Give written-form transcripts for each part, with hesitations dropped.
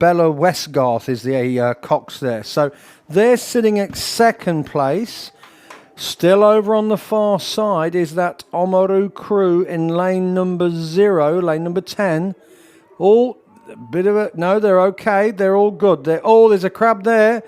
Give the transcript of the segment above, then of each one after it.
Bella Westgarth is the cox there. So they're sitting at second place. Still over on the far side is that Oamaru crew in lane number 0, lane number 10. Oh, a bit of a... No, they're okay. They're all good. There's a crab there.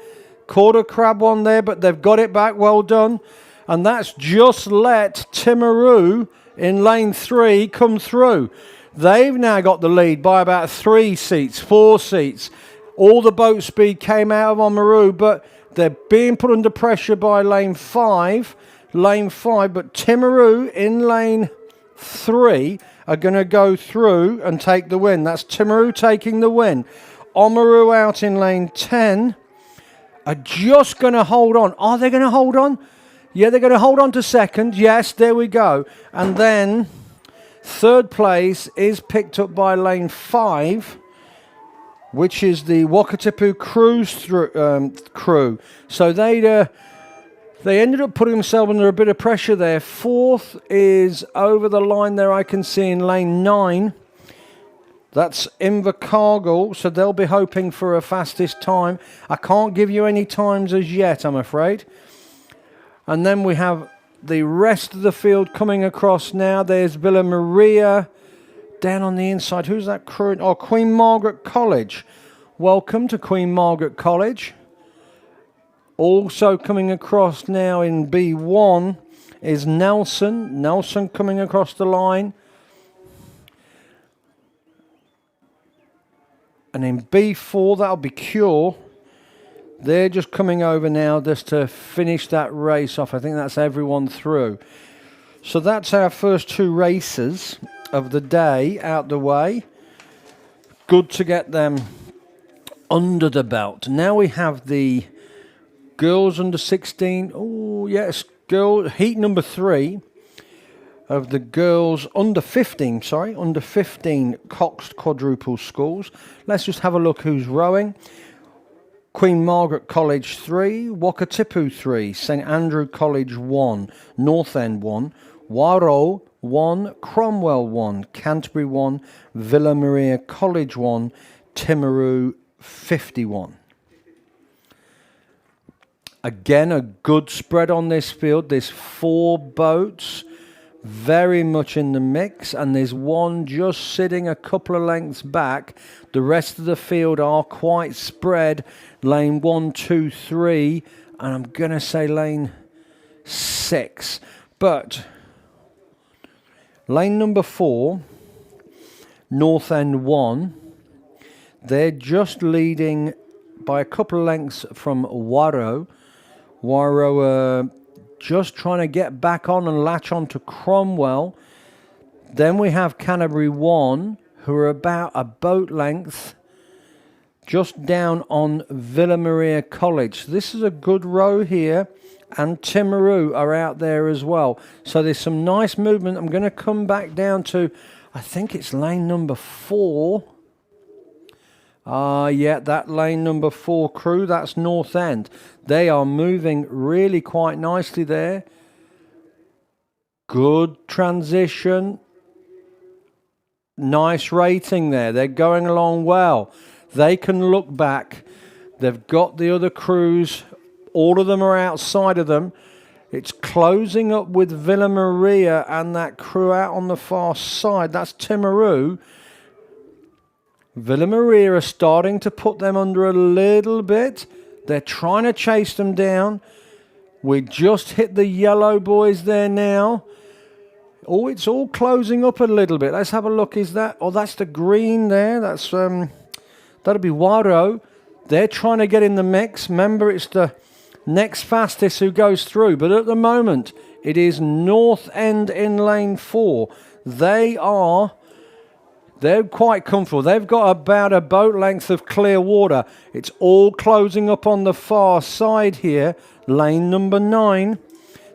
Caught a crab one there, but they've got it back. Well done. And that's just let Timaru in lane 3 come through. They've now got the lead by about 3 seats, 4 seats. All the boat speed came out of Oamaru, but they're being put under pressure by lane 5. But Timaru in lane 3 are going to go through and take the win. That's Timaru taking the win. Oamaru out in lane 10 are just going to hold on. Are they going to hold on? Yeah, they're going to hold on to second. Yes, there we go. And then third place is picked up by lane 5, which is the Wakatipu crew. So they ended up putting themselves under a bit of pressure there. Fourth is over the line there, I can see in lane 9. That's Invercargill, so they'll be hoping for a fastest time. I can't give you any times as yet, I'm afraid. And then we have the rest of the field coming across now. There's Villa Maria down on the inside. Who's that crew? Oh, Queen Margaret College. Welcome to Queen Margaret College. Also coming across now in B1 is Nelson. Nelson coming across the line. And in B4, that'll be Cure. They're just coming over now just to finish that race off. I think that's everyone through. So that's our first 2 races of the day out the way. Good to get them under the belt. Now we have the girls under 16. Oh, yes, heat number 3 of the girls under 15, under 15 coxed quadruple sculls. Let's just have a look who's rowing. Queen Margaret College 3, Wakatipu 3, St Andrew College 1, North End 1, Waro 1, Cromwell 1, Canterbury 1, Villa Maria College 1, Timaru 51. Again, a good spread on this field. There's 4 boats very much in the mix, and there's one just sitting a couple of lengths back. The rest of the field are quite spread. Lane 1, 2, 3, and I'm going to say lane 6. But lane number 4, North End 1, they're just leading by a couple of lengths from Waro. Waro just trying to get back on and latch on to Cromwell. Then we have Canterbury 1, who are about a boat length just down on Villa Maria College. This is a good row here, and Timaru are out there as well. So there's some nice movement. I'm going to come back down to, I think it's lane number 4. Yeah, that lane number 4 crew, that's North End. They are moving really quite nicely there. Good transition. Nice rating there. They're going along well. They can look back. They've got the other crews. All of them are outside of them. It's closing up with Villa Maria and that crew out on the far side. That's Timaru. Villa Maria are starting to put them under a little bit. They're trying to chase them down. We just hit the yellow boys there now. Oh, it's all closing up a little bit. Let's have a look. Is that... Oh, that's the green there. That's that'll be Waro. They're trying to get in the mix. Remember, it's the next fastest who goes through. But at the moment, it is North End in lane 4. They're quite comfortable. They've got about a boat length of clear water. It's all closing up on the far side here. Lane number 9.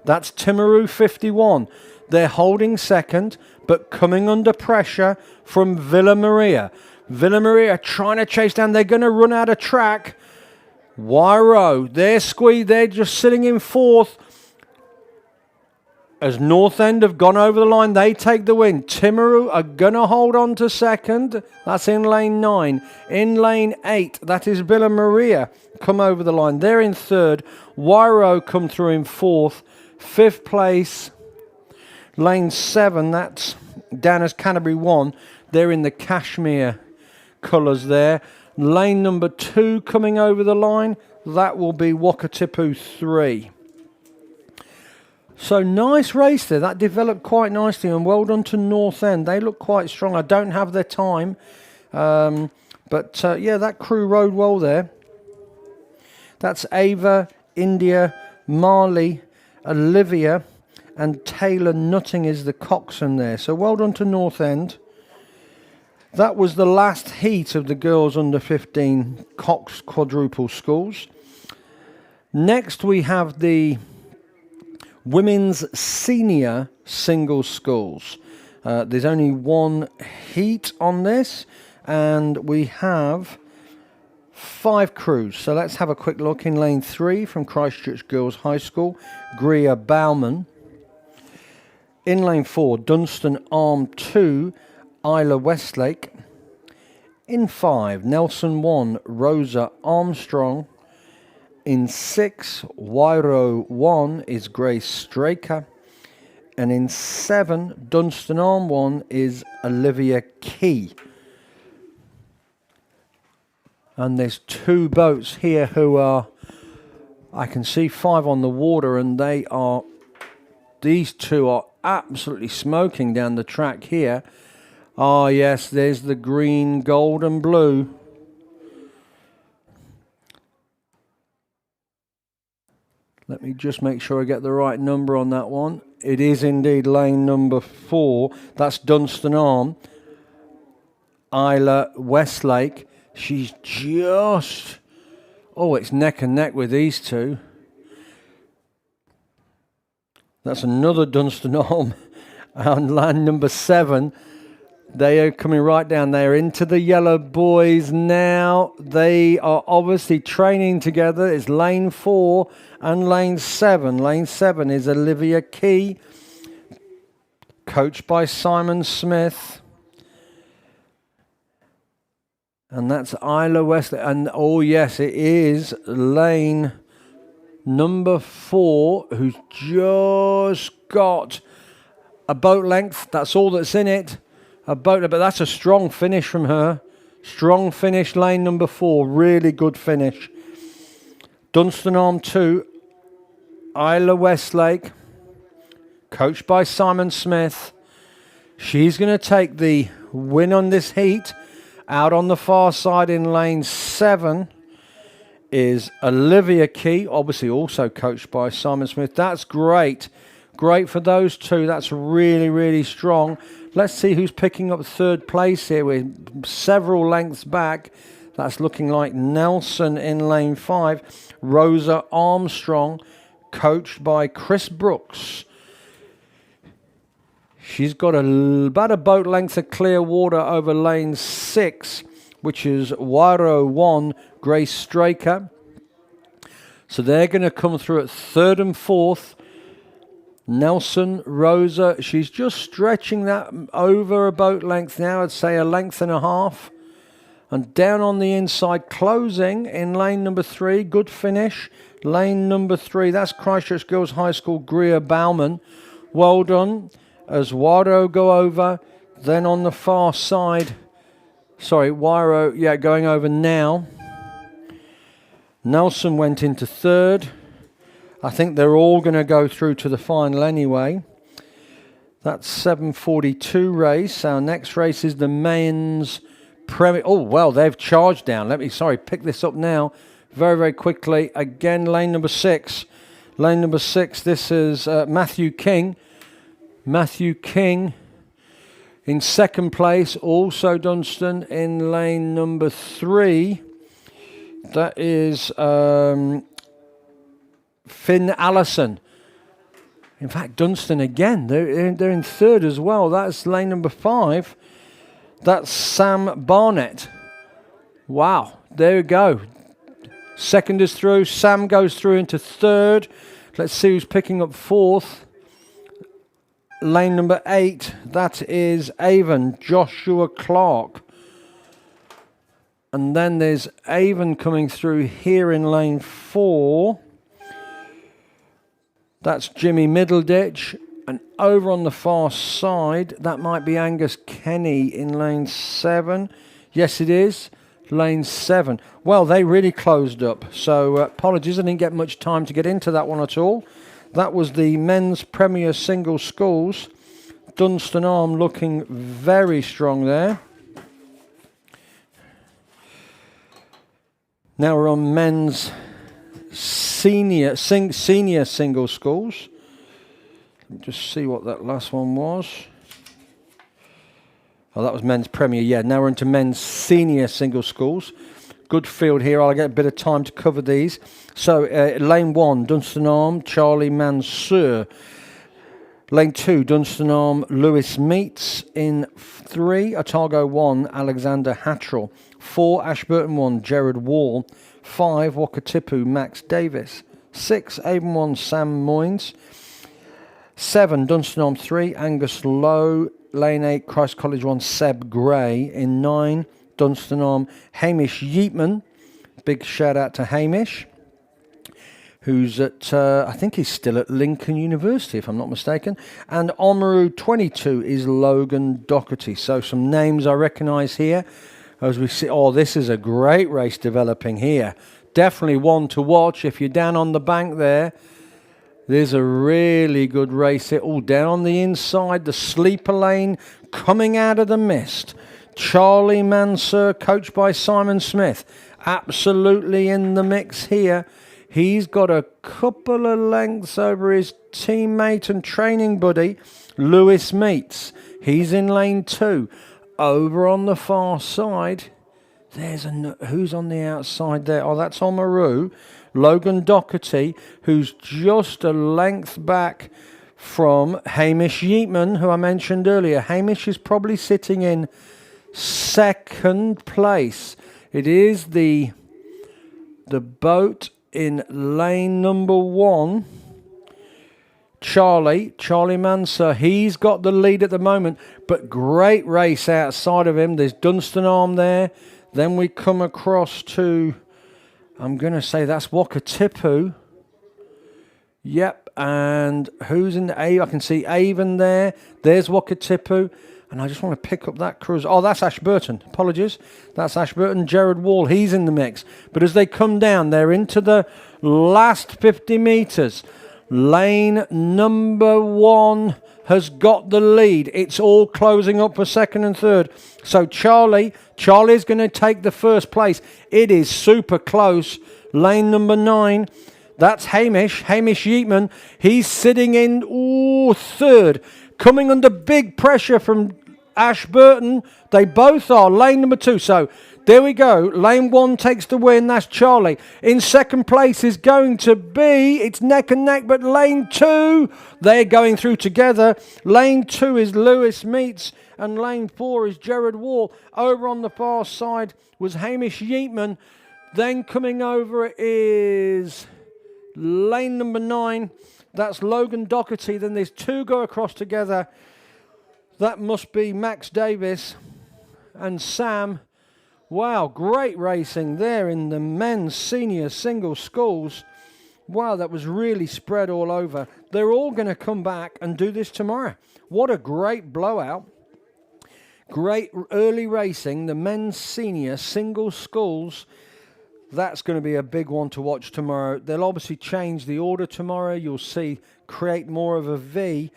That's Timaru 51. They're holding second, but coming under pressure from Villa Maria. Villa Maria trying to chase down. They're going to run out of track. Waro, they're squeezed. They're just sitting in 4th. As North End have gone over the line, they take the win. Timaru are going to hold on to second. That's in lane 9. In lane 8, that is Villa Maria come over the line. They're in third. Wairo come through in fourth. Fifth place, lane 7, that's down as Canterbury 1. They're in the cashmere colours there. Lane number 2 coming over the line, that will be Wakatipu 3. So nice race there. That developed quite nicely, and well done to North End. They look quite strong. I don't have their time, but yeah, that crew rode well there. That's Ava, India, Marley, Olivia, and Taylor Nutting is the coxswain there. So well done to North End. That was the last heat of the girls under 15 Cox quadruple sculls. Next we have the women's senior single sculls. There's only one heat on this, and we have 5 crews. So let's have a quick look. In lane 3 from Christchurch Girls High School, Greer Bauman. In lane 4, Dunstan Arm 2, Isla Westlake. In 5, Nelson 1, Rosa Armstrong. In 6, Wairo 1 is Grace Straker. And in 7, Dunstan Arm 1 is Olivia Key. And there's 2 boats here who are, I can see 5 on the water, and these 2 are absolutely smoking down the track here. Oh yes, there's the green, gold and blue. Let me just make sure I get the right number on that one. It is indeed lane number 4. That's Dunstan Arm. Isla Westlake. She's just... Oh, it's neck and neck with these 2. That's another Dunstan Arm. On line number 7. They are coming right down. They're into the yellow boys now. They are obviously training together. It's lane 4 and lane 7. Lane 7 is Olivia Key, coached by Simon Smith. And that's Isla Wesley. And oh yes, it is lane number 4 who's just got a boat length. That's all that's in it. A boat, but that's a strong finish from her. Strong finish, lane number 4. Really good finish. Dunstan Arm 2, Isla Westlake, coached by Simon Smith. She's going to take the win on this heat. Out on the far side in lane 7 is Olivia Key, obviously also coached by Simon Smith. That's great. Great for those 2. That's really, really strong. Let's see who's picking up 3rd place here. We're several lengths back. That's looking like Nelson in lane 5. Rosa Armstrong, coached by Chris Brooks. She's got about a boat length of clear water over lane 6, which is Wairo 1, Grace Straker. So they're going to come through at 3rd and 4th. Nelson, Rosa, she's just stretching that over a boat length now. I'd say a length and a half. And down on the inside, closing in lane number 3. Good finish. Lane number 3, that's Christchurch Girls High School, Greer Bauman. Well done. As Wairo go over, then on the far side, sorry, Wairo, yeah, going over now. Nelson went into 3rd. I think they're all going to go through to the final anyway. That's 7:42 race. Our next race is the men's Premier. Oh, well, they've charged down. Pick this up now very, very quickly. Again, lane number 6. Lane number 6, this is Matthew King. Matthew King in 2nd place. Also Dunstan in lane number 3. That is... Finn Allison. In fact, Dunstan again. They're in 3rd as well. That's lane number 5. That's Sam Barnett. Wow. There we go. 2nd is through. Sam goes through into 3rd. Let's see who's picking up 4th. lane number 8, that is Avon, Joshua Clark. And then there's Avon coming through here in lane 4. That's Jimmy Middleditch. And over on the far side, that might be Angus Kenny in lane 7. Yes, it is. Lane 7. Well, they really closed up. So apologies, I didn't get much time to get into that one at all. That was the men's Premier Single Sculls. Dunstan Arm looking very strong there. Now we're on men's senior single sculls. Let me just see what that last one was. Oh, that was men's Premier. Yeah, now we're into men's senior single sculls. Good field here. I'll get a bit of time to cover these. So, lane 1, Dunstan Arm, Charlie Mansur. Lane 2, Dunstan Arm, Lewis Meets. In 3, Otago 1, Alexander Hattrell. 4, Ashburton 1, Jared Wall. 5, Wakatipu, Max Davis. 6, Avon 1, Sam Moynes. 7, Dunstan Arm 3, Angus Lowe. Lane 8, Christ College 1, Seb Gray. In 9, Dunstan Arm, Hamish Yeatman. Big shout out to Hamish, who's at, I think he's still at Lincoln University, if I'm not mistaken. And Oamaru 22 is Logan Doherty. So some names I recognise here as we see. Oh, this is a great race developing here. Definitely one to watch. If you're down on the bank there, there's a really good race here. All down on the inside, the sleeper lane coming out of the mist. Charlie Mansur, coached by Simon Smith, absolutely in the mix here. He's got a couple of lengths over his teammate and training buddy, Lewis Meets. He's in lane 2. Over on the far side, there's who's on the outside there? Oh, that's Oamaru. Logan Doherty, who's just a length back from Hamish Yeatman, who I mentioned earlier. Hamish is probably sitting in second place. It is the boat in lane number 1. Charlie Mansur, he's got the lead at the moment, but great race outside of him. There's Dunstan Arm there. Then we come across to, I'm going to say that's Wakatipu. Yep, and who's in the A? I can see Avon there. There's Wakatipu. And I just want to pick up that cruise. Oh, that's Ashburton. Apologies. That's Ashburton. Jared Wall, he's in the mix. But as they come down, they're into the last 50 metres. Lane number 1 has got the lead. It's all closing up for second and third. So Charlie's going to take the first place. It is super close. Lane number 9, that's Hamish Yeatman. He's sitting in third. Coming under big pressure from Ashburton. They both are. Lane number 2. So there we go. Lane 1 takes the win. That's Charlie. In second place is going to be, it's neck and neck, but lane 2, they're going through together. Lane 2 is Lewis Meets, and lane 4 is Jared Wall. Over on the far side was Hamish Yeatman. Then coming over is lane number 9. That's Logan Doherty. Then there's 2 go across together. That must be Max Davis and Sam. Wow, great racing there in the men's senior single sculls. Wow, that was really spread all over. They're all going to come back and do this tomorrow. What a great blowout. Great early racing, the men's senior single sculls. That's going to be a big one to watch tomorrow. They'll obviously change the order tomorrow. You'll see create more of a V.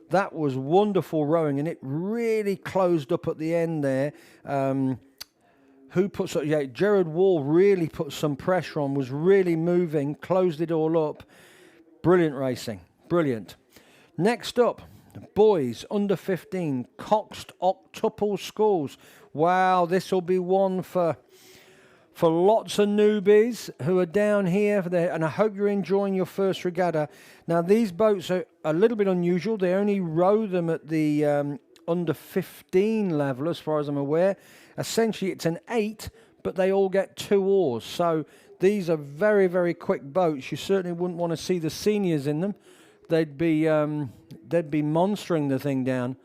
That was wonderful rowing, and it really closed up at the end there. Jared Wall really put some pressure on, was really moving, closed it all up. Brilliant racing, brilliant. Next up, boys under 15, coxed octuple sculls. Wow, this will be one for lots of newbies who are down here, and I hope you're enjoying your first regatta. Now, these boats are a little bit unusual. They only row them at the under 15 level, as far as I'm aware. Essentially, it's an 8, but they all get 2 oars. So these are very, very quick boats. You certainly wouldn't want to see the seniors in them. they'd be monstering the thing down.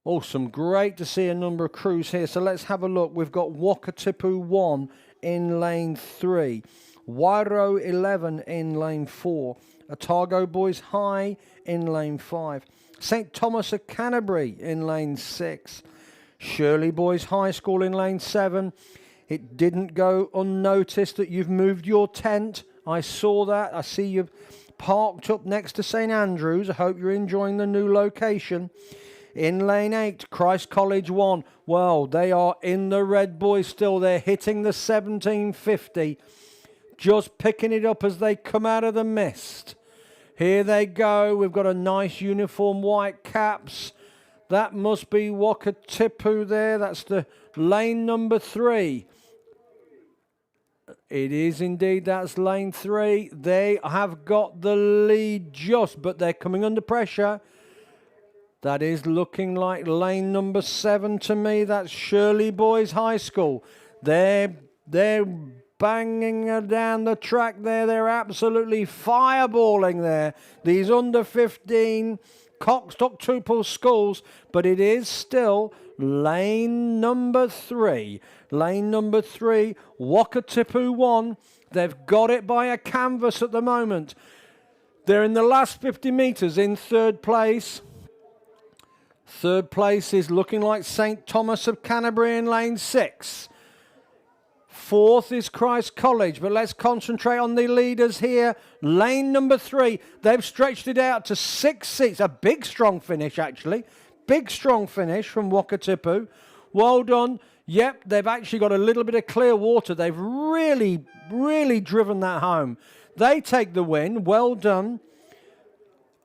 Awesome, great to see a number of crews here. So let's have a look. We've got Wakatipu 1 in lane 3, Wairo 11 in lane 4, Otago Boys High in lane 5, St Thomas of Canterbury in lane 6, Shirley Boys High School in lane 7. It didn't go unnoticed that you've moved your tent. I saw that. I see you've parked up next to St Andrews. I hope you're enjoying the new location. In lane 8, Christ College 1. Well, they are in the red, boys, still. They're hitting the 1750. Just picking it up as they come out of the mist. Here they go. We've got a nice uniform, white caps. That must be Wakatipu there. That's the lane number 3. It is indeed. That's lane 3. They have got the lead just, but they're coming under pressure. That is looking like lane number 7 to me. That's Shirley Boys High School. They're banging down the track there. They're absolutely fireballing there. These under 15 octuple sculls, but it is still lane number 3. Lane number 3, Wakatipu 1. They've got it by a canvas at the moment. They're in the last 50 metres in third place. Third place is looking like St Thomas of Canterbury in lane 6. Fourth is Christ College, but let's concentrate on the leaders here. Lane number 3, they've stretched it out to 6 seats. A big, strong finish, actually. Big, strong finish from Wakatipu. Well done. Yep, they've actually got a little bit of clear water. They've really, really driven that home. They take the win. Well done.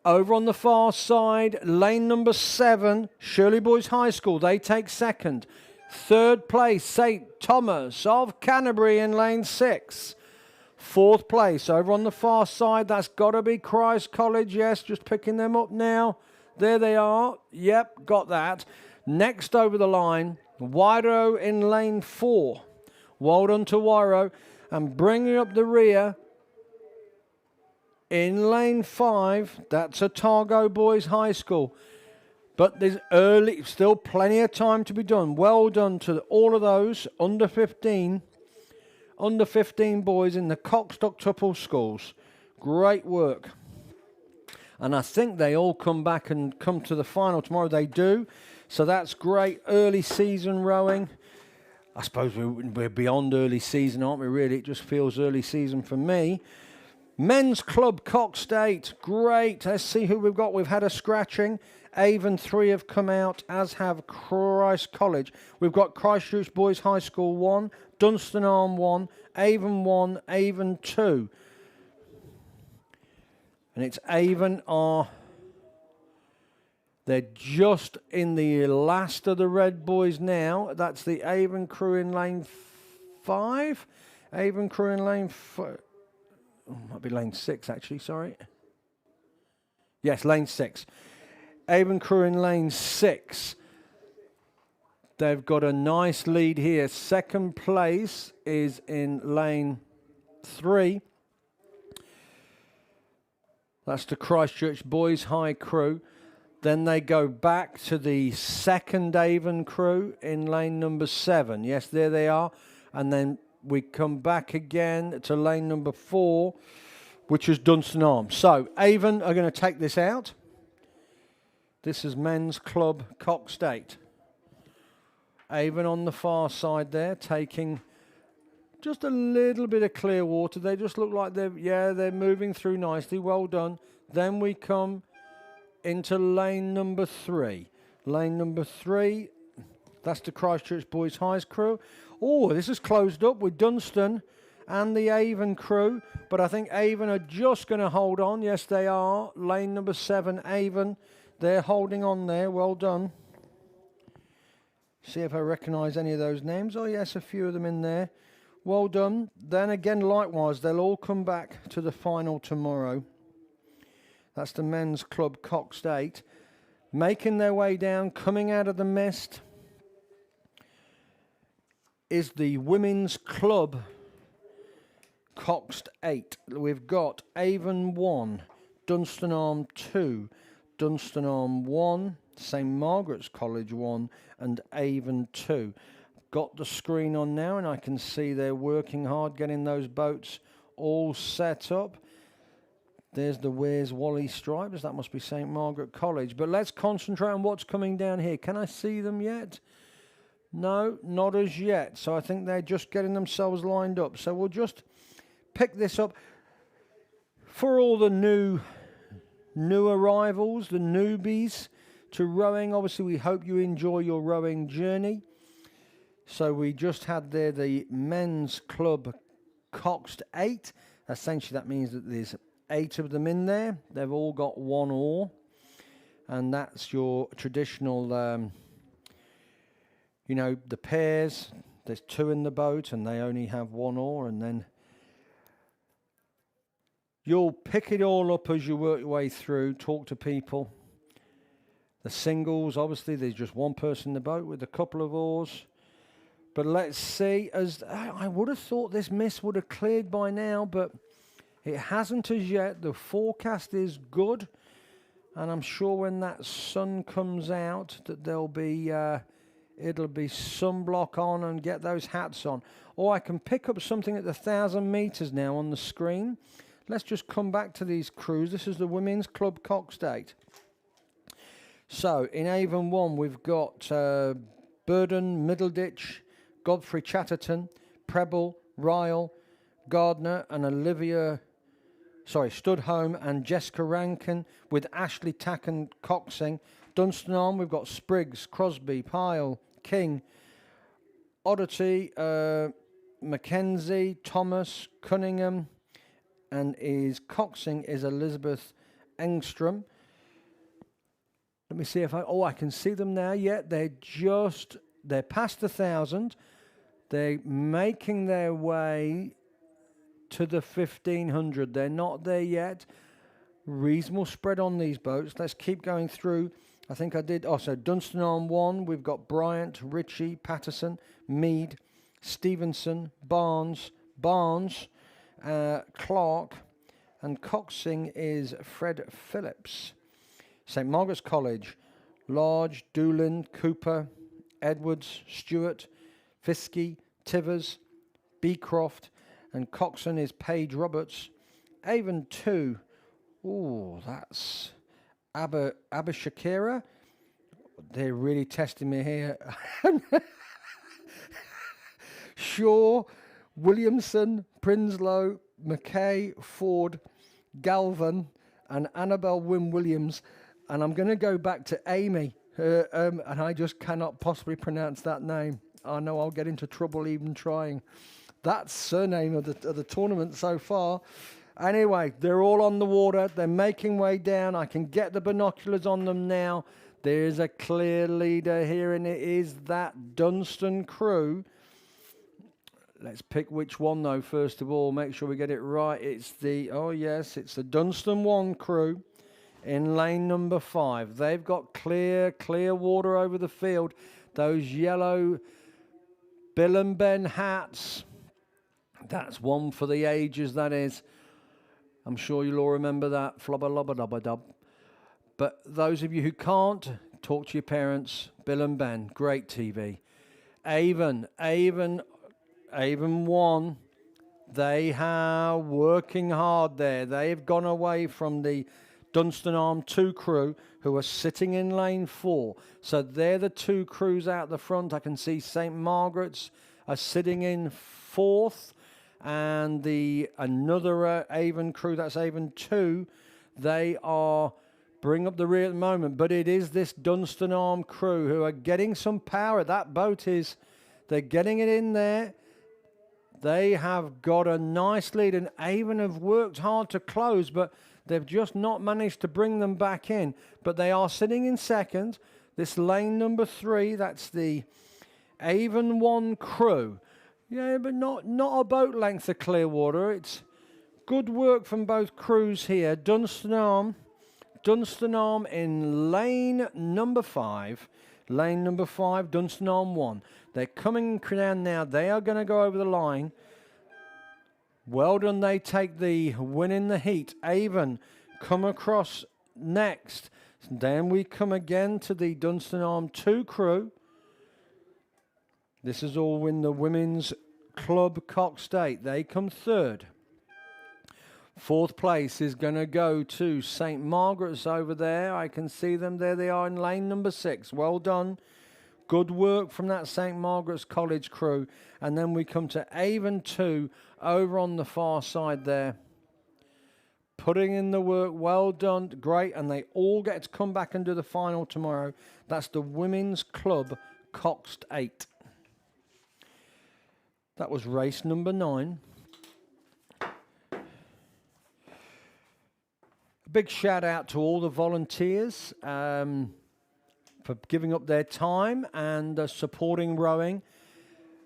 Over on the far side, lane number 7, Shirley Boys High School. They take second. Third place, St Thomas of Canterbury in lane 6. Fourth place, over on the far side, that's got to be Christ College. Yes, just picking them up now. There they are. Yep, got that. Next over the line, Wairo in lane 4. Well done to Wairo. And bringing up the rear, in lane 5, that's Otago Boys High School. But there's still plenty of time to be done. Well done to all of those under 15 boys in the octuple schools. Great work. And I think they all come back and come to the final tomorrow. They do. So that's great early season rowing. I suppose we're beyond early season, aren't we, really? It just feels early season for me. Men's Club Coxstate, great. Let's see who we've got. We've had a scratching. Avon 3 have come out, as have Christ College. We've got Christchurch Boys High School 1, Dunstan Arm 1, Avon 1, Avon 2. And it's Avon they're just in the last of the red boys now. That's the Avon crew in lane 5. Avon crew in lane 5. Oh, might be lane 6, actually, sorry. Yes, lane 6. Avon crew in lane 6. They've got a nice lead here. Second place is in lane 3. That's the Christchurch Boys High crew. Then they go back to the second Avon crew in lane number 7. Yes, there they are. And then we come back again to lane number 4, which is Dunstan Arms. So Avon are going to take this out. This is Men's Club Coxstate. Avon on the far side there, taking just a little bit of clear water. They just look like they're moving through nicely. Well done. Then we come into lane number 3. Lane number 3, that's the Christchurch Boys High crew. Oh, this is closed up with Dunstan and the Avon crew. But I think Avon are just going to hold on. Yes, they are. Lane number 7, Avon. They're holding on there. Well done. See if I recognise any of those names. Oh, yes, a few of them in there. Well done. Then again, likewise, they'll all come back to the final tomorrow. That's the Men's Club Coxstate. Making their way down, coming out of the mist, is the Women's Club Coxstate. We've got Avon 1, Dunstanarm 2, Dunstanarm 1, St Margaret's College 1, and Avon 2. Got the screen on now, and I can see they're working hard getting those boats all set up. There's the Where's Wally stripes. That must be St Margaret College. But let's concentrate on what's coming down here. Can I see them yet? No, not as yet. So I think they're just getting themselves lined up. So we'll just pick this up. For all the new arrivals, the newbies to rowing, obviously we hope you enjoy your rowing journey. So we just had there the men's club coxed 8. Essentially that means that there's 8 of them in there. They've all got 1 oar, and that's your traditional you know, the pairs. There's 2 in the boat and they only have 1 oar, and then you'll pick it all up as you work your way through, talk to people. The singles, obviously there's just 1 person in the boat with a couple of oars. But let's see, as I would have thought this mist would have cleared by now, but it hasn't as yet. The forecast is good, and I'm sure when that sun comes out that there'll be it'll be sunblock on, and get those hats on. Or I can pick up something at the 1,000 meters now on the screen. Let's just come back to these crews. This is the Women's Club Coxed 8. So in Avon 1 we've got Burden, Middleditch, Godfrey Chatterton, Preble, Ryle, Gardner, and Studholme and Jessica Rankin, with Ashley Tacken coxing. Dunstanarm, we've got Spriggs, Crosby, Pyle, King, Oddity, Mackenzie, Thomas, Cunningham, and his coxing is Elizabeth Engstrom. Let me see if I can see them now. Yeah, they're past 1,000. They're making their way to the 1,500. They're not there yet. Reasonable spread on these boats. Let's keep going through. I think I did. So Dunstanarm 1, we've got Bryant, Ritchie, Patterson, Mead, Stevenson, Barnes, Clark, and coxing is Fred Phillips. St Margaret's College, Large, Doolan, Cooper, Edwards, Stewart, Fiskey, Tivers, Beecroft, and coxswain is Paige Roberts. Avon 2, that's Abishakira. They're really testing me here. Shaw, Williamson, Prinsloo, McKay, Ford, Galvin, and Annabelle Wynne-Williams. And I'm going to go back to Amy, and I just cannot possibly pronounce that name. I know I'll get into trouble even trying. That's surname of the tournament so far. Anyway, they're all on the water. They're making way down. I can get the binoculars on them now. There is a clear leader here, and it is that Dunstan crew. Let's pick which one, though, first of all. Make sure we get it right. It's the Dunstan 1 crew in lane number 5. They've got clear water over the field. Those yellow Bill and Ben hats. That's one for the ages, that is. I'm sure you'll all remember that. Flubba lubba dubba dub. But those of you who can't, talk to your parents. Bill and Ben, great TV. Avon 1, they are working hard there. They've gone away from the Dunstanarm 2 crew, who are sitting in lane 4. So they're the 2 crews out the front. I can see St Margaret's are sitting in 4th, and another Avon crew, that's Avon 2, they are bring up the rear at the moment. But it is this Dunstanarm crew who are getting some power. That boat they're getting it in there. They have got a nice lead, and Avon have worked hard to close, but they've just not managed to bring them back in. But they are sitting in second. This lane number 3, that's the Avon 1 crew. Yeah, but not a boat length of clear water. It's good work from both crews here. Dunstanarm in lane number 5. Lane number 5, Dunstanarm 1. They're coming down now. They are going to go over the line. Well done. They take the win in the heat. Avon come across next. Then we come again to the Dunstan Arm 2 crew. This is all in the women's club coxed 8. They come third. Fourth place is going to go to St. Margaret's over there. I can see them. There they are in lane number 6. Well done. Good work from that St. Margaret's College crew. And then we come to Avon 2 over on the far side there. Putting in the work, well done, great, and they all get to come back and do the final tomorrow. That's the Women's Club Coxed 8. That was race number 9. A big shout out to all the volunteers for giving up their time and supporting rowing.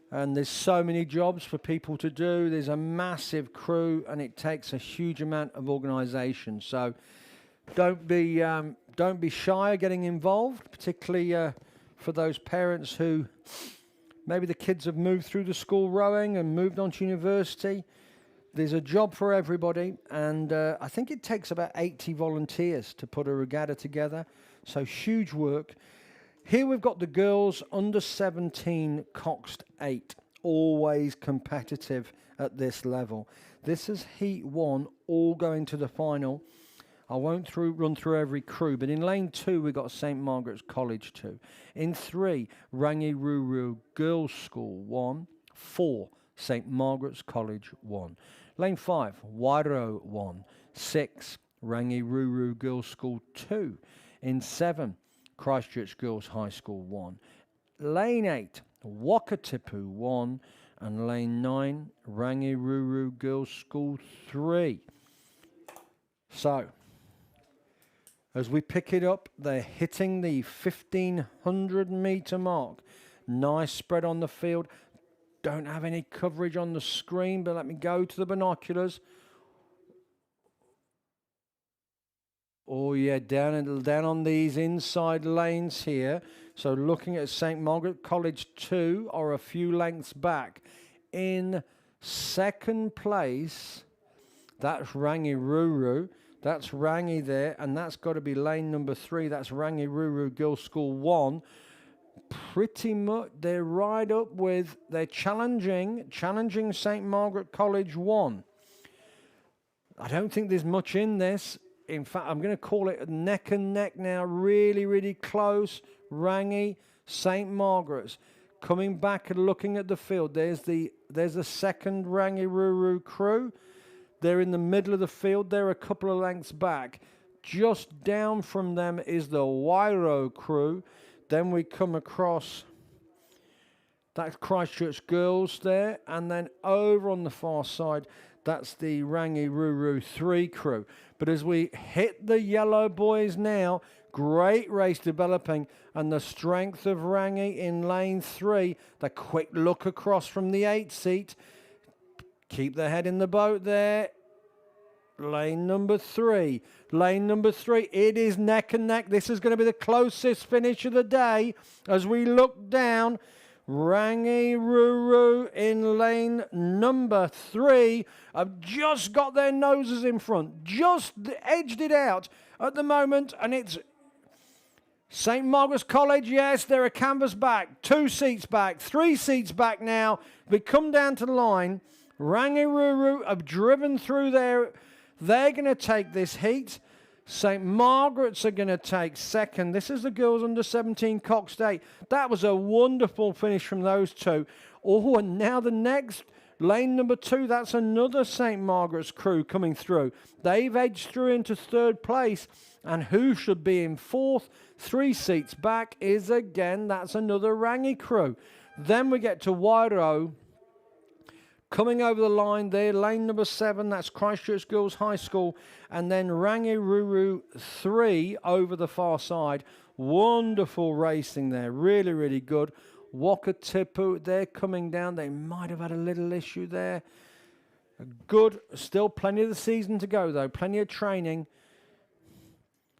And there's so many jobs for people to do. There's a massive crew, and it takes a huge amount of organisation. So don't be shy of getting involved, particularly for those parents who maybe the kids have moved through the school rowing and moved on to university. There's a job for everybody, and I think it takes about 80 volunteers to put a regatta together. So huge work. Here we've got the girls under 17 coxed 8, always competitive at this level. This is heat 1, all going to the final. I won't run through every crew, but in lane 2 we've got St. Margaret's College 2. In 3, Rangiruru Girls' School 1. 4, St. Margaret's College 1. Lane 5, Wairo 1. 6, Rangiruru Girls' School 2. In 7, Christchurch Girls High School 1. Lane 8, Wakatipu 1. And lane 9, Rangiruru Girls School 3. So, as we pick it up, they're hitting the 1,500 metre mark. Nice spread on the field. Don't have any coverage on the screen, but let me go to the binoculars. Oh yeah, down on these inside lanes here. So looking at St. Margaret College 2 are a few lengths back. In second place, that's Rangiruru. That's Rangi there, and that's got to be lane number 3. That's Rangiruru Girls School 1. Pretty much, they're right up with, they're challenging St. Margaret College 1. I don't think there's much in this. In fact, I'm going to call it neck and neck now. Really, really close. Rangi, St. Margaret's. Coming back and looking at the field. There's the second Rangiruru crew. They're in the middle of the field. They're a couple of lengths back. Just down from them is the Wairo crew. Then we come across, that's Christchurch Girls there. And then over on the far side, that's the Rangiruru 3 crew. But as we hit the yellow boys now, great race developing. And the strength of Rangi in lane 3. The quick look across from the 8 seat. Keep the head in the boat there. Lane number 3. Lane number 3. It is neck and neck. This is going to be the closest finish of the day. As we look down, Rangiruru in lane number 3 have just got their noses in front. Just edged it out at the moment. And it's St. Margaret's College. Yes, they're a canvas back. 2 seats back. 3 seats back now. We come down to the line. Rangiruru have driven through there. They're going to take this heat. St. Margaret's are going to take second. This is the girls under 17 coxed 8. That was a wonderful finish from those two. Oh, and now the next, lane number 2, that's another St. Margaret's crew coming through. They've edged through into third place. And who should be in fourth? 3 seats back is again, that's another Rangi crew. Then we get to Wairo. Coming over the line there, lane number 7, that's Christchurch Girls High School. And then Rangiruru 3 over the far side. Wonderful racing there, really, really good. Wakatipu, they're coming down. They might have had a little issue there. Good, still plenty of the season to go though, plenty of training.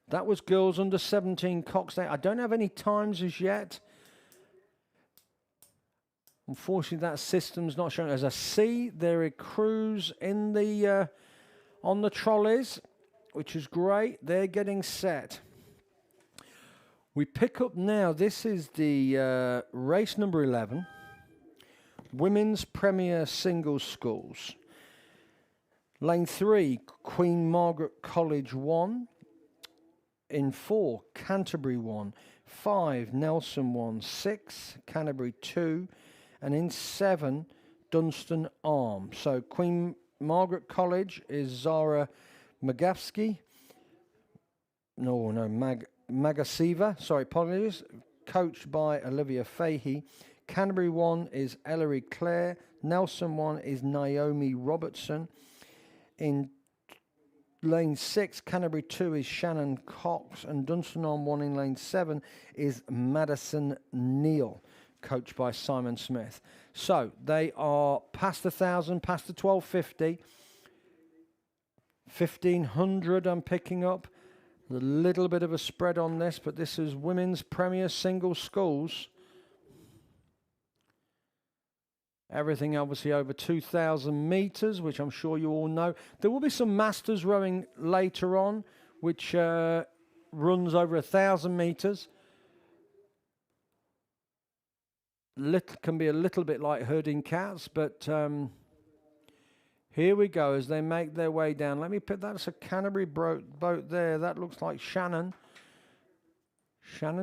That was girls under 17 coxed 8. I don't have any times as yet. Unfortunately, that system's not shown. As I see, there are crews in the on the trolleys. which is great. They're getting set. We pick up now, this is the race number 11, Women's Premier Singles Sculls. Lane 3, Queen Margaret College 1. In 4, Canterbury 1. 5, Nelson 1. 6, Canterbury 2. And in 7, Dunstan Arm. So Queen Margaret College is Zara Magasiva. Sorry, apologies. Coached by Olivia Fahey. Canterbury 1 is Ellery Clare. Nelson 1 is Naomi Robertson. In lane 6, Canterbury 2 is Shannon Cox. And Dunstan Arm 1 in lane 7 is Madison Neal, coached by Simon Smith. So they are past 1,000, past the 1250. 1,500 I'm picking up. A little bit of a spread on this, but this is Women's Premier Single Sculls. Everything obviously over 2,000 metres, which I'm sure you all know. There will be some Masters rowing later on, which runs over 1,000 metres. Can be a little bit like herding cats, but here we go as they make their way down. Let me put that's a Canterbury boat there. That looks like Shannon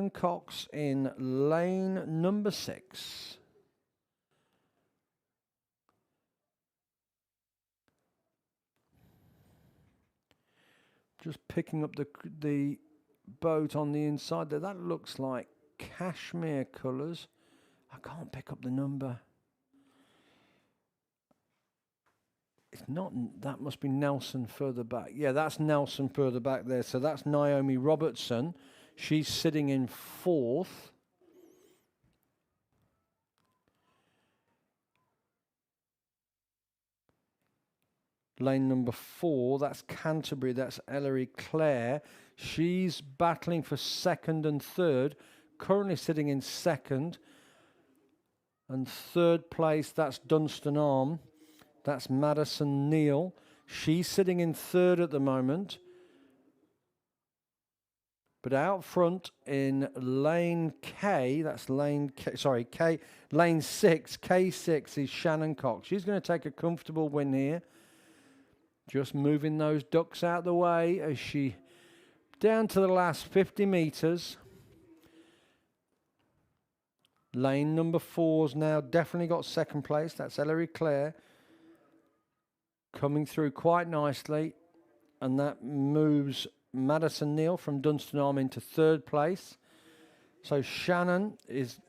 Cox in lane number 6. Just picking up the boat on the inside there. That looks like cashmere colours. I can't pick up the number. It's not, that must be Nelson further back. Yeah, that's Nelson further back there. So that's Naomi Robertson. She's sitting in 4th. Lane number 4, that's Canterbury, that's Ellery Clare. She's battling for 2nd and 3rd, currently sitting in 2nd. And 3rd place, that's Dunstan Arm. That's Madison Neal. She's sitting in 3rd at the moment. But out front in lane K, that's lane K, sorry, lane 6, K6 is Shannon Cox. She's going to take a comfortable win here. Just moving those ducks out the way as she down to the last 50 metres. Lane number 4's now definitely got 2nd place. That's Ellery Clare. Coming through quite nicely. And that moves Madison Neal from Dunstan Arm into 3rd place. So Shannon is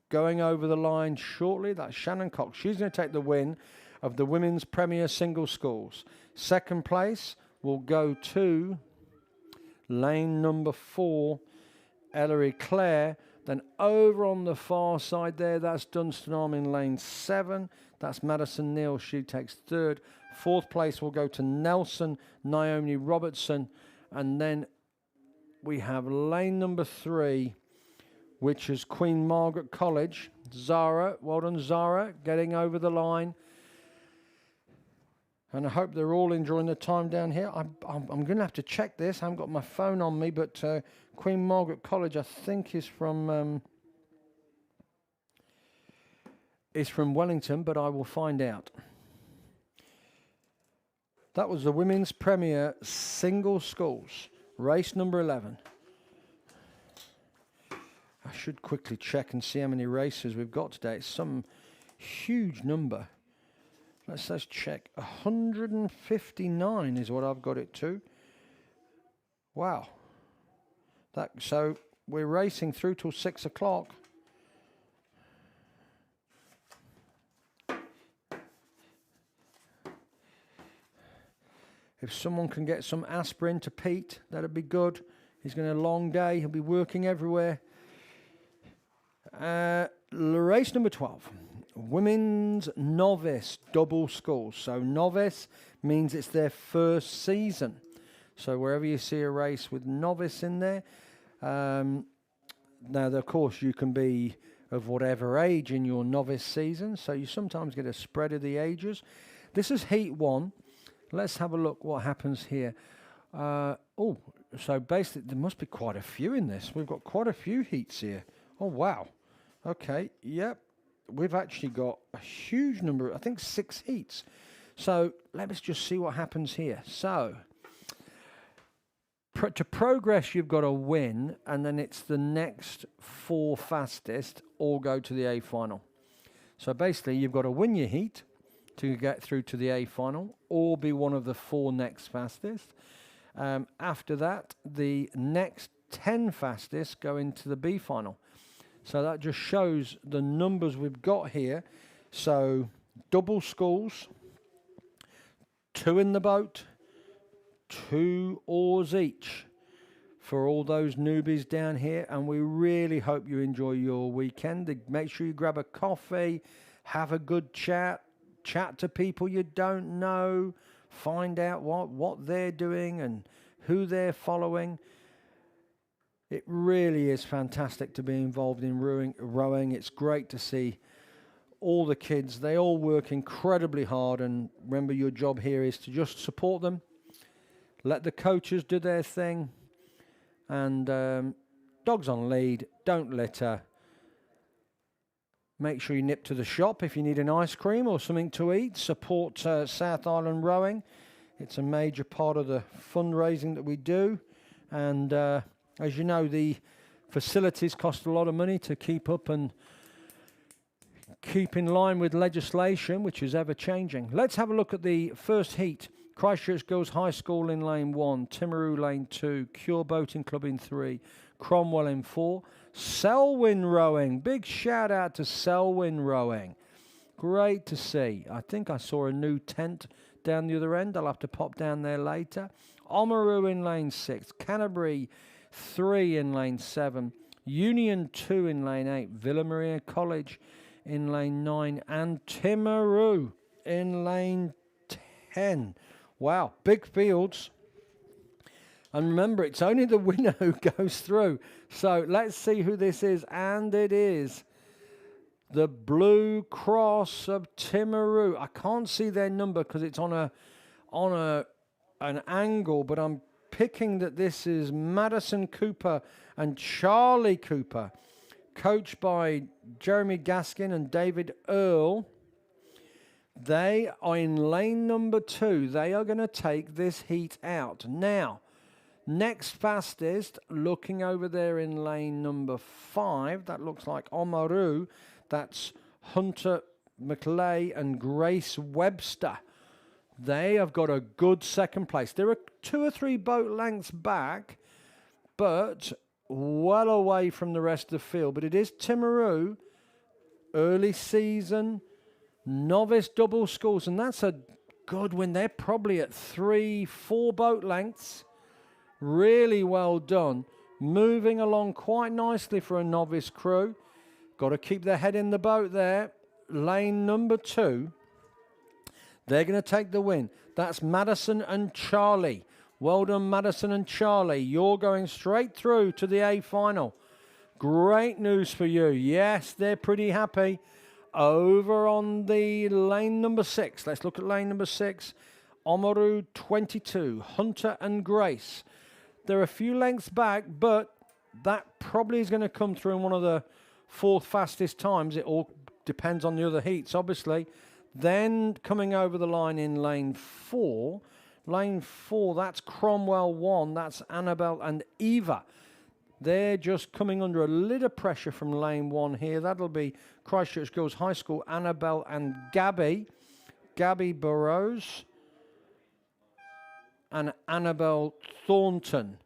going over the line shortly. That's Shannon Cox. She's going to take the win of the Women's Premier Single Sculls. 2nd place will go to lane number 4, Ellery Clare. Then over on the far side there, that's Dunstan Arm in lane 7. That's Madison Neal. She takes 3rd. 4th place will go to Nelson, Naomi Robertson. And then we have lane number 3, which is Queen Margaret College. Zara, well done Zara, getting over the line. And I hope they're all enjoying the time down here. I'm going to have to check this. I haven't got my phone on me, but Queen Margaret College, I think, is from Wellington, but I will find out. That was the Women's Premier Single Sculls, race number 11. I should quickly check and see how many races we've got today. It's some huge number. Let's check. 159 is what I've got it to. Wow. So we're racing through till 6 o'clock. If someone can get some aspirin to Pete, that'd be good. He's going to have a long day. He'll be working everywhere. Race number 12. Women's Novice Double Sculls. So novice means it's their first season. So wherever you see a race with novice in there. Now, of course, you can be of whatever age in your novice season. So you sometimes get a spread of the ages. This is Heat 1. Let's have a look what happens here. Oh, so basically there must be quite a few in this. We've got quite a few heats here. Oh, wow. Okay, yep. We've actually got a huge number, I think 6 heats. So let's just see what happens here. So to progress, you've got to win, and then it's the next 4 fastest all go to the A final. So basically, you've got to win your heat to get through to the A final, or be one of the 4 next fastest. After that, the next 10 fastest go into the B final. So that just shows the numbers we've got here. So double sculls, 2 in the boat, 2 oars each for all those newbies down here. And we really hope you enjoy your weekend. Make sure you grab a coffee, have a good chat to people you don't know, find out what they're doing and who they're following. It really is fantastic to be involved in rowing. It's great to see all the kids. They all work incredibly hard, and remember, your job here is to just support them, let the coaches do their thing, and dogs on lead, don't litter. Make sure you nip to the shop if you need an ice cream or something to eat. Support South Island Rowing. It's a major part of the fundraising that we do, and as you know, the facilities cost a lot of money to keep up and keep in line with legislation, which is ever changing. Let's have a look at the first heat. Christchurch Girls High School in lane 1, Timaru lane 2, Cure Boating Club in 3, Cromwell in 4, Selwyn Rowing. Big shout out to Selwyn Rowing. Great to see. I think I saw a new tent down the other end. I'll have to pop down there later. Oamaru in lane 6, Canterbury 3 in lane 7, Union 2 in lane 8, Villa Maria College in lane 9, and Timaru in lane 10. Wow, big fields. And remember, it's only the winner who goes through. So let's see who this is. And it is the Blue Cross of Timaru. I can't see their number because it's on an angle, but I'm picking that this is Madison Cooper and Charlie Cooper, coached by Jeremy Gaskin and David Earle. They are in lane number 2. They are going to take this heat out. Now, next fastest, looking over there in lane number 5, that looks like Oamaru. That's Hunter McLay and Grace Webster. They have got a good second place. There are 2 or 3 boat lengths back, but well away from the rest of the field. But it is Timaru, early season, novice double sculls, and that's a good win. They're probably at 3-4 boat lengths. Really well done. Moving along quite nicely for a novice crew. Got to keep their head in the boat there. Lane number 2. They're going to take the win. That's Madison and Charlie. Well done, Madison and Charlie. You're going straight through to the A final. Great news for you. Yes, they're pretty happy. Over on the lane number 6. Let's look at lane number 6. Oamaru 22. Hunter and Grace. They're a few lengths back, but that probably is going to come through in one of the 4th fastest times. It all depends on the other heats, obviously. Then coming over the line in lane 4. Lane 4, that's Cromwell 1. That's Annabelle and Eva. They're just coming under a little pressure from lane 1 here. That'll be Christchurch Girls High School, Annabelle and Gabby. Gabby Burrows and Annabelle Thornton.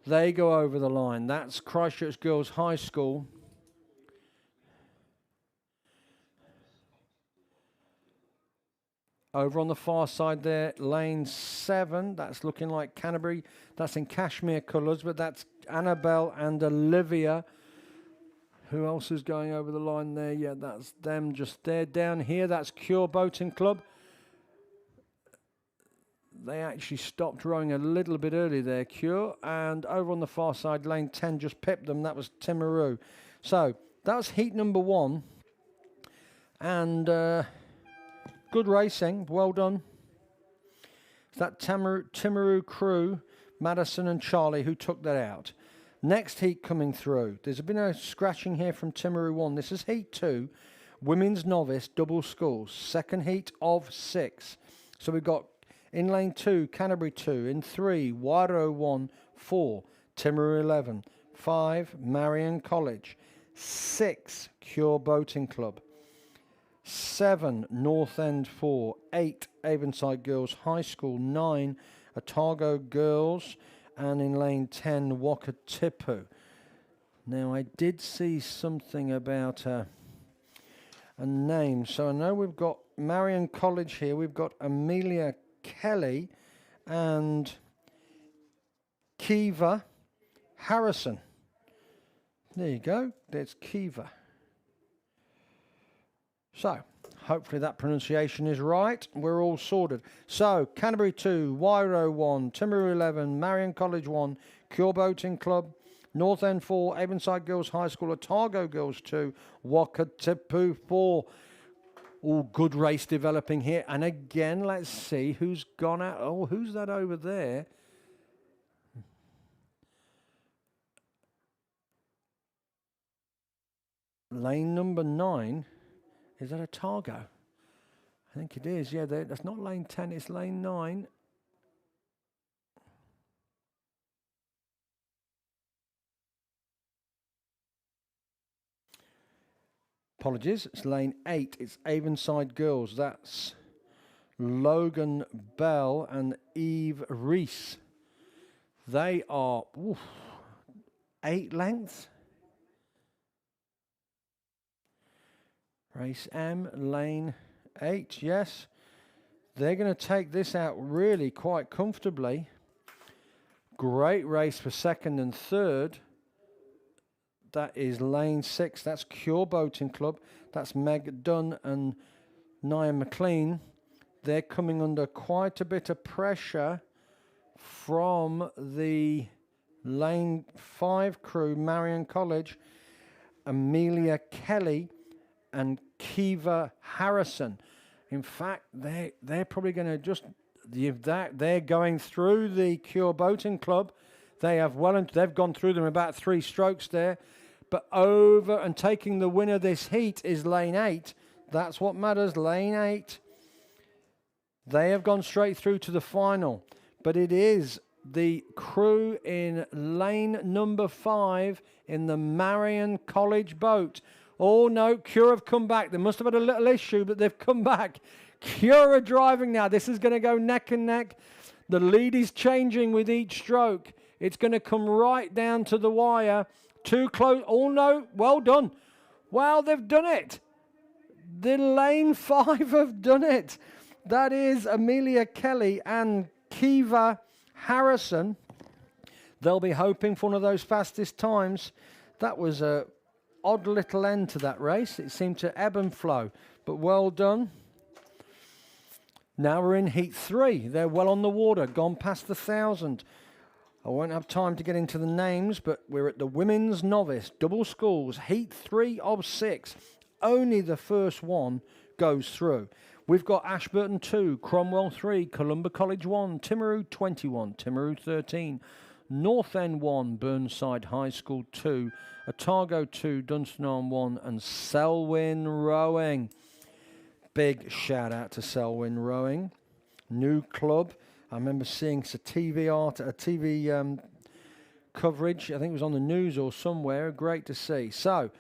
They go over the line. That's Christchurch Girls High School. Over on the far side there, lane 7, that's looking like Canterbury. That's in cashmere colours, but that's Annabelle and Olivia. Who else is going over the line there? Yeah, that's them just there. Down here, that's Cure Boating Club. They actually stopped rowing a little bit early there, Cure. And over on the far side, lane 10 just pipped them. That was Timaru. So, that was heat number 1. And good racing. Well done. Is that Timaru Crew, Madison and Charlie who took that out. Next heat coming through. There's been a scratching here from Timaru 1. This is heat 2. Women's novice, double sculls. Second heat of 6. So we've got in lane 2, Canterbury 2. In 3, Wairo 1, 4, Timaru 11. 5, Marion College. 6, Cure Boating Club. 7, North End 4. 8, Avonside Girls High School. 9, Otago Girls. And in lane 10, Wakatipu. Now, I did see something about a name. So I know we've got Marion College here. We've got Amelia Kelly and Kiva Harrison. There you go. There's Kiva. So, hopefully that pronunciation is right. We're all sorted. So, Canterbury 2, Wairo 1, Timaru 11, Marion College 1, Cure Boating Club, North End 4, Avonside Girls High School, Otago Girls 2, Wakatipu 4. All good race developing here. And again, let's see who's gone out. Oh, who's that over there? Lane number 9. Is that Otago? I think it is. Yeah, that's not lane 10. It's lane 9. Apologies. It's lane 8. It's Avonside Girls. That's Logan Bell and Eve Reese. They are 8 lengths. Race M, lane 8, yes. They're going to take this out really quite comfortably. Great race for second and third. That is lane 6. That's Cure Boating Club. That's Meg Dunn and Nia McLean. They're coming under quite a bit of pressure from the lane 5 crew, Marion College, Amelia Kelly and Kiva Harrison. In fact, they're probably going to just they're going through the Cure Boating Club. They've gone through them about 3 strokes there, but over and taking the winner this heat is lane 8. That's what matters. Lane 8. They have gone straight through to the final, but it is the crew in lane number 5 in the Marion College boat. Oh no, Cure have come back. They must have had a little issue, but they've come back. Cure are driving now. This is going to go neck and neck. The lead is changing with each stroke. It's going to come right down to the wire. Too close. Oh no, well done. Well, they've done it. The lane 5 have done it. That is Amelia Kelly and Kiva Harrison. They'll be hoping for one of those fastest times. That was a odd little end to that race. It seemed to ebb and flow, but well done. Now we're in heat 3. They're well on the water, gone past the 1,000. I won't have time to get into the names, but we're at the women's novice double sculls, heat 3 of 6. Only the first one goes through. We've got Ashburton 2, Cromwell 3, Columba College 1, Timaru 21, Timaru 13, North End 1, Burnside High School 2, Otago 2, Dunstanton 1, and Selwyn Rowing. Big shout out to Selwyn Rowing. New club. I remember seeing a TV coverage. I think it was on the news or somewhere. Great to see. So,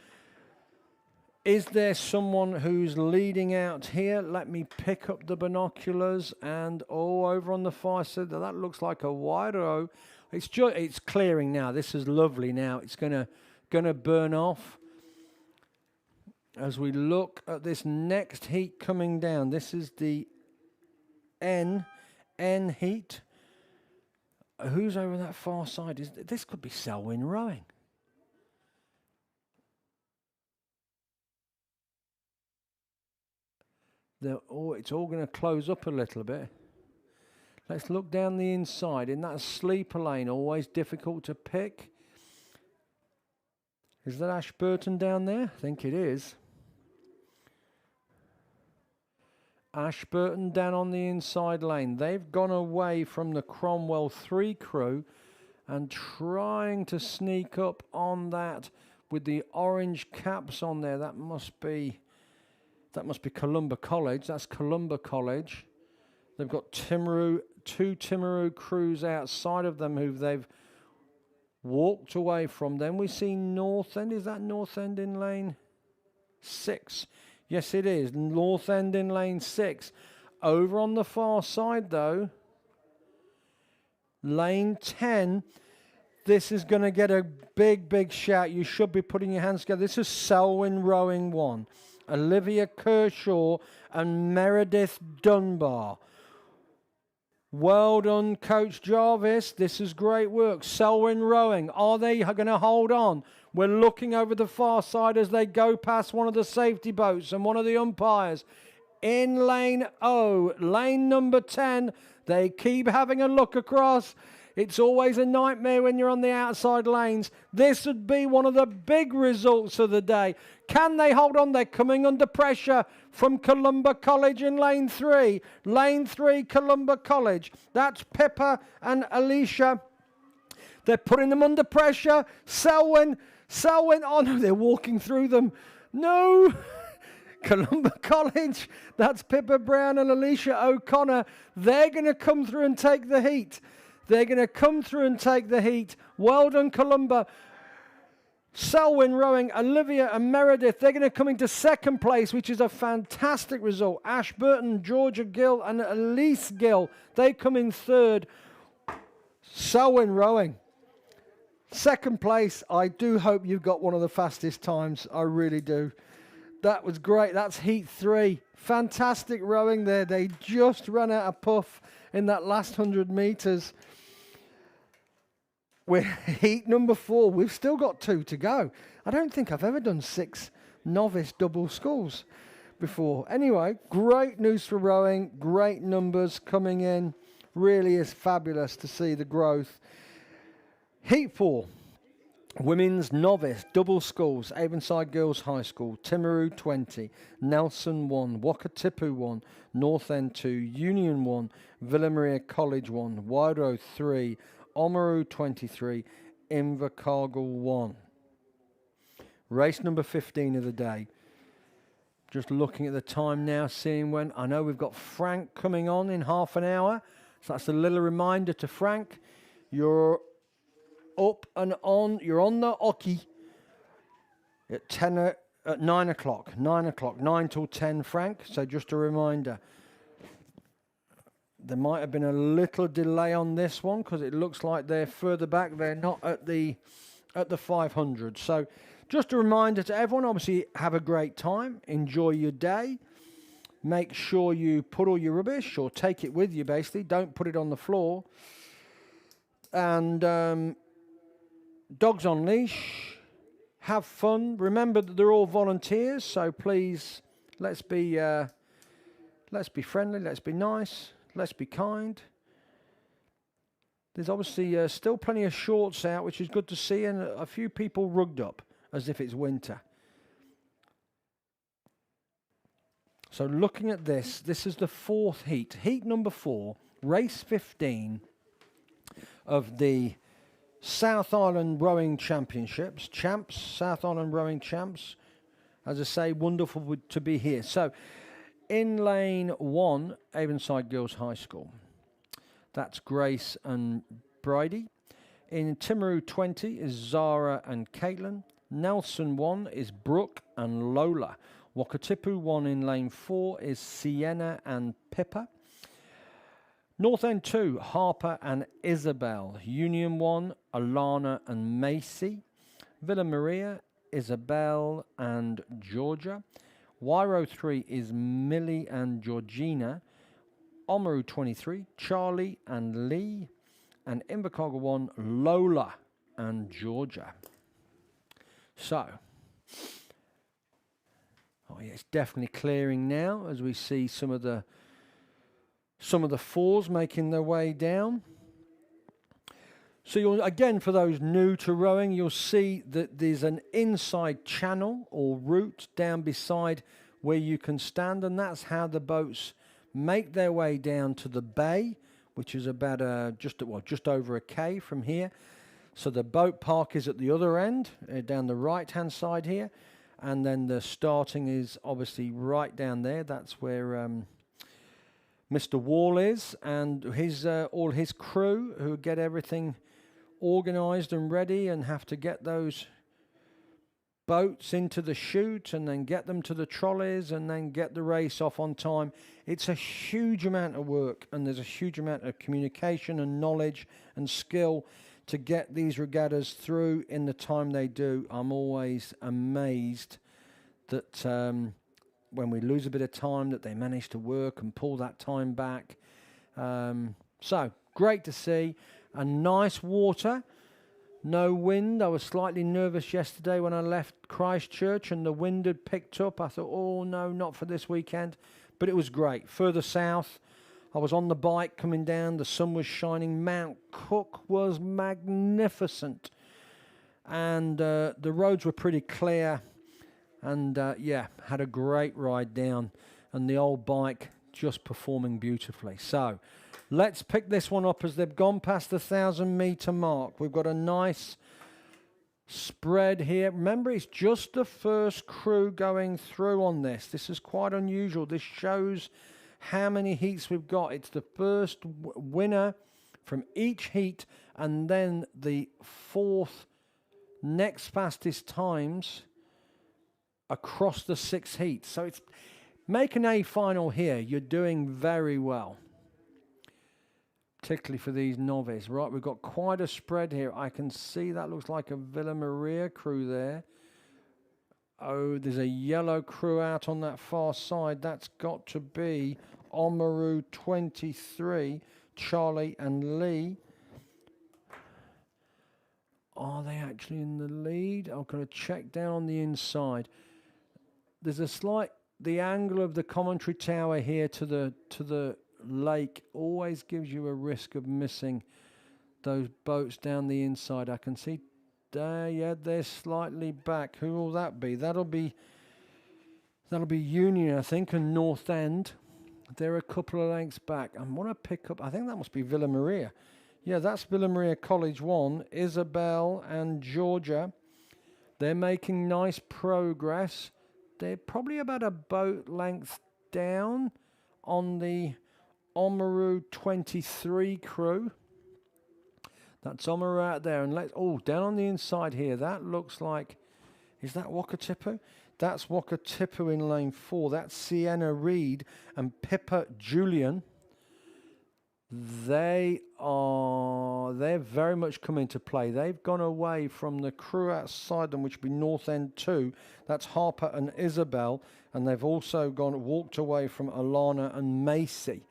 is there someone who's leading out here? Let me pick up the binoculars, and over on the far side, that looks like a Wairo. It's clearing now. This is lovely now. It's gonna burn off. As we look at this next heat coming down, this is the N heat. Who's over that far side? This could be Selwyn Rowing. It's all going to close up a little bit. Let's look down the inside. In that sleeper lane, always difficult to pick. Is that Ashburton down there? I think it is. Ashburton down on the inside lane. They've gone away from the Cromwell 3 crew and trying to sneak up on that with the orange caps on there. That must be Columba College. That's Columba College. They've got two Timaru crews outside of them who they've walked away from. Then we see North End. Is that North End in lane 6? Yes, it is. North End in lane 6. Over on the far side, though, lane 10. This is going to get a big shout. You should be putting your hands together. This is Selwyn Rowing 1. Olivia Kershaw and Meredith Dunbar. Well done, Coach Jarvis. This is great work. Selwyn Rowing. Are they going to hold on? We're looking over the far side as they go past one of the safety boats and one of the umpires. In lane O, lane number 10. They keep having a look across. It's always a nightmare when you're on the outside lanes. This would be one of the big results of the day. Can they hold on? They're coming under pressure from Columba College in lane 3. Lane 3, Columba College. That's Pippa and Alicia. They're putting them under pressure. Selwyn. Oh no, they're walking through them. No. Columba College. That's Pippa Brown and Alicia O'Connor. They're going to come through and take the heat. They're going to come through and take the heat. Well done, Columba. Selwyn Rowing, Olivia and Meredith, they're going to come into second place, which is a fantastic result. Ashburton, Georgia Gill and Elise Gill, they come in third. Selwyn Rowing, second place. I do hope you've got one of the fastest times. I really do. That was great. That's heat 3. Fantastic rowing there. They just ran out of puff in that last 100 metres. We're heat number 4. We've still got 2 to go. I don't think I've ever done 6 novice double sculls before. Anyway, great news for rowing. Great numbers coming in. Really is fabulous to see the growth. Heat 4. Women's novice double sculls. Avonside Girls High School. Timaru 20. Nelson 1. Wakatipu 1. North End 2. Union 1. Villa Maria College 1. Wairoa 3. Oamaru 23, Invercargill 1. Race number 15 of the day. Just looking at the time now, seeing when. I know we've got Frank coming on in half an hour. So that's a little reminder to Frank. You're up and on. You're on the hockey at 9 o'clock. 9 till 10, Frank. So just a reminder. There might have been a little delay on this one because it looks like they're further back. They're not at the 500. So just a reminder to everyone, obviously have a great time. Enjoy your day. Make sure you put all your rubbish or take it with you, basically. Don't put it on the floor. And dogs on leash. Have fun. Remember that they're all volunteers. So please, let's be friendly. Let's be nice. Let's be kind. There's obviously still plenty of shorts out, which is good to see, and a few people rugged up as if it's winter. So looking at this, this is the 4th heat. Heat number 4, race 15 of the South Island Rowing Championships. South Island Rowing Champs. As I say, wonderful to be here. So in lane 1, Avonside Girls High School. That's Grace and Bridie. In Timaru 20 is Zara and Caitlin. Nelson 1 is Brooke and Lola. Wakatipu 1 in lane 4 is Sienna and Pippa. North End 2, Harper and Isabel. Union 1, Alana and Macy. Villa Maria, Isabel and Georgia. Wairoa 3 is Millie and Georgina. Oamaru 23, Charlie and Lee. And Invercargill 1, Lola and Georgia. So, oh yeah, it's definitely clearing now as we see some of the fours making their way down. So you'll, again, for those new to rowing, you'll see that there's an inside channel or route down beside where you can stand, and that's how the boats make their way down to the bay, which is about just over a K from here. So the boat park is at the other end, down the right-hand side here. And then the starting is obviously right down there. That's where Mr. Wall is, and his all his crew who get everything organised and ready and have to get those boats into the chute and then get them to the trolleys and then get the race off on time. It's a huge amount of work, and there's a huge amount of communication and knowledge and skill to get these regattas through in the time they do. I'm always amazed that when we lose a bit of time, that they manage to work and pull that time back. So great to see. A nice water, no wind. I was slightly nervous yesterday when I left Christchurch and the wind had picked up. I thought, oh no, not for this weekend. But it was great. Further south, I was on the bike coming down. The sun was shining. Mount Cook was magnificent. And the roads were pretty clear. And yeah, had a great ride down. And the old bike just performing beautifully. So let's pick this one up as they've gone past the 1,000-metre mark. We've got a nice spread here. Remember, it's just the first crew going through on this. This is quite unusual. This shows how many heats we've got. It's the first winner from each heat, and then the fourth next fastest times across the 6 heats. So it's make an A final here. You're doing very well, particularly for these novice. Right, we've got quite a spread here. I can see that looks like a Villa Maria crew there. Oh, there's a yellow crew out on that far side. That's got to be Oamaru 23, Charlie and Lee. Are they actually in the lead? I'm going to check down on the inside. There's a slight, the angle of the commentary tower here to the lake always gives you a risk of missing those boats down the inside. I can see there, yeah, they're slightly back. Who will that be? That'll be Union, I think, and North End. They're a couple of lengths back. I want to pick up, I think that must be Villa Maria. Yeah, that's Villa Maria College 1. Isabel and Georgia. They're making nice progress. They're probably about a boat length down on the Oamaru 23 crew. That's Oamaru out there. And let's, oh, down on the inside here, that looks like, is that Wakatipu? That's Wakatipu in lane 4. That's Sienna Reed and Pippa Julian. They're very much come into play. They've gone away from the crew outside them, which would be North End 2. That's Harper and Isabel. And they've also walked away from Alana and Macy.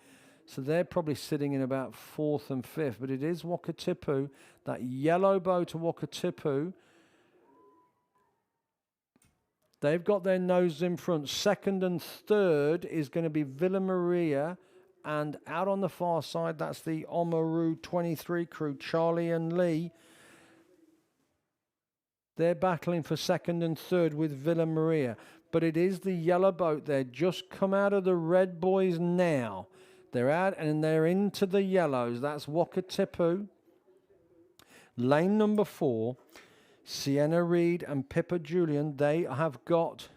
So they're probably sitting in about 4th and 5th. But it is Wakatipu, that yellow boat to Wakatipu. They've got their noses in front. 2nd and 3rd is going to be Villa Maria. And out on the far side, that's the Oamaru 23 crew, Charlie and Lee. They're battling for 2nd and 3rd with Villa Maria. But it is the yellow boat. They've just come out of the red boys now. They're out and they're into the yellows. That's Wakatipu. Lane number 4, Sienna Reed and Pippa Julian. They have got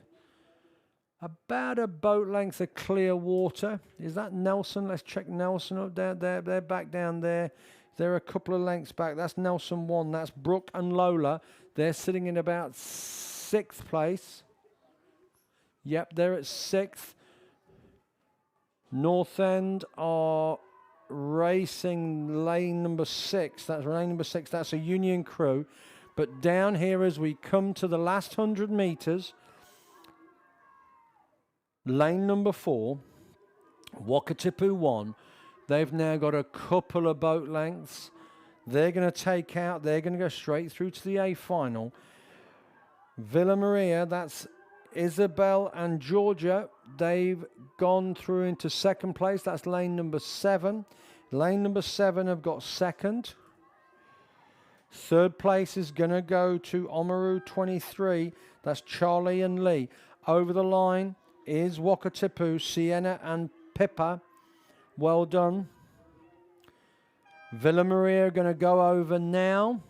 about a boat length of clear water. Is that Nelson? Let's check Nelson up there. They're back down there. They're a couple of lengths back. That's Nelson 1. That's Brooke and Lola. They're sitting in about 6th place. Yep, they're at 6th. North End are racing lane number 6. That's lane number 6. That's a Union crew. But down here as we come to the last 100 metres, lane number 4, Wakatipu 1, they've now got a couple of boat lengths. They're going to take out, they're going to go straight through to the A final. Villa Maria, that's Isabel and Georgia. They've gone through into 2nd place. That's lane number 7. Lane number 7 have got 2nd. 3rd place is going to go to Oamaru 23. That's Charlie and Lee. Over the line is Wakatipu, Sienna and Pippa. Well done. Villa Maria are going to go over now.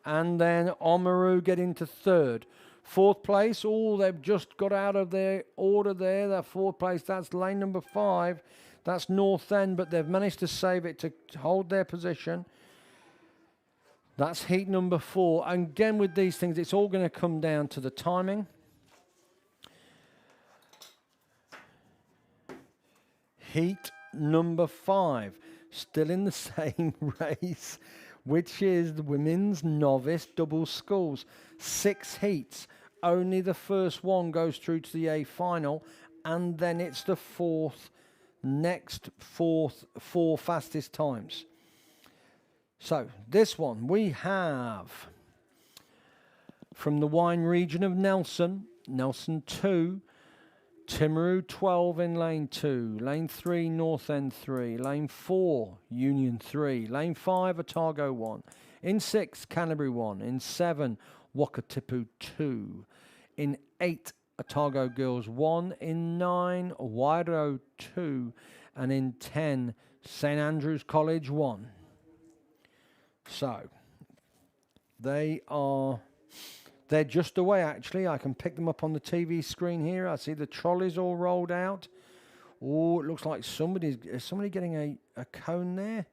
And then Oamaru get into third. Fourth place, they've just got out of their order there. That fourth place, that's lane number 5. That's North End, but they've managed to save it to hold their position. That's heat number 4. And again, with these things, it's all going to come down to the timing. Heat number 5, still in the same race, which is the women's novice double sculls. 6 heats. Only the first one goes through to the A final, and then it's the four fastest times. So this one we have from the wine region of Nelson 2, Timaru 12 in lane 2, lane 3 North End 3, lane 4 Union 3, lane 5 Otago 1, in 6 Canterbury 1, in 7 Wakatipu 2, in 8 Otago Girls 1, in 9 Wairo 2, and in 10 St Andrews College 1. So they're just away, actually. I can pick them up on the TV screen here. I see the trolleys all rolled out. Oh, it looks like is somebody getting a cone there?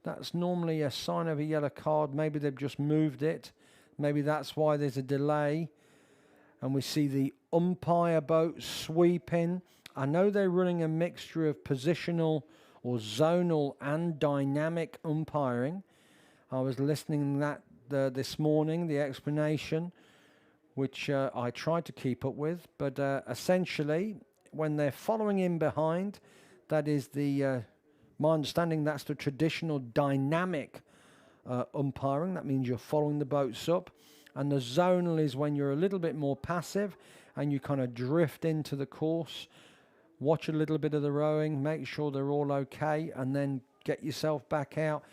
That's normally a sign of a yellow card. Maybe they've just moved it. Maybe that's why there's a delay. And we see the umpire boat sweeping. I know they're running a mixture of positional or zonal and dynamic umpiring. I was listening to that this morning, the explanation, which I tried to keep up with, but essentially, when they're following in behind, that is my understanding, that's the traditional dynamic umpiring. That means you're following the boats up, and the zonal is when you're a little bit more passive and you kind of drift into the course, watch a little bit of the rowing, make sure they're all okay, and then get yourself back out,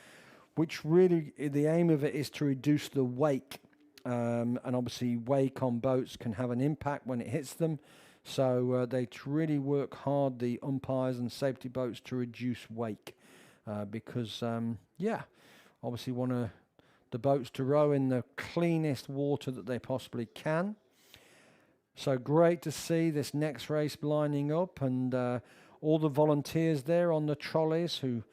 which really, the aim of it is to reduce the wake. And obviously wake on boats can have an impact when it hits them. So they really work hard, the umpires and safety boats, to reduce wake. Because, obviously want the boats to row in the cleanest water that they possibly can. So great to see this next race lining up, and all the volunteers there on the trolleys who...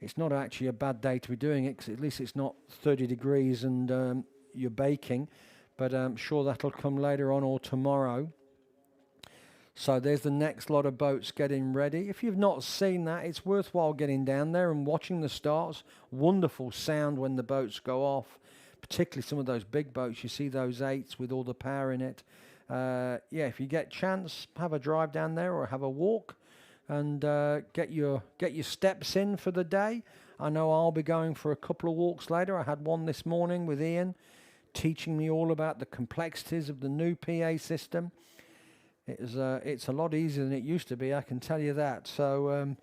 It's not actually a bad day to be doing it, because at least it's not 30 degrees and... you're baking, but I'm sure that'll come later on or tomorrow. So there's the next lot of boats getting ready. If you've not seen that, it's worthwhile getting down there and watching the starts. Wonderful sound when the boats go off, particularly some of those big boats. You see those 8s with all the power in it. If you get chance, have a drive down there or have a walk, and get your steps in for the day. I know I'll be going for a couple of walks later. I had one this morning with Ian, teaching me all about the complexities of the new PA system. It's a lot easier than it used to be, I can tell you that. So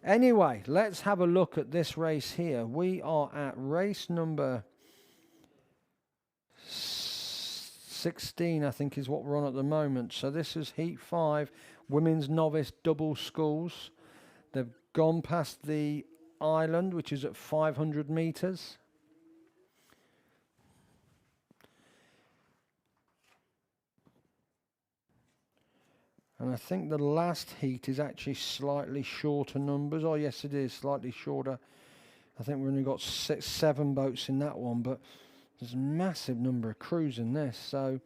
anyway, let's have a look at this race here. We are at race number 16, I think, is what we're on at the moment. So this is Heat 5, Women's Novice Double Sculls. They've gone past the island, which is at 500 metres. And I think the last heat is actually slightly shorter numbers. Oh, yes, it is, slightly shorter. I think we've only got 7 boats in that one, but there's a massive number of crews in this. So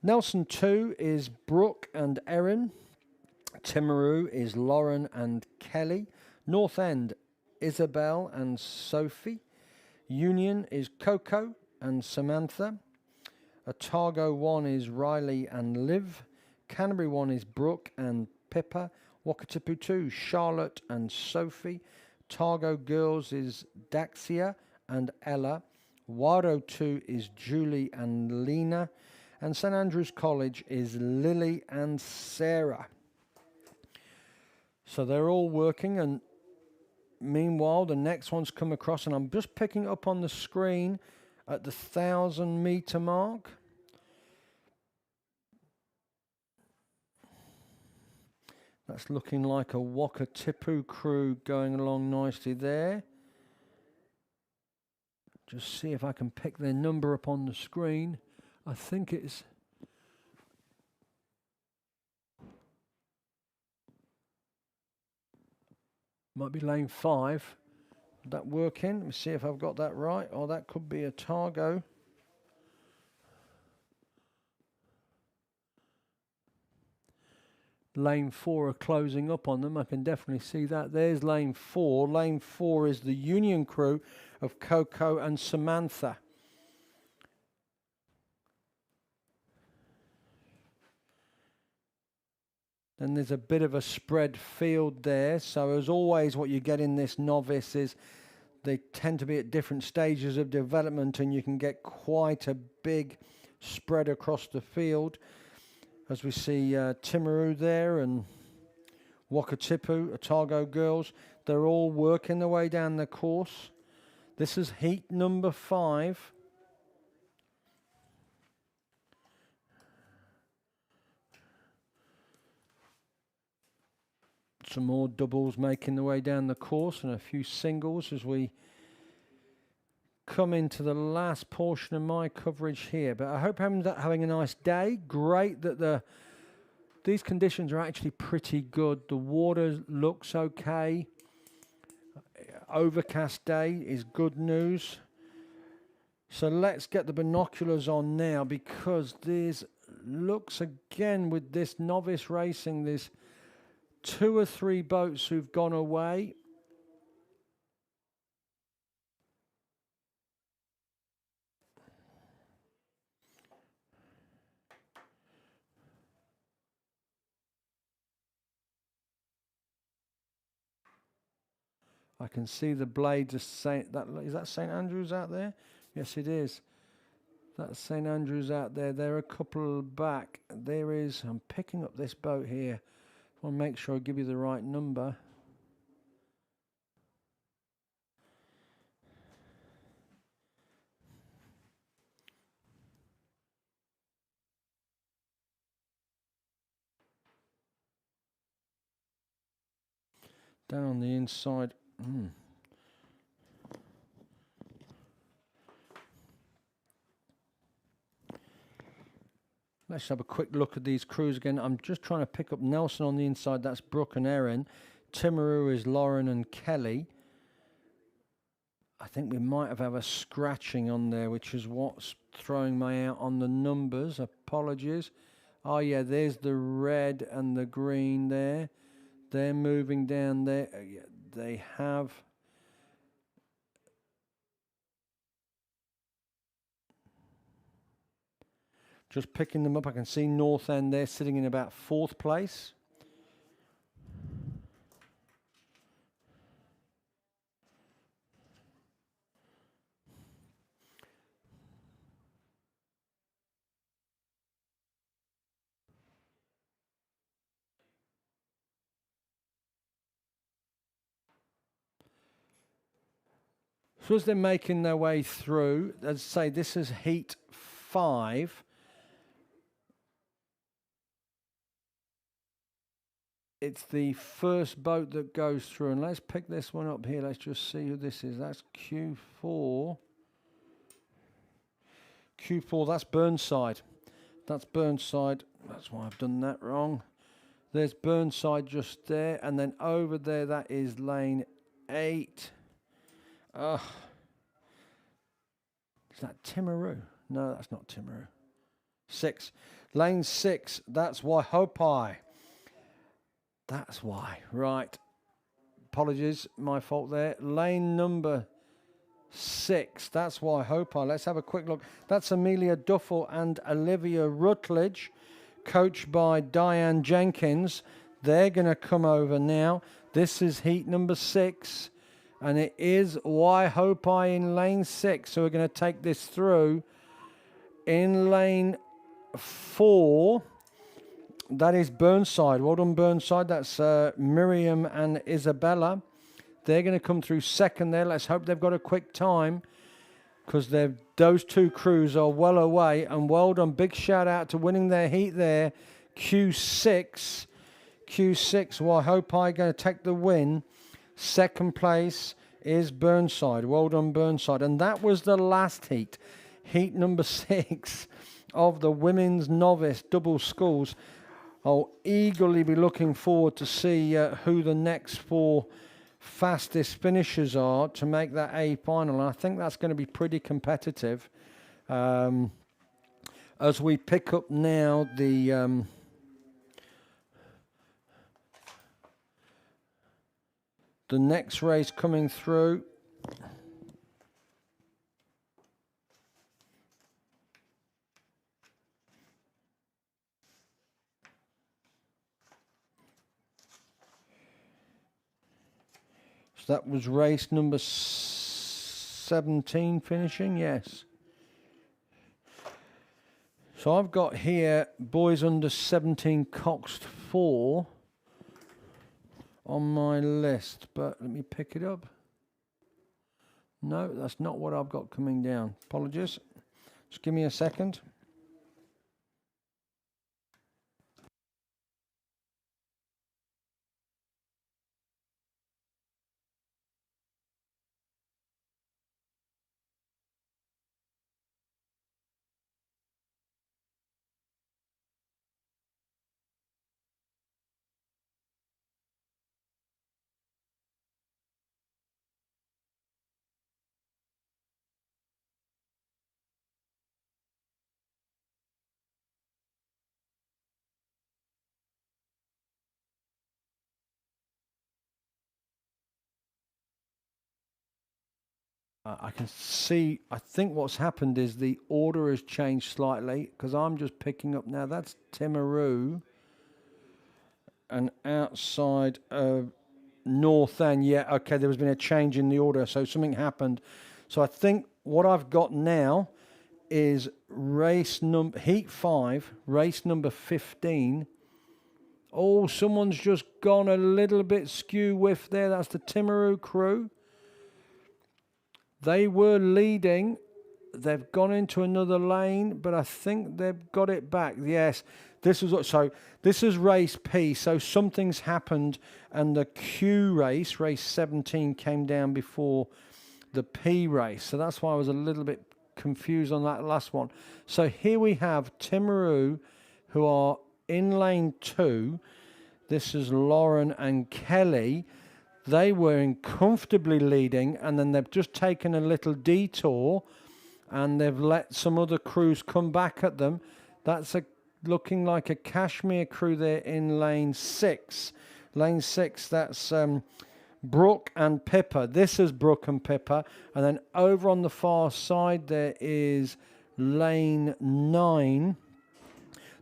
Nelson 2 is Brooke and Erin. Timaru is Lauren and Kelly. North End, Isabel and Sophie. Union is Coco and Samantha. Otago 1 is Riley and Liv. Canterbury 1 is Brooke and Pippa. Wakatipu 2, Charlotte and Sophie. Otago Girls is Daxia and Ella. Wairo 2 is Julie and Lena. And St Andrews College is Lily and Sarah. So they're all working, and meanwhile the next one's come across, and I'm just picking up on the screen at the 1,000 metre mark. That's looking like a octuple crew going along nicely there. Just see if I can pick their number up on the screen. I think it's... might be lane 5. That working? Let me see if I've got that right. Oh, that could be a Targo. Lane 4 are closing up on them. I can definitely see that. There's lane 4. Lane 4 is the Union crew of Coco and Samantha. Then there's a bit of a spread field there. So as always, what you get in this novice is they tend to be at different stages of development, and you can get quite a big spread across the field. As we see Timaru there and Wakatipu, Otago girls, they're all working their way down the course. This is heat number 5. Some more doubles making their way down the course and a few singles as we come into the last portion of my coverage here. But I hope everyone's having a nice day. Great that these conditions are actually pretty good. The water looks okay. Overcast day is good news. So let's get the binoculars on now, because there's looks again with this novice racing, there's 2 or 3 boats who've gone away. I can see the blades of St. Is that St. Andrews out there? Yes, it is. That's St. Andrews out there. They're a couple back. There is. I'm picking up this boat here. I want to make sure I give you the right number. Down on the inside. Let's have a quick look at these crews again. I'm just trying to pick up Nelson on the inside. That's Brooke and Erin. Timaru is Lauren and Kelly. I think we might have a scratching on there, which is what's throwing me out on the numbers. Apologies. Oh, yeah, there's the red and the green there. They're moving down there. Yeah, they have... Just picking them up, I can see North End there sitting in about 4th place. So as they're making their way through, as I say, this is heat 5. It's the first boat that goes through, and let's pick this one up here. Let's just see who this is. That's Q4. Q4, that's Burnside. That's Burnside. That's why I've done that wrong. There's Burnside just there, and then over there, that is lane 8. Is that Timaru? No, that's not Timaru. 6. Lane 6, that's Waihopai. That's why. Right. Apologies, my fault there. Lane number 6, that's Waihopai. Let's have a quick look. That's Amelia Duffel and Olivia Rutledge, coached by Diane Jenkins. They're going to come over now. This is heat number 6. And it is Waihopai in lane 6. So we're going to take this through. In lane 4, that is Burnside. Well done, Burnside. That's Miriam and Isabella. They're going to come through second there. Let's hope they've got a quick time, because those 2 crews are well away. And well done. Big shout out to winning their heat there. Q6. Q6, who I hope I going to take the win. Second place is Burnside. Well done, Burnside. And that was the last heat. Heat number 6 of the women's novice double sculls. I'll eagerly be looking forward to see who the next 4 fastest finishers are to make that A final. And I think that's going to be pretty competitive. As we pick up now the next race coming through. So that was race number 17 finishing, yes. So I've got here boys under 17 coxed 4 on my list, but let me pick it up. No, that's not what I've got coming down. Apologies. Just give me a second. I can see, I think what's happened is the order has changed slightly because I'm just picking up now. That's Timaru and outside of North End. Yeah, okay, there's been a change in the order, so something happened. So I think what I've got now is Heat 5, race number 15. Oh, someone's just gone a little bit skew whiff there. That's the Timaru crew. They were leading. They've gone into another lane, but I think they've got it back. Yes, this is race P. So something's happened, and the Q race, race 17, came down before the P race. So that's why I was a little bit confused on that last one. So here we have Timaru, who are in lane 2. This is Lauren and Kelly. They were comfortably leading, and then they've just taken a little detour, and they've let some other crews come back at them. That's looking like a Kashmir crew there in lane 6. Lane 6, that's Brooke and Pippa. This is Brooke and Pippa. And then over on the far side there is lane 9.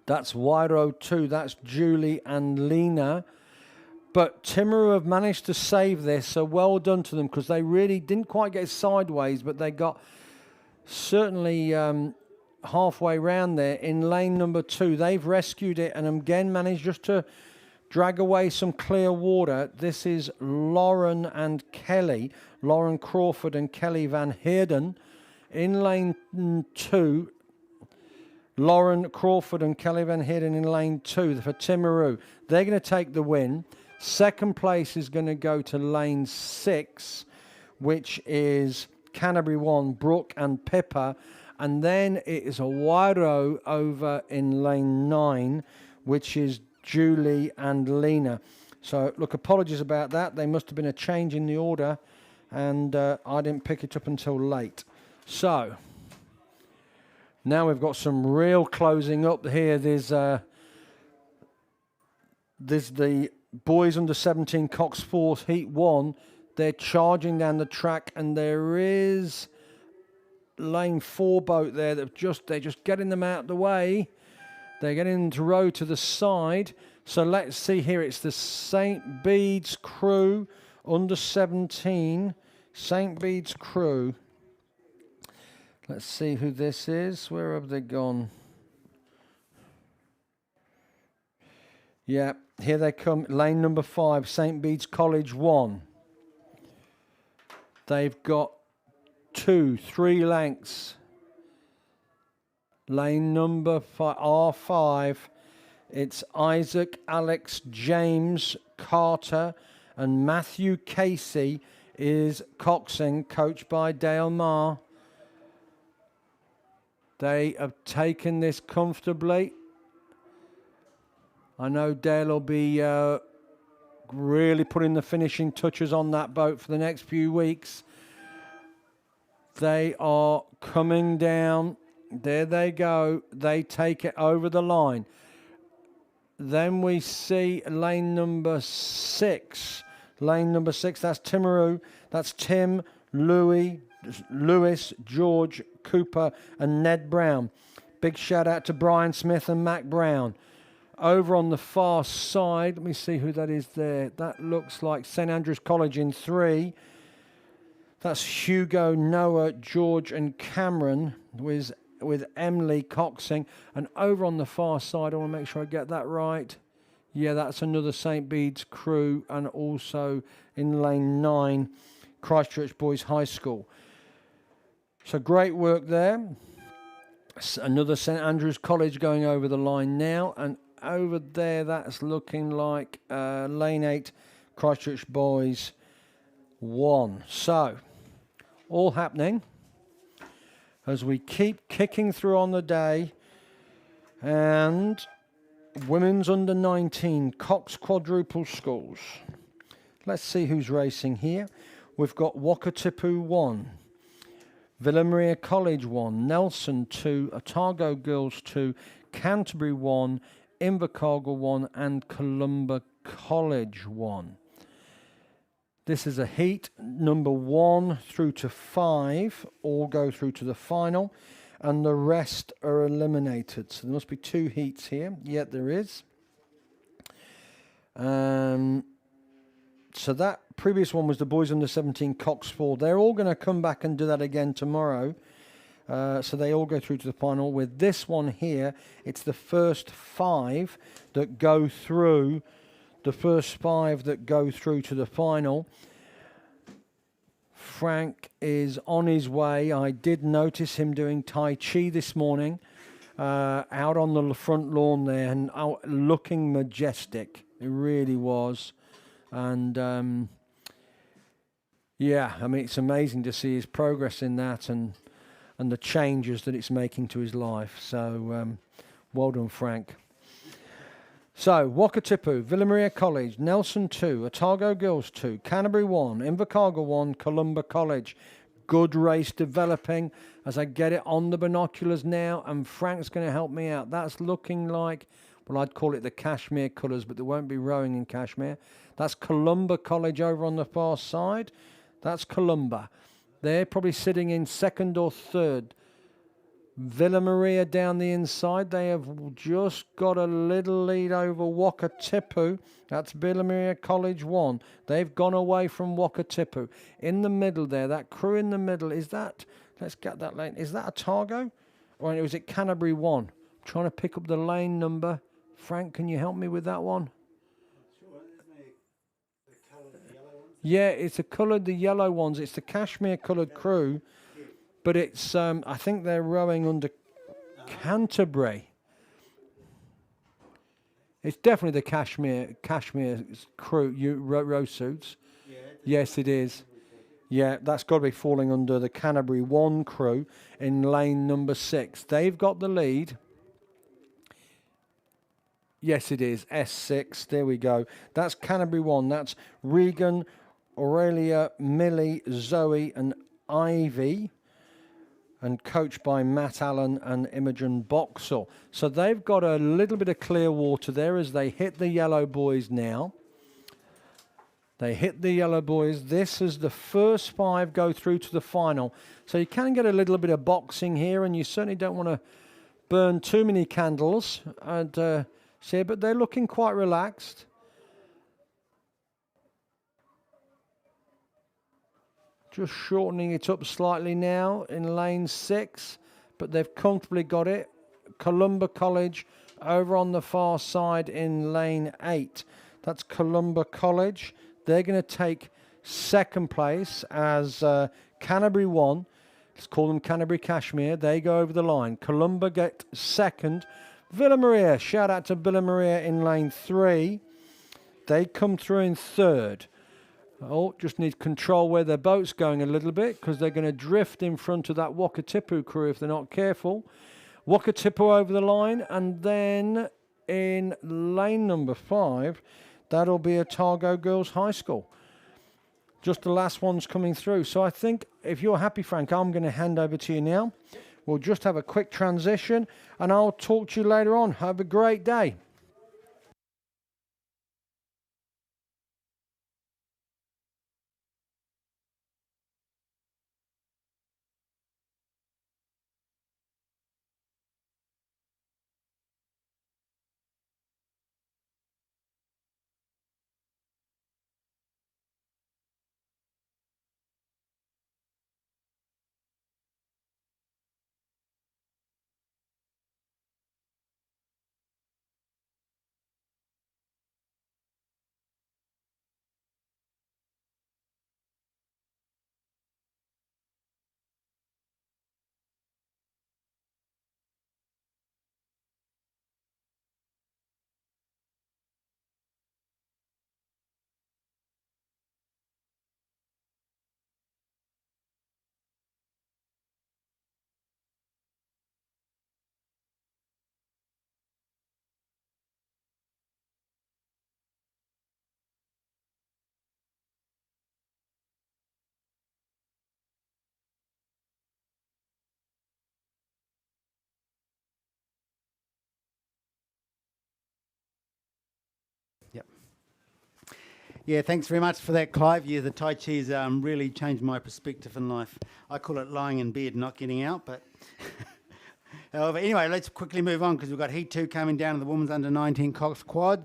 That's Wyro 2. That's Julie and Lena. But Timaru have managed to save this, so well done to them, because they really didn't quite get sideways, but they got certainly halfway round there in lane number 2. They've rescued it and again managed just to drag away some clear water. This is Lauren and Kelly, Lauren Crawford and Kelly Van Heerden. In lane 2, Lauren Crawford and Kelly Van Heerden in lane 2 for Timaru. They're going to take the win. Second place is going to go to lane 6, which is Canterbury 1, Brooke and Pippa. And then it is a Wyro over in lane 9, which is Julie and Lena. So, look, apologies about that. There must have been a change in the order, and I didn't pick it up until late. So, now we've got some real closing up here. There's the boys under 17 Cox Force Heat 1. They're charging down the track, and there is lane 4 boat there that they're just getting them out of the way. They're getting them to row to the side. So let's see here. It's the St. Bede's crew under 17. St. Bede's crew. Let's see who this is. Where have they gone? Yeah, here they come. Lane number 5, St. Bede's College 1. They've got 3 lengths. Lane number 5, R5. It's Isaac, Alex, James, Carter, and Matthew Casey is coxing, coached by Dale Marr. They have taken this comfortably. I know Dale will be really putting the finishing touches on that boat for the next few weeks. They are coming down. There they go. They take it over the line. Then we see lane number 6. Lane number 6, that's Timaru. That's Tim, Lewis, George, Cooper, and Ned Brown. Big shout out to Brian Smith and Mac Brown. Over on the far side, let me see who that is there. That looks like St Andrews College in 3. That's Hugo, Noah, George, and Cameron with Emily coxing. And over on the far side, I want to make sure I get that right. Yeah, that's another St Bede's crew, and also in lane 9, Christchurch Boys High School. So great work there. Another St Andrews College going over the line now, and over there that's looking like lane 8, Christchurch Boys 1. So all happening as we keep kicking through on the day. And women's under 19 Cox quadruple sculls. Let's see who's racing here. We've got Wakatipu 1, Villa Maria College 1, Nelson 2, Otago Girls 2, Canterbury 1, Invercargill 1, and Columba College 1. This is a heat. Number 1 through to 5 all go through to the final, and the rest are eliminated. So there must be 2 heats here. Yet there is. So that previous one was the boys under 17 Cox 4. They're all going to come back and do that again tomorrow. So they all go through to the final. With this one here, it's the first 5 that go through. The first 5 that go through to the final. Frank is on his way. I did notice him doing Tai Chi this morning out on the front lawn there, and looking majestic. It really was. And yeah, I mean, it's amazing to see his progress in that, and the changes that it's making to his life. So well done, Frank. So, Wakatipu, Villa Maria College, Nelson 2, Otago Girls 2, Canterbury 1, Invercargill 1, Columba College. Good race developing as I get it on the binoculars now, and Frank's going to help me out. That's looking like, well, I'd call it the Cashmere colours, but there won't be rowing in Cashmere. That's Columba College over on the far side. That's Columba. They're probably sitting in 2nd or 3rd. Villa Maria down the inside. They have just got a little lead over Wakatipu. That's Villa Maria College 1. They've gone away from Wakatipu. In the middle there, that crew in the middle, is that, let's get that lane, is that Otago? Or was it Canterbury 1? I'm trying to pick up the lane number. Frank, can you help me with that one? Sure, isn't it the coloured yellow ones? Yeah, it's the coloured, the yellow ones. It's the Cashmere coloured crew. But it's, I think they're rowing under Canterbury. It's definitely the Cashmere crew row suits. Yeah, yes, it is. Yeah, that's got to be falling under the Canterbury 1 crew in lane number 6. They've got the lead. Yes, it is. S6. There we go. That's Canterbury 1. That's Regan, Aurelia, Millie, Zoe, and Ivy. And coached by Matt Allen and Imogen Boxall. So they've got a little bit of clear water there as they hit the yellow boys now. They hit the yellow boys. This is the first 5 go through to the final. So you can get a little bit of boxing here, and you certainly don't want to burn too many candles. And see, but they're looking quite relaxed. Just shortening it up slightly now in lane 6, but they've comfortably got it. Columba College over on the far side in lane 8. That's Columba College. They're going to take 2nd place as Canterbury 1. Let's call them Canterbury Cashmere. They go over the line. Columba get 2nd. Villa Maria, shout out to Villa Maria in lane 3. They come through in third. Oh, just need control where their boat's going a little bit because they're going to drift in front of that Wakatipu crew if they're not careful. Wakatipu over the line, and then in lane number 5, that'll be Otago Girls High School. Just the last one's coming through. So I think if you're happy, Frank, I'm going to hand over to you now. We'll just have a quick transition, and I'll talk to you later on. Have a great day. Yep. Yeah, thanks very much for that, Clive. Yeah, the Tai Chi's really changed my perspective in life. I call it lying in bed, not getting out, but... However, anyway, let's quickly move on because we've got Heat 2 coming down to the women's under-19 Cox Quad.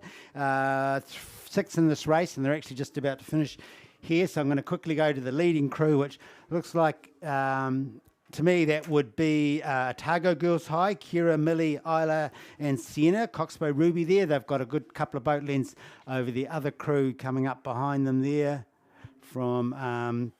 6 in this race, and they're actually just about to finish here. So I'm going to quickly go to the leading crew, which looks like... to me, that would be Otago Girls High, Kira, Millie, Isla, and Sienna. Coxbow Ruby there. They've got a good couple of boat lengths over the other crew coming up behind them there from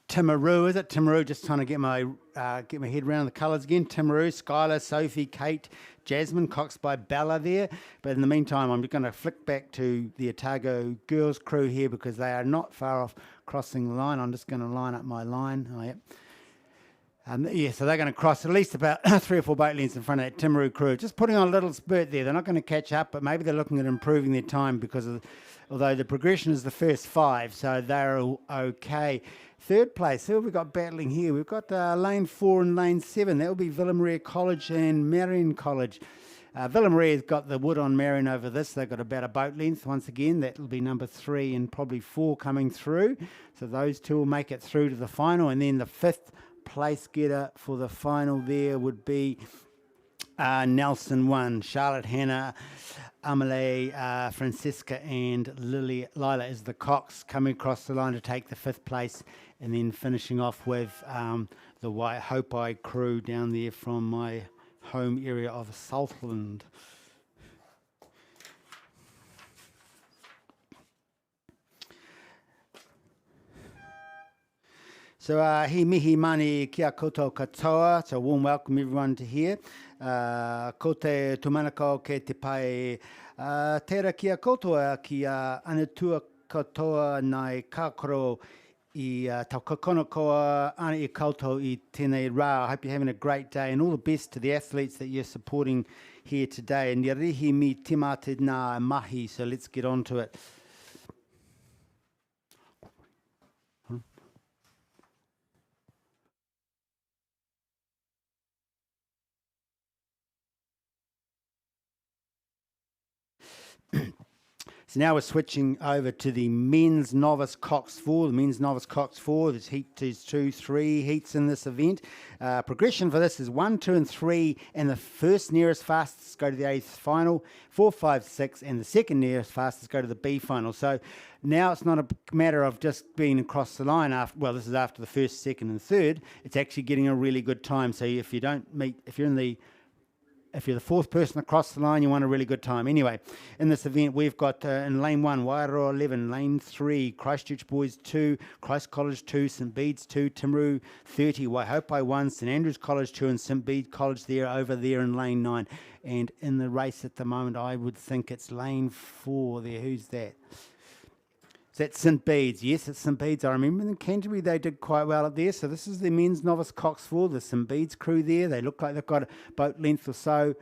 Timaru, is it? Timaru, just trying to get my head around the colours again. Timaru, Skylar, Sophie, Kate, Jasmine, Cox by Bella there. But in the meantime, I'm going to flick back to the Otago Girls crew here because they are not far off crossing the line. I'm just going to line up my line. Oh, yep. Yeah, so they're going to cross at least about 3 or 4 boat lengths in front of that Timaru crew. Just putting on a little spurt there. They're not going to catch up, but maybe they're looking at improving their time because although the progression is the first 5, so they're okay. Third place, who have we got battling here? We've got lane 4 and lane 7. That will be Villa Maria College and Marion College. Villa Maria's got the wood on Marion over this. They've got about a boat length once again. That will be number 3 and probably 4 coming through. So those two will make it through to the final. And then the 5th place getter for the final there would be Nelson 1, Charlotte, Hannah, Amelie, Francisca, and Lila is the Cox coming across the line to take the 5th place, and then finishing off with the White Hope Eye crew down there from my home area of Southland. So he mihi mani kia koutou katoa. So warm welcome everyone to here. Ko te tumanako ke te pai tera kia koutou kia anatua katoa nai kakoro I tau kakonokoa ana I koutou I tēnei rā. I hope you're having a great day and all the best to the athletes that you're supporting here today. And rihi mi timate nā mahi. So let's get on to it. So now we're switching over to the men's novice Cox 4. The men's novice Cox 4, there's there's 2, 3 heats in this event. Progression for this is 1, 2, and 3, and the first nearest fastest go to the 8th final. 4, 5, 6, and the second nearest fastest go to the B final. So now it's not a matter of just being across the line after, well, this is after the 1st, 2nd, and 3rd. It's actually getting a really good time. So if you don't meet, if you're in the if you're the fourth person across the line, you want a really good time. Anyway, in this event, we've got in lane 1, Wairoa 11, lane 3, Christchurch Boys 2, Christ College 2, St Bede's 2, Timaru 30, Waihopai 1, St Andrews College 2, and St Bede College there over there in lane 9. And in the race at the moment, I would think it's lane 4 there. Who's that? That's St Bede's. Yes, it's St Bede's. I remember in Canterbury they did quite well up there. So this is the men's novice cox 4, the St Bede's crew there. They look like they've got a boat length or so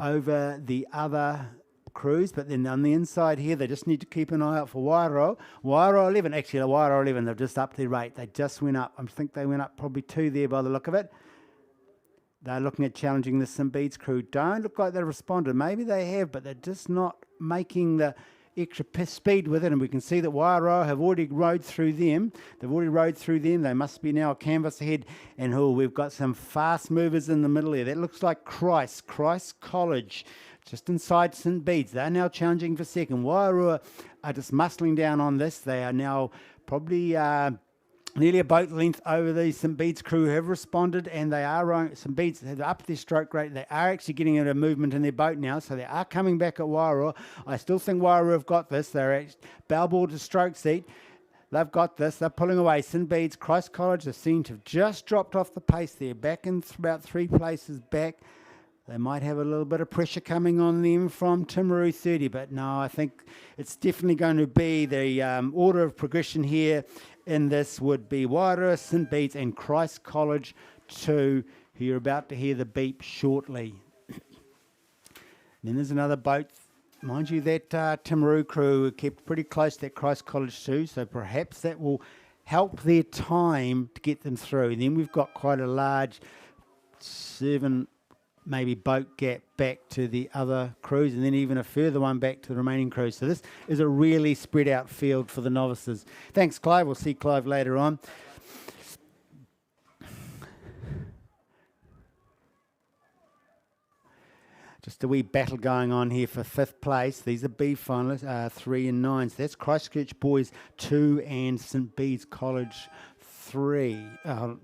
over the other crews. But then on the inside here, they just need to keep an eye out for Wairoa. Wairoa 11, actually, Wairoa 11, they've just upped their rate. They just went up. I think they went up probably 2 there by the look of it. They're looking at challenging the St Bede's crew. Don't look like they've responded. Maybe they have, but they're just not making the extra speed with it, and we can see that Wairoa have already rode through them. They've already rode through them. They must be now a canvas ahead. And we've got some fast movers in the middle there. That looks like Christ College, just inside St Bede's. They're now challenging for second. Wairoa are just muscling down on this. They are now probably nearly a boat length over the St Bede's crew who have responded, and they are rowing. St Bede's have upped their stroke rate. They are actually getting a movement in their boat now, so they are coming back at Wairoa. I still think Wairoa have got this. They're at bellboard to stroke seat. They've got this. They're pulling away. St Bede's, Christ College, they seem to have just dropped off the pace there, back in about 3 places back. They might have a little bit of pressure coming on them from Timaru 30, but no, I think it's definitely going to be the order of progression here in this would be Wairoa, St Bede's and Christ College 2, who you're about to hear the beep shortly. Then there's another boat. Mind you, that Timaru crew kept pretty close to that Christ College 2, so perhaps that will help their time to get them through. And then we've got quite a large 7 maybe boat gap back to the other crews, and then even a further one back to the remaining crews. So this is a really spread out field for the novices. Thanks, Clive. We'll see Clive later on. Just a wee battle going on here for 5th place. These are B finalists, 3 and 9. So that's Christchurch Boys 2 and St Bede's College 3.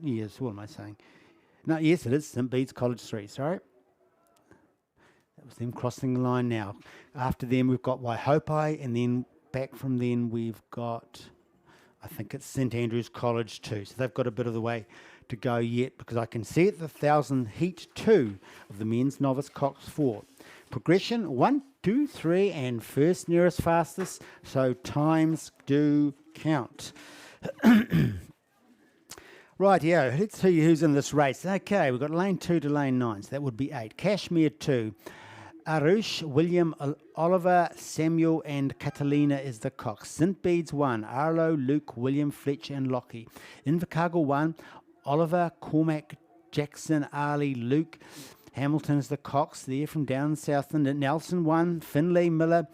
Yes, what am I saying? No, yes, it is St Bede's College 3, sorry. That was them crossing the line now. After them, we've got Waihopai, and then back from then, we've got, I think it's St Andrews College 2. So they've got a bit of the way to go yet, because I can see at the 1,000 heat 2 of the men's novice cox 4. Progression 1, 2, 3, and first nearest fastest. So times do count. Right, yeah, let's see who's in this race. Okay, we've got lane 2 to lane 9, so that would be 8. Kashmir 2. Arush, William, Oliver, Samuel, and Catalina is the cox. St Bede's 1. Arlo, Luke, William, Fletcher, and Lockie. Invercargill 1. Oliver, Cormac, Jackson, Ali, Luke. Hamilton is the cox there from down south. And Nelson 1. Finlay, Miller,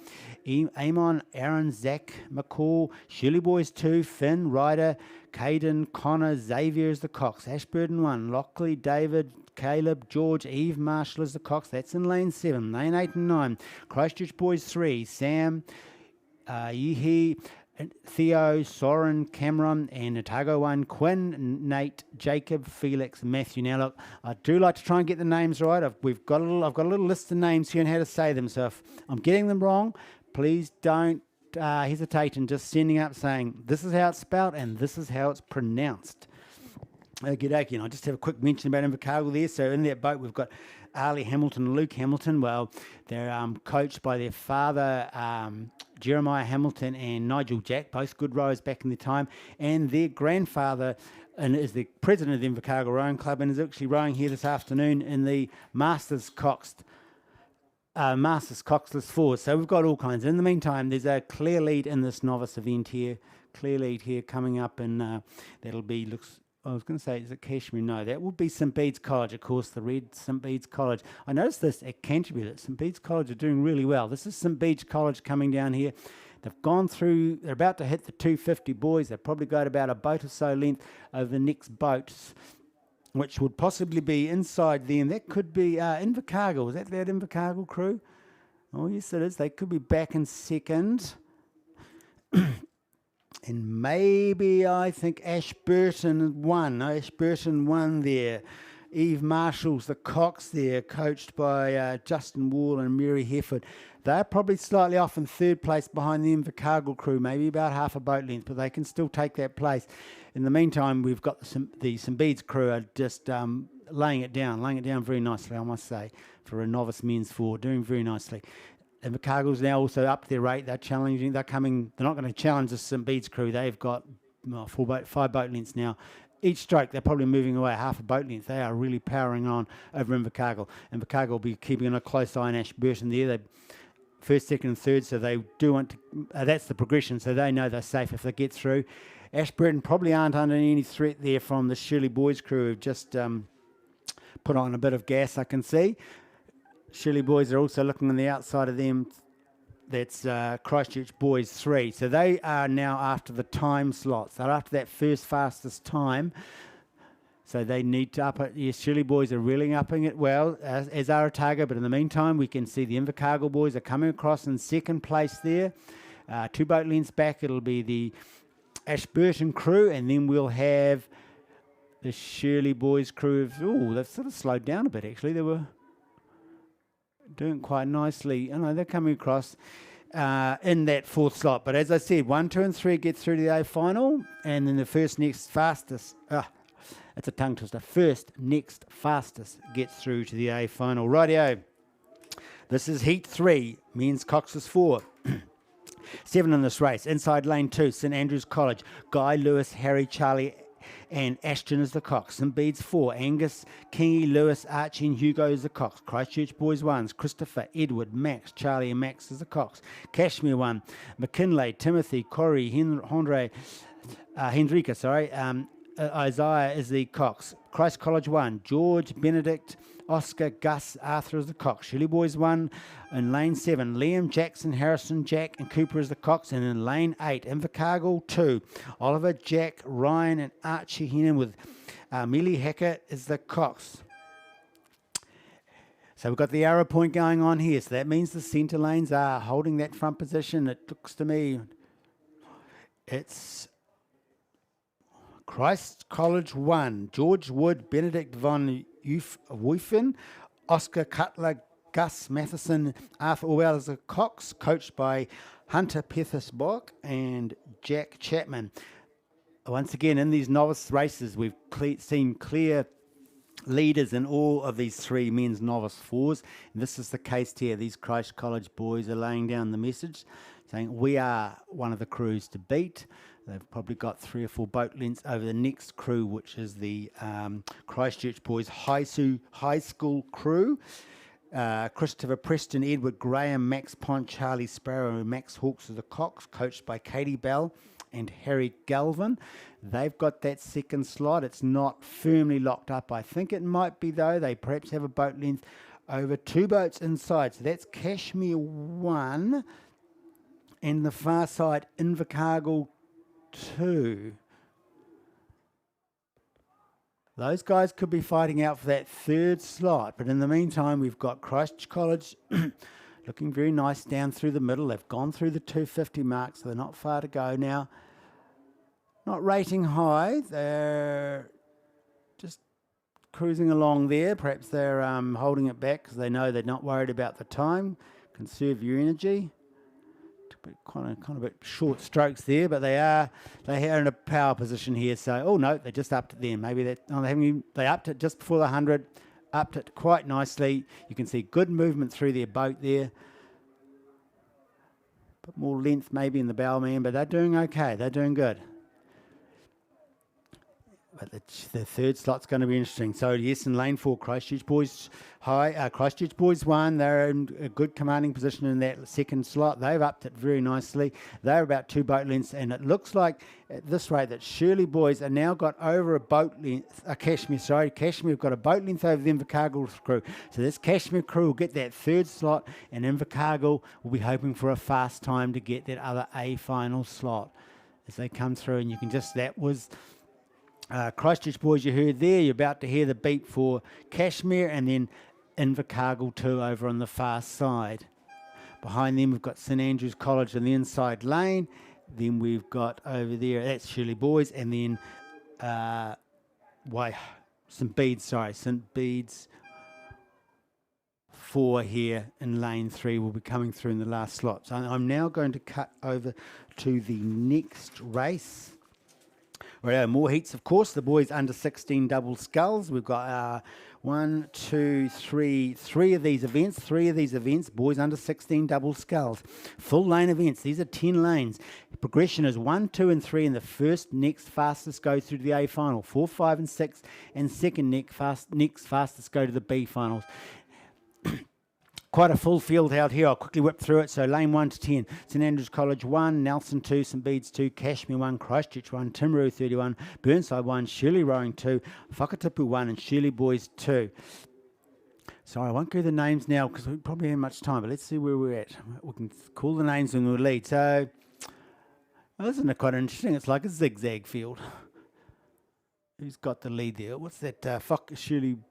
Amon, Aaron, Zach, McCall. Shirley Boys 2. Finn, Ryder, Caden, Connor, Xavier is the cox. Ashburton 1. Lockley, David, Caleb, George, Eve, Marshall is the cox. That's in lane 7. Lane 8 and 9. Christchurch Boys 3. Sam, Yihi, Theo, Soren, Cameron, and Otago 1. Quinn, Nate, Jacob, Felix, Matthew. Now look, I do like to try and get the names right. I've got a little list of names here and how to say them. So if I'm getting them wrong, please don't hesitate in just sending up saying this is how it's spelled and this is how it's pronounced. Okie dokie, and I'll just have a quick mention about Invercargill there. So in that boat we've got Ali Hamilton and Luke Hamilton. Well, they're coached by their father, Jeremiah Hamilton and Nigel Jack, both good rowers back in their time. And their grandfather is the president of the Invercargill Rowing Club and is actually rowing here this afternoon in the Masters Coxless 4. So we've got all kinds. In the meantime, there's a clear lead in this novice event here. Clear lead here coming up, and that'll be, I was going to say, is it Kashmir? No, that would be St Bede's College, of course, the red St Bede's College. I noticed this at Canterbury, that St Bede's College are doing really well. This is St Bede's College coming down here. They've gone through, they're about to hit the 250 boys. They've probably got about a boat or so length over the next boats, which would possibly be inside them. That could be Invercargill. Is that Invercargill crew? Oh, yes, it is. They could be back in second. And maybe I think Ashburton won. Ashburton won there. Eve Marshall's the Cox there, coached by Justin Wall and Mary Hefford. They're probably slightly off in third place behind the Invercargill crew, maybe about half a boat length, but they can still take that place. In the meantime, we've got the St Bede's crew are just laying it down very nicely, I must say, for a novice men's four, doing very nicely. Invercargill's now also up their rate. They're challenging. They're not going to challenge the St Bede's crew. They've got 5 boat lengths now. Each stroke, they're probably moving away half a boat length. They are really powering on over Invercargill. Invercargill will be keeping a close eye on Ashburton there. They first, second, and third, so they do want to. That's the progression, so they know they're safe if they get through. Ashburton probably aren't under any threat there from the Shirley Boys crew who've just put on a bit of gas, I can see. Shirley Boys are also looking on the outside of them. That's Christchurch Boys 3. So they are now after the time slots. They're after that first fastest time. So they need to up it. Yes, Shirley Boys are really upping it well, as are Otago. But in the meantime, we can see the Invercargill Boys are coming across in second place there. 2 boat lengths back, it'll be the Ashburton crew. And then we'll have the Shirley Boys crew. They've sort of slowed down a bit, actually. They were doing quite nicely. They're coming across in that fourth slot. But as I said, 1, 2, and 3 get through to the A final, and then the first next fastest. It's a tongue twister. First next fastest gets through to the A final. Rightio. This is Heat 3, men's coxless 4. 7 in this race. Inside lane 2, St Andrews College. Guy, Lewis, Harry, Charlie, and Ashton is the Cox. St Bede's 4, Angus, Kingy, Lewis, Archie, and Hugo is the Cox. Christchurch Boys 1s, Christopher, Edward, Max, Charlie, and Max is the Cox. Cashmere 1, McKinley, Timothy, Corey, Henrica, Isaiah is the Cox. Christ College 1, George, Benedict, Oscar, Gus, Arthur is the Cox. Shirley Boys 1 in lane 7. Liam, Jackson, Harrison, Jack, and Cooper is the Cox. And in lane 8, Invercargill 2. Oliver, Jack, Ryan, and Archie Hennon with Millie Hackett is the Cox. So we've got the arrow point going on here. So that means the centre lanes are holding that front position. It looks to me it's Christ College 1, George Wood, Benedict von Wuyfen, Oscar Cutler, Gus Matheson, Arthur Orwell as a Cox, coached by Hunter Pethesbach and Jack Chapman. Once again, in these novice races, we've seen clear leaders in all of these 3 men's novice 4s. And this is the case here. These Christ College boys are laying down the message, saying we are one of the crews to beat. They've probably got 3 or 4 boat lengths over the next crew, which is the Christchurch Boys High School crew. Christopher Preston, Edward Graham, Max Pont, Charlie Sparrow, and Max Hawkes are the Cox, coached by Katie Bell and Harry Galvin. They've got that second slot. It's not firmly locked up. I think it might be, though. They perhaps have a boat length over 2 boats inside. So that's Cashmere 1 and the far side Invercargill 2. Those guys could be fighting out for that third slot, but in the meantime, we've got Christchurch College looking very nice down through the middle. They've gone through the 250 mark, so they're not far to go now. Not rating high. They're just cruising along there. Perhaps they're holding it back because they know they're not worried about the time. Conserve your energy. Kind of a bit short strokes there, but they are in a power position here. So, they just upped it then. Maybe they upped it just before the 100, upped it quite nicely. You can see good movement through their boat there. Bit more length maybe in the bowman, but they're doing okay. They're doing good. But the third slot's going to be interesting. So, yes, in lane 4, Christchurch Boys Christchurch Boys 1. They're in a good commanding position in that second slot. They've upped it very nicely. They're about 2 boat lengths, and it looks like at this rate that Shirley Boys are now got over a boat length. Cashmere have got a boat length over the Invercargill crew. So this Cashmere crew will get that third slot, and Invercargill will be hoping for a fast time to get that other A final slot as they come through. And you can that was Christchurch Boys you heard there. You're about to hear the beat for Cashmere, and then Invercargill 2 over on the far side. Behind them we've got St Andrews College in the inside lane. Then we've got over there, that's Shirley Boys, and then St Bede's 4 here in lane 3 will be coming through in the last slot. So I'm now going to cut over to the next race. Right, more heats, of course. The boys under 16 double sculls. We've got 3 of these events. Boys under 16 double sculls. Full lane events. These are 10 lanes. Progression is 1, 2, and 3, and the first next fastest go through to the A final. 4, 5, and 6, and second next fastest go to the B finals. Quite a full field out here. I'll quickly whip through it. So lane 1 to 10. St Andrews College 1, Nelson 2, St Bede's 2, Cashmere 1, Christchurch 1, Timaru 31, Burnside 1, Shirley Rowing 2, Whakatipu 1, and Shirley Boys 2. Sorry, I won't go the names now because we probably haven't much time, but let's see where we're at. We can call the names and we'll lead. So, well, isn't it quite interesting? It's like a zigzag field. Who's got the lead there? What's that? Whakatipu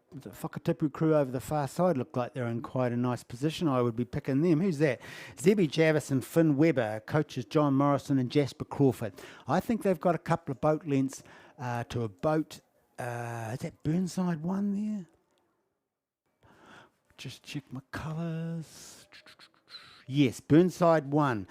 crew over the far side look like they're in quite a nice position. I would be picking them. Who's that? Zebby Jarvis and Finn Webber. Coaches John Morrison and Jasper Crawford. I think they've got a couple of boat lengths to a boat. Is that Burnside 1 there? Just check my colours. Yes, Burnside 1.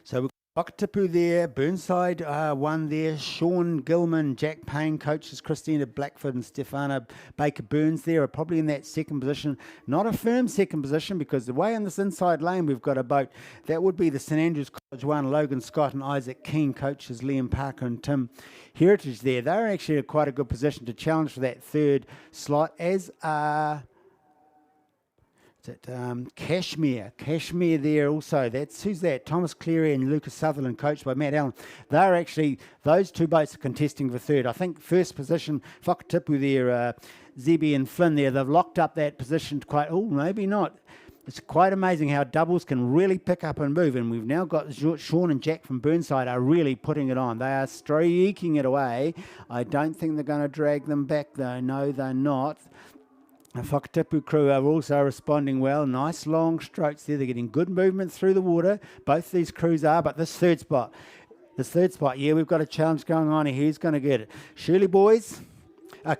So we've Whakatipu there, Burnside 1 there, Sean Gilman, Jack Payne, coaches Christina Blackford and Stefana Baker-Burns there are probably in that second position. Not a firm second position because the way on this inside lane we've got a boat. That would be the St Andrews College 1, Logan Scott and Isaac Keane, coaches Liam Parker and Tim Heritage there. They're actually in quite a good position to challenge for that third slot, as are... Cashmere there also. Who's that? Thomas Cleary and Lucas Sutherland, coached by Matt Allen. They're actually, those two boats are contesting for third. I think first position, Whakatipu there, Zebby and Flynn there, they've locked up that position quite, maybe not. It's quite amazing how doubles can really pick up and move, and we've now got Sean and Jack from Burnside are really putting it on. They are streaking it away. I don't think they're going to drag them back though. No, they're not. The Whakatipu crew are also responding well. Nice long strokes there. They're getting good movement through the water. Both these crews are, but this third spot, yeah, we've got a challenge going on here. Who's going to get it? Shirley Boys,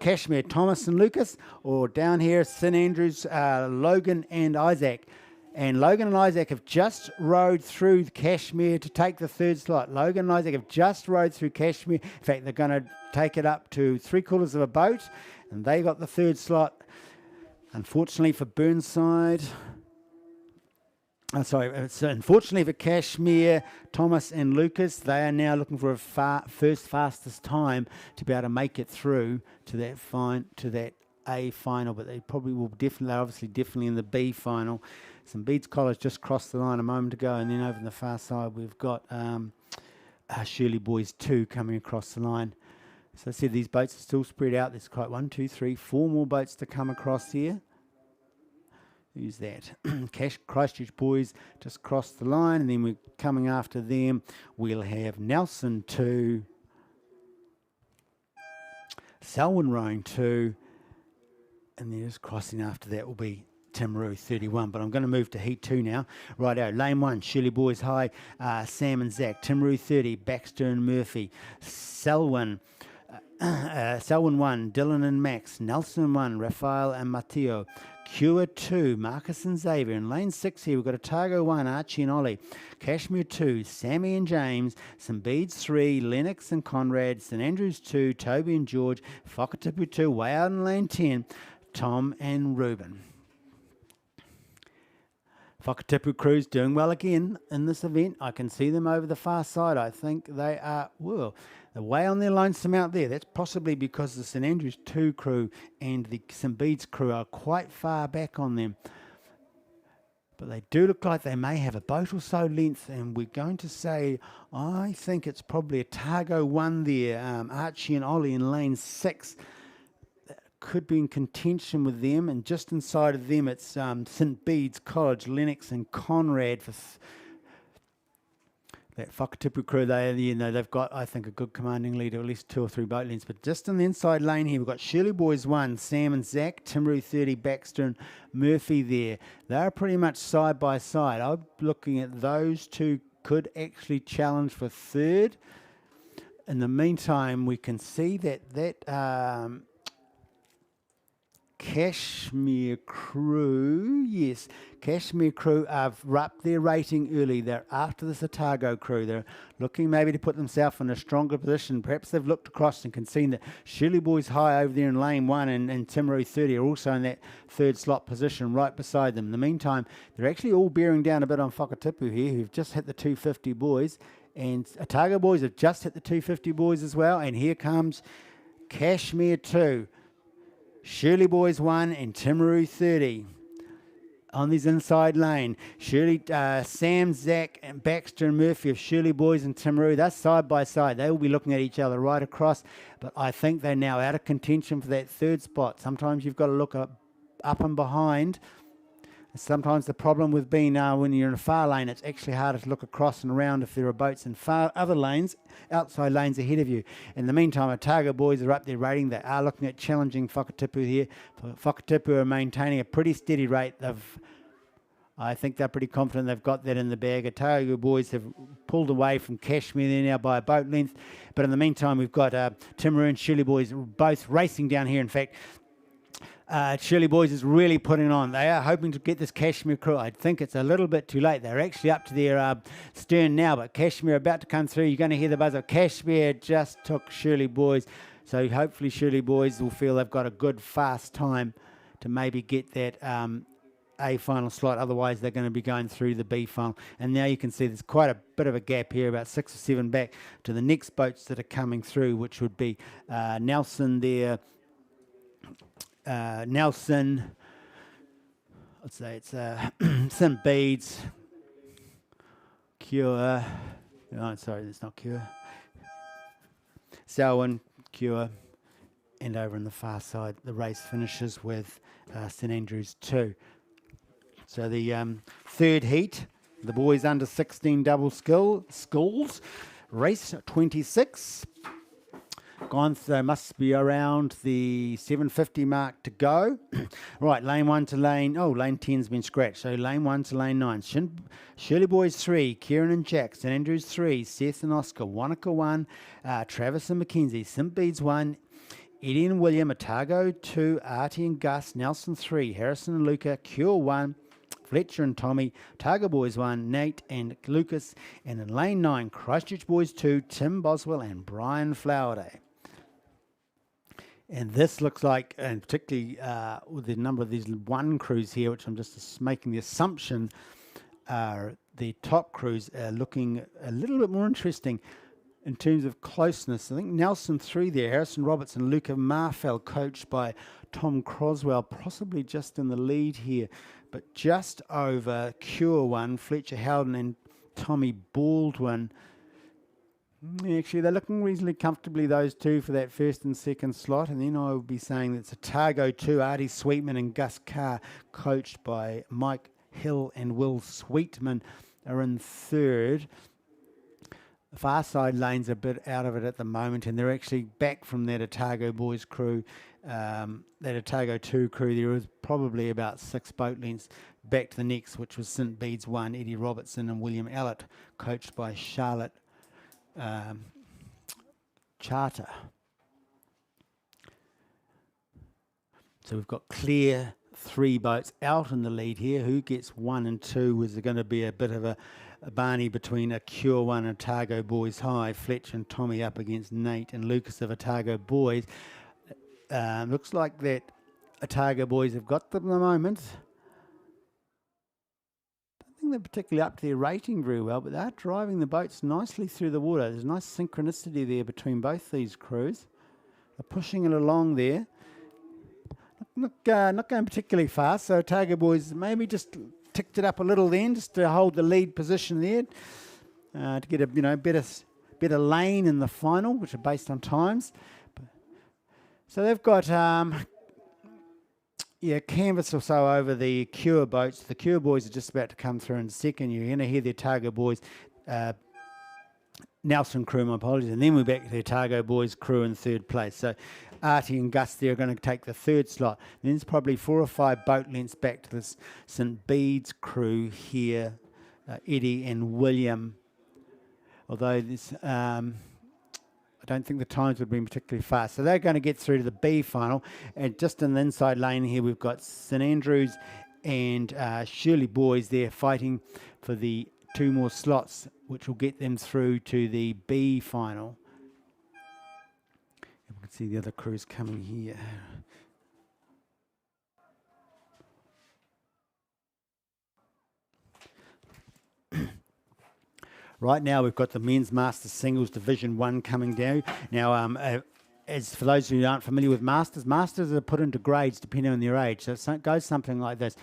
Cashmere, Thomas and Lucas, or down here, St Andrews, Logan and Isaac. And Logan and Isaac have just rowed through Cashmere to take the third slot. Logan and Isaac have just rowed through Cashmere. In fact, they're going to take it up to 3/4 of a boat, and they got the third slot. Unfortunately for Burnside, unfortunately for Cashmere, Thomas and Lucas, they are now looking for a first fastest time to be able to make it through to that A final, but they probably will definitely in the B final. St Bede's College just crossed the line a moment ago, and then over on the far side we've got Shirley Boys 2 coming across the line. So I said these boats are still spread out. There's quite 1, 2, 3, 4 more boats to come across here. Who's that? Christchurch Boys just crossed the line, and then we're coming after them. We'll have Nelson 2, Selwyn Rowing 2, and then just crossing after that will be Timaru 31, but I'm going to move to Heat 2 now. Righto, Lane 1, Shirley Boys High, Sam and Zach. Timaru 30, Baxter and Murphy. Selwyn 1, Dylan and Max. Nelson 1, Raphael and Matteo. Cure 2, Marcus and Xavier. In lane 6 here, we've got Otago 1, Archie and Ollie. Cashmere 2, Sammy and James. St Bede's 3, Lennox and Conrad. St Andrews 2, Toby and George. Whakatipu 2, way out in lane 10, Tom and Ruben. Whakatipu crew's doing well again in this event. I can see them over the far side. I think they are, they're way on their lonesome out there. That's possibly because the St Andrews 2 crew and the St Bede's crew are quite far back on them. But they do look like they may have a boat or so length, and we're going to say, I think it's probably Otago 1 there, Archie and Ollie in lane 6. Could be in contention with them, and just inside of them it's St Bede's College, Lennox and Conrad for that Whakatipu crew. They've got, I think, a good commanding lead, or at least 2 or 3 boat lengths. But just in the inside lane here, we've got Shirley Boys 1, Sam and Zach, Timaru 30, Baxter and Murphy there. They're pretty much side by side. I'm looking at those two could actually challenge for third in the meantime, we can see that Kashmir Crew, yes, Kashmir Crew have upped their rating early. They're after this Otago Crew. They're looking maybe to put themselves in a stronger position. Perhaps they've looked across and can see that Shirley Boys High over there in lane 1 and Timaru 30 are also in that third slot position right beside them. In the meantime, they're actually all bearing down a bit on Whakatipu here, who've just hit the 250 boys. And Otago Boys have just hit the 250 boys as well. And here comes Kashmir 2. Shirley Boys 1 and Timaru 30 on this inside lane. Shirley, Sam, Zach, and Baxter and Murphy of Shirley Boys and Timaru, they're side by side. They will be looking at each other right across, but I think they're now out of contention for that third spot. Sometimes you've got to look up and behind. Sometimes the problem with being when you're in a far lane, it's actually harder to look across and around if there are boats in far other lanes, outside lanes ahead of you. In the meantime, Otago Boys are up there rating. They are looking at challenging Whakatipu here. Whakatipu are maintaining a pretty steady rate. I think they're pretty confident they've got that in the bag. Otago Boys have pulled away from Kashmir there now by a boat length. But in the meantime, we've got Timaru and Shirley Boys both racing down here. In fact, Shirley Boys is really putting on. They are hoping to get this Kashmir Crew. I think it's a little bit too late. They're actually up to their stern now, but Kashmir are about to come through. You're going to hear the buzzer. Kashmir just took Shirley Boys. So hopefully Shirley Boys will feel they've got a good, fast time to maybe get that A final slot. Otherwise, they're going to be going through the B final. And now you can see there's quite a bit of a gap here, about 6 or 7 back to the next boats that are coming through, which would be Nelson there. Nelson, let's say it's St. Bede's, Cure, oh, sorry, that's not Cure, Selwyn, Cure, and over on the far side, the race finishes with St. Andrews 2. So the third heat, the boys under 16 double sculls, race 26. Gone, so must be around the 750 mark to go. Right, lane 1 to lane 10's been scratched. So lane 1 to lane 9. Shirley Boys 3, Kieran and Jack, St. Andrews 3, Seth and Oscar, Wanaka 1, Travis and Mackenzie, St. Bede's 1, Eddie and William, Otago 2, Artie and Gus, Nelson 3, Harrison and Luca, Cure 1, Fletcher and Tommy, Otago Boys 1, Nate and Lucas, and in lane 9, Christchurch Boys 2, Tim Boswell and Brian Flowerday. And this looks like, and particularly with the number of these 1 crews here, which I'm just making the assumption the top crews are looking a little bit more interesting in terms of closeness. I think Nelson 3 there, Harrison Roberts and Luca Marfell, coached by Tom Croswell, possibly just in the lead here, but just over Cure 1, Fletcher Howden and Tommy Baldwin. Actually, they're looking reasonably comfortably, those two, for that first and second slot. And then I would be saying that it's Otago 2, Artie Sweetman and Gus Carr, coached by Mike Hill and Will Sweetman, are in third. The far side lane's a bit out of it at the moment, and they're actually back from that Otago Boys crew. That Otago 2 crew, there was probably about 6 boat lengths back to the next, which was St. Bede's 1, Eddie Robertson and William Allett, coached by Charlotte Charter. So we've got clear 3 boats out in the lead here. Who gets 1 and 2? Is there going to be a bit of a Barney between a Cure 1 and Otago Boys High? Fletcher and Tommy up against Nate and Lucas of Otago Boys. Looks like that Otago Boys have got them at the moment. I think they're particularly up to their rating very well, but they're driving the boats nicely through the water. There's nice synchronicity there between both these crews. They're pushing it along there. Not going particularly fast, so Otago Boys maybe just ticked it up a little then, just to hold the lead position there, to get a better lane in the final, which are based on times. So they've got canvas or so over the Cure boats. The Cure boys are just about to come through in second. You're going to hear the Otago Boys, Nelson crew, my apologies, and then we're back to the Otago Boys crew in third place. So Artie and Gus there are going to take the third slot. Then there's probably 4 or 5 boat lengths back to this St. Bede's crew here, Eddie and William. Although this, I don't think the times would have been particularly fast. So they're going to get through to the B final. And just in the inside lane here, we've got St Andrews and Shirley Boys there fighting for the 2 more slots, which will get them through to the B final. And we can see the other crews coming here. Right now, we've got the Men's Masters Singles Division 1 coming down. Now, as for those who aren't familiar with Masters, Masters are put into grades depending on their age. So it goes something like this.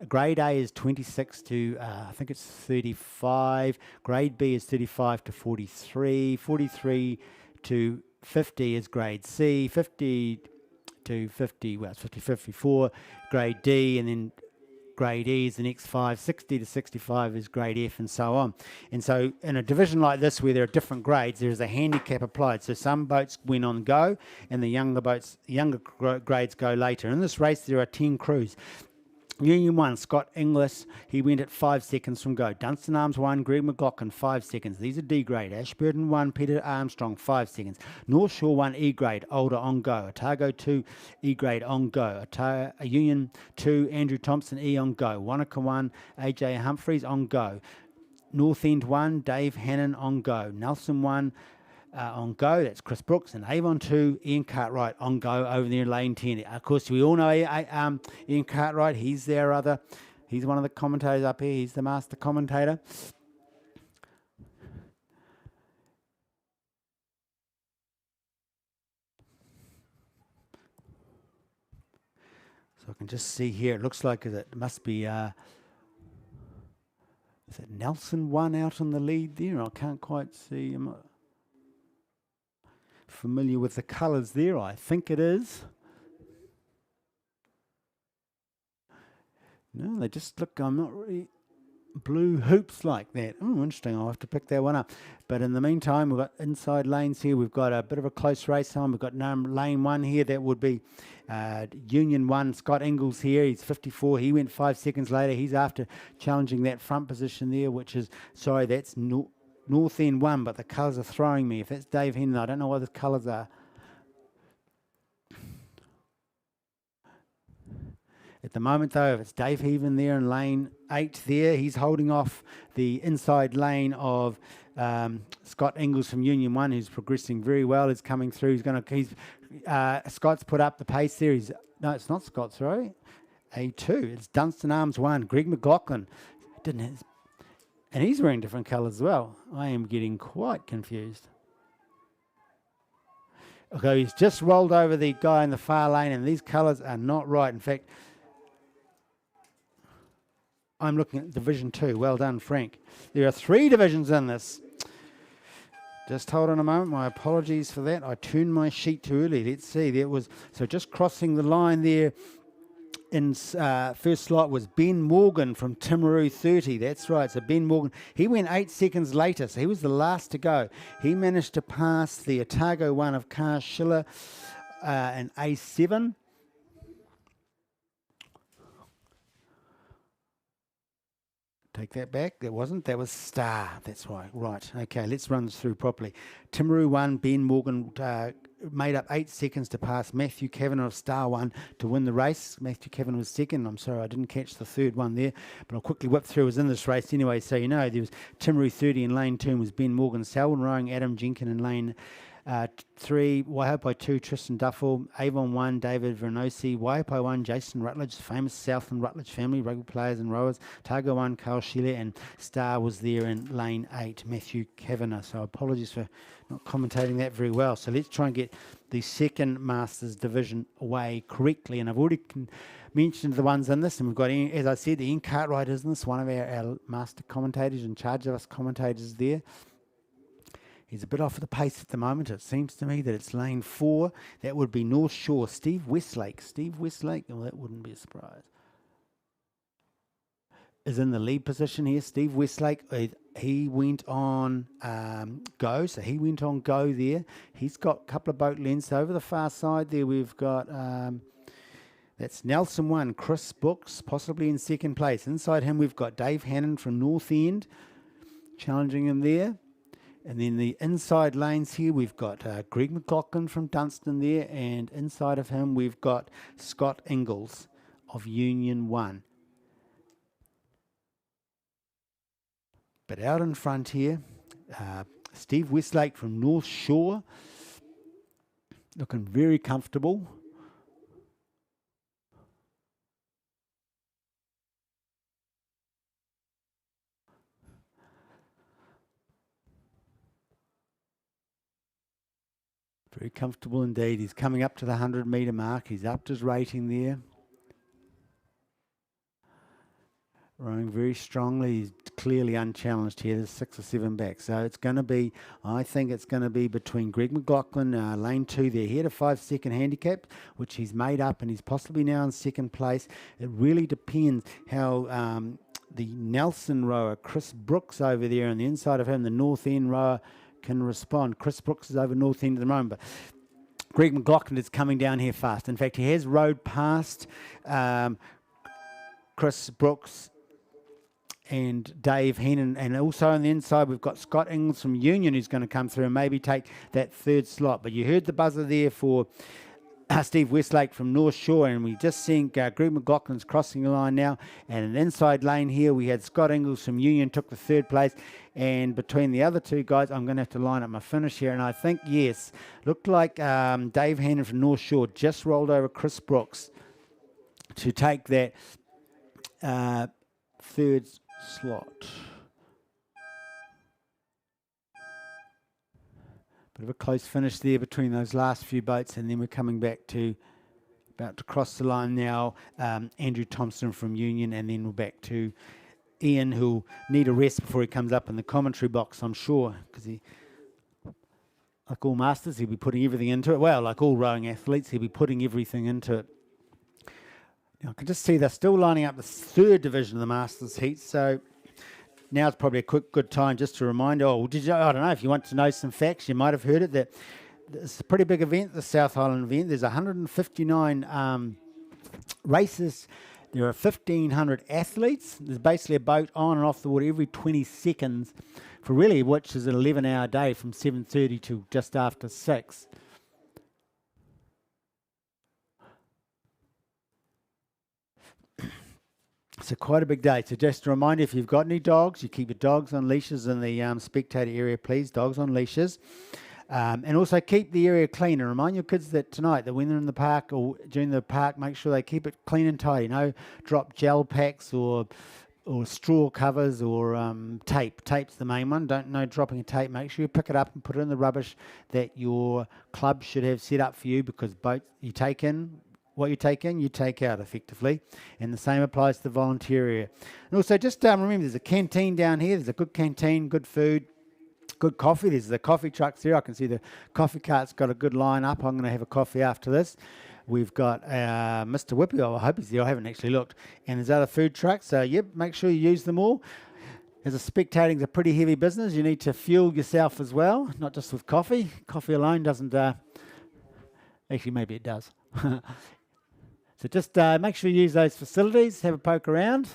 Grade A is 26 to, I think it's 35. Grade B is 35 to 43. 43 to 50 is grade C. 50 to 50, well, it's 50, 54. Grade D, and then grade E is the next 5, 60 to 65 is grade F, and so on. And so in a division like this where there are different grades, there is a handicap applied. So some boats win on go, and the younger grades go later. In this race, there are 10 crews. Union 1, Scott Inglis, he went at 5 seconds from go. Dunstan Arms 1, Greg McLaughlin, 5 seconds. These are D grade. Ashburton 1, Peter Armstrong, 5 seconds. North Shore 1, E grade, Older on go. Otago 2, E grade on go. Union 2, Andrew Thompson, E on go. Wanaka 1, AJ Humphreys on go. North End 1, Dave Hannon on go. Nelson 1, on go, that's Chris Brooks, and Avon 2, Ian Cartwright on go over there in lane 10. Of course, we all know Ian Cartwright. He's he's one of the commentators up here. He's the master commentator. So I can just see here, it looks like it must be, is it Nelson 1 out on the lead there? I can't quite see him. Familiar with the colours there, I think it is. No, they just look, I'm not really, blue hoops like that. Oh, interesting, I'll have to pick that one up. But in the meantime, we've got inside lanes here. We've got a bit of a close race time. We've got lane 1 here. That would be Union 1, Scott Ingalls here. He's 54. He went 5 seconds later. He's after challenging that front position there, which is, sorry, that's North End 1, but the colours are throwing me. If that's Dave Hennon, I don't know what the colours are. At the moment, though, if it's Dave Heaven there in lane 8 there, he's holding off the inside lane of Scott Ingalls from Union 1, who's progressing very well. Is coming through. Scott's put up the pace there. No, it's not Scott, sorry. A2. It's Dunstan Arms 1. Greg McLaughlin. And he's wearing different colours as well. I am getting quite confused. Okay, he's just rolled over the guy in the far lane, and these colours are not right. In fact, I'm looking at Division 2. Well done, Frank. There are 3 divisions in this. Just hold on a moment. My apologies for that. I turned my sheet too early. Let's see. There was, so just crossing the line there. In first slot was Ben Morgan from Timaru 30. That's right. So Ben Morgan, he went 8 seconds later, so he was the last to go. He managed to pass the Otago 1 of Carr Schiller in A7. Take that back. That wasn't. That was Star. That's right. Right. Okay, let's run this through properly. Timaru 1, Ben Morgan made up 8 seconds to pass Matthew Kavanagh of Star 1 to win the race. Matthew Kavanagh was second. I'm sorry, I didn't catch the third one there, but I'll quickly whip through. It was in this race anyway, so you know. There was Timaru 30 in lane 2 was Ben Morgan. Selwyn rowing Adam Jenkin in lane 3, Waihopai 2, Tristan Duffel, Avon 1, David Vernosi, Waihopai 1, Jason Rutledge, famous Southland Rutledge family, rugby players and rowers, Targo 1, Carl Sheila, and Star was there in lane 8, Matthew Kavanagh. So apologies for not commentating that very well. So let's try and get the second Masters division away correctly, and I've already mentioned the ones in this, and we've got, as I said, Ian Cartwright is in this, one of our master commentators in charge of us commentators there. He's a bit off the pace at the moment. It seems to me that it's lane 4. That would be North Shore. Steve Westlake. Steve Westlake, well, that wouldn't be a surprise. Is in the lead position here. Steve Westlake, he went on go. So he went on go there. He's got a couple of boat lengths over the far side there. We've got, that's Nelson 1. Chris Brooks, possibly in second place. Inside him, we've got Dave Hannon from North End, challenging him there. And then the inside lanes here, we've got Greg McLaughlin from Dunstan there, and inside of him we've got Scott Ingalls of Union 1. But out in front here, Steve Westlake from North Shore, looking very comfortable. Very comfortable indeed. He's coming up to the 100-metre mark. He's upped his rating there. Rowing very strongly. He's clearly unchallenged here. There's 6 or 7 back. So it's going to be, I think it's going to be between Greg McLaughlin, lane 2 there. He had a 5-second handicap, which he's made up, and he's possibly now in second place. It really depends how the Nelson rower, Chris Brooks over there on the inside of him, the north end rower, can respond. Chris Brooks is over north end at the moment, but Greg McLaughlin is coming down here fast. In fact, he has rowed past Chris Brooks and Dave Hennon, and also on the inside we've got Scott Ingalls from Union who's going to come through and maybe take that 3rd slot. But you heard the buzzer there for Steve Westlake from North Shore, and we just seeing Greg McLaughlin's crossing the line now, and an inside lane here we had Scott Ingalls from Union took the 3rd place, and between the other 2 guys I'm going to have to line up my finish here, and I think yes, looked like Dave Hannon from North Shore just rolled over Chris Brooks to take that 3rd slot. Bit of a close finish there between those last few boats, and then we're coming back to about to cross the line now. Andrew Thompson from Union, and then we're back to Ian, who'll need a rest before he comes up in the commentary box, I'm sure, because he, like all masters, he'll be putting everything into it. Well, like all rowing athletes, he'll be putting everything into it. Now, I can just see they're still lining up the 3rd division of the Masters heat, so now it's probably a good time just to remind. I don't know, if you want to know some facts, you might have heard it, that it's a pretty big event, the South Island event. There's 159 races. There are 1,500 athletes. There's basically a boat on and off the water every 20 seconds for really, which is an 11-hour day from 7:30 to just after 6. So quite a big day. So just a reminder, if you've got any dogs, you keep your dogs on leashes in the spectator area, please. Dogs on leashes. And also keep the area clean. And remind your kids that tonight, that when they're in the park or during the park, make sure they keep it clean and tidy. No drop gel packs or straw covers or tape. Tape's the main one. No dropping a tape. Make sure you pick it up and put it in the rubbish that your club should have set up for you, because boats you take in, what you take in, you take out effectively. And the same applies to the volunteer area. And also just remember, there's a canteen down here. There's a good canteen, good food, good coffee. There's the coffee trucks there. I can see the coffee cart's got a good line up. I'm going to have a coffee after this. We've got Mr. Whippy. I hope he's there. I haven't actually looked. And there's other food trucks. So, yep, make sure you use them all. As a spectating's a pretty heavy business. You need to fuel yourself as well, not just with coffee. Coffee alone doesn't... actually, maybe it does. So just make sure you use those facilities, have a poke around,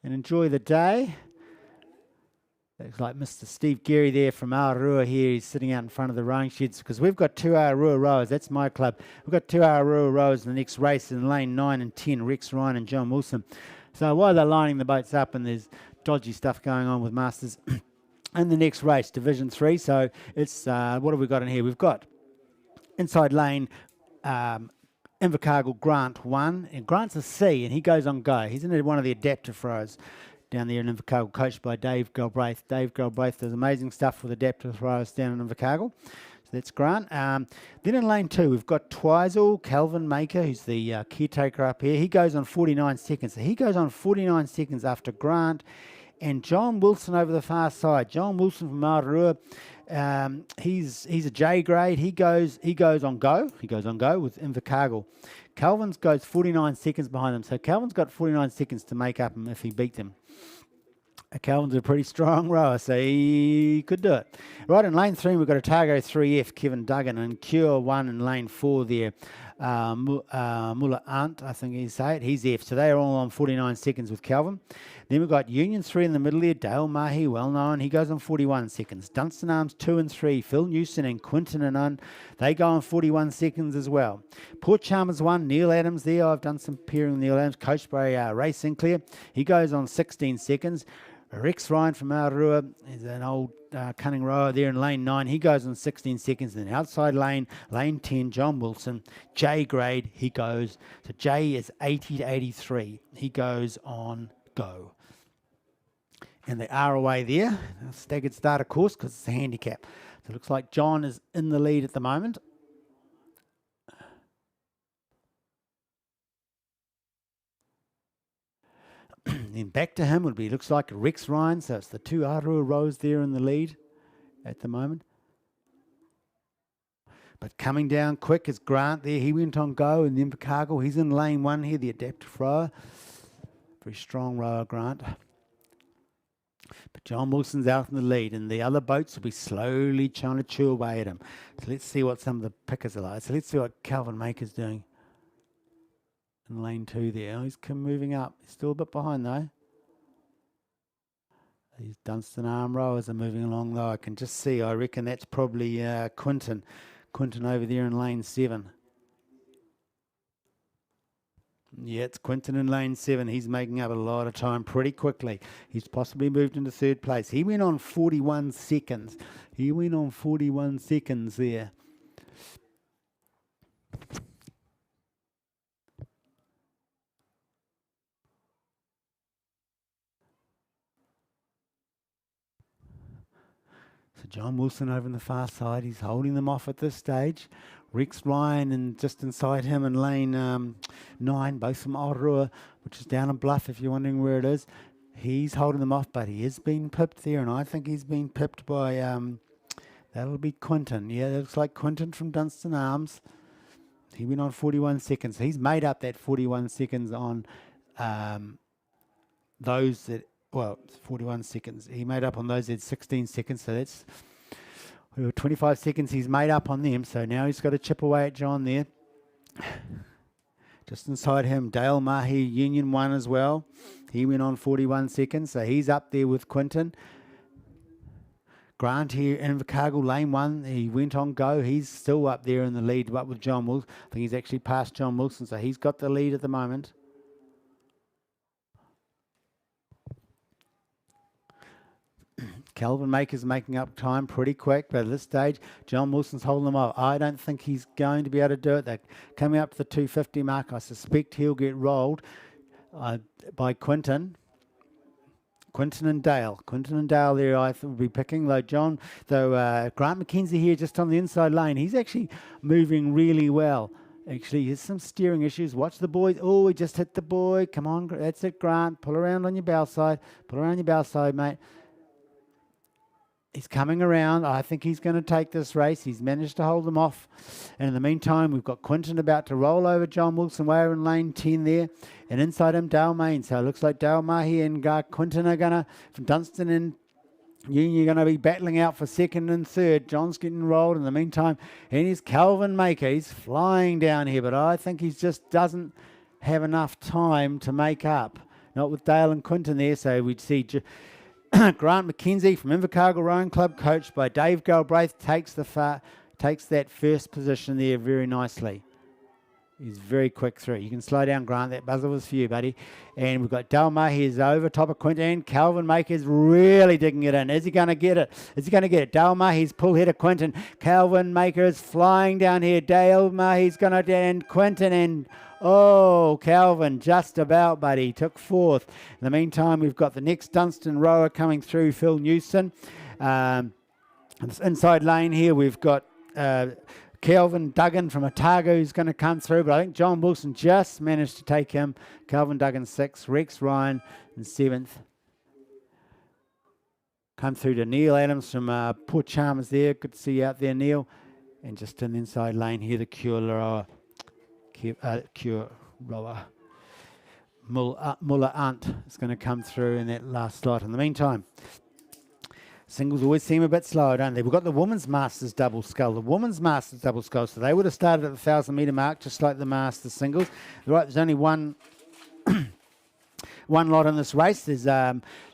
and enjoy the day. Looks like Mr. Steve Geary there from Aotearoa here. He's sitting out in front of the rowing sheds, because we've got 2 Aotearoa rowers. That's my club. We've got 2 Aotearoa rowers in the next race in lane 9 and 10, Rex Ryan and John Wilson. So while they're lining the boats up and there's dodgy stuff going on with Masters in the next race, Division 3. So it's, what have we got in here? We've got inside lane, Invercargill Grant 1, and Grant's a C, and he goes on go. He's in one of the adaptive rows down there in Invercargill, coached by Dave Galbraith. Dave Galbraith does amazing stuff with adaptive rows down in Invercargill. So that's Grant. Then in lane 2, we've got Twizel, Calvin Maker, who's the caretaker up here. He goes on 49 seconds. So he goes on 49 seconds after Grant and John Wilson over the far side. John Wilson from Aotearoa. He's a J grade. He goes on go. He goes on go with Invercargill. Calvin's goes 49 seconds behind them. So Calvin's got 49 seconds to make up him if he beats him. Calvin's a pretty strong rower, so he could do it. Right, in lane 3, we've got Otago 3F, Kevin Duggan, and Cure 1 in lane 4 there. Muller Ant, I think he say it, he's F. So they're all on 49 seconds with Calvin. Then we've got Union 3 in the middle there, Dale Mahi, well known, he goes on 41 seconds. Dunstan Arms 2 and 3, Phil Newson and Quinton and Un, they go on 41 seconds as well. Port Chalmers 1, Neil Adams there, I've done some pairing with Neil Adams, coached by Ray Sinclair, he goes on 16 seconds. Rex Ryan from Aotearoa is an old cunning rower there in lane 9. He goes on 16 seconds. Then outside lane 10, John Wilson. J grade, he goes. So J is 80 to 83. He goes on go. And they are away there. A staggered start, of course, because it's a handicap. So it looks like John is in the lead at the moment. Then back to him would be, looks like Rex Ryan. So it's the two Aotearoa rows there in the lead at the moment. But coming down quick is Grant there. He went on go, and then Invercargill. He's in lane 1 here, the adaptive rower. Very strong rower, Grant. But John Wilson's out in the lead, and the other boats will be slowly trying to chew away at him. So let's see what some of the pickers are like. So let's see what Calvin Maker's doing. In lane 2 there. Oh, he's moving up. He's still a bit behind though. These Dunstan arm rowers are moving along though. I can just see, I reckon that's probably Quinton. Quinton over there in lane 7. Yeah, it's Quinton in lane 7. He's making up a lot of time pretty quickly. He's possibly moved into 3rd place. He went on 41 seconds. He went on 41 seconds there. So John Wilson over on the far side, he's holding them off at this stage. Rex Ryan and just inside him in lane 9, both from Aotearoa, which is down in Bluff if you're wondering where it is. He's holding them off, but he is being pipped there, and I think he's been pipped by, that'll be Quinton. Yeah, that looks like Quinton from Dunstan Arms. He went on 41 seconds. He's made up that 41 seconds on those that, well, 41 seconds. He made up on those at 16 seconds, so that's 25 seconds he's made up on them. So now he's got to chip away at John there. Just inside him, Dale Mahi, Union 1 as well. He went on 41 seconds, so he's up there with Quinton. Grant here in Invercargill, lane 1, he went on go. He's still up there in the lead, but with John Wilson. I think he's actually passed John Wilson, so he's got the lead at the moment. Calvin Maker's making up time pretty quick, but at this stage, John Wilson's holding them up. I don't think he's going to be able to do it. They're coming up to the 250 mark. I suspect he'll get rolled by Quinton. Quinton and Dale. Quinton and Dale there, I think, will be picking. Though Grant McKenzie here just on the inside lane. He's actually moving really well. Actually, there's some steering issues. Watch the boys. Oh, he just hit the boy. Come on, that's it, Grant. Pull around on your bow side. Pull around your bow side, mate. He's coming around. I think he's going to take this race. He's managed to hold them off. And in the meantime, we've got Quinton about to roll over John Wilson way in lane 10 there. And inside him, Dale Main. So it looks like Dale Mahi and Quinton are going to, from Dunstan and Union, are going to be battling out for 2nd and 3rd. John's getting rolled in the meantime. And here's Calvin Maker. He's flying down here, but I think he just doesn't have enough time to make up. Not with Dale and Quinton there. So we'd see Grant McKenzie from Invercargill Rowing Club, coached by Dave Galbraith, takes that first position there very nicely. He's very quick through. You can slow down, Grant. That buzzer was for you, buddy. And we've got Dale Mahi is over top of Quinton. And Calvin Maker's really digging it in. Is he going to get it? Is he going to get it? Dale Mahi's pull head of Quinton. Calvin Maker is flying down here. Dale Mahi's going to, and Quinton, and oh, Calvin, just about, buddy. Took 4th. In the meantime, we've got the next Dunstan rower coming through, Phil Newson. This inside lane here, we've got Calvin Duggan from Otago who's going to come through, but I think John Wilson just managed to take him. Calvin Duggan 6th, Rex Ryan in 7th. Come through to Neil Adams from Port Chalmers there. Good to see you out there, Neil. And just in the inside lane here, the Cure rower. Muller Ant is going to come through in that last slot. In the meantime, singles always seem a bit slower, don't they? We've got the Women's Masters double scull. The Women's Masters double scull, so they would have started at the 1,000-metre mark, just like the Masters singles. Right, there's only one lot in this race. There's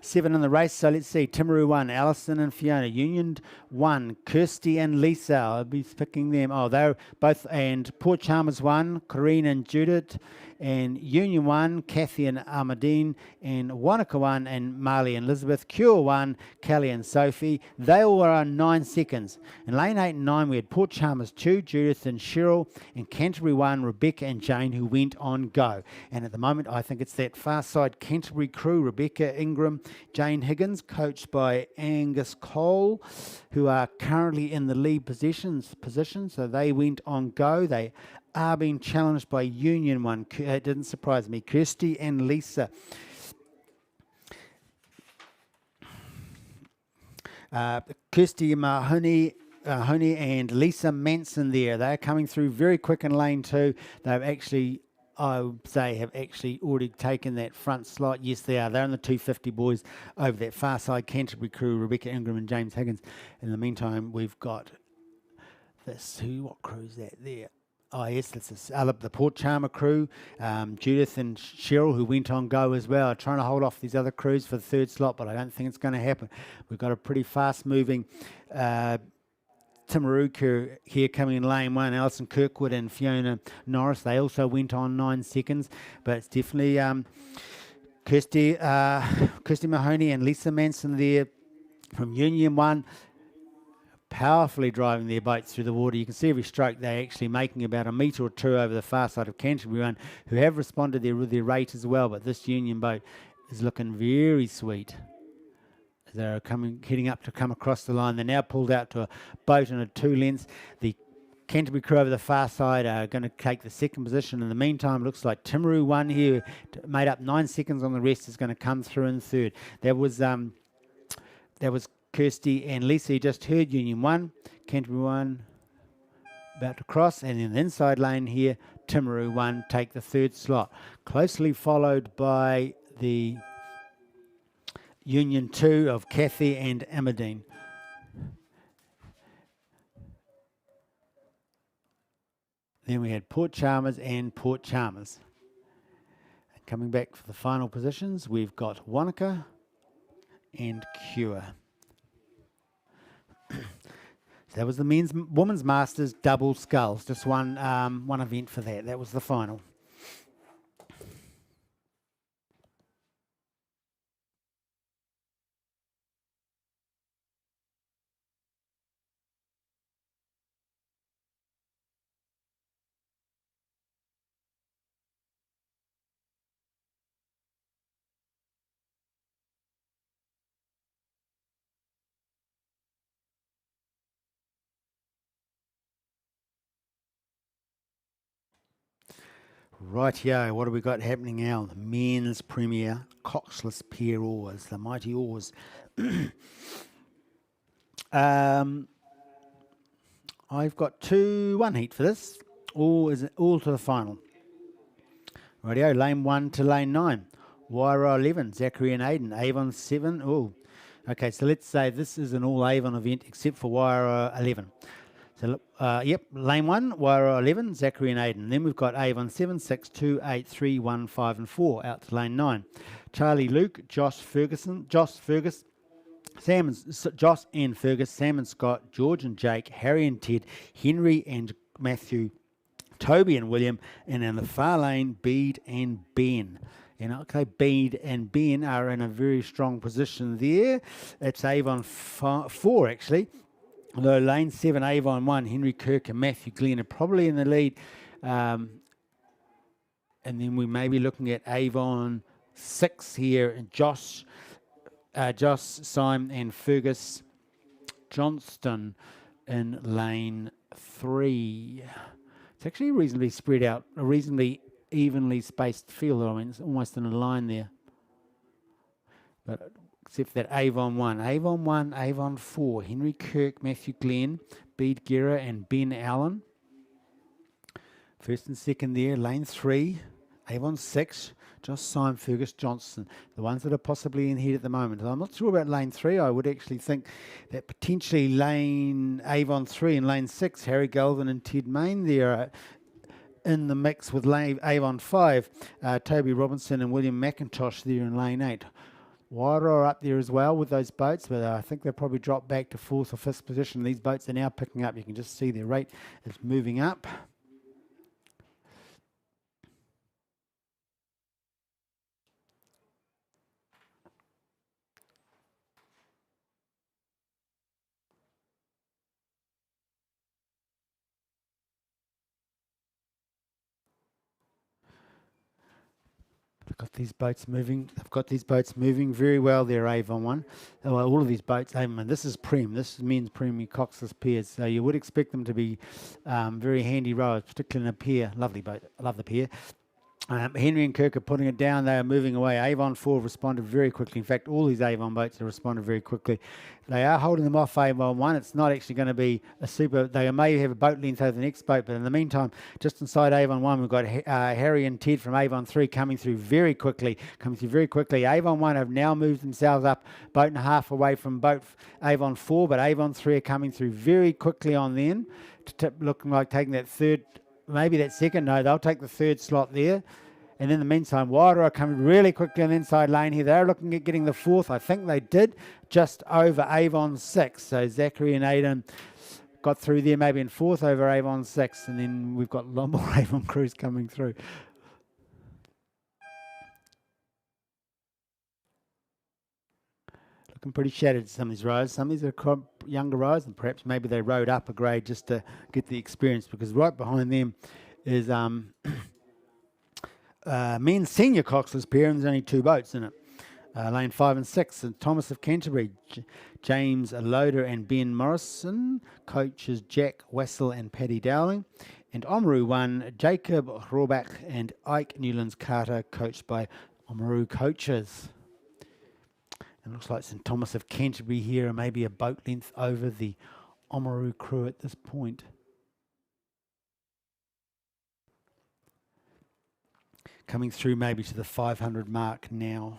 7 in the race. So let's see. Timaru 1, Alison and Fiona. Union 1, Kirsty and Lisa. I'll be picking them. Oh, they're both. And Port Chalmers 1, Corinne and Judith. And Union 1, Kathy and Ahmadine. And Wanaka 1, and Marley and Elizabeth. Cure 1, Kelly and Sophie. They all are on 9 seconds. In lane 8 and 9, we had Port Chalmers 2, Judith and Cheryl. And Canterbury 1, Rebecca and Jane, who went on go. And at the moment, I think it's that far side Canterbury crew, Rebecca Ingram, Jane Higgins, coached by Angus Cole, who are currently in the lead position. So they went on go. They are being challenged by Union 1. It didn't surprise me. Kirsty and Lisa. Kirsty Mahoney and Lisa Manson there. They're coming through very quick in lane 2. They've actually, I would say, have actually already taken that front slot. Yes, they are. They're in the 250 boys over that far side Canterbury crew, Rebecca Ingram and James Higgins. In the meantime, we've got this. What crew is that there? Oh, yes, this is the Port Chalmers crew, Judith and Cheryl, who went on go as well, trying to hold off these other crews for the third slot, but I don't think it's going to happen. We've got a pretty fast-moving Timaru crew here coming in lane 1, Alison Kirkwood and Fiona Norris. They also went on 9 seconds, but it's definitely Kirsty Mahoney and Lisa Manson there from Union 1. Powerfully driving their boats through the water. You can see every stroke they're actually making about a metre or 2 over the far side of Canterbury 1, who have responded there with their rate as well, but this Union boat is looking very sweet. They're heading up to come across the line. They're now pulled out to a boat in a 2 lengths. The Canterbury crew over the far side are going to take the second position. In the meantime, it looks like Timaru 1 here, made up 9 seconds on the rest, is going to come through in third. That was Kirsty and Lisa. You just heard Union 1, Canterbury 1 about to cross, and in the inside lane here, Timaru 1 take the third slot. Closely followed by the Union 2 of Kathy and Amadine. Then we had Port Chalmers and Port Chalmers. And coming back for the final positions, we've got Wanaka and Cure. So that was the Women's Masters double sculls. Just one event for that. That was the final. Rightio, what have we got happening now? The men's premier coxless pair oars, the mighty oars. I've got one heat for this. All to the final. Rightio, lane 1 to lane 9. Waira 11, Zachary and Aiden. Avon 7. Oh, okay. So let's say this is an all Avon event except for Waira 11. So, lane 1, Waira 11, Zachary and Aiden. Then we've got Avon 7, 6, 2, 8, 3, 1, 5 and 4 out to lane 9. Charlie Luke, Josh Fergus, Joss and Fergus, Sam and Scott, George and Jake, Harry and Ted, Henry and Matthew, Toby and William, and in the far lane, Bede and Ben. And okay, Bede and Ben are in a very strong position there. It's Avon 4 actually. Although lane 7, Avon 1, Henry Kirk and Matthew Glenn are probably in the lead. And then we may be looking at Avon 6 here, and Josh, Simon and Fergus Johnston in lane 3. It's actually reasonably spread out, a reasonably evenly spaced field. I mean, it's almost in a line there. But except for that Avon 1, Avon 4, Henry Kirk, Matthew Glenn, Bede Guerra and Ben Allen. First and second there, lane 3, Avon 6, Josh Syme, Fergus Johnson, the ones that are possibly in here at the moment. I'm not sure about lane 3. I would actually think that potentially lane Avon 3 and lane 6, Harry Galvin and Ted Main there in the mix with lane Avon 5, Toby Robinson and William McIntosh there in lane 8. Waira are up there as well with those boats, but I think they'll probably drop back to 4th or 5th position. These boats are now picking up. You can just see their rate is moving up. Got these boats moving. They've got these boats moving very well there, Avon 1. All of these boats, Avon, this is Prem. This is men's Prem coxless pairs. So you would expect them to be very handy rowers, particularly in a pair. Lovely boat. I love the pair. Henry and Kirk are putting it down. They are moving away. Avon 4 responded very quickly. In fact, all these Avon boats have responded very quickly. They are holding them off Avon 1. It's not actually going to be a super... They may have a boat length over the next boat, but in the meantime, just inside Avon 1, we've got Harry and Ted from Avon 3 coming through very quickly. Avon 1 have now moved themselves up boat and a half away from boat Avon 4, but Avon 3 are coming through very quickly on them, looking like taking that third... Maybe that second, no, they'll take the third slot there. And in the meantime, Waira are coming really quickly on the inside lane here. They're looking at getting the 4th. I think they did, just over Avon 6. So Zachary and Aidan got through there, maybe in 4th over Avon 6. And then we've got a lot more Avon crews coming through. Looking pretty shattered, some of these rowers. Some of these are younger rowers, and perhaps maybe they rowed up a grade just to get the experience, because right behind them is men's senior coxless pair, and there's only 2 boats in it. Lane 5 and 6, and Thomas of Canterbury, James Loader and Ben Morrison. Coaches Jack Wassell and Paddy Dowling. And Oamaru 1, Jacob Rohrbach and Ike Newlands Carter, coached by Oamaru coaches. It looks like St Thomas of Canterbury here, maybe a boat length over the Oamaru crew at this point. Coming through maybe to the 500 mark now.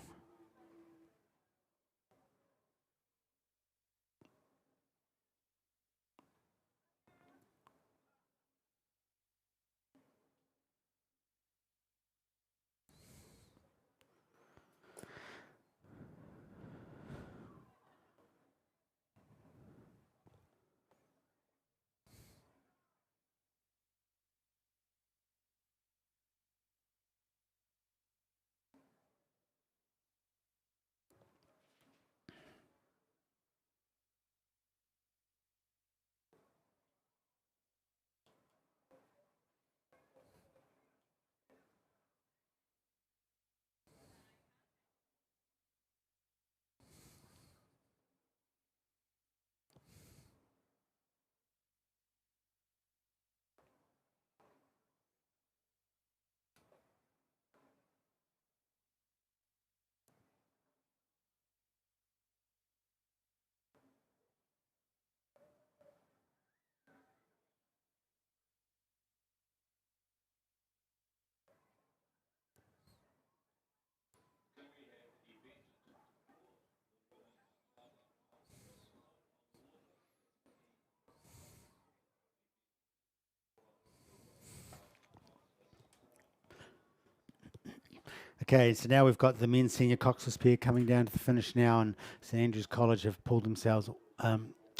Okay, so now we've got the men's senior coxless pair coming down to the finish now, and St Andrews College have pulled themselves,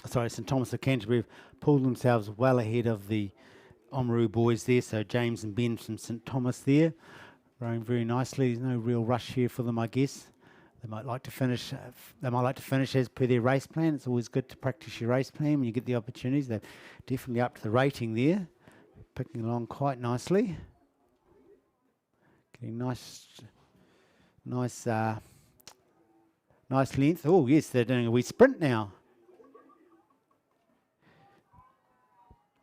St Thomas of Canterbury have pulled themselves well ahead of the Oamaru boys there. So James and Ben from St Thomas there, rowing very nicely. There's no real rush here for them, I guess. They might like to finish. They might like to finish as per their race plan. It's always good to practice your race plan when you get the opportunities. They're definitely up to the rating there, picking along quite nicely. Getting nice length. Oh yes, they're doing a wee sprint now.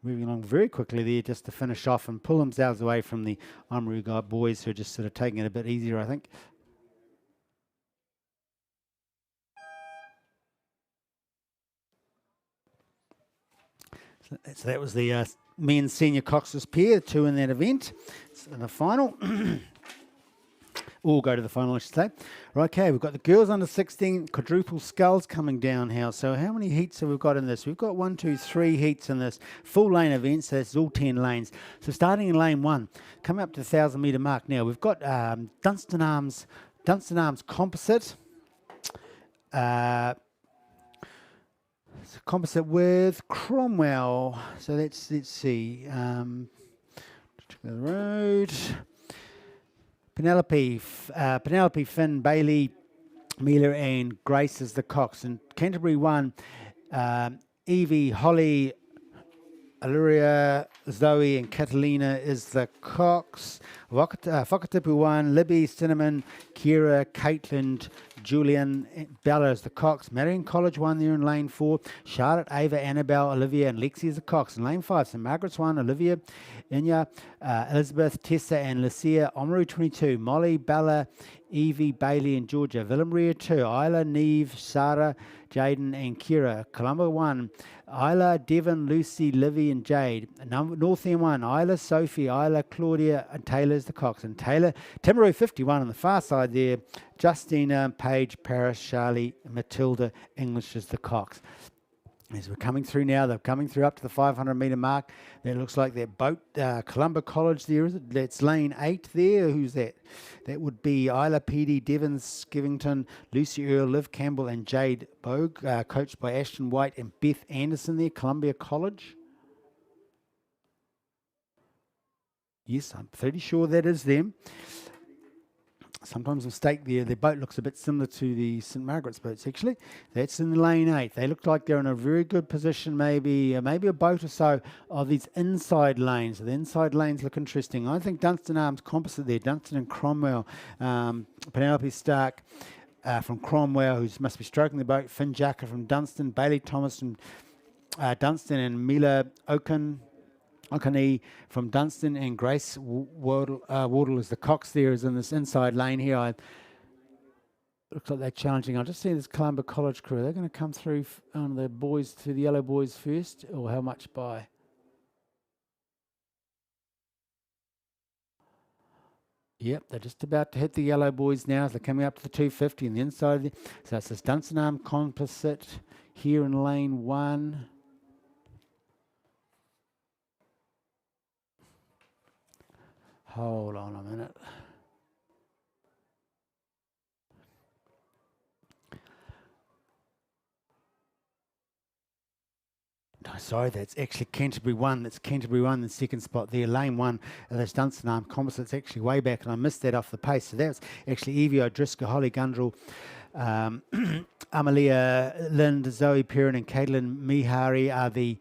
Moving along very quickly there just to finish off and pull themselves away from the Oamaru boys who are just sort of taking it a bit easier, I think. So that was the men's senior coxless pair, 2 in that event. So in the final. All go to the final, I should say. Right, okay, we've got the girls under 16 quadruple sculls coming down here. So how many heats have we got in this? We've got 1, 2, 3 heats in this full lane event, so that's all 10 lanes. So starting in lane 1, coming up to the 1,000 metre mark now, we've got Dunstan Arms composite. It's a composite with Cromwell. So let's see. Check the road. Penelope, Finn, Bailey, Mila, and Grace is the cox. And Canterbury 1, Evie, Holly, Aluria, Zoe, and Catalina is the cox. Whakatipu 1, Libby, Cinnamon, Kira, Caitlin, Julian, Bella is the cox. Marion College 1 there in lane 4. Charlotte, Ava, Annabelle, Olivia, and Lexi is the cox. In lane 5, St. Margaret's 1, Olivia, Inya, Elizabeth, Tessa, and Lucia. Oamaru 22, Molly, Bella, Evie, Bailey, and Georgia. Villamaria 2, Isla, Neve, Sarah, Jaden, and Kira. Colombo 1, Isla, Devon, Lucy, Livy, and Jade. North End 1, Isla, Sophie, Isla, Claudia, and Taylor's the cox. And Taylor, Timaru 51 on the far side there. Justina, Paige, Paris, Charlie, Matilda, English is the cox. As we're coming through now, they're coming through up to the 500 metre mark. That looks like that boat, Columba College there, is it? That's lane 8 there. Who's that? That would be Isla Petey, Devon Skivington, Lucy Earle, Liv Campbell, and Jade Bogue, coached by Ashton White and Beth Anderson there, Columbia College. Yes, I'm pretty sure that is them. Sometimes a mistake there. Their boat looks a bit similar to the St. Margaret's boats, actually. That's in lane 8. They look like they're in a very good position, maybe a boat or so of these inside lanes. The inside lanes look interesting. I think Dunstan Arms composite there. Dunstan and Cromwell. Penelope Stark from Cromwell, who must be stroking the boat. Finn Jacker from Dunstan. Bailey Thomas from Dunstan, and Mila Okani from Dunstan, and Grace Wardle is the cox there, is in this inside lane here. Looks like they're challenging. I'll just see this Columba College crew. They're going to come through on the boys, to the yellow boys first, or how much by? Yep, they're just about to hit the yellow boys now. They're coming up to the 250 on the inside. So it's this Dunstan Arm composite here in lane 1. Hold on a minute. No, sorry, that's actually Canterbury 1. That's Canterbury 1 in the second spot there. Lane 1, that's Dunstan Arm composites actually way back, and I missed that off the pace. So that's actually Evie O'Driscoll, Holly Gundrell, Amalia Lind, Zoe Perrin, and Caitlin Mihari are the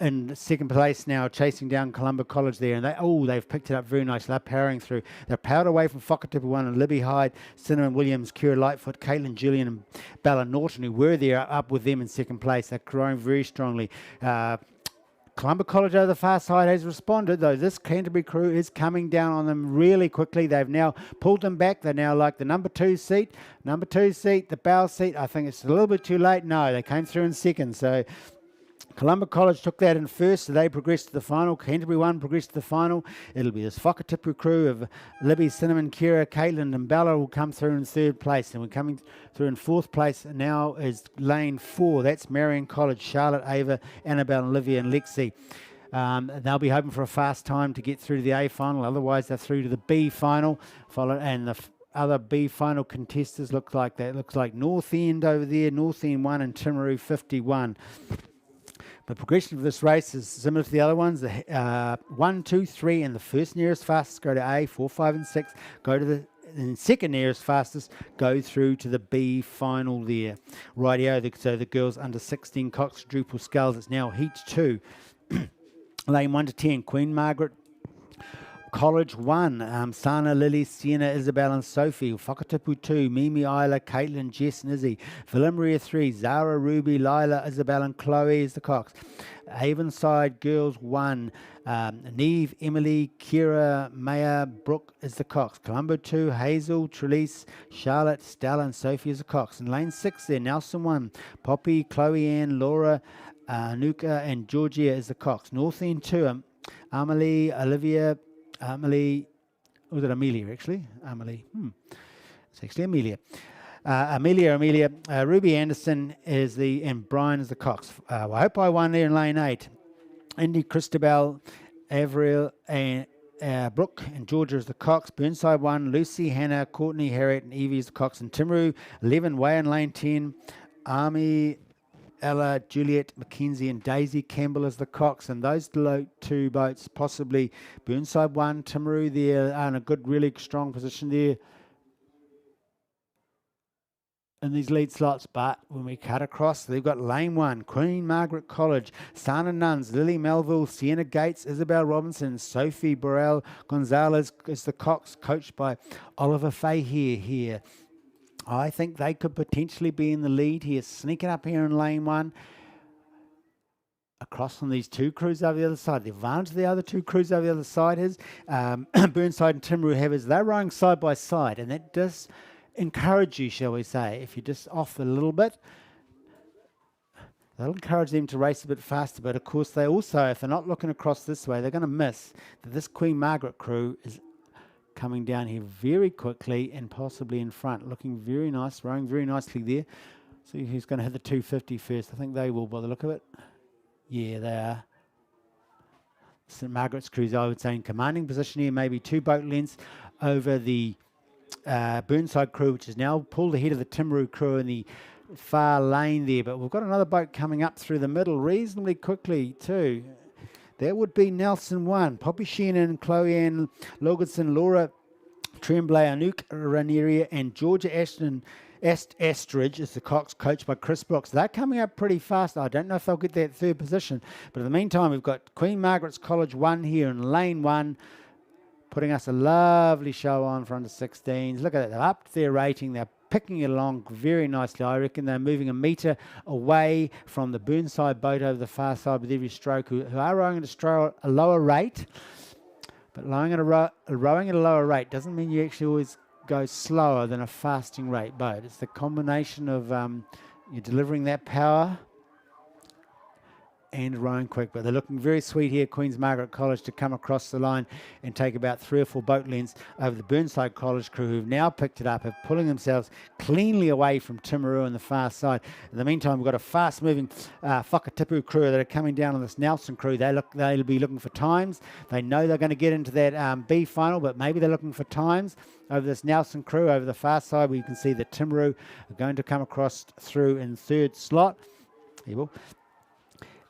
in second place now, chasing down Columba College there, and they've picked it up very nicely. They're powering through. They're powered away from Whakatipu 1 and Libby Hyde, Cinnamon Williams, Kira Lightfoot, Caitlin Julian, and Bella Norton, who were there, up with them in second place. They're growing very strongly. Columba College over the far side has responded, though this Canterbury crew is coming down on them really quickly. They've now pulled them back. They're now like the number 2 seat, the bow seat. I think it's a little bit too late. No, they came through in second, so Columba College took that in first, so they progressed to the final. Canterbury 1 progressed to the final. It'll be this Whakatipu crew of Libby, Cinnamon, Kira, Caitlin, and Bella will come through in third place. And we're coming through in fourth place now is lane 4. That's Marion College, Charlotte, Ava, Annabelle, Olivia, and Lexi. They'll be hoping for a fast time to get through to the A final. Otherwise, they're through to the B final. And the other B final contestants look like that. Looks like North End over there, North End 1 and Timaru 51. The progression of this race is similar to the other ones. The 1, 2, 3, and the first nearest fastest go to A. 4, 5, and 6 go to the second nearest fastest go through to the B final there. Rightio, so the girls under 16 quadruple sculls. It's now heat 2. Lane 1 to 10, Queen Margaret College 1, Sana, Lily, Sienna, Isabel, and Sophie. Whakatipu 2, Mimi, Isla, Caitlin, Jess, and Izzy. Villamaria 3, Zara, Ruby, Lila, Isabel, and Chloe is the cox. Avonside Girls 1, Neve, Emily, Kira, Maya, Brooke is the cox. Colombo 2, Hazel, Trelise, Charlotte, Stella, and Sophie is the cox. In lane 6 there, Nelson 1, Poppy, Chloe Ann, Laura, Nuka, and Georgia is the cox. North End 2, Amelie, Olivia, Emily, was it Amelia actually? Amelie. It's actually Amelia. Amelia. Ruby Anderson is and Brian is the Cox. I hope I won there in lane 8. Indy, Christabel, Avril, and Brooke and Georgia is the Cox. Burnside 1, Lucy, Hannah, Courtney, Harriet, and Evie is the Cox. And Timaru 11, Way in lane 10. Army, Ella, Juliet, Mackenzie, and Daisy Campbell is the Cox. And those two boats, possibly Burnside 1, Timaru there are in a good, really strong position there in these lead slots. But when we cut across, they've got lane 1, Queen Margaret College, Sana Nuns, Lily Melville, Sienna Gates, Isabel Robinson, Sophie Burrell Gonzalez is the Cox, coached by Oliver Fahey here. I think they could potentially be in the lead here, sneaking up here in lane 1. Across from these two crews over the other side. The advantage of the other two crews over the other side is Burnside and Timaru have is they're rowing side by side, and that does encourage you, shall we say, if you're just off a little bit, that'll encourage them to race a bit faster. But of course, they also, if they're not looking across this way, they're going to miss that this Queen Margaret crew is coming down here very quickly and possibly in front, looking very nice, rowing very nicely there. See who's going to hit the 250 first. I think they will by the look of it. Yeah, they are. St Margaret's crews, I would say, in commanding position here, maybe 2 boat lengths over the Burnside crew, which is now pulled ahead of the Timaru crew in the far lane there. But we've got another boat coming up through the middle reasonably quickly too. That would be Nelson 1, Poppy Shannon, Chloe Ann Loganson, Laura Tremblay, Anouk Ranieri, and Georgia Ashton Astridge is the Cox, coached by Chris Brooks. They're coming up pretty fast. I don't know if they'll get that 3rd position, but in the meantime, we've got Queen Margaret's College 1 here in lane 1, putting us a lovely show on for under 16s. Look at that. They're up their rating. They're picking it along very nicely. I reckon they're moving a metre away from the Burnside boat over the far side with every stroke, who are rowing at a lower rate. But rowing at a lower rate doesn't mean you actually always go slower than a fasting rate boat. It's the combination of you're delivering that power and rowing quick. But they're looking very sweet here, Queen's Margaret College, to come across the line and take about 3 or 4 boat lengths over the Burnside College crew, who've now picked it up, have pulling themselves cleanly away from Timaru on the far side. In the meantime, we've got a fast-moving Whakatipu crew that are coming down on this Nelson crew. They'll be looking for times. They know they're going to get into that B final, but maybe they're looking for times over this Nelson crew over the far side, where you can see that Timaru are going to come across through in 3rd slot. Here we go.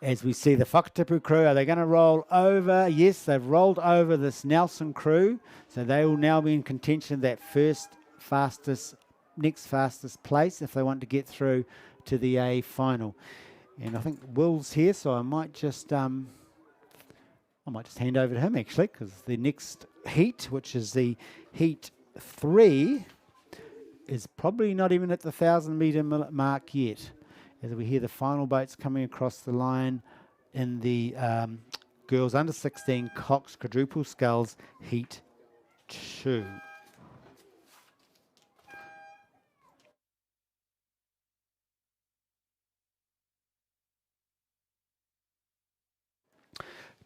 As we see the Whakatipu crew, are they going to roll over? Yes, they've rolled over this Nelson crew. So they will now be in contention of that next fastest place if they want to get through to the A final. And I think Will's here, so I might just hand over to him actually, because the next heat, which is the heat 3, is probably not even at the 1,000-metre mark yet, as we hear the final boats coming across the line in the girls under 16 Cox quadruple sculls heat 2.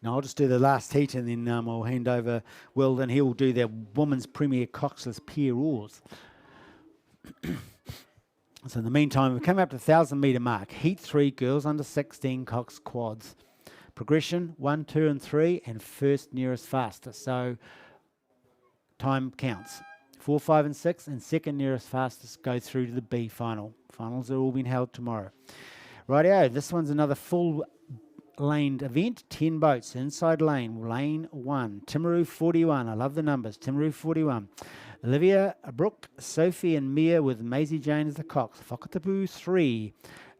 Now I'll just do the last heat, and then I'll hand over Will, and he'll do their Women's Premier Coxless Pier Oars. So in the meantime, we've come up to the 1,000-metre mark. Heat 3, girls under 16 Cox quads. Progression 1, 2, and 3, and first nearest fastest. So time counts. 4, 5, and 6, and second nearest fastest go through to the B final. Finals are all being held tomorrow. Rightio, this one's another full laned event. 10 boats inside lane 1. Timaru 41. I love the numbers. Timaru 41. Olivia, Brooke, Sophie, and Mia with Maisie Jane as the Cox. Whakatipu 3.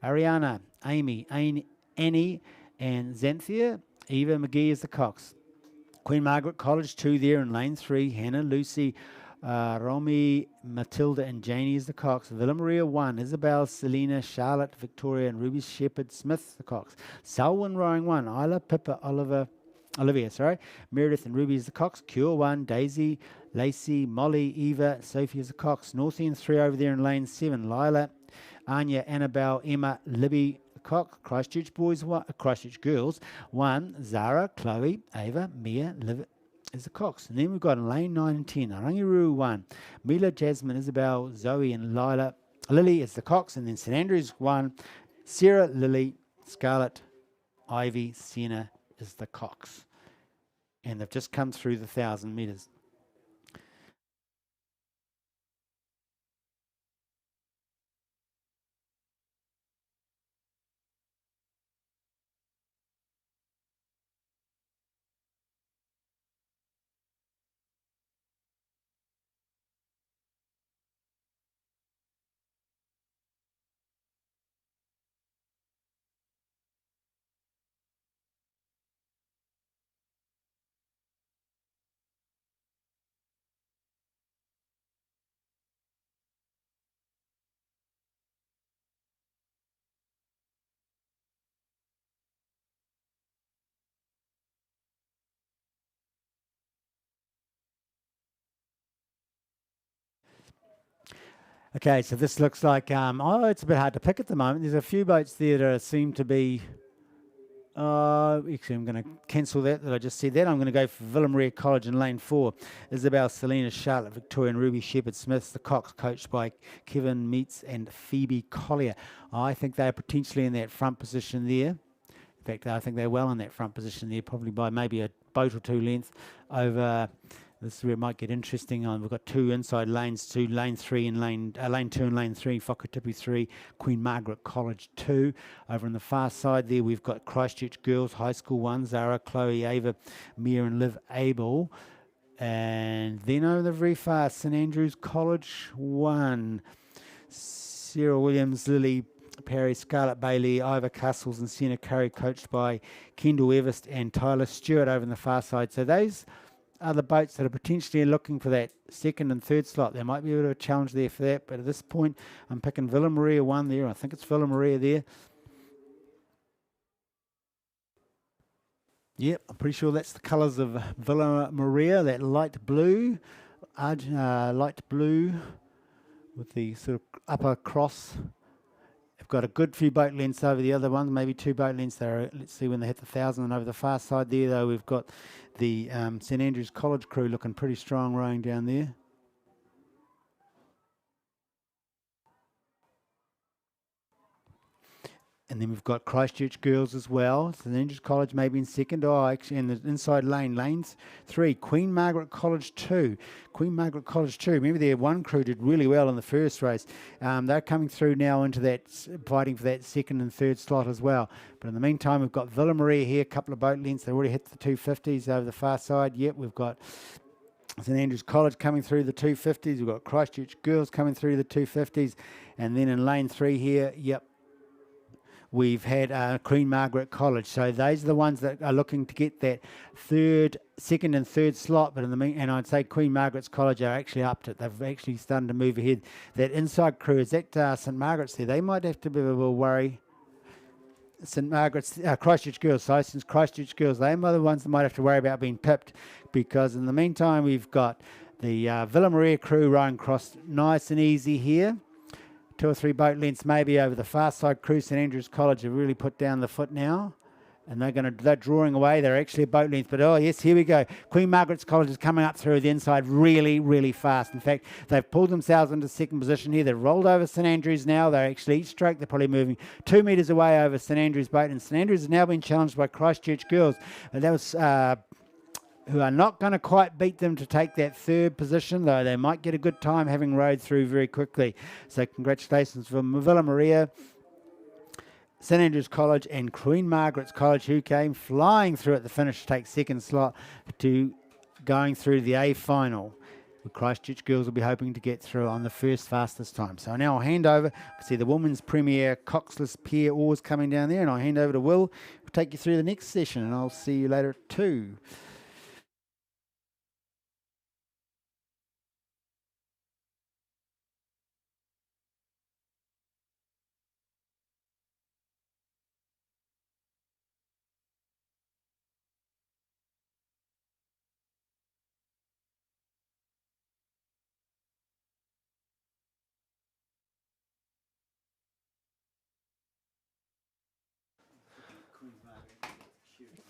Ariana, Amy, Annie, and Xanthia. Eva McGee is the Cox. Queen Margaret College 2 there in lane 3. Hannah, Lucy, Romy, Matilda, and Janie is the Cox. Villa Maria 1. Isabel, Selena, Charlotte, Victoria, and Ruby Shepherd Smith the Cox. Selwyn rowing 1. Isla, Pippa, Olivia, Meredith and Ruby is the Cox. Cure 1. Daisy, Lacey, Molly, Eva, Sophie is the Cox. Northian 3 over there in lane 7. Lila, Anya, Annabelle, Emma, Libby, Cox. Christchurch girls 1. Zara, Chloe, Ava, Mia, is the Cox. And then we've got in lane 9 and 10, Arangiru 1, Mila, Jasmine, Isabel, Zoe, and Lila. Lily is the Cox, and then St Andrews 1, Sarah, Lily, Scarlett, Ivy, Sienna is the Cox. And they've just come through the 1,000 metres. Okay, so this looks like, it's a bit hard to pick at the moment. There's a few boats there that seem to be, actually I'm going to cancel that I just said that. I'm going to go for Villa Maria College in lane 4. Isabel, Selena, Charlotte, Victoria and Ruby Shepherd Smith, the Cox, coached by Kevin Meets and Phoebe Collier. I think they're potentially in that front position there. In fact, I think they're well in that front position there, probably by maybe a boat or two length over. This is where it might get interesting. We've got two inside lanes, lane 2 and lane 3, Whakatipu 3, Queen Margaret College 2. Over on the far side there, we've got Christchurch Girls High School 1, Zara, Chloe, Ava, Mia and Liv Abel. And then over the very far, St Andrews College 1, Sarah Williams, Lily Perry, Scarlett Bailey, Ivor Castles and Sienna Curry, coached by Kendall Everest and Tyler Stewart over on the far side. So those are the boats that are potentially looking for that second and third slot. There might be a bit of a challenge there for that, but at this point I'm picking Villa Maria 1 there. I think it's Villa Maria there. Yep, I'm pretty sure that's the colours of Villa Maria, that light blue with the sort of upper cross. They've got a good few boat lengths over the other ones, maybe 2 boat lengths there. Let's see when they hit the 1,000. And over the far side there, though, we've got the St Andrews College crew looking pretty strong rowing down there. And then we've got Christchurch Girls as well. St Andrews College maybe in second. Oh, actually in the inside lane, lanes 3. Queen Margaret College 2. Queen Margaret College 2. Remember their one crew did really well in the first race. They're coming through now into that, fighting for that second and third slot as well. But in the meantime, we've got Villa Maria here, a couple of boat lengths. They already hit the 250s over the far side. Yep, we've got St Andrews College coming through the 250s. We've got Christchurch Girls coming through the 250s. And then in lane 3 here, yep, we've had Queen Margaret College. So those are the ones that are looking to get that second and third slot. But and I'd say Queen Margaret's College are actually up to it. They've actually started to move ahead. That inside crew is at St Margaret's there. They might have to be a little worry. St Margaret's, Christchurch Girls. So since Christchurch Girls, they are the ones that might have to worry about being pipped, because in the meantime we've got the Villa Maria crew rowing across nice and easy here. 2 or 3 boat lengths maybe over the far side crew. St Andrews College have really put down the foot now, and they're drawing away. They're actually a boat length, but oh yes, here we go. Queen Margaret's College is coming up through the inside really, really fast. In fact, they've pulled themselves into second position here. They've rolled over St Andrews now. They're actually each stroke, they're probably moving 2 metres away over St Andrews boat, and St Andrews has now been challenged by Christchurch Girls. And that was who are not going to quite beat them to take that third position, though they might get a good time having rowed through very quickly. So congratulations from Villa Maria, St Andrews College and Queen Margaret's College, who came flying through at the finish to take second slot to going through the A final. The Christchurch Girls will be hoping to get through on the first fastest time. So now I'll hand over. I can see the Women's Premier coxless pair oars coming down there, and I'll hand over to Will. We'll take you through the next session, and I'll see you later at 2.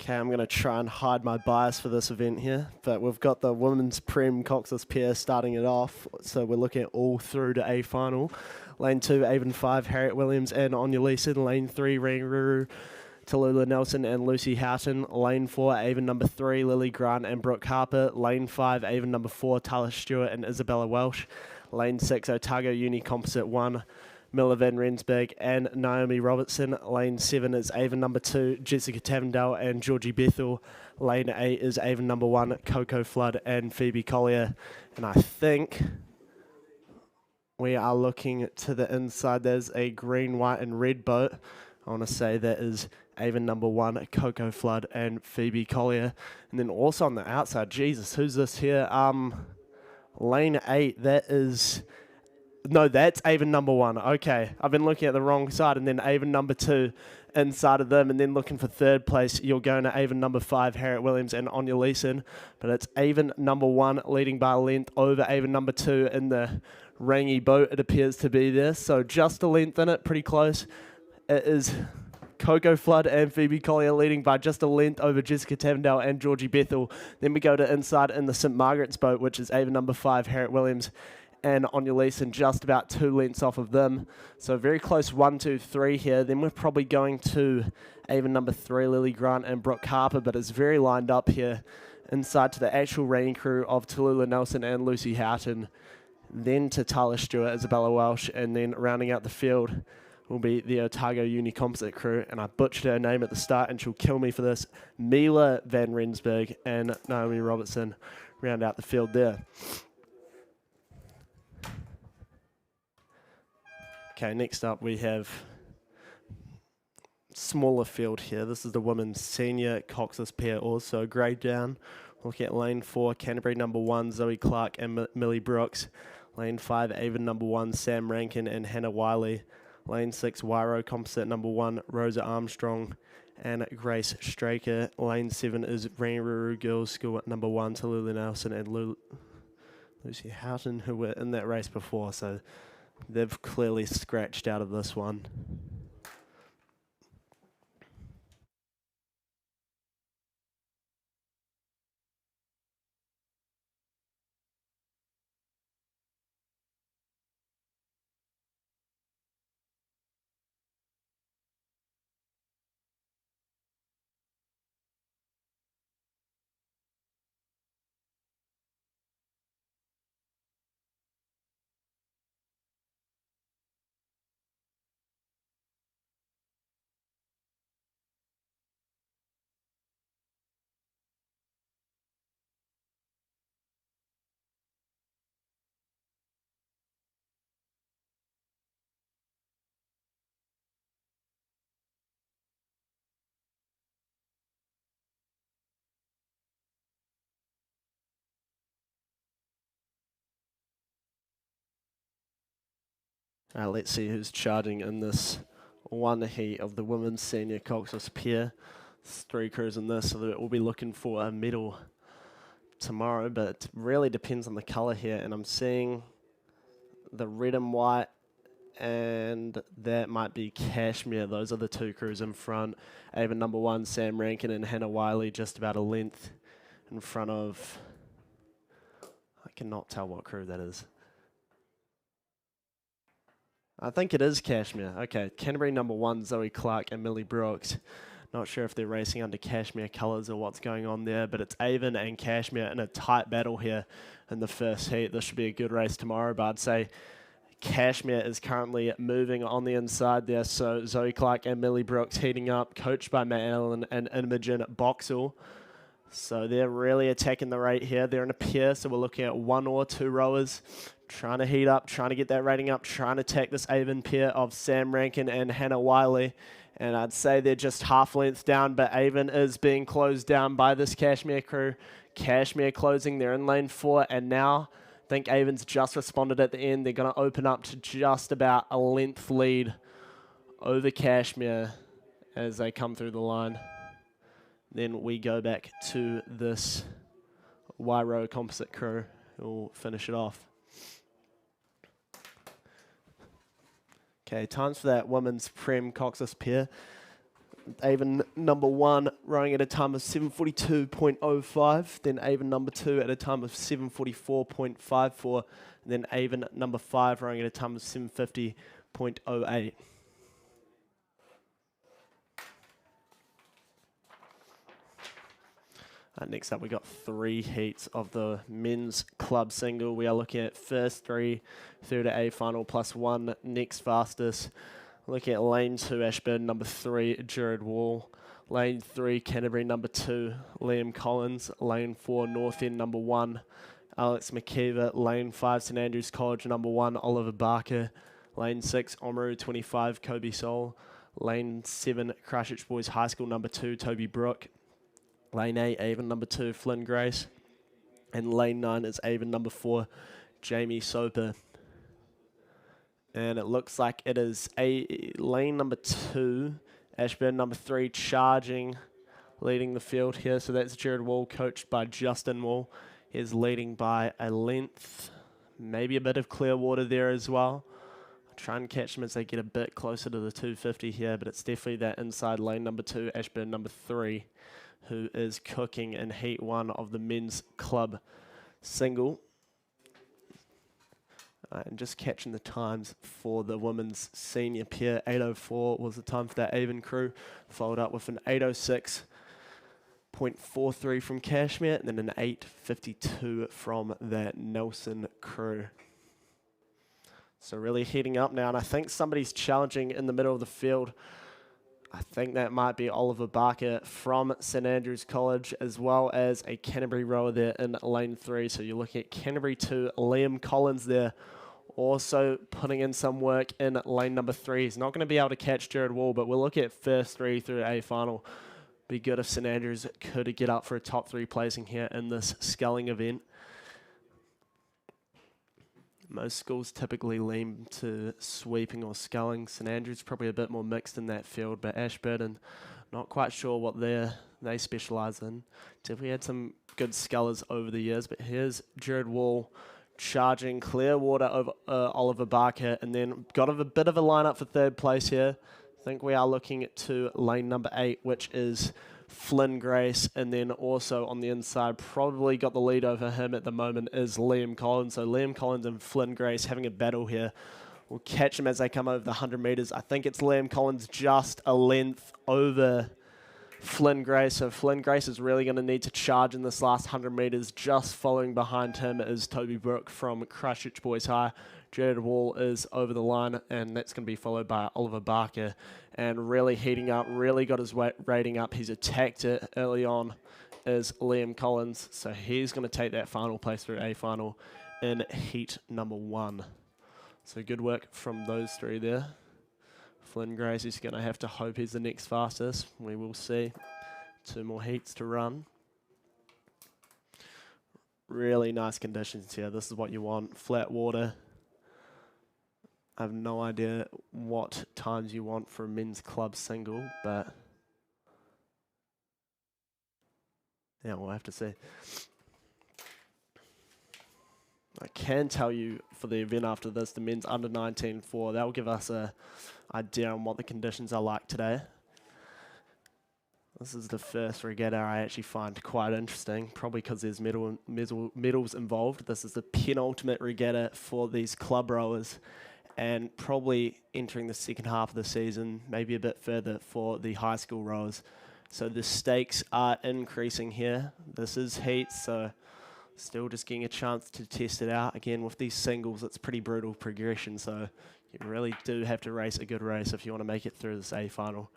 Okay, I'm going to try and hide my bias for this event here, but we've got the women's Prem coxless pair starting it off, so we're looking at all through to A final. Lane 2, Avon 5, Harriet Williams and Anya Leeson. Lane 3, Rangaroo, Tallulah Nelson and Lucy Houghton. Lane 4, Avon number 3, Lily Grant and Brooke Harper. Lane 5, Avon number 4, Tala Stewart and Isabella Welsh. Lane 6, Otago Uni Composite 1, Miller Van Rensburg and Naomi Robertson. Lane 7 is Avon number 2, Jessica Tavendale and Georgie Bethel. Lane 8 is Avon number 1, Coco Flood and Phoebe Collier. And I think we are looking to the inside. There's a green, white and red boat. I want to say that is Avon number 1, Coco Flood and Phoebe Collier. And then also on the outside, Jesus, who's this here? Lane 8, that is... No, that's Avon number 1. Okay, I've been looking at the wrong side, and then Avon number 2 inside of them, and then looking for third place, you're going to Avon number 5, Harriet Williams and Anya Leeson. But it's Avon number 1 leading by a length over Avon number 2 in the Rangi boat, it appears to be there. So just a length in it, pretty close. It is Coco Flood and Phoebe Collier leading by just a length over Jessica Tavendale and Georgie Bethel. Then we go to inside in the St. Margaret's boat, which is Avon number 5, Harriet Williams and Anya Leeson, just about 2 lengths off of them. So very close 1, 2, 3 here. Then we're probably going to Avon number 3, Lily Grant and Brooke Harper, but it's very lined up here inside to the actual reigning crew of Tallulah Nelson and Lucy Houghton. Then to Tala Stewart, Isabella Welsh, and then rounding out the field will be the Otago Uni Composite crew, and I butchered her name at the start and she'll kill me for this. Mila Van Rensburg and Naomi Robertson round out the field there. Okay, next up we have smaller field here. This is the women's senior coxless pair, also grade down. Looking at lane 4, Canterbury number 1, Zoe Clark and Millie Brooks. Lane 5, Avon number 1, Sam Rankin and Hannah Wiley. Lane 6, Wairo Composite number 1, Rosa Armstrong and Grace Straker. Lane 7 is Rangaroo Girls School number 1, Tallulah Nelson and Lucy Houghton, who were in that race before, so they've clearly scratched out of this one. Let's see who's charging in this one heat of the women's senior coxless pair. There's 3 crews in this, so that we'll be looking for a medal tomorrow, but it really depends on the colour here, and I'm seeing the red and white, and that might be cashmere. Those are the 2 crews in front. Avon number 1, Sam Rankin and Hannah Wiley, just about a length in front of... I cannot tell what crew that is. I think it is Cashmere. Okay, Canterbury number 1, Zoe Clark and Millie Brooks. Not sure if they're racing under Cashmere colours or what's going on there, but it's Avon and Cashmere in a tight battle here in the first heat. This should be a good race tomorrow, but I'd say Cashmere is currently moving on the inside there. So Zoe Clark and Millie Brooks heating up, coached by Matt Allen and Imogen Boxall. So they're really attacking the rate here. They're in a pair, so we're looking at 1 or 2 rowers trying to heat up, trying to get that rating up, trying to attack this Avon pair of Sam Rankin and Hannah Wiley. And I'd say they're just half length down, but Avon is being closed down by this Cashmere crew. Cashmere closing, they're in lane 4, and now I think Avon's just responded at the end. They're going to open up to just about a length lead over Cashmere as they come through the line. Then we go back to this Wairo composite crew who will finish it off. Okay, times for that women's Prem coxless pair. Avon number 1 running at a time of 7:42.05, then Avon number 2 at a time of 7:44.54, and then Avon number 5 running at a time of 7:50.08. Next up, we got 3 heats of the men's club single. We are looking at first 3 through to A final plus 1 next fastest. Looking at lane 2, Ashburn number 3, Jared Wall. Lane 3, Canterbury number 2, Liam Collins. Lane 4, North End number 1, Alex McKeever. Lane 5, St Andrews College number 1, Oliver Barker. Lane 6, Oamaru 25, Kobe Sol. Lane 7, Christchurch Boys High School number 2, Toby Brook. Lane 8, Avon number 2, Flynn Grace. And lane 9 is Avon number 4, Jamie Soper. And it looks like it is lane number 2, Ashburn number 3, charging, leading the field here. So that's Jared Wall, coached by Justin Wall. He's leading by a length, maybe a bit of clear water there as well. I'll try and catch them as they get a bit closer to the 250 here, but it's definitely that inside lane number 2, Ashburn number 3, who is cooking in heat 1 of the men's club single. And just catching the times for the women's senior pair. 8:04 was the time for that Avon crew, followed up with an 8:06.43 from Cashmere, and then an 8:52 from that Nelson crew. So really heating up now, and I think somebody's challenging in the middle of the field. I think that might be Oliver Barker from St Andrews College, as well as a Canterbury rower there in lane 3. So you're looking at Canterbury 2, Liam Collins there, also putting in some work in lane number 3. He's not going to be able to catch Jared Wall, but we'll look at first 3 through A final. Be good if St Andrews could get up for a top 3 placing here in this sculling event. Most schools typically lean to sweeping or sculling. St Andrews probably a bit more mixed in that field, but Ashburton, not quite sure what they specialise in. Definitely had some good scullers over the years, but here's Jared Wall charging clear water over Oliver Barker, and then got a bit of a lineup for third place here. I think we are looking to lane number 8, which is Flynn Grace, and then also on the inside, probably got the lead over him at the moment, is Liam Collins. So Liam Collins and Flynn Grace having a battle here. We'll catch them as they come over the 100 metres. I think it's Liam Collins just a length over Flynn Grace. So Flynn Grace is really going to need to charge in this last 100 metres. Just following behind him is Toby Brook from Christchurch Boys High. Jared Wall is over the line, and that's going to be followed by Oliver Barker. And really heating up, really got his rating up. He's attacked it early on, is Liam Collins. So he's going to take that final place through A final in heat number 1. So good work from those 3 there. Flynn Grace is going to have to hope he's the next fastest. We will see. 2 more heats to run. Really nice conditions here. This is what you want. Flat water. I have no idea what times you want for a men's club single, but yeah, we'll have to see. I can tell you for the event after this, the men's under 19-4, that will give us an idea on what the conditions are like today. This is the first regatta I actually find quite interesting, probably because there's medals involved. This is the penultimate regatta for these club rowers, and probably entering the second half of the season, maybe a bit further for the high school rowers. So the stakes are increasing here. This is heat, so still just getting a chance to test it out. Again, with these singles, it's pretty brutal progression, so you really do have to race a good race if you want to make it through this A final,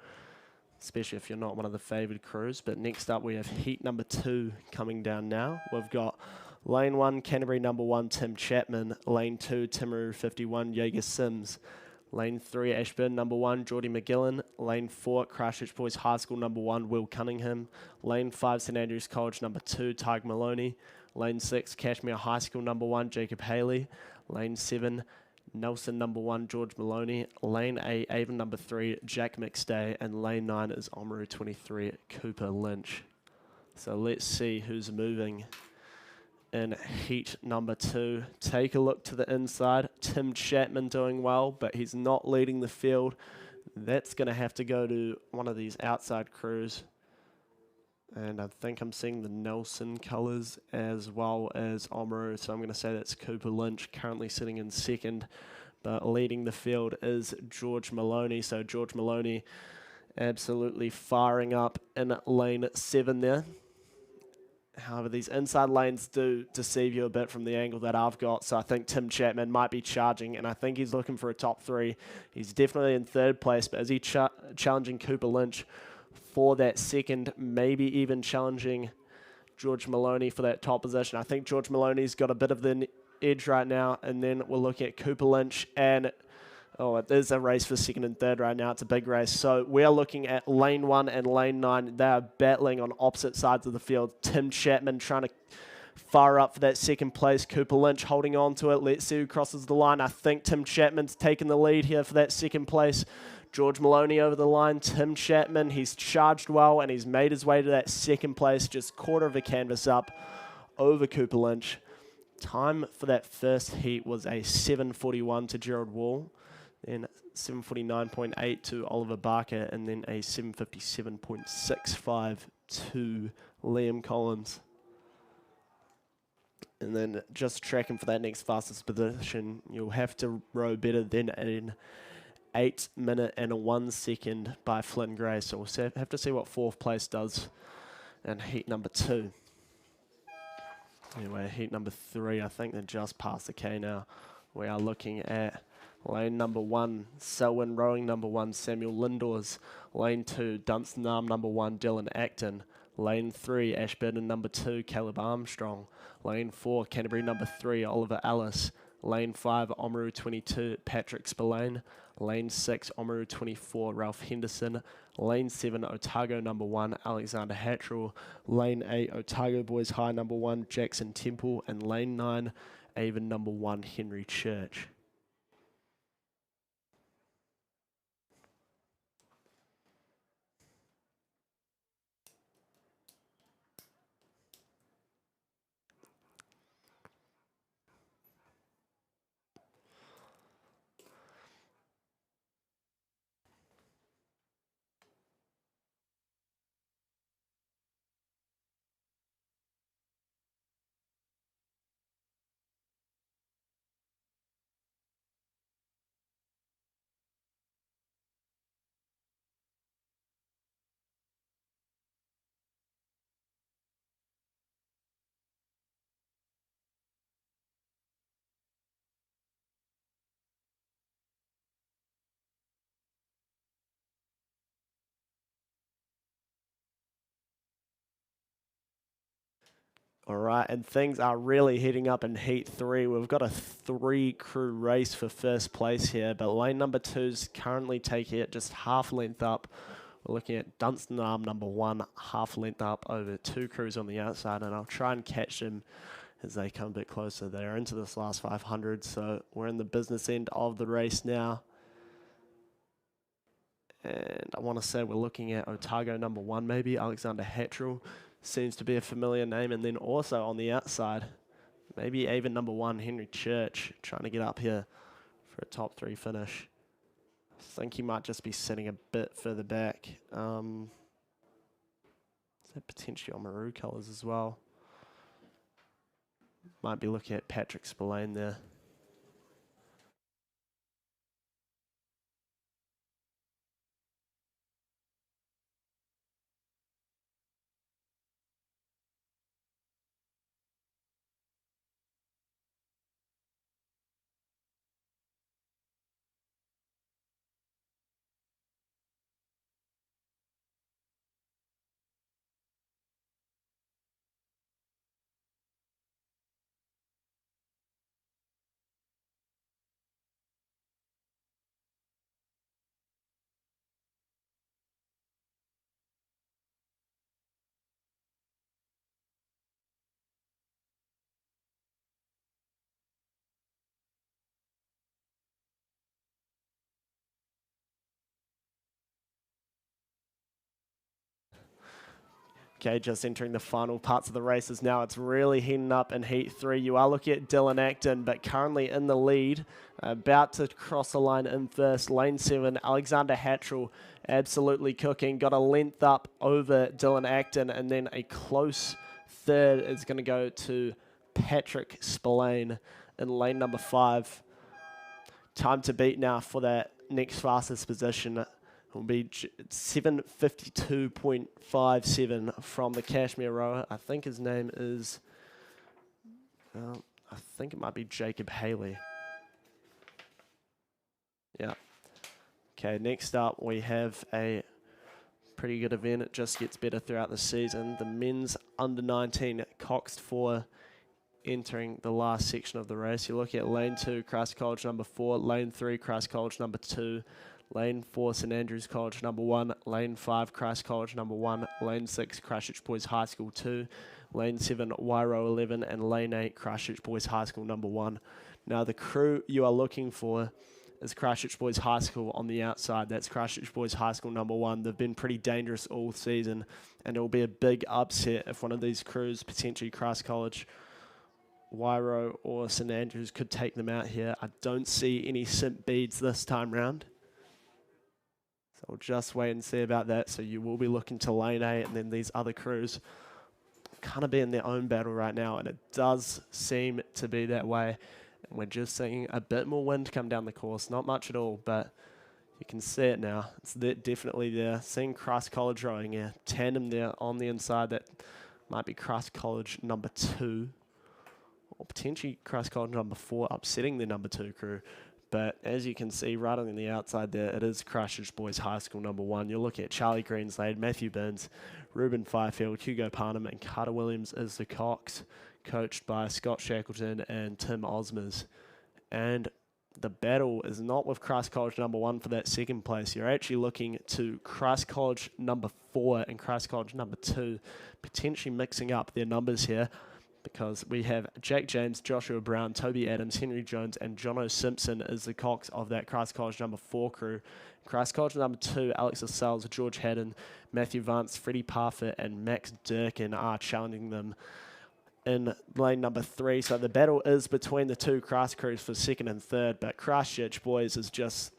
especially if you're not one of the favoured crews. But next up, we have heat number 2 coming down now. We've got lane 1, Canterbury number 1, Tim Chapman. Lane 2, Timaru 51, Jaeger Sims. Lane 3, Ashburn number 1, Geordie McGillan. Lane 4, Christchurch Boys High School number 1, Will Cunningham. Lane 5, St Andrews College number 2, Tig Maloney. Lane 6, Cashmere High School number 1, Jacob Haley. Lane 7, Nelson number 1, George Maloney. Lane 8, Avon number 3, Jack McStay. And lane 9 is Oamaru 23, Cooper Lynch. So let's see who's moving in heat number 2. Take a look to the inside. Tim Chapman doing well, but he's not leading the field. That's going to have to go to one of these outside crews. And I think I'm seeing the Nelson colours as well as Oamaru. So I'm going to say that's Cooper Lynch currently sitting in second. But leading the field is George Maloney. So George Maloney absolutely firing up in lane 7 there. However, these inside lanes do deceive you a bit from the angle that I've got. So I think Tim Chapman might be charging, and I think he's looking for a top 3. He's definitely in 3rd place, but is he challenging Cooper Lynch for that second, maybe even challenging George Maloney for that top position? I think George Maloney's got a bit of the edge right now, and then we're looking at Cooper Lynch, and it is a race for 2nd and 3rd right now. It's a big race. So we're looking at lane 1 and lane 9. They are battling on opposite sides of the field. Tim Chapman trying to fire up for that 2nd place. Cooper Lynch holding on to it. Let's see who crosses the line. I think Tim Chapman's taken the lead here for that 2nd place. George Maloney over the line. Tim Chapman, he's charged well, and he's made his way to that 2nd place, just quarter of a canvas up over Cooper Lynch. Time for that first heat was a 7:41 to Gerald Wall. Then 7:49.8 to Oliver Barker, and then a 7:57.65 to Liam Collins. And then just tracking for that next fastest position, you'll have to row better than an 8 minute and a 1 second by Flynn Gray. So we'll have to see what 4th place does in heat number 2. Anyway, heat number 3, I think they're just past the K now. We are looking at lane number 1, Selwyn rowing number 1, Samuel Lindors. Lane 2, Dunstan Arm number 1, Dylan Acton. Lane 3, Ashburton number 2, Caleb Armstrong. Lane 4, Canterbury number 3, Oliver Ellis. Lane 5, Oamaru 22, Patrick Spillane. Lane 6, Oamaru 24, Ralph Henderson. Lane 7, Otago number 1, Alexander Hattrell. Lane 8, Otago Boys High number 1, Jackson Temple. And Lane 9, Avon number 1, Henry Church. All right, and things are really heating up in Heat 3. We've got a 3-crew race for first place here, but lane number 2's currently taking it just half length up. We're looking at Dunstan Arm number 1, half length up over 2 crews on the outside, and I'll try and catch them as they come a bit closer. They're into this last 500, so we're in the business end of the race now. And I want to say we're looking at Otago number 1, maybe, Alexander Hattrell. Seems to be a familiar name. And then also on the outside, maybe Avon number 1, Henry Church, trying to get up here for a top 3 finish. I think he might just be sitting a bit further back. Is that potentially Oamaru colours as well? Might be looking at Patrick Spillane there. Okay, just entering the final parts of the races now. It's really heating up in Heat 3. You are looking at Dylan Acton, but currently in the lead. About to cross the line in first. Lane 7, Alexander Hatchell, absolutely cooking. Got a length up over Dylan Acton, and then a close third is going to go to Patrick Spillane in lane number 5. Time to beat now for that next fastest position. Will be 7:52.57 from the Kashmir rower. I think his name is, I think it might be Jacob Haley. Yeah. Okay, next up we have a pretty good event. It just gets better throughout the season. The men's under 19 Coxed 4 entering the last section of the race. You look at lane 2, Christ College number 4, lane 3, Christ College number 2, lane 4, St Andrews College number 1, lane 5, Christ College number 1, lane 6, Christchurch Boys High School 2, lane 7, Wairo 11, and lane 8, Christchurch Boys High School number 1. Now the crew you are looking for is Christchurch Boys High School on the outside. That's Christchurch Boys High School number 1. They've been pretty dangerous all season, and it will be a big upset if one of these crews, potentially Christ College, Wairo, or St Andrews, could take them out here. I don't see any simp beads this time round. So we'll just wait and see about that. So you will be looking to lane 8, and then these other crews kind of be in their own battle right now, and it does seem to be that way. And we're just seeing a bit more wind come down the course. Not much at all, but you can see it now. It's definitely there. Seeing Christ College rowing here. Tandem there on the inside. That might be Christ College number 2. Or potentially Christ College number 4 upsetting the number 2 crew. But as you can see right on the outside there, it is Christchurch Boys High School number 1. You'll look at Charlie Greenslade, Matthew Burns, Ruben Fifield, Hugo Parnham, and Carter Williams as the Cox, coached by Scott Shackleton and Tim Osmers. And the battle is not with Christ College number 1 for that second place. You're actually looking to Christ College number 4 and Christ College number 2, potentially mixing up their numbers here, because we have Jack James, Joshua Brown, Toby Adams, Henry Jones, and Jono Simpson as the Cox of that Christ College number 4 crew. Christ College number 2, Alex Lascelles, George Haddon, Matthew Vance, Freddie Parfitt, and Max Durkin are challenging them in lane number 3. So the battle is between the two Christ crews for second and third, but Christchurch Boys is just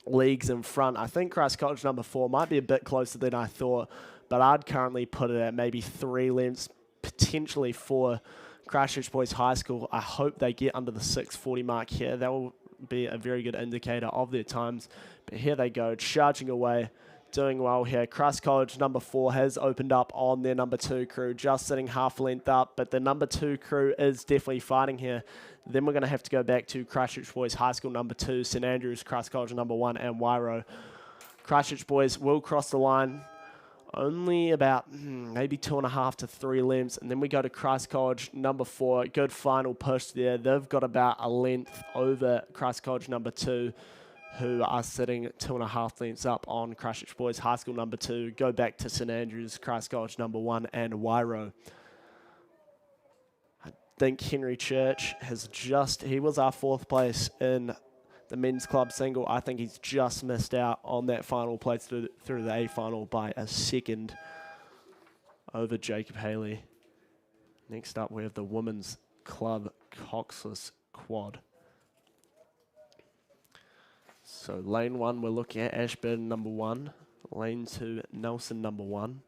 leagues in front. I think Christ College number 4 might be a bit closer than I thought, but I'd currently put it at maybe 3 lengths, potentially for Christchurch Boys High School. I hope they get under the 6:40 mark here. That will be a very good indicator of their times. But here they go, charging away, doing well here. Christ College number 4 has opened up on their number 2 crew, just sitting half length up, but the number 2 crew is definitely fighting here. Then we're going to have to go back to Christchurch Boys High School number 2, St Andrews, Christ College number 1, and Wairo. Christchurch Boys will cross the line only about maybe 2.5 to 3 lengths, and then we go to Christ College number 4. Good final push there. They've got about a length over Christ College number 2, who are sitting 2.5 lengths up on Christchurch Boys High School number 2. Go back to St Andrews, Christ College number 1, and Wairo. I think Henry Church he was our 4th place in the men's club single. I think he's just missed out on that final place through the A final by a second over Jacob Haley. Next up, we have the women's club coxless quad. So lane 1, we're looking at Ashburn number 1, lane 2, Nelson number 1,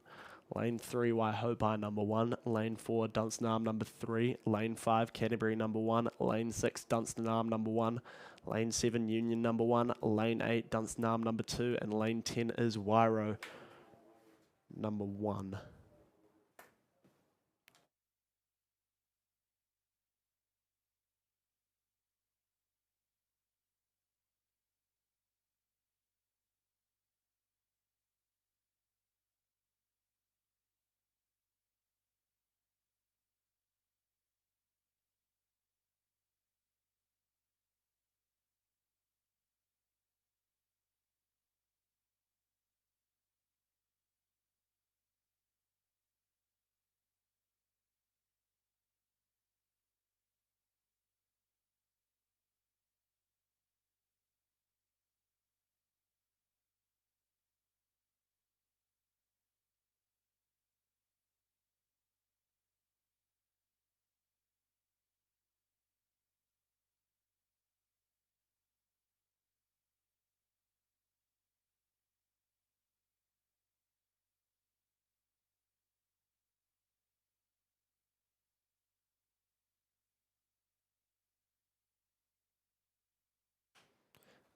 lane 3, Waihopai number 1, lane 4, Dunstanarm number 3, lane 5, Canterbury number 1, lane 6, Dunstanarm number 1, lane 7, Union number 1, lane 8, Dunstanarm number 2, and lane 10 is Wairo number 1.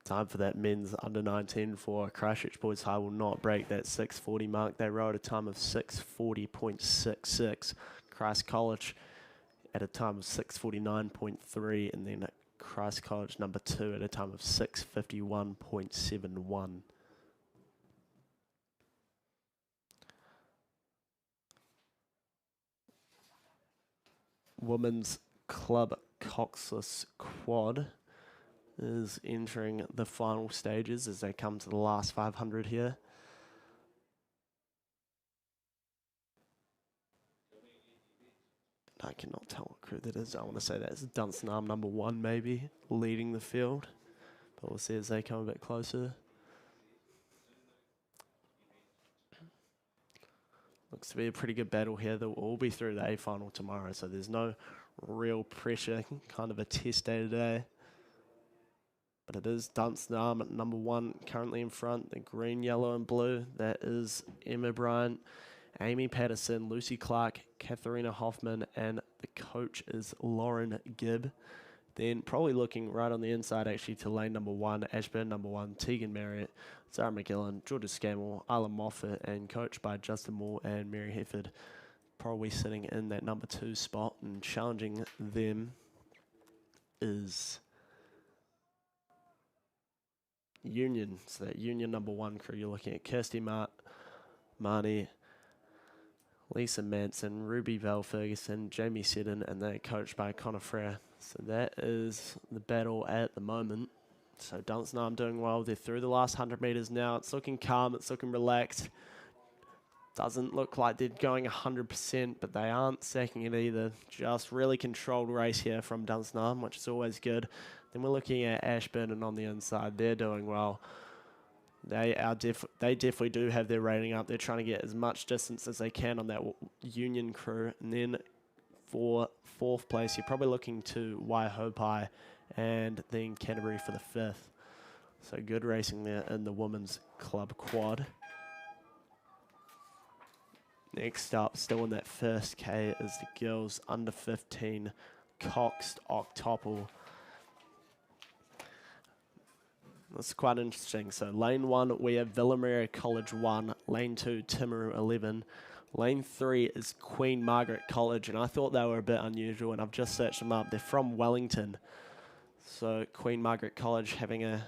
Time for that men's under 19 for Christchurch Boys High will not break that 6:40 mark. They row at a time of 6:40.66. Christ College at a time of 6:49.3, and then Christ College number 2 at a time of 6:51.71. Women's Club Coxless Quad is entering the final stages as they come to the last 500 here. I cannot tell what crew that is. I want to say that's Dunstanarm number 1 maybe, leading the field. But we'll see as they come a bit closer. Looks to be a pretty good battle here. They'll all be through the A final tomorrow, so there's no real pressure, kind of a test day today. But it is Dunstanarm at number 1 currently in front. The green, yellow and blue. That is Emma Bryant, Amy Patterson, Lucy Clark, Katharina Hoffman, and the coach is Lauren Gibb. Then probably looking right on the inside actually to lane number 1, Ashburn number 1, Tegan Marriott, Sarah McGillan, Georgia Scammell, Isla Moffat, and coached by Justin Moore and Mary Hefford. Probably sitting in that number 2 spot, and challenging them is Union. So that Union number 1 crew, you're looking at Kirsty Marnie, Lisa Manson, Ruby Bell Ferguson, Jamie Seddon, and they're coached by Connor Frere. So that is the battle at the moment. So Dunstanarm doing well. They're through the last 100 metres now. It's looking calm. It's looking relaxed. Doesn't look like they're going 100%, but they aren't sacking it either. Just really controlled race here from Dunstanarm, which is always good. Then we're looking at Ashburn, and on the inside, they're doing well. They definitely do have their rating up. They're trying to get as much distance as they can on that Union crew. And then for 4th place, you're probably looking to Waihopai and then Canterbury for the 5th. So good racing there in the Women's Club Quad. Next up, still in that first K, is the girls under 15 Coxed octuple. That's quite interesting. So lane 1, we have Villamere College 1. Lane 2, Timaru 11. Lane 3 is Queen Margaret College, and I thought they were a bit unusual, and I've just searched them up. They're from Wellington. So Queen Margaret College having a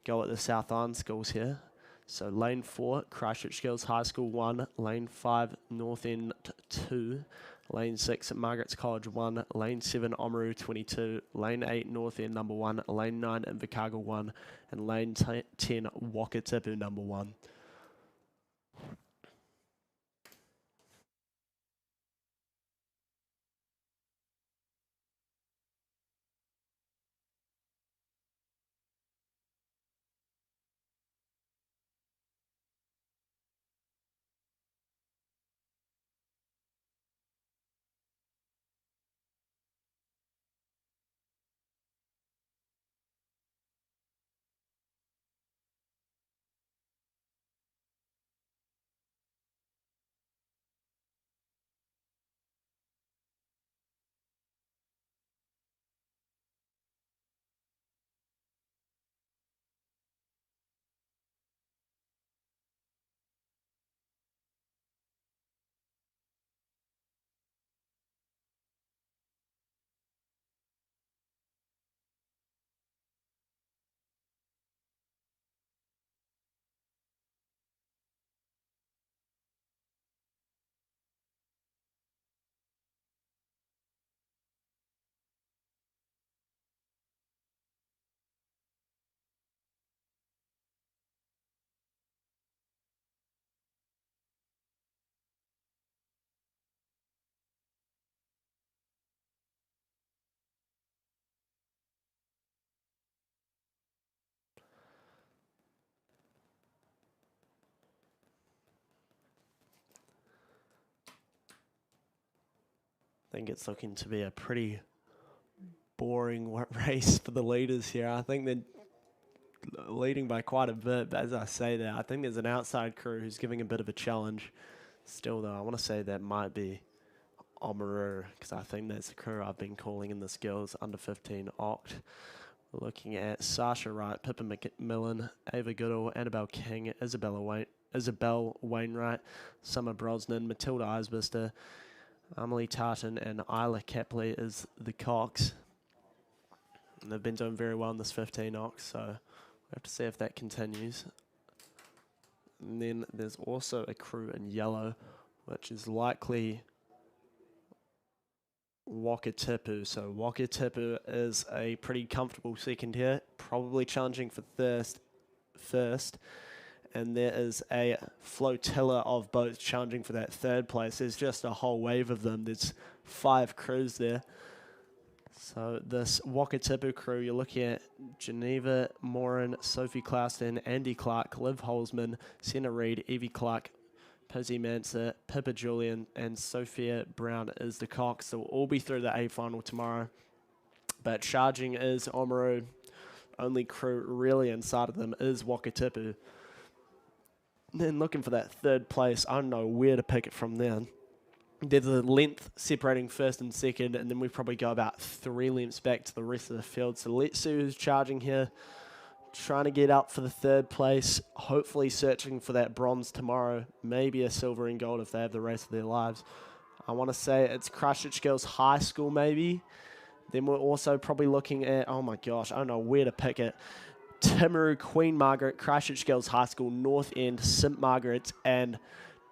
go at the South Island schools here. So lane 4, Christchurch Girls High School 1. Lane 5, North End 2. Lane 6, Margaret's College 1. Lane 7, Oamaru 22. Lane 8, North End number 1. Lane 9, Invercargill 1. And lane 10, Wakatipu number 1. I think it's looking to be a pretty boring race for the leaders here. I think they're leading by quite a bit, but as I say that, I think there's an outside crew who's giving a bit of a challenge. Still, though, I want to say that might be Oamaru, because I think that's the crew I've been calling in the skills under 15 Oct. We're looking at Sasha Wright, Pippa McMillan, Ava Goodall, Annabelle King, Isabel Wainwright, Summer Brosnan, Matilda Eisbister, Emily Tartan, and Isla Capley is the Cox. And they've been doing very well in this 15 ox, so we have to see if that continues. And then there's also a crew in yellow, which is likely Wakatipu. So Wakatipu is a pretty comfortable second here, probably challenging for first. And there is a flotilla of boats challenging for that third place. There's just a whole wave of them. There's 5 crews there. So this Wakatipu crew, you're looking at Geneva Morin, Sophie Clauston, Andy Clark, Liv Holzman, Senna Reid, Evie Clark, Pizzy Manser, Pippa Julian, and Sophia Brown is the Cox. So we'll all be through the A final tomorrow. But charging is Oamaru. Only crew really inside of them is Wakatipu. Then looking for that third place, I don't know where to pick it from then. There's a length separating first and second, and then we probably go about 3 lengths back to the rest of the field. So let's see who's charging here. Trying to get up for the third place, hopefully searching for that bronze tomorrow, maybe a silver and gold if they have the race of their lives. I want to say it's Christchurch Girls High School maybe. Then we're also probably looking at, oh my gosh, I don't know where to pick it. Timaru, Queen Margaret, Christchurch Girls High School, North End, St Margaret's, and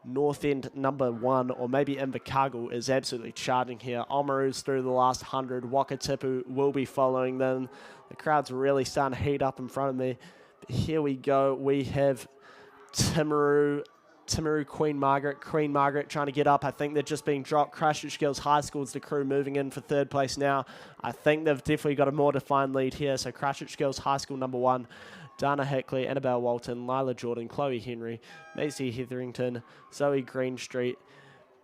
North End number 1, or maybe Invercargill, is absolutely charging here. Oamaru's through the last 100. Wakatipu will be following them. The crowd's really starting to heat up in front of me. But here we go. We have Timaru, Queen Margaret trying to get up. I think they're just being dropped. Christchurch Girls High School is the crew moving in for third place now. I think they've definitely got a more defined lead here. So Christchurch Girls High School number 1. Dana Hickley, Annabelle Walton, Lila Jordan, Chloe Henry, Maisie Hetherington, Zoe Greenstreet,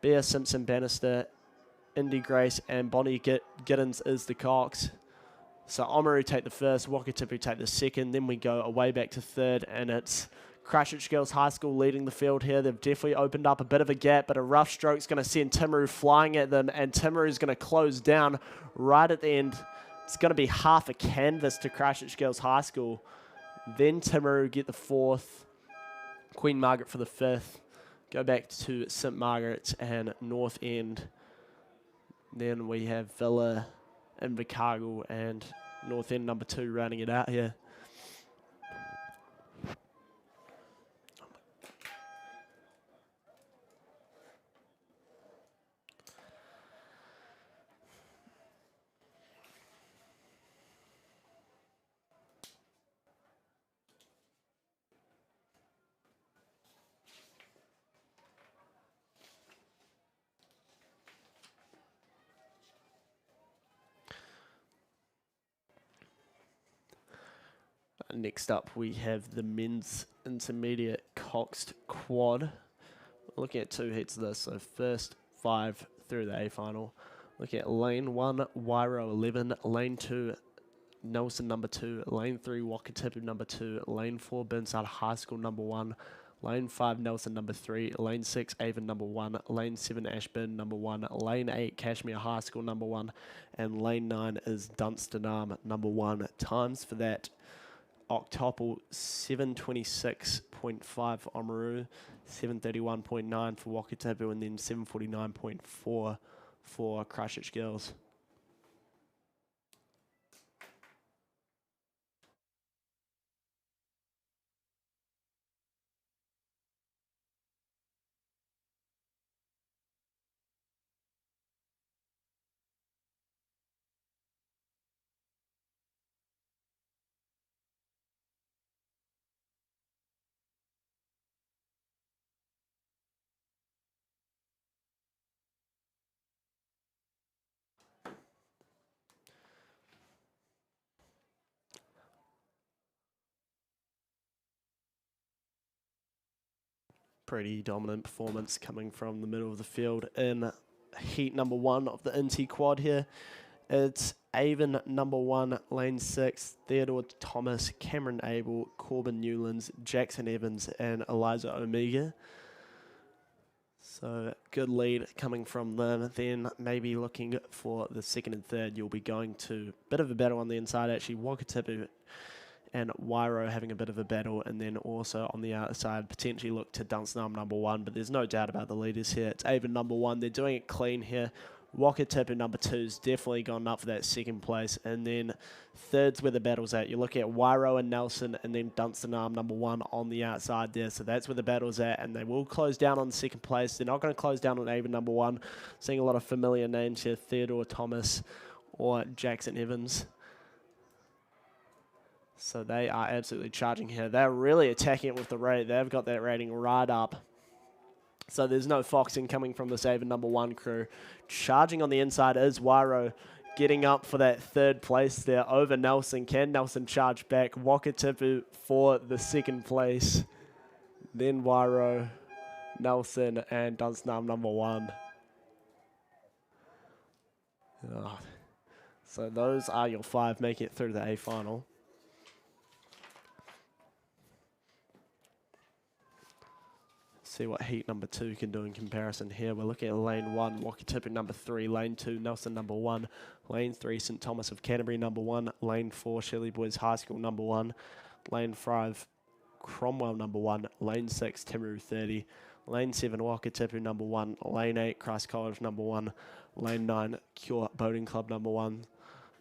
Bea Simpson Bannister, Indy Grace, and Bonnie Giddens is the Cox. So Oamaru take the first, Wakatipu take the second, then we go away back to third, and it's Christchurch Girls High School leading the field here. They've definitely opened up a bit of a gap, but a rough stroke's going to send Timaru flying at them, and Timaru's going to close down right at the end. It's going to be half a canvas to Christchurch Girls High School. Then Timaru get the 4th, Queen Margaret for the 5th, go back to St Margaret's and North End. Then we have Villa, Invercargill, and North End number 2 rounding it out here. Next up, we have the men's intermediate coxed quad. Looking at 2 heats of this, so first 5 through the A final. Looking at lane 1, Wairo 11, lane 2, Nelson number 2, lane 3, Wakatipu number 2, lane 4, Burnside High School number 1, lane 5, Nelson number 3, lane 6, Avon number 1, lane 7, Ashburn number 1, lane 8, Kashmir High School number 1, and lane 9 is Dunstanarm number 1. Times for that octuple 726.5 for Oamaru, 731.9 for Wakatipu, and then 749.4 for Christchurch Girls. Pretty dominant performance coming from the middle of the field in heat number 1 of the Inti quad here. It's Avon number 1, lane 6, Theodore Thomas, Cameron Abel, Corbin Newlands, Jackson Evans, and Eliza Omega. So good lead coming from them. Then maybe looking for the second and third, you'll be going to a bit of a battle on the inside. Actually, Wakatipu and Wairo having a bit of a battle, and then also on the outside, potentially look to Dunstanam number 1, but there's no doubt about the leaders here. It's Avon number 1. They're doing it clean here. Wakatipu number 2's definitely gone up for that second place, and then third's where the battle's at. You're looking at Wairo and Nelson, and then Dunstanam number 1 on the outside there, so that's where the battle's at, and they will close down on second place. They're not going to close down on Avon number 1. Seeing a lot of familiar names here, Theodore Thomas or Jackson Evans. So they are absolutely charging here. They're really attacking it with the rate. They've got that rating right up. So there's no foxing coming from this Avon number 1 crew. Charging on the inside is Wairo, getting up for that third place there over Nelson. Can Nelson charge back? Wakatipu for the second place. Then Wairo, Nelson, and Dunstanam number 1. Oh. So those are your 5 making it through to the A final. See what heat number 2 can do in comparison here. We're looking at lane 1, Wakatipu number 3, lane 2, Nelson number 1, lane 3, St Thomas of Canterbury number 1, lane 4, Shirley Boys High School number 1, lane 5, Cromwell number 1, lane 6, Timaru 30, lane 7, Wakatipu number 1, lane 8, Christ College number 1, lane 9, Cure Boating Club number 1.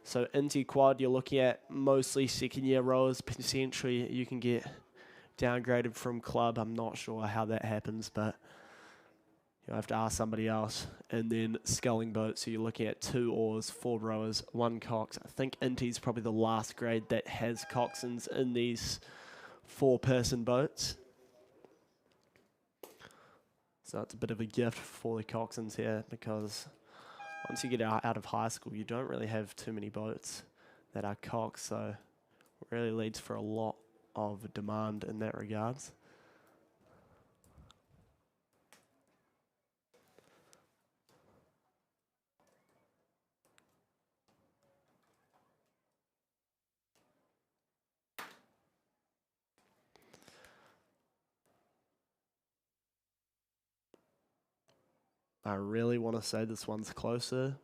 So into quad, you're looking at mostly second year rowers. Potentially you can get downgraded from club. I'm not sure how that happens, but you'll have to ask somebody else. And then sculling boats, so you're looking at 2 oars, 4 rowers, 1 cox. I think Inti's probably the last grade that has coxswains in these 4-person boats. So it's a bit of a gift for the coxswains here, because once you get out of high school, you don't really have too many boats that are cox, so it really leads for a lot of demand in that regards. I really want to say this one's closer,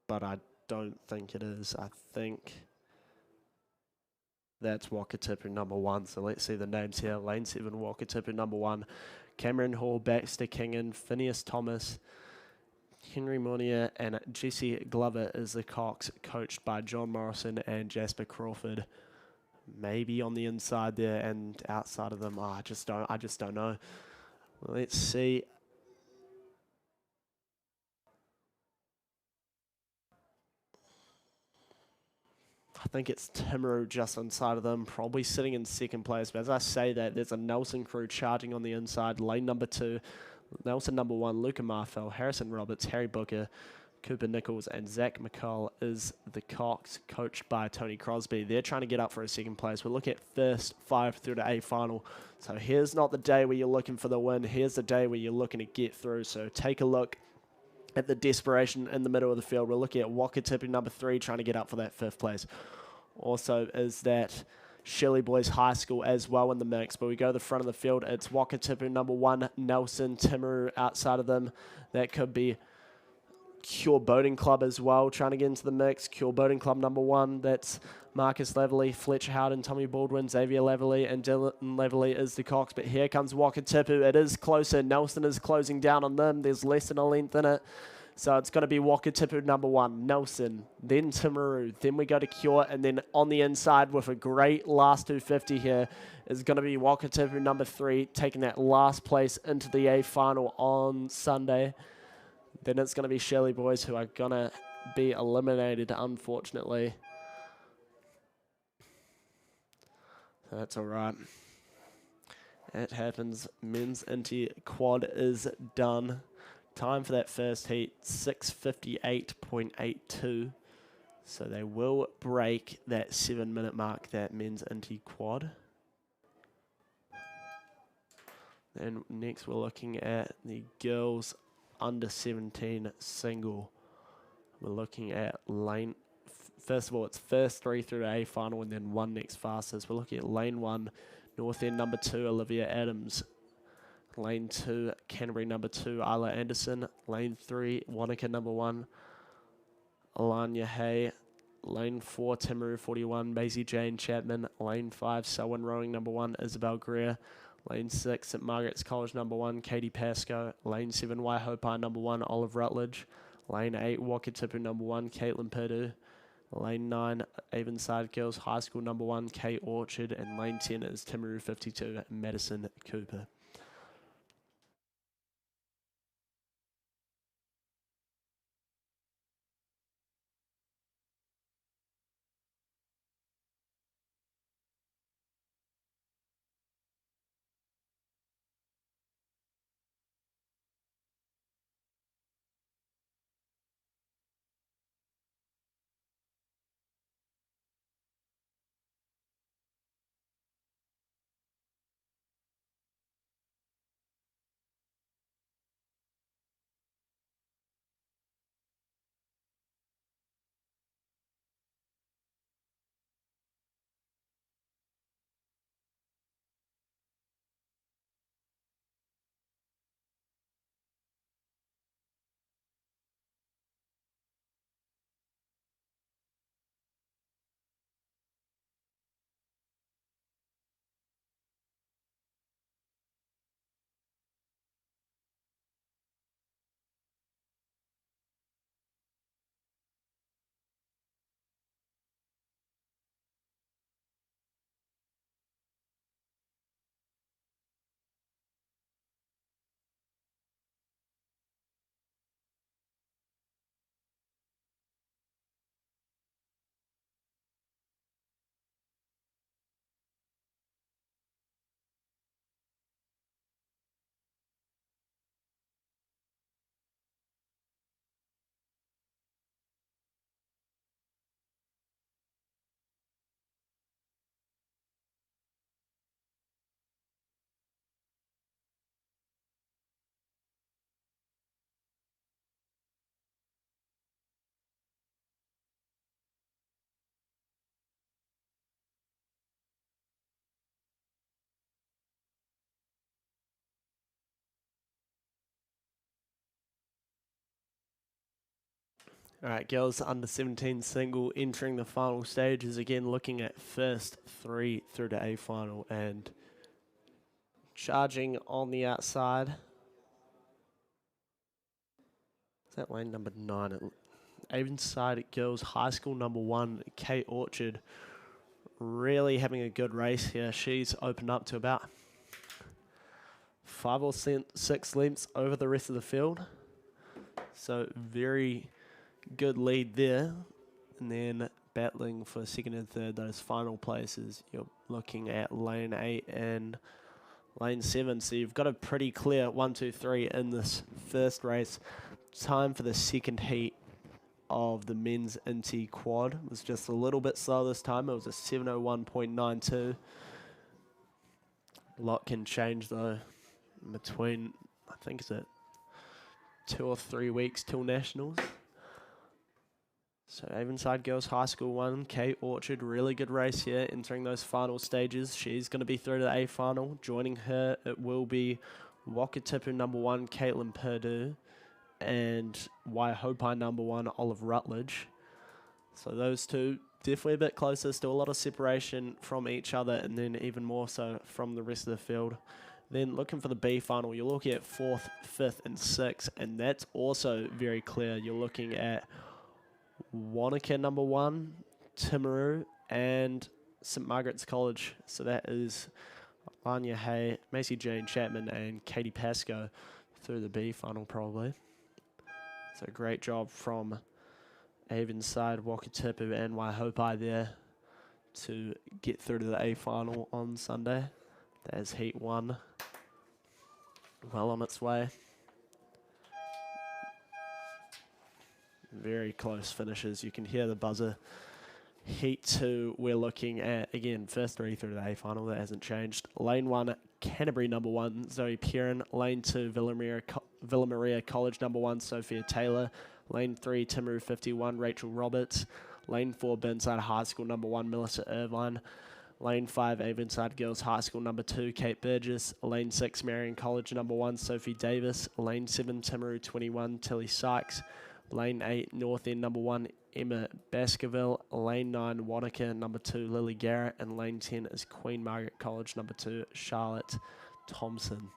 but I don't think it is. I think that's Wakatipu number 1. So let's see the names here. Lane 7, Wakatipu number 1. Cameron Hall, Baxter Kingan, Phineas Thomas, Henry Monier, and Jesse Glover is the cox, coached by John Morrison and Jasper Crawford. Maybe on the inside there and outside of them. I just don't know. Let's see. I think it's Timaru just inside of them, probably sitting in second place. But as I say that, there's a Nelson crew charging on the inside. Lane number 2, Nelson number 1, Luca Marfell, Harrison Roberts, Harry Booker, Cooper Nichols, and Zach McCall is the cox, coached by Tony Crosby. They're trying to get up for a second place. We're looking at first 5 through to A final. So here's not the day where you're looking for the win. Here's the day where you're looking to get through. So take a look at the desperation in the middle of the field. We're looking at Wakatipu number 3 trying to get up for that 5th place. Also is that Shirley Boys High School as well in the mix. But we go to the front of the field. It's Wakatipu number 1, Nelson, Timaru outside of them. That could be Cure Boating Club as well, trying to get into the mix. Cure Boating Club number 1, that's Marcus Leverley, Fletcher Howden, Tommy Baldwin, Xavier Leverley, and Dylan Leverley is the cox. But here comes Wakatipu. It is closer. Nelson is closing down on them. There's less than a length in it. So it's going to be Wakatipu number 1, Nelson, then Timaru, then we go to Cure, and then on the inside with a great last 250 here is going to be Wakatipu number 3, taking that last place into the A final on Sunday. Then it's going to be Shirley Boys, who are going to be eliminated, unfortunately. That's all right. It happens. Men's Inti quad is done. Time for that first heat, 6:58.82. So they will break that 7-minute mark, that men's Inti quad. And next we're looking at the girls under 17 single. We're looking at lane, first of all, it's first 3 through to A final and then 1 next fastest. We're looking at lane 1, North End number 2, Olivia Adams. Lane 2, Canterbury number 2, Isla Anderson. Lane 3, Wanaka number 1, Alanya Hay. Lane 4, Timaru 41, Maisie Jane Chapman. Lane 5, Selwyn Rowing number 1, Isabel Greer. Lane 6, St Margaret's College number 1, Katie Pascoe. Lane 7, Waihopai number 1, Olive Rutledge. Lane 8, Wakatipu number 1, Caitlin Purdue. Lane 9, Avonside Girls High School number 1, Kate Orchard. And lane 10 is Timaru 52, Madison Cooper. All right, girls under 17 single entering the final stages, again looking at first 3 through to A final, and charging on the outside. Is that lane number 9? Avonside Girls High School number 1, Kate Orchard, really having a good race here. She's opened up to about 5 or 6 lengths over the rest of the field. So very good lead there. And then battling for second and third, those final places, you're looking at lane 8 and lane 7. So you've got a pretty clear 1, 2, 3 in this first race. Time for the second heat of the men's Inti quad. It was just a little bit slow this time. It was a 7:01.92. A lot can change though between, I think it's it 2 or 3 weeks till nationals. So Avonside Girls High School 1, Kate Orchard, really good race here, entering those final stages. She's going to be through to the A final. Joining her, it will be Wakatipu number 1, Caitlin Purdue, and Waihopai number 1, Olive Rutledge. So those two definitely a bit closer, still a lot of separation from each other, and then even more so from the rest of the field. Then looking for the B final, you're looking at 4th, 5th, and 6th, and that's also very clear. You're looking at Wanaka number 1, Timaru, and St Margaret's College. So that is Anya Hay, Macy Jane Chapman, and Katie Pascoe through the B final probably. So great job from Avonside, Wakatipu, and Waihopai there to get through to the A final on Sunday. There's Heat 1, well on its way. Very close finishes. You can hear the buzzer. Heat 2, we're looking at, again, first 3 through to the A final. That hasn't changed. Lane 1, Canterbury number 1, Zoe Perrin. Lane 2, Villa Maria College number 1, Sophia Taylor. Lane 3, Timaru 51, Rachel Roberts. Lane 4, Burnside High School number 1, Melissa Irvine. Lane 5, Avonside Girls High School number 2, Kate Burgess. Lane 6, Marion College number 1, Sophie Davis. Lane 7, Timaru 21, Tilly Sykes. Lane 8, North End number 1, Emma Baskerville. Lane 9, Wanaka number 2, Lily Garrett. And lane 10 is Queen Margaret College number 2, Charlotte Thompson.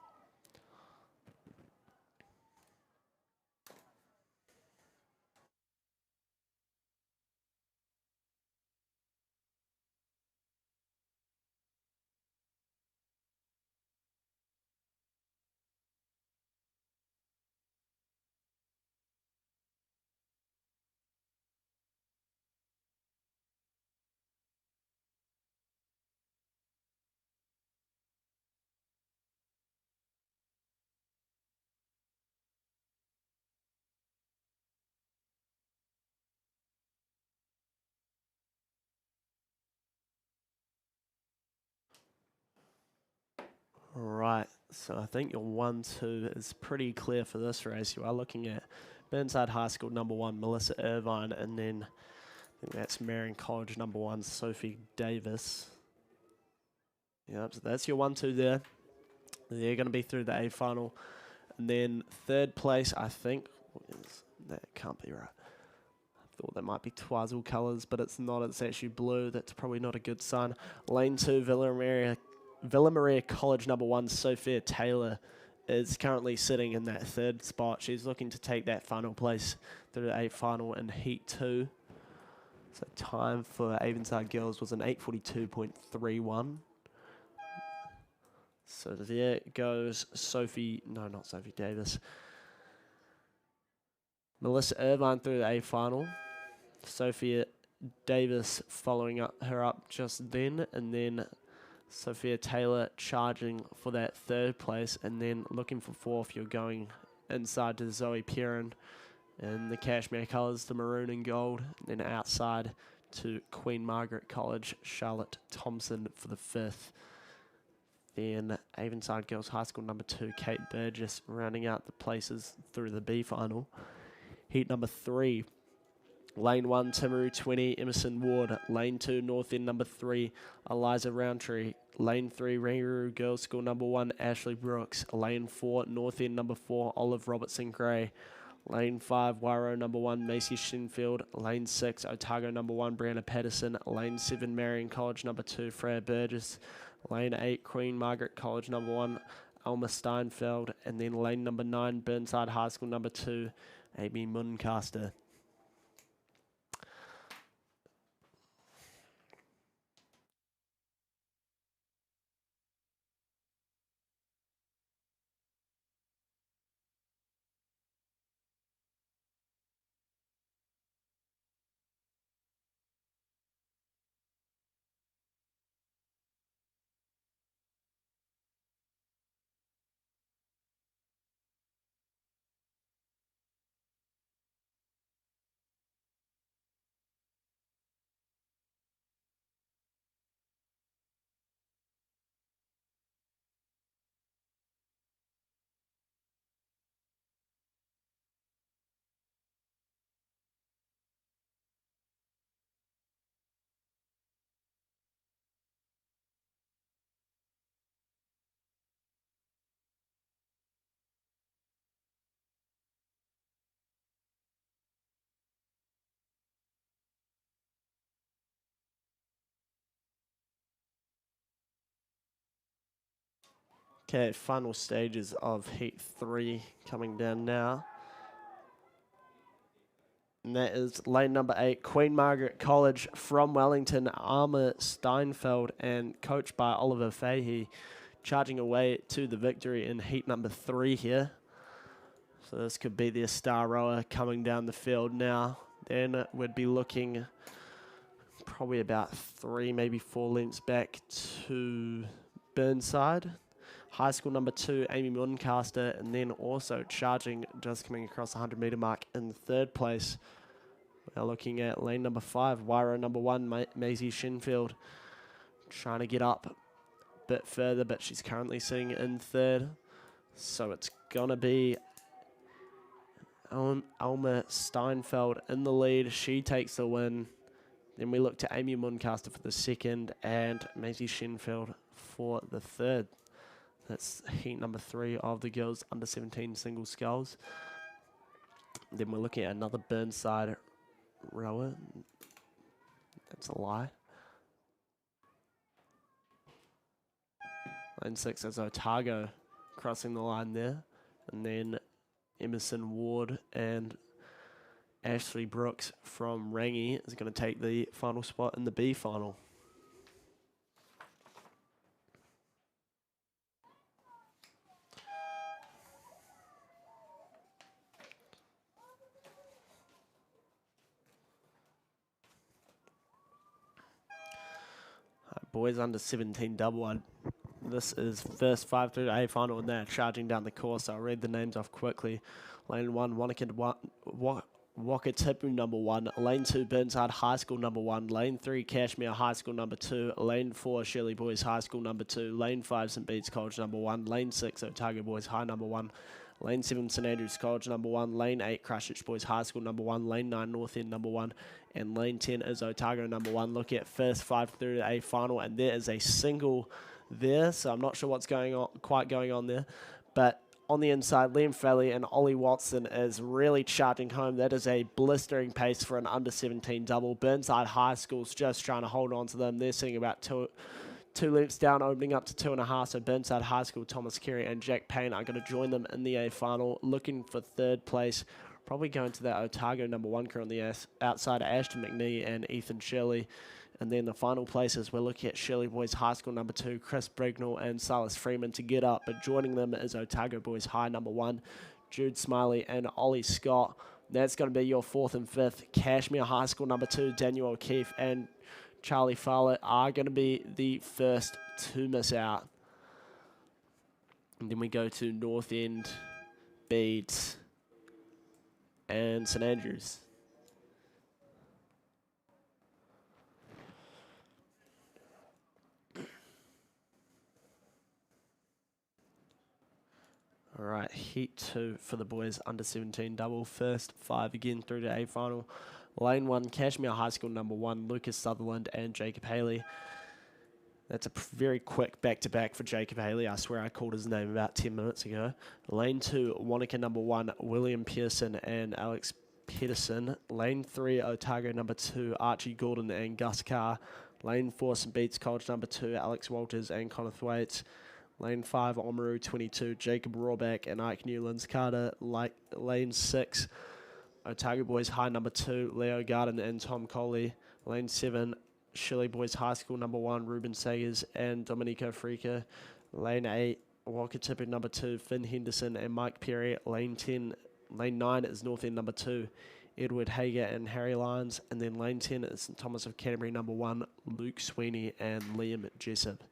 Right, so I think your 1-2 is pretty clear for this race. You are looking at Burnside High School number 1, Melissa Irvine, and then I think that's Marion College number 1, Sophie Davis. Yep, so that's your 1-2 there. They're going to be through the A final. And then third place, I think, that can't be right. I thought that might be Twizel colours, but it's not. It's actually blue. That's probably not a good sign. Lane 2, Villa Maria College number 1, Sophia Taylor, is currently sitting in that third spot. She's looking to take that final place through the A final in Heat 2. So time for Avonside Girls was an 8:42.31. So there goes not Sophie Davis. Melissa Irvine through the A final. Sophia Davis following her up just then, and then Sophia Taylor charging for that third place, and then looking for fourth. You're going inside to Zoe Perrin in the cashmere colours, the maroon and gold, and then outside to Queen Margaret College, Charlotte Thompson for the fifth. Then Avonside Girls High School number 2, Kate Burgess, rounding out the places through the B final. Heat number 3, Lane 1, Timaru 20, Emerson Ward. Lane 2, North End number 3, Eliza Roundtree. Lane 3, Ringaroo Girls School number 1, Ashley Brooks. Lane 4, North End number 4, Olive Robertson Gray. Lane 5, Wairo number 1, Macy Shinfield. Lane 6, Otago number 1, Brianna Patterson. Lane 7, Marion College number 2, Freya Burgess. Lane 8, Queen Margaret College number 1, Alma Steinfeld. And then lane number 9, Burnside High School number 2, Amy Muncaster. Okay, final stages of Heat 3 coming down now. And that is lane number 8, Queen Margaret College from Wellington, Alma Steinfeld, and coached by Oliver Fahey, charging away to the victory in Heat number 3 here. So this could be their star rower coming down the field now. Then we'd be looking probably about 3, maybe 4 lengths back to Burnside. High School number 2, Amy Muncaster, and then also charging, just coming across the 100-metre mark in third place. We're looking at lane number 5, Wairo number 1, Maisie Shinfield, trying to get up a bit further, but she's currently sitting in third. So it's going to be Alma Steinfeld in the lead. She takes the win. Then we look to Amy Muncaster for the second and Maisie Shenfield for the third. That's heat number 3 of the girls under 17 single sculls. Then we're looking at another Burnside rower. That's a lie. Lane 6 is Otago crossing the line there. And then Emerson Ward and Ashley Brooks from Rangi is going to take the final spot in the B final. Boys under 17 double. This is first 5 through to A final, and they're charging down the course. I'll read the names off quickly. Lane 1, Wakatipu number 1. Lane 2, Burnside High School number 1. Lane 3, Cashmere High School number 2. Lane 4, Shirley Boys High School number 2. Lane 5, St. Bede's College number 1. Lane 6, Otago Boys High number 1. Lane 7, St. Andrews College number 1. Lane 8, Christchurch Boys High School number 1. Lane 9, North End number 1. And lane 10 is Otago number 1. Look at first 5 through to A final, and there is a single there, so I'm not sure what's quite going on there. But on the inside, Liam Fraley and Ollie Watson is really charging home. That is a blistering pace for an under 17 double. Burnside High School's just trying to hold on to them. They're sitting about two lengths down, opening up to 2.5. So Burnside High School, Thomas Carey and Jack Payne are going to join them in the A final, looking for third place. Probably going to that Otago number 1 crew on the outside, Ashton McNee and Ethan Shirley. And then the final places, we're looking at Shirley Boys High School number 2, Chris Brignall and Silas Freeman to get up. But joining them is Otago Boys High number 1, Jude Smiley and Ollie Scott. That's going to be your 4th and 5th. Cashmere High School number 2, Daniel O'Keefe and Charlie Fowler are going to be the first to miss out. And then we go to North End, Bedes and St. Andrews. All right, heat 2 for the boys under 17 double. First 5 again through to A final. Lane 1, Cashmere High School number 1, Lucas Sutherland and Jacob Haley. That's a very quick back-to-back for Jacob Haley. I swear I called his name about 10 minutes ago. Lane 2, Wanaka number 1, William Pearson and Alex Pedersen. Lane 3, Otago number 2, Archie Gordon and Gus Carr. Lane 4, St. Bede's College number 2, Alex Walters and Connor Thwaites. Lane 5, Oamaru 22, Jacob Rawback and Ike Newlands Carter. Lane 6, Otago Boys High number 2, Leo Garden and Tom Coley. Lane 7, Shirley Boys High School number 1, Ruben Sagers and Domenico Freaka. Lane 8, Wakatipu number 2, Finn Henderson and Mike Perry. Lane 9 is North End number 2, Edward Hager and Harry Lyons. And then lane 10 is St. Thomas of Canterbury number 1, Luke Sweeney and Liam Jessup.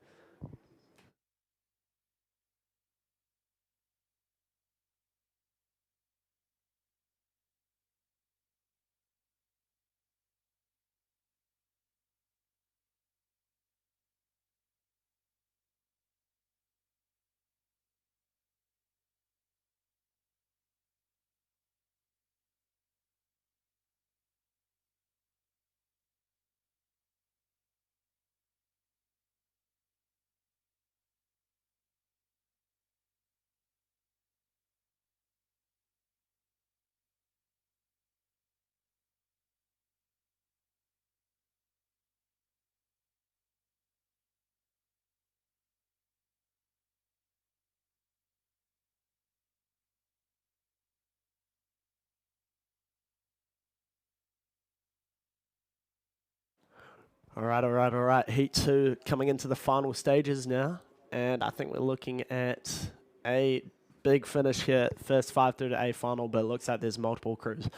All right. Heat 2 coming into the final stages now. And I think we're looking at a big finish here. First 5 through to A final, but it looks like there's multiple crews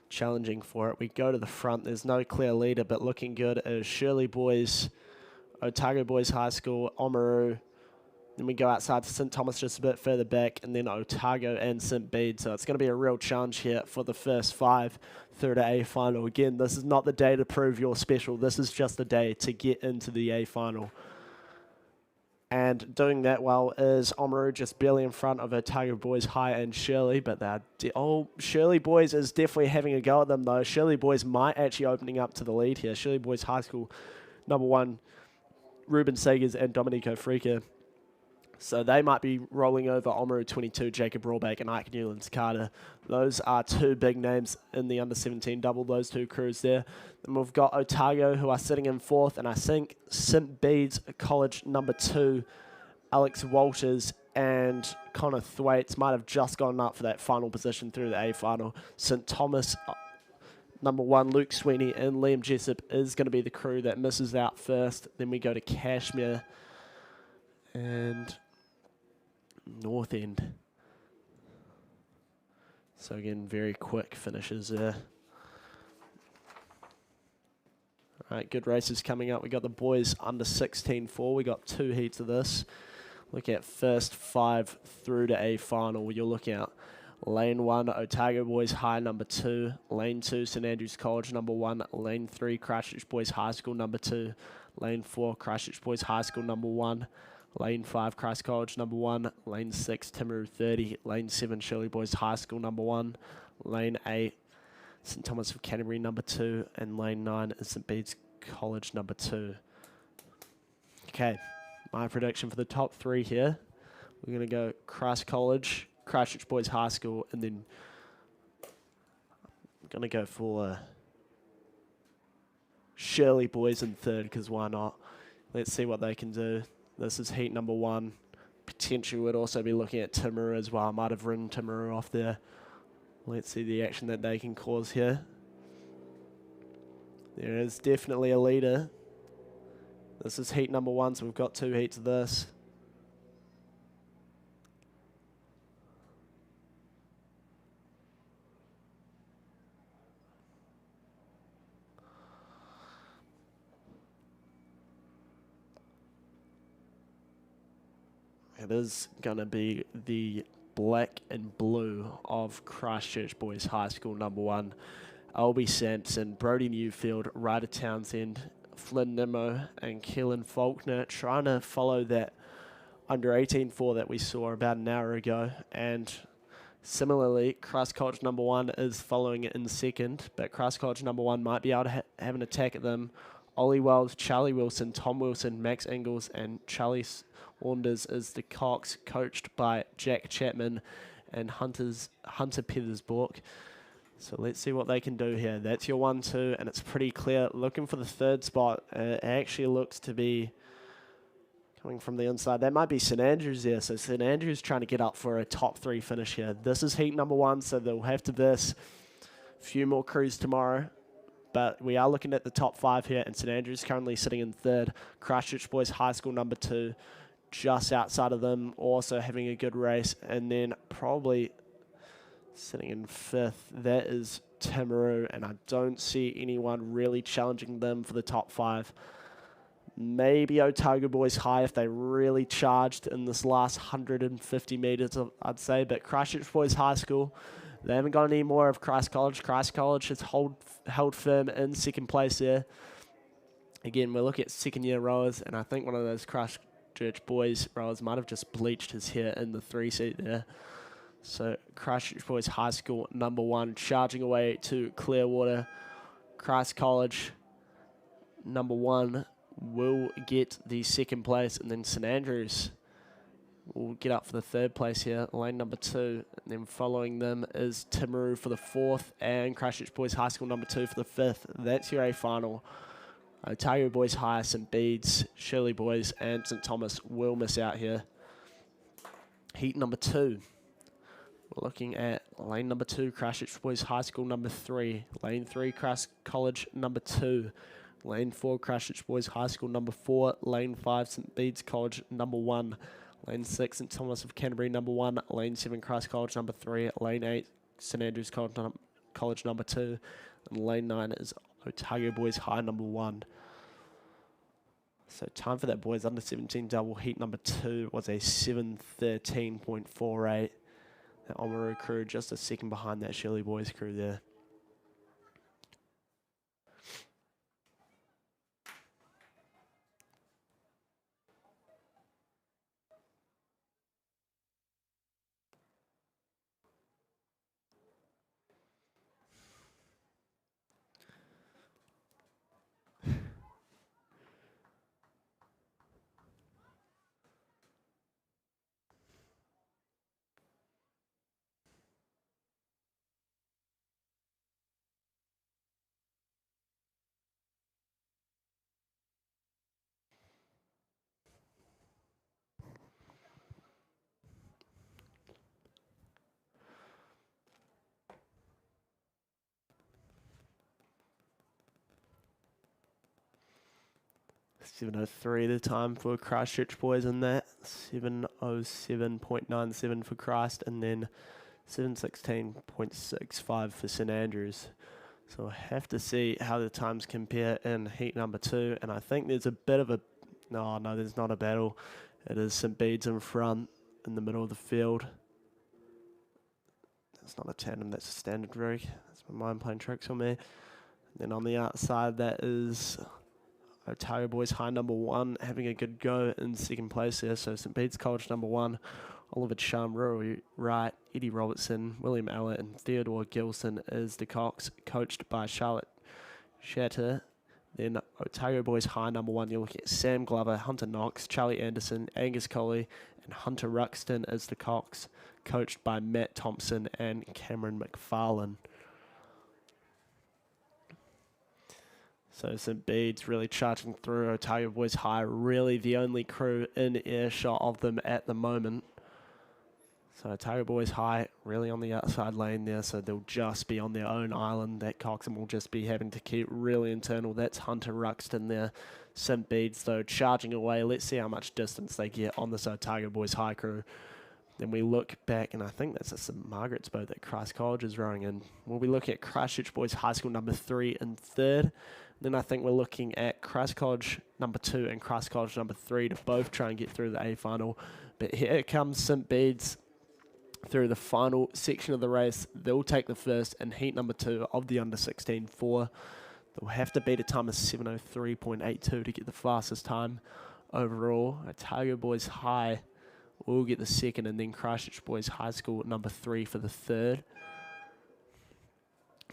challenging for it. We go to the front. There's no clear leader, but looking good is Shirley Boys, Otago Boys High School, Oamaru. Then we go outside to St. Thomas just a bit further back, and then Otago and St. Bede. So it's going to be a real challenge here for the first 5 through to A final. Again, this is not the day to prove you're special. This is just the day to get into the A final. And doing that well is Oamaru, just barely in front of Otago Boys High and Shirley, but Shirley Boys is definitely having a go at them though. Shirley Boys might actually opening up to the lead here. Shirley Boys High School, number 1, Ruben Sagers and Domenico Freaker. So they might be rolling over Oamaru 22, Jacob Rawback and Ike Newlands Carter. Those are 2 big names in the under-17 double, those 2 crews there. Then we've got Otago, who are sitting in 4th, and I think St. Bede's College number 2, Alex Walters and Connor Thwaites might have just gone up for that final position through the A final. St. Thomas, number 1, Luke Sweeney and Liam Jessup is going to be the crew that misses out first. Then we go to Cashmere and North End. So again, very quick finishes there. All right, good races coming up. We got the boys under 16-4. We got 2 heats of this. Look at first 5 through to A final. You'll look at Lane 1, Otago Boys High, number 2. Lane 2, St. Andrews College, number 1. Lane 3, Christchurch Boys High School, number 2. Lane 4, Christchurch Boys High School, number 1. Lane 5, Christ College, number 1. Lane 6, Timaru 30. Lane 7, Shirley Boys High School, number 1. Lane 8, St. Thomas of Canterbury, number 2. And Lane 9 is St. Bede's College, number 2. Okay, my prediction for the top 3 here. We're going to go Christ College, Christchurch Boys High School, and then I'm going to go for Shirley Boys in 3rd, because why not? Let's see what they can do. This is heat number 1. Potentially would also be looking at Timaru as well. I might have ridden Timaru off there. Let's see the action that they can cause here. There is definitely a leader. This is heat number 1, so we've got 2 heats of this. It is going to be the black and blue of Christchurch Boys High School, number 1. Albie Sampson, Brody Newfield, Ryder Townsend, Flynn Nimmo, and Keelan Faulkner trying to follow that under 18-4 that we saw about an hour ago. And similarly, Christ College number 1 is following it in 2nd, but Christ College number 1 might be able to have an attack at them. Ollie Wells, Charlie Wilson, Tom Wilson, Max Ingles, and Charlie Wanders is the Cox, coached by Jack Chapman and Hunter Petersborg. So let's see what they can do here. That's your 1-2, and it's pretty clear. Looking for the 3rd spot. It actually looks to be coming from the inside. That might be St. Andrews there. So St. Andrews trying to get up for a top 3 finish here. This is heat number 1, so they'll have to verse a few more crews tomorrow. But we are looking at the top 5 here, and St. Andrews currently sitting in 3rd. Christchurch Boys High School number 2, just outside of them, also having a good race. And then probably sitting in 5th, that is Timaru, and I don't see anyone really challenging them for the top 5. Maybe Otago Boys High if they really charged in this last 150 metres, I'd say. But Christchurch Boys High School, they haven't got any more of Christ College. Christ College has held firm in 2nd place there. Again, we're looking at 2nd-year rowers, and I think one of those Christchurch Boys rowers might have just bleached his hair in the 3 seat there. So Christchurch Boys High School number 1 charging away to Clearwater. Christ College number 1 will get the 2nd place, and then St. Andrews will get up for the 3rd place here, lane number 2. And then following them is Timaru for the 4th, and Christchurch Boys High School number 2 for the 5th. That's your A final. Otago Boys High, St. Bede's, Shirley Boys, and St. Thomas will miss out here. Heat number 2. We're looking at lane number 2, Christchurch Boys High School number 3. Lane 3, Christ College number 2. Lane 4, Christchurch Boys High School number 4. Lane 5, St. Bede's College number 1. Lane 6, St. Thomas of Canterbury number 1. Lane 7, Christ College number 3. Lane 8, St. Andrews College number 2. And lane 9 is Otago Boys High number 1. So time for that boys under 17 double. Heat number 2 was a 7:13.48. That Oamaru crew just a second behind that Shirley Boys crew there. 7:03 the time for Christchurch boys in that. 7:07.97 for Christ, and then 7:16.65 for St Andrews. So we'll have to see how the times compare in heat number 2. And I think there's a bit of a... No, there's not a battle. It is St Bede's in front in the middle of the field. That's not a tandem, that's a standard rig. That's my mind playing tricks on me. And then on the outside, that is Otago Boys High number 1 having a good go in second place there. So St Bede's College number 1, Oliver Chum, Rory Wright, Eddie Robertson, William Allett, and Theodore Gilson is the Cox, coached by Charlotte Shatter. Then Otago Boys High number 1, you're looking at Sam Glover, Hunter Knox, Charlie Anderson, Angus Coley, and Hunter Ruxton is the Cox, coached by Matt Thompson and Cameron McFarlane. So St Bede's really charging through. Otago Boys High, really the only crew in earshot of them at the moment. So Otago Boys High really on the outside lane there, so they'll just be on their own island. That Coxon will just be having to keep really internal. That's Hunter Ruxton there. St Bede's, though, charging away. Let's see how much distance they get on this Otago Boys High crew. Then we look back, and I think that's a St Margaret's boat that Christ College is rowing in. We'll be looking at Christchurch Boys High School number 3 and 3rd. Then I think we're looking at Christ College number 2 and Christ College number 3 to both try and get through the A final. But here comes St Bede's through the final section of the race. They'll take the first in heat number 2 of the under-16 4. They'll have to beat a time of 7:03.82 to get the fastest time overall. Otago Boys High will get the second, and then Christchurch Boys High School number 3 for the third.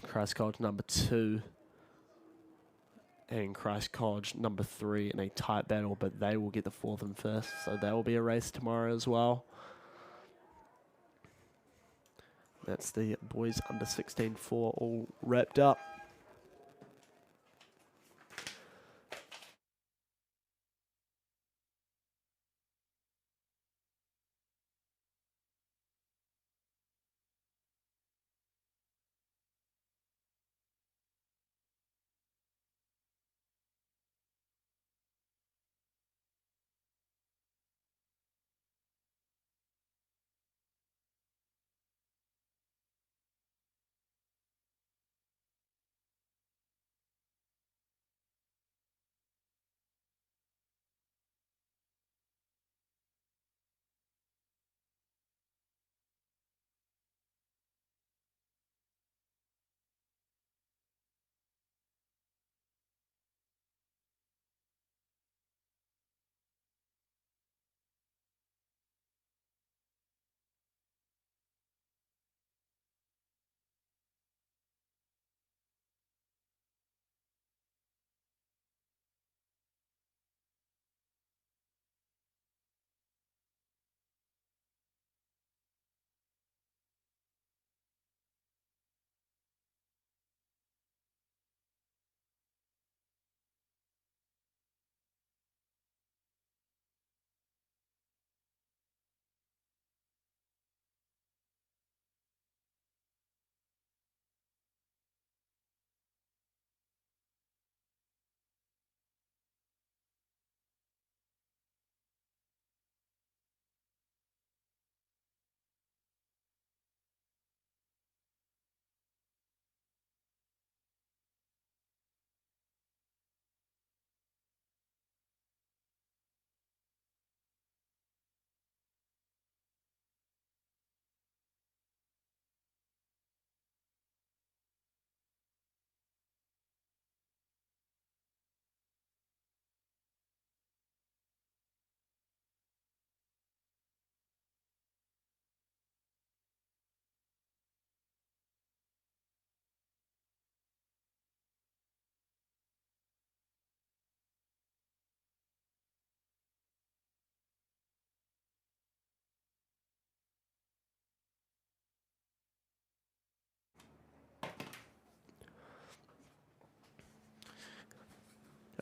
Christ College number 2 and Christ College number 3 in a tight battle, but they will get the fourth and first, so that will be a race tomorrow as well. That's the boys under 16 4 all wrapped up.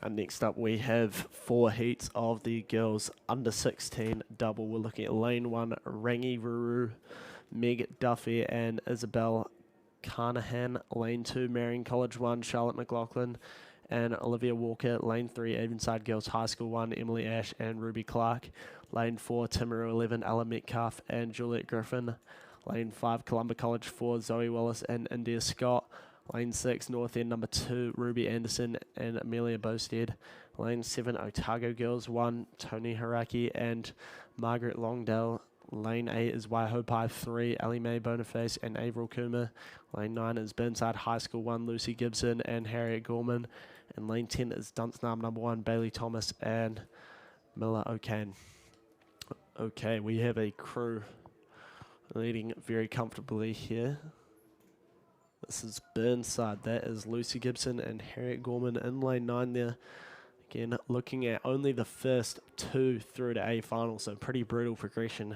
Next up, we have 4 heats of the girls under 16 double. We're looking at lane 1, Rangi Ruru, Meg Duffy and Isabel Carnahan. Lane 2, Marion College 1, Charlotte McLaughlin and Olivia Walker. Lane 3, Avonside Girls High School 1, Emily Ash and Ruby Clark. Lane 4, Timaru 11, Ella Metcalf and Juliet Griffin. Lane 5, Columba College 4, Zoe Wallace and India Scott. Lane 6, North End number 2, Ruby Anderson and Amelia Bosted. Lane 7, Otago Girls 1, Tony Haraki and Margaret Longdale. Lane 8 is Waihopai 3, Ellie Mae Boniface and Avril Kuma. Lane 9 is Burnside High School 1, Lucy Gibson and Harriet Gorman. And lane 10 is Dunsnarm number 1, Bailey Thomas and Miller O'Kane. Okay, we have a crew leading very comfortably here. This is Burnside. That is Lucy Gibson and Harriet Gorman in lane 9 there. Again, looking at only the first 2 through to A final, so pretty brutal progression.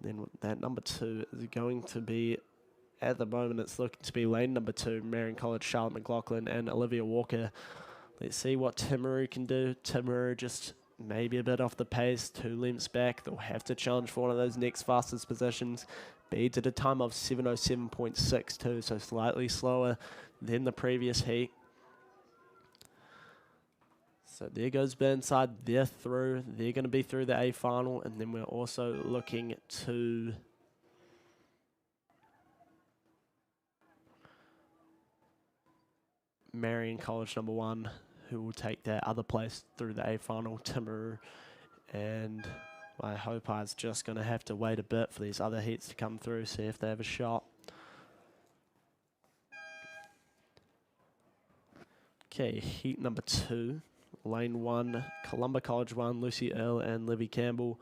And then that number 2 is going to be, at the moment, it's looking to be lane number 2, Marion College, Charlotte McLaughlin and Olivia Walker. Let's see what Timaru can do. Timaru just maybe a bit off the pace, 2 lengths back. They'll have to challenge for one of those next fastest positions. Beads at a time of 7:07.62, so slightly slower than the previous heat. So there goes Burnside. They're through. They're going to be through the A final, and then we're also looking to Marion College number 1, who will take their other place through the A final, Timaru, and I hope I was just going to have to wait a bit for these other heats to come through, see if they have a shot. Okay, heat number 2. Lane 1, Columba College 1, Lucy Earle and Livy Campbell.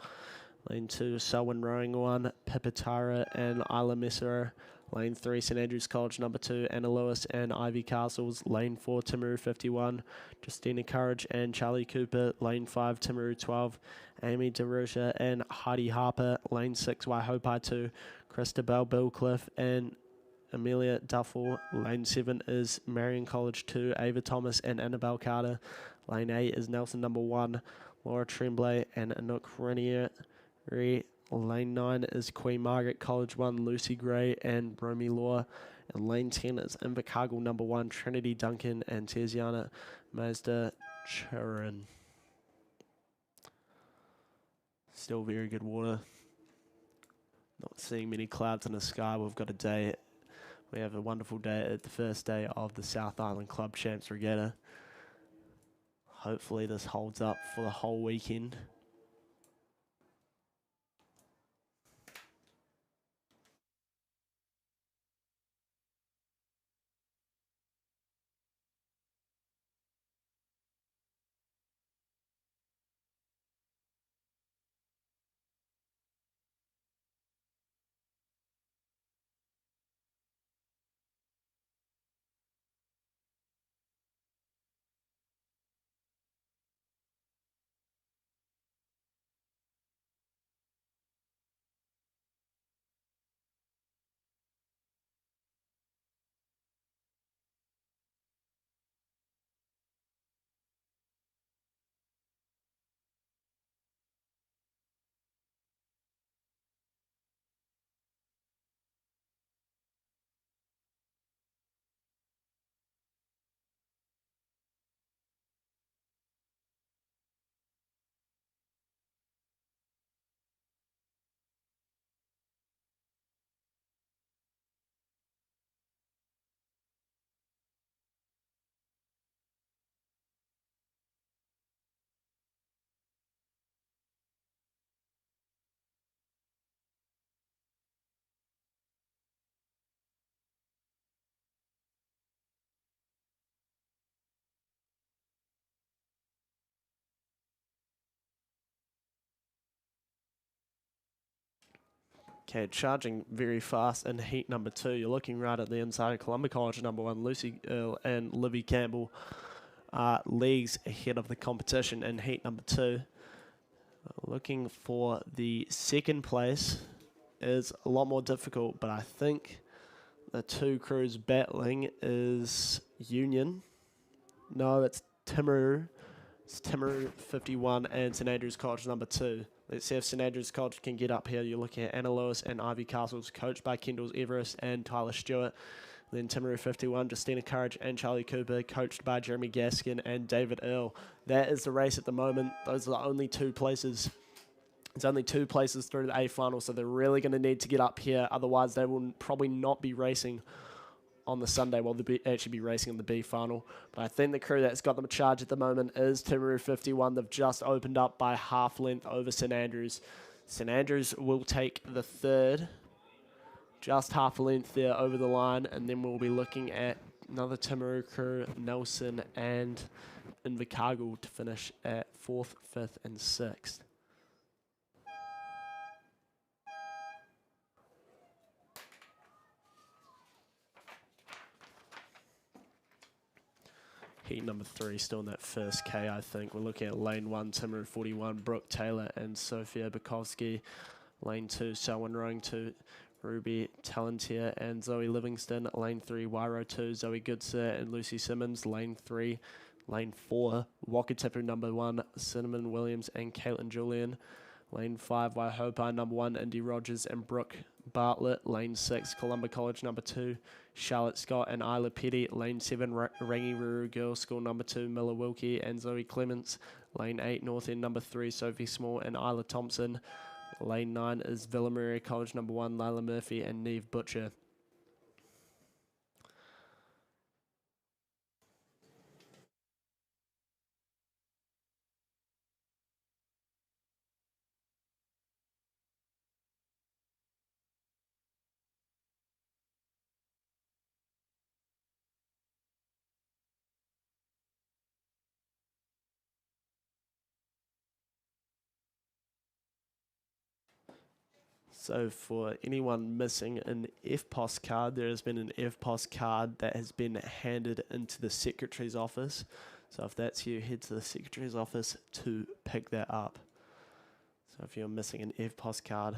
Lane 2, Selwyn Rowing 1, Pipitara and Isla Messerer. Lane 3, St Andrews College number 2, Anna Lewis and Ivy Castles. Lane 4, Timaru 51, Justina Courage and Charlie Cooper. Lane 5, Timaru 12, Amy DeRusha and Heidi Harper. Lane 6, Waihopai 2, Christabel Billcliffe and Amelia Duffel. Lane 7 is Marion College 2, Ava Thomas and Annabelle Carter. Lane 8 is Nelson number 1, Laura Tremblay and Anouk Renier. Lane 9 is Queen Margaret College 1, Lucy Gray and Romy Law. And lane 10 is Invercargill number 1, Trinity Duncan and Tiziana Mazda Churin. Still very good water. Not seeing many clouds in the sky. We've got a day. We have a wonderful day at the first day of the South Island Club Champs Regatta. Hopefully this holds up for the whole weekend. Okay, charging very fast in heat number 2. You're looking right at the inside of Columba College number 1, Lucy Earle and Livy Campbell, leagues ahead of the competition in heat number 2. Looking for the second place is a lot more difficult, but I think the 2 crews battling is Union. No, it's Timaru. It's Timaru 51 and St Andrews College number 2. Let's see if St Andrews College can get up here. You're looking at Anna Lewis and Ivy Castles, coached by Kendall Everest and Tyler Stewart. Then Timaru 51, Justina Courage and Charlie Cooper, coached by Jeremy Gaskin and David Earl. That is the race at the moment. Those are the only two places. It's only two places through the A final, so they're really going to need to get up here. Otherwise, they will probably not be racing on the Sunday. Well, they'll actually be racing in the B final. But I think the crew that's got them charged at the moment is Timaru 51. They've just opened up by half length over St Andrews. St Andrews will take the third, just half a length there over the line, and then we'll be looking at another Timaru crew, Nelson and Invercargill, to finish at 4th, 5th, and 6th. Heat number 3, still in that first K, I think. We're looking at lane 1, Timaru 41, Brooke Taylor and Sophia Bukowski. Lane 2, Selwyn Rowing 2, Ruby Talentier and Zoe Livingston. Lane 3, Wairo 2, Zoe Goodser and Lucy Simmons. Lane 3, Lane 4, Wakatipu number 1, Cinnamon Williams and Caitlin Julian. Lane 5, Waihopa number 1, Indy Rogers and Brooke Bartlett. Lane 6, Columba College number 2, Charlotte Scott and Isla Petty. Lane 7, Rangiruru Girls School number 2, Miller Wilkie and Zoe Clements. Lane 8, North End number 3, Sophie Small and Isla Thompson. Lane 9 is Villa Maria College number 1, Lila Murphy and Neve Butcher. So for anyone missing an FPOS card, there has been an FPOS card that has been handed into the Secretary's office. So if that's you, head to the Secretary's office to pick that up. So if you're missing an FPOS card,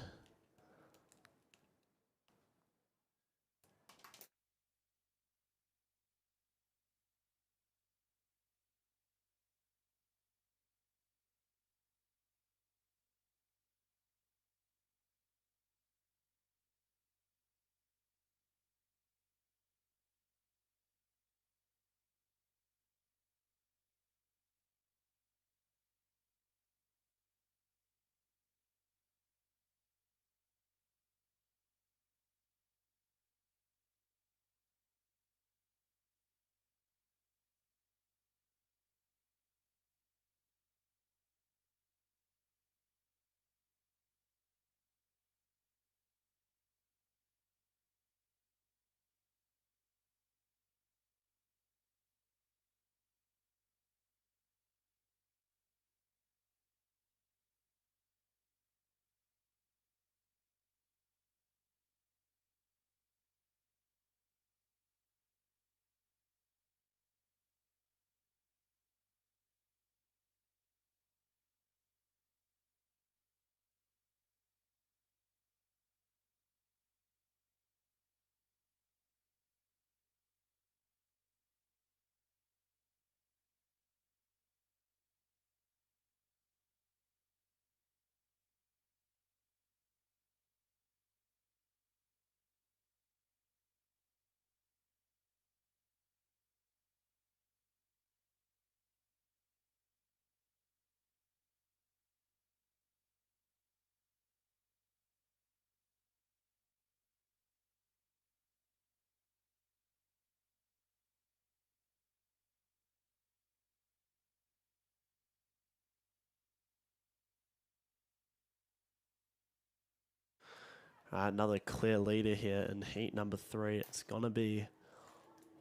another clear leader here in heat number 3. It's going to be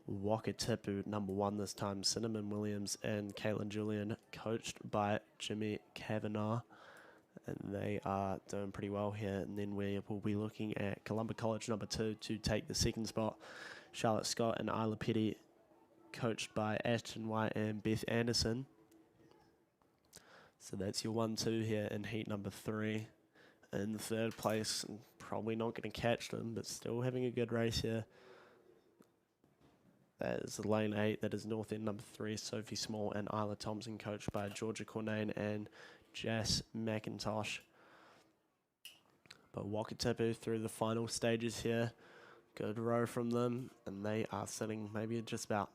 Wakatipu number 1 this time, Cinnamon Williams and Caitlin Julian, coached by Jimmy Kavanagh. And they are doing pretty well here. And then we will be looking at Columba College number 2 to take the second spot, Charlotte Scott and Isla Petty, coached by Ashton White and Beth Anderson. So that's your 1-2 here in heat number 3. In third place, probably not going to catch them, but still having a good race here. That is lane 8. That is North End number 3, Sophie Small and Isla Thompson, coached by Georgia Cornane and Jas McIntosh. But Wakatipu through the final stages here. Good row from them, and they are sitting maybe just about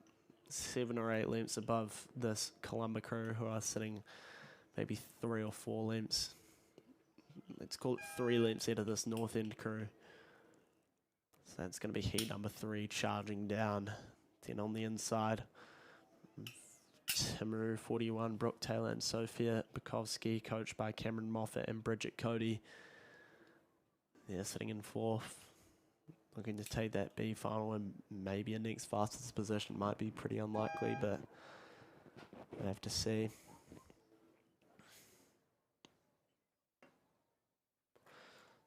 7 or 8 lengths above this Columba crew, who are sitting maybe 3 or 4 lengths. Let's call it 3 lengths out of this North End crew. So that's going to be heat number 3 charging down. Then on the inside, Timaru 41, Brooke Taylor and Sophia Bukowski, coached by Cameron Moffat and Bridget Cody. They're sitting in 4th. Looking to take that B final, and maybe a next fastest position. Might be pretty unlikely, but we'll have to see.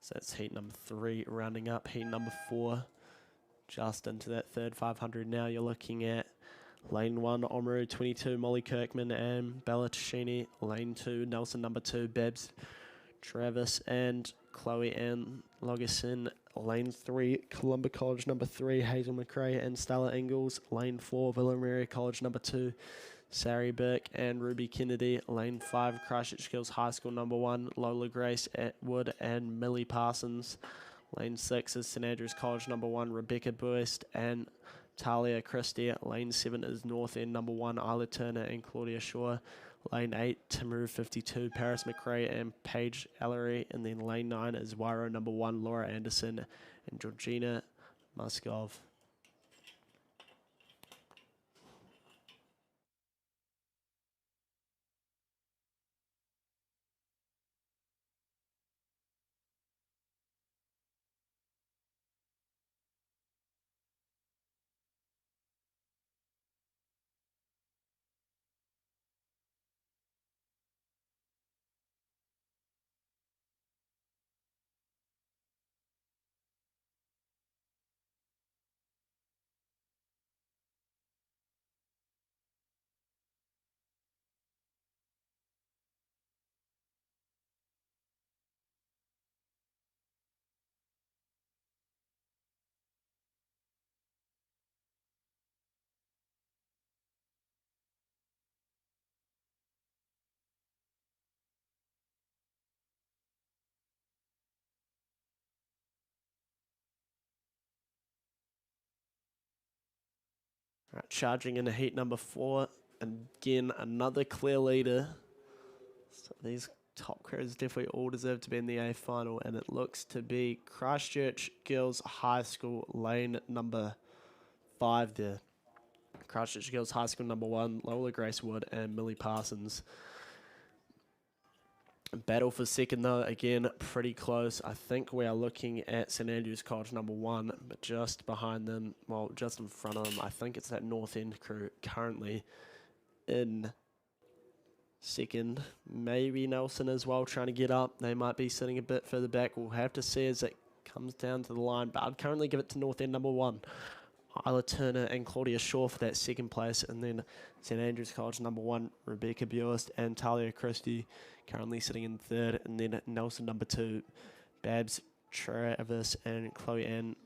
So that's heat number 3 rounding up. Heat number 4 just into that third 500 now. You're looking at lane 1, Omaru 22, Molly Kirkman and Bella Tashini. Lane 2, Nelson number 2, Babs Travis and Chloe Ann Logerson. Lane 3, Columba College number 3, Hazel McRae and Stella Ingalls. Lane 4, Villameria College number 2, Sari Burke and Ruby Kennedy. Lane 5, Christchurch Girls High School number 1, Lola Grace Atwood and Millie Parsons. Lane 6 is St Andrews College number 1, Rebecca Buist and Talia Christie. Lane 7 is North End number 1, Isla Turner and Claudia Shaw. Lane 8, Timaru 52, Paris McRae and Paige Ellery. And then lane 9 is Wairo number 1, Laura Anderson and Georgina Muskov. Right, charging into heat number 4. Again, another clear leader. So these top crews definitely all deserve to be in the A final, and it looks to be Christchurch Girls High School, lane number 5 there. Christchurch Girls High School number 1, Lola Grace Wood and Millie Parsons. Battle for second though, again, pretty close. I think we are looking at St Andrews College number 1, but just behind them, well, just in front of them, I think it's that North End crew currently in second. Maybe Nelson as well trying to get up. They might be sitting a bit further back. We'll have to see as it comes down to the line, but I'd currently give it to North End number 1. Isla Turner and Claudia Shaw for that second place, and then St Andrews College number 1, Rebecca Buist and Talia Christie currently sitting in 3rd, and then Nelson number 2, Babs Travis and Chloe Ann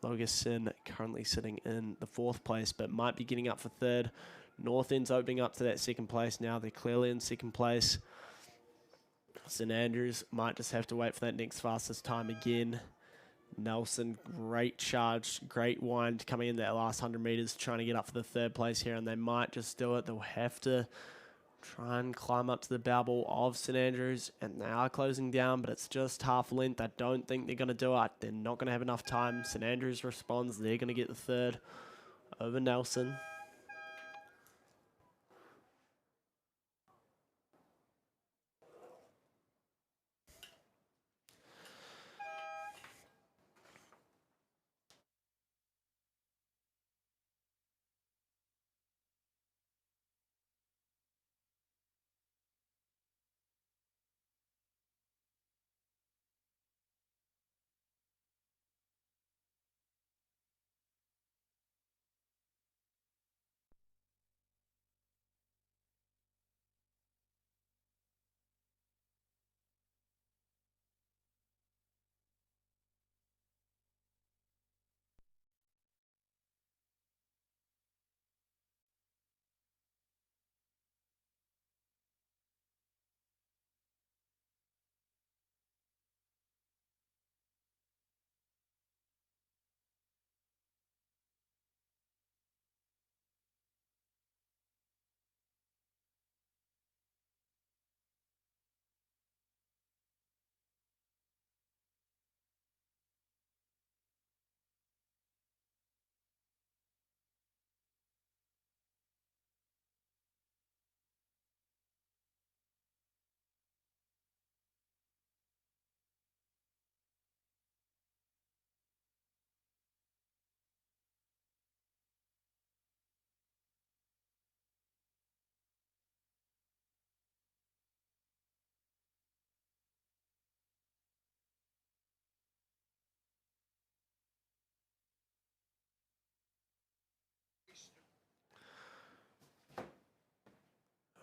Logerson currently sitting in the 4th place, but might be getting up for 3rd. North End's opening up to that 2nd place now. They're clearly in 2nd place. St Andrews might just have to wait for that next fastest time again. Nelson, great charge, great wind coming in that last 100 metres, trying to get up for the 3rd place here, and they might just do it. They'll have to try and climb up to the bow ball of St Andrews, and they are closing down, but it's just half length. I don't think they're going to do it. They're not going to have enough time. St Andrews responds. They're going to get the 3rd over Nelson.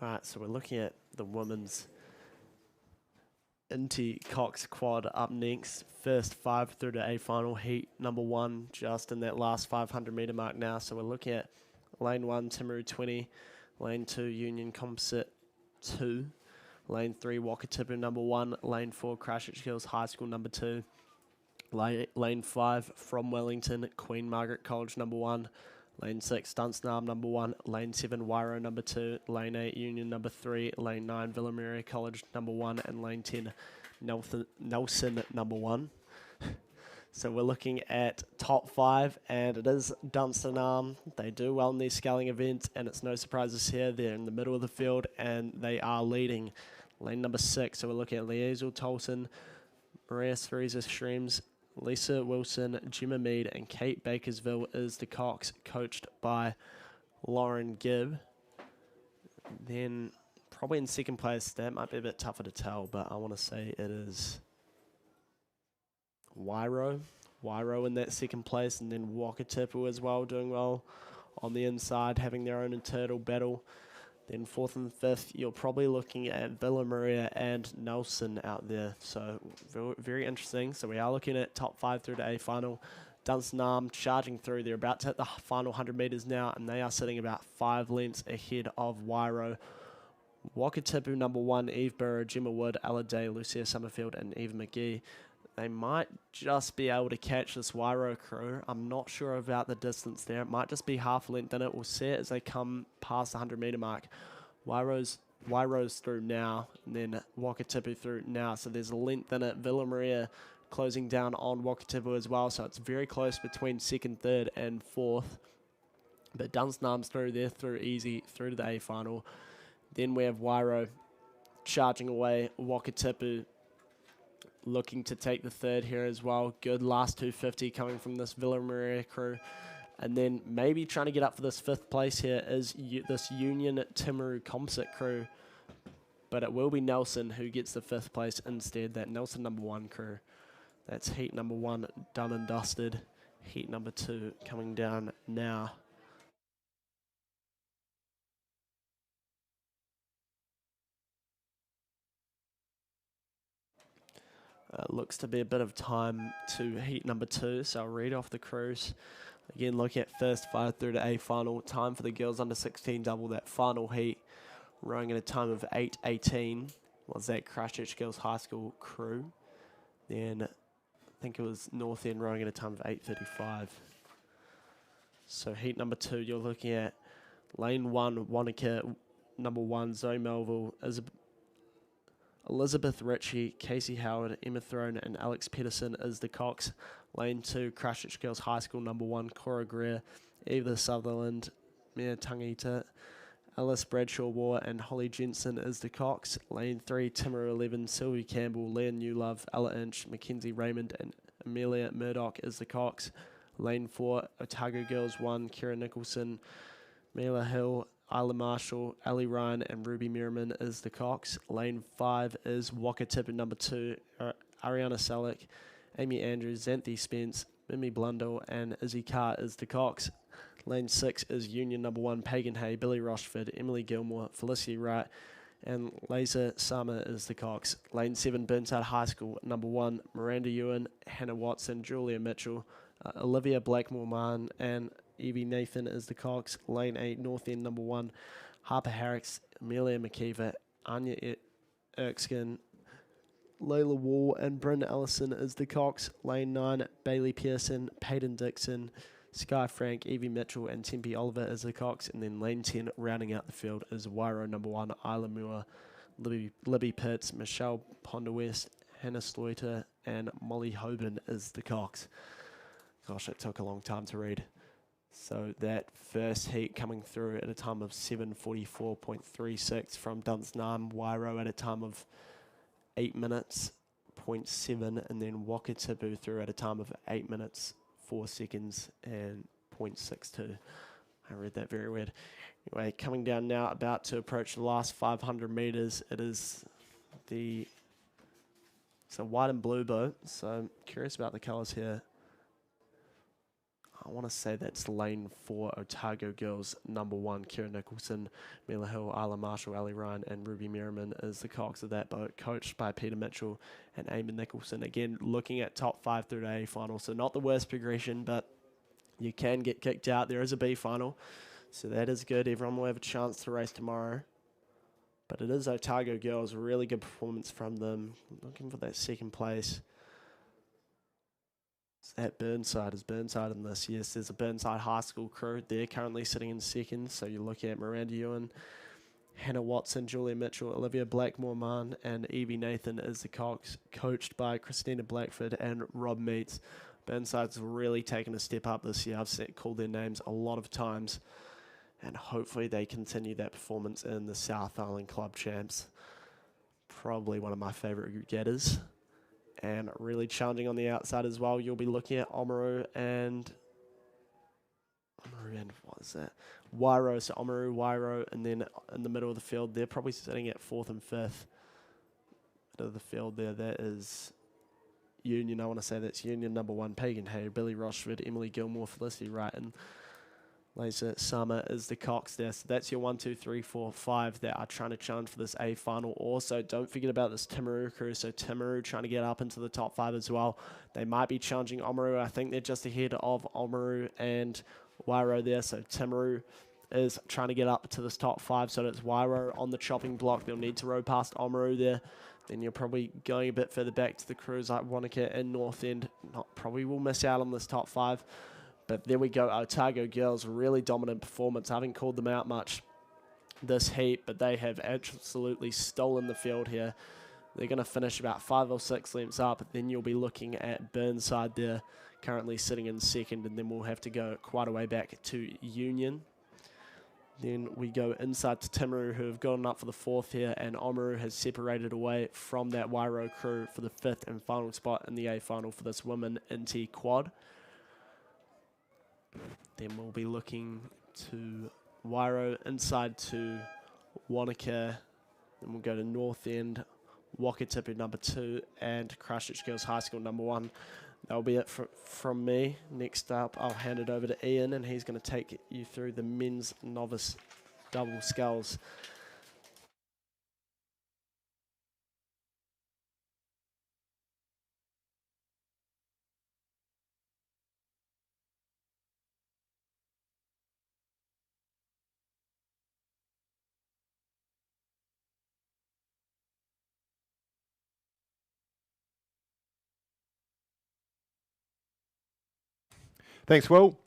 All right, so we're looking at the women's Inti Cox quad up next. First 5 through to A final heat. Number 1 just in that last 500 metre mark now. So we're looking at lane 1, Timaru 20. Lane 2, Union Composite 2. Lane 3, Wakatipu number 1. Lane 4, Christchurch Hills High School number 2. Lane 5, from Wellington, Queen Margaret College number 1. Lane 6, Dunstanarm number 1. Lane 7, Wairo number 2. Lane 8, Union number 3. Lane 9, Villa College number 1. And Lane 10, Nelson number 1. So we're looking at top 5, and it is Dunstanarm. They do well in these sculling events, and it's no surprises here. They're in the middle of the field, and they are leading. Lane number 6, so we're looking at Liesl Tolson, Maria Theresa Schrems, Lisa Wilson, Gemma Mead, and Kate Bakersville is the Cox, coached by Lauren Gibb. Then probably in second place, that might be a bit tougher to tell, but I want to say it is Wairo in that second place, and then Wakatipu as well, doing well on the inside, having their own internal battle. Then 4th and 5th, you're probably looking at Villa Maria and Nelson out there. So very interesting. So we are looking at top 5 through to A final. Dunstanarm charging through. They're about to hit the final 100 metres now, and they are sitting about 5 lengths ahead of Wairo. Wakatipu number 1, Eve Burrow, Gemma Wood, Ella Day, Lucia Summerfield, and Eva McGee. They might just be able to catch this Wairo crew. I'm not sure about the distance there. It might just be half a length in it. We'll see it as they come past the 100 metre mark. Wairo's through now, and then Wakatipu through now. So there's a length in it. Villa Maria closing down on Wakatipu as well. So it's very close between 2nd, 3rd, and 4th. But Dunstanarm's through. They're through easy, through to the A final. Then we have Wairo charging away. Wakatipu looking to take the 3rd here as well. Good last 250 coming from this Villa Maria crew. And then maybe trying to get up for this 5th place here is this Union Timaru Composite crew. But it will be Nelson who gets the 5th place instead. That Nelson number 1 crew. That's heat number 1 done and dusted. Heat number 2 coming down now. Looks to be a bit of time to heat number 2, so I'll read off the crews. Again, looking at first 5 through to A final. Time for the girls under 16 double, that final heat. Rowing at a time of 8:18 was that Christchurch Girls High School crew. Then I think it was North End rowing at a time of 8:35. So heat number 2, you're looking at lane 1, Wanaka, number 1, Zoe Melville, Elizabeth Ritchie, Casey Howard, Emma Throne, and Alex Peterson is the Cox. Lane 2, Christchurch Girls High School, number 1, Cora Greer, Eva Sutherland, Mia Tangita, Alice Bradshaw War, and Holly Jensen is the Cox. Lane 3, Timaru 11, Sylvie Campbell, Leah Newlove, Ella Inch, Mackenzie Raymond, and Amelia Murdoch is the Cox. Lane 4, Otago Girls 1, Kira Nicholson, Mila Hill, Isla Marshall, Ali Ryan, and Ruby Merriman is the Cox. Lane 5 is Wakatipu number 2, Ariana Selleck, Amy Andrews, Xanthi Spence, Mimi Blundell, and Izzy Carr is the Cox. Lane 6 is Union number 1, Pagan Hay, Billy Rochford, Emily Gilmore, Felicity Wright, and Laser Sama is the Cox. Lane 7, Burnside High School, number 1, Miranda Ewan, Hannah Watson, Julia Mitchell, Olivia Blackmore-Mann, and Evie Nathan is the Cox. Lane 8, North End, number 1, Harper Harricks, Amelia McKeever, Anya Erskine, Layla Wall, and Bryn Ellison is the Cox. Lane 9, Bailey Pearson, Peyton Dixon, Sky Frank, Evie Mitchell, and Tempe Oliver is the Cox. And then lane 10, rounding out the field, is Wairo number 1, Isla Moore, Libby Pitts, Michelle Ponderwest, Hannah Sloiter, and Molly Hoban is the Cox. Gosh, it took a long time to read. So that first heat coming through at a time of 7:44.36 from Dunstanarm, Wairo at a time of 8 minutes, 0.7, and then Wakatipu through at a time of 8 minutes, 4 seconds, and 0.62. I read that very weird. Anyway, coming down now, about to approach the last 500 metres. It is it's a white and blue boat, so I'm curious about the colours here. I want to say that's lane 4, Otago Girls, number 1, Kira Nicholson, Mila Hill, Isla Marshall, Ali Ryan, and Ruby Merriman is the cox of that boat, coached by Peter Mitchell and Eamon Nicholson. Again, looking at top 5 through to A final, so not the worst progression, but you can get kicked out. There is a B final, so that is good. Everyone will have a chance to race tomorrow. But it is Otago Girls, really good performance from them. Looking for that second place. It's that Burnside. Is Burnside in this? Yes, there's a Burnside High School crew. They're currently sitting in second. So you look at Miranda Ewan, Hannah Watson, Julia Mitchell, Olivia Blackmore-Mann, and Evie Nathan is the cox, coached by Christina Blackford and Rob Meets. Burnside's really taken a step up this year. I've called their names a lot of times. And hopefully they continue that performance in the South Island Club Champs. Probably one of my favourite regattas. And really challenging on the outside as well. You'll be looking at Oamaru and what is that? Wairo. So Oamaru, Wairo, and then in the middle of the field, they're probably sitting at 4th and 5th. Middle of the field there, that is Union. I want to say that's Union number 1, Pagan Hay, Billy Rochford, Emily Gilmore, Felicity Wright, and Lisa Summer is the cox there. So that's your 1, 2, 3, 4, 5 that are trying to challenge for this A final. Also, don't forget about this Timaru crew. So Timaru trying to get up into the top 5 as well. They might be challenging Oamaru. I think they're just ahead of Oamaru and Wairo there. So Timaru is trying to get up to this top 5. So it's Wairo on the chopping block. They'll need to row past Oamaru there. Then you're probably going a bit further back to the crews like Wanaka and North End. Probably will miss out on this top 5. But there we go, Otago Girls, really dominant performance. I haven't called them out much this heat, but they have absolutely stolen the field here. They're going to finish about 5 or 6 lengths up. Then you'll be looking at Burnside there, currently sitting in second, and then we'll have to go quite a way back to Union. Then we go inside to Timaru, who have gone up for the 4th here, and Oamaru has separated away from that Wairo crew for the 5th and final spot in the A final for this women NT quad. Then we'll be looking to Wairo, inside to Wanaka. Then we'll go to North End, Wakatipu number 2, and Christchurch Girls High School number 1. That'll be it from me. Next up, I'll hand it over to Ian, and he's going to take you through the men's novice double sculls. Thanks, Will.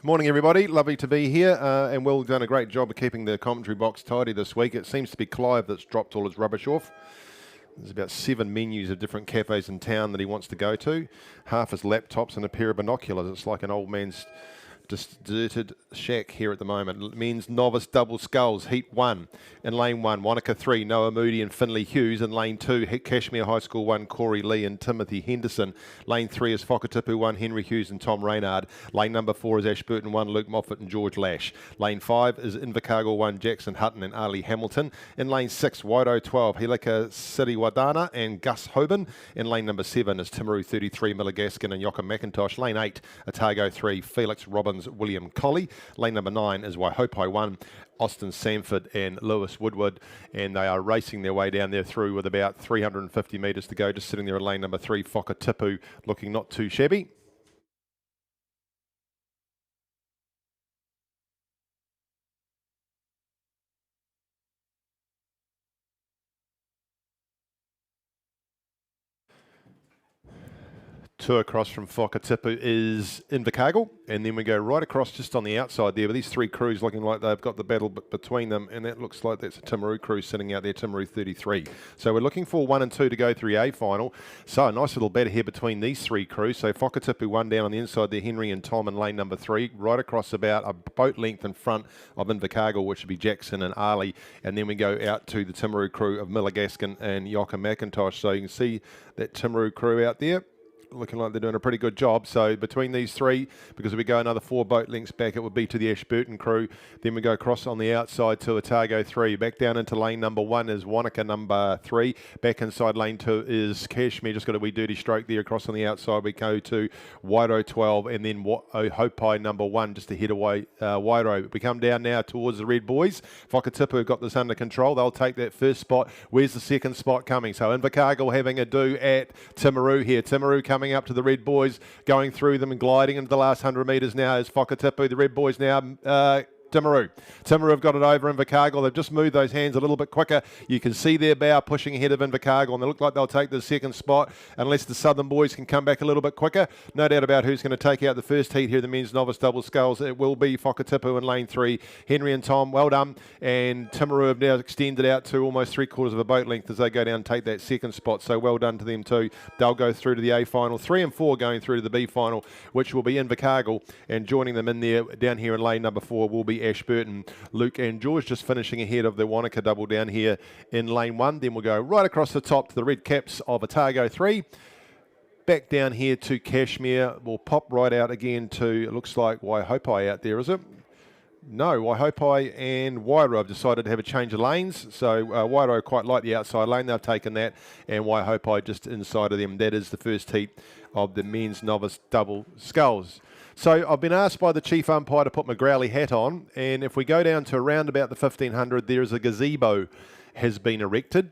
Morning, everybody. Lovely to be here. And Will's done a great job of keeping the commentary box tidy this week. It seems to be Clive that's dropped all his rubbish off. There's about 7 menus of different cafes in town that he wants to go to. Half his laptops and a pair of binoculars. It's like an old man's deserted shack here at the moment. Men's novice double sculls, heat 1. In lane 1, Wanaka 3, Noah Moody and Finley Hughes. In lane 2, Cashmere High School 1, Corey Lee and Timothy Henderson. Lane 3 is Whakatipu 1, Henry Hughes and Tom Reynard. Lane number 4 is Ashburton 1, Luke Moffat and George Lash. Lane 5 is Invercargill 1, Jackson Hutton and Ali Hamilton. In lane 6, Waido 12, Helika Siriwadana and Gus Hoban. In lane number 7 is Timaru 33, Milligaskin and Yoka McIntosh. Lane 8, Otago 3, Felix Robbins, William Colley. Lane number 9 is Waihopai 1, Austin Sanford and Lewis Woodward, and they are racing their way down there through with about 350 metres to go, just sitting there in lane number 3, Whakatipu, looking not too shabby. Two across from Whakatipu is Invercargill, and then we go right across just on the outside there, but these 3 crews looking like they've got the battle between them, and that looks like that's a Timaru crew sitting out there, Timaru 33. So we're looking for 1 and 2 to go through A final. So a nice little battle here between these 3 crews. So Whakatipu 1 down on the inside there, Henry and Tom in lane number 3, right across about a boat length in front of Invercargill, which would be Jackson and Ali, and then we go out to the Timaru crew of Milligaskin and Yoka McIntosh. So you can see that Timaru crew out there. looking like they're doing a pretty good job. So between these three, because if we go another 4 boat lengths back, it would be to the Ashburton crew. Then we go across on the outside to Otago 3. Back down into lane number 1 is Wanaka number 3. Back inside lane 2 is Kashmir. Just got a wee dirty stroke there. Across on the outside we go to Wairo 12 and then Hopai number 1 just ahead of Wairo. We come down now towards the Red Boys. Whakatipu have got this under control. They'll take that first spot. Where's the second spot coming? So Invercargill having a do at Timaru here. Timaru coming up to the Red Boys, going through them and gliding into the last 100 metres now is Whakatipu. The Red Boys now Timaru. Timaru have got it over Invercargill. They've just moved those hands a little bit quicker. You can see their bow pushing ahead of Invercargill, and they look like they'll take the second spot unless the Southern boys can come back a little bit quicker. No doubt about who's going to take out the first heat here, the men's novice double sculls. It will be Whakatipu in lane 3. Henry and Tom, well done. And Timaru have now extended out to almost 3/4 of a boat length as they go down and take that second spot. So well done to them too. They'll go through to the A final. 3 and 4 going through to the B final, which will be Invercargill. And joining them in there down here in lane number 4 will be Ashburton. Luke and George just finishing ahead of the Wanaka double down here in lane 1. Then we'll go right across the top to the red caps of Otago 3. Back down here to Kashmir. We'll pop right out again to, it looks like Waihopai out there, is it? No, Waihopai and Wairo have decided to have a change of lanes. So Wairo quite like the outside lane. They've taken that. And Waihopai just inside of them. That is the first heat of the men's novice double sculls. So I've been asked by the chief umpire to put my growly hat on, and if we go down to around about the 1500, there is a gazebo has been erected,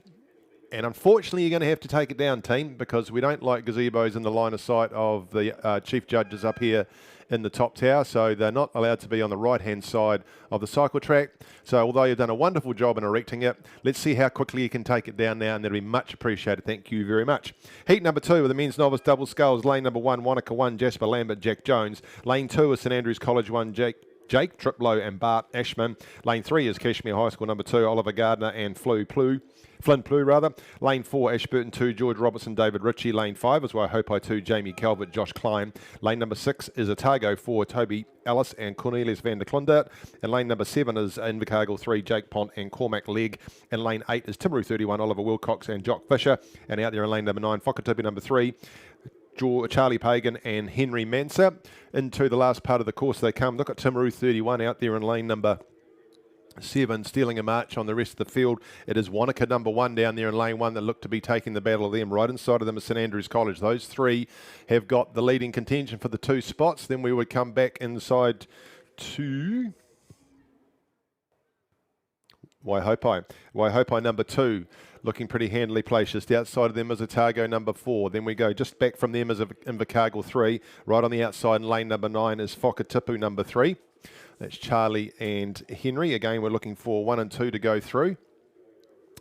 and unfortunately you're going to have to take it down, team, because we don't like gazebos in the line of sight of the chief judges up here in the top tower, so they're not allowed to be on the right-hand side of the cycle track. So although you've done a wonderful job in erecting it, let's see how quickly you can take it down now, and that'll be much appreciated. Thank you very much. Heat number 2 with the men's novice double sculls. Lane number 1, Wanaka 1, Jasper Lambert, Jack Jones. Lane 2 is St Andrews College 1, Jake Triplow and Bart Ashman. Lane 3 is Kashmir High School number 2, Oliver Gardner and Flynn Plew. Lane 4, Ashburton 2, George Robertson, David Ritchie. Lane 5 is Waihopai 2, Jamie Calvert, Josh Klein. Lane number 6 is Otago 4, Toby Ellis and Cornelius van der Klundert. And lane number 7 is Invercargill 3, Jake Pont and Cormac Legg. And lane 8 is Timaru 31, Oliver Wilcox and Jock Fisher. And out there in lane number 9, Whakatipu number 3, Charlie Pagan and Henry Manser. Into the last part of the course they come. Look at Timaru 31 out there in lane number 7, stealing a march on the rest of the field. It is Wanaka number 1 down there in lane 1 that look to be taking the battle of them. Right inside of them is St Andrews College. Those 3 have got the leading contention for the 2 spots. Then we would come back inside to Waihopai number 2. Looking pretty handily placed. Just outside of them is Otago number 4. Then we go just back from them is Invercargill 3. Right on the outside in lane number 9 is Whakatipu number 3. That's Charlie and Henry. Again, we're looking for 1 and 2 to go through.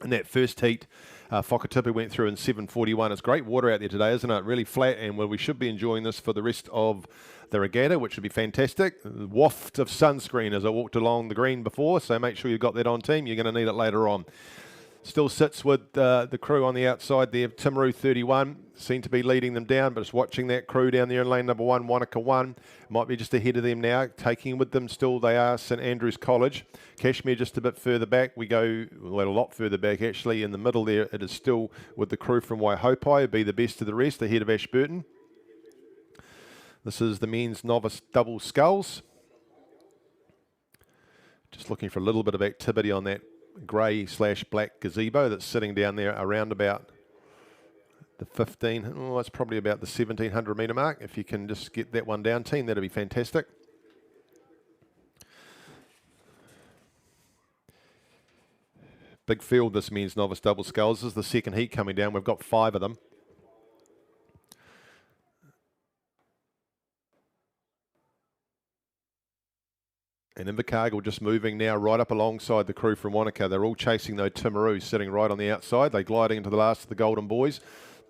In that first heat, Whakatipu went through in 7:41. It's great water out there today, isn't it? Really flat, and well, we should be enjoying this for the rest of the regatta, which would be fantastic. Waft of sunscreen as I walked along the green before, so make sure you've got that on, team. You're going to need it later on. Still sits with the crew on the outside there. Timaru 31 seem to be leading them down, but it's watching that crew down there in lane number 1, Wanaka 1. Might be just ahead of them now. Taking with them still, they are St Andrews College. Kashmir just a bit further back. We go, well, a lot further back actually. In the middle there, it is still with the crew from Waihopai. It'd be the best of the rest, ahead of Ashburton. This is the men's novice double sculls. Just looking for a little bit of activity on that grey/black gazebo that's sitting down there around about the 15, oh, it's probably about the 1700 metre mark. If you can just get that one down, team, that'd be fantastic. Big field, this men's novice double sculls. This is the second heat coming down. We've got 5 of them. And Invercargill just moving now right up alongside the crew from Wanaka. They're all chasing those Timaru sitting right on the outside. They're gliding into the last of the Golden Boys.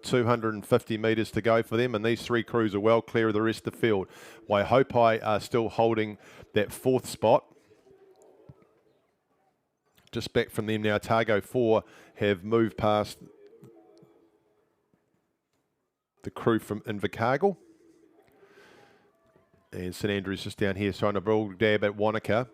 250 metres to go for them, and these 3 crews are well clear of the rest of the field. Waihopai are still holding that 4th spot. Just back from them now, Otago 4 have moved past the crew from Invercargill. And St Andrews just down here trying to ball dab at Wanaka.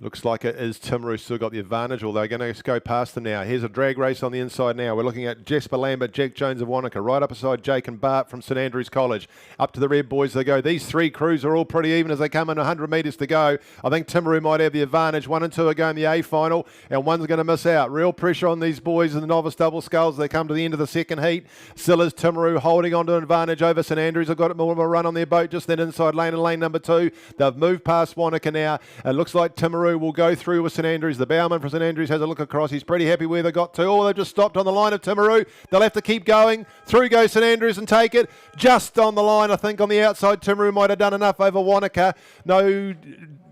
Looks like it is Timaru still got the advantage, although going to go past them now. Here's a drag race on the inside now. We're looking at Jasper Lambert, Jack Jones of Wanaka, right up beside Jake and Bart from St Andrews College. Up to the red boys they go. These three crews are all pretty even as they come in 100 metres to go. I think Timaru might have the advantage. 1 and 2 are going the A final, and one's going to miss out. Real pressure on these boys in the novice double sculls. They come to the end of the second heat. Still is Timaru holding on to an advantage over St Andrews. They've got more of a run on their boat just then inside lane and lane number 2. They've moved past Wanaka now. It looks like Timaru will go through with St Andrews. The bowman from St Andrews has a look across. He's pretty happy where they got to. Oh, they've just stopped on the line of Timaru. They'll have to keep going. Through goes St Andrews and take it. Just on the line, I think, on the outside. Timaru might have done enough over Wanaka. No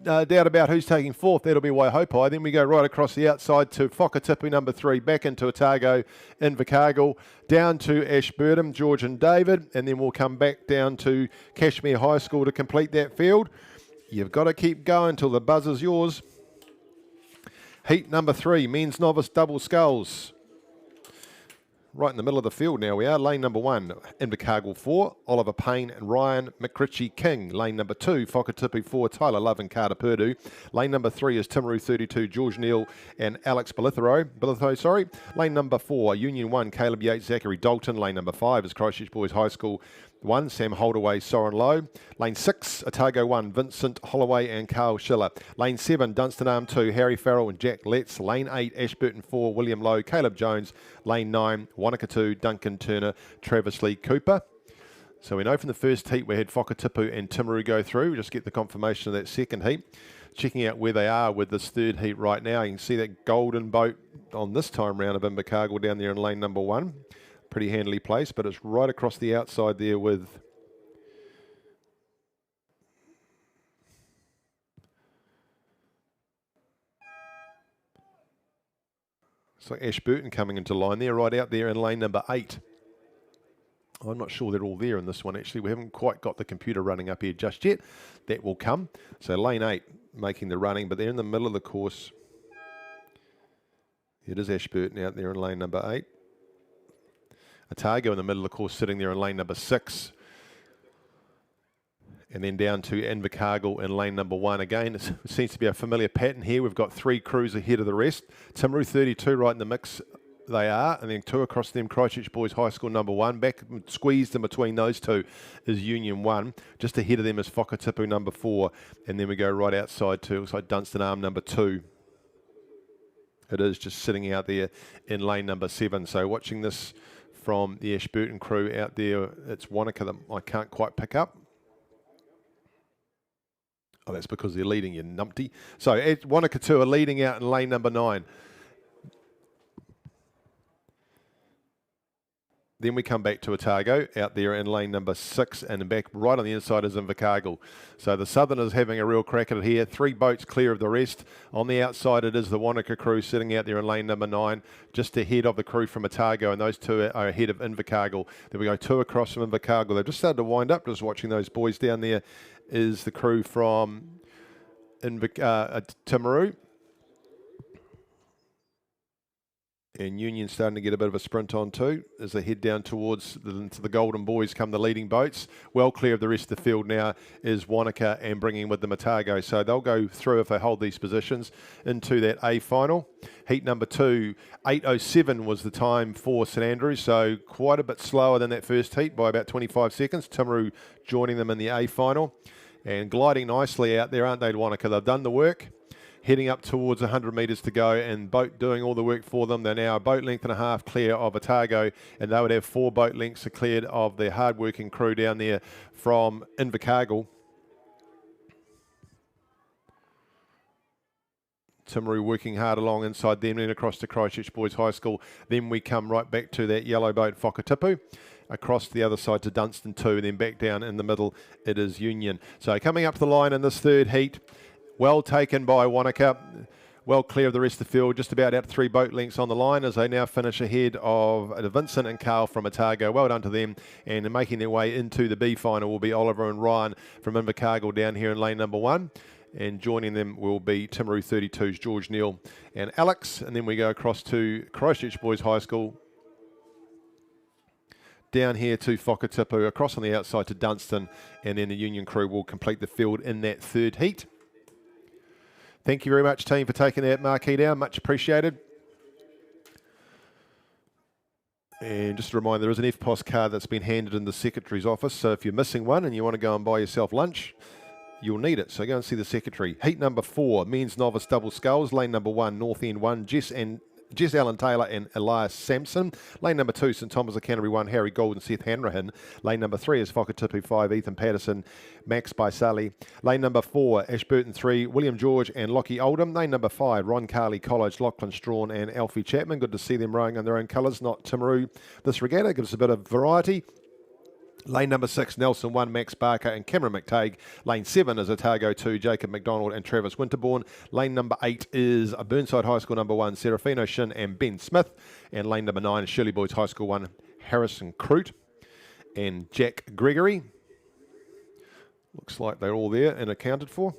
doubt about who's taking fourth. That'll be Waihopai. Then we go right across the outside to Whakatipu number 3, back into Otago, Invercargill, down to Ashburton, George and David, and then we'll come back down to Cashmere High School to complete that field. You've got to keep going till the buzzer's yours. Heat number 3, men's novice double sculls. Right in the middle of the field now we are. Lane number 1, Invercargill 4, Oliver Payne and Ryan McRitchie King. Lane number 2, Whakatipu 4, Tyler Love and Carter Purdue. Lane number 3 is Timaru 32, George Neal and Alex Billitho. Lane number 4, Union 1, Caleb Yates, Zachary Dalton. Lane number 5 is Christchurch Boys High School 1, Sam Holdaway, Soren Lowe. Lane 6, Otago 1, Vincent Holloway and Carl Schiller. Lane 7, Dunstan Arm 2, Harry Farrell and Jack Letts. Lane 8, Ashburton 4, William Lowe, Caleb Jones. Lane 9, Wanaka 2, Duncan Turner, Travis Lee Cooper. So we know from the first heat we had Whakatipu and Timaru go through. We'll just get the confirmation of that second heat. Checking out where they are with this third heat right now. You can see that golden boat on this time round of Invercargill down there in lane number 1. Pretty handily placed, but it's right across the outside there with it's like Ashburton coming into line there, right out there in lane number 8. I'm not sure they're all there in this one actually. We haven't quite got the computer running up here just yet. That will come. So lane 8 making the running, but they're in the middle of the course. It is Ashburton out there in lane number 8. Otago in the middle of the course sitting there in lane number 6. And then down to Invercargill in lane number 1. Again, it seems to be a familiar pattern here. We've got 3 crews ahead of the rest. Timaru 32 right in the mix they are. And then 2 across them, Christchurch Boys High School number 1. Back squeezed in between those 2 is Union 1. Just ahead of them is Whakatipu number 4. And then we go right outside to, looks like Dunstan Arm number 2. It is just sitting out there in lane number 7. So watching this from the Ashburton crew out there, it's Wanaka that I can't quite pick up. Oh, that's because they're leading, you numpty. So Wanaka 2 are leading out in lane number 9. Then we come back to Otago out there in lane number 6 and back right on the inside is Invercargill. So the Southerners having a real crack at it here. 3 boats clear of the rest. On the outside it is the Wanaka crew sitting out there in lane number 9, just ahead of the crew from Otago, and those 2 are ahead of Invercargill. Then we go 2 across from Invercargill. They've just started to wind up just watching those boys down there. Is the crew from Timaru. And Union starting to get a bit of a sprint on too as they head down towards the Golden Boys come the leading boats. Well clear of the rest of the field now is Wanaka and bringing with them Otago. So they'll go through if they hold these positions into that A final. Heat number 2, 8:07 was the time for St Andrews. So quite a bit slower than that first heat by about 25 seconds. Timaru joining them in the A final and gliding nicely out there, aren't they, Wanaka? They've done the work. Heading up towards 100 metres to go and boat doing all the work for them. They're now a boat length and a half clear of Otago, and they would have 4 boat lengths cleared of their hard-working crew down there from Invercargill. Timaru working hard along inside them and across to Christchurch Boys High School. Then we come right back to that yellow boat Whakatipu. Across the other side to Dunstan 2, and then back down in the middle it is Union. So coming up the line in this third heat, well taken by Wanaka, well clear of the rest of the field, just about out 3 boat lengths on the line as they now finish ahead of Vincent and Carl from Otago. Well done to them, and making their way into the B final will be Oliver and Ryan from Invercargill down here in lane number 1. And joining them will be Timaru 32's George Neal and Alex. And then we go across to Christchurch Boys High School, down here to Whakatipu, across on the outside to Dunstan, and then the Union crew will complete the field in that third heat. Thank you very much, team, for taking that marquee down. Much appreciated. And just a reminder, there is an FPOS card that's been handed in the Secretary's office, so if you're missing one and you want to go and buy yourself lunch, you'll need it. So go and see the Secretary. Heat number 4, men's novice double sculls. Lane number 1, North End 1, Jess Allen Taylor and Elias Sampson. Lane number 2, St Thomas of Canterbury 1, Harry Gould and Seth Hanrahan. Lane number 3 is Whakatipu 5, Ethan Patterson, Max Baisali. Lane number 4, Ashburton 3, William George and Lockie Oldham. Lane number 5, Ron Carley College, Lachlan Strawn and Alfie Chapman. Good to see them rowing in their own colours, not Timaru. This regatta gives a bit of variety. Lane number 6, Nelson 1, Max Barker and Cameron McTague. Lane 7 is Otago 2, Jacob McDonald and Travis Winterbourne. Lane number 8 is Burnside High School number 1, Serafino Shin and Ben Smith. And lane number 9 is Shirley Boys High School 1, Harrison Crute and Jack Gregory. Looks like they're all there and accounted for.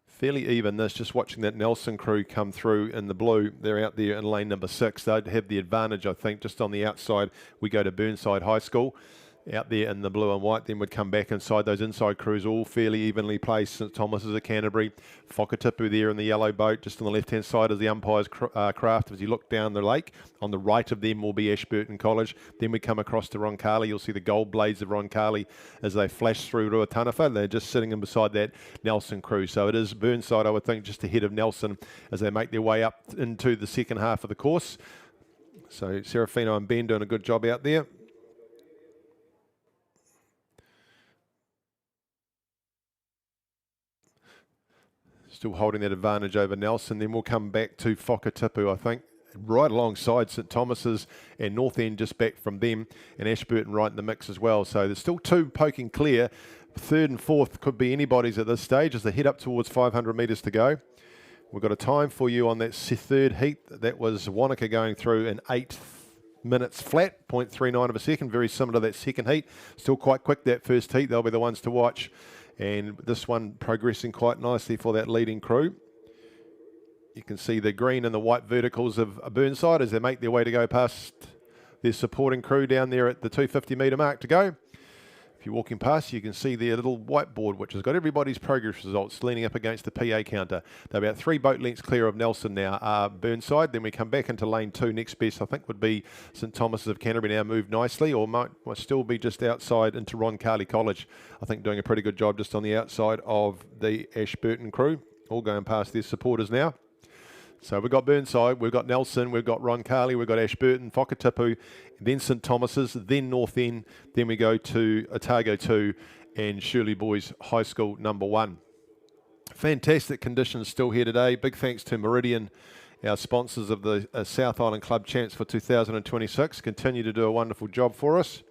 Fairly even this, just watching that Nelson crew come through in the blue. They're out there in lane number 6. They'd have the advantage, I think, just on the outside. We go to Burnside High School. Out there in the blue and white, then would come back inside. Those inside crews all fairly evenly placed. St Thomas's of Canterbury, Whakatipu there in the yellow boat, just on the left-hand side is the umpire's craft. As you look down the lake, on the right of them will be Ashburton College. Then we come across to Roncalli. You'll see the gold blades of Roncalli as they flash through Ruatanafa. They're just sitting in beside that Nelson crew. So it is Burnside, I would think, just ahead of Nelson as they make their way up into the second half of the course. So Serafino and Ben doing a good job out there. Still holding that advantage over Nelson. Then we'll come back to Whakatipu, I think, right alongside St Thomas's and North End just back from them, and Ashburton right in the mix as well. So there's still 2 poking clear. 3rd and 4th could be anybody's at this stage as they head up towards 500 metres to go. We've got a time for you on that 3rd heat. That was Wanaka going through in 8 minutes flat, 0.39 of a second, very similar to that second heat. Still quite quick, that first heat. They'll be the ones to watch. And this one progressing quite nicely for that leading crew. You can see the green and the white verticals of Burnside as they make their way to go past their supporting crew down there at the 250 metre mark to go. If you're walking past, you can see their little whiteboard, which has got everybody's progress results leaning up against the PA counter. They're about 3 boat lengths clear of Nelson now, Burnside. Then we come back into lane 2. Next best, I think, would be St Thomas's of Canterbury, now moved nicely, or might still be just outside into Ron Carley College. I think doing a pretty good job just on the outside of the Ashburton crew. All going past their supporters now. So we've got Burnside, we've got Nelson, we've got Ron Carley, we've got Ashburton, Whakatipu, then St Thomas's, then North End, then we go to Otago 2 and Shirley Boys High School number 1. Fantastic conditions still here today. Big thanks to Meridian, our sponsors of the South Island Club Champs for 2026. Continue to do a wonderful job for us.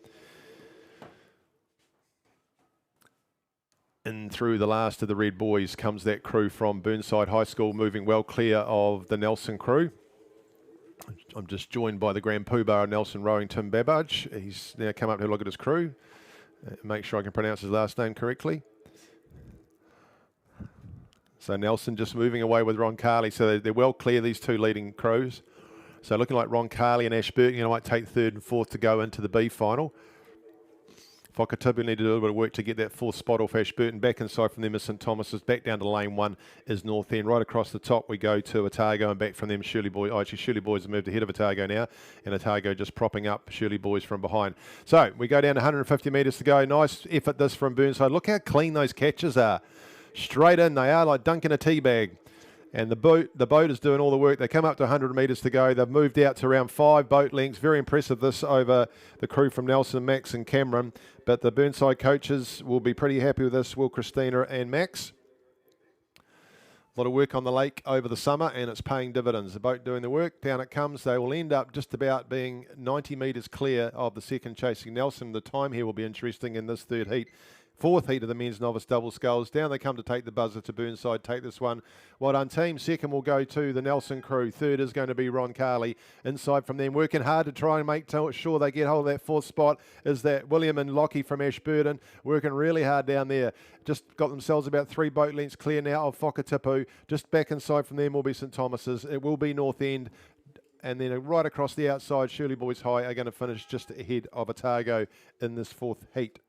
In through the last of the red boys comes that crew from Burnside High School, moving well clear of the Nelson crew. I'm just joined by the Grand Poobah of Nelson rowing, Tim Babbage. He's now come up to look at his crew. Make sure I can pronounce his last name correctly. So Nelson just moving away with Ron Carley. So they're well clear, these 2 leading crews. So looking like Ron Carley and Ashburton, might take 3rd and 4th to go into the B final. Whakatipu need to do a little bit of work to get that 4th spot off Ashburton. Back inside from them is St Thomas's. Back down to lane 1 is North End. Right across the top we go to Otago, and back from them Shirley Boys. Oh, actually Shirley Boys have moved ahead of Otago now, and Otago just propping up Shirley Boys from behind. So we go down to 150 metres to go. Nice effort this from Burnside. Look how clean those catches are. Straight in they are, like dunking a tea bag. And the boat is doing all the work. They come up to 100 metres to go. They've moved out to around 5 boat lengths. Very impressive this over the crew from Nelson, Max and Cameron. But the Burnside coaches will be pretty happy with this, Will, Christina and Max. A lot of work on the lake over the summer, and it's paying dividends. The boat doing the work, down it comes. They will end up just about being 90 metres clear of the second chasing Nelson. The time here will be interesting in this 3rd heat. 4th heat of the men's novice double sculls. Down they come to take the buzzer to Burnside, take this one. Well done, team. 2nd will go to the Nelson crew. 3rd is going to be Ron Carley. Inside from them, working hard to try and make sure they get hold of that 4th spot, is that William and Lockie from Ashburton, working really hard down there. Just got themselves about 3 boat lengths clear now of Whakatipu. Just back inside from them will be St Thomas's. It will be North End. and then right across the outside, Shirley Boys High are going to finish just ahead of Otago in this fourth heat.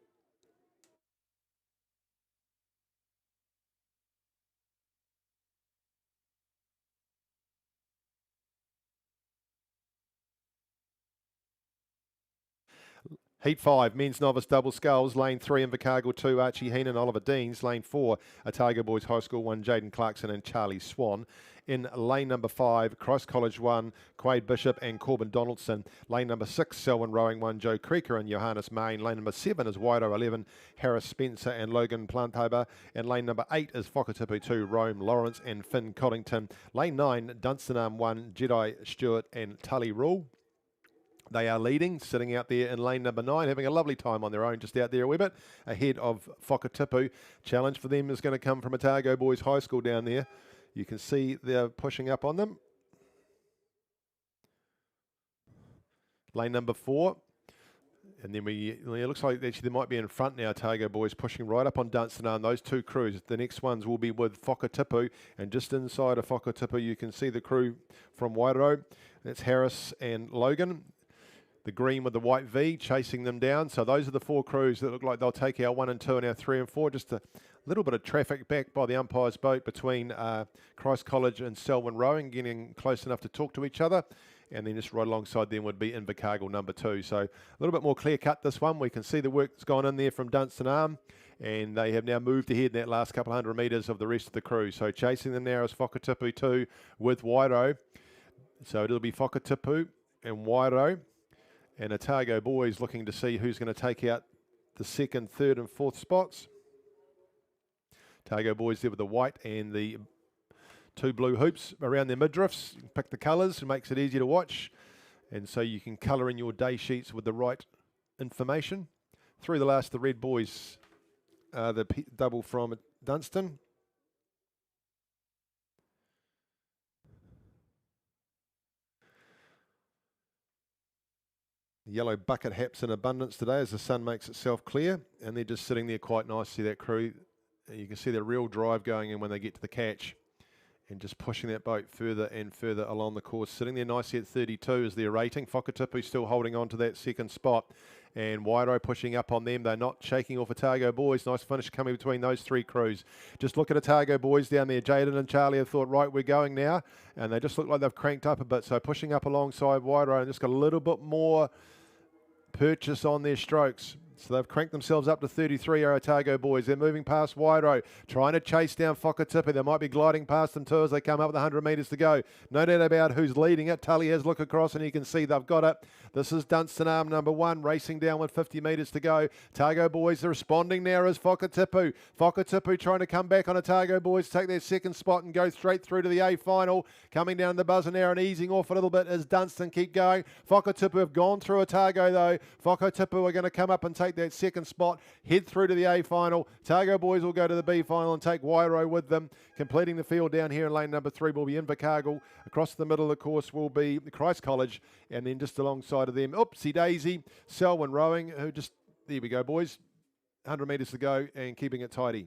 Heat 5, men's novice double sculls. Lane 3, Invercargill 2, Archie Heenan, Oliver Deans. Lane 4, Otago Boys High School 1, Jaden Clarkson and Charlie Swan. In lane number 5, Christ College 1, Quade Bishop and Corbin Donaldson. Lane number 6, Selwyn Rowing 1, Joe Creeker and Johannes Main. Lane number 7 is Waido 11, Harris Spencer and Logan Plantober. And lane number 8 is Whakatipu 2, Rome Lawrence and Finn Coddington. Lane 9, Dunstanarm 1, Jedi Stewart and Tully Rule. They are leading, sitting out there in lane number 9, having a lovely time on their own, just out there a wee bit, ahead of Whakatipu. Challenge for them is going to come from Otago Boys High School down there. You can see they're pushing up on them. Lane number 4. And then it looks like actually they might be in front now, Otago Boys pushing right up on Dunstanarm. Those two crews, the next ones will be with Whakatipu, and just inside of Whakatipu you can see the crew from Wairau. That's Harris and Logan. The green with the white V chasing them down. So those are the 4 crews that look like they'll take our 1 and 2 and our 3 and 4. Just a little bit of traffic back by the umpire's boat between Christ College and Selwyn Rowing, getting close enough to talk to each other. And then just right alongside them would be Invercargill number 2. So a little bit more clear cut this one. We can see the work that's gone in there from Dunstanarm, and they have now moved ahead in that last couple hundred metres of the rest of the crew. So chasing them now is Whakatipu 2 with Waido. So it'll be Whakatipu and Waido. And Otago Boys looking to see who's going to take out the 2nd, 3rd and 4th spots. Otago Boys there with the white and the 2 blue hoops around their midriffs. You can pick the colours, it makes it easier to watch. And so you can colour in your day sheets with the right information. Through the last, the red boys, the double from Dunstan. Yellow bucket haps in abundance today as the sun makes itself clear, and they're just sitting there quite nicely, that crew. You can see the real drive going in when they get to the catch, and just pushing that boat further and further along the course. Sitting there nicely at 32 is their rating. Whakatipu still holding on to that 2nd spot, and Waido pushing up on them. They're not shaking off Otago Boys. Nice finish coming between those 3 crews. Just look at Otago Boys down there. Jaden and Charlie have thought, right, we're going now, and they just look like they've cranked up a bit. So pushing up alongside Waido and just got a little bit more purchase on their strokes. So they've cranked themselves up to 33, our Otago Boys. They're moving past Waido, trying to chase down Whakatipu. They might be gliding past them too as they come up with 100 metres to go. No doubt about who's leading it. Tully has looked across and you can see they've got it. This is Dunstanarm number 1, racing down with 50 metres to go. Otago Boys are responding now as Whakatipu. Whakatipu trying to come back on Otago Boys, take their 2nd spot and go straight through to the A final. Coming down the buzzer now and easing off a little bit as Dunstan keep going. Whakatipu have gone through Otago though. Whakatipu are going to come up and take that 2nd spot, head through to the A final. Otago Boys will go to the B final and take Waido with them. Completing the field down here in lane number 3 will be Invercargill. Across the middle of the course will be Christ College, and then just alongside of them, oopsie daisy, Selwyn Rowing, who just, there we go boys, 100 metres to go and keeping it tidy.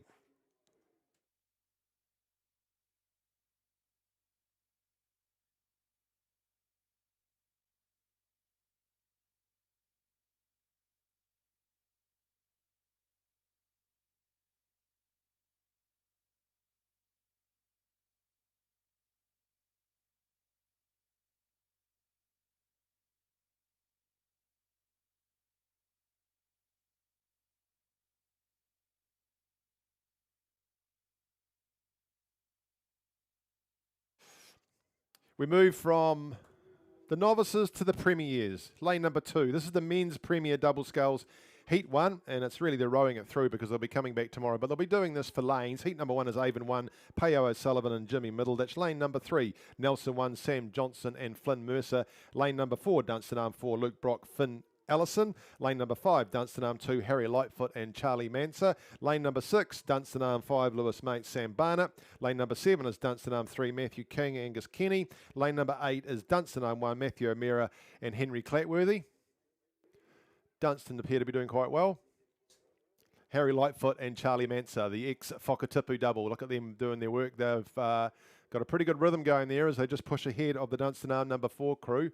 We move from the novices to the premiers. Lane number 2. This is the men's premier double sculls. Heat 1, and it's really they're rowing it through because they'll be coming back tomorrow, but they'll be doing this for lanes. Heat number 1 is Avon 1, Peo O'Sullivan and Jimmy Middleditch. Lane number 3, Nelson 1, Sam Johnson and Flynn Mercer. Lane number 4, Dunstanarm 4, Luke Brock, Finn Ellison. Lane number 5, Dunstanarm 2, Harry Lightfoot and Charlie Manser. Lane number 6, Dunstanarm 5, Lewis Mate, Sam Barnett. Lane number 7 is Dunstanarm 3, Matthew King, Angus Kenny. Lane number 8 is Dunstanarm 1, Matthew O'Meara and Henry Clatworthy. Dunstan appear to be doing quite well. Harry Lightfoot and Charlie Manser, the ex-Whakatipu double. Look at them doing their work. They've Got a pretty good rhythm going there as they just push ahead of the Dunstan Arm number 4 crew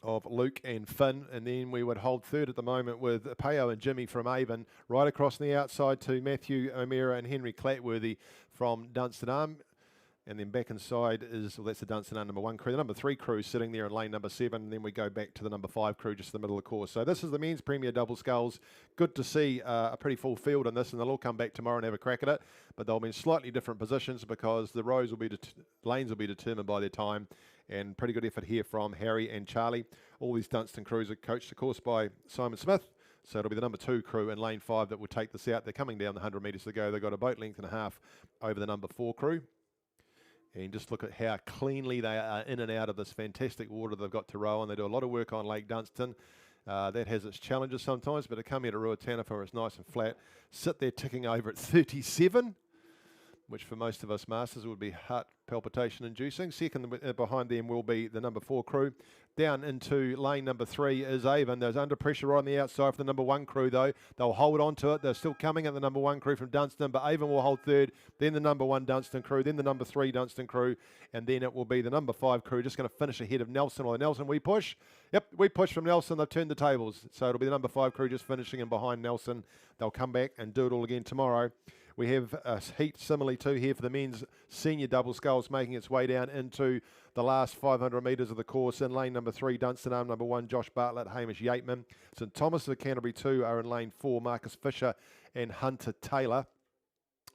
of Luke and Finn, and then we would hold third at the moment with Peo and Jimmy from Avon, right across the outside to Matthew O'Meara and Henry Clatworthy from Dunstan Arm. And then back inside is, well, that's the Dunstan Arm number 1 crew. The number 3 crew sitting there in lane number 7, and then we go back to the number 5 crew just in the middle of the course. So this is the men's Premier Double Sculls. Good to see a pretty full field in this, and they'll all come back tomorrow and have a crack at it. But they'll be in slightly different positions because the rows will be lanes will be determined by their time. And pretty good effort here from Harry and Charlie. All these Dunstan crews are coached, of course, by Simon Smith. So it'll be the number 2 crew in lane 5 that will take this out. They're coming down the 100 metres to go. They've got a boat length and a half over the number 4 crew. And just look at how cleanly they are in and out of this fantastic water they've got to row on. They do a lot of work on Lake Dunstan. That has its challenges sometimes, but to come here to Ruataniwha where it's nice and flat, sit there ticking over at 37, which for most of us masters would be heart palpitation inducing. Second behind them will be the number 4 crew. Down into lane number 3 is Avon. There's under pressure right on the outside for the number 1 crew though. They'll hold on to it. They're still coming at the number 1 crew from Dunstan, but Avon will hold third, then the number 1 Dunstan crew, then the number 3 Dunstan crew, and then it will be the number 5 crew just going to finish ahead of Nelson. Or Nelson, we push. Yep, we push from Nelson. They've turned the tables. So it'll be the number 5 crew just finishing in behind Nelson. They'll come back and do it all again tomorrow. We have a heat similarly too here for the men's senior double sculls making its way down into the last 500 metres of the course. In lane number 3, Dunstan Arm number 1, Josh Bartlett, Hamish Yateman. St Thomas of Canterbury 2 are in lane 4, Marcus Fisher and Hunter Taylor.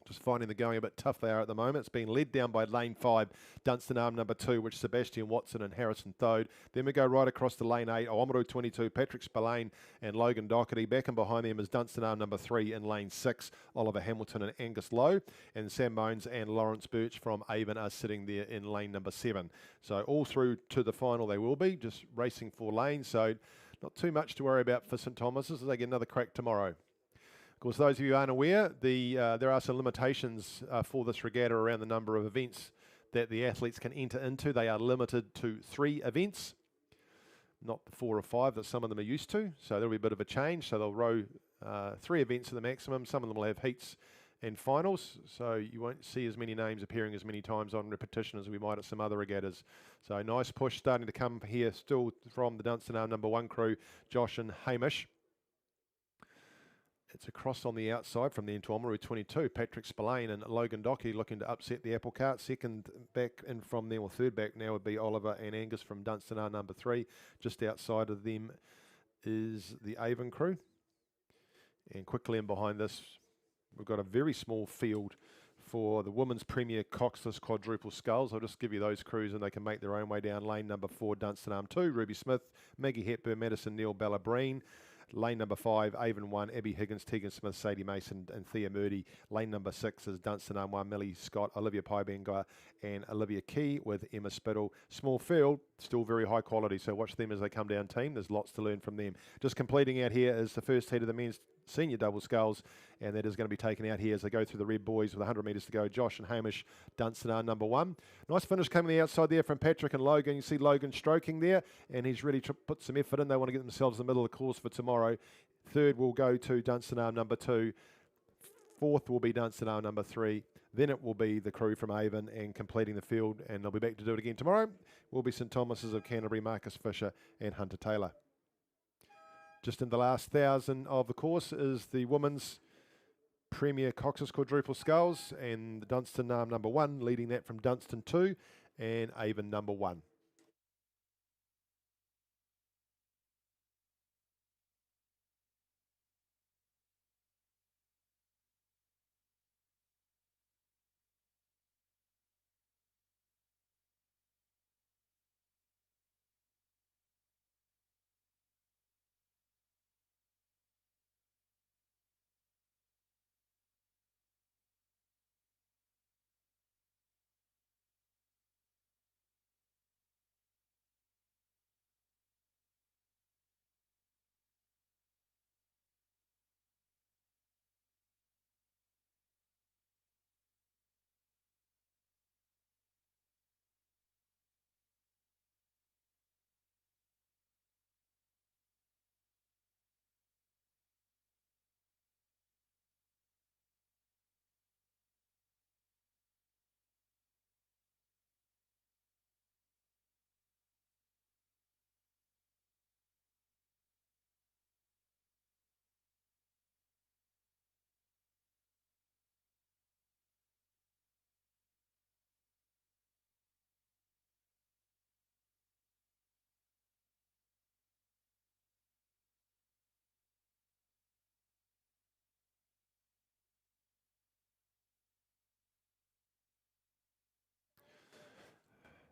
Just finding the going a bit tough they are at the moment. It's been led down by lane 5, Dunstan Arm number 2, which Sebastian Watson and Harrison Thode. Then we go right across to lane 8, Oamaru 22, Patrick Spillane and Logan Doherty. Back and behind them is Dunstan Arm number 3 in lane 6, Oliver Hamilton and Angus Lowe. And Sam Bones and Lawrence Birch from Avon are sitting there in lane number 7. So all through to the final they will be, just racing 4 lanes. So not too much to worry about for St Thomas's as they get another crack tomorrow. Of course, those of you who aren't aware, there are some limitations for this regatta around the number of events that the athletes can enter into. They are limited to 3 events, not the 4 or 5 that some of them are used to. So there'll be a bit of a change. So they'll row 3 events to the maximum. Some of them will have heats and finals. So you won't see as many names appearing as many times on repetition as we might at some other regattas. So nice push starting to come here still from the Dunstan Arm number 1 crew, Josh and Hamish. It's across on the outside from the into Oamaru 22. Patrick Spillane and Logan Doherty looking to upset the apple cart. Second back in from them, or third back now, would be Oliver and Angus from Dunstan Arm number 3. Just outside of them is the Avon crew. And quickly in behind this, we've got a very small field for the women's Premier Coxless quadruple sculls. I'll just give you those crews and they can make their own way down. Lane number 4, Dunstan Arm 2, Ruby Smith, Maggie Hepburn, Madison Neal, Bella Breen. Lane number 5, Avon 1, Abby Higgins, Tegan Smith, Sadie Mason and Thea Murdy. Lane number 6 is Dunstan Arm 1, Millie Scott, Olivia Piebenga and Olivia Key with Emma Spittle. Small field, still very high quality, so watch them as they come down team. There's lots to learn from them. Just completing out here is the first heat of the men's senior double sculls, and that is going to be taken out here as they go through the red boys with 100 metres to go. Josh and Hamish, Dunstan Arm number 1. Nice finish coming the outside there from Patrick and Logan. You see Logan stroking there, and he's really put some effort in. They want to get themselves in the middle of the course for tomorrow. Third will go to Dunstan Arm number 2. Fourth will be Dunstan Arm number 3. Then it will be the crew from Avon and completing the field, and they'll be back to do it again tomorrow. Will be St Thomas's of Canterbury, Marcus Fisher and Hunter Taylor. Just in the last 1,000 of the course is the women's Premier Coxless quadruple sculls, and the Dunstan Arm number 1 leading that from Dunstan 2 and Avon number 1.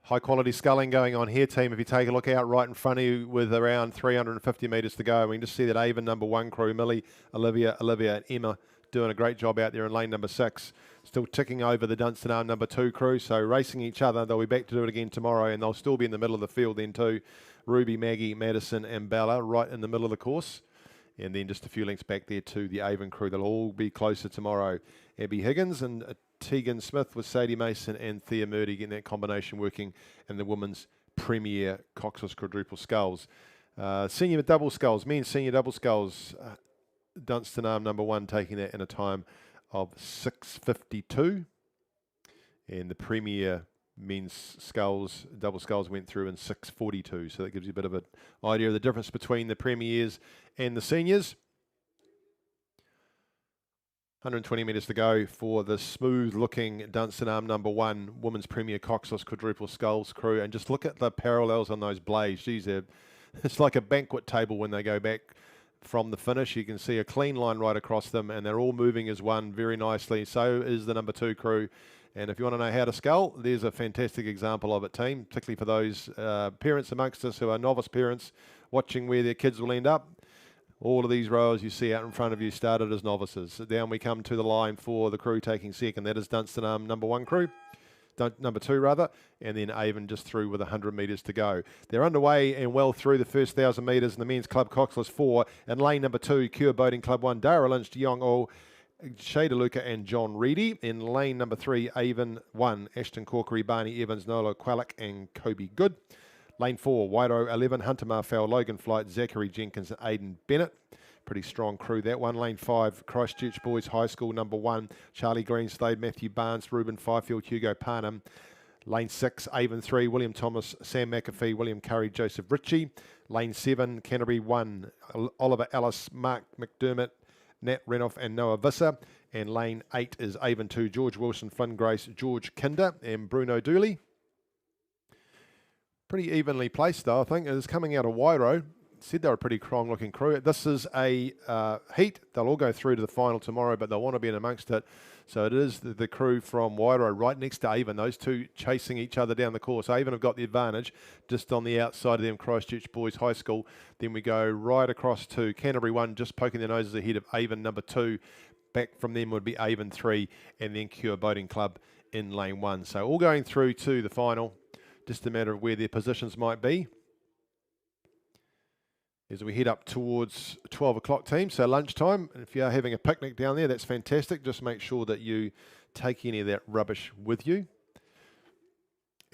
High quality sculling going on here, team. If you take a look out right in front of you with around 350 metres to go, we can just see that Avon number 1 crew, Millie, Olivia, and Emma doing a great job out there in lane number 6. Still ticking over the Dunstan Arm number 2 crew, so racing each other. They'll be back to do it again tomorrow, and they'll still be in the middle of the field then too. Ruby, Maggie, Madison and Bella right in the middle of the course. And then just a few links back there to the Avon crew. They'll all be closer tomorrow. Abby Higgins and Tegan Smith with Sadie Mason and Thea Murdy getting that combination working in the women's premier coxless quadruple sculls. Senior double sculls, men's senior double sculls. Dunstan Arm number 1 taking that in a time of 6:52. And the premier men's sculls, double sculls went through in 6:42. So that gives you a bit of an idea of the difference between the premiers and the seniors. 120 metres to go for the smooth-looking Dunstan Arm number 1 women's premier coxless quadruple sculls crew. And just look at the parallels on those blades. Geez, it's like a banquet table when they go back from the finish. You can see a clean line right across them, and they're all moving as one very nicely. So is the number 2 crew. And if you want to know how to scull, there's a fantastic example of it, team, particularly for those parents amongst us who are novice parents watching where their kids will end up. All of these rowers you see out in front of you started as novices. Down we come to the line for the crew taking second. That is Dunstan Arm number 1 crew. Number 2 rather, and then Avon just through with 100 metres to go. They're underway and well through the first 1,000 metres in the men's club coxless 4, and lane number 2, Cure Boating Club 1, Dara Lynch, Young O, Shay DeLuca and John Reedy. In lane number 3, Avon 1, Ashton Corkery, Barney Evans, Nola Quallick and Kobe Good. Lane 4, Wairo 11, Hunter Marfell, Logan Flight, Zachary Jenkins and Aidan Bennett. Pretty strong crew, that one. Lane 5, Christchurch Boys High School number 1, Charlie Greenslade, Matthew Barnes, Ruben Fifield, Hugo Parnham. Lane 6, Avon 3, William Thomas, Sam McAfee, William Curry, Joseph Ritchie. Lane 7, Canterbury 1, Oliver Ellis, Mark McDermott, Nat Renoff and Noah Visser. And lane 8 is Avon 2, George Wilson, Flynn Grace, George Kinder and Bruno Dooley. Pretty evenly placed though, I think. It is coming out of Wairo. Said they're a pretty strong looking crew. This is a heat. They'll all go through to the final tomorrow, but they'll want to be in amongst it. So it is the crew from Wairo right next to Avon, those two chasing each other down the course. Avon have got the advantage just on the outside of them, Christchurch Boys High School. Then we go right across to Canterbury 1, just poking their noses ahead of Avon number 2. Back from them would be Avon 3, and then Cure Boating Club in lane 1. So all going through to the final. Just a matter of where their positions might be as we head up towards 12 o'clock, team. So lunchtime, and if you are having a picnic down there, that's fantastic. Just make sure that you take any of that rubbish with you.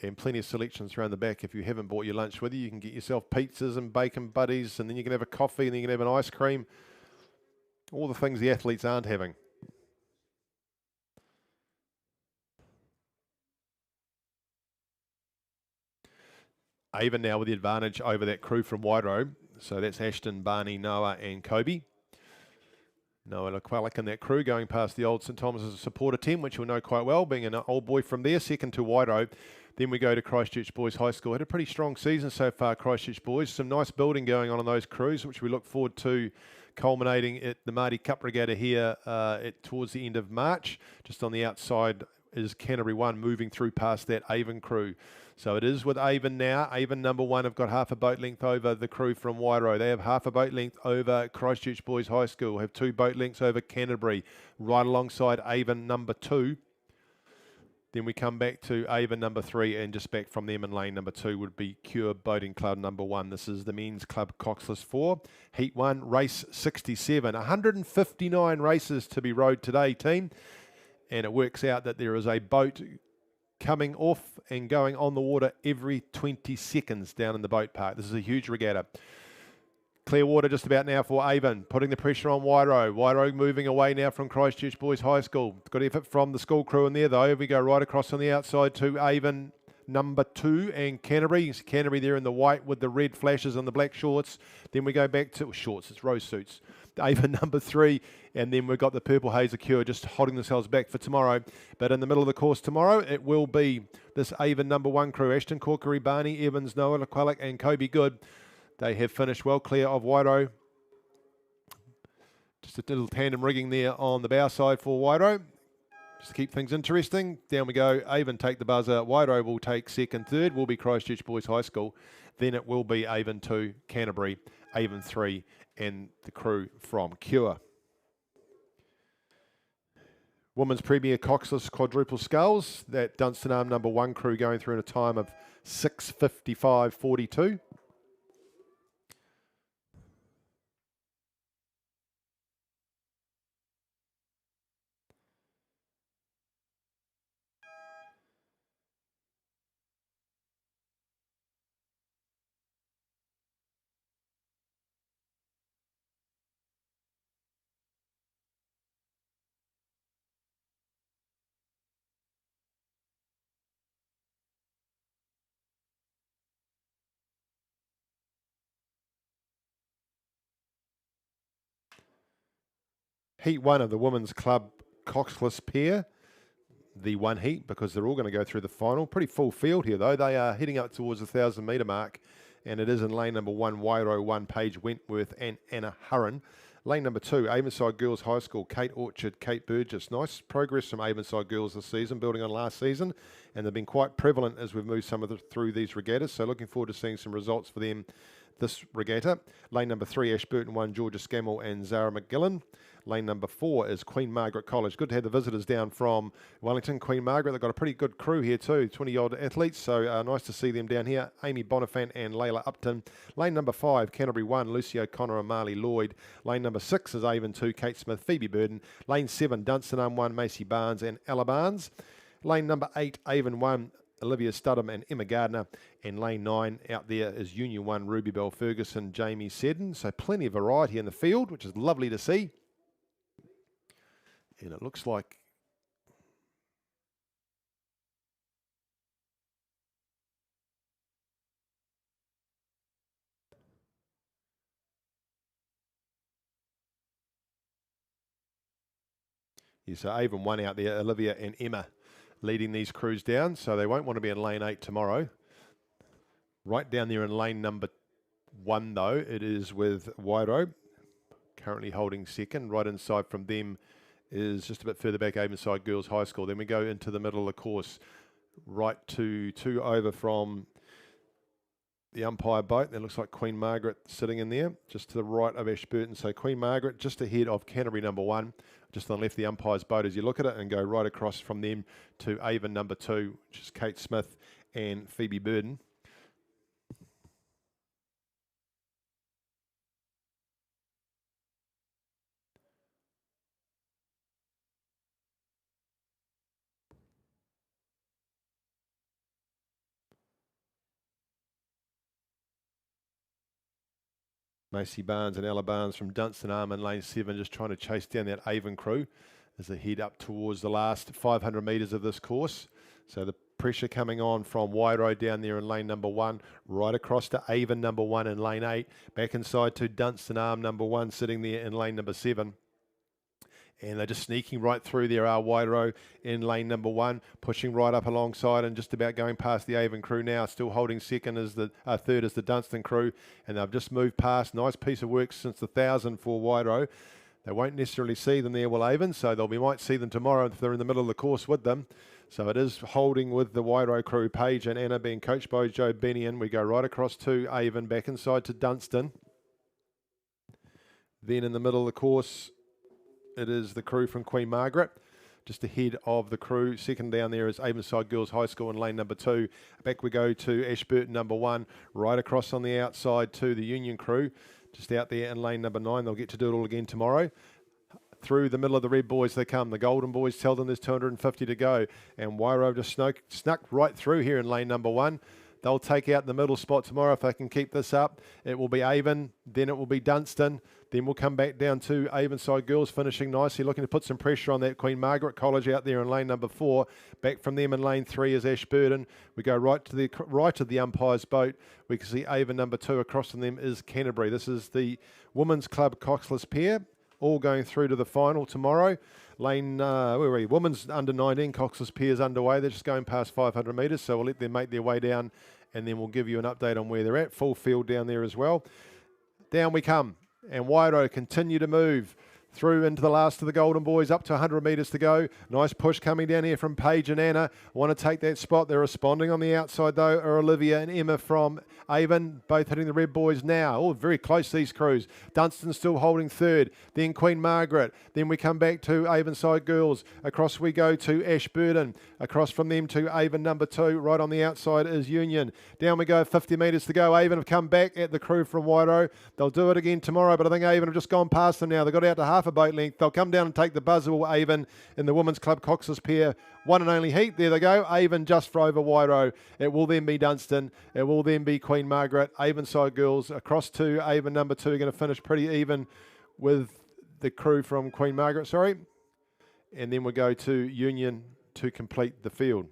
And plenty of selections around the back. If you haven't bought your lunch with you, you can get yourself pizzas and bacon buddies, and then you can have a coffee, and then you can have an ice cream. All the things the athletes aren't having. Avon now with the advantage over that crew from Wairo. So that's Ashton, Barney, Noah and Kobe. Noah Quallick and that crew going past the old St Thomas's supporter team, which you'll know quite well, being an old boy from there, second to Wairo. Then we go to Christchurch Boys High School. Had a pretty strong season so far, Christchurch Boys. Some nice building going on those crews, which we look forward to culminating at the Marty Cup Regatta here towards the end of March. Just on the outside is Canterbury 1 moving through past that Avon crew. So it is with Avon now. Avon number 1 have got half a boat length over the crew from Wairo. They have half a boat length over Christchurch Boys High School, have 2 boat lengths over Canterbury, right alongside Avon number 2. Then we come back to Avon number 3, and just back from them in lane number 2 would be Cure Boating Club number 1. This is the men's club coxless 4. Heat 1, race 67. 159 races to be rowed today, team. And it works out that there is a boat coming off and going on the water every 20 seconds down in the boat park. This is a huge regatta. Clear water just about now for Avon, putting the pressure on Wairo. Wairo moving away now from Christchurch Boys High School. Good effort from the school crew in there though. We go right across on the outside to Avon number 2 and Canterbury. Canterbury there in the white with the red flashes and the black shorts. Then we go back to shorts, it's rose suits. Avon number 3, and then we've got the Purple Hazer Cure just holding themselves back for tomorrow. But in the middle of the course tomorrow, it will be this Avon number 1 crew, Ashton Corkery, Barney Evans, Noah Quallick and Kobe Good. They have finished well clear of Wairo. Just a little tandem rigging there on the bow side for Wairo. Just to keep things interesting, down we go. Avon take the buzzer. Wairoa will take second. Third will be Christchurch Boys High School. Then it will be Avon 2, Canterbury, Avon 3, and the crew from Cure. Women's Premier Coxless quadruple sculls. That Dunstan Arm number 1 crew going through in a time of 6:55.42. Heat 1 of the Women's Club Coxless pair. The one heat, because they're all going to go through the final. Pretty full field here, though. They are heading up towards the 1,000-metre mark, and it is in lane number 1, Wairoa 1, Paige Wentworth and Anna Hurren. Lane number 2, Avonside Girls High School, Kate Orchard, Kate Burgess. Nice progress from Avonside Girls this season, building on last season, and they've been quite prevalent as we've moved through these regattas, so looking forward to seeing some results for them this regatta. Lane number 3, Ashburton 1, Georgia Scammell and Zara McGillan. Lane number 4 is Queen Margaret College. Good to have the visitors down from Wellington. Queen Margaret, they've got a pretty good crew here too, 20-odd athletes, so nice to see them down here. Amy Bonifant and Layla Upton. Lane number 5, Canterbury 1, Lucy O'Connor and Marley Lloyd. Lane number 6 is Avon 2, Kate Smith, Phoebe Burden. Lane 7, Dunstan Arm 1, Macy Barnes and Ella Barnes. Lane number 8, Avon 1, Olivia Studham and Emma Gardner. And lane 9 out there is Union 1, Ruby Bell Ferguson, Jamie Seddon. So plenty of variety in the field, which is lovely to see. And it looks like so Avon 1 out there, Olivia and Emma leading these crews down, so they won't want to be in lane 8 tomorrow. Right down there in lane number 1 though, it is with Wairoa, currently holding second. Right inside from them is just a bit further back, Avonside Girls High School. Then we go into the middle of the course, right to 2 over from the umpire boat. That looks like Queen Margaret sitting in there, just to the right of Ashburton. So Queen Margaret just ahead of Canterbury number 1, just on the left the umpire's boat as you look at it, and go right across from them to Avon number 2, which is Kate Smith and Phoebe Burden. Macy Barnes and Ella Barnes from Dunstan Arm in lane 7, just trying to chase down that Avon crew as they head up towards the last 500 metres of this course. So the pressure coming on from Wairoa down there in lane number 1, right across to Avon number 1 in lane 8, back inside to Dunstan Arm number 1 sitting there in lane number 7. And they're just sneaking right through there, Wairoa in lane number 1, pushing right up alongside and just about going past the Avon crew now. Still holding second as the third is the Dunstan crew, and they've just moved past. Nice piece of work since the 1,000 for Wairoa. They won't necessarily see them there, will Avon, so we might see them tomorrow if they're in the middle of the course with them. So it is holding with the Wairoa crew, Paige and Anna being coached by Joe Benian. We go right across to Avon, back inside to Dunstan. Then in the middle of the course, it is the crew from Queen Margaret, just ahead of the crew. Second down there is Avonside Girls High School in lane number 2. Back we go to Ashburton number 1, right across on the outside to the Union crew, just out there in lane number 9. They'll get to do it all again tomorrow. Through the middle of the red boys they come. The golden boys tell them there's 250 to go, and Wairoa just snuck right through here in lane number 1. They'll take out the middle spot tomorrow if they can keep this up. It will be Avon, then it will be Dunstan. Then we'll come back down to Avonside Girls finishing nicely, looking to put some pressure on that Queen Margaret College out there in lane number 4. Back from them in lane 3 is Ashburton. We go right to the right of the umpire's boat. We can see Avon number 2 across from them is Canterbury. This is the Women's Club Coxless pair, all going through to the final tomorrow. Lane, where are we? Women's under 19 Coxless pairs underway. They're just going past 500 metres, so we'll let them make their way down, and then we'll give you an update on where they're at. Full field down there as well. Down we come, and Wairoa continue to move through into the last of the Golden Boys, up to 100 metres to go. Nice push coming down here from Paige and Anna. Want to take that spot. They're responding on the outside, though, are Olivia and Emma from Avon, both hitting the Red Boys now. Oh, very close, these crews. Dunstan still holding third. Then Queen Margaret. Then we come back to Avonside Girls. Across we go to Ashburton. Across from them to Avon number 2. Right on the outside is Union. Down we go, 50 metres to go. Avon have come back at the crew from Wairo. They'll do it again tomorrow, but I think Avon have just gone past them now. They've got out to half a boat length. They'll come down and take the buzzer, Avon, in the Women's Club Coxless pair. One and only heat. There they go. Avon just for over Wairo. It will then be Dunstan. It will then be Queen Margaret. Avonside Girls across to Avon number 2. Going to finish pretty even with the crew from Queen Margaret, sorry. And then we go to Union to complete the field.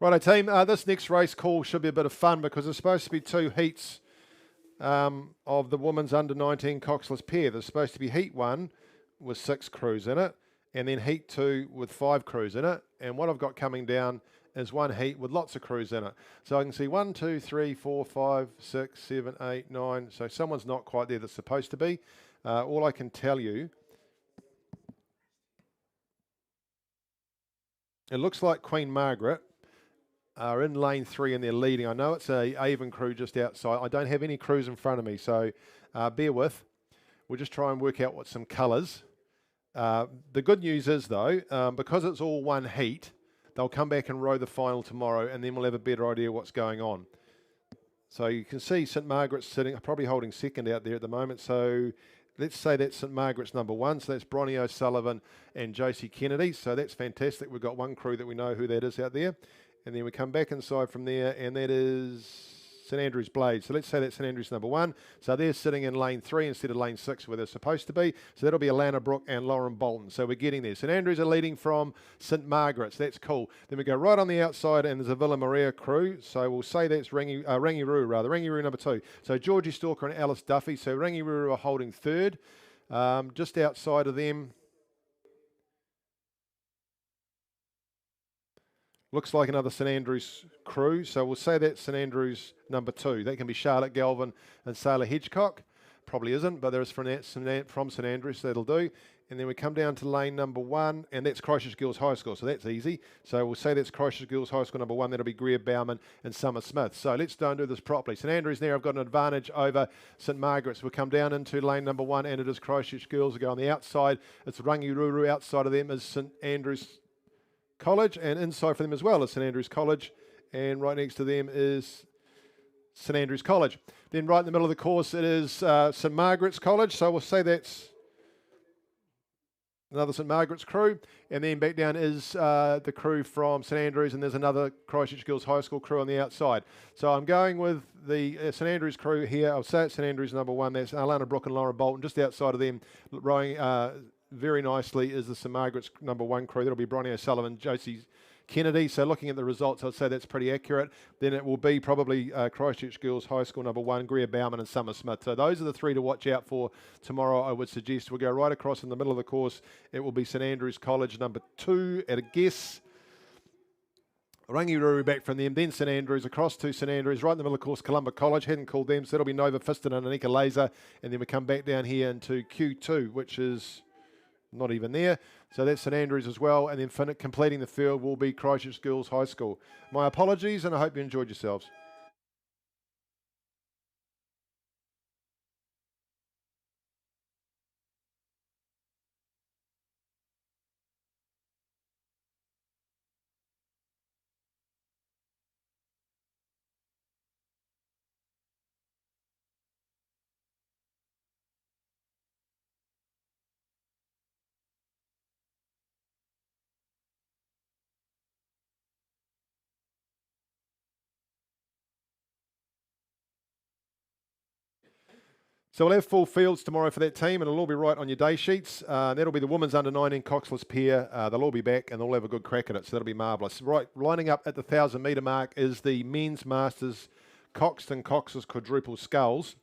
Righto team, this next race call should be a bit of fun because there's supposed to be 2 heats of the women's under 19 coxless pair. There's supposed to be heat 1 with 6 crews in it, and then heat 2 with 5 crews in it. And what I've got coming down is 1 heat with lots of crews in it. So I can see 1, 2, 3, 4, 5, 6, 7, 8, 9. So someone's not quite there that's supposed to be. All I can tell you, it looks like Queen Margaret are in lane 3 and they're leading. I know it's a Avon crew just outside. I don't have any crews in front of me, so bear with. We'll just try and work out what some colours. The good news is, though, because it's all 1 heat, they'll come back and row the final tomorrow, and then we'll have a better idea what's going on. So you can see St Margaret's sitting, probably holding second out there at the moment. So let's say that's St Margaret's number 1. So that's Bronnie O'Sullivan and Josie Kennedy. So that's fantastic. We've got 1 crew that we know who that is out there. And then we come back inside from there, and that is St Andrew's Blade. So let's say that's St Andrew's number 1. So they're sitting in lane 3 instead of lane 6 where they're supposed to be. So that'll be Alana Brooke and Lauren Bolton. So we're getting there. St Andrews are leading from St Margaret's. That's cool. Then we go right on the outside, and there's a Villa Maria crew. So we'll say that's Rangiru number 2. So Georgie Stalker and Alice Duffy. So Rangiru are holding third. Just outside of them, looks like another St Andrews crew, so we'll say that's St Andrews number 2. That can be Charlotte Galvin and Sailor Hedgecock. Probably isn't, but there's from St Andrews, so that'll do. And then we come down to lane number 1, and that's Christchurch Girls High School, so that's easy. So we'll say that's Christchurch Girls High School number 1. That'll be Greer Bauman and Summer Smith. So let's go and do this properly. St Andrews there, I've got an advantage over St Margaret's. We'll come down into lane number 1, and it is Christchurch Girls. We'll go on the outside. It's Rangiruru. Outside of them is St Andrews College, and inside for them as well is St Andrews College, and right next to them is St Andrews College. Then right in the middle of the course it is St Margaret's College, so we'll say that's another St Margaret's crew, and then back down is the crew from St Andrews, and there's another Christchurch Girls High School crew on the outside. So I'm going with the St Andrews crew here. I'll say it's St Andrews number 1. That's Alana Brooke and Lauren Bolton. Just outside of them, rowing very nicely is the St Margaret's number 1 crew. That'll be Bronnie O'Sullivan, Josie Kennedy. So looking at the results, I'd say that's pretty accurate. Then it will be probably Christchurch Girls High School number 1, Greer Bauman and Summer Smith. So those are the 3 to watch out for tomorrow, I would suggest. We'll go right across in the middle of the course. It will be St Andrews College number 2 at a guess. Rangiruru back from them, then St Andrews, across to St Andrews, right in the middle of the course, Columba College, hadn't called them, so that'll be Nova Fiston and Anika Laser, and then we come back down here into Q2, which is not even there. So that's St Andrews as well. And then completing the field will be Christchurch Girls High School. My apologies, and I hope you enjoyed yourselves. So we'll have full fields tomorrow for that team, and it'll all be right on your day sheets. That'll be the women's under-19 coxless pair. They'll all be back, and they'll all have a good crack at it, so that'll be marvellous. Right, lining up at the 1,000-metre mark is the men's masters coxed and coxless quadruple sculls.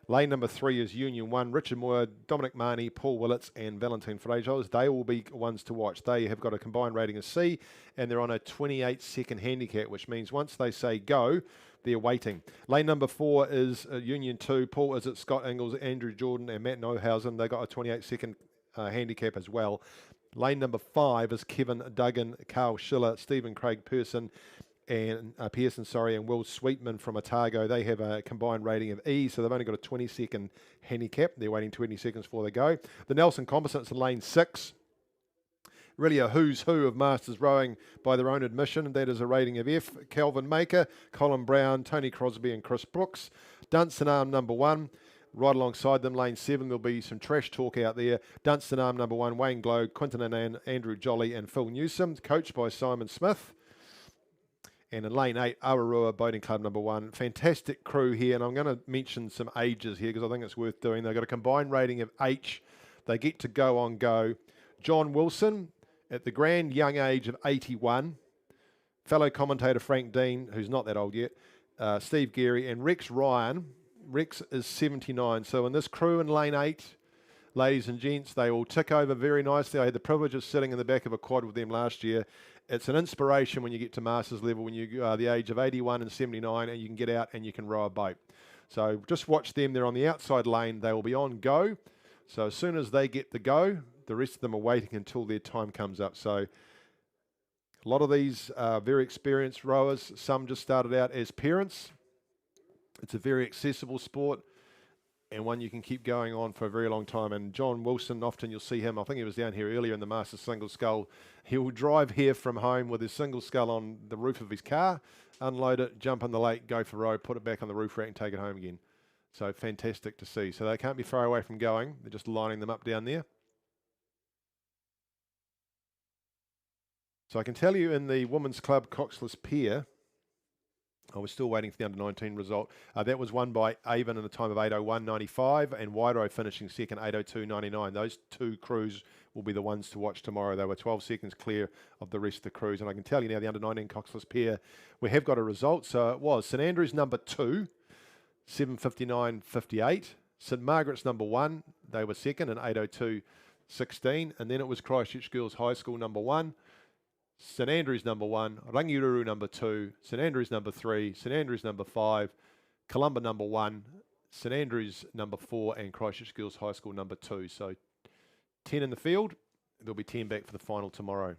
Lane number 3 is Union 1, Richard Moore, Dominic Marnie, Paul Willits and Valentine Frejos. They will be ones to watch. They have got a combined rating of C, and they're on a 28-second handicap, which means once they say go, they're waiting. Lane number 4 is Union 2, Paul Izzett, Scott Ingalls, Andrew Jordan and Matt Nohausen. They got a 28-second handicap as well. Lane number 5 is Kevin Duggan, Carl Schiller, Stephen Craig Pearson, and Will Sweetman from Otago. They have a combined rating of E, so they've only got a 20-second handicap. They're waiting 20 seconds before they go. The Nelson Composites in lane 6. Really a who's who of masters rowing by their own admission, and that is a rating of F. Calvin Maker, Colin Brown, Tony Crosby and Chris Brooks. Dunstan Arm number 1. Right alongside them, lane 7, there'll be some trash talk out there. Dunstan Arm number 1, Wayne Glow, Quinton Annan, Andrew Jolly and Phil Newsom, coached by Simon Smith. And in lane 8, Awarua Boating Club number 1. Fantastic crew here, and I'm going to mention some ages here because I think it's worth doing. They've got a combined rating of H. They get to go on go. John Wilson at the grand young age of 81. Fellow commentator Frank Dean, who's not that old yet. Steve Geary and Rex Ryan. Rex is 79. So in this crew in lane 8, ladies and gents, they will tick over very nicely. I had the privilege of sitting in the back of a quad with them last year. It's an inspiration when you get to masters level, when you are the age of 81 and 79 and you can get out and you can row a boat. So just watch them. They're on the outside lane. They will be on go. So as soon as they get the go, the rest of them are waiting until their time comes up. So a lot of these are very experienced rowers. Some just started out as parents. It's a very accessible sport and one you can keep going on for a very long time. And John Wilson, often you'll see him, I think he was down here earlier in the Masters single scull. He will drive here from home with his single scull on the roof of his car, unload it, jump in the lake, go for row, put it back on the roof rack and take it home again. So fantastic to see. So they can't be far away from going. They're just lining them up down there. So I can tell you in the Women's Club Coxless pair, I was still waiting for the under-19 result. That was won by Avon in a time of 8:01.95 and Wairoa finishing second, 8:02.99. Those two crews will be the ones to watch tomorrow. They were 12 seconds clear of the rest of the crews. And I can tell you now, the under-19 Coxless pair, we have got a result. So it was St Andrews number 2, 7:59.58. St Margaret's number 1, they were second in 8:02.16. And then it was Christchurch Girls High School number 1. St Andrews number 1, Rangiruru number 2, St Andrews number 3, St Andrews number 5, Columba number 1, St Andrews number 4 and Christchurch Girls High School number 2. So 10 in the field, there'll be 10 back for the final tomorrow.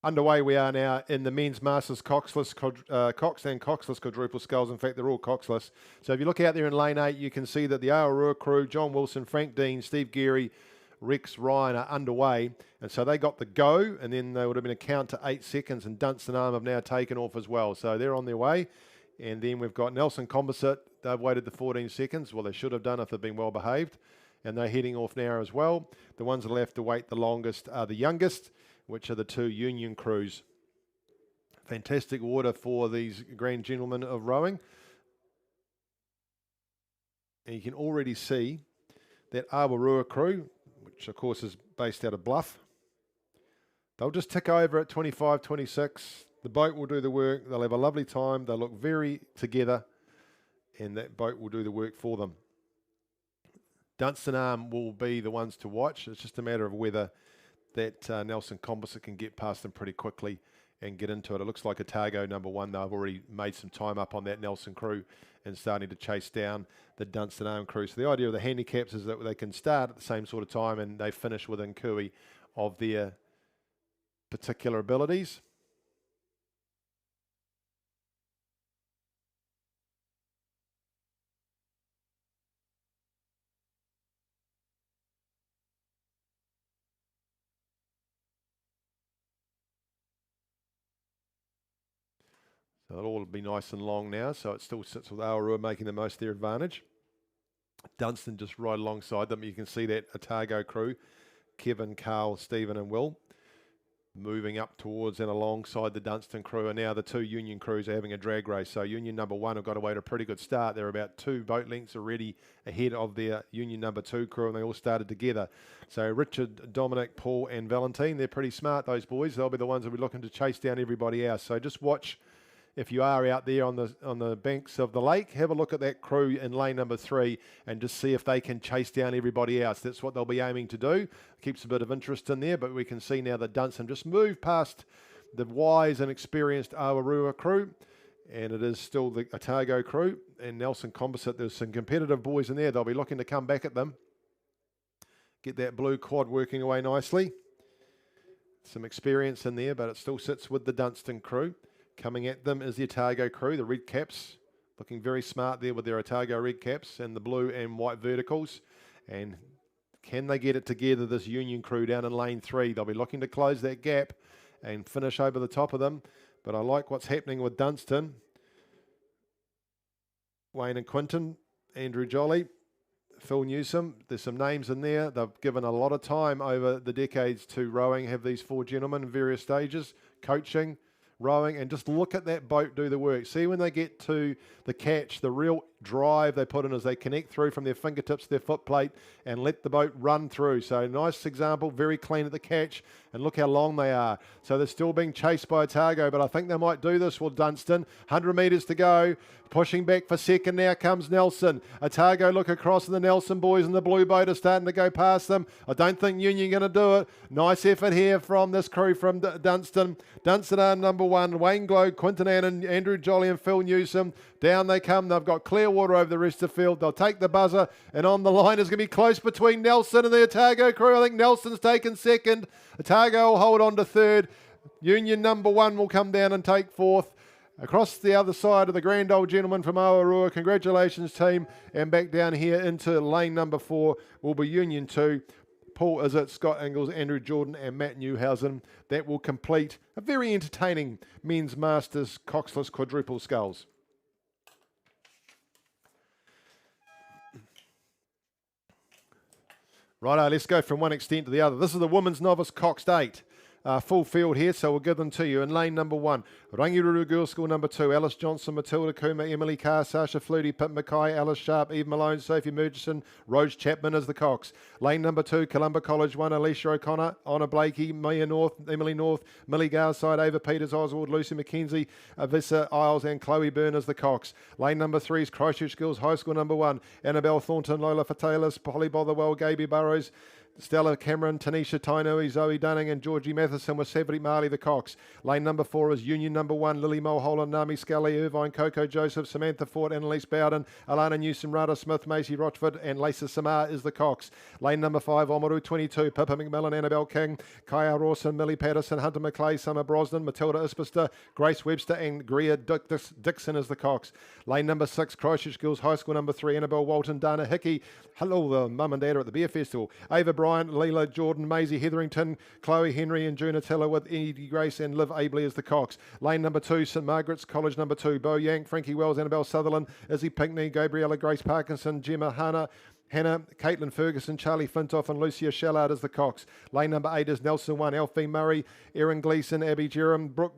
Underway we are now in the men's masters coxless, cox and coxless quadruple sculls. In fact, they're all coxless. So if you look out there in lane 8, you can see that the Awarua crew, John Wilson, Frank Dean, Steve Geary, Rex, Ryan are underway, and so they got the go, and then they would have been a count to 8 seconds, and Dunstan Arm have now taken off as well. So they're on their way. And then we've got Nelson Composite. They've waited the 14 seconds. Well, they should have done if they've been well behaved. And they're heading off now as well. The ones that are left to wait the longest are the youngest, which are the 2 Union crews. Fantastic order for these grand gentlemen of rowing. And you can already see that Awarua crew, which of course is based out of Bluff, they'll just tick over at 25, 26. The boat will do the work. They'll have a lovely time. They'll look very together, and that boat will do the work for them. Dunstan Arm will be the ones to watch. It's just a matter of whether that Nelson Composite can get past them pretty quickly and get into it. It looks like Otago number 1. They've already made some time up on that Nelson crew and starting to chase down the Dunstan Arm crew. So the idea of the handicaps is that they can start at the same sort of time and they finish within cooey of their particular abilities. So it'll all be nice and long now, so it still sits with Awarua making the most of their advantage. Dunstan just right alongside them. You can see that Otago crew, Kevin, Carl, Stephen and Will, moving up towards and alongside the Dunstan crew. And now the 2 Union crews are having a drag race. So Union number 1 have got away to a pretty good start. They're about 2 boat lengths already ahead of their Union number 2 crew, and they all started together. So Richard, Dominic, Paul and Valentine, they're pretty smart, those boys. They'll be the ones that will be looking to chase down everybody else. So just watch. If you are out there on the banks of the lake, have a look at that crew in lane number 3 and just see if they can chase down everybody else. That's what they'll be aiming to do. Keeps a bit of interest in there, but we can see now that Dunstan just moved past the wise and experienced Awarua crew, and it is still the Otago crew and Nelson Composite. There's some competitive boys in there. They'll be looking to come back at them. Get that blue quad working away nicely. Some experience in there, but it still sits with the Dunstan crew. Coming at them is the Otago crew, the red caps, looking very smart there with their Otago red caps and the blue and white verticals. And can they get it together, this Union crew down in lane 3? They'll be looking to close that gap and finish over the top of them. But I like what's happening with Dunstan. Wayne and Quinton, Andrew Jolly, Phil Newsom. There's some names in there. They've given a lot of time over the decades to rowing, have these 4 gentlemen in various stages, coaching, rowing, and just look at that boat do the work. See when they get to the catch, the real drive they put in as they connect through from their fingertips to their foot plate and let the boat run through. So nice example, very clean at the catch, and look how long they are. So they're still being chased by Otago, but I think they might do this with Dunstan. 100 metres to go, pushing back for second. Now comes Nelson. Otago look across, and the Nelson boys in the blue boat are starting to go past them. I don't think Union going to do it. Nice effort here from this crew from Dunstan. Dunstan are number 1, Wayne Glow, Quinton Annan, Andrew Jolly and Phil Newsom. Down they come. They've got clear water over the rest of the field. They'll take the buzzer, and on the line is going to be close between Nelson and the Otago crew. I think Nelson's taken second. Otago will hold on to third. Union number 1 will come down and take 4th. Across the other side of the grand old gentleman from Awarua, congratulations team. And back down here into lane number 4 will be Union 2. Paul Izzett, Scott Ingalls, Andrew Jordan and Matt Newhausen. That will complete a very entertaining men's masters coxless quadruple sculls. Righto, let's go from one extent to the other. This is the women's novice coxed 8. Full field here, so we'll give them to you. In lane number 1, Rangiruru Girls School number 2, Alice Johnson, Matilda Kuma, Emily Carr, Sasha Flutie, Pip Mackay, Alice Sharp, Eve Malone, Sophie Murchison, Rose Chapman as the cox. Lane number 2, Columba College 1, Alicia O'Connor, Honor Blakey, Mia North, Emily North, Millie Garside, Ava Peters, Oswald, Lucy McKenzie, Avissa Isles and Chloe Byrne as the cox. Lane number 3 is Christchurch Girls High School number 1, Annabelle Thornton, Lola Fatalis, Polly Botherwell, Gaby Burrows, Stella Cameron, Tanisha Tainui, Zoe Dunning and Georgie Matheson with Savity Marley the cox. Lane number 4 is Union number 1, Lily Mulholland, Nami Scully, Irvine, Coco Joseph, Samantha Ford, Annalise Bowden, Alana Newsom, Rada Smith, Macy Rochford and Lisa Samar is the cox. Lane number 5, Omaru 22, Pippa McMillan, Annabelle King, Kaya Rawson, Millie Patterson, Hunter McClay, Summer Brosnan, Matilda Ispester, Grace Webster and Greer Dixon is the cox. Lane number 6, Christchurch Girls High School number 3, Annabelle Walton, Dana Hickey, hello, the mum and dad are at the beer festival, Ava Bright, Bryant, Leela Jordan, Maisie Hetherington, Chloe Henry and Junatella with Edie Grace and Liv Abley as the Cox. Lane number 2, St Margaret's College number 2, Bo Yank, Frankie Wells, Annabelle Sutherland, Izzy Pinkney, Gabriella Grace Parkinson, Gemma Hannah, Caitlin Ferguson, Charlie Flintoff and Lucia Shallard as the Cox. Lane number 8 is Nelson 1, Alfie Murray, Erin Gleeson, Abby Jerem, Brooke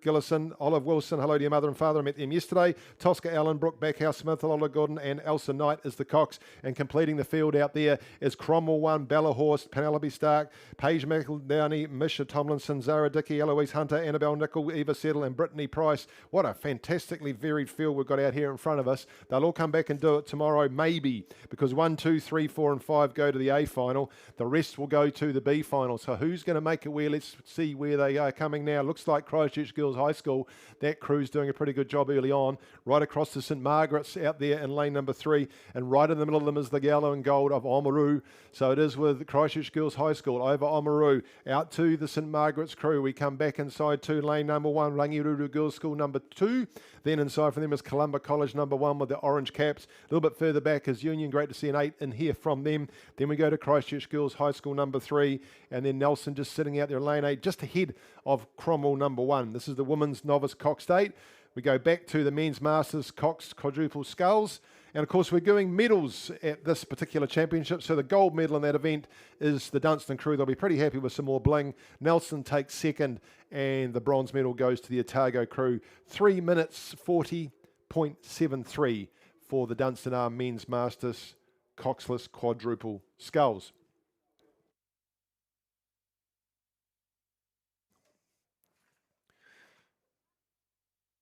Gillison, Olive Wilson, hello to your mother and father, I met them yesterday. Tosca Allen, Brooke Backhouse Smith, Lola Gordon and Elsa Knight is the Cox. And completing the field out there is Cromwell 1, Bella Horst, Penelope Stark, Paige McEldowney, Misha Tomlinson, Zara Dickey, Eloise Hunter, Annabelle Nickel, Eva Settle and Brittany Price. What a fantastically varied field we've got out here in front of us. They'll all come back and do it tomorrow, maybe, because 1, 2, 3, 4 and 5 go to the A final. The rest will go to the B final. So who's going to make it where? Let's see where they are coming now. Looks like Christchurch Girls High School. That crew's doing a pretty good job early on. Right across to St Margaret's out there in lane number 3, and right in the middle of them is the yellow and gold of Oamaru. So it is with Christchurch Girls High School over Oamaru. Out to the St Margaret's crew. We come back inside to lane number 1, Rangiruru Girls School number 2. Then inside from them is Columba College number 1 with the orange caps. A little bit further back is Union. Great to see an 8 in here from them. Then we go to Christchurch Girls High School number 3, and then Nelson just sitting out there in lane 8, just ahead of Cromwell number 1. This is the women's novice Cox State. We go back to the men's masters Cox quadruple sculls, and of course we're doing medals at this particular championship. So the gold medal in that event is the Dunstan crew. They'll be pretty happy with some more bling. Nelson takes second, and the bronze medal goes to the Otago crew. 3 minutes 40.73 for the Dunstan Arm men's masters coxless quadruple sculls.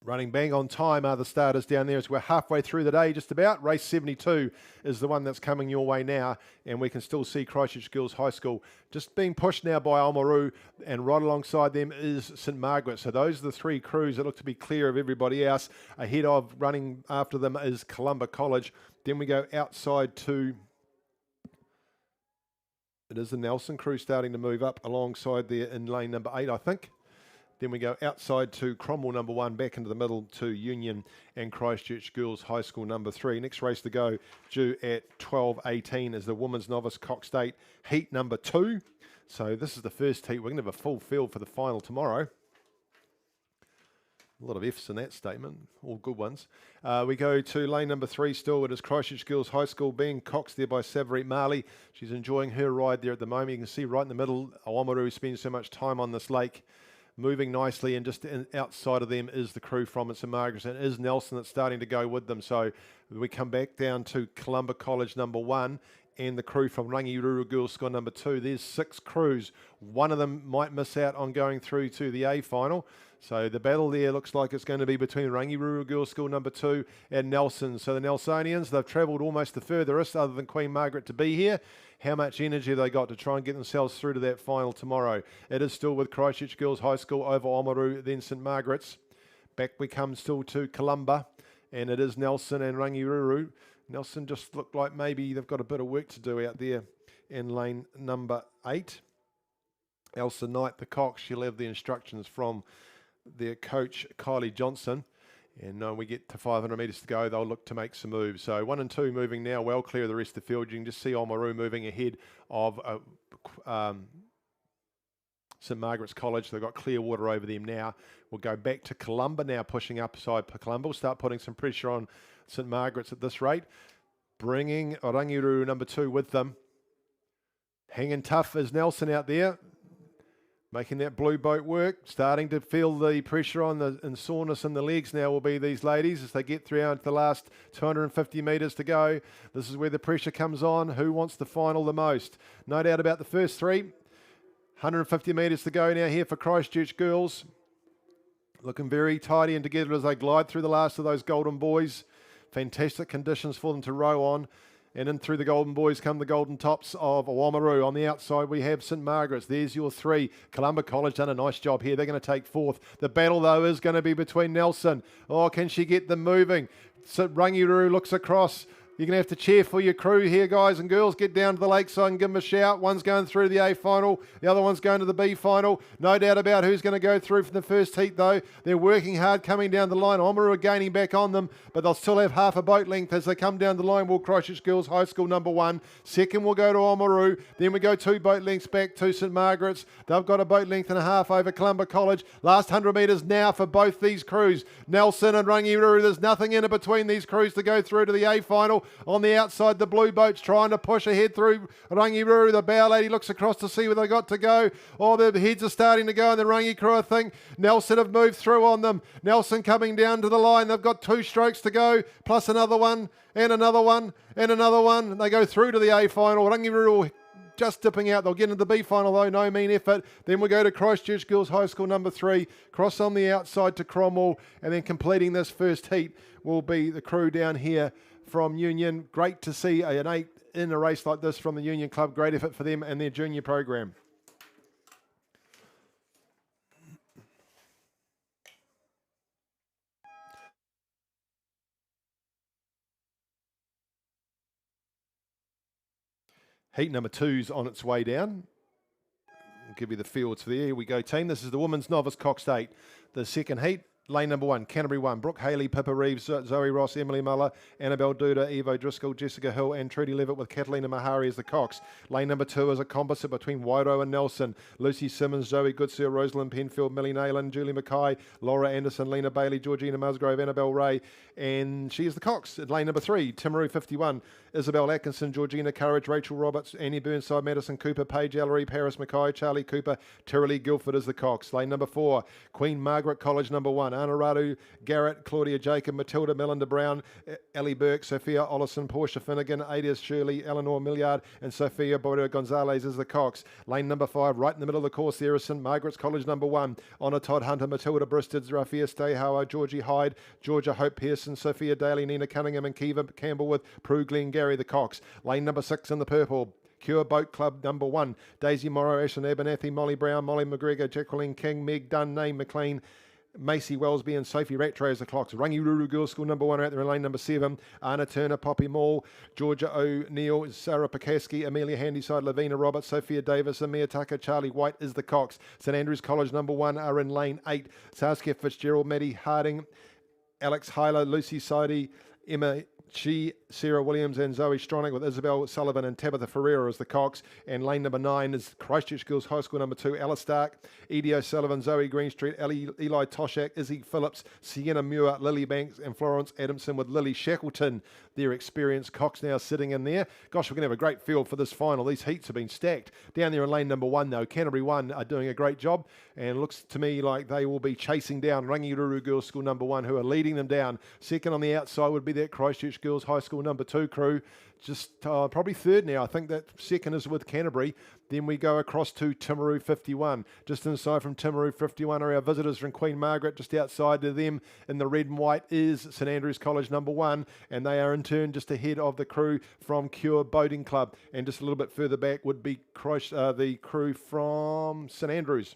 Running bang on time are the starters down there as we're halfway through the day, just about. Race 72 is the one that's coming your way now, and we can still see Christchurch Girls High School just being pushed now by Oamaru, and right alongside them is St Margaret. So those are the 3 crews that look to be clear of everybody else. Ahead of, running after them, is Columba College. Then we go outside to, it is the Nelson crew starting to move up alongside there in lane number 8, I think. Then we go outside to Cromwell number 1, back into the middle to Union and Christchurch Girls High School number 3. Next race to go, due at 12:18, is the Women's Novice Cox State heat number 2. So this is the first heat. We're going to have a full field for the final tomorrow. A lot of F's in that statement, all good ones. We go to lane number 3 still. It is Christchurch Girls High School being coxed there by Savarit Marley. She's enjoying her ride there at the moment. You can see right in the middle, Oamaru spends so much time on this lake, moving nicely, and just outside of them is the crew from St Margaret's, and it is Nelson that's starting to go with them. So we come back down to Columba College number 1 and the crew from Rangiruru Girls School number 2. There's 6 crews. One of them might miss out on going through to the A final. So the battle there looks like it's going to be between Rangiruru Girls School number 2 and Nelson. So the Nelsonians, they've travelled almost the furthest other than Queen Margaret to be here. How much energy have they got to try and get themselves through to that final tomorrow? It is still with Christchurch Girls High School over Oamaru, then St Margaret's. Back we come still to Columba, and it is Nelson and Rangiruru. Nelson just looked like maybe they've got a bit of work to do out there in lane number 8. Elsa Knight, the Cox, she'll have the instructions from their coach, Kylie Johnson. And we get to 500 metres to go, they'll look to make some moves. So 1 and 2 moving now, well clear of the rest of the field. You can just see Oamaru moving ahead of St Margaret's College. They've got clear water over them now. We'll go back to Columba now, pushing up side Columba. We'll start putting some pressure on St Margaret's at this rate. Bringing Orangiru number 2 with them. Hanging tough is Nelson out there, making that blue boat work, starting to feel the pressure on and soreness in the legs now will be these ladies as they get through into the last 250 metres to go. This is where the pressure comes on. Who wants the final the most? No doubt about the first 3. 150 metres to go now here for Christchurch Girls. Looking very tidy and together as they glide through the last of those Golden Boys. Fantastic conditions for them to row on. And in through the Golden Boys come the Golden Tops of Oamaru. On the outside, we have St Margaret's. There's your 3. Columba College done a nice job here. They're going to take 4th. The battle, though, is going to be between Nelson. Oh, can she get them moving? So Rangiruru looks across. You're going to have to cheer for your crew here, guys and girls. Get down to the lakeside and give them a shout. One's going through the A final. The other one's going to the B final. No doubt about who's going to go through from the first heat, though. They're working hard coming down the line. Oamaru are gaining back on them, but they'll still have half a boat length as they come down the line. Will Christchurch Girls High School number 1. Second will go to Oamaru. Then we go 2 boat lengths back to St Margaret's. They've got a boat length and a half over Columba College. Last 100 metres now for both these crews. Nelson and Rangiruru. There's nothing in it between these crews to go through to the A final. On the outside, the blue boat's trying to push ahead through Rangiruru. The bow lady looks across to see where they got to go. Oh, the heads are starting to go in the Rangi crew, I think. Nelson have moved through on them. Nelson coming down to the line. They've got 2 strokes to go, plus another one, and another one, and another one. They go through to the A final. Rangiruru just dipping out. They'll get into the B final though, no mean effort. Then we go to Christchurch Girls High School number 3, cross on the outside to Cromwell, and then completing this first heat will be the crew down here from Union. Great to see an 8 in a race like this from the Union Club. Great effort for them and their junior program. Heat number 2's on its way down. I'll give you the fields for there. Here we go, team. This is the women's novice Cox 8. The second heat, lane number 1, Canterbury 1, Brooke Haley, Pippa Reeves, Zoe Ross, Emily Muller, Annabelle Duda, Evo Driscoll, Jessica Hill, and Trudy Levitt with Catalina Mahari as the Cox. Lane number 2 is a composite between Wairo and Nelson. Lucy Simmons, Zoe Goodsir, Rosalind Penfield, Millie Nayland, Julie Mackay, Laura Anderson, Lena Bailey, Georgina Musgrove, Annabelle Ray, and she is the Cox. At lane number 3, Timaru 51, Isabel Atkinson, Georgina Courage, Rachel Roberts, Annie Burnside, Madison Cooper, Paige Ellery, Paris Mackay, Charlie Cooper, Tiralee Guilford is the Cox. Lane number 4, Queen Margaret College number 1, Anna Radu, Garrett, Claudia Jacob, Matilda Melinda Brown, Ellie Burke, Sophia Ollison, Portia Finnegan, Ada Shirley, Eleanor Milliard, and Sophia Border Gonzalez is the Cox. Lane number 5, right in the middle of the course there is St Margaret's College number 1, Honor Todd Hunter, Matilda Bristids, Rafia Stayhauer, Georgie Hyde, Georgia Hope Pearson, Sophia Daly, Nina Cunningham, and Kiva Campbell with Prue Glengarry the Cox. Lane number 6 in the purple, Cure Boat Club number 1, Daisy Morrow, Ashlyn Abernathy, Molly Brown, Molly McGregor, Jacqueline King, Meg Dunn, Name McLean, Macy Wellesby and Sophie Rattray as the Clocks. Rangiruru Girls School number 1 are out there in lane number 7. Anna Turner, Poppy Mall, Georgia O'Neill, Sarah Pakaski, Amelia Handyside, Lavina Roberts, Sophia Davis, Amir Tucker, Charlie White is the Cox. St Andrews College number 1 are in lane 8. Saskia Fitzgerald, Maddie Harding, Alex Hyler, Lucy Sidey, Emma Sarah Williams and Zoe Stronach with Isabel Sullivan and Tabitha Ferreira as the Cox. And lane number 9 is Christchurch Girls High School number 2, Alice Stark, Edie O'Sullivan, Zoe Greenstreet, Eli Toshak, Izzy Phillips, Sienna Muir, Lily Banks and Florence Adamson with Lily Shackleton, their experienced Cox now sitting in there. Gosh, we're going to have a great field for this final. These heats have been stacked. Down there in lane number 1 though, Canterbury 1 are doing a great job, and it looks to me like they will be chasing down Rangiruru Girls School number 1, who are leading them down. Second on the outside would be that Christchurch Girls High School number 2 crew. Just probably third now. I think that second is with Canterbury. Then we go across to Timaru 51. Just inside from Timaru 51 are our visitors from Queen Margaret. Just outside of them in the red and white is St Andrews College number 1, and they are in turn just ahead of the crew from Cure Boating Club. And just a little bit further back would be the crew from St Andrews.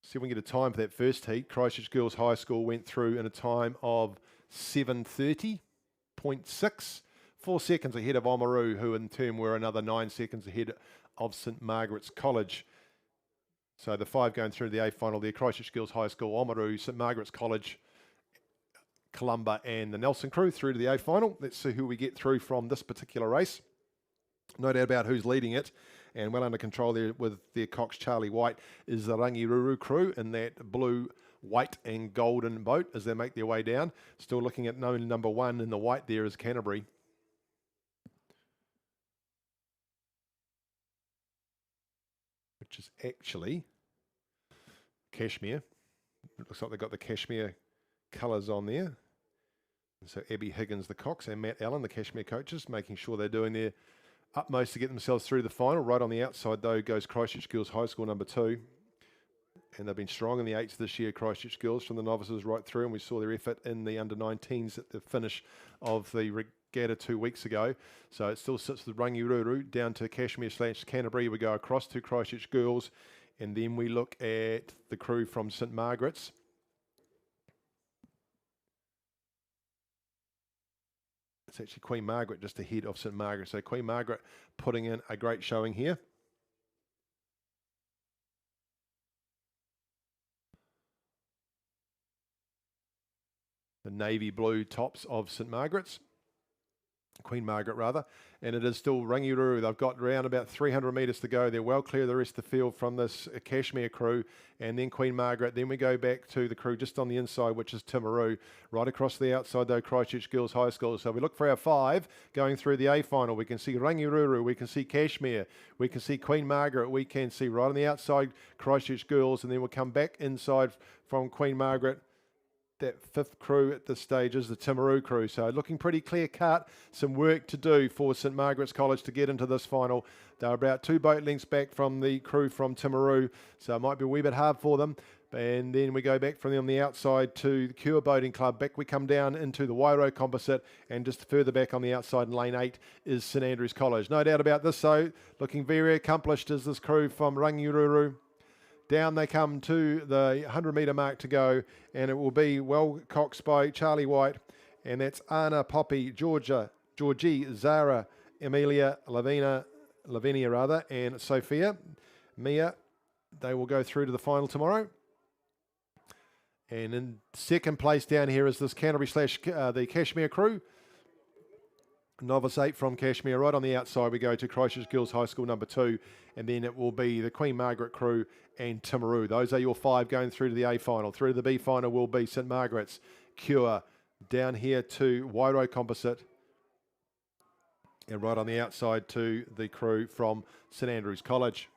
See if we can get a time for that first heat. Christchurch Girls High School went through in a time of 7:30.6, 4 seconds ahead of Oamaru, who in turn were another 9 seconds ahead of St Margaret's College. So the 5 going through the A final there, Christchurch Girls High School, Oamaru, St Margaret's College, Columba and the Nelson crew through to the A final. Let's see who we get through from this particular race. No doubt about who's leading it, and well under control there with their Cox. Charlie White is the Rangiruru crew in that blue, white and golden boat as they make their way down. Still looking at number 1 in the white there is Canterbury. Which is actually Cashmere. It looks like they've got the Cashmere colours on there. And so Abby Higgins, the Cox, and Matt Allen, the Cashmere coaches, making sure they're doing their utmost to get themselves through the final. Right on the outside, though, goes Christchurch Girls High School number 2. And they've been strong in the 8s this year, Christchurch Girls, from the novices right through. And we saw their effort in the under-19s at the finish of the regatta 2 weeks ago. So it still sits with Rangiruru down to Cashmere / Canterbury. We go across to Christchurch Girls. And then we look at the crew from St Margaret's. It's actually Queen Margaret just ahead of St Margaret. So Queen Margaret putting in a great showing here. The navy blue tops of St Margaret's. Queen Margaret rather, and it is still Rangiruru. They've got around about 300 metres to go. They're well clear of the rest of the field from this Kashmir crew, and then Queen Margaret. Then we go back to the crew just on the inside, which is Timaru. Right across the outside though, Christchurch Girls High School. So we look for our 5 going through the A final. We can see Rangiruru, we can see Kashmir, we can see Queen Margaret, we can see right on the outside Christchurch Girls, and then we'll come back inside from Queen Margaret. That 5th crew at this stage is the Timaru crew. So looking pretty clear cut. Some work to do for St Margaret's College to get into this final. They're about 2 boat lengths back from the crew from Timaru. So it might be a wee bit hard for them. And then we go back from them on the outside to the Cure Boating Club. Back we come down into the Wairo Composite. And just further back on the outside in lane 8 is St Andrews College. No doubt about this though. Looking very accomplished is this crew from Rangiruru. Down they come to the 100 metre mark to go, and it will be well coxed by Charlie White, and that's Anna, Poppy, Georgie, Zara, Amelia, Lavinia rather, and Sophia, Mia. They will go through to the final tomorrow. And in second place down here is this Canterbury / the Kashmir crew. Novice 8 from Kashmir. Right on the outside we go to Christchurch Girls High School number 2, and then it will be the Queen Margaret crew and Timaru. Those are your 5 going through to the A final. Through to the B final will be St Margaret's, Cure, down here to Wairo Composite, and right on the outside to the crew from St Andrews College.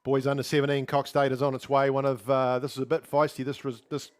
Boys under 17 Cox State is on its way. This is a bit feisty. This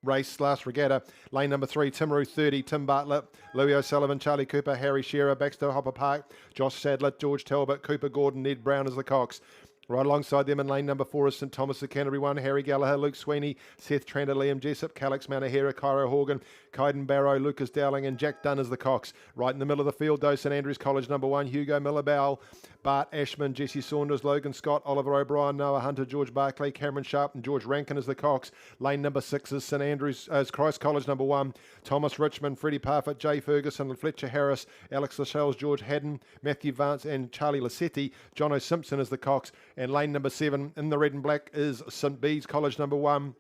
race, last regatta. Lane number 3, Timaru 30, Tim Bartlett, Louis O'Sullivan, Charlie Cooper, Harry Shearer, Baxter Hopper Park, Josh Sadler, George Talbot, Cooper Gordon, Ned Brown as the Cox. Right alongside them in lane number 4 is St Thomas, the Canterbury 1, Harry Gallagher, Luke Sweeney, Seth Trander, Liam Jessup, Calix Manahera, Cairo Horgan, Kaiden Barrow, Lucas Dowling, and Jack Dunn as the Cox. Right in the middle of the field, though, St Andrews College number 1, Hugo Millabell, Bart Ashman, Jesse Saunders, Logan Scott, Oliver O'Brien, Noah Hunter, George Barclay, Cameron Sharp, and George Rankin as the Cox. Lane number 6 is St Andrews, Christ College number 1, Thomas Richmond, Freddie Parfitt, Jay Ferguson, Fletcher Harris, Alex Lascelles, George Haddon, Matthew Vance, and Charlie Lassetti. Jono Simpson as the Cox. And lane number 7 in the red and black is St Bede's College number 1.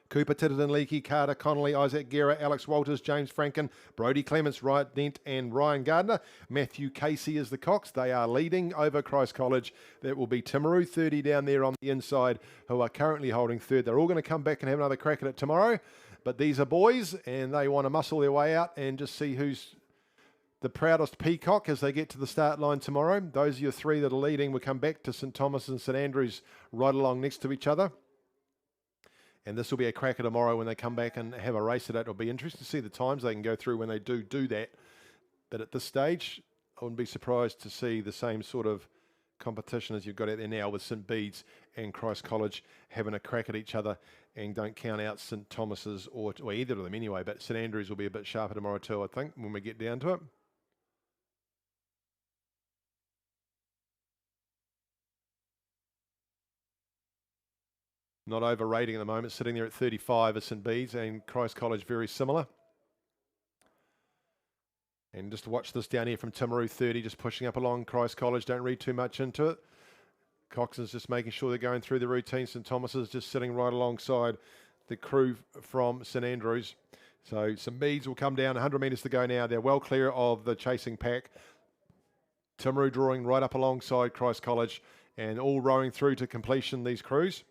Cooper Titterton, Leakey, Carter, Connolly, Isaac Guerra, Alex Walters, James Franken, Brodie Clements, Wright Dent, and Ryan Gardner. Matthew Casey is the Cox. They are leading over Christ College. That will be Timaru 30 down there on the inside, who are currently holding 3rd. They're all going to come back and have another crack at it tomorrow. But these are boys, and they want to muscle their way out and just see who's the proudest peacock as they get to the start line tomorrow. Those are your 3 that are leading. We'll come back to St Thomas and St Andrews right along next to each other. And this will be a cracker tomorrow when they come back and have a race at it. It'll be interesting to see the times they can go through when they do that. But at this stage, I wouldn't be surprised to see the same sort of competition as you've got out there now with St Bede's and Christ College having a crack at each other. And don't count out St Thomas's or either of them anyway. But St Andrews will be a bit sharper tomorrow too, I think, when we get down to it. Not overrating at the moment, sitting there at 35 at St Bede's, and Christ College very similar. And just to watch this down here from Timaru 30, just pushing up along Christ College. Don't read too much into it. Cox is just making sure they're going through the routine. St Thomas is just sitting right alongside the crew from St Andrews. So St Bede's will come down, 100 metres to go now. They're well clear of the chasing pack. Timaru drawing right up alongside Christ College and all rowing through to completion, these crews.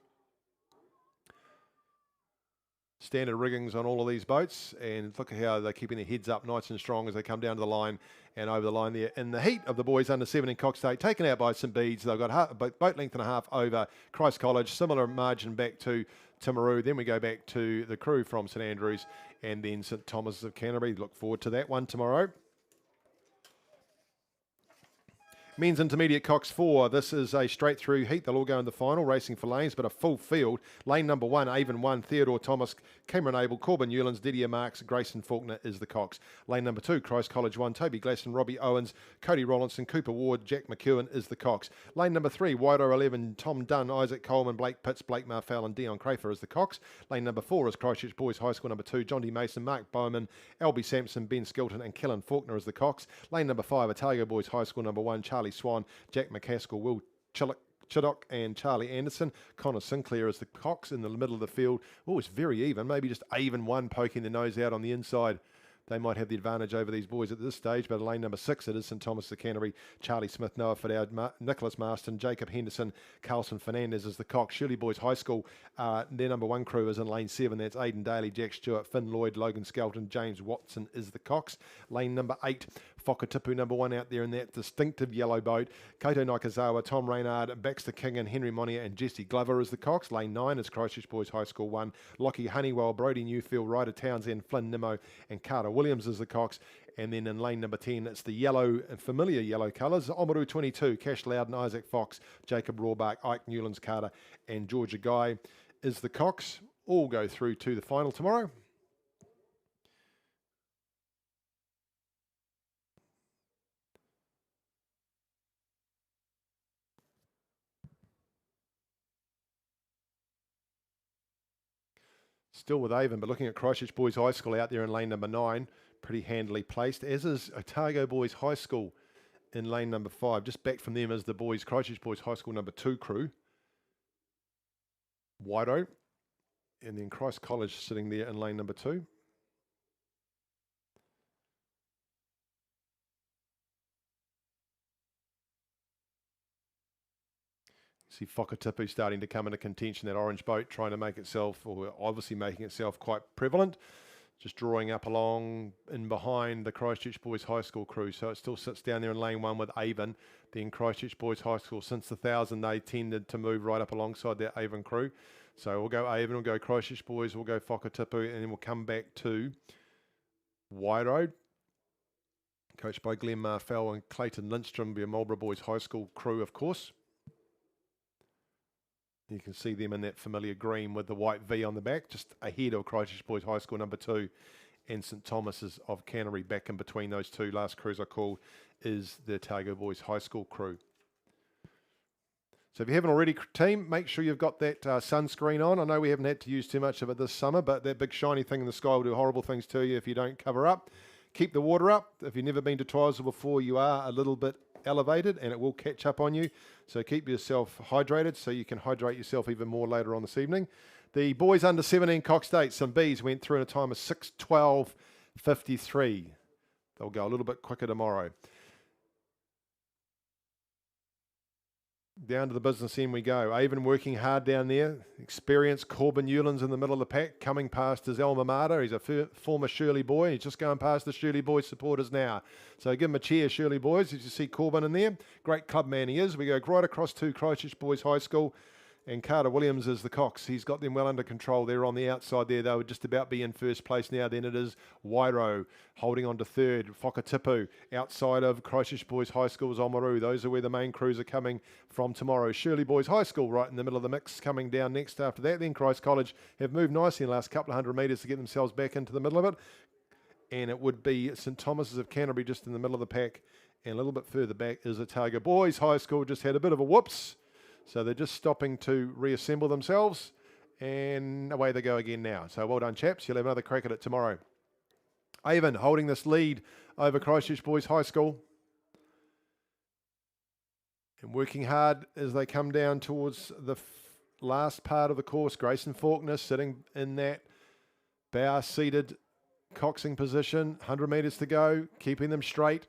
Standard riggings on all of these boats, and look at how they're keeping their heads up nice and strong as they come down to the line and over the line there in the heat of the boys under 17 Cox State, taken out by St Bede's. They've got a boat length and a half over Christ College, similar margin back to Timaru. Then we go back to the crew from St Andrews and then St Thomas of Canterbury. Look forward to that one tomorrow. Men's Intermediate Cox 4. This is a straight through heat. They'll all go in the final, racing for lanes, but a full field. Lane number 1, Avon 1, Theodore Thomas, Cameron Abel, Corbin Newlands, Didier Marks, Grayson Faulkner is the Cox. Lane number 2, Christ College 1, Toby Glasson, Robbie Owens, Cody Rollinson, Cooper Ward, Jack McEwen is the Cox. Lane number 3, Wido 11, Tom Dunn, Isaac Coleman, Blake Pitts, Blake Marfell and Dion Crafer is the Cox. Lane number 4 is Christchurch Boys High School number 2, John D. Mason, Mark Bowman, Albie Sampson, Ben Skilton and Kellen Faulkner is the Cox. Lane number 5, Otago Boys High School number 1, Charlie Swan, Jack McCaskill, Will Chiddock and Charlie Anderson. Connor Sinclair is the Cox in the middle of the field. Oh, it's very even. Maybe just Avon 1 poking the nose out on the inside. They might have the advantage over these boys at this stage, but lane number 6 it is St Thomas the Canterbury, Charlie Smith, Noah Fidel, Nicholas Marston, Jacob Henderson, Carlson Fernandez is the Cox. Shirley Boys High School, their number 1 crew is in lane 7. That's Aidan Daly, Jack Stewart, Finn Lloyd, Logan Skelton, James Watson is the Cox. Lane number 8, Whakatipu number 1 out there in that distinctive yellow boat. Kato Nakazawa, Tom Reynard, Baxter King and Henry Monia and Jesse Glover is the Cox. Lane 9 is Christchurch Boys High School 1, Lockie Honeywell, Brody Newfield, Ryder Townsend, Flynn Nimmo and Carter Williams is the Cox. And then in lane number 10, it's the yellow and familiar yellow colours. Oamaru 22, Cash Loudon, Isaac Fox, Jacob Rawbark, Ike Newlands Carter and Georgia Guy is the Cox. All go through to the final tomorrow. Still with Avon, but looking at Christchurch Boys High School out there in lane number 9, pretty handily placed, as is Otago Boys High School in lane number 5. Just back from them is the boys, Christchurch Boys High School number 2 crew, Wido, and then Christ College sitting there in lane number 2. See Whakatipu starting to come into contention, that orange boat trying to make itself, or obviously making itself quite prevalent, just drawing up along in behind the Christchurch Boys High School crew. So it still sits down there in lane 1 with Avon. Then Christchurch Boys High School, since the 1000 they tended to move right up alongside that Avon crew. So we'll go Avon, we'll go Christchurch Boys, we'll go Whakatipu, and then we'll come back to Wide Road, coached by Glenn Marfell and Clayton Lindstrom, be a Marlborough Boys High School crew, of course. You can see them in that familiar green with the white V on the back, just ahead of Christchurch Boys High School number 2 and St Thomas's of Canterbury. Back in between those two last crews I called is the Otago Boys High School crew. So if you haven't already, team, make sure you've got that sunscreen on. I know we haven't had to use too much of it this summer, but that big shiny thing in the sky will do horrible things to you if you don't cover up. Keep the water up. If you've never been to Tysel before, you are a little bit elevated and it will catch up on you. So keep yourself hydrated so you can hydrate yourself even more later on this evening. The boys under 17 Cox State, some Bs went through in a time of 6:12.53. They'll go a little bit quicker tomorrow. Down to the business end we go. Avon working hard down there. Experienced Corbin Newlands in the middle of the pack, coming past his alma mater. He's a former Shirley boy. He's just going past the Shirley Boys supporters now. So give him a cheer, Shirley Boys, as you see Corbin in there. Great club man he is. We go right across to Christchurch Boys High School. And Carter Williams is the Cox. He's got them well under control. They're on the outside there. They would just about be in first place now. Then it is Wairo holding on to third. Whakatipu outside of Christchurch Boys High School's Oamaru. Those are where the main crews are coming from tomorrow. Shirley Boys High School right in the middle of the mix, coming down next after that. Then Christ College have moved nicely in the last couple of 100 metres to get themselves back into the middle of it. And it would be St Thomas's of Canterbury just in the middle of the pack. And a little bit further back is Otago Boys High School. Just had a bit of a whoops. So they're just stopping to reassemble themselves, and away they go again now. So well done, chaps. You'll have another crack at it tomorrow. Avon holding this lead over Christchurch Boys High School. And working hard as they come down towards the last part of the course. Grayson Faulkner sitting in that bow-seated coxing position. 100 metres to go, keeping them straight.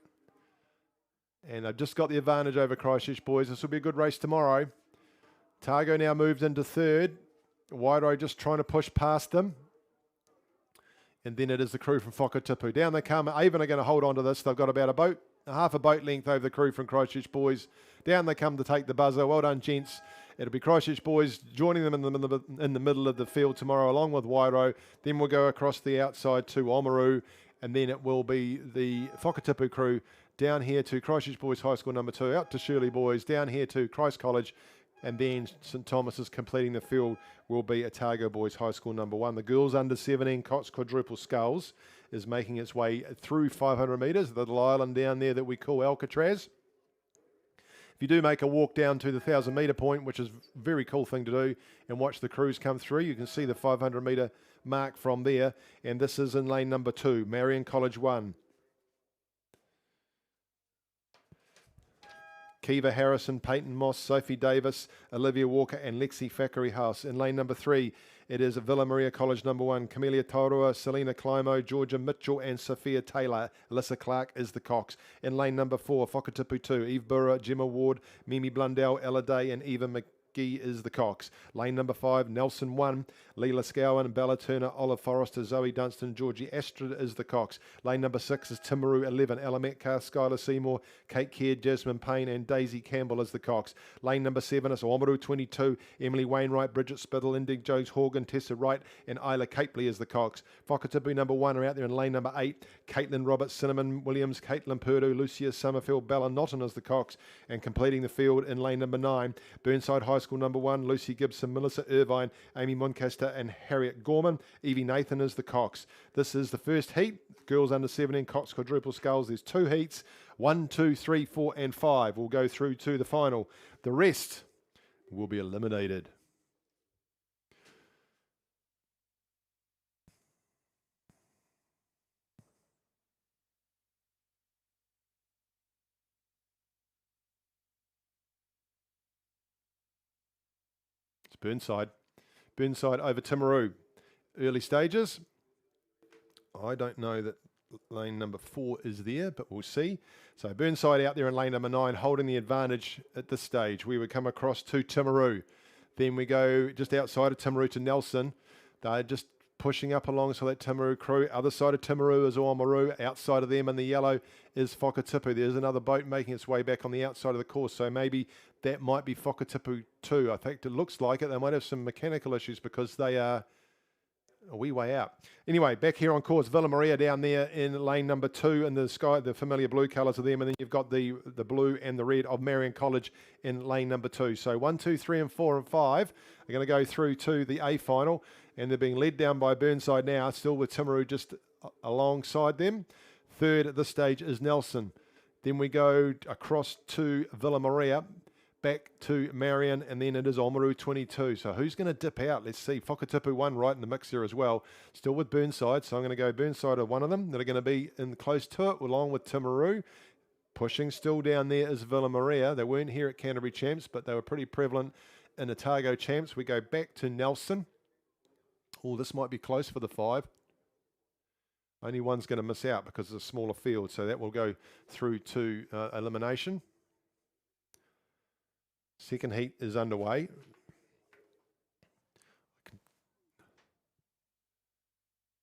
And they've just got the advantage over Christchurch Boys. This will be a good race tomorrow. Targo now moved into third. Wido just trying to push past them. And then it is the crew from Whakatipu. Down they come. Avon are going to hold on to this. They've got about half a boat length over the crew from Christchurch Boys. Down they come to take the buzzer. Well done, gents. It'll be Christchurch Boys joining them in the middle of the field tomorrow along with Wairo. Then we'll go across the outside to Oamaru. And then it will be the Whakatipu crew down here to Christchurch Boys High School number 2, out to Shirley Boys, down here to Christ College, and then St Thomas's completing the field will be Otago Boys High School number 1. The girls under 17 Cox quadruple sculls is making its way through 500 metres, the little island down there that we call Alcatraz. If you do make a walk down to the 1,000 metre point, which is a very cool thing to do, and watch the crews come through, you can see the 500 metre mark from there, and this is in lane number 2, Marion College 1. Kiva Harrison, Peyton Moss, Sophie Davis, Olivia Walker and Lexi Fackery House. In lane number 3, it is Villa Maria College number 1, Camelia Taurua, Selena Climo, Georgia Mitchell and Sophia Taylor. Alyssa Clark is the Cox. In lane number 4, Whakatipu 2, Eve Burra, Gemma Ward, Mimi Blundell, Ella Day and Eva McGee is the Cox. Lane number 5, Nelson 1, Leela Scowen, Bella Turner, Olive Forrester, Zoe Dunstan, Georgie Astrid is the Cox. Lane number 6 is Timaru 11, Ella Metcalf, Skylar Seymour, Kate Caird, Jasmine Payne and Daisy Campbell is the Cox. Lane number 7 is Oamaru 22, Emily Wainwright, Bridget Spittle, Indig Jones Horgan, Tessa Wright and Isla Capely is the Cox. Whakatipu number 1 are out there in lane number 8, Caitlin Roberts, Cinnamon Williams, Caitlin Purdue, Lucia Summerfield, Bella Notton is the Cox, and completing the field in lane number 9, Burnside High School number 1, Lucy Gibson, Melissa Irvine, Amy Muncaster and Harriet Gorman. Evie Nathan is the Cox. This is the first heat. Girls under 17 Cox quadruple sculls. There's 2 heats. 1, 2, 3, 4 and 5 will go through to the final. The rest will be eliminated. Burnside. Burnside over Timaru. Early stages. I don't know that lane number 4 is there, but we'll see. So Burnside out there in lane number 9, holding the advantage at this stage. We would come across to Timaru. Then we go just outside of Timaru to Nelson. They're just pushing up alongside that Timaru crew. Other side of Timaru is Oamaru. Outside of them in the yellow is Whakatipu. There's another boat making its way back on the outside of the course. So maybe that might be Whakatipu too. I think it looks like it. They might have some mechanical issues because they are a wee way out. Anyway, back here on course, Villa Maria down there in lane number 2 in the sky, the familiar blue colours of them, and then you've got the blue and the red of Marion College in lane number 2. So 1, 2, 3 and 4 and 5 are going to go through to the A final, and they're being led down by Burnside now, still with Timaru just alongside them. Third at this stage is Nelson. Then we go across to Villa Maria, back to Marion, and then it is Oamaru 22. So who's going to dip out? Let's see. Whakatipu 1 right in the mix here as well. Still with Burnside, so I'm going to go Burnside of one of them that are going to be in close to it, along with Timaru. Pushing still down there is Villa Maria. They weren't here at Canterbury Champs, but they were pretty prevalent in Otago Champs. We go back to Nelson. Oh, this might be close for the 5. Only one's going to miss out because it's a smaller field, so that will go through to elimination. Second heat is underway.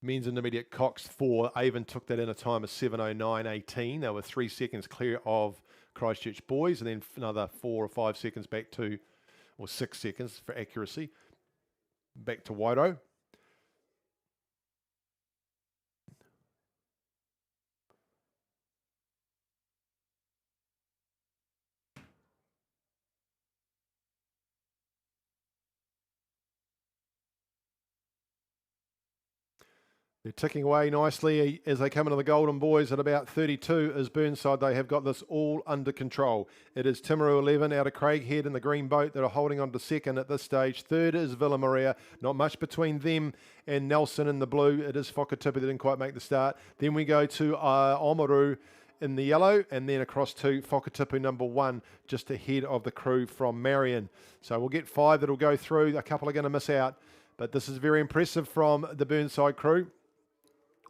Men's intermediate Cox 4. Avon took that in a time of 7:09.18. They were 3 seconds clear of Christchurch Boys, and then another 4 or 5 seconds back to, or 6 seconds for accuracy, back to Wairoa. They're ticking away nicely as they come into the Golden Boys at about 32 is Burnside. They have got this all under control. It is Timaru 11 out of Craighead in the green boat that are holding on to second at this stage. Third is Villa Maria. Not much between them and Nelson in the blue. It is Whakatipu that didn't quite make the start. Then we go to Oamaru in the yellow, and then across to Whakatipu number 1, just ahead of the crew from Marion. So we'll get 5 that'll go through. A couple are going to miss out, but this is very impressive from the Burnside crew.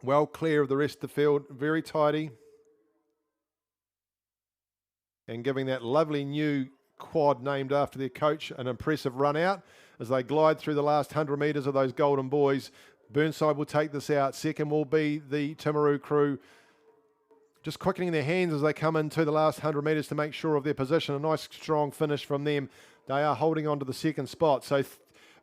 Well clear of the rest of the field, very tidy. And giving that lovely new quad named after their coach an impressive run out as they glide through the last 100 metres of those Golden Boys. Burnside will take this out. Second will be the Timaru crew, just quickening their hands as they come into the last 100 metres to make sure of their position. A nice strong finish from them. They are holding on to the second spot. So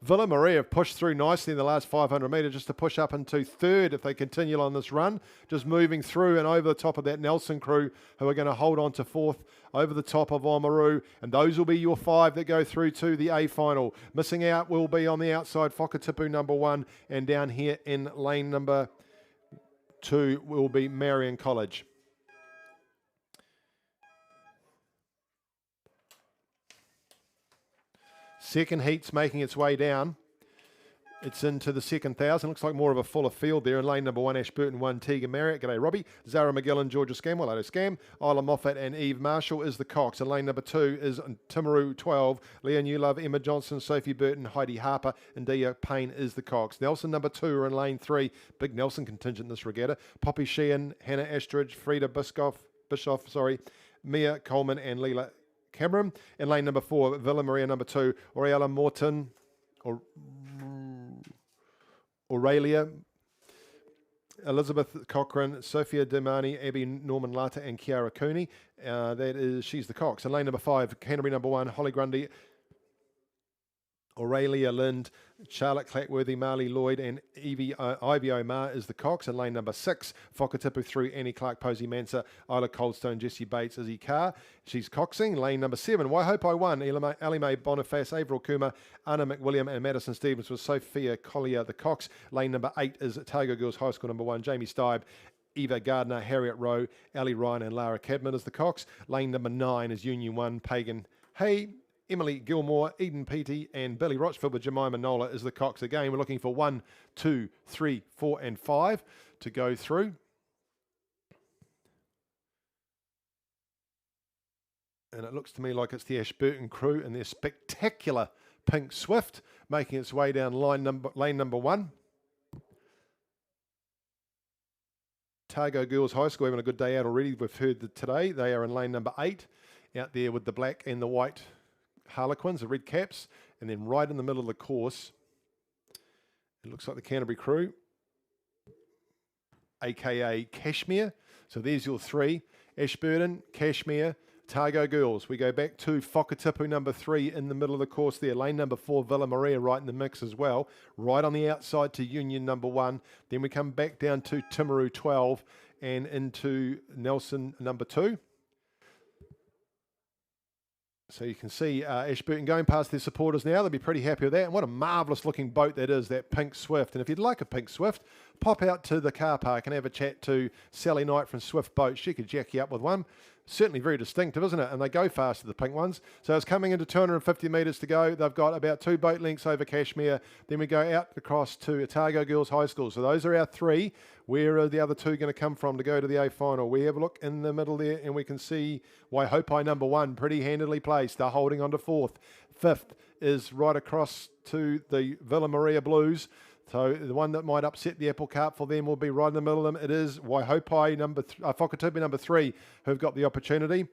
Villa Maria have pushed through nicely in the last 500 metres just to push up into third if they continue on this run. Just moving through and over the top of that Nelson crew, who are going to hold on to fourth over the top of Oamaru. And those will be your 5 that go through to the A final. Missing out will be on the outside Whakatipu number 1, and down here in lane number 2 will be Marion College. Second heat's making its way down. It's into the second 1,000. Looks like more of a fuller field there. In lane number 1, Ashburton 1, Tegan Marriott. G'day, Robbie. Zara McGillan, Georgia Scam. Well, hello, Scam. Isla Moffat and Eve Marshall is the Cox. In lane number 2 is Timaru 12. Leah Newlove, Emma Johnson, Sophie Burton, Heidi Harper, and Dia Payne is the Cox. Nelson number 2 are in lane 3. Big Nelson contingent in this regatta. Poppy Sheehan, Hannah Estridge, Frida Bischoff, Mia Coleman, and Leela Cameron. In lane number 4, Villa Maria number 2, Aurelia Morton, Aurelia, Elizabeth Cochran, Sophia Demani, Abby Norman Lata, and Kiara Cooney. She's the Cox. In lane number 5, Canterbury number 1, Holly Grundy, Aurelia Lind, Charlotte Clackworthy, Marley Lloyd, and Ivy Omar is the Cox. In lane number 6, Whakatipu through Annie Clark, Posey Mansa, Isla Coldstone, Jessie Bates, Izzy Carr. She's coxing. Lane number 7, Waihope 1, Ellie Mae Boniface, Avril Kuma, Anna McWilliam, and Madison Stevens with Sophia Collier, the Cox. Lane number 8 is Otago Girls High School number 1, Jamie Stibe, Eva Gardner, Harriet Rowe, Ali Ryan, and Lara Cadman is the Cox. Lane number 9 is Union 1, Pagan Hay, Emily Gilmore, Eden Peaty, and Billy Rochford with Jemima Nola is the Cox. Again, we're looking for 1, 2, 3, 4, and 5 to go through. And it looks to me like it's the Ashburton crew and their spectacular Pink Swift making its way down lane number 1. Otago Girls High School having a good day out already. We've heard that today. They are in lane number 8, out there with the black and the white Harlequins, the red caps, and then right in the middle of the course, it looks like the Canterbury crew, aka Cashmere. So there's your 3, Ashburton, Cashmere, Otago Girls. We go back to Whakatipu number 3 in the middle of the course there. Lane number 4, Villa Maria right in the mix as well. Right on the outside to Union number 1. Then we come back down to Timaru 12 and into Nelson number 2. So you can see Ashburton going past their supporters now. They'll be pretty happy with that. And what a marvellous looking boat that is, that Pink Swift. And if you'd like a Pink Swift, pop out to the car park and have a chat to Sally Knight from Swift Boats. She could jack you up with one. Certainly very distinctive, isn't it? And they go faster, the pink ones. So it's coming into 250 metres to go. They've got about 2 boat lengths over Cashmere. Then we go out across to Otago Girls High School. So those are our 3. Where are the other 2 going to come from to go to the A final? We have a look in the middle there and we can see Waihope number 1, pretty handily placed. They're holding on to 4th. 5th is right across to the Villa Maria Blues. So the one that might upset the apple cart for them will be right in the middle of them. It is Waihope Whakatipu number 3 who've got the opportunity.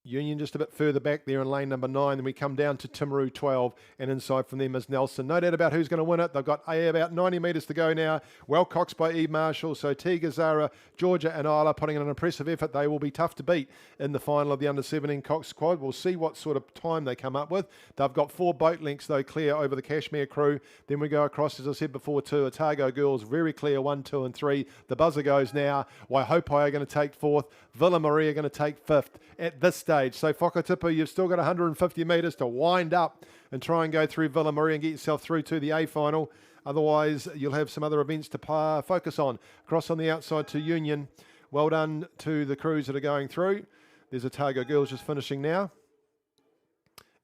Union just a bit further back there in lane number 9. Then we come down to Timaru 12, and inside from them is Nelson. No doubt about who's going to win it. They've got about 90 metres to go now. Well coxed by Eve Marshall. So Tiga, Zara, Georgia and Isla putting in an impressive effort. They will be tough to beat in the final of the under-17 Cox squad. We'll see what sort of time they come up with. They've got 4 boat lengths, though, clear over the Cashmere crew. Then we go across, as I said before, to Otago Girls. Very clear, 1, 2 and 3. The buzzer goes now. Waihope are going to take 4th. Villa Maria are going to take 5th at this stage. So Whakatipu, you've still got 150 metres to wind up and try and go through Villa Maria and get yourself through to the A final. Otherwise, you'll have some other events to focus on. Across on the outside to Union. Well done to the crews that are going through. There's Otago Girls just finishing now.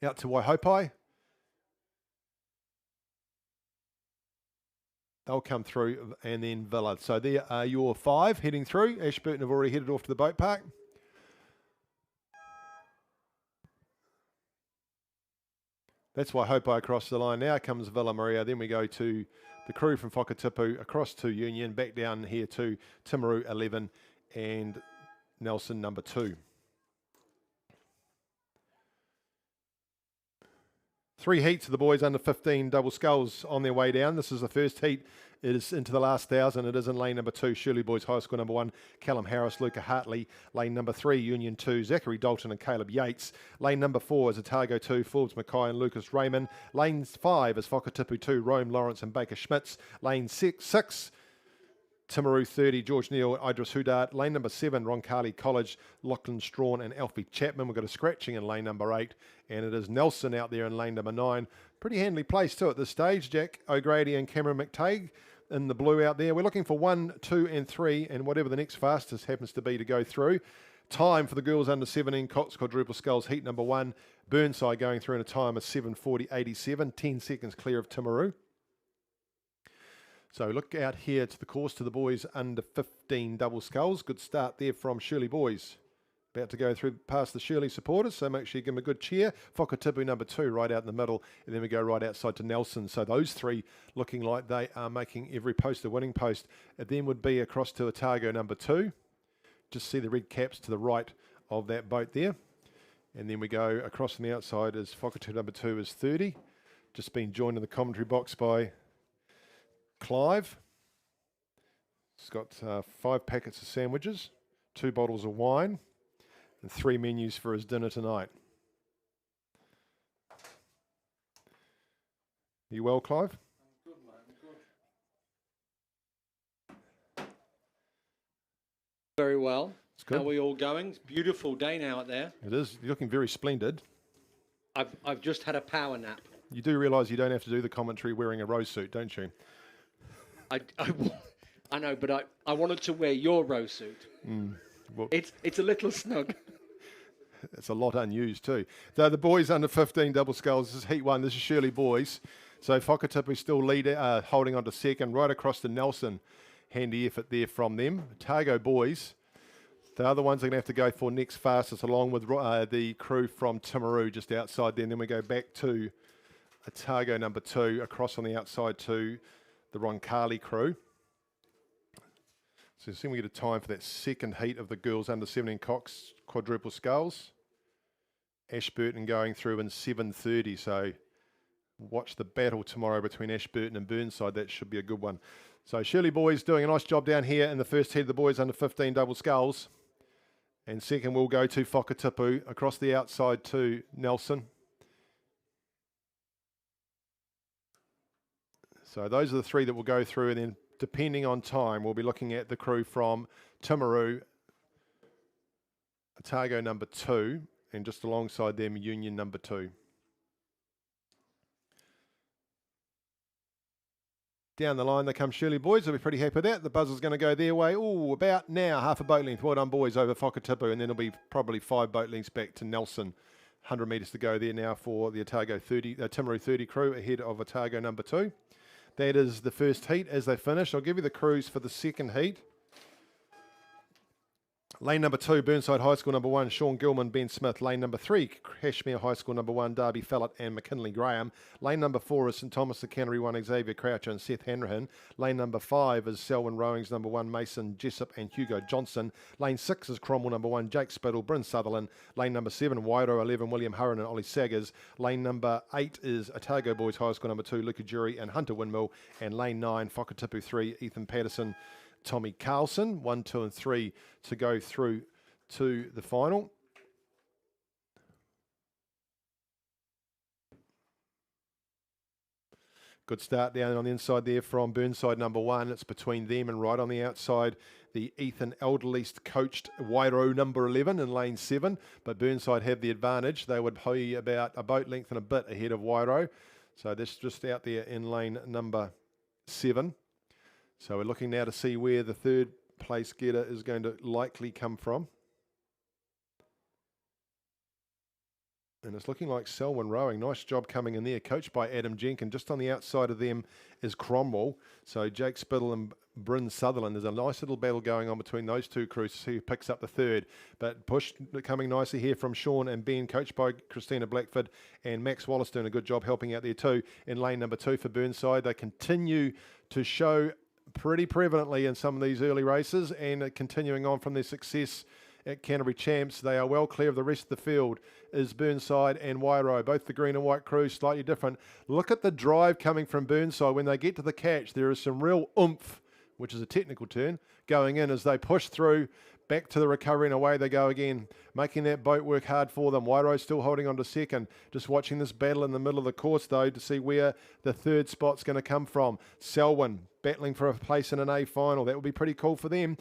Out to Waihope. They'll come through, and then Villa. So there are your 5 heading through. Ashburton have already headed off to the boat park. That's Waihope across the line. Now comes Villa Maria. Then we go to the crew from Whakatipu, across to Union, back down here to Timaru 11 and Nelson number 2. 3 heats of the boys under 15 double sculls on their way down. This is the first heat. It is into the last 1,000. It is in lane number 2, Shirley Boys High School number 1, Callum Harris, Luca Hartley. Lane number 3, Union 2, Zachary Dalton and Caleb Yates. Lane number 4 is Otago 2, Forbes Mackay and Lucas Raymond. Lane 5 is Whakatipu 2, Rome Lawrence and Baker Schmitz. Lane 6, Timaru 30, George Neal, Idris Hudart. Lane number 7, Roncalli College, Lachlan Strawn and Alfie Chapman. We've got a scratching in lane number 8, and it is Nelson out there in lane number 9. Pretty handily placed too at this stage. Jack O'Grady and Cameron McTague in the blue out there. We're looking for 1, 2 and 3, and whatever the next fastest happens to be to go through. Time for the girls under 17, Cox Quadruple Sculls, heat number 1. Burnside going through in a time of 7:40.87, 10 seconds clear of Timaru. So look out here to the course to the boys under 15 double sculls. Good start there from Shirley Boys. About to go through past the Shirley supporters, so make sure you give them a good cheer. Whakatipu number 2 right out in the middle, and then we go right outside to Nelson. So those 3 looking like they are making every post a winning post. It then would be across to Otago number 2. Just see the red caps to the right of that boat there. And then we go across on the outside as Whakatipu number 2 is 30. Just been joined in the commentary box by Clive. He's got 5 packets of sandwiches, 2 bottles of wine, and 3 menus for his dinner tonight. You well, Clive? I'm good, mate. I'm good. Very well. It's good. How are we all going? It's a beautiful day now out there. It is. You're looking very splendid. I've just had a power nap. You do realise you don't have to do the commentary wearing a rose suit, don't you? I know, but I wanted to wear your rose suit. Well, It's a little snug. it's a lot unused too. So the boys under 15 double sculls, this is heat 1. This is Shirley Boys. So Whakatipu still leader, holding on to second, right across to Nelson. Handy effort there from them. Otago Boys, the other ones are going to have to go for next fastest, along with the crew from Timaru just outside there. And then we go back to Otago number 2, across on the outside to the Roncalli crew. So soon we get a time for that second heat of the girls under 17 Cox Quadruple Sculls. Ashburton going through in 7:30, so watch the battle tomorrow between Ashburton and Burnside. That should be a good one. So Shirley Boys doing a nice job down here in the first heat of the boys under 15 double sculls. And second we'll go to Whakatipu, across the outside to Nelson. So those are the 3 that will go through, and then depending on time, we'll be looking at the crew from Timaru, Otago number 2, and just alongside them, Union number 2. Down the line, they come Shirley Boys. They'll be pretty happy with that. The buzzer's going to go their way. Oh, about now, half a boat length. Well done, boys, over Whakatipu, and then it'll be probably 5 boat lengths back to Nelson. 100 metres to go there now for the Otago 30, Timaru 30 crew ahead of Otago number 2. That is the first heat as they finish. I'll give you the crews for the second heat. Lane number 2, Burnside High School number 1, Sean Gilman, Ben Smith. Lane number 3, Cashmere High School number 1, Darby Fallett and McKinley Graham. Lane number 4 is St Thomas the Cannery 1, Xavier Croucher and Seth Hanrahan. Lane number 5 is Selwyn Rowings number 1, Mason Jessup and Hugo Johnson. Lane 6 is Cromwell number 1, Jake Spittle, Bryn Sutherland. Lane number 7, Wairo 11, William Hurren and Ollie Saggers. Lane number 8 is Otago Boys High School number 2, Luca Jury and Hunter Windmill. And lane 9, Whakatipu 3, Ethan Patterson, Tommy Carlson. 1, 2 and 3 to go through to the final. Good start down on the inside there from Burnside number 1. It's between them, and right on the outside, the Ethan Elderleast coached Wairo number 11 in lane 7. But Burnside have the advantage. They would be about a boat length and a bit ahead of Wairo. So this just out there in lane number 7. So we're looking now to see where the third place getter is going to likely come from. And it's looking like Selwyn Rowing. Nice job coming in there, coached by Adam Jenkins. Just on the outside of them is Cromwell. So Jake Spittle and Bryn Sutherland. There's a nice little battle going on between those 2 crews to see who picks up the third. But push coming nicely here from Sean and Ben, coached by Christina Blackford, and Max Wallace doing a good job helping out there too. In lane number 2 for Burnside, they continue to show pretty prevalently in some of these early races, and continuing on from their success at Canterbury Champs. They are well clear of the rest of the field, is Burnside and Wairo. Both the green and white crews, slightly different. Look at the drive coming from Burnside. When they get to the catch, there is some real oomph, which is a technical term, going in as they push through, back to the recovery, and away they go again, making that boat work hard for them. Wairo still holding on to second. Just watching this battle in the middle of the course, though, to see where the third spot's going to come from. Selwyn battling for a place in an A final. That would be pretty cool for them.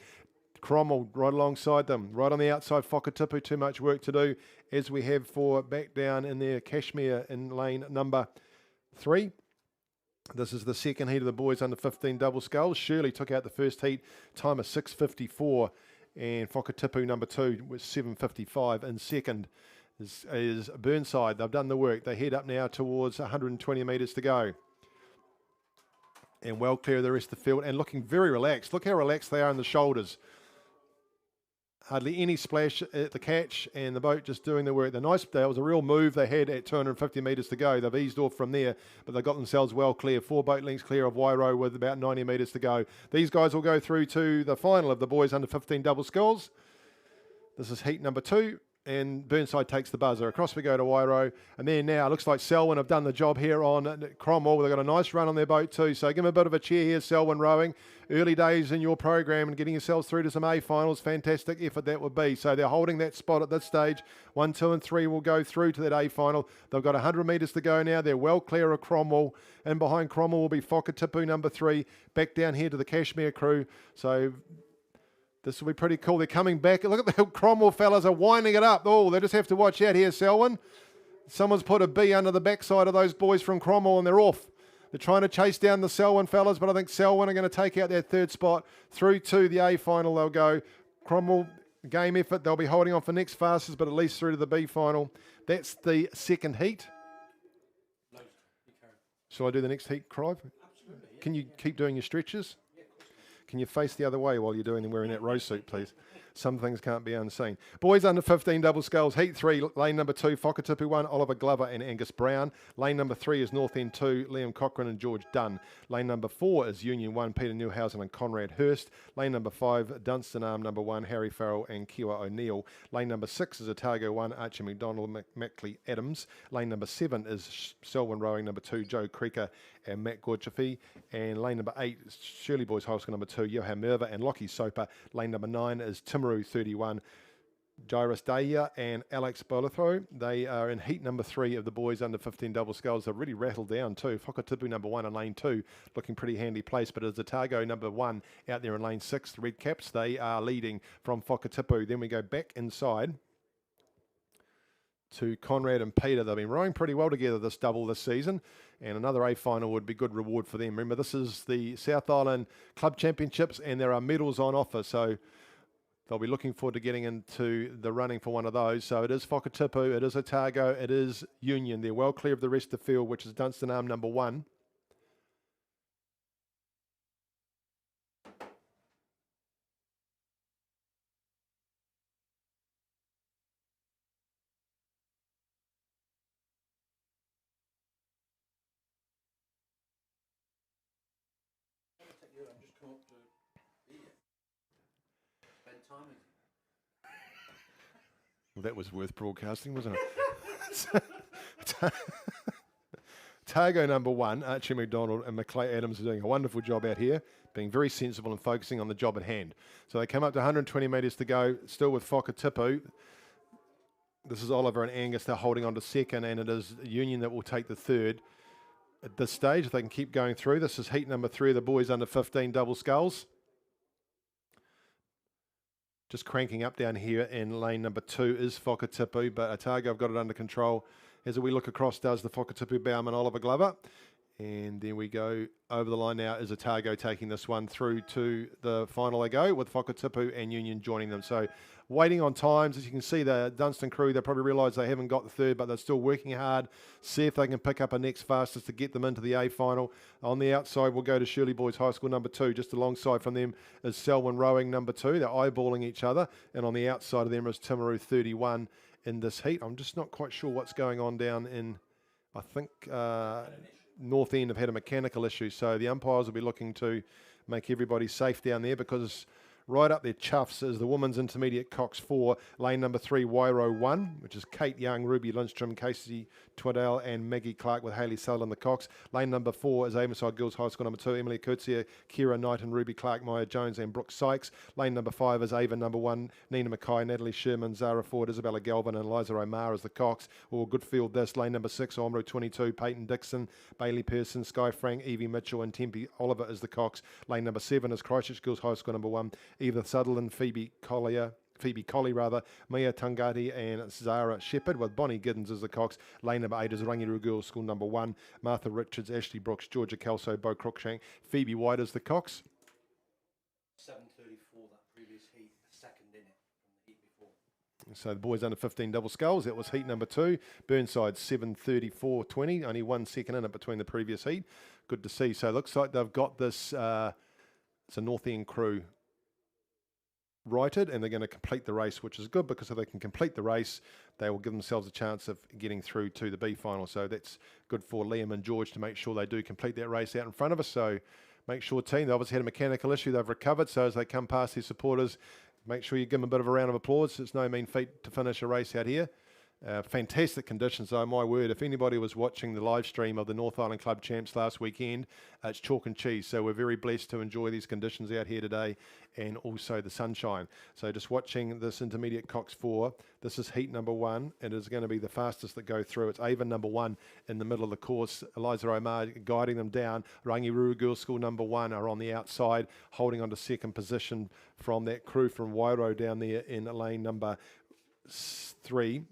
Cromwell right alongside them. Right on the outside, Whakatipu, too much work to do, as we have for back down in there, Kashmir in lane number 3. This is the second heat of the boys under 15 double sculls. Shirley took out the first heat, time of 6:54. And Whakatipu number 2 was 7:55. And second is Burnside. They've done the work. They head up now towards 120 metres to go. And well clear of the rest of the field and looking very relaxed. Look how relaxed they are in the shoulders. Hardly any splash at the catch, and the boat just doing the work. That was a real move they had at 250 metres to go. They've eased off from there, but they got themselves well clear. 4 boat lengths clear of Wairo with about 90 metres to go. These guys will go through to the final of the boys under 15 double sculls. This is heat number 2. And Burnside takes the buzzer. Across we go to Wairo. And then now it looks like Selwyn have done the job here on Cromwell. They've got a nice run on their boat too. So give them a bit of a cheer here, Selwyn rowing. Early days in your program and getting yourselves through to some A finals. Fantastic effort that would be. So they're holding that spot at this stage. 1, 2 and 3 will go through to that A final. They've got 100 metres to go now. They're well clear of Cromwell. And behind Cromwell will be Whakatipu number 3. Back down here to the Kashmir crew. So this will be pretty cool. They're coming back. Look at the Cromwell fellas are winding it up. Oh, they just have to watch out here, Selwyn. Someone's put a B under the backside of those boys from Cromwell and they're off. They're trying to chase down the Selwyn fellas, but I think Selwyn are going to take out that third spot. Through to the A final they'll go. Cromwell, game effort. They'll be holding on for next fastest, but at least through to the B final. That's the second heat. Shall I do the next heat, Clive? Absolutely. Yeah. Can you keep doing your stretches? Can you face the other way while you're doing and wearing that rose suit, please? Some things can't be unseen. Boys under 15 double sculls. Heat 3, lane number 2, Whakatipu 1, Oliver Glover and Angus Brown. Lane number 3 is North End 2, Liam Cochrane and George Dunn. Lane number 4 is Union 1, Peter Newhausen and Conrad Hurst. Lane number 5, Dunstan Arm number 1, Harry Farrell and Kiwa O'Neill. Lane number 6 is Otago 1, Archie McDonald, Mackley Adams. Lane number 7 is Selwyn Rowing number 2, Joe Creeker and Matt Gorchafi. And lane number 8 is Shirley Boys High School number 2, Johan Merva and Lockie Soper. Lane number 9 is Timaru 31, Jairus Daya and Alex Bolithro. They are in heat number 3 of the boys under 15 double sculls. They've really rattled down too. Whakatipu number 1 in lane 2, looking pretty handy place, but as Otago number 1 out there in lane 6, the Red Caps, they are leading from Whakatipu. Then we go back inside to Conrad and Peter. They've been rowing pretty well together this double this season, and another A final would be good reward for them. Remember, this is the South Island Club Championships and there are medals on offer, so they'll be looking forward to getting into the running for one of those. So it is Whakatipu, it is Otago, it is Union. They're well clear of the rest of the field, which is Dunstan Arm number 1. Well, that was worth broadcasting, wasn't it? Otago number 1, Archie McDonald and Maclay Adams are doing a wonderful job out here, being very sensible and focusing on the job at hand. So they come up to 120 metres to go, still with Whakatipu. This is Oliver and Angus. They're holding on to second, and it is Union that will take the third. At this stage, if they can keep going through, this is heat number 3 of the boys under 15 double sculls. Just cranking up down here in lane number 2 is Whakatipu, but Otago have got it under control. As we look across, does the Whakatipu Bowman Oliver Glover. And then we go over the line now is Otago taking this one through to the final they go, with Whakatipu and Union joining them. So waiting on times. As you can see, the Dunstan crew, they probably realise they haven't got the third, but they're still working hard. See if they can pick up a next fastest to get them into the A final. On the outside, we'll go to Shirley Boys High School number 2. Just alongside from them is Selwyn Rowing number 2. They're eyeballing each other. And on the outside of them is Timaru 31 in this heat. I'm just not quite sure what's going on down in, I think, North End have had a mechanical issue. So the umpires will be looking to make everybody safe down there, because Right up there, Chuffs, is the women's intermediate Cox 4, lane number 3, Wairo 1, which is Kate Young, Ruby Lindstrom, Casey Twaddell, and Maggie Clark with Hayley Sutherland, the Cox. Lane number 4 is Avonside Girls High School number 2, Emily Kurtzia, Kira Knight, and Ruby Clark, Maya Jones, and Brooke Sykes. Lane number 5 is Ava number 1, Nina Mackay, Natalie Sherman, Zara Ford, Isabella Galvin, and Liza O'Mara as the Cox. All good field this. Lane number 6, Omru 22, Peyton Dixon, Bailey Pearson, Sky Frank, Evie Mitchell, and Tempe Oliver is the Cox. Lane number 7 is Christchurch Girls High School number 1, Eva Sutherland, Phoebe Colley, Mia Tungati, and Zara Shepherd, with Bonnie Giddens as the Cox. Lane number 8 is Rangiru Girls School number 1, Martha Richards, Ashley Brooks, Georgia Kelso, Bo Cruikshank, Phoebe White as the Cox. 7:34 that previous heat, second in it from the heat before. So the boys under 15 double sculls, that was heat number 2. Burnside 7:34.20, only 1 second in it between the previous heat. Good to see. So it looks like they've got this, it's a North End crew righted, and they're going to complete the race, which is good, because if they can complete the race, they will give themselves a chance of getting through to the B final. So that's good for Liam and George to make sure they do complete that race out in front of us. So make sure, team, they obviously had a mechanical issue, they've recovered, so as they come past their supporters, make sure you give them a bit of a round of applause. It's no mean feat to finish a race out here. Fantastic conditions, though, my word. If anybody was watching the live stream of the North Island Club Champs last weekend, it's chalk and cheese. So we're very blessed to enjoy these conditions out here today, and also the sunshine. So just watching this intermediate Cox 4, this is heat number 1. It is going to be the fastest that go through. It's Avon number 1 in the middle of the course. Eliza Omar guiding them down. Rangiruru Girls School number 1 are on the outside, holding on to second position from that crew from Wairo down there in lane number 3.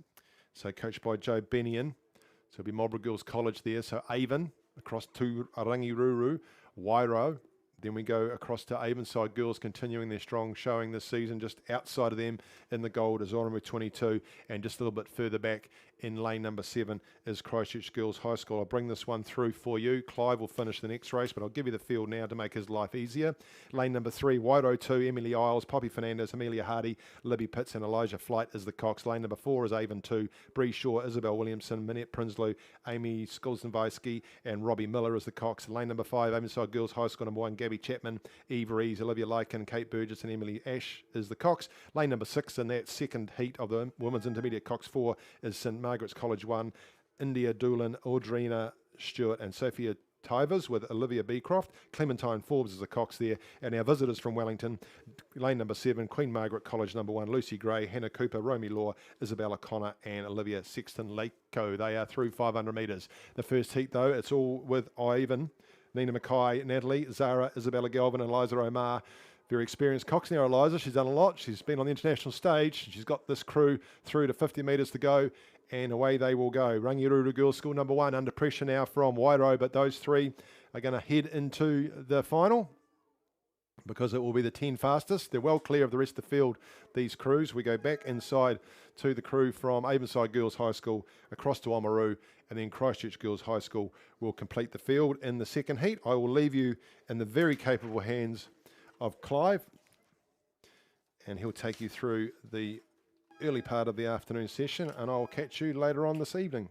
So coached by Joe Benian. So it'll be Marlborough Girls College there. So Avon across to Rangiruru, Wairo. Then we go across to Avonside Girls, continuing their strong showing this season. Just outside of them in the gold is Oromu 22, and just a little bit further back in lane number 7 is Christchurch Girls High School. I'll bring this one through for you. Clive will finish the next race, but I'll give you the field now to make his life easier. Lane number 3, Wairo 2, Emily Isles, Poppy Fernandez, Amelia Hardy, Libby Pitts, and Elijah Flight is the Cox. Lane number 4 is Avon 2, Bree Shaw, Isabel Williamson, Minette Prinsloo, Amy Skulzenweisky, and Robbie Miller is the Cox. Lane number 5, Avonside Girls High School number 1, Gabby Chapman, Eve Rees, Olivia Lycan, Kate Burgess, and Emily Ash is the Cox. Lane number 6 in that second heat of the women's intermediate Cox 4 is St Margaret's College 1, India Doolan, Audrina Stewart, and Sophia Tivers with Olivia Beecroft. Clementine Forbes is the Cox there. And our visitors from Wellington, lane number 7, Queen Margaret College number 1, Lucy Gray, Hannah Cooper, Romy Law, Isabella Connor, and Olivia Sexton Lako. They are through 500 metres. The first heat, though, it's all with Ivan, Nina Mackay, Natalie, Zara, Isabella Galvin, and Liza Omar. Very experienced Cox now, Eliza. She's done a lot. She's been on the international stage. She's got this crew through to 50 metres to go, and away they will go. Rangiruru Girls School number 1 under pressure now from Wairo, but those 3 are going to head into the final because it will be the 10 fastest. They're well clear of the rest of the field, these crews. We go back inside to the crew from Avonside Girls High School across to Oamaru, and then Christchurch Girls High School will complete the field in the second heat. I will leave you in the very capable hands of Clive, and he'll take you through the early part of the afternoon session, and I'll catch you later on this evening.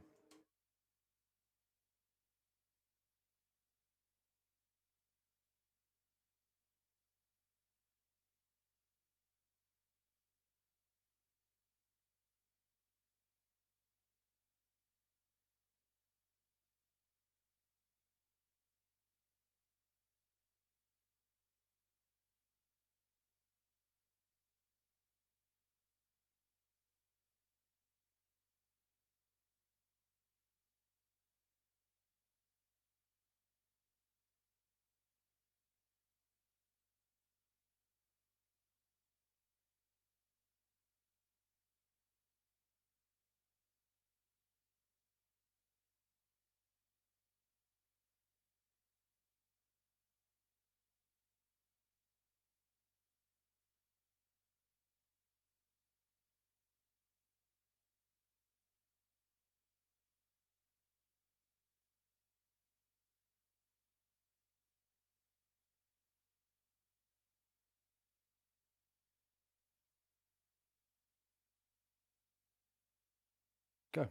Go.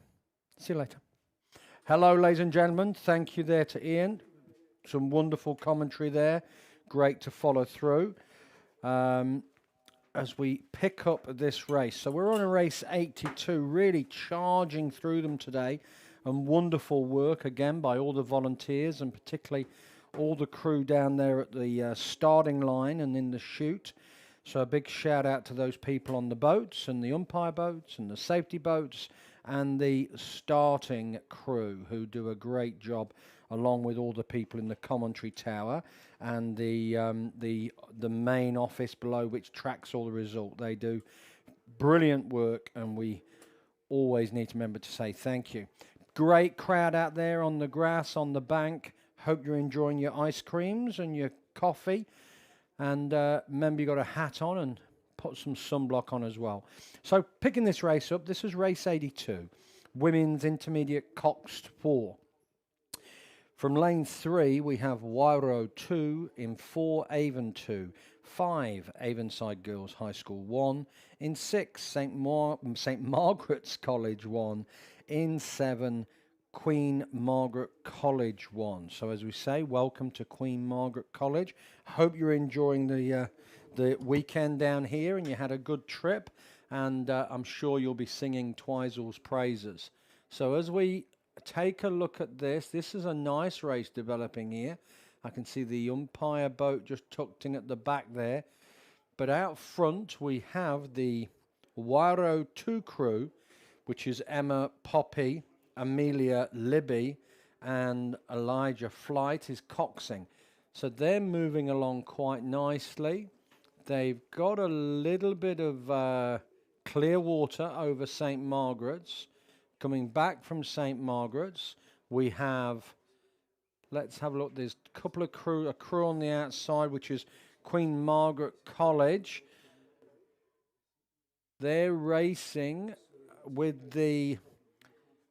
See you later. Hello, ladies and gentlemen. Thank you there to Ian. Some wonderful commentary there. Great to follow through. as we pick up this race. So we're on a race 82, really charging through them today, and wonderful work again by all the volunteers and particularly all the crew down there at the starting line and in the chute. So a big shout out to those people on the boats and the umpire boats and the safety boats and the starting crew who do a great job, along with all the people in the commentary tower and the main office below, which tracks all the result. They do brilliant work, and we always need to remember to say thank you. Great crowd out there on the grass, on the bank. Hope you're enjoying your ice creams and your coffee. And remember, you got a hat on and put some sunblock on as well. So picking this race up, this is race 82, Women's Intermediate Coxed 4. From lane 3, we have Wairo 2, in 4, Avon 2, 5, Avonside Girls High School 1, in 6, St. Margaret's College 1, in 7, Queen Margaret College 1. So as we say, welcome to Queen Margaret College. Hope you're enjoying the weekend down here and you had a good trip, and I'm sure you'll be singing Twisel's praises. So as we take a look at this is a nice race developing here. I can see the umpire boat just tucked in at the back there, but out front we have the Wairo 2 crew, which is Emma, Poppy, Amelia, Libby, and Elijah Flight is coxing. So they're moving along quite nicely. They've got a little bit of clear water over St. Margaret's. Coming back from St. Margaret's, we have, let's have a look, there's a couple of a crew on the outside, which is Queen Margaret College. They're racing with the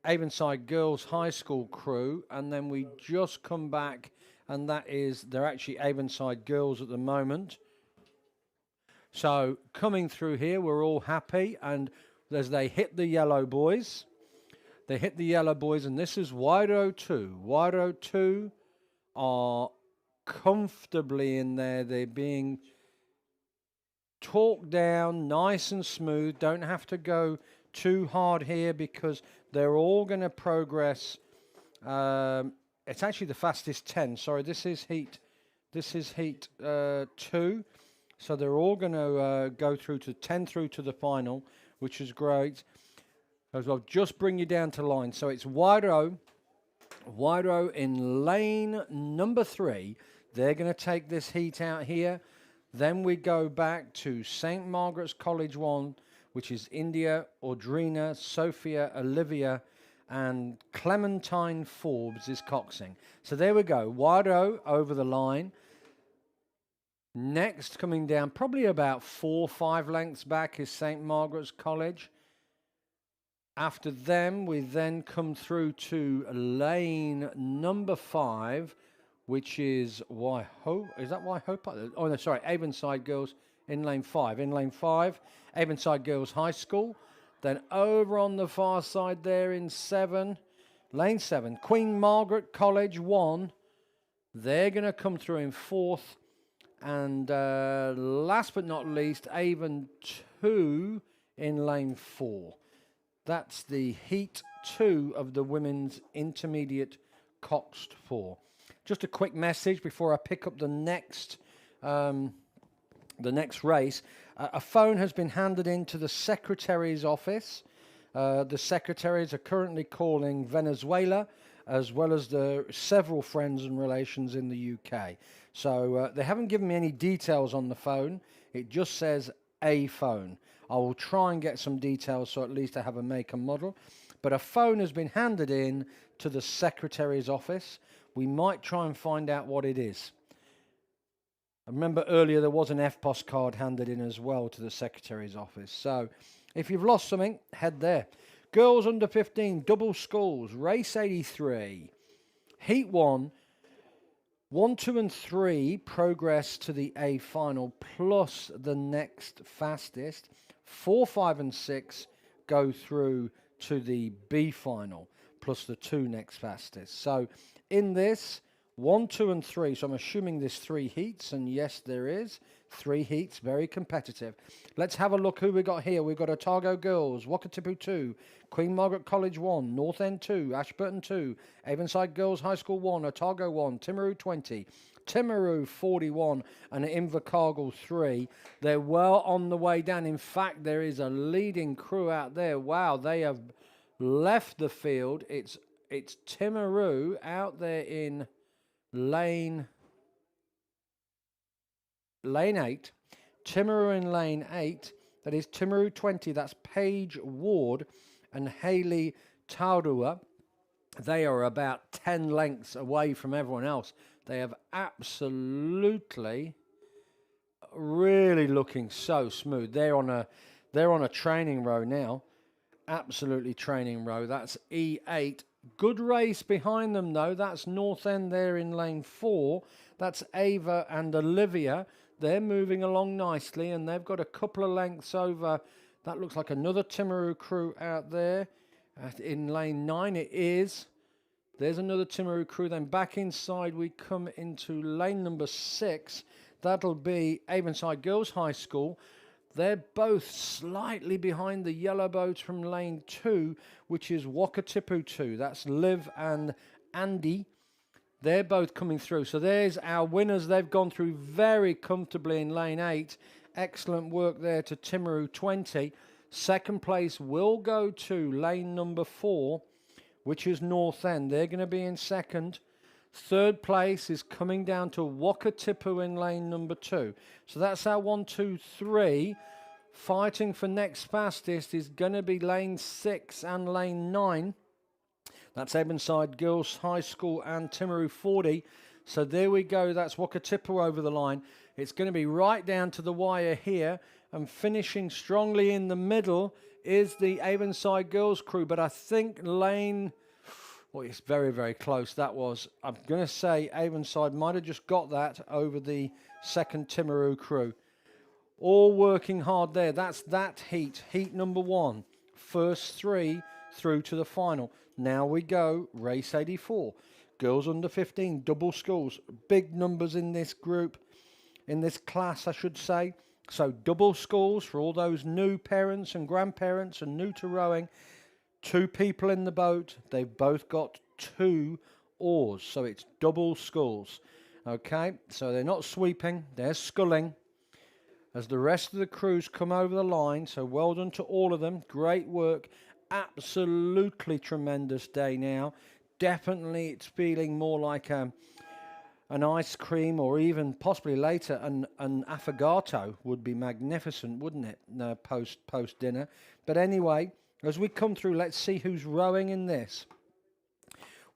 Avonside Girls High School crew, and then we just come back, and they're actually Avonside Girls at the moment. So coming through here, we're all happy, and as they hit the yellow boys, and this is Wairo 2. Wairo 2 are comfortably in there. They're being talked down nice and smooth. Don't have to go too hard here because they're all going to progress. It's actually the fastest 10. Sorry, this is heat 2. So they're all going to go through to 10 through to the final, which is great. As well, just bring you down to line. So it's Wairo in lane number 3. They're going to take this heat out here. Then we go back to St. Margaret's College 1, which is India, Audrina, Sophia, Olivia, and Clementine Forbes is coxing. So there we go. Wairo over the line. Next, coming down, probably about 4 or 5 lengths back, is St. Margaret's College. After them, we then come through to lane number 5, which is Waihope. Is that Waihope? Oh, no, sorry, Avonside Girls in lane 5. In lane 5, Avonside Girls High School. Then over on the far side there in 7, lane 7, Queen Margaret College 1. They're going to come through in 4th. And last but not least, Avon 2 in lane 4. That's the heat 2 of the women's intermediate coxed 4. Just a quick message before I pick up the next race. A phone has been handed into the secretary's office. The secretaries are currently calling Venezuela, as well as the several friends and relations in the UK. So they haven't given me any details on the phone. It just says a phone. I will try and get some details so at least I have a make and model. But a phone has been handed in to the secretary's office. We might try and find out what it is. I remember earlier there was an FPOS card handed in as well to the secretary's office. So if you've lost something, head there. Girls under 15, double sculls, race 83. Heat 1, 1, 2 and 3 progress to the A final plus the next fastest. 4, 5 and 6 go through to the B final plus the 2 next fastest. So in this, 1, 2, and 3. So I'm assuming there's 3 heats, and yes, there is 3 heats. Very competitive. Let's have a look who we got here. We've got Otago Girls, Wakatipu 2, Queen Margaret College 1, North End 2, Ashburton 2, Avonside Girls High School 1, Otago 1, Timaru 20, Timaru 41, and Invercargill 3. They're well on the way down. In fact, there is a leading crew out there. Wow, they have left the field. It's Timaru out there in lane 8. Timaru in lane 8. That is Timaru 20. That's Paige Ward and Hayley Taurua. They are about 10 lengths away from everyone else. They have absolutely really looking so smooth. They're on a training row now. Absolutely training row. That's E8. Good race behind them, though. That's North End there in lane 4. That's Ava and Olivia. They're moving along nicely, and they've got a couple of lengths over. That looks like another Timaru crew out there. In lane 9 it is. There's another Timaru crew. Then back inside we come into lane number 6. That'll be Avonside Girls High School. They're both slightly behind the yellow boat from lane 2, which is Wakatipu 2. That's Liv and Andy. They're both coming through. So there's our winners. They've gone through very comfortably in lane 8. Excellent work there to Timaru 20. Second place will go to lane number 4, which is North End. They're going to be in second. Third place is coming down to Wakatipu in lane number 2. So that's our 1, 2, 3. Fighting for next fastest is going to be lane 6 and lane 9. That's Avonside Girls High School and Timaru 40. So there we go. That's Wakatipu over the line. It's going to be right down to the wire here. And finishing strongly in the middle is the Avonside Girls crew. But I think lane... Well, it's very, very close. That was, I'm going to say Avonside might have just got that over the second Timaru crew. All working hard there. That's that heat. Heat number 1. First 3 through to the final. Now we go race 84. Girls under 15, double sculls. Big numbers in this group, in this class, I should say. So double sculls for all those new parents and grandparents and new to rowing. 2 people in the boat. They've both got 2 oars, so it's double sculls. Okay, so they're not sweeping, they're sculling as the rest of the crews come over the line. So well done to all of them. Great work. Absolutely tremendous day now. Definitely it's feeling more like an ice cream, or even possibly later an affogato would be magnificent, wouldn't it? Post dinner. But anyway, as we come through, let's see who's rowing in this.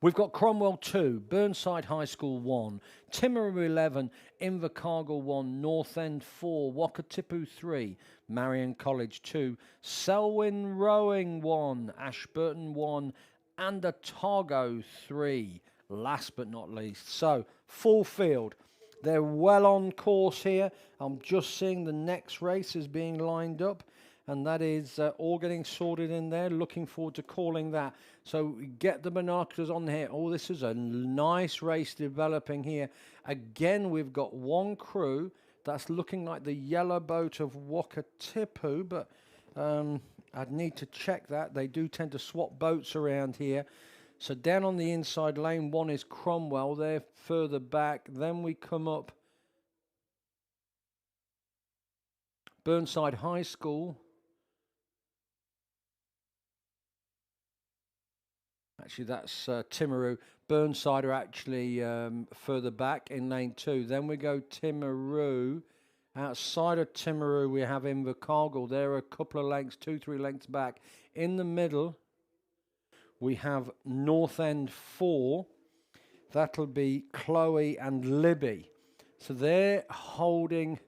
We've got Cromwell 2, Burnside High School 1, Timaru 11, Invercargill 1, North End 4, Wakatipu 3, Marion College 2, Selwyn Rowing 1, Ashburton 1, and Otago 3, last but not least. So, full field. They're well on course here. I'm just seeing the next race is being lined up. And that is all getting sorted in there. Looking forward to calling that. So get the binoculars on here. Oh, this is a nice race developing here. Again, we've got one crew that's looking like the yellow boat of Wakatipu, but I'd need to check that. They do tend to swap boats around here. So down on the inside, lane 1 is Cromwell. They're further back. Then we come up Burnside High School. Actually, that's Timaru. Burnside are actually further back in lane 2. Then we go Timaru. Outside of Timaru, we have Invercargill. They're a couple of lengths, 2-3 lengths back. In the middle, we have North End 4. That'll be Chloe and Libby. So they're holding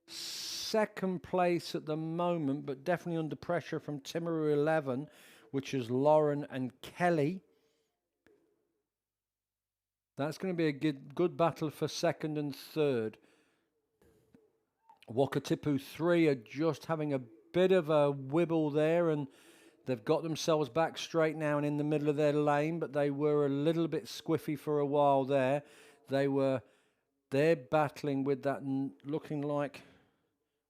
second place at the moment, but definitely under pressure from Timaru 11, which is Lauren and Kelly. That's going to be a good battle for second and third. Wakatipu 3 are just having a bit of a wibble there, and They've got themselves back straight now and in the middle of their lane, but they were a little bit squiffy for a while there. They're battling with that looking like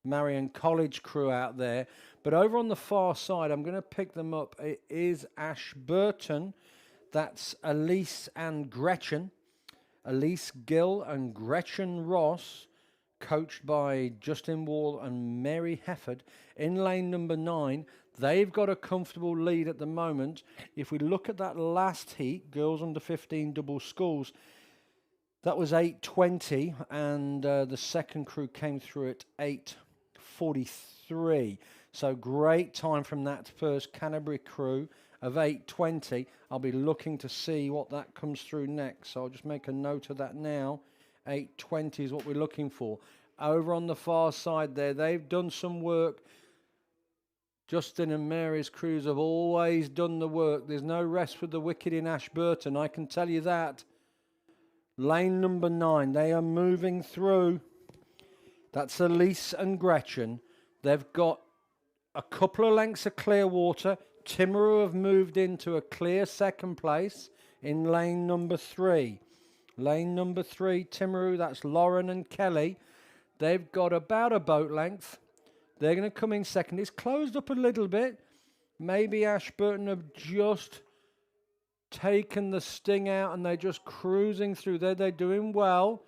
Marion College crew out there. But over on the far side, I'm going to pick them up. It is Ashburton. That's Elise and Gretchen. Elise Gill and Gretchen Ross, coached by Justin Wall and Mary Hefford. In lane number 9, they've got a comfortable lead at the moment. If we look at that last heat, girls under 15 double sculls, that was 8:20, and the second crew came through at 8:43. So great time from that first Canterbury crew of 8:20. I'll be looking to see what that comes through next. So I'll just make a note of that now. 8:20 is what we're looking for. Over on the far side there, they've done some work. Justin and Mary's crews have always done the work. There's no rest for the wicked in Ashburton, I can tell you that. Lane number 9, they are moving through. That's Elise and Gretchen. They've got a couple of lengths of clear water. Timaru have moved into a clear second place in lane number 3. Lane number 3, Timaru, that's Lauren and Kelly. They've got about a boat length. They're going to come in second. It's closed up a little bit. Maybe Ashburton have just taken the sting out and they're just cruising through there. They're doing well.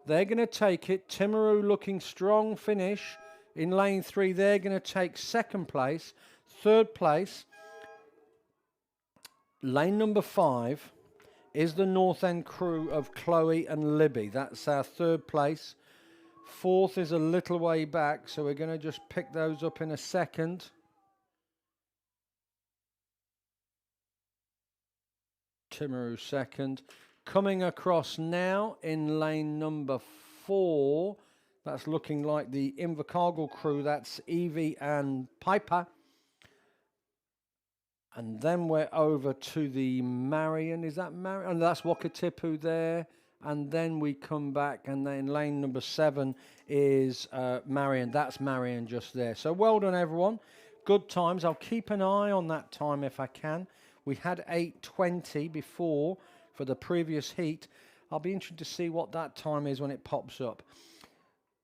They're going to take it. Timaru looking strong finish in lane 3. They're going to take second place. Third place, lane number 5, is the North End crew of Chloe and Libby. That's our third place. Fourth is a little way back, so we're going to just pick those up in a second. Timaru second. Coming across now in lane number 4, that's looking like the Invercargill crew. That's Evie and Piper. And then we're over to the Marion. Is that Marion? And that's Wakatipu there. And then we come back, and then lane number 7 is Marion. That's Marion just there. So well done, everyone. Good times. I'll keep an eye on that time if I can. We had 8:20 before for the previous heat. I'll be interested to see what that time is when it pops up.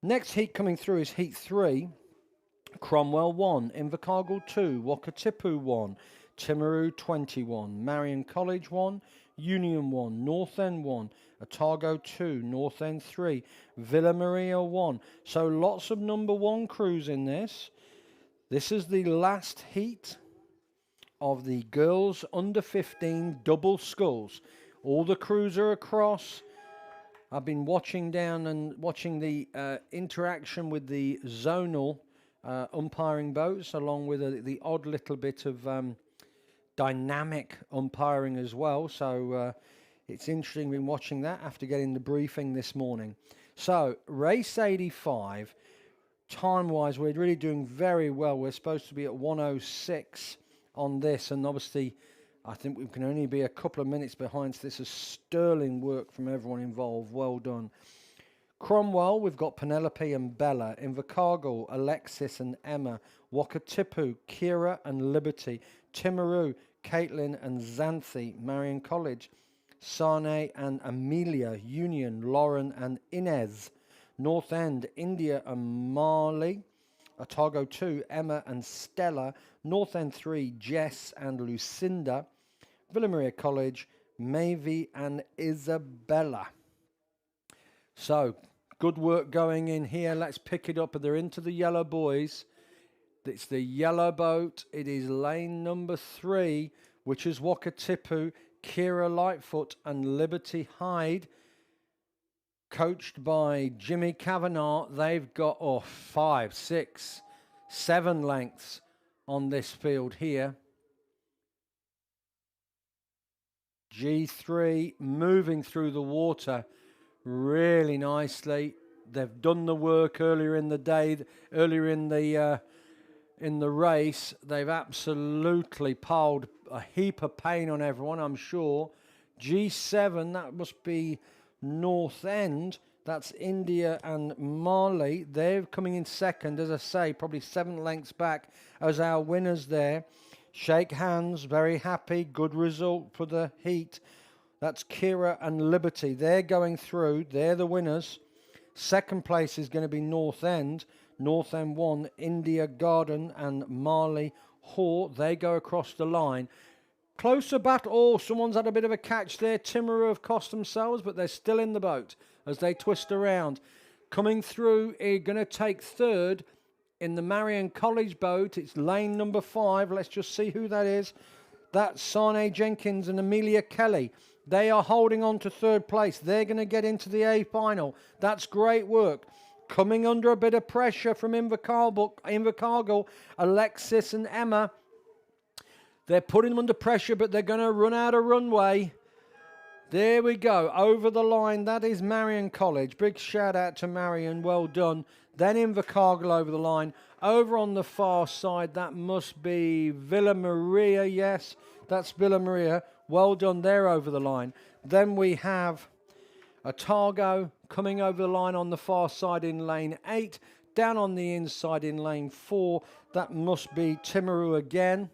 Next heat coming through is heat 3. Cromwell 1, Invercargill 2, Wakatipu 1, Timaru 21, Marion College 1, Union 1, North End 1, Otago 2, North End 3, Villa Maria 1. So lots of number 1 crews in this. This is the last heat of the girls under 15 double sculls. All the crews are across. I've been watching down and watching the interaction with the zonal umpiring boats, along with the odd little bit of dynamic umpiring as well. So it's interesting been watching that after getting the briefing this morning. So race 85, time-wise, we're really doing very well. We're supposed to be at 106 on this, and obviously I think we can only be a couple of minutes behind, so this is sterling work from everyone involved. Well done. Cromwell, we've got Penelope and Bella. Invercargill, Alexis and Emma. Wakatipu, Kira and Liberty. Timaru, Caitlin and Xanthi. Marion College, Sane and Amelia. Union, Lauren and Inez. North End, India and Marley. Otago 2, Emma and Stella. North End 3, Jess and Lucinda. Villa Maria College, Maeve and Isabella. So, good work going in here. Let's pick it up. They're into the yellow boys. It's the yellow boat. It is lane number 3, which is Wakatipu, Kira Lightfoot and Liberty Hyde. Coached by Jimmy Kavanagh. They've got 5, 6, 7 lengths on this field here. G3 moving through the water really nicely. They've done the work earlier in the day, earlier in the race. They've absolutely piled a heap of pain on everyone, I'm sure. G7, that must be North End. That's India and Marley. They're coming in second, as I say, probably 7 lengths back as our winners there. Shake hands, very happy, good result for the heat. That's Kira and Liberty. They're going through, they're the winners. Second place is going to be North End. North End 1, India Garden and Marley Hall. They go across the line. Closer battle. Oh, someone's had a bit of a catch there. Timaru have cost themselves, but they're still in the boat as they twist around. Coming through, are going to take third in the Marion College boat. It's lane number 5. Let's just see who that is. That's Sane Jenkins and Amelia Kelly. They are holding on to third place. They're going to get into the A final. That's great work. Coming under a bit of pressure from Invercargill, Alexis and Emma. They're putting them under pressure, but they're going to run out of runway. There we go. Over the line. That is Marion College. Big shout out to Marion. Well done. Then Invercargill over the line. Over on the far side, that must be Villa Maria. Yes, that's Villa Maria. Well done. They're over the line. Then we have Otago coming over the line on the far side in lane 8. Down on the inside in lane 4. That must be Timaru again.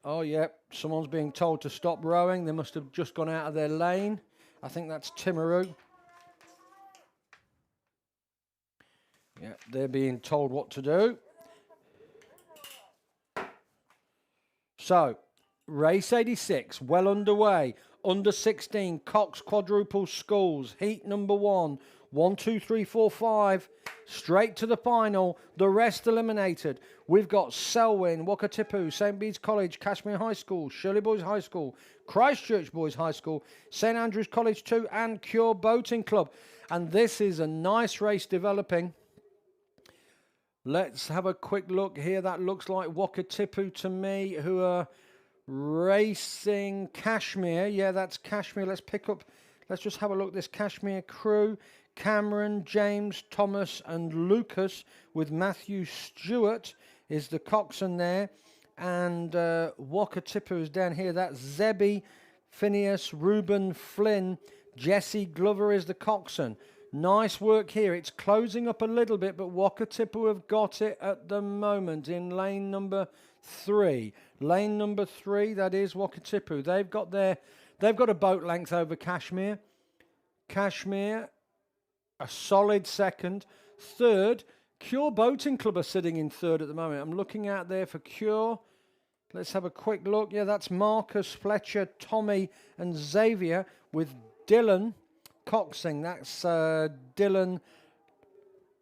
Oh, yeah, someone's being told to stop rowing. They must have just gone out of their lane. I think that's Timaru. Yeah, they're being told what to do. So, race 86, well underway. Under 16, Cox quadruple sculls. Heat number 1. 1, 2, 3, 4, 5. Straight to the final. The rest eliminated. We've got Selwyn, Wakatipu, St. Bede's College, Kashmir High School, Shirley Boys High School, Christchurch Boys High School, St. Andrews College 2 and Cure Boating Club. And this is a nice race developing. Let's have a quick look here. That looks like Wakatipu to me, who are racing Kashmir. Yeah, that's Kashmir. Let's just have a look at this Kashmir crew. Cameron, James, Thomas and Lucas with Matthew Stewart is the coxswain there. And Wakatipu is down here. That's Zebby, Phineas, Reuben, Flynn. Jesse Glover is the coxswain. Nice work here. It's closing up a little bit, but Wakatipu have got it at the moment in lane number 3. Lane number 3, that is Wakatipu. They've got a boat length over Kashmir. Kashmir, a solid second. Third, Cure Boating Club are sitting in third at the moment. I'm looking out there for Cure. Let's have a quick look. Yeah, that's Marcus, Fletcher, Tommy and Xavier with Dylan coxing. That's Dylan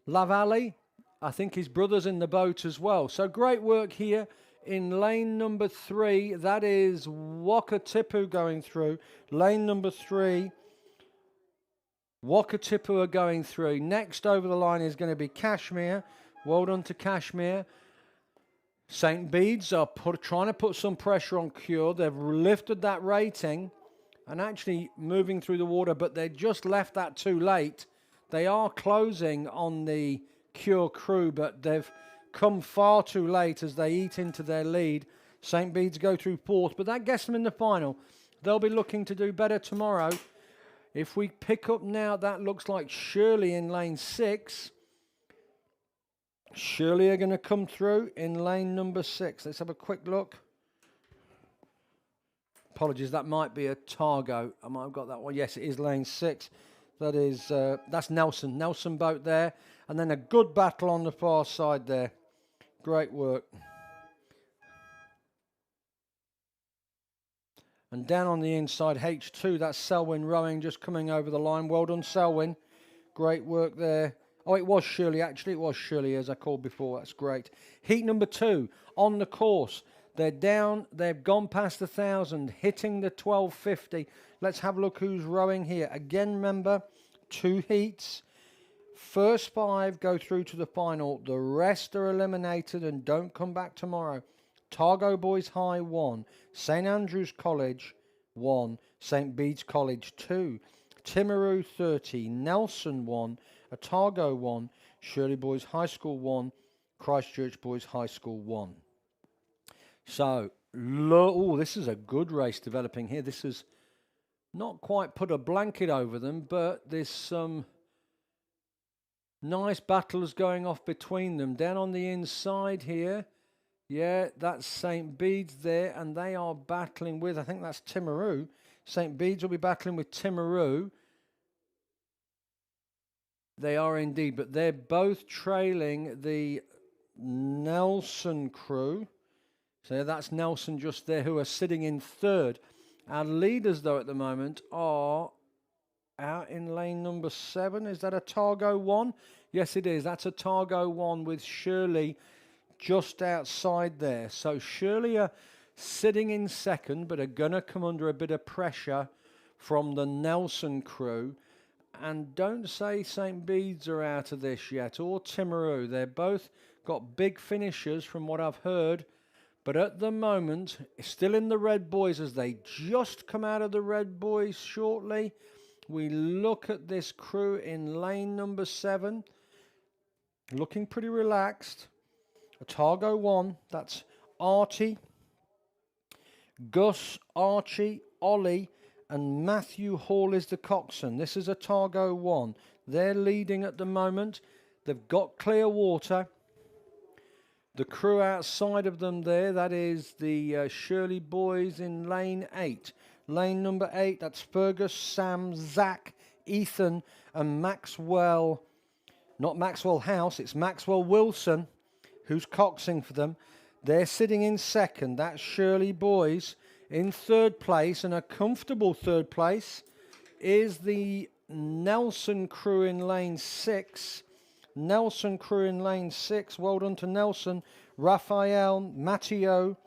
Lavalle. I think his brother's in the boat as well. So great work here in lane number 3. That is Wakatipu going through. Lane number 3. Wakatipu are going through. Next over the line is going to be Kashmir. Well done to Kashmir. St. Bede's are trying to put some pressure on Cure. They've lifted that rating and actually moving through the water, but they just left that too late. They are closing on the Cure crew, but they've come far too late as they eat into their lead. St. Bede's go through 4th, but that gets them in the final. They'll be looking to do better tomorrow. If we pick up now, that looks like Shirley in lane 6. Shirley are going to come through in lane number 6. Let's have a quick look. Apologies, that might be a Targo. I might have got that one. Yes, it is lane 6. That is, that's Nelson. Nelson boat there. And then a good battle on the far side there. Great work. And down on the inside, H2, that's Selwyn rowing, just coming over the line. Well done, Selwyn. Great work there. Oh, it was Shirley, actually. It was Shirley, as I called before. That's great. Heat number 2, on the course. They're down. They've gone past 1,000, hitting the 1250. Let's have a look who's rowing here. Again, remember, 2 heats. First 5 go through to the final. The rest are eliminated and don't come back tomorrow. Targo Boys High 1, St. Andrews College 1, St. Bede's College 2, Timaru 30, Nelson 1, Otago 1, Shirley Boys High School 1, Christchurch Boys High School 1. So, this is a good race developing here. This has not quite put a blanket over them, but there's some nice battles going off between them. Down on the inside here, Yeah, that's St. Bede's there, and they are battling with, I think that's Timaru. St. Bede's will be battling with Timaru. They are indeed, but they're both trailing the Nelson crew. So that's Nelson just there, who are sitting in third. Our leaders, though, at the moment are out in lane number 7. Is that a Targo 1? Yes, it is. That's a Targo 1 with Shirley just outside there. So Shirley are sitting in second, but are going to come under a bit of pressure from the Nelson crew. And don't say St. Bede's are out of this yet, or Timaru. They're both got big finishers from what I've heard. But at the moment, still in the Red Boys as they just come out of the Red Boys shortly. We look at this crew in lane number 7. Looking pretty relaxed. Otago 1, that's Artie, Gus, Archie, Ollie, and Matthew Hall is the coxswain. This is Otago 1. They're leading at the moment. They've got clear water. The crew outside of them there, that is the Shirley boys in lane 8. Lane number 8, that's Fergus, Sam, Zach, Ethan, and Maxwell. Not Maxwell House, it's Maxwell Wilson, who's coxing for them. They're sitting in second. That's Shirley boys. In third place, and a comfortable third place, is the Nelson crew in lane 6. Nelson crew in lane 6. Well done to Nelson. Raphael, Matteo,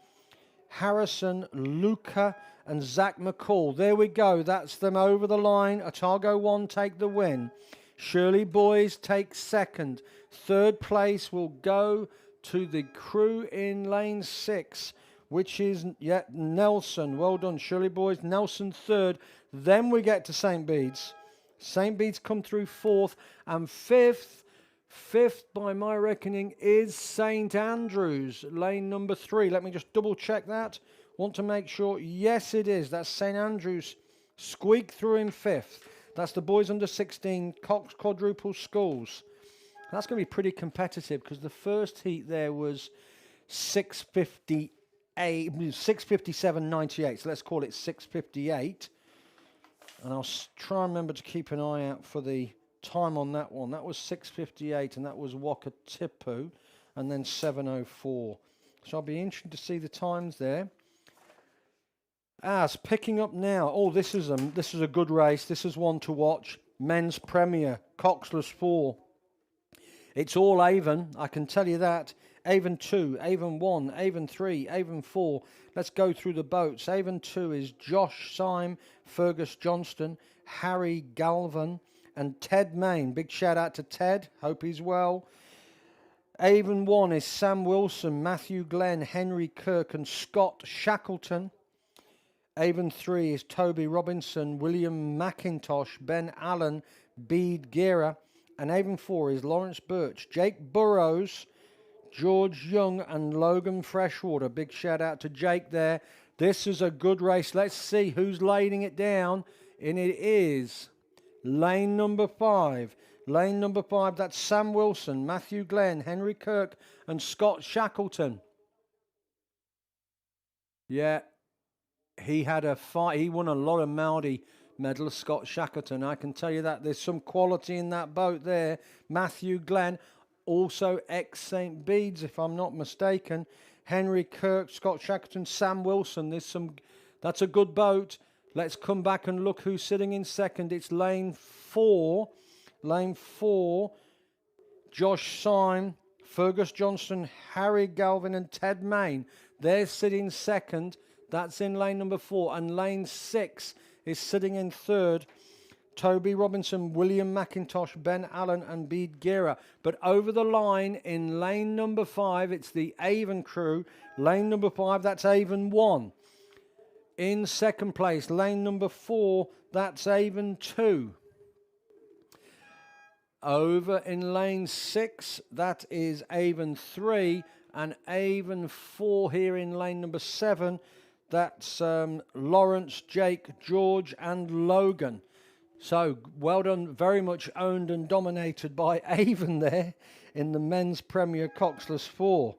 Harrison, Luca, and Zach McCall. There we go. That's them over the line. Otago 1 take the win. Shirley boys take second. Third place will go to the crew in lane 6, which is Nelson. Well done, Shirley boys. Nelson third. Then we get to St. Bede's. St. Bede's come through fourth, and fifth by my reckoning is St. Andrews, lane number 3. Let me just double check that. Want to make sure. Yes, it is. That's St. Andrews. Squeak through in 5th. That's the boys under 16 Cox quadruple sculls. That's going to be pretty competitive because the first heat there was 657.98. So let's call it 658. And I'll try and remember to keep an eye out for the time on that one. That was 658, and that was Wakatipu, and then 704. So I'll be interested to see the times there. It's picking up now. Oh, this is a good race. This is one to watch. Men's Premier, Coxless 4. It's all Avon, I can tell you that. Avon 2, Avon 1, Avon 3, Avon 4. Let's go through the boats. Avon 2 is Josh Syme, Fergus Johnston, Harry Galvin, and Ted Main. Big shout out to Ted. Hope he's well. Avon 1 is Sam Wilson, Matthew Glenn, Henry Kirk, and Scott Shackleton. Avon 3 is Toby Robinson, William McIntosh, Ben Allen, Bede Gera. And Avon 4 is Lawrence Birch, Jake Burrows, George Young, and Logan Freshwater. Big shout out to Jake there. This is a good race. Let's see who's laying it down. And it is lane number 5. Lane number 5, that's Sam Wilson, Matthew Glenn, Henry Kirk, and Scott Shackleton. Yeah, he had a fight. He won a lot of Maudi medals, Scott Shackleton. I can tell you that. There's some quality in that boat there. Matthew Glenn, also ex-St. Bede's, if I'm not mistaken. Henry Kirk, Scott Shackleton, Sam Wilson. That's a good boat. Let's come back and look who's sitting in second. It's lane 4. Lane 4, Josh Syme, Fergus Johnston, Harry Galvin, and Ted Main. They're sitting second. That's in lane number 4. And lane 6 is sitting in third. Toby Robinson, William McIntosh, Ben Allen, and Bede Gera. But over the line in lane number 5, it's the Avon crew. Lane number 5, that's Avon 1. In second place, lane number 4, that's Avon 2. Over in lane 6, that is Avon 3, and Avon 4 here in lane number 7, that's Lawrence, Jake, George, and Logan. So well done, very much owned and dominated by Avon there in the Men's Premier Coxless 4.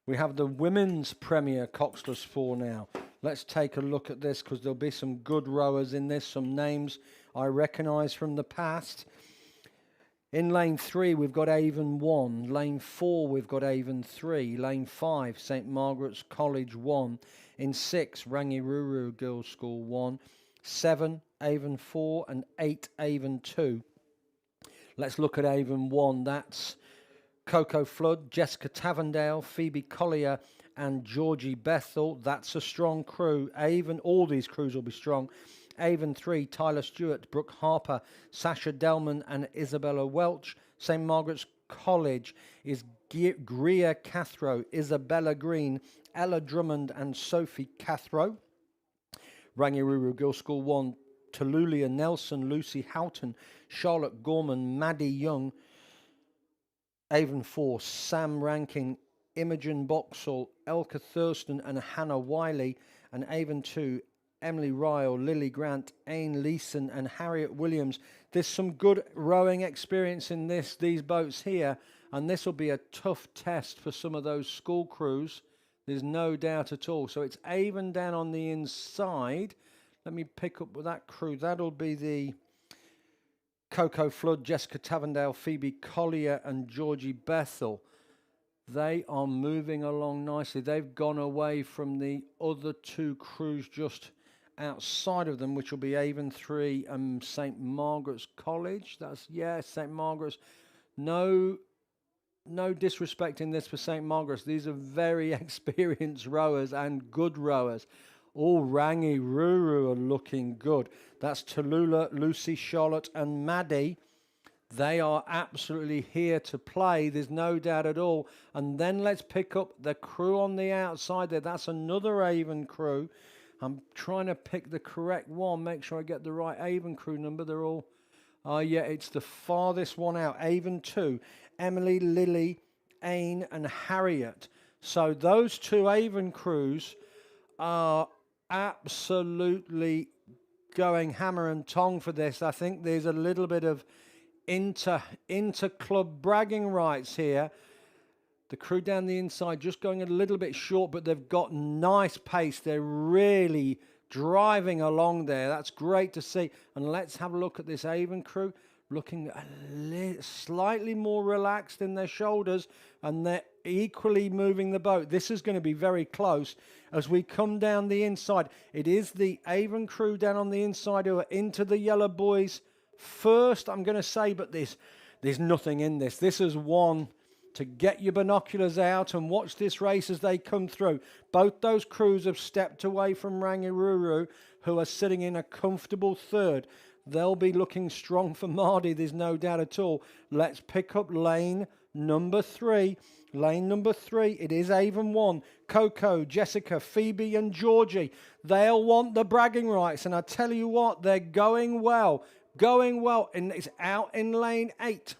We have the Women's Premier Coxless 4 now. Let's take a look at this because there'll be some good rowers in this, some names I recognise from the past. In lane 3, we've got Avon 1. Lane 4, we've got Avon 3. Lane 5, St Margaret's College 1. In 6, Rangiruru Girls' School 1. 7, Avon 4. And 8, Avon 2. Let's look at Avon 1. That's Coco Flood, Jessica Tavendale, Phoebe Collier, and Georgie Bethel. That's a strong crew. Avon, all these crews will be strong. Avon 3, Tyler Stewart, Brooke Harper, Sasha Delman, and Isabella Welch. St Margaret's College is Greer Cathro, Isabella Green, Ella Drummond, and Sophie Cathro. Rangiruru Girls' School 1, Talulia Nelson, Lucy Houghton, Charlotte Gorman, Maddie Young. Avon 4, Sam Rankin, Imogen Boxall, Elka Thurston, and Hannah Wiley. And Avon 2, Emily Ryle, Lily Grant, Aine Leeson, and Harriet Williams. There's some good rowing experience in these boats here, and this will be a tough test for some of those school crews. There's no doubt at all. So it's Avon down on the inside. Let me pick up with that crew. That'll be the Coco Flood, Jessica Tavendale, Phoebe Collier, and Georgie Bethel. They are moving along nicely. They've gone away from the other two crews just outside of them, which will be Avon 3 and St Margaret's College. That's, yeah, St Margaret's. No disrespect in this for St Margaret's. These are very experienced rowers and good rowers. All Rangiruru are looking good. That's Tallulah, Lucy, Charlotte, and Maddie. They are absolutely here to play. There's no doubt at all. And then let's pick up the crew on the outside there. That's another Avon crew. I'm trying to pick the correct one. Make sure I get the right Avon crew number. They're all... yeah, it's the farthest one out. Avon 2. Emily, Lily, Aine, and Harriet. So those two Avon crews are absolutely going hammer and tong for this. I think there's a little bit of inter-club bragging rights here. The crew down the inside just going a little bit short, but they've got nice pace. They're really driving along there. That's great to see. And let's have a look at this Avon crew, looking slightly more relaxed in their shoulders, and they're equally moving the boat. This is going to be very close as we come down the inside. It is the Avon crew down on the inside who are into the yellow boys first, I'm going to say, but there's nothing in this. This is one to get your binoculars out and watch this race as they come through. Both those crews have stepped away from Rangiruru, who are sitting in a comfortable third. They'll be looking strong for Mardy, there's no doubt at all. Let's pick up lane number 3. Lane number 3, it is Avon 1. Coco, Jessica, Phoebe, and Georgie. They'll want the bragging rights, and I tell you what, they're going well. And it's out in lane 8.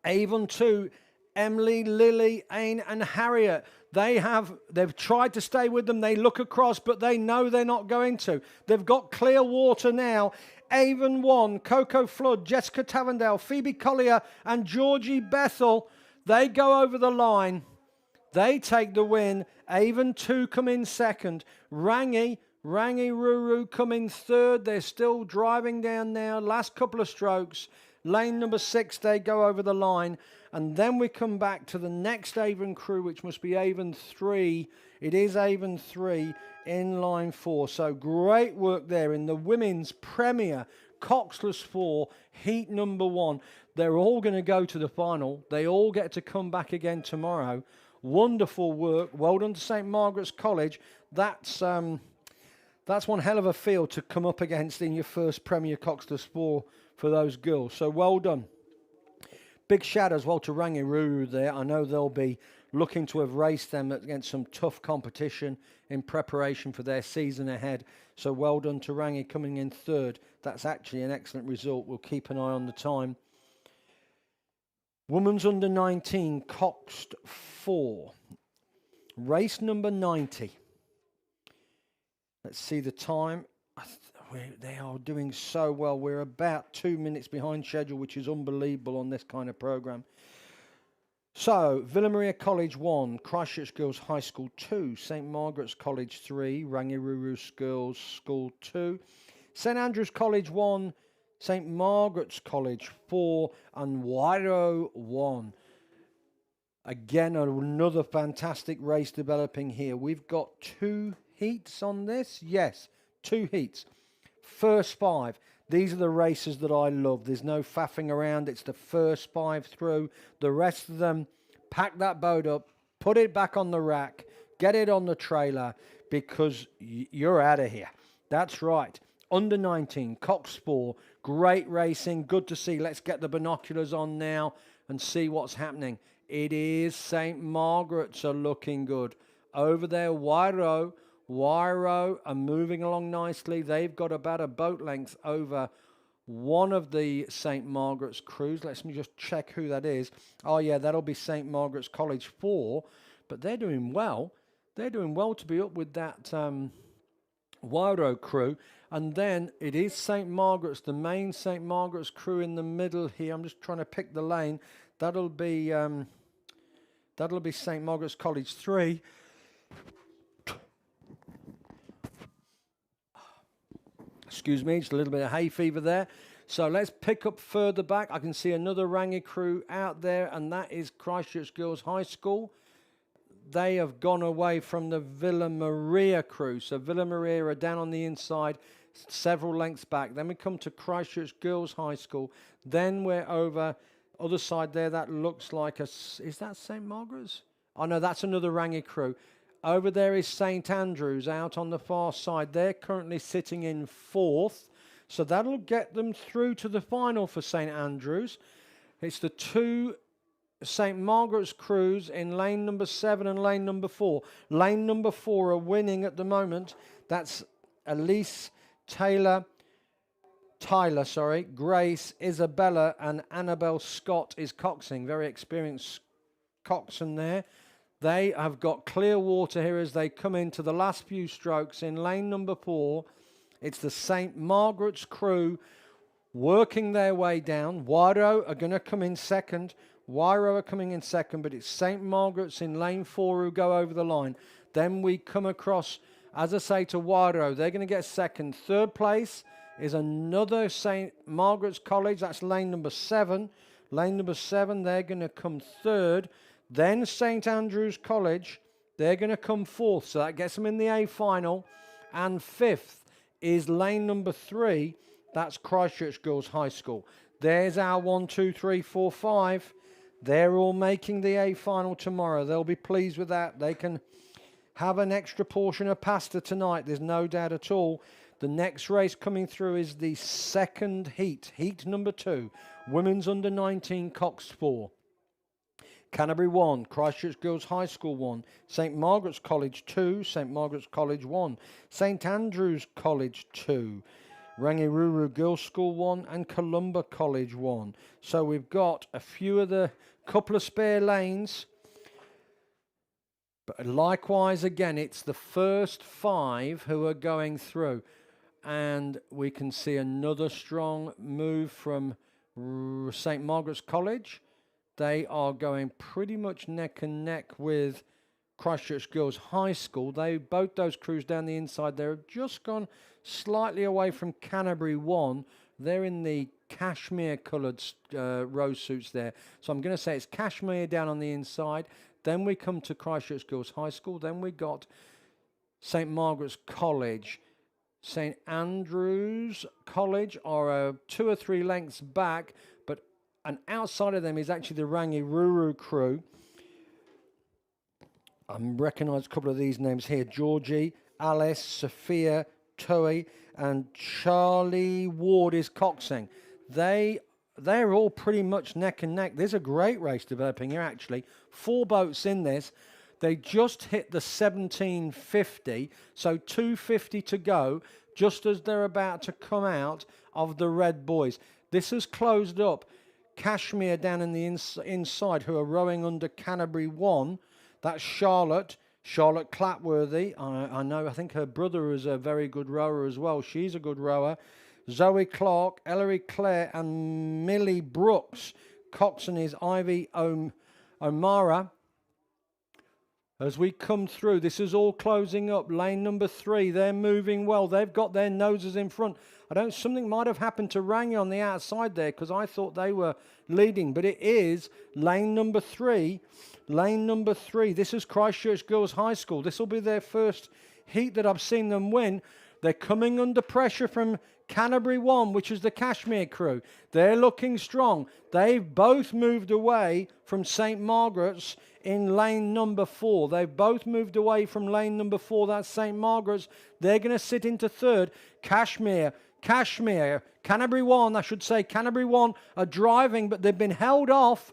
Avon 2, Emily, Lily, Aine, and Harriet. They've tried to stay with them. They look across, but they know they're not going to. They've got clear water now. Avon 1, Coco Flood, Jessica Tavendale, Phoebe Collier, and Georgie Bethel. They go over the line. They take the win. Avon 2 come in second. Rangiruru come in third. They're still driving down now. Last couple of strokes. Lane number 6, they go over the line. And then we come back to the next Avon crew, which must be Avon 3. It is Avon 3 in line 4. So great work there in the Women's Premier Coxless 4, heat number 1. They're all going to go to the final. They all get to come back again tomorrow. Wonderful work. Well done to St Margaret's College. That's one hell of a field to come up against in your first Premier Coxless 4 for those girls. So well done. Big shout as well to Rangiruru there. I know they'll be looking to have raced them against some tough competition in preparation for their season ahead. So well done to Rangi coming in third. That's actually an excellent result. We'll keep an eye on the time. Women's under 19, Coxed 4. Race number 90. Let's see the time. They are doing so well. We're about 2 minutes behind schedule, which is unbelievable on this kind of program. So, Villa Maria College 1, Christchurch Girls High School 2, St Margaret's College 3, Rangiruru Girls School 2, St Andrew's College 1, St Margaret's College 4, and Wairo 1. Again, another fantastic race developing here. We've got 2 heats on this. Yes, 2 heats. First 5. These are the races that I love. There's no faffing around. It's the first 5 through. The rest of them, pack that boat up, put it back on the rack, get it on the trailer, because you're out of here. That's right. Under 19, Coxsport, great racing, good to see. Let's get the binoculars on now and see what's happening. It is St. Margaret's are looking good. Over there, Wairo are moving along nicely. They've got about a boat length over one of the St. Margaret's crews. Let me just check who that is. Oh, yeah, that'll be St. Margaret's College 4. But they're doing well. They're doing well to be up with that Wairo crew. And then it is St. Margaret's, the main St. Margaret's crew in the middle here. I'm just trying to pick the lane. That'll be St. Margaret's College 3. Excuse me, just a little bit of hay fever there. So let's pick up further back. I can see another Rangi crew out there, and that is Christchurch Girls High School. They have gone away from the Villa Maria crew. So Villa Maria are down on the inside, several lengths back. Then we come to Christchurch Girls High School. Then we're over other side there. That looks like a... Is that St. Margaret's? Oh, no, that's another Rangi crew. Over there is St. Andrews out on the far side. They're currently sitting in 4th. So that'll get them through to the final for St. Andrews. It's the 2 St. Margaret's crews in lane number 7 and lane number 4. Lane number 4 are winning at the moment. That's Elise, Tyler, Grace, Isabella, and Annabelle Scott is coxing. Very experienced coxswain there. They have got clear water here as they come into the last few strokes in lane number 4. It's the St. Margaret's crew working their way down. Wairo are going to come in second. Wairo are coming in second, but it's St. Margaret's in lane 4 who go over the line. Then we come across, as I say, to Wairo. They're going to get second. Third place is another St. Margaret's College. That's lane number 7. Lane number 7, they're going to come third. Then St. Andrew's College, they're going to come 4th. So that gets them in the A final. And 5th is lane number 3. That's Christchurch Girls High School. There's our 1, 2, 3, 4, 5. They're all making the A final tomorrow. They'll be pleased with that. They can have an extra portion of pasta tonight. There's no doubt at all. The next race coming through is the second heat. Heat number 2. Women's under 19 Cox 4. Canterbury 1, Christchurch Girls High School 1, St. Margaret's College 2, St. Margaret's College 1, St. Andrew's College 2, Rangiruru Girls School 1, and Columba College 1. So we've got a few of the couple of spare lanes. But likewise, again, it's the first 5 who are going through. And we can see another strong move from St. Margaret's College. They are going pretty much neck and neck with Christchurch Girls High School. Both those crews down the inside there have just gone slightly away from Canterbury 1. They're in the cashmere coloured rose suits there. So I'm going to say it's cashmere down on the inside. Then we come to Christchurch Girls High School. Then we got St. Margaret's College. St. Andrew's College are 2 or 3 lengths back, but and outside of them is actually the Rangiruru crew. I recognise a couple of these names here. Georgie, Alice, Sophia, Toei, and Charlie Ward is coxing. They're all pretty much neck and neck. There's a great race developing here, actually. 4 boats in this. They just hit the 1750, so 250 to go, just as they're about to come out of the Red Boys. This has closed up. Cashmere down in the inside, who are rowing under Canterbury 1. That's Charlotte Clapworthy. I think her brother is a very good rower as well. She's a good rower. Zoe Clark, Ellery Clare, and Millie Brooks. Coxon is Ivy O'Mara, as we come through, this is all closing up. Lane number 3, they're moving well. They've got their noses in front. Something might have happened to Rangi on the outside there because I thought they were leading, but it is lane number 3. Lane number 3. This is Christchurch Girls High School. This will be their first heat that I've seen them win. They're coming under pressure from Canterbury 1, which is the Kashmir crew. They're looking strong. They've both moved away from St. Margaret's in lane number 4. They've both moved away from lane number 4. That's St. Margaret's. They're going to sit into third. Canterbury 1, I should say. Canterbury 1 are driving, but they've been held off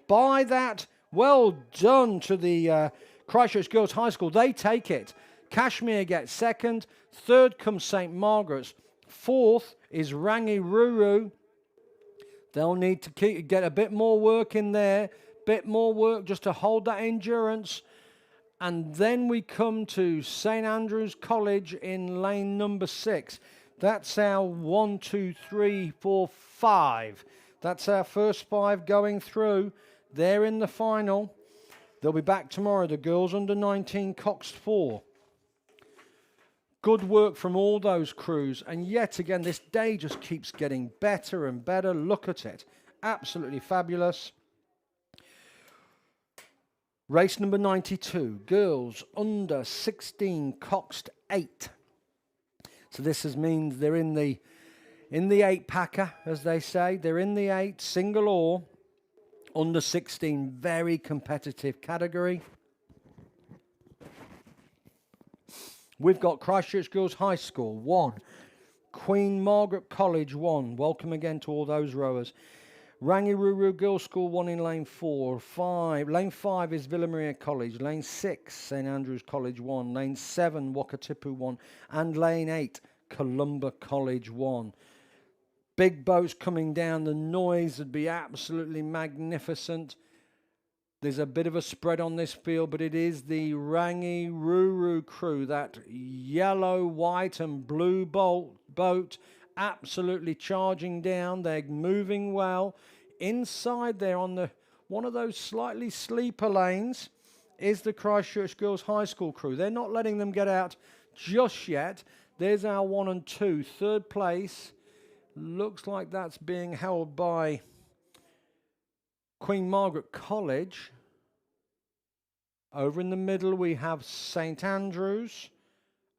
by that. Well done to the Christchurch Girls High School. They take it. Kashmir gets second. Third comes St. Margaret's. Fourth is Rangi Ruru. They'll need to get a bit more work in there. Bit more work just to hold that endurance. And then we come to St. Andrews College in lane number 6. That's our 1, 2, 3, 4, 5. That's our first 5 going through. They're in the final. They'll be back tomorrow. The girls under 19 Cox 4. Good work from all those crews. And yet again, this day just keeps getting better and better. Look at it. Absolutely fabulous. Race number 92. Girls under 16 Coxed 8. So this means they're in the 8-packer, as they say. They're in the 8, single or under 16. Very competitive category. We've got Christchurch Girls High School 1, Queen Margaret College 1. Welcome again to all those rowers. Rangiruru Girls School 1 in lane 4. 5. Lane 5 is Villa Maria College. Lane 6, St. Andrews College 1. Lane 7, Wakatipu 1. And lane 8, Columba College 1. Big boats coming down. The noise would be absolutely magnificent. There's a bit of a spread on this field, but it is the Rangiruru crew, that yellow, white and blue boat, absolutely charging down. They're moving well. Inside there on one of those slightly sleeper lanes is the Christchurch Girls High School crew. They're not letting them get out just yet. There's our 1 and 2. Third place looks like that's being held by Queen Margaret College. Over in the middle we have St. Andrews.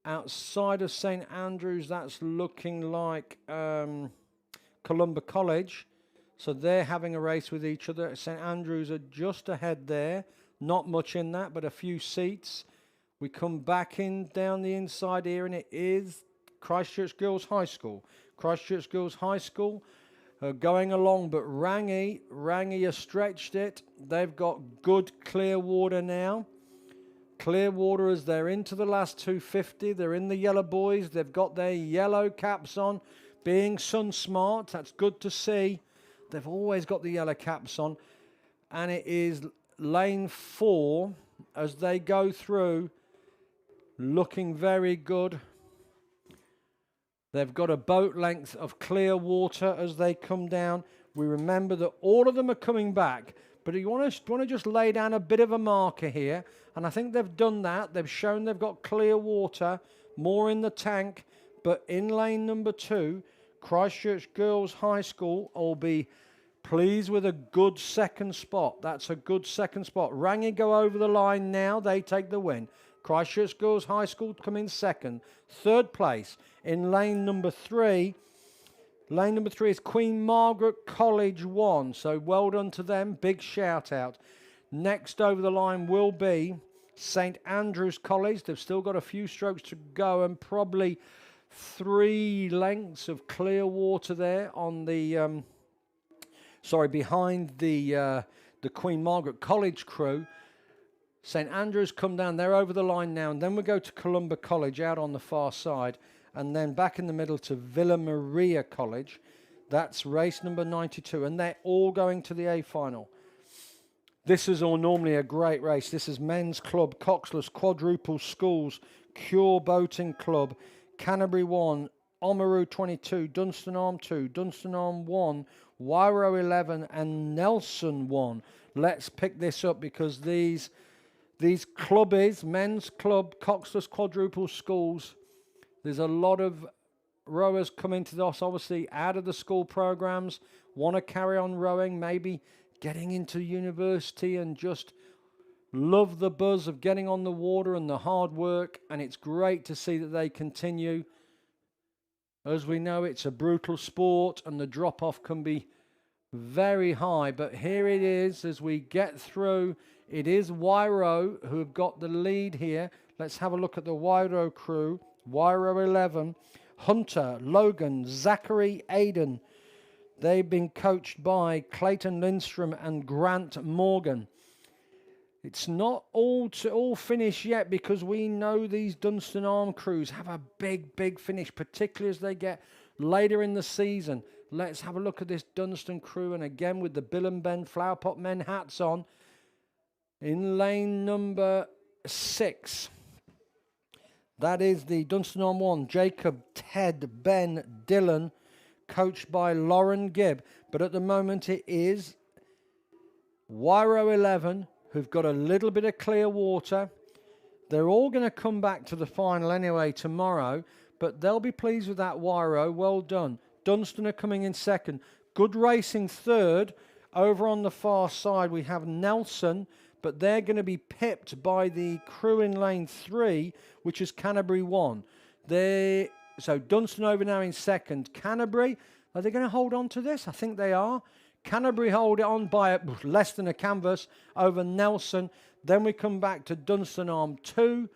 Outside of St. Andrews, that's looking like Columba College. So they're having a race with each other. St. Andrews are just ahead there. Not much in that, but a few seats. We come back down the inside here, and it is Christchurch Girls High School. Christchurch Girls High School going along, but Rangi has stretched it. They've got good clear water now. Clear water as they're into the last 250. They're in the yellow boys. They've got their yellow caps on, being sun smart. That's good to see. They've always got the yellow caps on. And it is lane 4 as they go through, looking very good. They've got a boat length of clear water as they come down. We remember that all of them are coming back, but you want to just lay down a bit of a marker here, and I think they've done that. They've shown they've got clear water, more in the tank, but in lane number 2, Christchurch Girls High School will be pleased with a good second spot. That's a good second spot. Rangi go over the line now. They take the win. Christchurch Girls High School come in second. Third place in lane number 3. Lane number 3 is Queen Margaret College 1. So well done to them. Big shout out. Next over the line will be St. Andrews College. They've still got a few strokes to go and probably 3 lengths of clear water there on the behind the Queen Margaret College crew. St. Andrews come down, they're over the line now, and then we go to Columba College out on the far side, and then back in the middle to Villa Maria College. That's race number 92, and they're all going to the A final. This is all normally a great race. This is Men's Club, Coxless, Quadruple Schools, Cure Boating Club, Canterbury 1, Oamaru 22, Dunstan Arm 2, Dunstan Arm 1, Wairo 11, and Nelson 1. let's pick this up, because these clubbies, men's club, coxless quadruple schools, there's a lot of rowers coming to us, obviously, out of the school programs, want to carry on rowing, maybe getting into university and just love the buzz of getting on the water and the hard work, and it's great to see that they continue. As we know, it's a brutal sport and the drop-off can be very high, but here it is as we get through. It is Wyro who have got the lead here. Let's have a look at the Wyro crew. Wyro 11, Hunter, Logan, Zachary, Aiden. They've been coached by Clayton Lindstrom and Grant Morgan. It's not all finished yet, because we know these Dunstan Arm crews have a big finish, particularly as they get later in the season. Let's have a look at this Dunstan crew, and again with the Bill and Ben Flower Pot Men hats on. In lane number 6, that is the Dunstan Arm 1, Jacob, Ted, Ben, Dylan, coached by Lauren Gibb. But at the moment it is Wyro 11, who've got a little bit of clear water. They're all going to come back to the final anyway tomorrow, but they'll be pleased with that Wyro. Well done. Dunstan are coming in second. Good racing third. Over on the far side we have Nelson, but they're going to be pipped by the crew in lane 3, which is Canterbury 1. So Dunstan over now in second. Canterbury, are they going to hold on to this? I think they are. Canterbury hold it on by less than a canvas over Nelson. Then we come back to Dunstan Arm 2,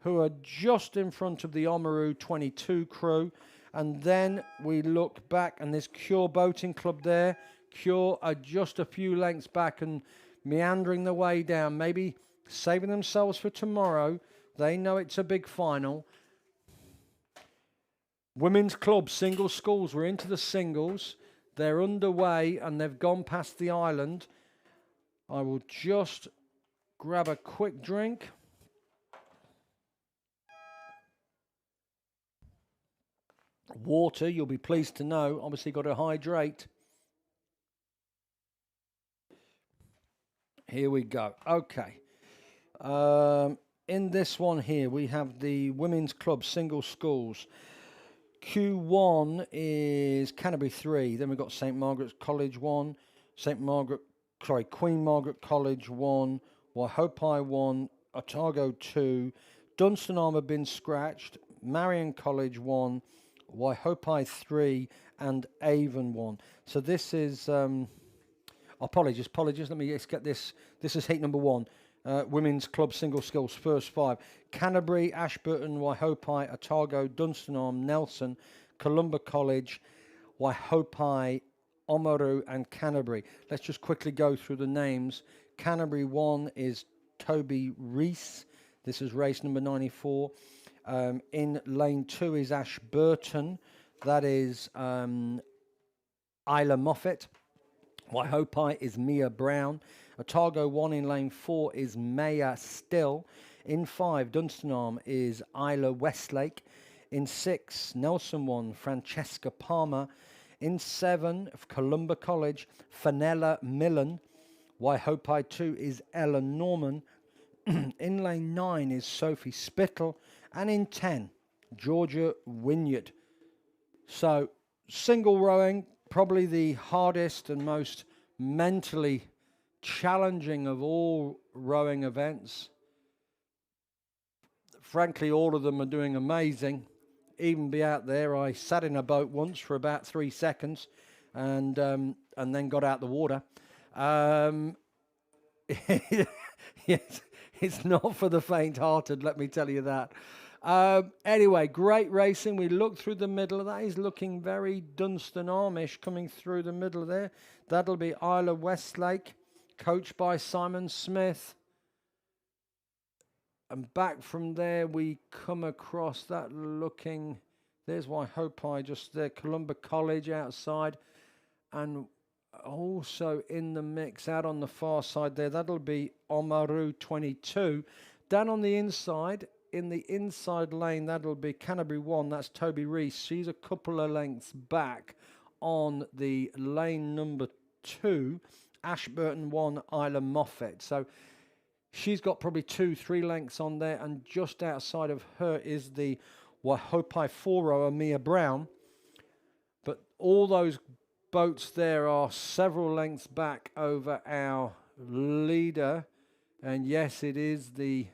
who are just in front of the Oamaru 22 crew. And then we look back, and there's Cure Boating Club there. Cure are just a few lengths back and meandering the way down, maybe saving themselves for tomorrow. They know it's a big final. Women's club, single schools. We're into the singles. They're underway and they've gone past the island. I will just grab a quick drink. Water, you'll be pleased to know. Obviously got to hydrate. Here we go. Okay. In this one here, we have the Women's Club Single Schools. Q1 is Canterbury 3. Then we've got St. Margaret's College 1. Queen Margaret College 1. Waihopai 1. Otago 2. Dunstan Arm have been scratched. Marion College 1. Waihopai 3. And Avon 1. So this is... Apologies. Let me just get this. This is heat number 1. Women's Club Single Skills, first 5. Canterbury, Ashburton, Waihopai, Otago, Dunstan Arm, Nelson, Columba College, Waihopai, Oamaru, and Canterbury. Let's just quickly go through the names. Canterbury 1 is Toby Reese. This is race number 94. In lane 2 is Ashburton. That is Isla Moffat. Waihopai is Mia Brown. Otago 1 in lane 4 is Maya Still. In 5, Dunstan Arm is Isla Westlake. In 6, Nelson 1, Francesca Palmer. In 7, Columba College, Fenella Millen. Waihopai 2 is Ella Norman. In lane 9 is Sophie Spittle. And in 10, Georgia Wynyard. So, single rowing, probably the hardest and most mentally challenging of all rowing events. Frankly, all of them are doing amazing. Even be out there, I sat in a boat once for about 3 seconds and then got out the water. Yes, it's not for the faint-hearted, let me tell you that. Anyway, great racing. We look through the middle. That is looking very Dunstan Armish coming through the middle there. That'll be Isla Westlake, coached by Simon Smith. And back from there, we come across that looking... There's Waihopai just there. Columba College outside. And also in the mix out on the far side there, that'll be Oamaru 22. Down on the inside... In the inside lane, that'll be Canterbury 1. That's Toby Reese. She's a couple of lengths back on the lane number 2. Ashburton 1, Isla Moffat. So she's got probably 2-3 lengths on there, and just outside of her is the Waihopai 4-rower, Mia Brown. But all those boats there are several lengths back over our leader. And yes, it is the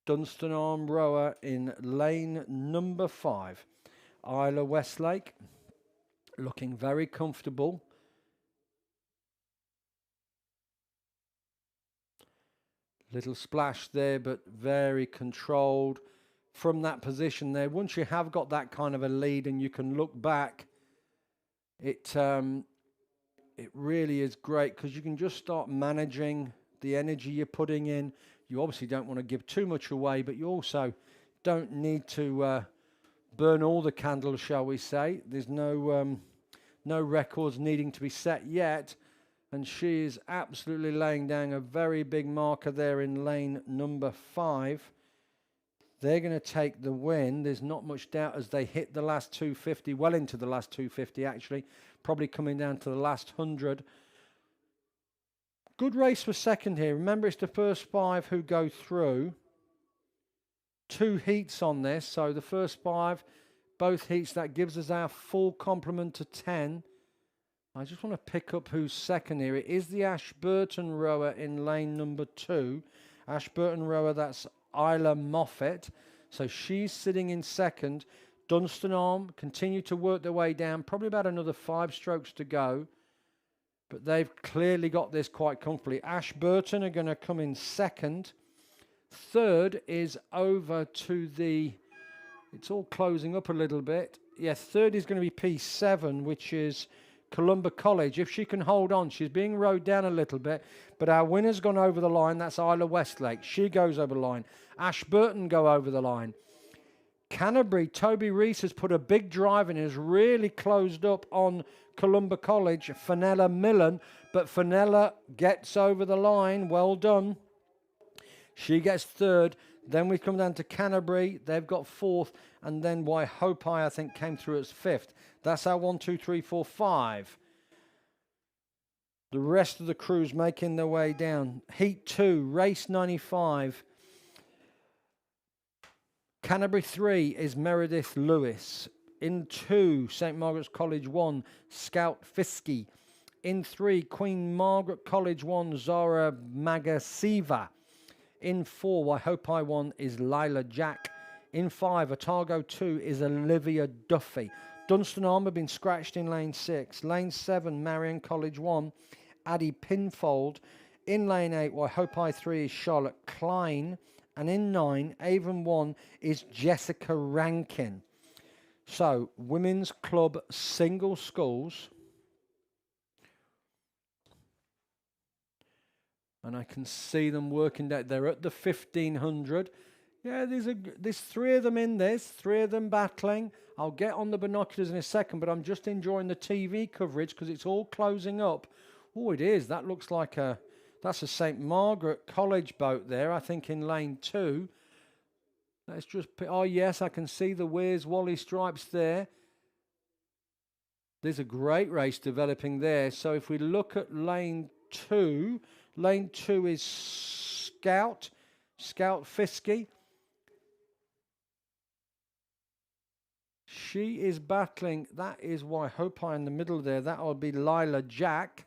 Dunstan Arm rower in lane number 5. Isla Westlake, looking very comfortable. Little splash there, but very controlled from that position there. Once you have got that kind of a lead and you can look back, it really is great, because you can just start managing the energy you're putting in. You obviously don't want to give too much away, but you also don't need to burn all the candles, shall we say. There's no records needing to be set yet, and she is absolutely laying down a very big marker there in lane number 5. They're going to take the win. There's not much doubt as they hit the last 250, well into the last 250 actually, probably coming down to the last 100. Good race for second here. Remember, it's the first 5 who go through. 2 heats on this, so the first 5, both heats, that gives us our full complement to 10. I just want to pick up who's second here. It is the Ashburton rower in lane number 2. Ashburton rower, that's Isla Moffat. So she's sitting in second. Dunstan Arm continue to work their way down. Probably about another 5 strokes to go. But they've clearly got this quite comfortably. Ashburton are going to come in second. Third is over to the... It's all closing up a little bit. Yeah, third is going to be P7, which is Columba College. If she can hold on, she's being rowed down a little bit, but our winner's gone over the line. That's Isla Westlake. She goes over the line. Ashburton go over the line. Canterbury, Toby Reese has put a big drive in, has really closed up on Columba College, Fenella Millen, but Fenella gets over the line. Well done. She gets third. Then we come down to Canterbury. They've got fourth. And then Waihopai, I think, came through as fifth. That's our 1, 2, 3, 4, 5. The rest of the crew's making their way down. Heat 2, race 95. Canterbury 3 is Meredith Lewis. In 2, St. Margaret's College 1, Scout Fiske. In 3, Queen Margaret College 1, Zara Magasiva. In 4, Waihopai 1 is Lila Jack. In 5, Otago 2 is Olivia Duffy. Dunstan Arm have been scratched in lane 6. Lane 7, Marion College 1, Addie Pinfold. In lane 8, Waihopai 3 is Charlotte Klein. And in 9, Avon 1 is Jessica Rankin. So, Women's Club Single Sculls. And I can see them working down. They're at the 1500. Yeah, there's 3 of them in this, 3 of them battling. I'll get on the binoculars in a second, but I'm just enjoying the TV coverage because it's all closing up. Oh, it is. That looks like that's a St. Margaret College boat there, I think in lane 2. Let's just... Oh, yes, I can see the Wears Wally stripes there. There's a great race developing there. So if we look at lane 2... Lane 2 is Scout Fiske. She is battling. That is Waihopai in the middle there. That will be Lila Jack.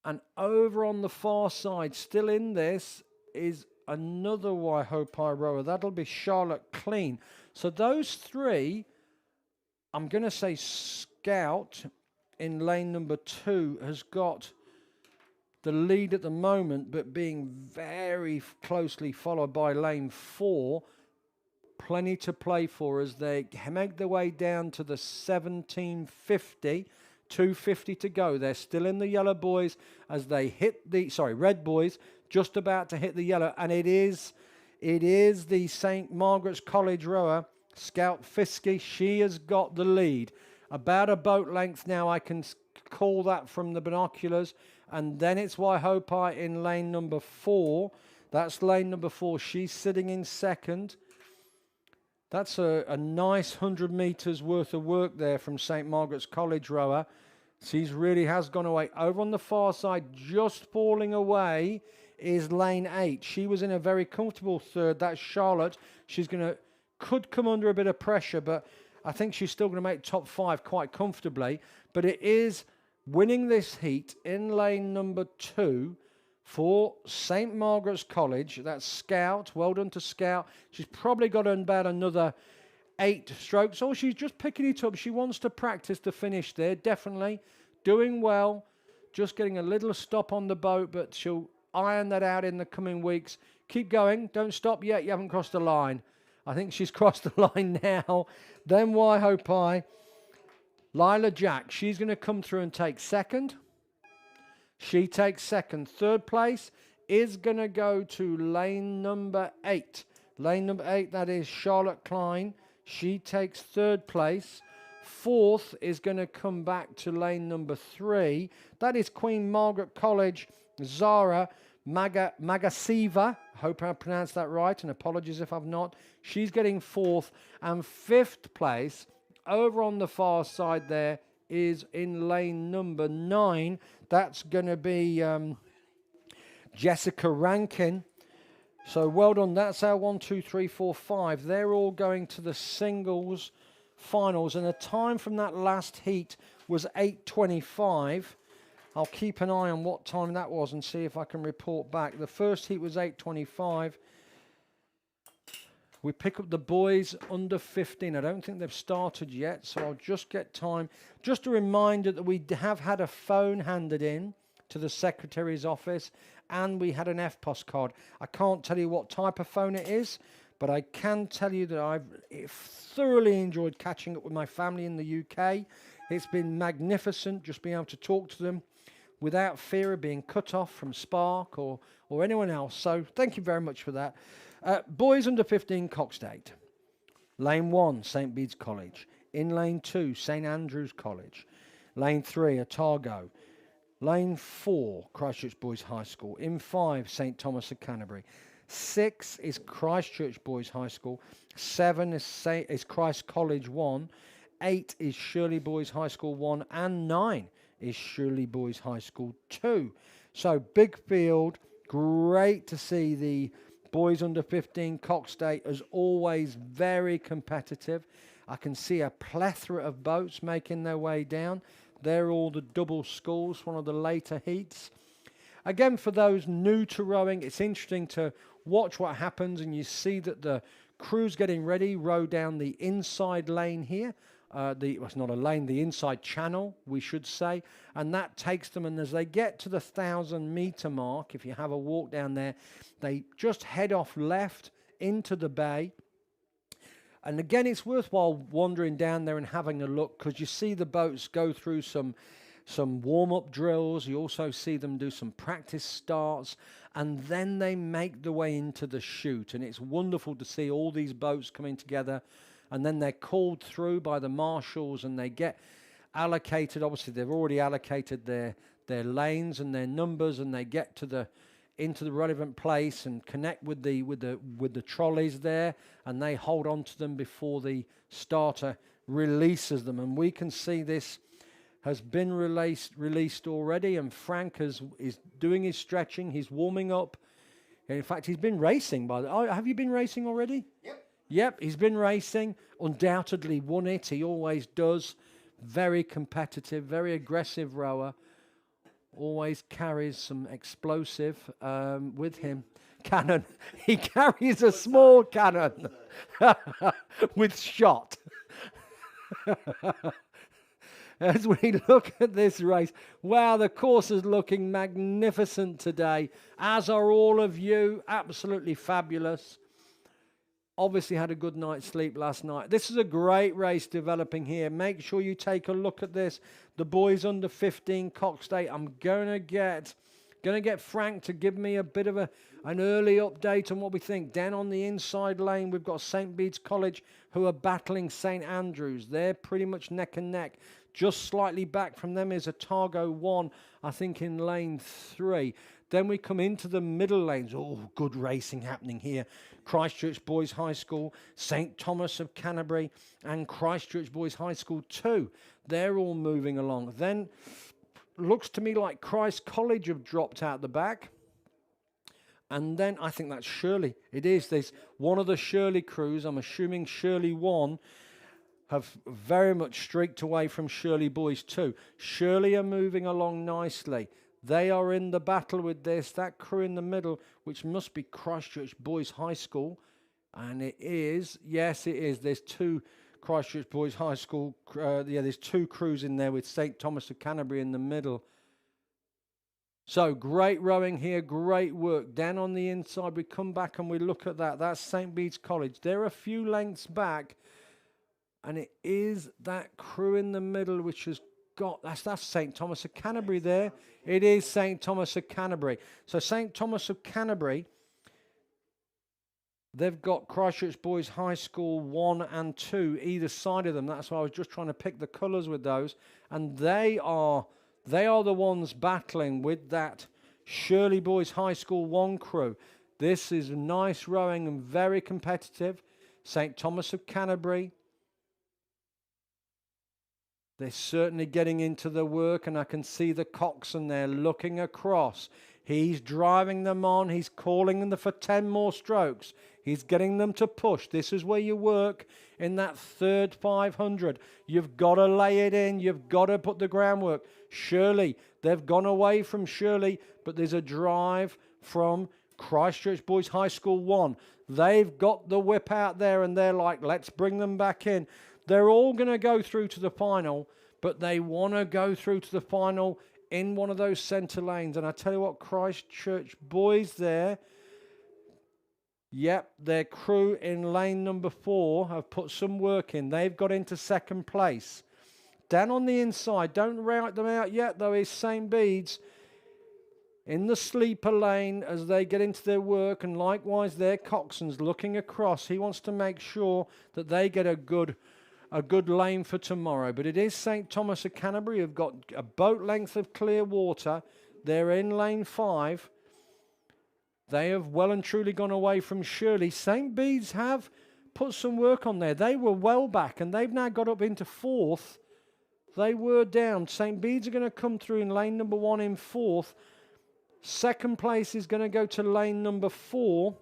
And over on the far side, still in this, is another Waihopai rower. That'll be Charlotte Clean. So those 3, I'm going to say Scout in lane number 2 has got the lead at the moment, but being very closely followed by lane 4. Plenty to play for as they make their way down to the 1750. 250 to go. They're still in the yellow boys as they hit the... Sorry, red boys, just about to hit the yellow. And it is the St. Margaret's College rower, Scout Fiske. She has got the lead. About a boat length now, I can call that from the binoculars. And then it's Waihopai in lane number 4. That's lane number 4. She's sitting in second. That's a nice 100 metres worth of work there from St. Margaret's College rower. She's really has gone away. Over on the far side, just falling away, is lane 8. She was in a very comfortable third. That's Charlotte. She's could come under a bit of pressure, but I think she's still going to make top 5 quite comfortably. But it is winning this heat in lane number 2 for St. Margaret's College. That's Scout. Well done to Scout. She's probably got about another 8 strokes. Oh, she's just picking it up. She wants to practice to finish there. Definitely doing well. Just getting a little stop on the boat, but she'll iron that out in the coming weeks. Keep going. Don't stop yet. You haven't crossed the line. I think she's crossed the line now. Then why hope I? Lila Jack. She's going to come through and take second. She takes second. Third place is going to go to lane number 8. Lane number 8, that is Charlotte Klein. She takes third place. Fourth is going to come back to lane number 3. That is Queen Margaret College, Zara Magasiva. Hope I pronounced that right, and apologies if I've not. She's getting fourth. And fifth place, over on the far side there, is in lane number 9. That's going to be Jessica Rankin. So well done. That's our 1, 2, 3, 4, 5. They're all going to the singles finals. And the time from that last heat was 8:25. I'll keep an eye on what time that was and see if I can report back. The first heat was 8:25. We pick up the boys under 15. I don't think they've started yet, so I'll just get time. Just a reminder that we have had a phone handed in to the Secretary's office, and we had an FPOS card. I can't tell you what type of phone it is, but I can tell you that I've thoroughly enjoyed catching up with my family in the UK. It's been magnificent just being able to talk to them without fear of being cut off from Spark or anyone else. So thank you very much for that. Boys under 15 Coxgate. Lane 1, St. Bede's College. In lane 2, St. Andrew's College. Lane 3, Otago. Lane 4, Christchurch Boys High School. In 5, St. Thomas of Canterbury. 6 is Christchurch Boys High School. 7 is Christ College 1. 8 is Shirley Boys High School 1. And 9 is Shirley Boys High School 2. So big field. Great to see the boys under 15 Coxgate, as always, very competitive. I can see a plethora of boats making their way down. They're all the double sculls, one of the later heats. Again, for those new to rowing, it's interesting to watch what happens, and you see that the crew's getting ready, row down the inside lane here. It's not a lane, the inside channel, we should say, and that takes them, and as they get to the 1,000-meter mark, if you have a walk down there, they just head off left into the bay. And again, it's worthwhile wandering down there and having a look, because you see the boats go through some warm-up drills. You also see them do some practice starts, and then they make the way into the chute, and it's wonderful to see all these boats coming together. And then they're called through by the marshals, and they get allocated. Obviously, they've already allocated their lanes and their numbers, and they get to into the relevant place and connect with the trolleys there, and they hold on to them before the starter releases them. And we can see this has been released already, and Frank is doing his stretching. He's warming up. And in fact, he's been racing. Have you been racing already? Yep, he's been racing, undoubtedly won it. He always does. Very competitive, very aggressive rower. Always carries some explosive with him. Cannon. He carries a small cannon with shot. As we look at this race, wow, the course is looking magnificent today, as are all of you. Absolutely fabulous. Obviously had a good night's sleep last night. This is a great race developing here. Make sure you take a look at this. The boys under 15 Coxgate. I'm gonna get Frank to give me a bit of an early update on what we think. Down on the inside lane, we've got St. Bede's College, who are battling St. Andrews. They're pretty much neck and neck. Just slightly back from them is Otago 1, I think in lane 3. Then we come into the middle lanes. Oh, good racing happening here. Christchurch Boys High School, St Thomas of Canterbury, and Christchurch Boys High School 2. They're all moving along. Then looks to me like Christ College have dropped out the back. And then I think that's Shirley. It is. There's one of the Shirley crews, I'm assuming Shirley 1, have very much streaked away from Shirley Boys 2. Shirley are moving along nicely. They are in the battle with this. That crew in the middle, which must be Christchurch Boys High School. And it is. Yes, it is. There's 2 Christchurch Boys High School. There's 2 crews in there with St Thomas of Canterbury in the middle. So great rowing here, great work. Down on the inside, we come back and we look at that. That's St Bede's College. They're a few lengths back, and it is that crew in the middle which has got, that's St Thomas of Canterbury there. It is St Thomas of Canterbury. So St Thomas of Canterbury, they've got Christchurch Boys High School 1 and 2 either side of them. That's why I was just trying to pick the colours with those. And they are the ones battling with that Shirley Boys High School 1 crew. This is nice rowing and very competitive. St Thomas of Canterbury, they're certainly getting into the work, and I can see the coxswain there looking across. He's driving them on. He's calling them for 10 more strokes. He's getting them to push. This is where you work in that third 500. You've got to lay it in. You've got to put the groundwork. Shirley, they've gone away from Shirley, but there's a drive from Christchurch Boys High School 1. They've got the whip out there, and they're like, let's bring them back in. They're all going to go through to the final, but they want to go through to the final in one of those centre lanes. And I tell you what, Christchurch Boys there, yep, their crew in lane number 4 have put some work in. They've got into second place. Down on the inside, don't rout them out yet though, is St Bede's in the sleeper lane as they get into their work, and likewise their coxswain's looking across. He wants to make sure that they get a good lane for tomorrow. But it is St Thomas of Canterbury who've got a boat length of clear water. They're in lane 5. They have well and truly gone away from Shirley. St Bede's have put some work on there. They were well back, and they've now got up into 4th. They were down. St Bede's are going to come through in lane number 1 in 4th. Second place is going to go to lane number 4,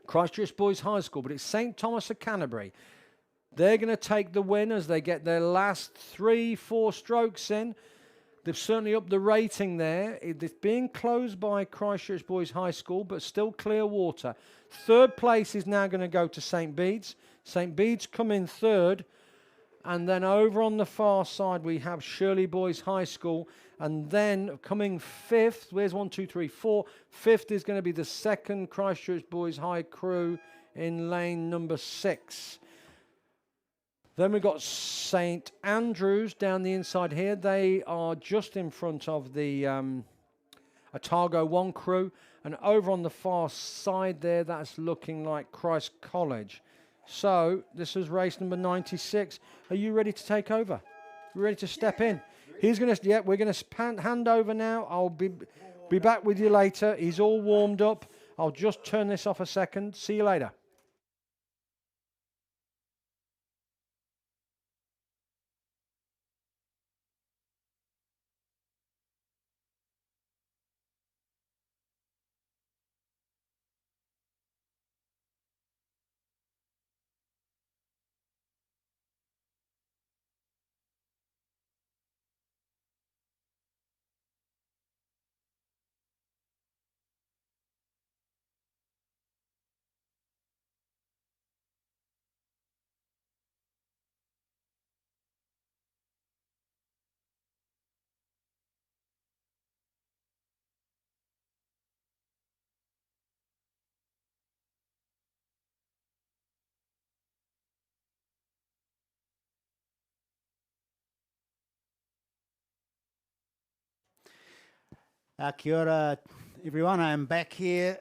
Christchurch Boys High School, but it's St Thomas of Canterbury. They're going to take the win as they get their last 3-4 strokes in. They've certainly upped the rating there. It's being closed by Christchurch Boys High School, but still clear water. Third place is now going to go to St Bede's. St Bede's come in third. And then over on the far side, we have Shirley Boys High School. And then coming 5th, where's 1, 2, 3, 4? 5th is going to be the second Christchurch Boys High crew in lane number 6. Then we've got St Andrews down the inside here. They are just in front of the Otago 1 crew. And over on the far side there, that's looking like Christ College. So this is race number 96. Are you ready to take over? You ready to step in? He's going to, yeah, we're going to hand over now. I'll be back with you later. He's all warmed up. I'll just turn this off a second. See you later. Kia ora, everyone. I'm back here.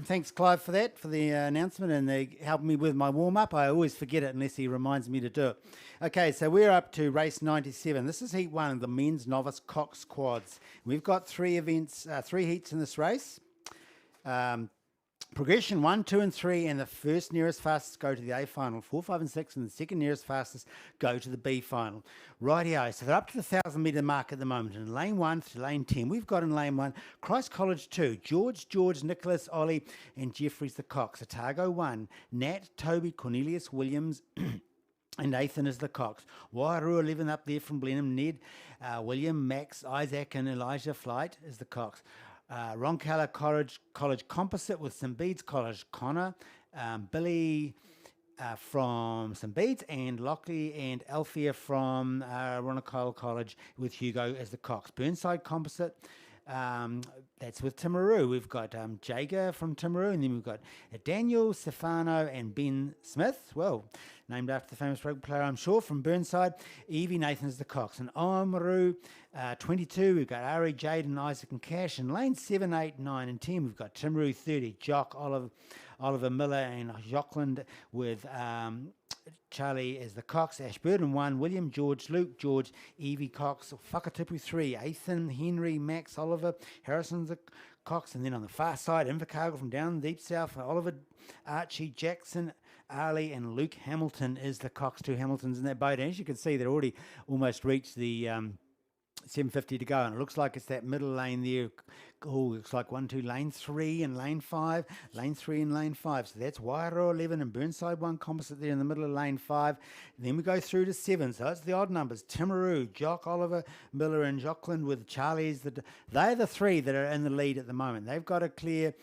Thanks, Clive, for that, for the announcement and helping me with my warm-up. I always forget it unless he reminds me to do it. Okay, so we're up to race 97. This is heat 1 of the men's novice Cox quads. We've got 3 heats in this race. Progression 1, 2, and 3, and the first nearest fastest go to the A final. 4, 5, and 6, and the second nearest fastest go to the B final. Rightio, so they're up to the 1,000 metre mark at the moment. In lane 1 to lane 10, we've got in lane 1, Christ College 2, George, Nicholas, Ollie, and Jeffrey's the Cox. Otago 1, Nat, Toby, Cornelius, Williams, and Nathan is the Cox. Wairua 11 up there from Blenheim, Ned, William, Max, Isaac, and Elijah Flight is the Cox. Roncalla College Composite with St Bede's College, Connor, Billy from St Bede's, and Lockley and Althea from Roncalla College with Hugo as the Cox. Burnside Composite, that's with Timaru. We've got Jager from Timaru, and then we've got Daniel, Stefano, and Ben Smith, well, named after the famous rugby player, I'm sure, from Burnside. Evie Nathan's the Cox. And Oamaru, 22, we've got Ari, Jade, and Isaac and Cash. In lane 7, 8, 9, and 10, we've got Timaru, 30, Jock, Oliver Miller, and Jockland with Charlie as the Cox. Ashburton 1, William, George, Luke, George, Evie Cox, Whakatipu 3, Ethan, Henry, Max, Oliver, Harrison's the Cox. And then on the far side, Invercargill from down the deep south, Oliver, Archie, Jackson, Ali, and Luke Hamilton is the Cox. 2 Hamiltons in that boat. And as you can see, they're already almost reached the 750 to go, and it looks like it's that middle lane there. Oh, looks like 1, 2, lane 3 and lane 5, lane 3 and lane 5. So that's Wairua 11 and Burnside 1 composite there in the middle of lane 5. Then we go through to 7, so it's the odd numbers. Timaru, Jock, Oliver, Miller, and Jockland with Charlie's. They're the 3 that are in the lead at the moment. They've got a clear.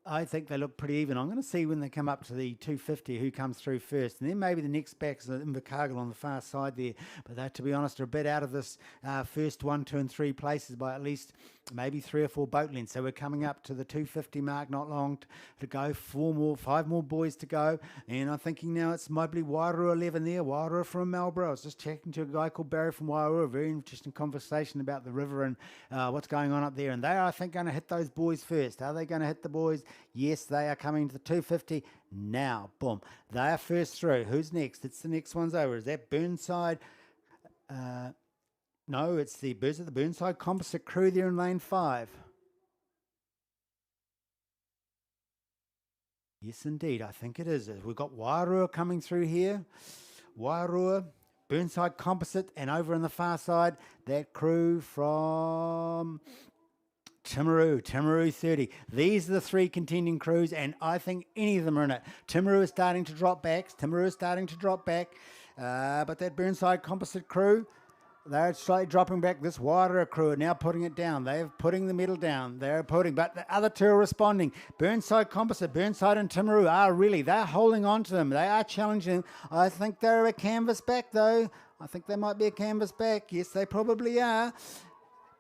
I think they look pretty even. I'm going to see when they come up to the 250 who comes through first. And then maybe the next back is Invercargill on the far side there. But they, to be honest, are a bit out of this first 1, 2, and 3 places by at least maybe 3 or 4 boat lengths. So we're coming up to the 250 mark, not long to go. 5 more boys to go. And I'm thinking now it's Mobley Wairua 11 there. Wairua from Marlborough. I was just chatting to a guy called Barry from Wairua. A very interesting conversation about the river and what's going on up there. And they are, I think, going to hit those boys first. Are they going to hit the boys? Yes, they are coming to the 250 now. Boom. They are first through. Who's next? It's the next one's over. Is that Burnside? No, it's the Burnside Composite crew there in lane 5. Yes, indeed. I think it is. We've got Wairua coming through here. Wairua, Burnside Composite, and over on the far side, that crew from Timaru 30. These are the 3 contending crews, and I think any of them are in it. Timaru is starting to drop back. But that Burnside Composite crew, they're slightly dropping back. This Wairua crew are now putting it down. They're putting the medal down. But the other 2 are responding. Burnside Composite, Burnside and Timaru they're holding on to them. They are challenging them. I think they're a canvas back, though. I think they might be a canvas back. Yes, they probably are.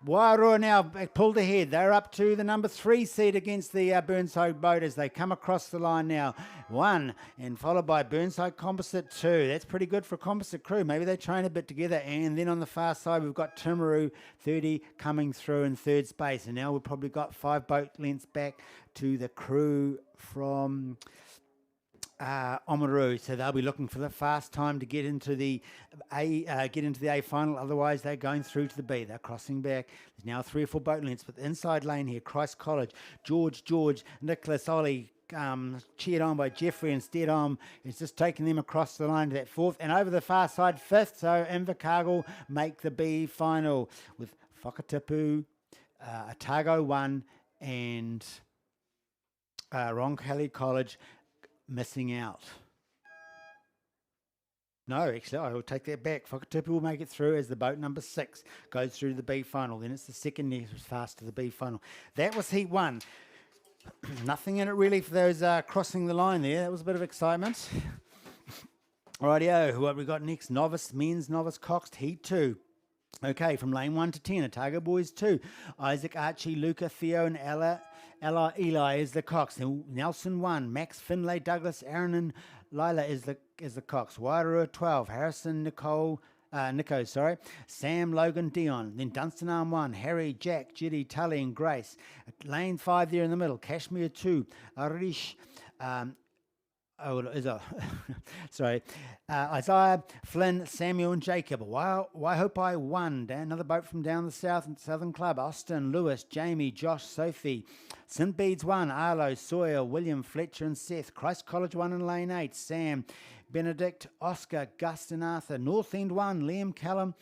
Wairua now pulled ahead. They're up to the number 3 seed against the Burnside boat as they come across the line now. 1, and followed by Burnside Composite 2. That's pretty good for a composite crew. Maybe they train a bit together. And then on the far side, we've got Timaru 30 coming through in 3rd space. And now we've probably got 5 boat lengths back to the crew from Oamaru, so they'll be looking for the fast time to get into the A final. Otherwise, they're going through to the B. They're crossing back. There's now 3 or 4 boat lengths, but the inside lane here, Christ College, George, Nicholas, Ollie, cheered on by Jeffrey and steered on. It's just taking them across the line to that 4th, and over the far side 5th. So Invercargill make the B final with Whakatipu, Otago 1, and Roncalla College missing out. No, actually, I will take that back. Whakatipu will make it through as the boat number 6 goes through to the B final. Then it's the second nearest fast to the B final. That was heat 1. Nothing in it really for those crossing the line there. That was a bit of excitement. Rightio, what we got next? Men's novice Coxed, heat 2. Okay, from lane 1 to 10, Otago boys 2. Isaac, Archie, Luca, Theo, and Ella, Eli is the Cox. Nelson 1, Max, Finlay, Douglas, Aaron, and Lila is the Cox. Wairua 12, Harrison, Nicole, Nico, sorry. Sam, Logan, Dion. Then Dunstan Arm 1, Harry, Jack, Jitty, Tully and Grace. Lane 5 there in the middle. Kashmir 2, Arish, sorry, Isaiah, Flynn, Samuel and Jacob. Why hope I won? Another boat from down the Southern Club. Austin, Lewis, Jamie, Josh, Sophie. St. Bede's 1, Arlo, Sawyer, William, Fletcher and Seth. Christ College 1 in lane 8, Sam, Benedict, Oscar, Gus and Arthur. North End 1, Liam, Callum,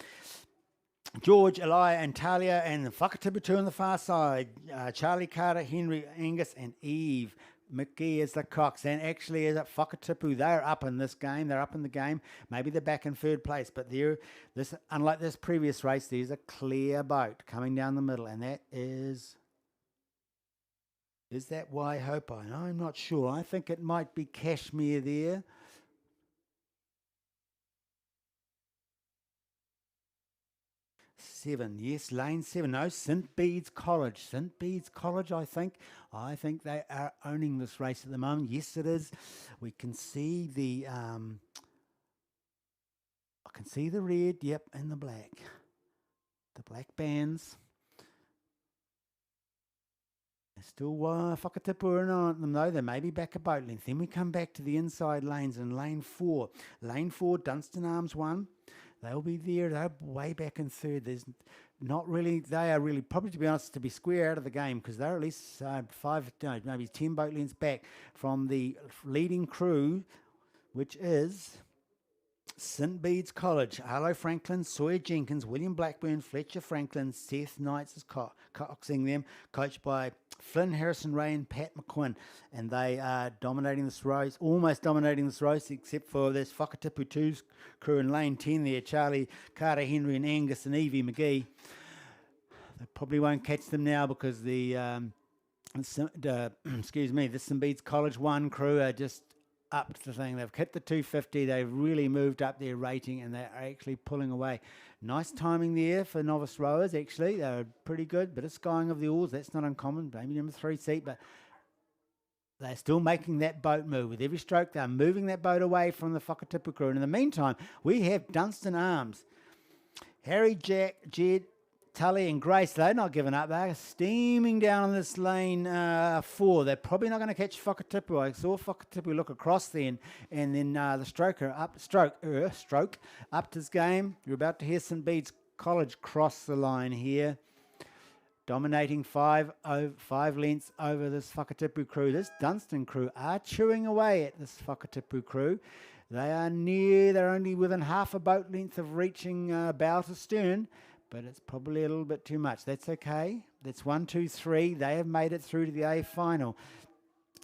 George, Eli and Talia, and Whakatipu 2 on the far side. Charlie, Carter, Henry, Angus and Eve. McGee is the Cox, and actually is at Whakatipu. They're up in this game. They're up in the game. Maybe they're back in third place, but unlike this previous race, there's a clear boat coming down the middle, and that is that Why Hope I? I'm not sure. I think it might be Kashmir there. Yes, lane 7. No, St. Bede's College. St. Bede's College, I think. I think they are owning this race at the moment. Yes, it is. We can see the I can see the red, yep, and the black. The black bands. They're still Whakatipu on them though. They may be back a boat length. Then we come back to the inside lanes in lane 4. Lane 4, Dunstan Arms 1. They'll be there. They're way back in third. There's not really. They are really probably, to be honest, to be square out of the game because they're at least 5, no, maybe 10 boat lengths back from the leading crew, which is St. Bede's College. Arlo Franklin, Sawyer Jenkins, William Blackburn, Fletcher Franklin, Seth Knights is coxing them, coached by Flynn Harrison Ray and Pat McQuinn, and they are dominating this race, almost dominating this race, except for this Whakatipu 2's crew in lane 10 there, Charlie, Carter, Henry and Angus and Evie McGee. They probably won't catch them now because the the St. Bede's College 1 crew are just up to the thing. They've hit the 250. They've really moved up their rating and they're actually pulling away. Nice timing there for novice rowers, actually. They're pretty good. Bit of skying of the oars. That's not uncommon. Maybe number 3 seat, but they're still making that boat move. With every stroke, they're moving that boat away from the Whakatipu crew. And in the meantime, we have Dunstan Arms. Harry, Jack, Jed, Tully and Grace, they're not giving up. They're steaming down on this lane 4. They're probably not going to catch Whakatipu. I saw Whakatipu look across then, and then the stroke upped his game. You're about to hear St. Bede's College cross the line here, dominating 5 lengths over this Whakatipu crew. This Dunstan crew are chewing away at this Whakatipu crew. They're only within half a boat length of reaching bow to stern, but it's probably a little bit too much. That's okay. That's 1, 2, 3. They have made it through to the A final.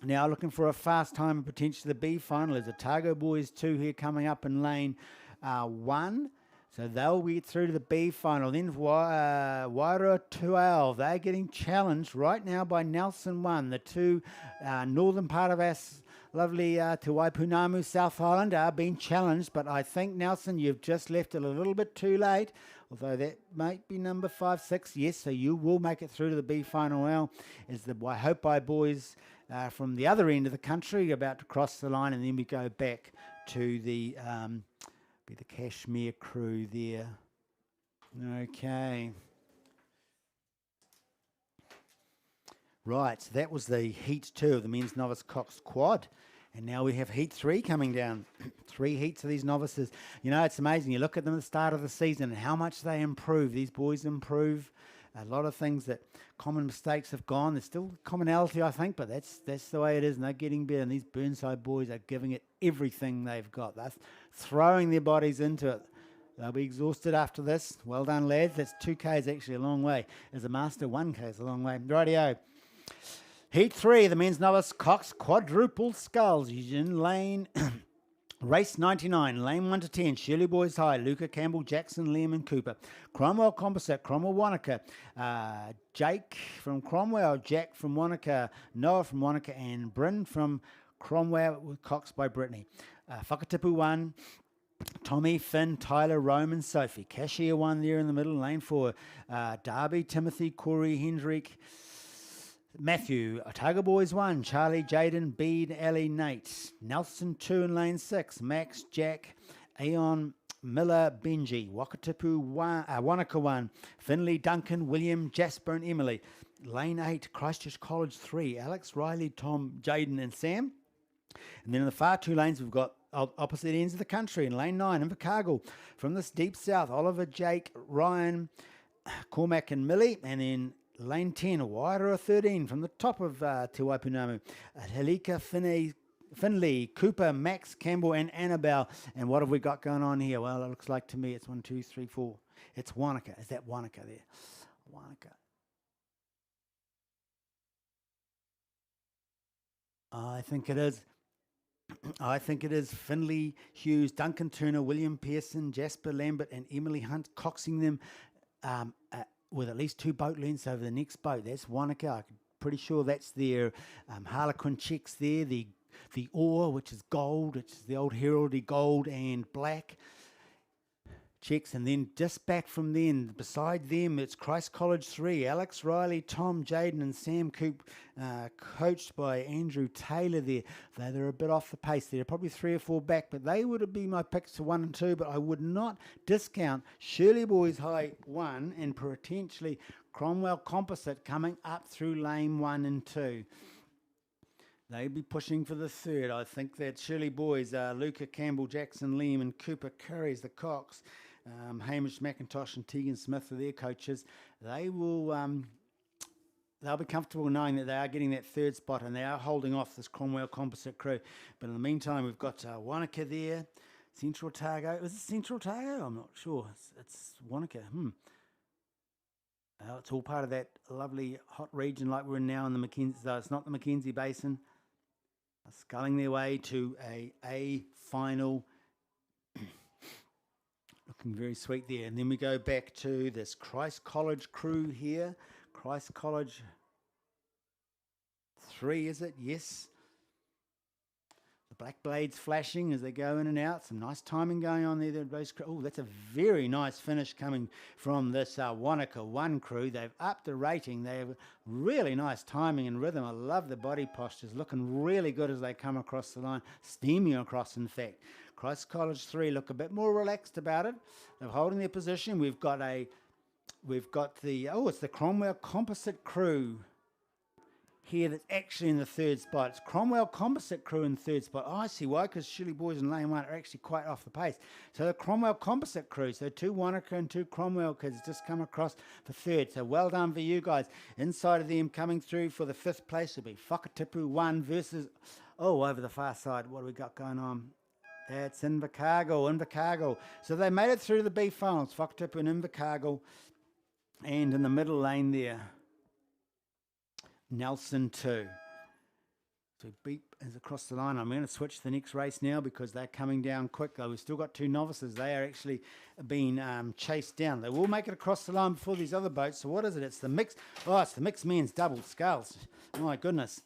Now looking for a fast time and potentially the B final is the Otago Boys 2 here coming up in lane 1. So they'll get through to the B final. Then Wairua 12. They're getting challenged right now by Nelson 1. The two northern part of us, lovely Te Waipunamu, South Island, are being challenged. But I think, Nelson, you've just left it a little bit too late. Although that might be number 5, 6. Yes, so you will make it through to the B final now. Is the I Hope I boys from the other end of the country about to cross the line, and then we go back to the Kashmir crew there. Okay. Right, so that was the Heat 2 of the Men's Novice Cox Quad. And now we have Heat 3 coming down. 3 heats of these novices. You know, it's amazing. You look at them at the start of the season and how much they improve. These boys improve. A lot of things that common mistakes have gone. There's still commonality, I think, but that's the way it is. And they're getting better. And these Burnside boys are giving it everything they've got. They're throwing their bodies into it. They'll be exhausted after this. Well done, lads. That's 2K is actually a long way. As a master, 1K is a long way. Rightio. Heat 3, the Men's Novice Cox Quadruple Sculls. In lane, race 99, lane 1 to 10, Shirley Boys High, Luca Campbell, Jackson, Liam and Cooper. Cromwell Composite, Cromwell Wanaka, Jake from Cromwell, Jack from Wanaka, Noah from Wanaka, and Bryn from Cromwell with Cox by Brittany. Whakatipu 1, Tommy, Finn, Tyler, Rome and Sophie. Cashier 1 there in the middle, lane 4, Darby, Timothy, Corey, Hendrick, Matthew, Otago Boys 1, Charlie, Jaden, Bede, Ellie, Nate. Nelson 2 in lane 6, Max, Jack, Aeon, Miller, Benji, Wakatipu, Wanaka 1, Finley, Duncan, William, Jasper and Emily. Lane 8, Christchurch College 3, Alex, Riley, Tom, Jaden and Sam. And then in the far two lanes, we've got opposite ends of the country. In lane 9, Invercargill. From this deep south, Oliver, Jake, Ryan, Cormac and Millie. And then lane 10, Wairua 13, from the top of Te Waipunamu. Helika, Finley, Cooper, Max, Campbell and Annabelle. And what have we got going on here? Well, it looks like to me it's 1, 2, 3, 4. It's Wanaka. Is that Wanaka there? Wanaka. I think it is. I think it is Finley, Hughes, Duncan Turner, William Pearson, Jasper Lambert and Emily Hunt coxing them with at least 2 boat lengths over the next boat. That's Wanaka. I'm pretty sure that's their Harlequin checks there. The oar, which is gold, which is the old heraldry gold and black checks. And then just back from then, beside them, it's Christ College 3, Alex, Riley, Tom, Jaden and Sam Coop, coached by Andrew Taylor there. They're a bit off the pace. They're probably 3 or 4 back, but they would have been my picks to 1 and 2, but I would not discount Shirley Boys High 1 and potentially Cromwell Composite coming up through lane 1 and 2. They'd be pushing for the third. I think that Shirley Boys, Luca Campbell, Jackson Liam and Cooper Curry's the Cox. Hamish McIntosh and Tegan Smith are their coaches. They will, they'll be comfortable knowing that they are getting that third spot and they are holding off this Cromwell Composite crew. But in the meantime, we've got Wanaka there, Central Otago. Is it Central Otago? I'm not sure. It's Wanaka. It's all part of that lovely hot region like we're in now in the Mackenzie. Though it's not the Mackenzie Basin. Sculling their way to a final. Looking very sweet there. And then we go back to this Christ College crew here. Christ College 3, is it? Yes. The black blades flashing as they go in and out. Some nice timing going on there. Oh, that's a very nice finish coming from this Wanaka 1 crew. They've upped the rating. They have really nice timing and rhythm. I love the body postures. Looking really good as they come across the line. Steaming across, in fact. Christ College 3 look a bit more relaxed about it. They're holding their position. We've got the, it's the Cromwell Composite crew here that's actually in the third spot. It's Cromwell Composite crew in third spot. Oh, I see why, because Shirley Boys in lane 1 are actually quite off the pace. So the Cromwell Composite crew, so 2 Wanaka and 2 Cromwell kids just come across for third. So well done for you guys. Inside of them coming through for the 5th place will be Whakatipu 1 versus, over the far side, what do we got going on? That's Invercargill. So they made it through to the B finals, Whakatipu and Invercargill. And in the middle lane there, Nelson 2. So beep is across the line. I'm going to switch to the next race now because they're coming down quick. Though we've still got 2 novices. They are actually being chased down. They will make it across the line before these other boats. So what is it? It's the mix. Oh, it's the mixed men's double sculls. Oh my goodness.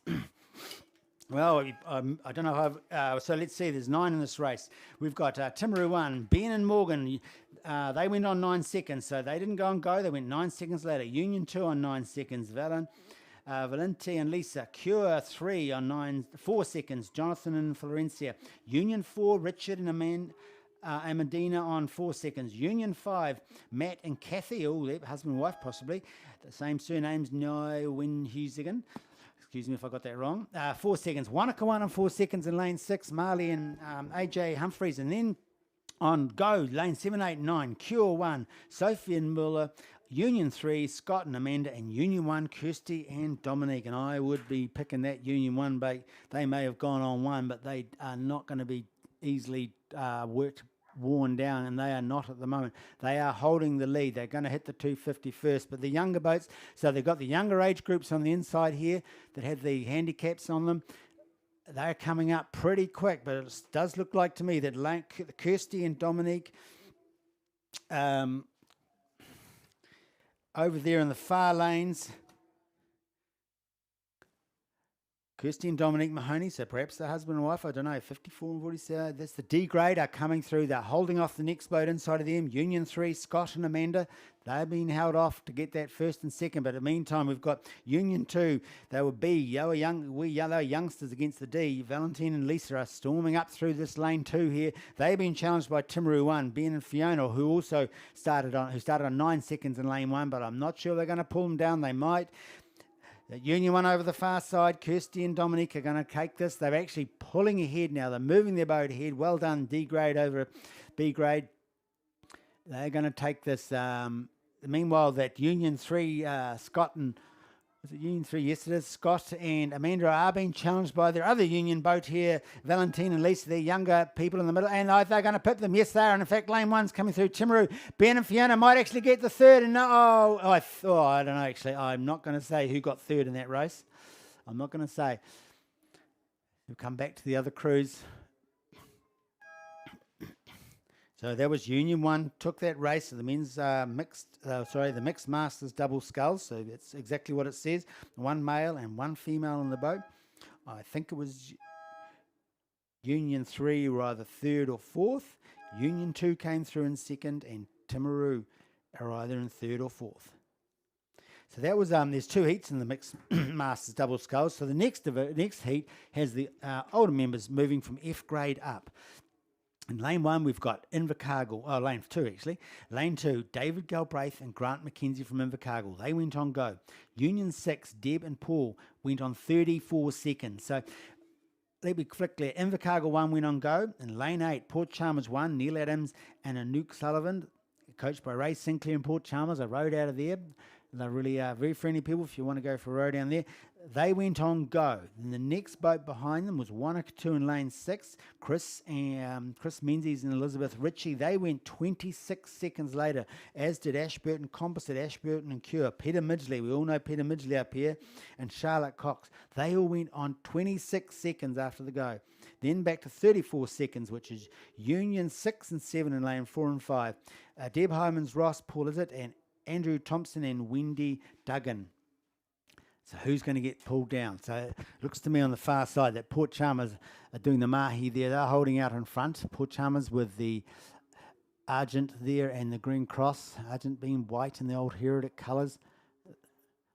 Well, I don't know how. So let's see. There's 9 in this race. We've got Timaru 1, Ben and Morgan. They went on 9 seconds, so they didn't go on go. They went 9 seconds later. Union 2 on 9 seconds. Valente and Lisa. Cure 3 on 4 seconds. Jonathan and Florencia. Union 4, Richard and Amandina on 4 seconds. Union 5, Matt and Kathy. Oh, they're husband and wife possibly. The same surnames. No, Win Husigan. Excuse me if I got that wrong. 4 seconds. Wanaka 1 on 4 seconds in lane 6. Marley and AJ Humphreys. And then on go, lane 7, 8, 9. Cure 1. Sophie and Muller. Union 3, Scott and Amanda. And Union 1, Kirsty and Dominique. And I would be picking that Union 1 bait. They may have gone on 1, but they are not going to be easily worn down, and they are not at the moment. They are holding the lead. They're going to hit the 250 first, but the younger boats, so they've got the younger age groups on the inside here that have the handicaps on them. They're coming up pretty quick, but it does look like to me that Kirsty and Dominique over there in the far lanes Kirsty and Dominique Mahoney, so perhaps the husband and wife, I don't know, 54 and 47. That's the D grade are coming through. They're holding off the next boat inside of them. Union 3, Scott and Amanda, they've been held off to get that first and second. But in the meantime, we've got Union 2. They were B. They were youngsters against the D. Valentine and Lisa are storming up through this lane 2 here. They've been challenged by Timaru 1, Ben and Fiona, who also started on 9 seconds in lane 1, but I'm not sure they're going to pull them down. They might. Union 1 over the far side. Kirsty and Dominique are going to take this. They're actually pulling ahead now. They're moving their boat ahead. Well done, D grade over B grade. They're going to take this. Meanwhile, that Union 3, Scott and... Was it Union 3? Yes, it is. Scott and Amanda are being challenged by their other Union boat here, Valentine and Lisa. They're younger people in the middle, and they're going to pit them. Yes, they are. And in fact, lane 1's coming through. Timaru, Ben and Fiona might actually get the third. And I don't know, actually. I'm not going to say who got third in that race. I'm not going to say. We'll come back to the other crews. So that was Union 1, took that race, the men's the mixed masters double sculls. So that's exactly what it says. 1 male and 1 female on the boat. I think it was Union 3 were either third or fourth. Union 2 came through in second, and Timaru are either in third or fourth. So that was there's 2 heats in the mixed masters double sculls. So the next heat has the older members moving from F grade up. In lane 1, we've got Invercargill. Oh, lane 2, actually. Lane 2, David Galbraith and Grant McKenzie from Invercargill. They went on go. Union 6, Deb and Paul went on 34 seconds. So, let me flick clear. Invercargill 1 went on go. In lane 8, Port Chalmers 1, Neil Adams and Anouk Sullivan, coached by Ray Sinclair and Port Chalmers. I rode out of there. They're really very friendly people if you want to go for a row down there. They went on go. And the next boat behind them was Wanaka 2 in lane 6. Chris Menzies and Elizabeth Ritchie. They went 26 seconds later, as did Ashburton Composite, Ashburton and Cure. Peter Midgley, we all know Peter Midgley up here, and Charlotte Cox. They all went on 26 seconds after the go. Then back to 34 seconds, which is Union 6 and 7 in lane 4 and 5. Deb Hyman's Ross, Paul Izzett, and Andrew Thompson and Wendy Duggan. So who's going to get pulled down? So it looks to me on the far side that Port Chalmers are doing the mahi there. They're holding out in front. Port Chalmers with the Argent there and the green cross. Argent being white in the old Heritic colours.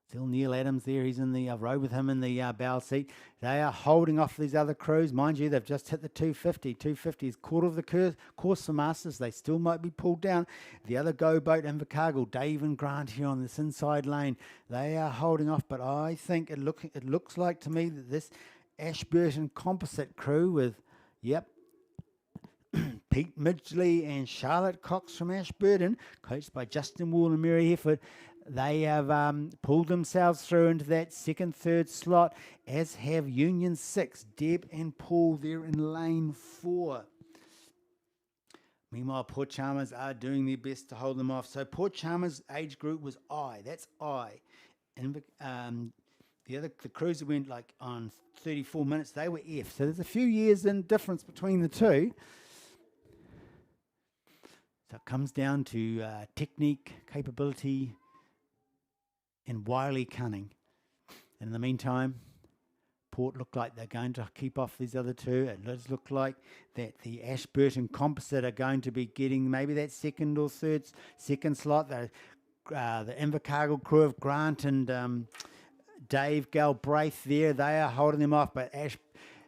Still Neil Adams there. He's in the row with him in the bow seat. They are holding off these other crews. Mind you, they've just hit the 250. 250 is quarter of the course for Masters. They still might be pulled down. The other go boat, Invercargill, Dave and Grant here on this inside lane. They are holding off, but I think it looks like to me that this Ashburton Composite crew with, Pete Midgley and Charlotte Cox from Ashburton, coached by Justin Wall and Mary Hefford, they have pulled themselves through into that second, third slot, as have Union 6, Deb and Paul there in lane 4. Meanwhile, Port Chalmers are doing their best to hold them off. So Port Chalmers' age group was I. That's I. And the crews that went like on 34 minutes, they were F. So there's a few years in difference between the two. So it comes down to technique, capability, and wily cunning. And in the meantime, Port look like they're going to keep off these other two. It does look like that the Ashburton Composite are going to be getting maybe that second or second slot. The Invercargill crew of Grant and Dave Galbraith there, they are holding them off.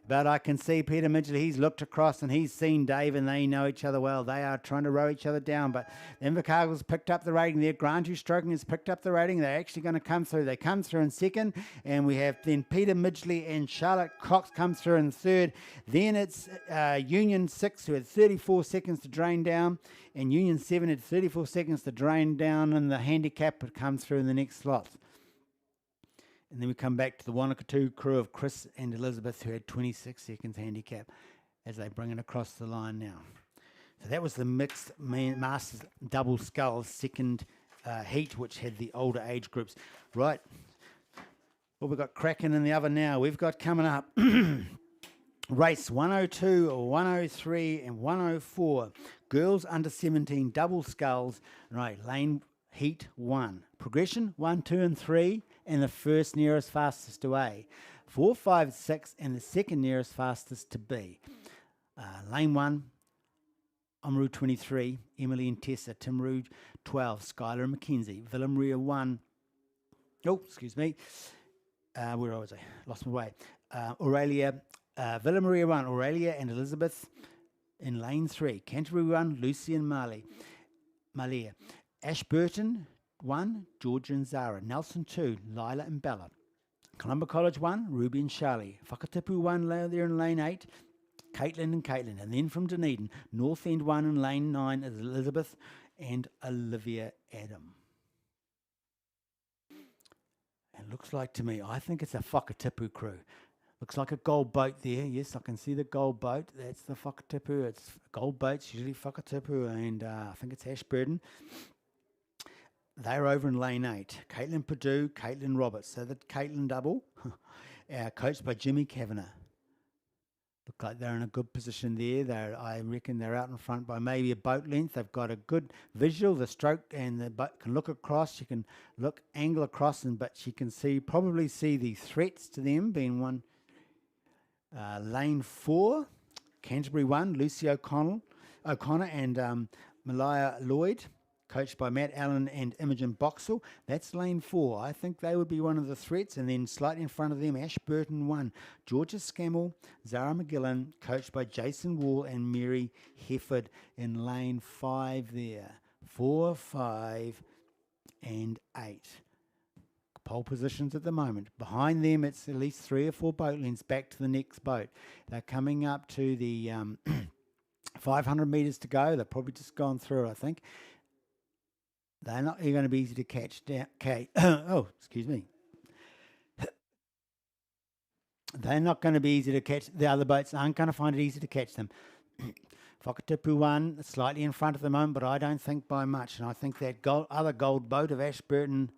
But I can see Peter Midgley, he's looked across and he's seen Dave and they know each other well. They are trying to row each other down, but Invercargill's picked up the rating there. Grant, who's stroking, has picked up the rating. They're actually going to come through. They come through in second, and we have then Peter Midgley and Charlotte Cox come through in third. Then it's Union 6, who had 34 seconds to drain down, and Union 7 had 34 seconds to drain down, and the handicap would come through in the next slot. And then we come back to the Wanaka 2 crew of Chris and Elizabeth, who had 26 seconds handicap as they bring it across the line now. So that was the mixed Masters double sculls second heat, which had the older age groups. Right. Well, we've got cracking in the oven now. We've got coming up race 102, 103 and 104. Girls under 17 double sculls. Right, lane heat 1. Progression 1, 2 and 3. And the first nearest fastest away. 4, 5, 6, and the second nearest fastest to B. Lane 1, Oamaru 23, Emily and Tessa, Timaru 12, Skylar and Mackenzie, Villa Maria 1, where was I? Lost my way. Aurelia, Villa Maria 1, Aurelia and Elizabeth in lane 3, Canterbury 1, Lucy and Malia, Ashburton 1, Georgia and Zara, Nelson 2, Lila and Bella, Columba College 1, Ruby and Charlie, Whakatipu 1 there in lane 8, Caitlin and Caitlin, and then from Dunedin, North End 1 in lane 9 is Elizabeth and Olivia Adam. It looks like to me, I think it's a Whakatipu crew. Looks like a gold boat there. Yes, I can see the gold boat. That's the Whakatipu. It's gold boats, usually Whakatipu, and I think it's Ashburton. They're over in lane 8. Caitlin Purdue, Caitlin Roberts. So the Caitlin double, coached by Jimmy Kavanagh. Look like they're in a good position there. I reckon they're out in front by maybe a boat length. They've got a good visual. The stroke and the boat can look across. She can angle across, but she can probably see the threats to them being one. Lane 4, Canterbury 1, Lucy O'Connor and Malaya Lloyd, coached by Matt Allen and Imogen Boxall. That's lane 4. I think they would be one of the threats. And then slightly in front of them, Ashburton 1, Georgia Scammell, Zara McGillan, coached by Jason Wall and Mary Hefford in lane 5 there. 4, 5, and 8. Pole positions at the moment. Behind them, it's at least 3 or 4 boat lengths back to the next boat. They're coming up to the 500 metres to go. They've probably just gone through, I think. They're not going to be easy to catch down. Oh, excuse me. They're not going to be easy to catch. The other boats aren't going to find it easy to catch them. Whakatipu 1, slightly in front at the moment, but I don't think by much. And I think that other gold boat of Ashburton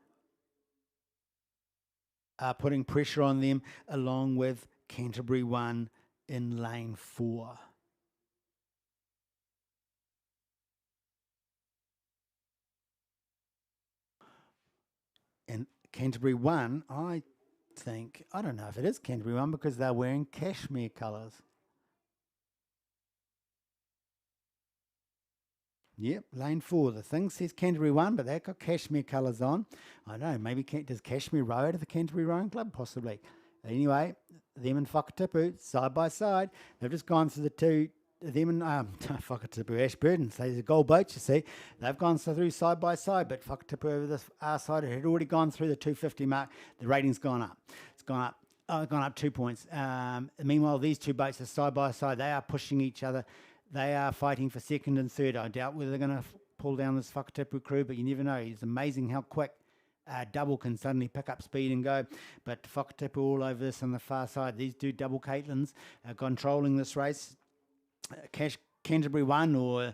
are putting pressure on them, along with Canterbury 1 in lane 4. And Canterbury 1, I don't know if it is Canterbury 1 because they're wearing cashmere colours. Yep, lane 4. The thing says Canterbury 1, but they've got cashmere colours on. I don't know, maybe does Cashmere row out of the Canterbury Rowing Club? Possibly. Anyway, them and Whakatipu, side by side. They've just gone through the two, them and Whakatipu, Ashburton. So there's a gold boat, you see. They've gone through side by side, but Whakatipu over this our side had already gone through the 250 mark. The rating's gone up. It's gone up 2 points. Meanwhile, these two boats are side by side. They are pushing each other. They are fighting for second and third. I doubt whether they're going to pull down this Whakatipu crew, but you never know. It's amazing how quick double can suddenly pick up speed and go. But Whakatipu all over this on the far side. These two double Caitlins are controlling this race. Canterbury 1 or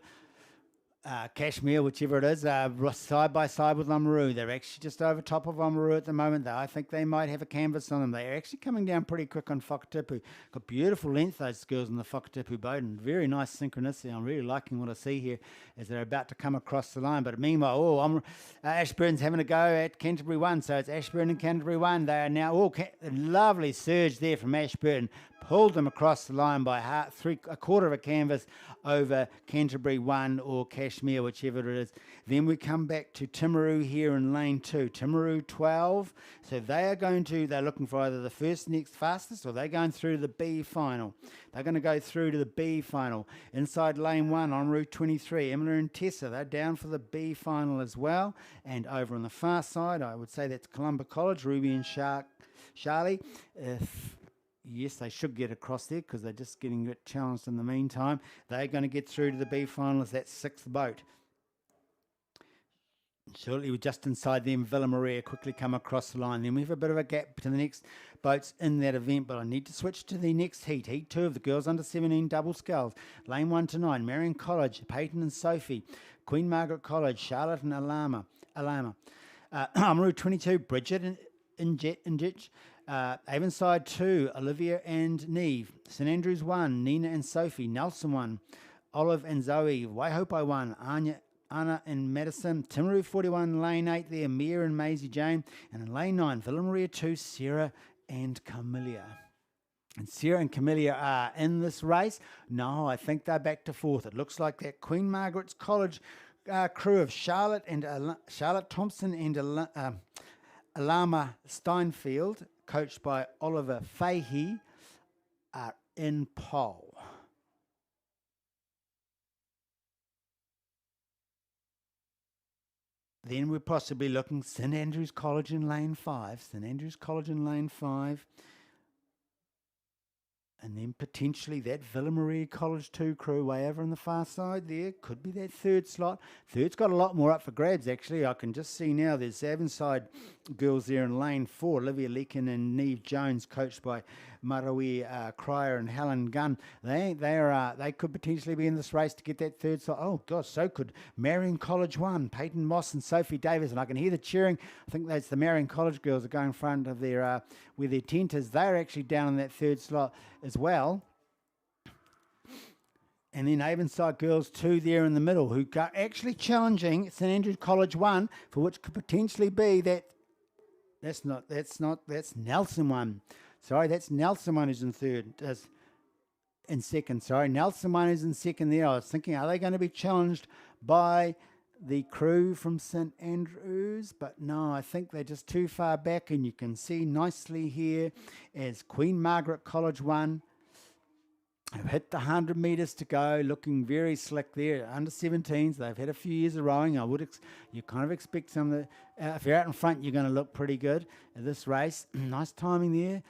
Cashmere, whichever it is, side by side with Oamaru. They're actually just over top of Oamaru at the moment, though. I think they might have a canvas on them. They're actually coming down pretty quick on Whakatipu. Got beautiful length, those girls in the Whakatipu boat, and very nice synchronicity. I'm really liking what I see here as they're about to come across the line. But meanwhile, Ashburn's having a go at Canterbury 1, so it's Ashburn and Canterbury 1. They are now a lovely surge there from Ashburn. Pulled them across the line by a quarter of a canvas over Canterbury 1 or Cashmere, whichever it is. Then we come back to Timaru here in lane 2. Timaru 12. So they're looking for either the first next fastest or they're going through to the B final. They're going to go through to the B final. Inside lane 1 on Route 23, Emily and Tessa, they're down for the B final as well. And over on the far side, I would say that's Columba College, Ruby and Charlie. Yes, they should get across there because they're just getting a bit challenged in the meantime. They're going to get through to the B final as that 6th boat. Shortly, we're just inside them. Villa Maria quickly come across the line. Then we have a bit of a gap to the next boats in that event, but I need to switch to the next heat. Heat 2 of the girls under 17 double sculls. Lane 1 to 9, Marion College, Peyton and Sophie. Queen Margaret College, Charlotte and Alama. On Route 22, Bridget and Ditch. Avonside 2, Olivia and Neve. St Andrews 1, Nina and Sophie. Nelson 1, Olive and Zoe. Waihopai 1, Anna and Madison. Timaru 41, lane 8 there, Mia and Maisie Jane. And in lane 9, Villa Maria 2, Sarah and Camellia. And Sarah and Camellia are in this race. No, I think they're back to fourth. It looks like that Queen Margaret's College crew of Charlotte Thompson and Alama Steinfeld, coached by Oliver Fahey, are in pole. Then we're possibly looking St Andrews College in lane 5. St Andrews College in lane 5. And then potentially that Villa Maria College 2 crew way over on the far side there. Could be that third slot. Third's got a lot more up for grabs, actually. I can just see now there's Avonside girls there in lane 4. Olivia Leakin and Neve Jones, coached by Marawi Cryer and Helen Gunn. They could potentially be in this race to get that third slot. Oh, gosh, so could Marion College 1, Peyton Moss and Sophie Davis. And I can hear the cheering. I think that's the Marion College girls are going in front of their where their tent is. They're actually down in that third slot as well. And then Avonside Girls 2 there in the middle, who are actually challenging St Andrews College 1, for which could potentially be that's Nelson 1. Sorry, that's Nelson 1 who's in third. In second, sorry. Nelson 1 is in second there. I was thinking, are they going to be challenged by the crew from St Andrews? But no, I think they're just too far back, and you can see nicely here as Queen Margaret College 1 have hit the 100 metres to go, looking very slick there. Under 17s, they've had a few years of rowing. You kind of expect some of the, if you're out in front, you're going to look pretty good at this race. Nice timing there.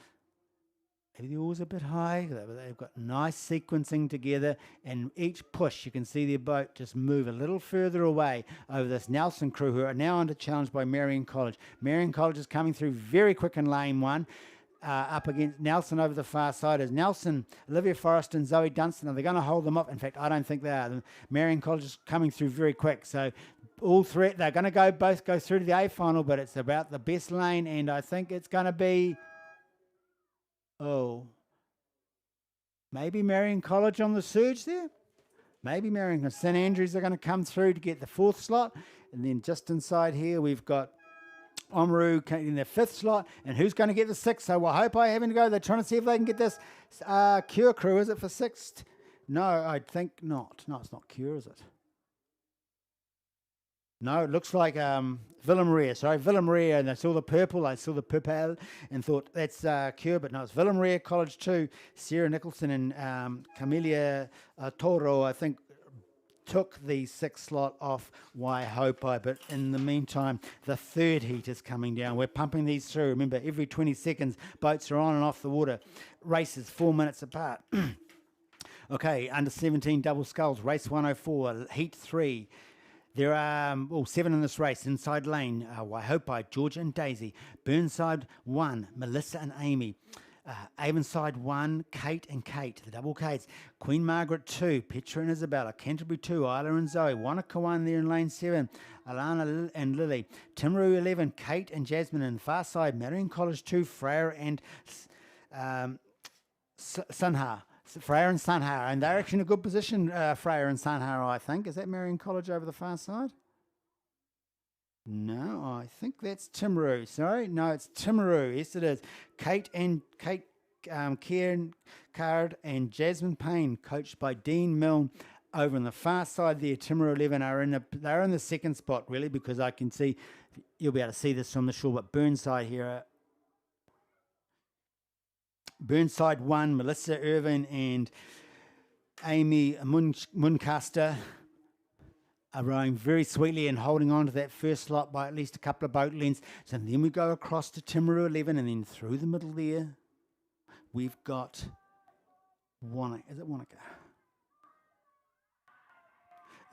Maybe the oars a bit high. They've got nice sequencing together, and each push, you can see their boat just move a little further away over this Nelson crew, who are now under challenge by Marion College. Marion College is coming through very quick in lane 1. Up against Nelson over the far side is Nelson, Olivia Forrest and Zoe Dunstan. Are they going to hold them up? In fact, I don't think they are. The Marion College is coming through very quick. So all three, they're going to both go through to the A final, but it's about the best lane, and I think it's going to be, maybe Marion College on the surge there? Maybe Marion. St Andrews are going to come through to get the fourth slot. And then just inside here, we've got Oamaru in the fifth slot, and who's going to get the sixth? So I hope I having to go. They're trying to see if they can get this Cure crew. Is it for sixth? No, I think not. No, it's not Cure, is it? No, it looks like Villa Maria. Sorry, Villa Maria, and I saw the purple. I saw the purple and thought that's Cure, but no, it's Villa Maria College 2. Sarah Nicholson and Camellia Toro, I think, took the sixth slot off Waihopai, but in the meantime, the third heat is coming down. We're pumping these through. Remember, every 20 seconds, boats are on and off the water. Races 4 minutes apart. Okay, under 17 double sculls, race 104, heat 3. There are 7 in this race. Inside lane, Waihopai, Georgia and Daisy. Burnside 1, Melissa and Amy. Avonside 1, Kate and Kate, the double Kates. Queen Margaret 2, Petra and Isabella. Canterbury 2, Isla and Zoe. Wanaka 1 there in lane 7, Alana and Lily. Timaru 11, Kate and Jasmine. And far side, Marion College 2, Freya and Sunha. Freya and Sunha. And they're actually in a good position, Freya and Sunha, I think. Is that Marion College over the far side? No, I think that's Timaru. Sorry, no, it's Timaru. Yes, it is. Kate Kieran Card and Jasmine Payne, coached by Dean Milne. Over on the far side there, Timaru 11 they're in the second spot really, because I can see, you'll be able to see this from the shore. But Burnside here, Burnside 1, Melissa Irvin and Amy Muncaster are rowing very sweetly and holding on to that first slot by at least a couple of boat lengths. So then we go across to Timaru 11, and then through the middle there, we've got Wanaka. Is it Wanaka?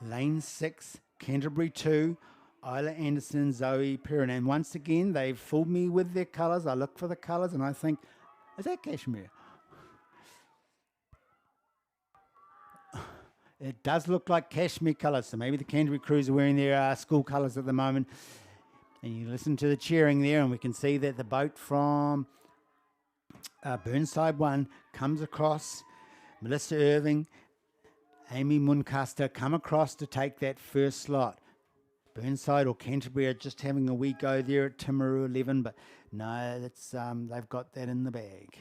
Lane 6, Canterbury 2, Isla Anderson, Zoe Perrin. And once again, they've fooled me with their colours. I look for the colours and I think, is that cashmere? It does look like cashmere colours, so maybe the Canterbury crews are wearing their school colours at the moment. And you listen to the cheering there, and we can see that the boat from Burnside 1 comes across. Melissa Irving, Amy Muncaster come across to take that first slot. Burnside or Canterbury are just having a wee go there at Timaru 11, but No, that's they've got that in the bag.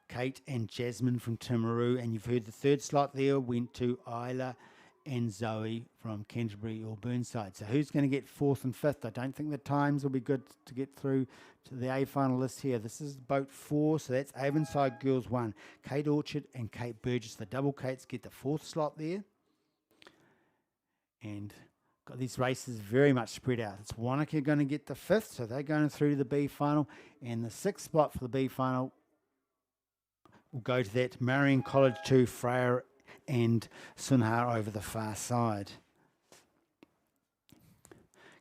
Kate and Jasmine from Timaru, and you've heard the third slot there went to Isla and Zoe from Canterbury or Burnside. So who's going to get fourth and fifth? I don't think the times will be good to get through to the A final list here. This is boat 4, so that's Avonside Girls 1. Kate Orchard and Kate Burgess. The double Kates get the fourth slot there. And got these races very much spread out. It's Wanaka going to get the fifth, so they're going through to the B final. And the sixth spot for the B final will go to that Marion College 2, Freya and Sunhar over the far side.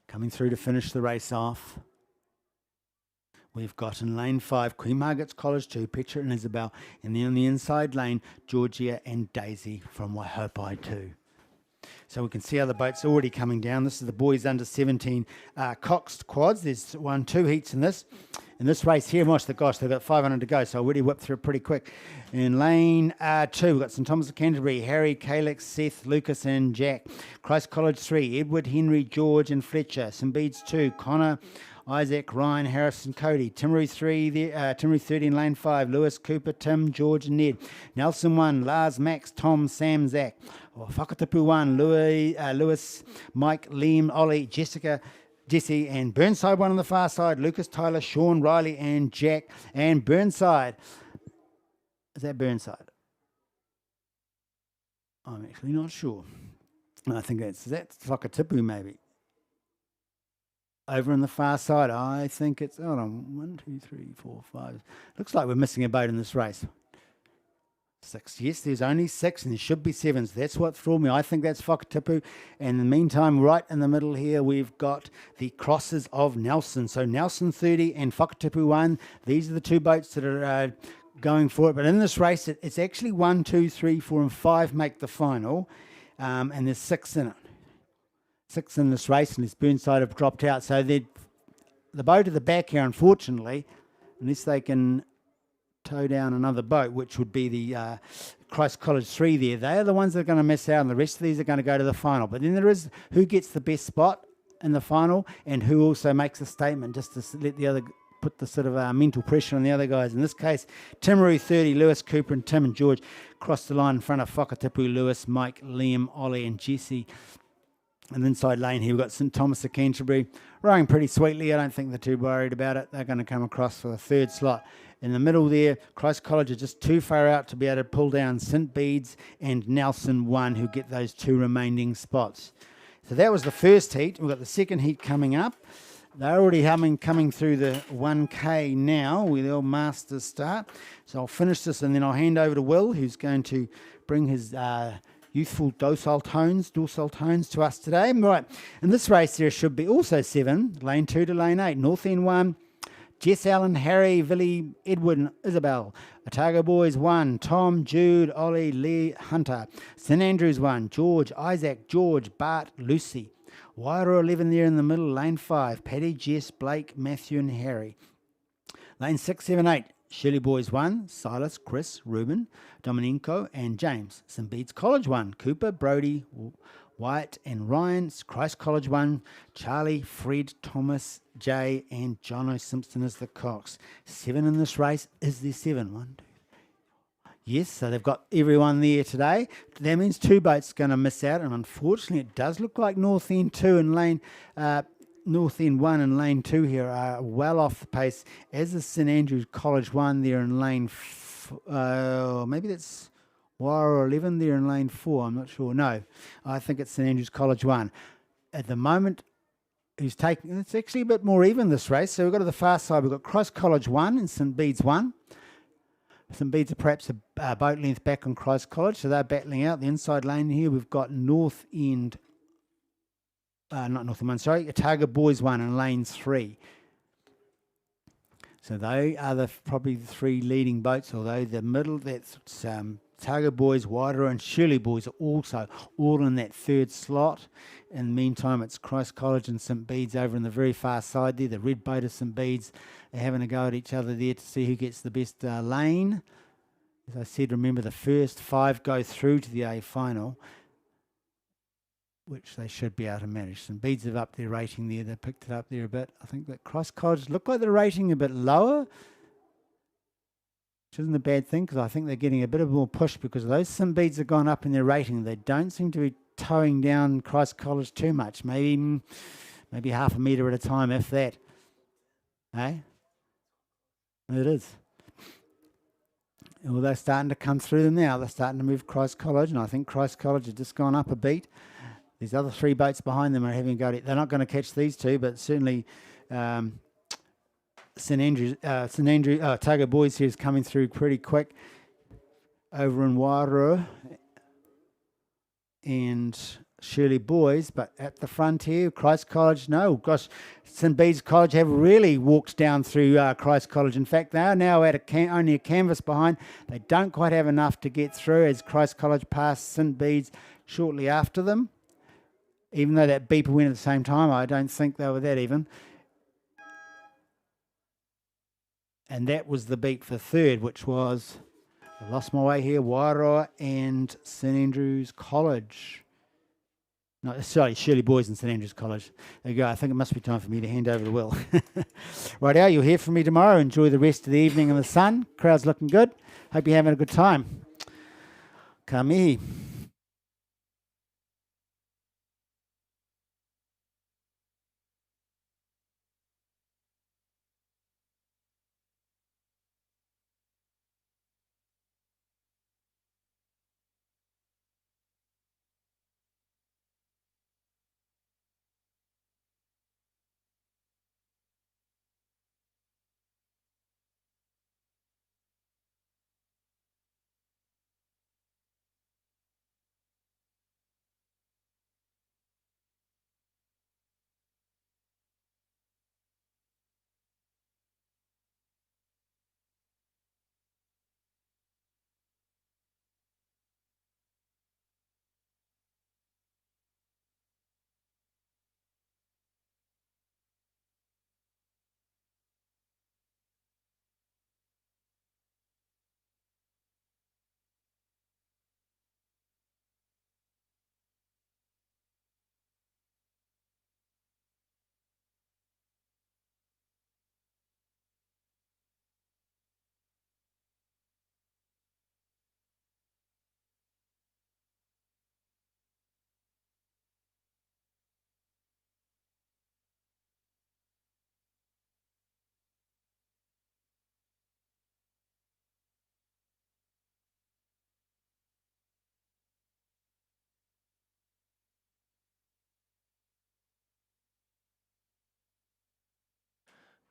Coming through to finish the race off, we've got in lane 5, Queen Margaret's College 2, Petra and Isabel. And then on the inside lane, Georgia and Daisy from Waihopai 2. So we can see how the boat's already coming down. This is the boys under 17 coxed quads. There's 2 heats in this. In this race here, gosh, they've got 500 to go, so I already whipped through pretty quick. In lane 2, we've got St Thomas of Canterbury, Harry, Calix, Seth, Lucas and Jack. Christ College 3, Edward, Henry, George and Fletcher. St Bede's 2, Connor, Isaac, Ryan, Harrison, Cody. Timaru 3, Timaru 30 in lane 5, Lewis, Cooper, Tim, George and Ned. Nelson 1, Lars, Max, Tom, Sam, Zach. Whakatapu 1, Lewis, Mike, Liam, Ollie, Jesse and Burnside 1 on the far side. Lucas, Tyler, Sean, Riley and Jack. And Burnside. Is that Burnside? I'm actually not sure. I think that's Whakatipu maybe. Over on the far side, I think it's, hold on, 1, 2, 3, 4, 5. Looks like we're missing a boat in this race. 6. Yes, there's only 6 and there should be 7. So that's what threw me. I think that's Whakatipu. And in the meantime, right in the middle here, we've got the crosses of Nelson. So Nelson 30 and Whakatipu 1. These are the 2 boats that are going for it. But in this race, it's actually 1, 2, 3, 4 and 5 make the final. And there's 6 in it. 6 in this race, and this Burnside have dropped out. So the boat at the back here, unfortunately, unless they can tow down another boat, which would be the Christ College 3 there, they are the ones that are going to miss out, and the rest of these are going to go to the final. But then there is who gets the best spot in the final and who also makes a statement, just to let the other put the sort of mental pressure on the other guys. In this case, Timaru 30, Lewis, Cooper and Tim and George cross the line in front of Whakatipu, Lewis, Mike, Liam, Ollie and Jesse. And inside lane here, we've got St Thomas of Canterbury rowing pretty sweetly. I don't think they're too worried about it. They're going to come across for the third slot. In the middle there, Christ College are just too far out to be able to pull down St Bede's and Nelson 1, who get those 2 remaining spots. So that was the first heat. We've got the second heat coming up. They're already coming through the 1K now with the old Masters start. So I'll finish this and then I'll hand over to Will, who's going to bring his youthful dorsal tones to us today. Right, in this race there should be also 7, lane 2 to lane 8. North End 1, Jess Allen, Harry, Villy, Edward and Isabel. Otago Boys 1, Tom, Jude, Ollie, Lee, Hunter. St Andrews 1, George, Isaac, George, Bart, Lucy. Wairua 11 there in the middle, lane 5, Paddy, Jess, Blake, Matthew and Harry. Lane 6, 7, 8. Shirley Boys 1, Silas, Chris, Ruben, Dominico and James. St Bede's College 1, Cooper, Brody, Wyatt and Ryan. Christ College 1, Charlie, Fred, Thomas, Jay and Jono Simpson as the cox. 7 in this race. Is there 7? 1, 2, 3. Yes, so they've got everyone there today. That means 2 boats going to miss out, and unfortunately it does look like North End 2 and lane North End 1 and lane 2 here are well off the pace, as is St Andrews College 1 there in lane maybe that's Wairua 11 there in lane 4, I'm not sure. No, I think it's St Andrews College 1. At the moment, who's taking, it's actually a bit more even this race. So we've got to the far side, we've got Christ College 1 and St Bede's 1. St Bede's are perhaps a boat length back on Christ College, so they're battling out. The inside lane here, we've got North End, not North End 1, sorry, Otago Boys 1 and lane 3. So they are probably the 3 leading boats, although the middle, that's Otago Boys, Wairua and Shirley Boys are also all in that 3rd slot. In the meantime, it's Christ College and St Bede's over on the very far side there. The red boat of St Bede's, they're having a go at each other there to see who gets the best lane. As I said, remember the first 5 go through to the A final. which they should be able to manage. St Bede's have upped their rating there. They picked it up there a bit. I think that Christ College look like the rating a bit lower, which isn't a bad thing because I think they're getting a bit of more push because those St Bede's have gone up in their rating. They don't seem to be towing down Christ College too much. Maybe half a metre at a time, if that. Eh? It is. Well, they're starting to come through them now. They're starting to move Christ College, and I think Christ College has just gone up a beat. These other three boats behind them are having a go. They're not going to catch these two, but certainly Otago Boys here is coming through pretty quick over in Wairoa and Shirley Boys, but at the front here, Christ College, no, gosh, St Bede's College have really walked down through Christ College. In fact, they are now at only a canvas behind. They don't quite have enough to get through as Christ College passed St Bede's shortly after them. Even though that beeper went at the same time, I don't think they were that even. And that was the beat for third, which was, I lost my way here, Wairoa and St Andrews College. No, sorry, Shirley Boys and St Andrews College. There you go. I think it must be time for me to hand over the wheel. Right out, you'll hear from me tomorrow. Enjoy the rest of the evening in the sun. Crowd's looking good. Hope you're having a good time. Ka mihi.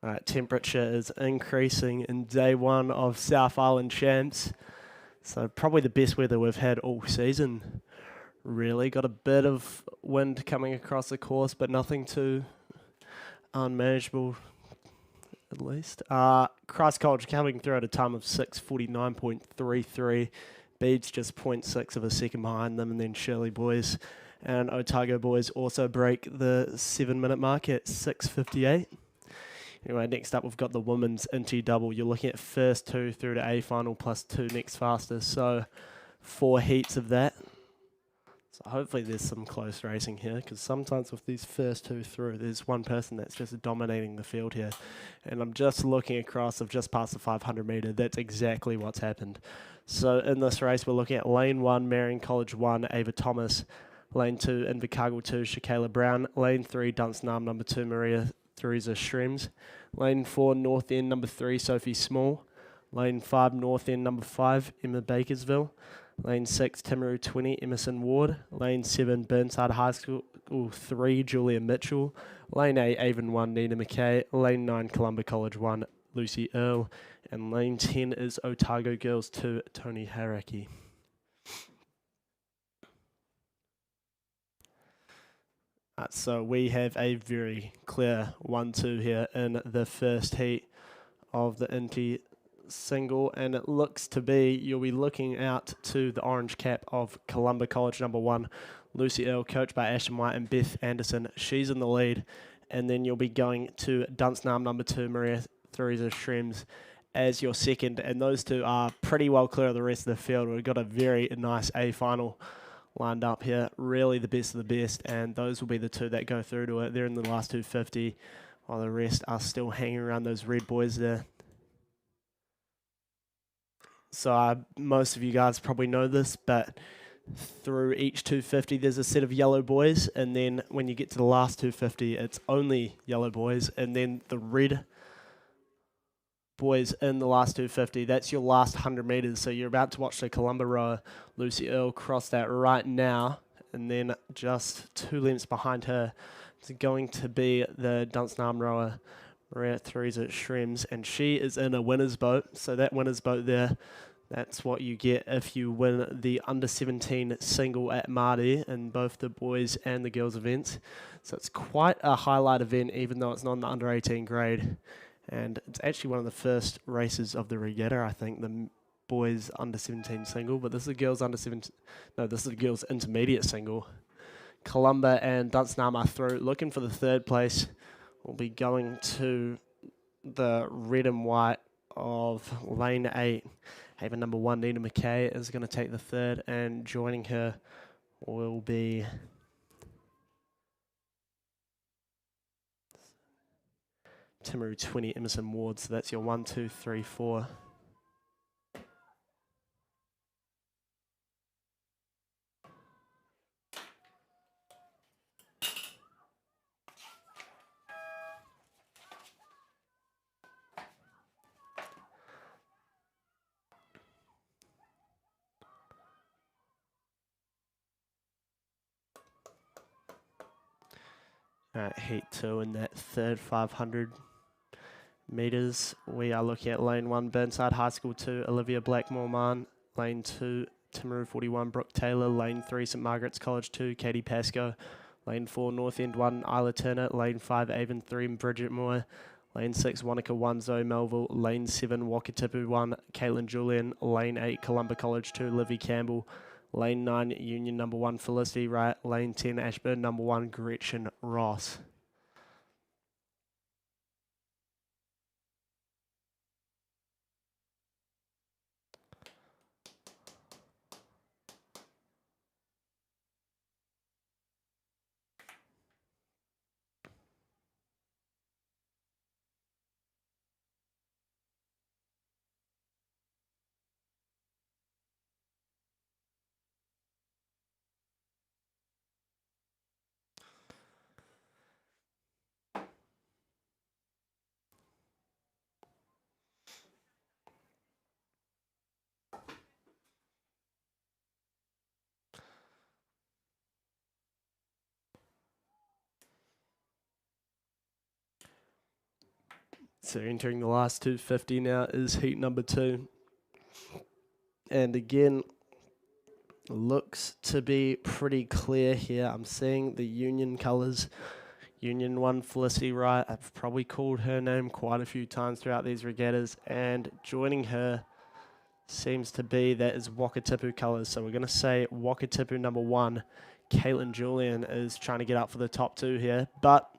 All right, temperature is increasing in day one of South Island Champs. So probably the best weather we've had all season. Really got a bit of wind coming across the course, but nothing too unmanageable, at least. Christ College coming through at a time of 6:49.33. Bede's just 0.6 of a second behind them, and then Shirley Boys and Otago Boys also break the 7-minute mark at 6:58. Anyway, next up we've got the women's Inti double. You're looking at first two through to A final plus two next fastest. So 4 heats of that. So hopefully there's some close racing here, because sometimes with these first two through, there's one person that's just dominating the field here. And I'm just looking across, I've just passed the 500 metre. That's exactly what's happened. So in this race, we're looking at lane 1, Marion College 1, Ava Thomas. Lane 2, Invercargill 2, Shakayla Brown. Lane 3, Dunsnam number 2, Maria Theresa Schrems. Lane 4, North End number 3, Sophie Small. Lane 5, North End number 5, Emma Bakersville. Lane 6, Timaru 20, Emerson Ward. Lane 7, Burnside High School 3, Julia Mitchell. Lane 8, Avon 1, Nina McKay. Lane 9, Columba College 1, Lucy Earle. And lane 10 is Otago Girls 2, Tony Haraki. So we have a very clear 1-2 here in the first heat of the Inti single, and it looks to be you'll be looking out to the orange cap of Columba College number 1, Lucy Earle, coached by Ashton White and Beth Anderson. She's in the lead, and then you'll be going to Dunsnam number 2, Maria Theresa Schrems, as your second, and those two are pretty well clear of the rest of the field. We've got a very nice A final lined up here. Really the best of the best, and those will be the two that go through to it. They're in the last 250, while the rest are still hanging around those red boys there. So most of you guys probably know this, but through each 250 there's a set of yellow boys, and then when you get to the last 250 it's only yellow boys, and then the red boys in the last 250. That's your last 100 meters. So you're about to watch the Columba rower Lucy Earle cross that right now, and then just 2 lengths behind her is going to be the Dunstanarm rower Maria Theresa Schrems, and she is in a winner's boat. So that winner's boat there, that's what you get if you win the under-17 single at Marty in both the boys and the girls events. So it's quite a highlight event, even though it's not in the under-18 grade. And it's actually one of the first races of the regatta, I think, the boys under-17 single. But this is the girls under-17. No, this is the girls intermediate single. Columba and Dunstanarm are through, looking for the third place. We'll be going to the red and white of lane 8. Haven number 1, Nina McKay, is going to take the third, and joining her will be Timaru 20, Emerson Ward. So that's your 1, 2, 3, 4. Heat 2 in that third 500 meters. We are looking at lane 1, Burnside High School 2, Olivia Blackmore-Mann. Lane 2, Timaru 41, Brooke Taylor. Lane 3, St Margaret's College 2, Katie Pascoe. Lane 4, North End 1, Isla Turner. Lane 5, Avon 3, Bridget Moore. Lane 6, Wanaka 1, Zoe Melville. Lane 7, Wakatipu 1, Caitlin Julian. Lane 8, Columba College 2, Livy Campbell. Lane 9, Union number 1, Felicity Wright. Lane 10, Ashburn number 1, Gretchen Ross. So entering the last 250 now is heat number 2. And again, looks to be pretty clear here. I'm seeing the Union colours. Union 1, Felicity Wright. I've probably called her name quite a few times throughout these regattas. And joining her seems to be, that is Wakatipu colours. So we're going to say Wakatipu number 1. Caitlin Julian is trying to get up for the top 2 here. But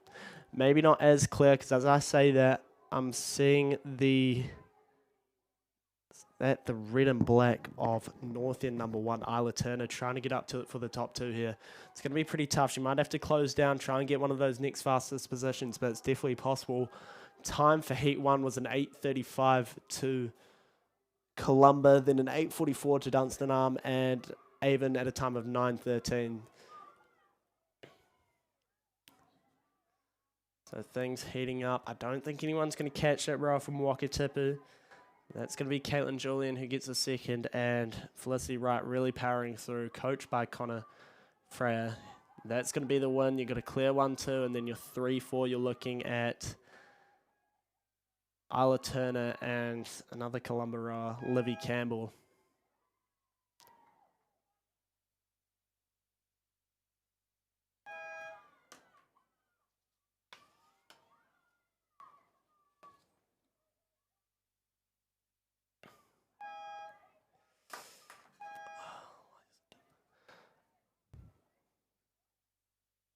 maybe not as clear, because as I say that, I'm seeing the red and black of North End number 1, Isla Turner, trying to get up to it for the top 2 here. It's going to be pretty tough. She might have to close down, try and get one of those next fastest positions, but it's definitely possible. Time for heat 1 was an 8:35 to Columba, then an 8:44 to Dunstanarm, and Avon at a time of 9:13. So things heating up. I don't think anyone's going to catch that row from Wakatipu. That's going to be Caitlin Julian who gets a second, and Felicity Wright really powering through, coached by Connor Freya. That's going to be the one. You've got a clear 1, 2, and then your 3, 4, you're looking at Isla Turner and another Columba rower, Livy Campbell.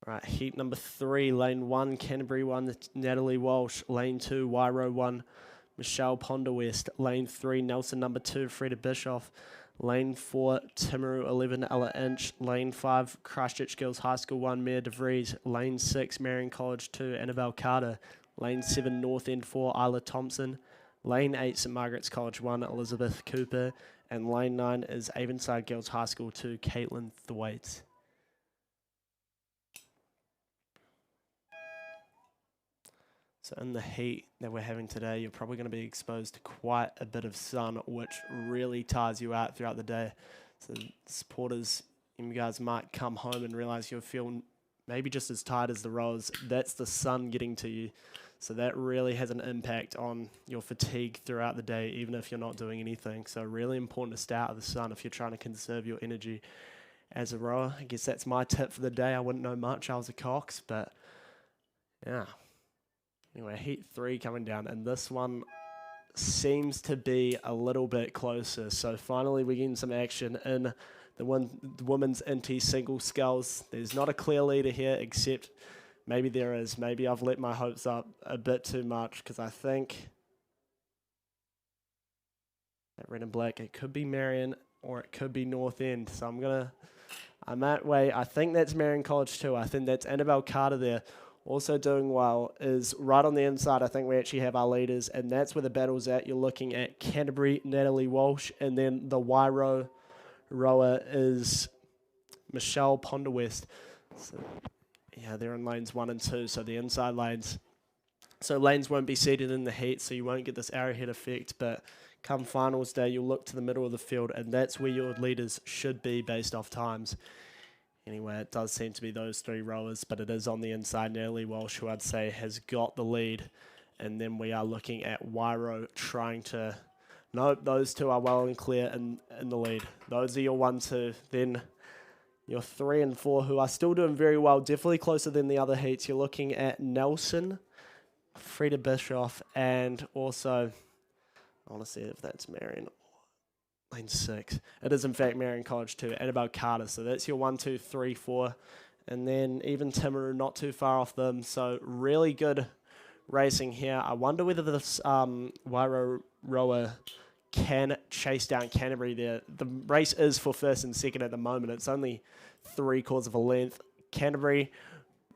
Right, heat number 3, lane 1, Canterbury 1, Natalie Walsh. Lane 2, Wairo 1, Michelle Ponderwest. Lane 3, Nelson number 2, Freda Bischoff. Lane 4, Timaru 11, Ella Inch. Lane 5, Christchurch Girls High School 1, Mia DeVries. Lane 6, Marion College 2, Annabelle Carter. Lane 7, North End 4, Isla Thompson. Lane 8, St Margaret's College 1, Elizabeth Cooper. And Lane 9 is Avonside Girls High School 2, Caitlin Thwaites. So in the heat that we're having today, you're probably going to be exposed to quite a bit of sun, which really tires you out throughout the day. So supporters, you guys might come home and realize you'll feel maybe just as tired as the rowers. That's the sun getting to you. So that really has an impact on your fatigue throughout the day, even if you're not doing anything. So really important to stay out of the sun if you're trying to conserve your energy as a rower. I guess that's my tip for the day. I wouldn't know much. I was a cox, but yeah. Anyway, heat 3 coming down, and this one seems to be a little bit closer. So finally we're getting some action in the women's NT single sculls. There's not a clear leader here, except maybe there is. Maybe I've let my hopes up a bit too much, because I think at red and black, it could be Marion or it could be North End. So I'm that way. I think that's Marion College too. I think that's Annabelle Carter there. Also doing well is right on the inside. I think we actually have our leaders, and that's where the battle's at. You're looking at Canterbury, Natalie Walsh, and then the Wairo rower is Michelle Ponderwest. So, yeah, they're in lanes 1 and 2, so the inside lanes. So lanes won't be seated in the heat, so you won't get this arrowhead effect, but come finals day, you'll look to the middle of the field, and that's where your leaders should be based off times. Anyway, it does seem to be those 3 rowers, but it is on the inside. Natalie Walsh, who I'd say has got the lead. And then we are looking at Wairo trying to... Nope, those 2 are well and clear in the lead. Those are your 1, 2. Then your 3 and 4, who are still doing very well, definitely closer than the other heats. You're looking at Nelson, Frida Bischoff, and also... I want to see if that's Marion. Lane 6. It is, in fact, Marion College 2, Annabelle Carter. So that's your 1, 2, 3, 4. And then even Timaru not too far off them. So really good racing here. I wonder whether this Wairo rower can chase down Canterbury there. The race is for first and second at the moment. It's only 3/4 of a length. Canterbury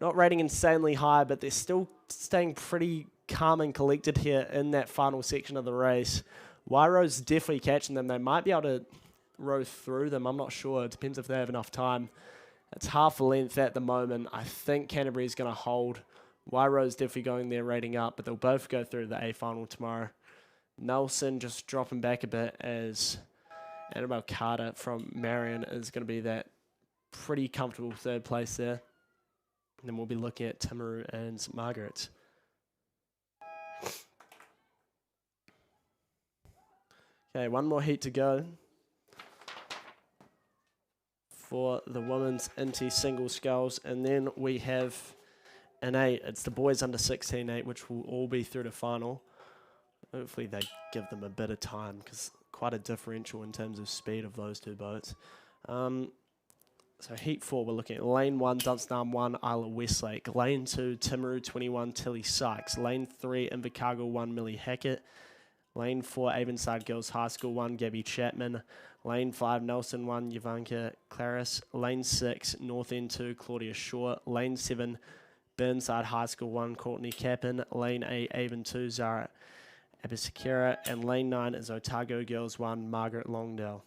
not rating insanely high, but they're still staying pretty calm and collected here in that final section of the race. Wairo's definitely catching them. They might be able to row through them. I'm not sure. It depends if they have enough time. It's half a length at the moment. I think Canterbury's going to hold. Wairo's definitely going there rating up, but they'll both go through the A final tomorrow. Nelson just dropping back a bit as Annabelle Carter from Marion is going to be that pretty comfortable 3rd place there. And then we'll be looking at Timaru and St Margaret's. Okay, 1 more heat to go for the women's NT single sculls, and then we have an 8. It's the boys under 16 8, which will all be through to final. Hopefully they give them a bit of time, because quite a differential in terms of speed of those 2 boats. So heat 4, we're looking at lane 1, Dunstan 1, Isla Westlake. Lane 2, Timaru 21, Tilly Sykes. Lane 3, Invercargill 1, Millie Hackett. Lane 4, Avonside Girls High School 1, Gabby Chapman. Lane 5, Nelson 1, Yavanka Claris. Lane 6, North End 2, Claudia Shaw. Lane 7, Burnside High School 1, Courtney Capin. Lane 8, Avon 2, Zara Abisakira. And Lane 9 is Otago Girls 1, Margaret Longdale.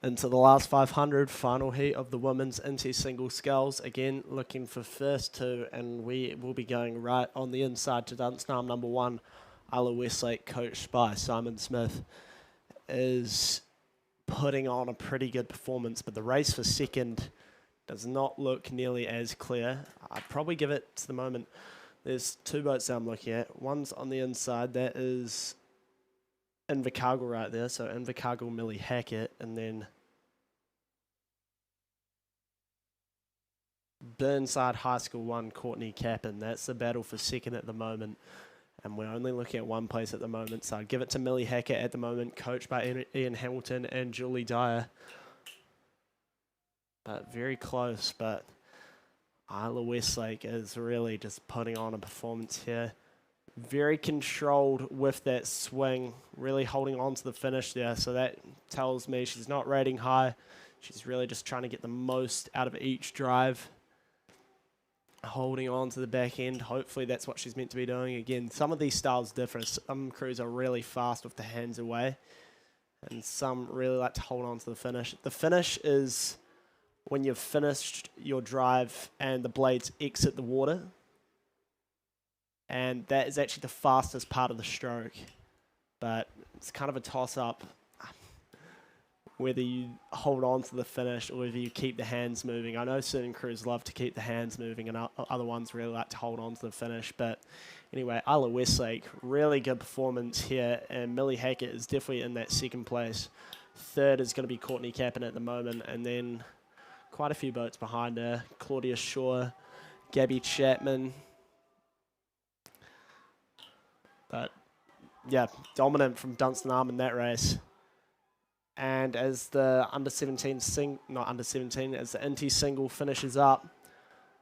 Into the last 500, final heat of the women's NT single sculls. Again, looking for first two, and we will be going right on the inside to Dunstanam number 1, Isla Westlake, coached by Simon Smith, is putting on a pretty good performance, but the race for second does not look nearly as clear. I'd probably give it to the moment. There's 2 boats that I'm looking at. One's on the inside, that is Invercargill right there, so Invercargill, Millie Hackett, and then Burnside High School 1, Courtney Capin. That's the battle for second at the moment, and we're only looking at one place at the moment, so I'd give it to Millie Hackett at the moment, coached by Ian Hamilton and Julie Dyer. But very close, but Isla Westlake is really just putting on a performance here. Very controlled with that swing, really holding on to the finish there, so that tells me she's not rating high. She's really just trying to get the most out of each drive, holding on to the back end. Hopefully that's what she's meant to be doing. Again, some of these styles differ. Some crews are really fast with the hands away, and some really like to hold on to the finish. The finish is when you've finished your drive and the blades exit the water, and that is actually the fastest part of the stroke. But it's kind of a toss-up whether you hold on to the finish or whether you keep the hands moving. I know certain crews love to keep the hands moving and other ones really like to hold on to the finish. But anyway, Isla Westlake, really good performance here, and Millie Hackett is definitely in that second place. Third is going to be Courtney Capin at the moment, and then quite a few boats behind her. Claudia Shaw, Gabby Chapman. But yeah, dominant from Dunstanam in that race. And as the under-17, not under-17, as the NT single finishes up,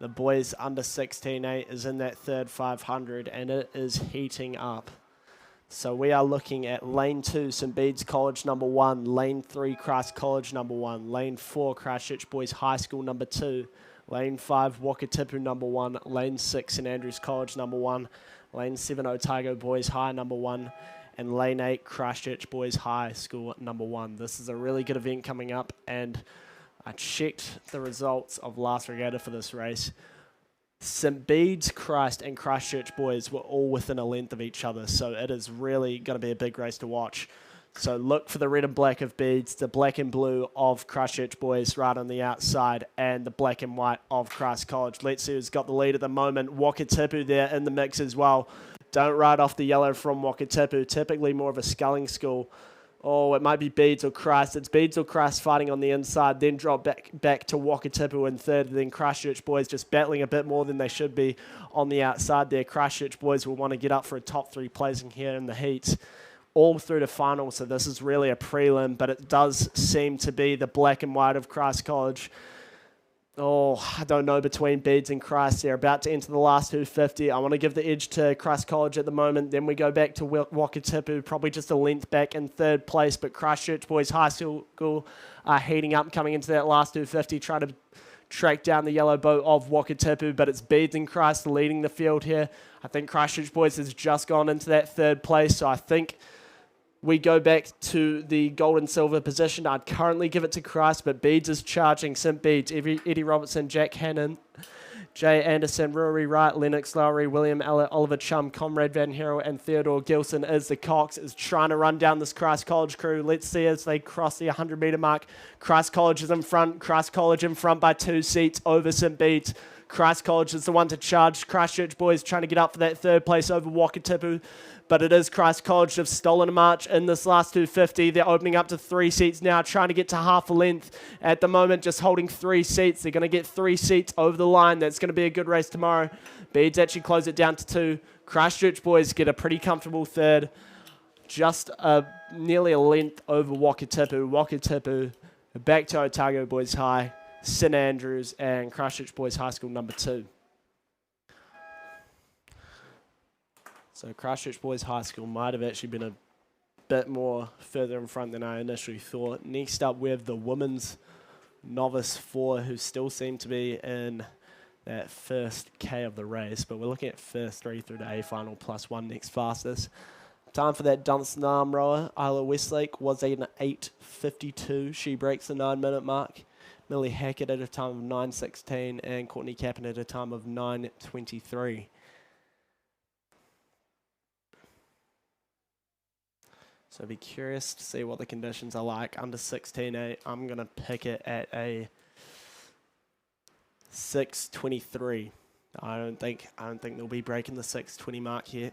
the boys under 16-8 is in that third 500, and it is heating up. So we are looking at lane 2, St. Bede's College number 1, lane 3, Christ College number 1, lane 4, Christchurch Boys High School number 2, lane 5, Wakatipu number 1, lane 6, St. Andrews College number 1, lane 7, Otago Boys High number 1, and lane 8, Christchurch Boys High School number 1. This is a really good event coming up, and I checked the results of last regatta for this race. St. Bede's Christ and Christchurch Boys were all within a length of each other, so it is really going to be a big race to watch. So look for the red and black of Bede's, the black and blue of Christchurch Boys right on the outside, and the black and white of Christ College. Let's see who's got the lead at the moment. Wakatipu there in the mix as well. Don't ride off the yellow from Wakatipu, typically more of a sculling school. Oh, it might be Bede's or Christ. It's Bede's or Christ fighting on the inside, then drop back to Wakatipu in third, then Christchurch Boys just battling a bit more than they should be on the outside there. Christchurch Boys will want to get up for a top 3 placing here in the heats, all through the final, so this is really a prelim, but it does seem to be the black and white of Christ College. Oh, I don't know between Bede's and Christ. They're about to enter the last 250. I want to give the edge to Christ College at the moment. Then we go back to Wakatipu, probably just a length back in third place. But Christchurch Boys High School are heating up, coming into that last 250, trying to track down the yellow boat of Wakatipu. But it's Bede's and Christ leading the field here. I think Christchurch Boys has just gone into that third place. So I think we go back to the gold and silver position. I'd currently give it to Christ, but Bede's is charging. St. Bede's, Eddie Robertson, Jack Hannon, Jay Anderson, Rory Wright, Lennox Lowry, William Ellett, Oliver Chum, Comrade Van Harrell, and Theodore Gilson is the Cox, is trying to run down this Christ College crew. Let's see as they cross the 100-metre mark. Christ College is in front. Christ College in front by 2 seats over St. Bede's. Christ College is the one to charge. Christchurch Boys trying to get up for that third place over Wakatipu. But it is Christ College have stolen a march in this last 250. They're opening up to 3 seats now, trying to get to half a length at the moment, just holding 3 seats. They're going to get 3 seats over the line. That's going to be a good race tomorrow. Bede's actually close it down to 2. Christchurch Boys get a pretty comfortable third, just nearly a length over Wakatipu. Wakatipu back to Otago Boys High, St. Andrews, and Christchurch Boys High School number 2. So Christchurch Boys High School might have actually been a bit more further in front than I initially thought. Next up, we have the women's novice 4, who still seem to be in that first K of the race, but we're looking at first 3 through to A final plus 1 next fastest. Time for that Dunstan arm rower, Isla Westlake, was an 8:52. She breaks the 9-minute mark. Millie Hackett at a time of 9:16 and Courtney Cappan at a time of 9:23. So be curious to see what the conditions are like under 16.8. I'm going to pick it at a 6:23. I don't think they'll be breaking the 6:20 mark here.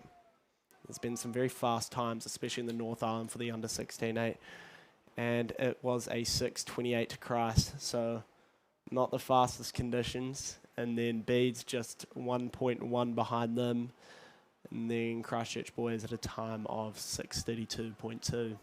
There's been some very fast times, especially in the North Island for the under 16.8. And it was a 6:28 to Christ, so not the fastest conditions. And then Bede's just 1.1 behind them. And then Christchurch Boys at a time of 6:32.2.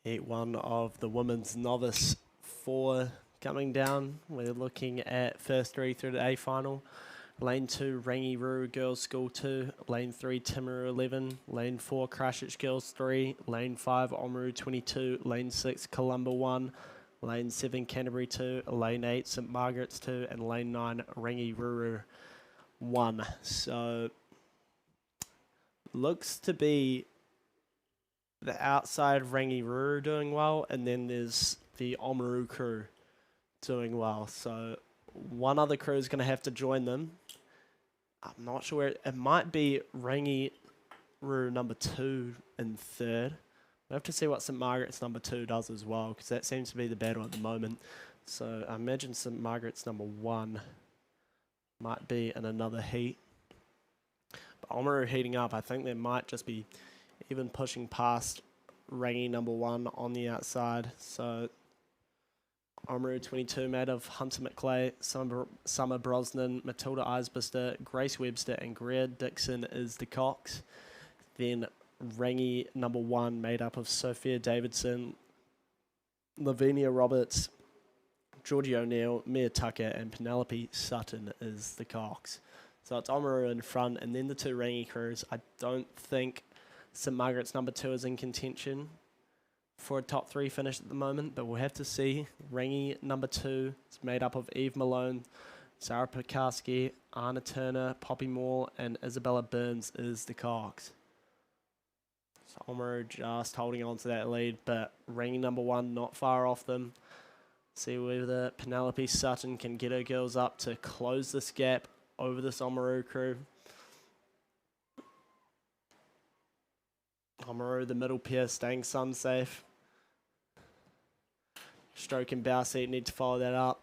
Heat one of the women's novice 4 coming down. We're looking at first 3 through the A final. Lane 2, Rangiruru Girls School 2. Lane 3, Timaru 11. Lane 4, Christchurch Girls 3. Lane 5, Oamaru 22. Lane 6, Columba 1. Lane 7, Canterbury 2. Lane 8, St Margaret's 2. And Lane 9, Rangiruru 1. So, looks to be the outside of Rangiruru doing well, and then there's the Oamaru crew doing well. So one other crew is going to have to join them. I'm not sure. It might be Rangiruru number 2 and 3rd. We'll have to see what St Margaret's number 2 does as well, because that seems to be the battle at the moment. So I imagine St Margaret's number 1 might be in another heat. But Oamaru heating up, I think they might just be even pushing past Rangi number 1 on the outside. So Oamaru 22 made of Hunter McClay, Summer Brosnan, Matilda Eisbister, Grace Webster and Greer Dixon is the Cox. Then Rangi number 1 made up of Sophia Davidson, Lavinia Roberts, Georgie O'Neill, Mia Tucker, and Penelope Sutton is the Cox. So it's Oamaru in front, and then the 2 Rangi crews. I don't think St Margaret's number 2 is in contention for a top 3 finish at the moment, but we'll have to see. Rangi number 2 is made up of Eve Malone, Sarah Pekarski, Anna Turner, Poppy Moore, and Isabella Burns is the Cox. So Oamaru just holding on to that lead, but Rangi number 1 not far off them. See whether Penelope Sutton can get her girls up to close this gap over this Oamaru crew. Oamaru, the middle pair, staying sun safe. Stroke and bow seat need to follow that up.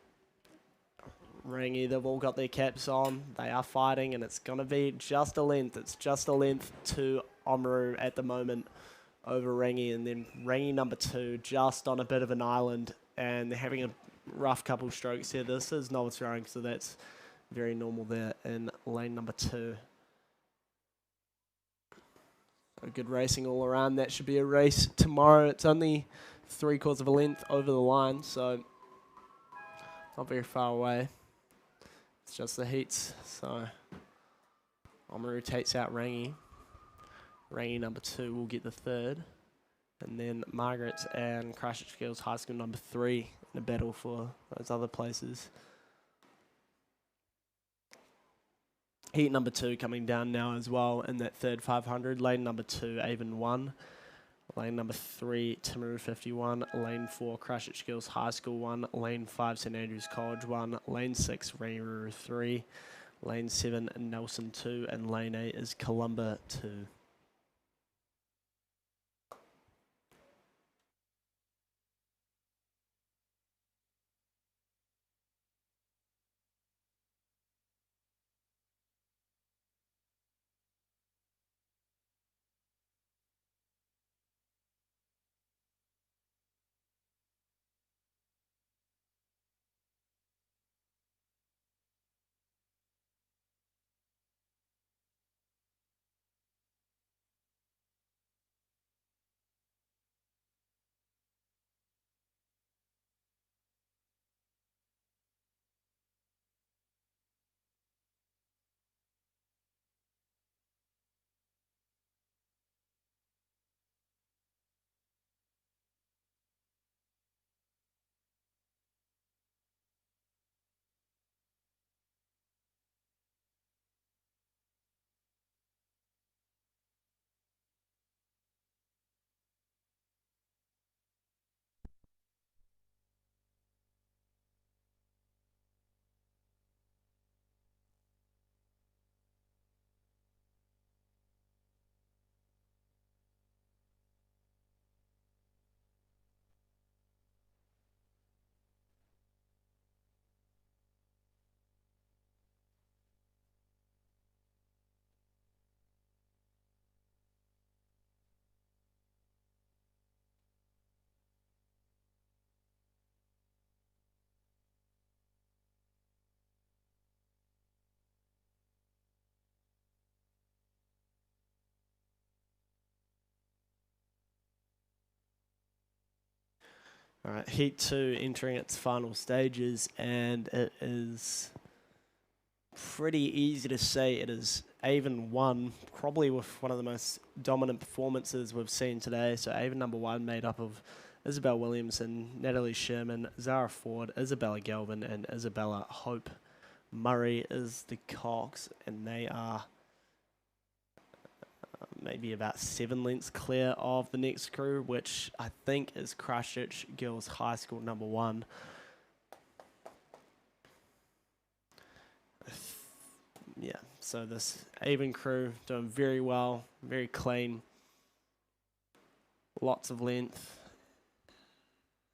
Rangi, they've all got their caps on. They are fighting, and it's going to be just a length. It's just a length to Oamaru at the moment over Rangi, and then Rangi number 2 just on a bit of an island, and they're having a rough couple strokes here. This is novice rowing, so that's very normal there in lane number 2. So good racing all around. That should be a race tomorrow. It's only 3/4 of a length over the line, so not very far away. It's just the heats, so Oamaru takes out Rangi. Rangi number 2 will get the 3rd. And then Margaret's and Christchurch Girls High School number 3 in a battle for those other places. Heat number 2 coming down now as well in that 3rd 500. Lane number 2, Avon 1. Lane number 3, Timaru 51. Lane 4, Christchurch Girls High School 1. Lane 5, St Andrews College 1. Lane 6, Rangiru 3. Lane 7, Nelson 2. And lane 8 is Columba 2. All right, Heat 2 entering its final stages, and it is pretty easy to say it is Avon 1, probably with one of the most dominant performances we've seen today. So Avon number 1 made up of Isabel Williamson, Natalie Sherman, Zara Ford, Isabella Galvin, and Isabella Hope Murray is the Cox, and they are maybe about 7 lengths clear of the next crew, which I think is Christchurch Girls High School number 1. Yeah, so this Avon crew doing very well, very clean, lots of length,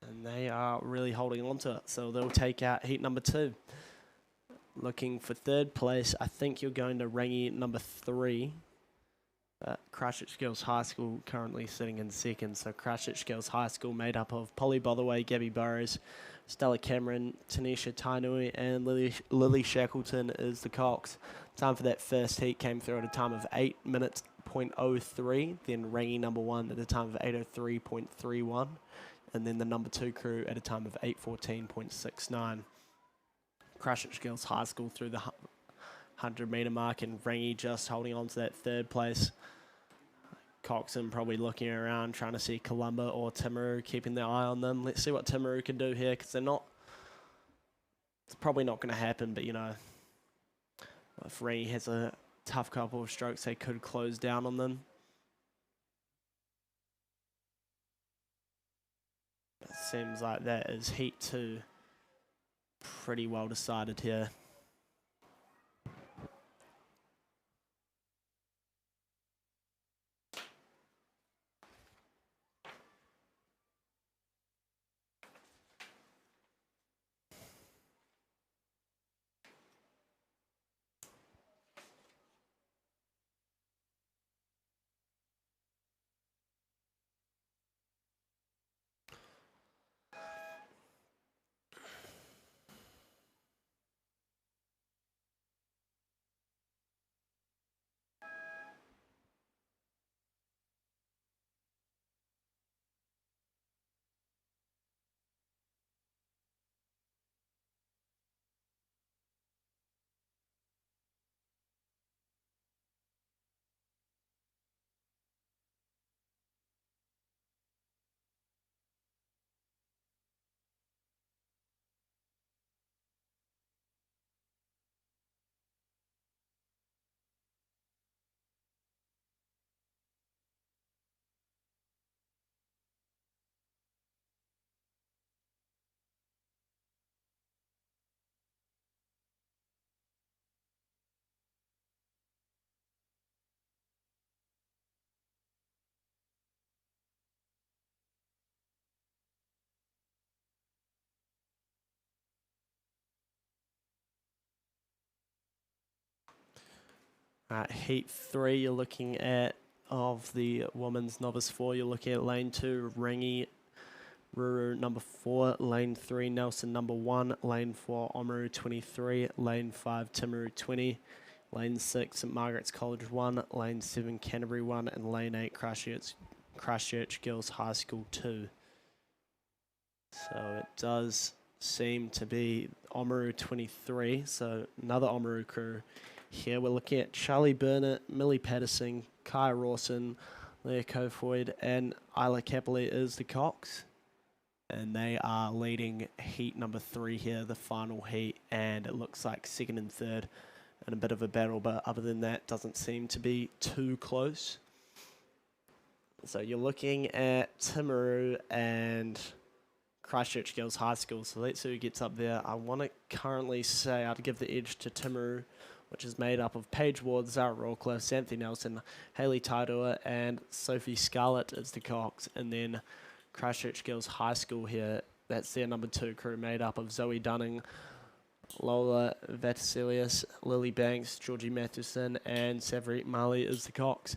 and they are really holding on to it. So they'll take out heat number 2. Looking for 3rd place, I think you're going to Rangi number 3. Christchurch Girls High School currently sitting in 2nd. So Christchurch Girls High School made up of Polly Botherway, Gabby Burrows, Stella Cameron, Tanisha Tainui, and Lily Shackleton is the Cox. Time for that first heat came through at a time of 8 minutes 8:03, then Rangy number 1 at a time of 8:03.31, and then the number 2 crew at a time of 8:14.69. Christchurch Girls High School through the 100-metre mark, and Rangy just holding on to that third place. Coxon probably looking around, trying to see Columba or Timaru, keeping their eye on them. Let's see what Timaru can do here, because they're not... It's probably not going to happen, but, you know, if Rangy has a tough couple of strokes, they could close down on them. It seems like that is heat 2 pretty well decided here. Heat 3, you're looking at, of the women's novice 4, you're looking at lane 2, Rangy, Ruru number 4, lane 3, Nelson number 1, lane 4, Omaru 23, lane 5, Timaru 20, lane 6, St Margaret's College 1, lane 7, Canterbury 1, and lane 8, Christchurch Girls High School 2. So it does seem to be Omaru 23, so another Omaru crew. Here we're looking at Charlie Burnett, Millie Patterson, Kai Rawson, Leah Kofoid, and Isla Capelli is the Cox. And they are leading heat number 3 here, the final heat, and it looks like second and third in a bit of a battle, but other than that, doesn't seem to be too close. So you're looking at Timaru and Christchurch Girls High School, so let's see who gets up there. I want to currently say I'd give the edge to Timaru, which is made up of Paige Ward, Zara Rawcliffe, Anthony Nelson, Hayley Taidua, and Sophie Scarlett is the Cox. And then Christchurch Girls High School here, that's their number 2 crew, made up of Zoe Dunning, Lola Vatisilius, Lily Banks, Georgie Mathewson, and Savri Marley is the Cox.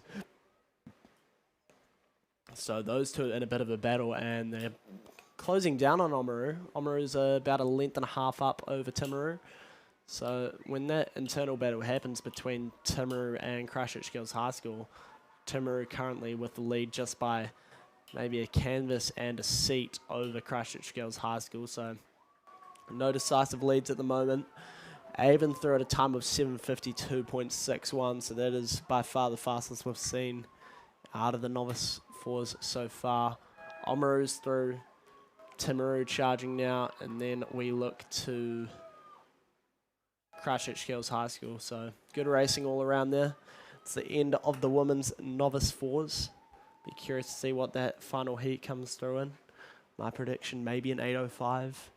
So those two in a bit of a battle, and they're closing down on Omaru. Omaru's about a length and a half up over Timaru. So when that internal battle happens between Timaru and Christchurch Girls High School, Timaru currently with the lead just by maybe a canvas and a seat over Christchurch Girls High School. So no decisive leads at the moment. Avon through at a time of 7:52.61, so that is by far the fastest we've seen out of the novice 4s so far. Omaru's through, Timaru charging now, and then we look to Christchurch Girls High School. So good racing all around there. It's the end of the women's novice 4s. Be curious to see what that final heat comes through in. My prediction, maybe an 8:05,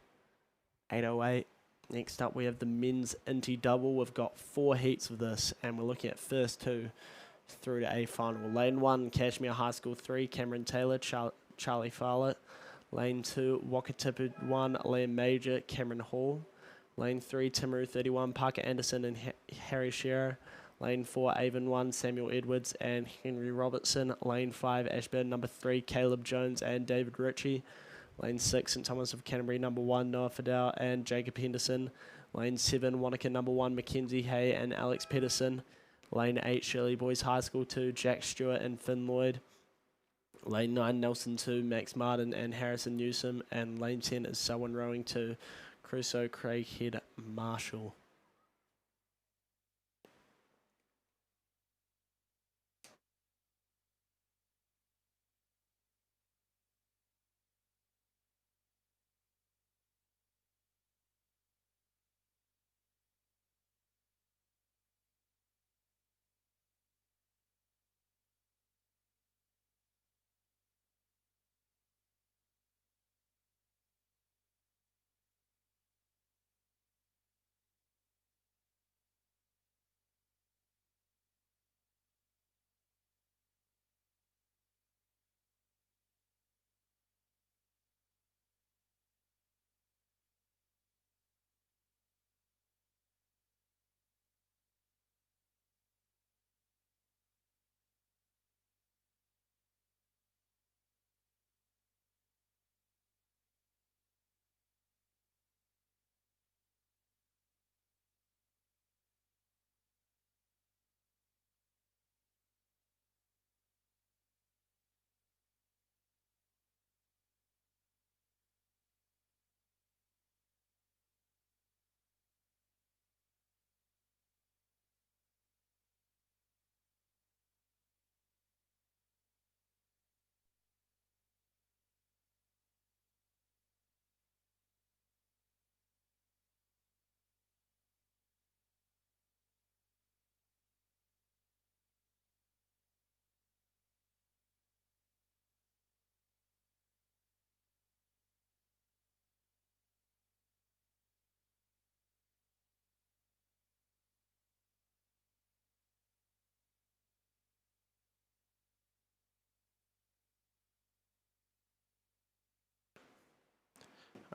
8:08. Next up, we have the men's Inti double. We've got 4 heats of this, and we're looking at first 2 through to A final. Lane 1, Cashmere High School 3, Cameron Taylor, Charlie Farlett. Lane 2, Wakatipu 1, Liam Major, Cameron Hall. Lane 3, Timaru 31, Parker Anderson and Harry Shearer. Lane 4, Avon 1, Samuel Edwards and Henry Robertson. Lane 5, Ashburn number 3, Caleb Jones and David Ritchie. Lane 6, St Thomas of Canterbury number 1, Noah Fidel and Jacob Henderson. Lane 7, Wanaka number 1, Mackenzie Hay and Alex Pedersen. Lane 8, Shirley Boys High School 2, Jack Stewart and Finn Lloyd. Lane 9, Nelson 2, Max Martin and Harrison Newsom. And lane 10 is Selwyn Rowing 2, Crusoe, Craighead, Marshall.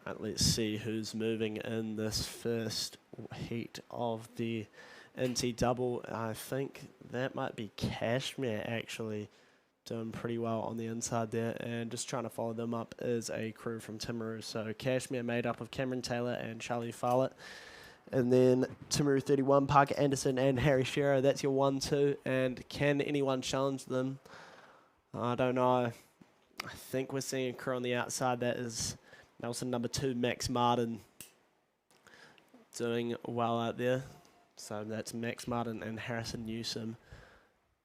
Right, let's see who's moving in this first heat of the NT double. I think that might be Cashmere actually doing pretty well on the inside there, and just trying to follow them up is a crew from Timaru. So Cashmere made up of Cameron Taylor and Charlie Follett. And then Timaru 31, Parker Anderson and Harry Shearer. That's your 1-2. And can anyone challenge them? I don't know. I think we're seeing a crew on the outside. That is Nelson number 2, Max Martin, doing well out there. So that's Max Martin and Harrison Newsom.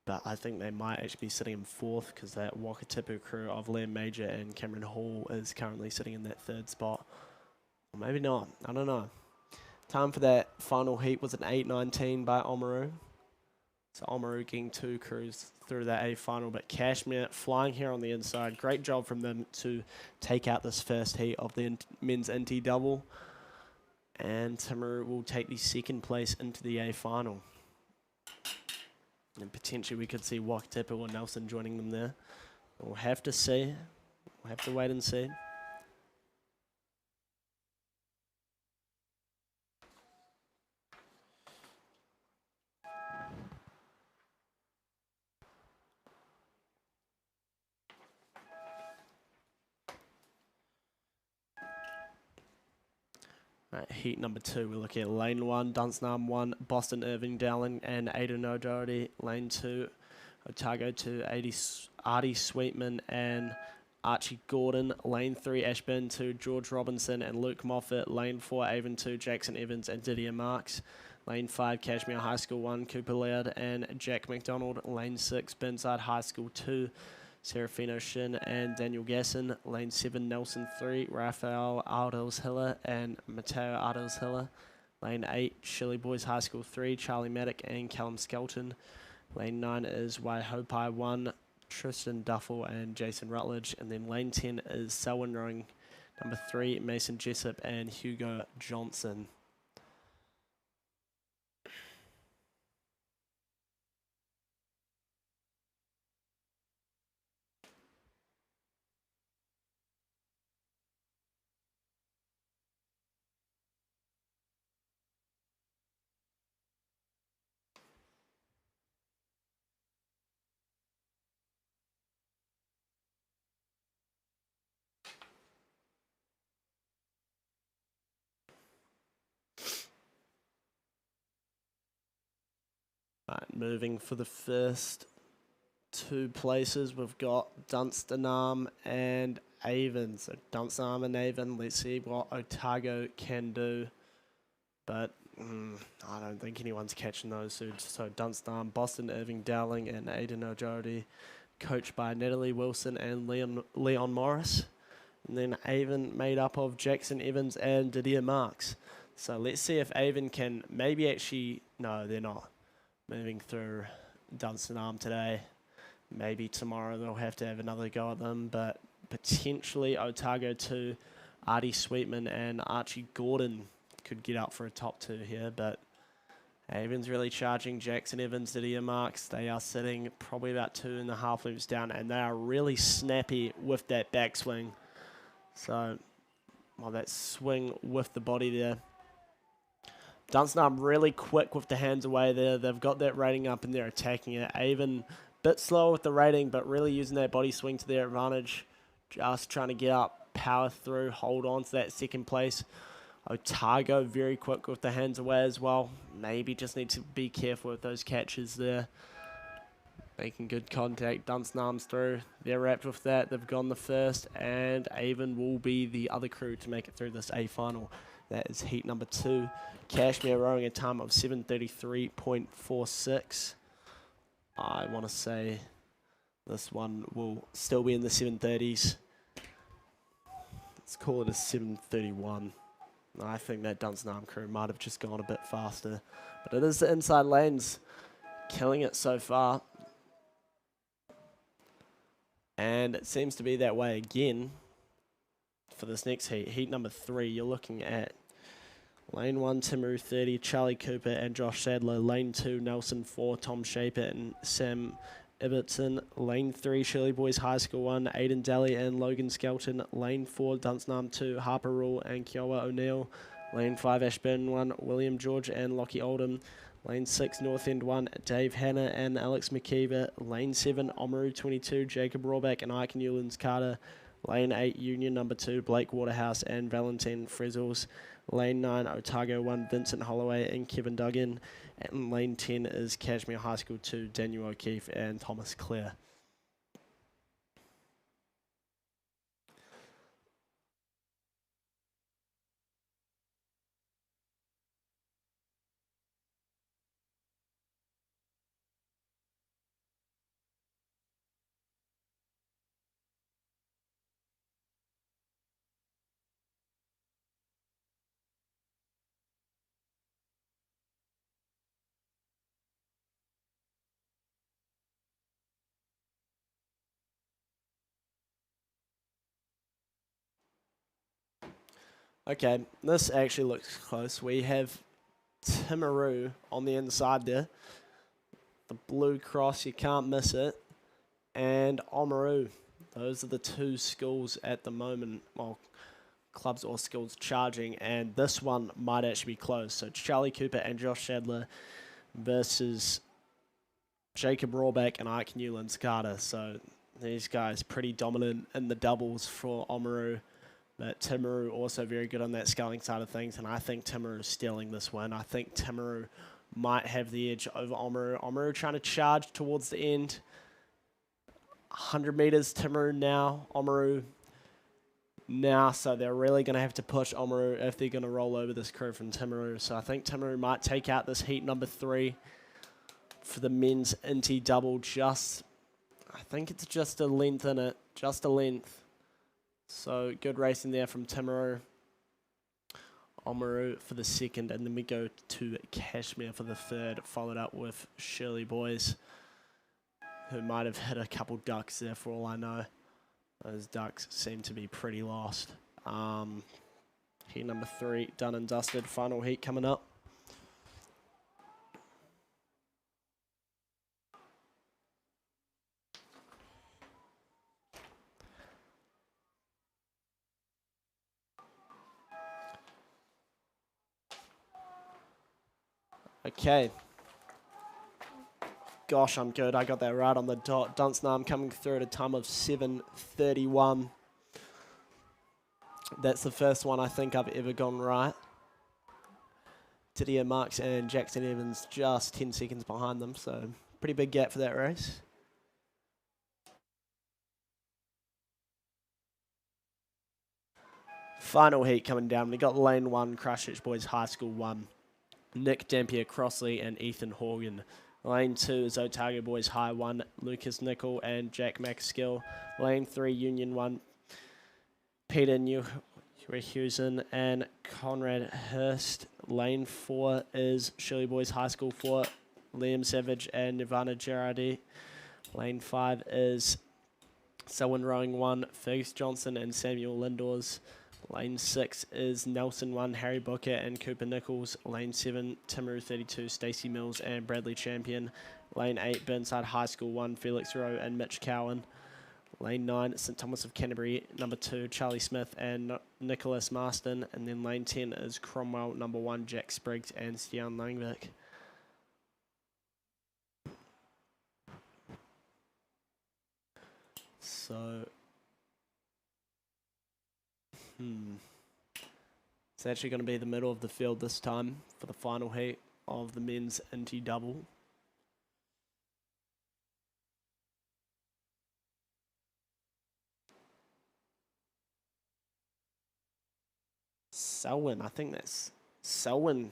But I think they might actually be sitting in 4th because that Wakatipu crew of Liam Major and Cameron Hall is currently sitting in that 3rd spot. Or maybe not. I don't know. Time for that final heat was an 8:19 by Oamaru. So Oamaru getting 2 crews through that A final, but Cashmere flying here on the inside. Great job from them to take out this first heat of the men's NT double. And Timaru will take the 2nd place into the A final. And potentially we could see Wakatipu or Nelson joining them there. We'll have to see. We'll have to wait and see. Right, heat number 2, we're looking at lane 1, Dunsnam 1, Boston Irving Dowling and Aiden O'Doherty. Lane 2, Otago 2, Artie Sweetman and Archie Gordon. Lane 3, Ashburn 2, George Robinson and Luke Moffat. Lane 4, Avon 2, Jackson Evans and Didier Marks. Lane 5, Cashmere High School 1, Cooper Laird and Jack McDonald. Lane 6, Burnside High School 2, Serafino Shin and Daniel Gasson. Lane 7, Nelson 3, Raphael Ardels-Hiller and Matteo Ardels-Hiller. Lane 8, Shirley Boys High School 3, Charlie Maddock and Callum Skelton. Lane 9 is Waihopai 1, Tristan Duffel and Jason Rutledge. And then lane 10 is Selwyn Rowing number 3, Mason Jessup and Hugo Johnson. Right, moving for the first two places, we've got Dunstanam and Avon. So Dunstanam and Avon, let's see what Otago can do. But I don't think anyone's catching those suits. So Dunstanam, Boston Irving Dowling and Aidan O'Doherty, coached by Natalie Wilson and Leon Morris. And then Avon made up of Jackson Evans and Didier Marks. So let's see if Avon can maybe actually... No, they're not moving through Dunstanam today. Maybe tomorrow they'll have to have another go at them, but potentially Otago 2, Artie Sweetman and Archie Gordon could get up for a top 2 here, but Avon's really charging Jackson Evans, Didier Marks. They are sitting probably about 2.5 loops down, and they are really snappy with that backswing. So, well, that swing with the body there. Dunstanam really quick with the hands away there. They've got that rating up and they're attacking it. Avon bit slower with the rating, but really using that body swing to their advantage. Just trying to get up, power through, hold on to that second place. Otago very quick with the hands away as well. Maybe just need to be careful with those catches there. Making good contact. Dunstanam's through. They're wrapped with that. They've gone the first, and Avon will be the other crew to make it through this A final. That is heat number 2. Cashmere rowing a time of 7:33.46. I want to say this one will still be in the 7:30s. Let's call it a 7:31. I think that Dunstanam crew might have just gone a bit faster. But it is the inside lanes killing it so far. And it seems to be that way again for this next heat. Heat number 3, you're looking at Lane 1, Timaru 30, Charlie Cooper and Josh Sadler. Lane 2, Nelson 4, Tom Shaper and Sam Ibbotson. Lane 3, Shirley Boys High School 1, Aidan Daly and Logan Skelton. Lane 4, Dunstanam 2, Harper Rule and Kiowa O'Neill. Lane 5, Ashburn 1, William George and Lockie Oldham. Lane 6, North End 1, Dave Hanna and Alex McKeever. Lane 7, Oamaru 22, Jacob Rawback and Ike Newlands Carter. Lane 8, Union number 2, Blake Waterhouse and Valentine Frizzles. Lane 9, Otago 1, Vincent Holloway and Kevin Duggan. And lane 10 is Cashmere High School 2, Daniel O'Keefe and Thomas Clare. Okay, this actually looks close. We have Timaru on the inside there. The blue cross, you can't miss it. And Oamaru. Those are the two schools at the moment. Well, clubs or schools charging. And this one might actually be close. So Charlie Cooper and Josh Sadler versus Jacob Rawback and Ike Newlands Carter. So these guys pretty dominant in the doubles for Oamaru. But Timaru also very good on that sculling side of things, and I think Timaru is stealing this one. I think Timaru might have the edge over Oamaru. Oamaru trying to charge towards the end. 100 metres, Timaru now, Oamaru now, so they're really going to have to push Oamaru if they're going to roll over this crew from Timaru. So I think Timaru might take out this heat number 3 for the men's Inti double. I think it's just a length in it, just a length. So good racing there from Timaru. Oamaru for the second, and then we go to Cashmere for the third, followed up with Shirley Boys, who might have hit a couple ducks there for all I know. Those ducks seem to be pretty lost. Heat number 3 done and dusted. Final heat coming up. Okay. Gosh, I'm good. I got that right on the dot. Dunstanam coming through at a time of 7:31. That's the first one I think I've ever gone right. Didier Marks and Jackson Evans just 10 seconds behind them, so pretty big gap for that race. Final heat coming down. We got lane 1, Christchurch Boys High School 1. Nick Dampier Crossley and Ethan Horgan. Lane 2 is Otago Boys High 1, Lucas Nicol and Jack McSkill. Lane 3, Union 1, Peter Newhusen and Conrad Hurst. Lane 4 is Shirley Boys High School 4, Liam Savage and Nirvana Gerardi. Lane 5 is Selwyn Rowing 1, Fergus Johnson and Samuel Lindors. Lane 6 is Nelson 1, Harry Booker and Cooper Nichols. Lane 7, Timaru 32, Stacey Mills and Bradley Champion. Lane 8, Burnside High School 1, Felix Rowe and Mitch Cowan. Lane 9, St Thomas of Canterbury, number 2, Charlie Smith and Nicholas Marston. And then lane 10 is Cromwell, number 1, Jack Spriggs and Stian Langvik. So... It's actually going to be the middle of the field this time for the final heat of the men's Inty double. Selwyn, I think that's Selwyn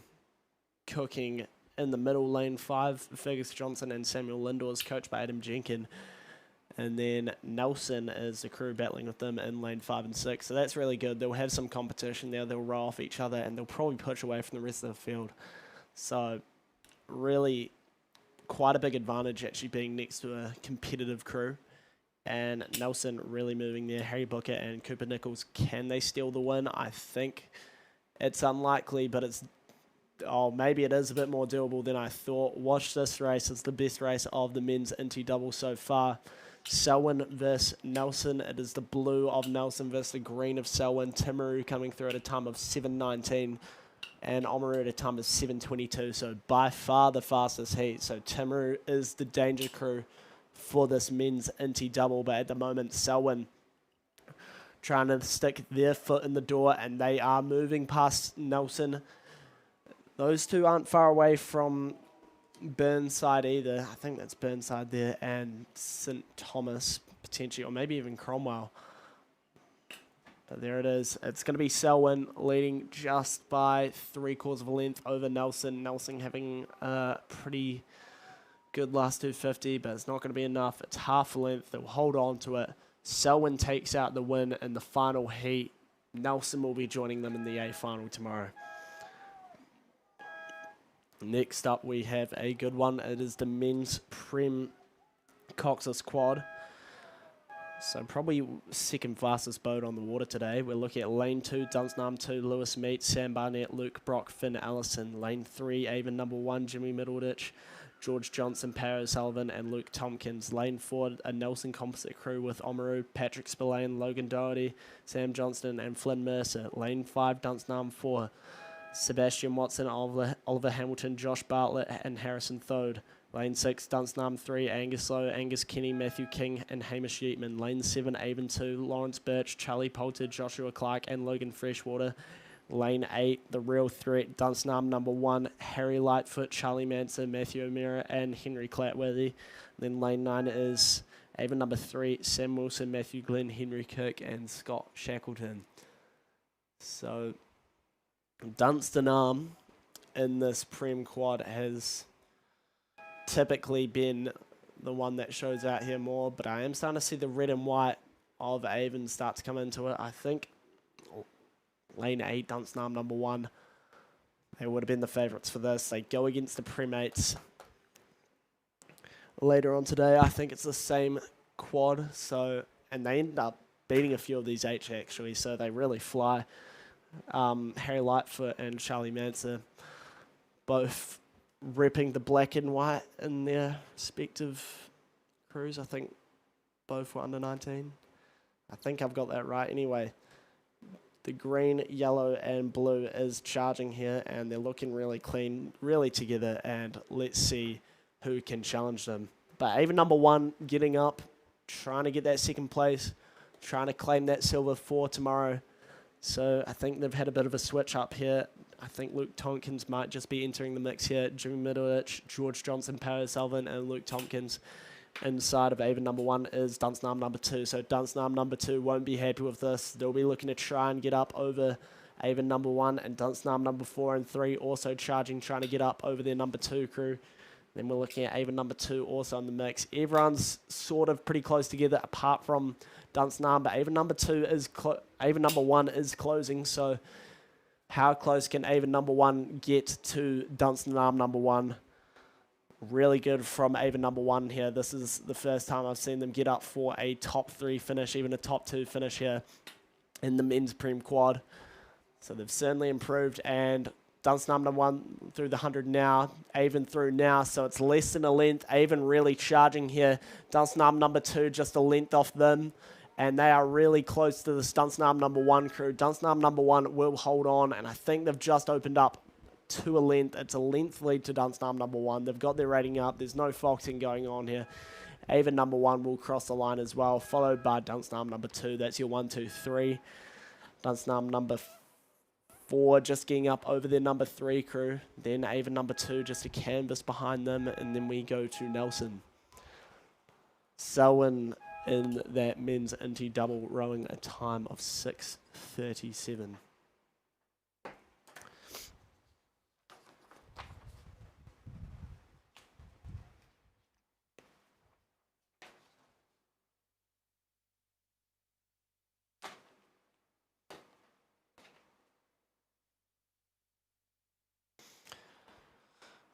cooking in the middle, lane 5, Fergus Johnson and Samuel Lindors, coached by Adam Jenkin. And then Nelson is the crew battling with them in lane 5 and 6. So that's really good. They'll have some competition there. They'll roll off each other and they'll probably push away from the rest of the field. So really quite a big advantage actually being next to a competitive crew. And Nelson really moving there. Harry Booker and Cooper Nichols, can they steal the win? I think it's unlikely, but maybe it is a bit more doable than I thought. Watch this race. It's the best race of the men's Inty double so far. Selwyn versus Nelson. It is the blue of Nelson versus the green of Selwyn. Timaru coming through at a time of 7:19 and Oamaru at a time of 7:22. So by far the fastest heat. So Timaru is the danger crew for this men's Inty double. But at the moment, Selwyn trying to stick their foot in the door and they are moving past Nelson. Those two aren't far away from Burnside either. I think that's Burnside there and St Thomas potentially, or maybe even Cromwell. But there it is. It's going to be Selwyn leading just by 3/4 of a length over Nelson. Nelson having a pretty good last 250, but it's not going to be enough. It's half a length. They'll hold on to it. Selwyn takes out the win in the final heat. Nelson will be joining them in the A final tomorrow. Next up, we have a good one. It is the men's Prem coxless quad. So probably second fastest boat on the water today. We're looking at lane 2, Dunsnam 2, Lewis Meat, Sam Barnett, Luke Brock, Finn Allison. Lane 3, Avon number 1, Jimmy Middleditch, George Johnson, Perry Sullivan, and Luke Tompkins. Lane 4, a Nelson composite crew with Oamaru, Patrick Spillane, Logan Doherty, Sam Johnston, and Flynn Mercer. Lane 5, Dunsnam 4. Sebastian Watson, Oliver Hamilton, Josh Bartlett, and Harrison Thode. Lane 6, Dunsnam 3, Angus Lowe, Angus Kenny, Matthew King, and Hamish Yeatman. Lane 7, Avon 2, Lawrence Birch, Charlie Poulter, Joshua Clark, and Logan Freshwater. Lane 8, the real threat, Dunsnam number 1, Harry Lightfoot, Charlie Manson, Matthew O'Meara, and Henry Clatworthy. Then lane 9 is Avon number 3, Sam Wilson, Matthew Glenn, Henry Kirk, and Scott Shackleton. So Dunstan in this Prem quad has typically been the one that shows out here more, but I am starting to see the red and white of Avon start to come into it. I think lane 8, Dunstan number 1, they would have been the favourites for this. They go against the Premates later on today. I think it's the same quad, and they end up beating a few of these H actually, so they really fly. Harry Lightfoot and Charlie Manson both repping the black and white in their respective crews. I think both were under 19. I think I've got that right. Anyway, the green, yellow, and blue is charging here, and they're looking really clean, really together, and let's see who can challenge them. But Avon number 1 getting up, trying to get that second place, trying to claim that silver for tomorrow. So I think they've had a bit of a switch up here. I think Luke Tompkins might just be entering the mix here. Jimmy Middleditch, George Johnson, Perry Sullivan, and Luke Tompkins. Inside of Avon number 1 is Dunstan number 2. So Dunstan number 2 won't be happy with this. They'll be looking to try and get up over Avon number 1, and Dunstan number 4 and 3 also charging, trying to get up over their number 2 crew. Then we're looking at Avon number 2 also in the mix. Everyone's sort of pretty close together apart from Dunstan, but Avon number 1 is closing. So how close can Avon number 1 get to Dunstan number 1? Really good from Avon number 1 here. This is the first time I've seen them get up for a top 3 finish, even a top 2 finish here in the men's Prem quad. So they've certainly improved, and Dunstan number 1 through the 100 now, Avon through now, so it's less than a length. Avon really charging here. Dunstan number 2 just a length off them, and they are really close to the Dunstan number 1 crew. Dunstan number 1 will hold on, and I think they've just opened up to a length. It's a length lead to Dunstan number 1. They've got their rating up. There's no foxing going on here. Avon number 1 will cross the line as well, followed by Dunstan number 2. That's your 1, 2, 3. Dunstan number 4 just getting up over their number 3 crew. Then Avon number 2 just a canvas behind them, and then we go to Nelson. Selwyn in that men's inty double rowing a time of 6:37.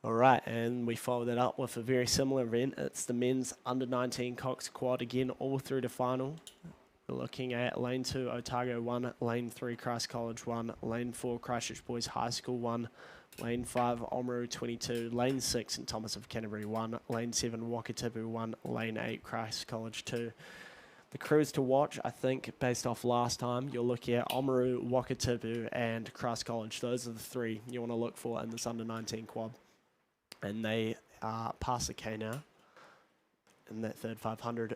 All right, and we follow that up with a very similar event. It's the men's under-19 Cox quad again, all through to final. We're looking at lane 2, Otago 1, lane 3, Christ College 1, lane 4, Christchurch Boys High School 1, lane 5, Oamaru 22, lane 6, St Thomas of Canterbury 1, lane 7, Wakatipu 1, lane 8, Christ College 2. The crews to watch, I think, based off last time, you're looking at Oamaru, Wakatipu, and Christ College. Those are the 3 you want to look for in this under-19 quad. And they are past the K now in that third 500.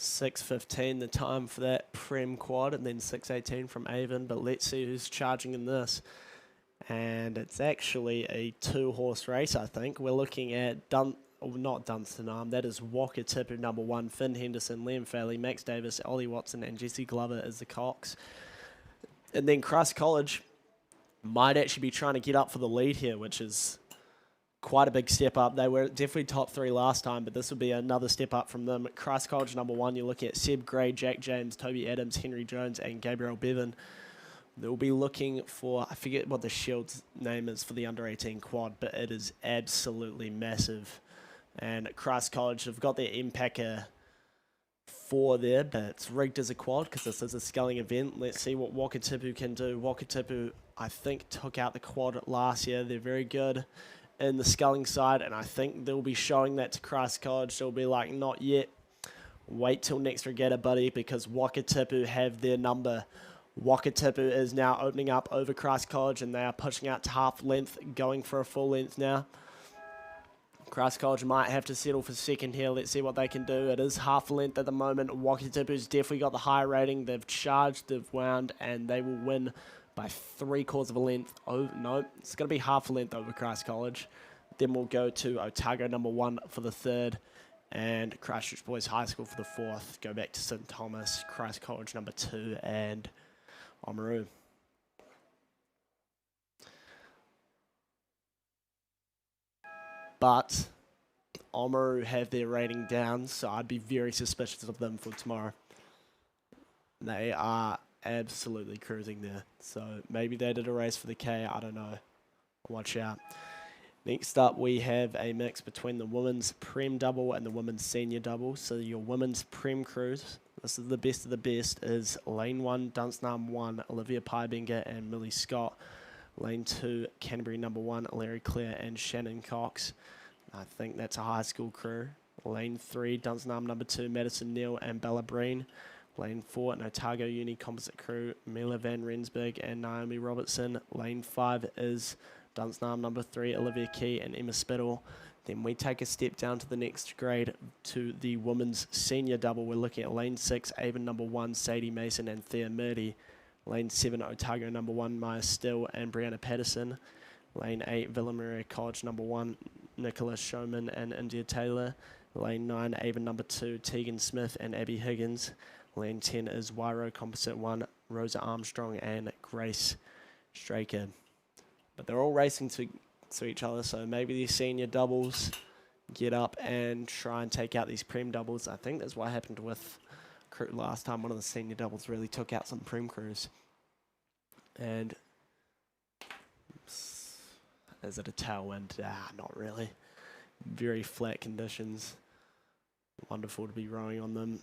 $6.15 the time for that Prem quad, and then $6.18 from Avon. But let's see who's charging in this. And it's actually a 2-horse race, I think. We're looking at not Dunstan, that is Wakatipu number 1, Finn Henderson, Liam Fairley, Max Davis, Ollie Watson, and Jesse Glover as the Cox. And then Christ College might actually be trying to get up for the lead here, which is quite a big step up. They were definitely top 3 last time, but this would be another step up from them. Christ College number 1, you're looking at Seb Gray, Jack James, Toby Adams, Henry Jones, and Gabriel Bevan. They'll be looking for, I forget what the shield's name is for the under-18 quad, but it is absolutely massive. And Christ College have got their MPACA 4 there, but it's rigged as a quad because this is a sculling event. Let's see what Wakatipu can do. Wakatipu, I think, took out the quad last year. They're very good in the sculling side, and I think they'll be showing that to Christ College. They'll be like, not yet. Wait till next regatta, buddy, because Wakatipu have their number. Wakatipu is now opening up over Christ College, and they are pushing out to half length, going for a full length now. Christ College might have to settle for second here. Let's see what they can do. It is half length at the moment. Wakatipu's definitely got the higher rating. They've charged, they've wound, and they will win by 3/4 of a length. Oh, no, it's going to be half a length over Christ College. Then we'll go to Otago number 1 for the 3rd, and Christchurch Boys High School for the 4th. Go back to St Thomas, Christ College number 2, and Oamaru. But Oamaru have their rating down, so I'd be very suspicious of them for tomorrow. They are absolutely cruising there. So maybe they did a race for the K, I don't know. Watch out. Next up, we have a mix between the women's Prem double and the women's senior double. So your women's Prem crews, this is the best of the best, is Lane 1, Dunstan 1, Olivia Pybinger and Millie Scott. Lane 2, Canterbury number 1, Larry Clare and Shannon Cox. I think that's a high school crew. Lane 3, Dunstan number 2, Madison Neal and Bella Breen. Lane 4, an Otago Uni composite crew, Mila Van Rensburg and Naomi Robertson. Lane 5 is Dunstan number 3, Olivia Key and Emma Spittle. Then we take a step down to the next grade to the women's senior double. We're looking at Lane 6, Avon number 1, Sadie Mason and Thea Murdy. Lane 7, Otago number 1, Maya Still and Brianna Patterson. Lane 8, Villa Maria College number 1, Nicola Showman and India Taylor. Lane 9, Avon number 2, Tegan Smith and Abby Higgins. Lane 10 is Wairo Composite 1, Rosa Armstrong and Grace Straker. But they're all racing to each other, so maybe these senior doubles get up and try and take out these Prem doubles. I think that's what happened with crew last time. One of the senior doubles really took out some Prem crews. And is it a tailwind? Not really. Very flat conditions. Wonderful to be rowing on them.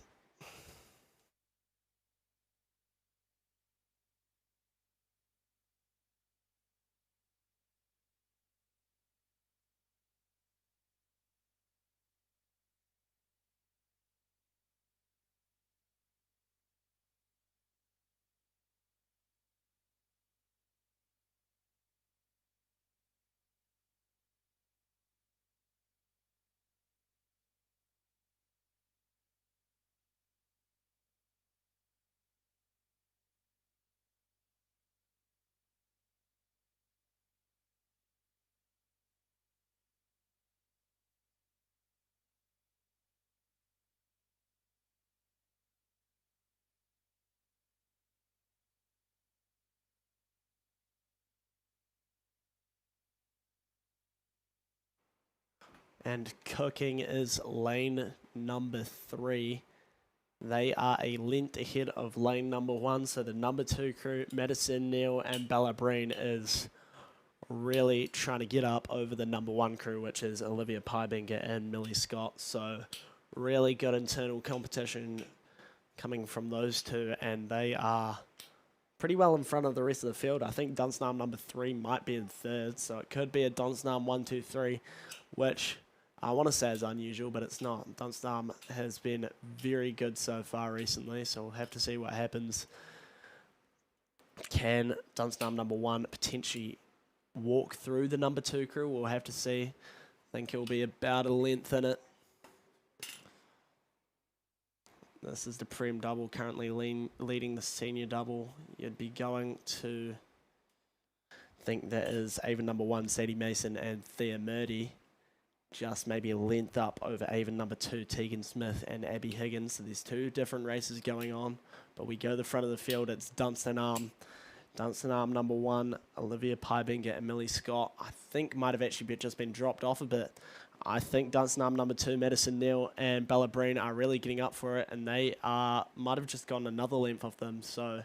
And cooking is lane number 3. They are a length ahead of lane number 1. So the number 2 crew, Madison Neal and Bella Breen, is really trying to get up over the number 1 crew, which is Olivia Pybinger and Millie Scott. So really good internal competition coming from those two, and they are pretty well in front of the rest of the field. I think Dunstan number 3 might be in third, so it could be a Dunstan 1, 2, 3, which I want to say is unusual, but it's not. Dunstan has been very good so far recently, so we'll have to see what happens. Can Dunstan number 1 potentially walk through the number 2 crew? We'll have to see. I think he'll be about a length in it. This is the Prem double currently leading the senior double. You'd be going to think that is Avon number 1, Sadie Mason and Thea Murdy. Just maybe a length up over Avon number 2, Tegan Smith and Abby Higgins. So there's 2 different races going on. But we go to the front of the field. It's Dunstan Arm. Dunstan Arm number 1, Olivia Pybinger and Millie Scott. I think might have actually just been dropped off a bit. I think Dunstan Arm number 2, Madison Neal and Bella Breen are really getting up for it. And they might have just gone another length off them. So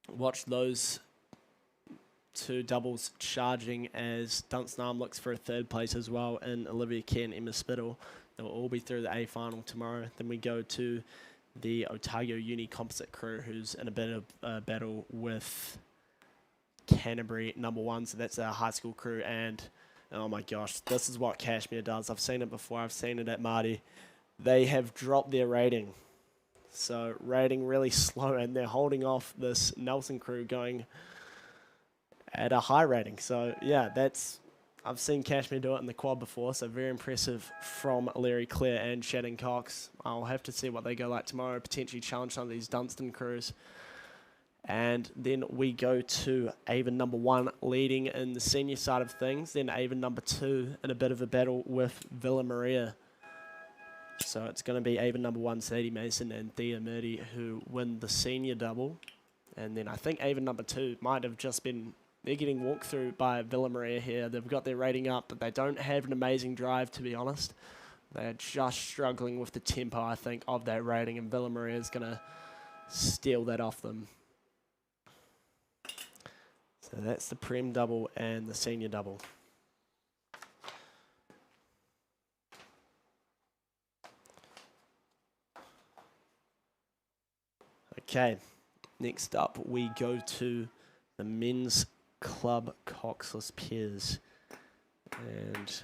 watch those 2 doubles charging as Dunstan Arm looks for a third place as well, and Olivia Key and Emma Spittle. They'll all be through the A final tomorrow. Then we go to the Otago Uni composite crew, who's in a bit of battle with Canterbury number 1. So that's our high school crew, and oh my gosh, this is what Cashmere does. I've seen it before. I've seen it at Marty. They have dropped their rating. So rating really slow, and they're holding off this Nelson crew going at a high rating. So yeah, I've seen Cashmere do it in the quad before, so very impressive from Larry Clare and Shannon Cox. I'll have to see what they go like tomorrow, potentially challenge some of these Dunstan crews. And then we go to Avon number 1 leading in the senior side of things, then Avon number 2 in a bit of a battle with Villa Maria. So it's going to be Avon number 1, Sadie Mason and Thea Murdy, who win the senior double. And then I think even number 2 might have just been, they're getting walked through by Villa Maria here. They've got their rating up, but they don't have an amazing drive, to be honest. They're just struggling with the tempo, I think, of that rating, and Villa Maria is going to steal that off them. So that's the Prem double and the Senior double. Okay, next up we go to the men's club coxless pairs. And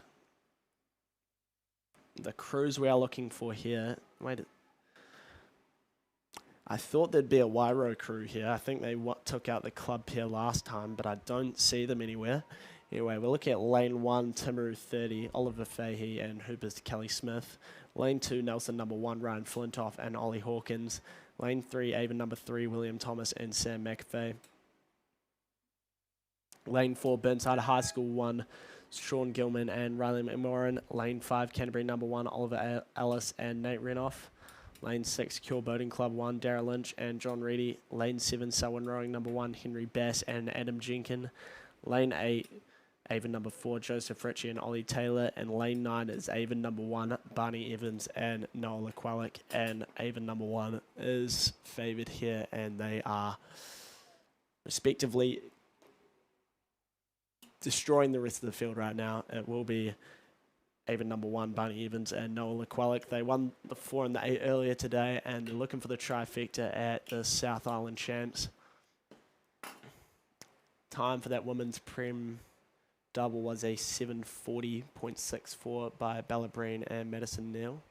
the crews we are looking for here, I thought there'd be a Wairo crew here. I think they took out the club pair last time, but I don't see them anywhere. Anyway, we're looking at lane 1, Timaru 30, Oliver Fahey and Hoopers Kelly Smith. Lane 2, Nelson number 1, Ryan Flintoff and Ollie Hawkins. Lane 3, Avon number 3, William Thomas and Sam McAfee. Lane 4, Burnside High School 1, Sean Gilman and Riley McMorrin. Lane 5, Canterbury number 1, Oliver Ellis and Nate Renoff. Lane 6, Cure Boating Club 1, Darrell Lynch and John Reedy. Lane 7, Selwyn Rowing number 1, Henry Bass and Adam Jenkin. Lane 8, Avon number 4, Joseph Ritchie and Ollie Taylor. And lane 9 is Avon number 1, Barney Evans and Noah Laqualic. And Avon number 1 is favoured here, and they are respectively destroying the rest of the field right now. It will be Avon number 1, Barney Evans and Noah Laqualic. They won the 4 and the 8 earlier today, and they're looking for the trifecta at the South Island Champs. Time for that women's Prem double was a 7:40.64 by Bella Breen and Madison Neal.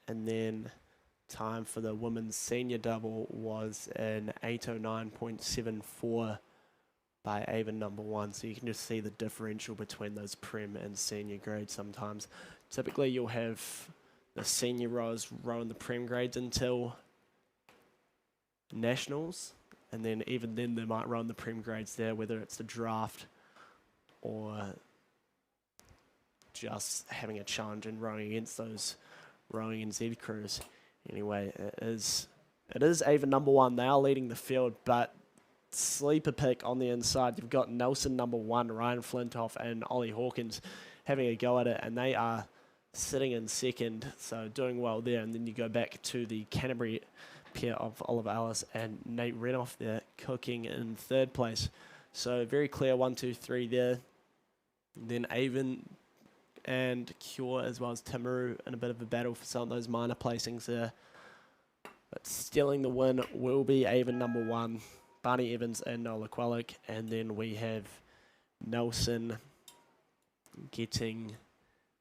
And then time for the women's senior double was an 8:09.74 by Avon number 1. So you can just see the differential between those Prem and senior grades sometimes. Typically you'll have the senior rowers rowing the Prem grades until nationals, and then even then they might run the Prem grades there, whether it's the draft or just having a challenge and rowing against those rowing NZ crews. Anyway, it is Avon number 1. They are leading the field, but sleeper pick on the inside, you've got Nelson number 1, Ryan Flintoff and Ollie Hawkins having a go at it, and they are sitting in second, so doing well there. And then you go back to the Canterbury pair of Oliver Ellis and Nate Renoff there, cooking in third place. So very clear 1, 2, 3 there. And then Avon and Cure as well as Timaru in a bit of a battle for some of those minor placings there. But stealing the win will be Avon number 1, Barney Evans and Noah Laqualic. And then we have Nelson getting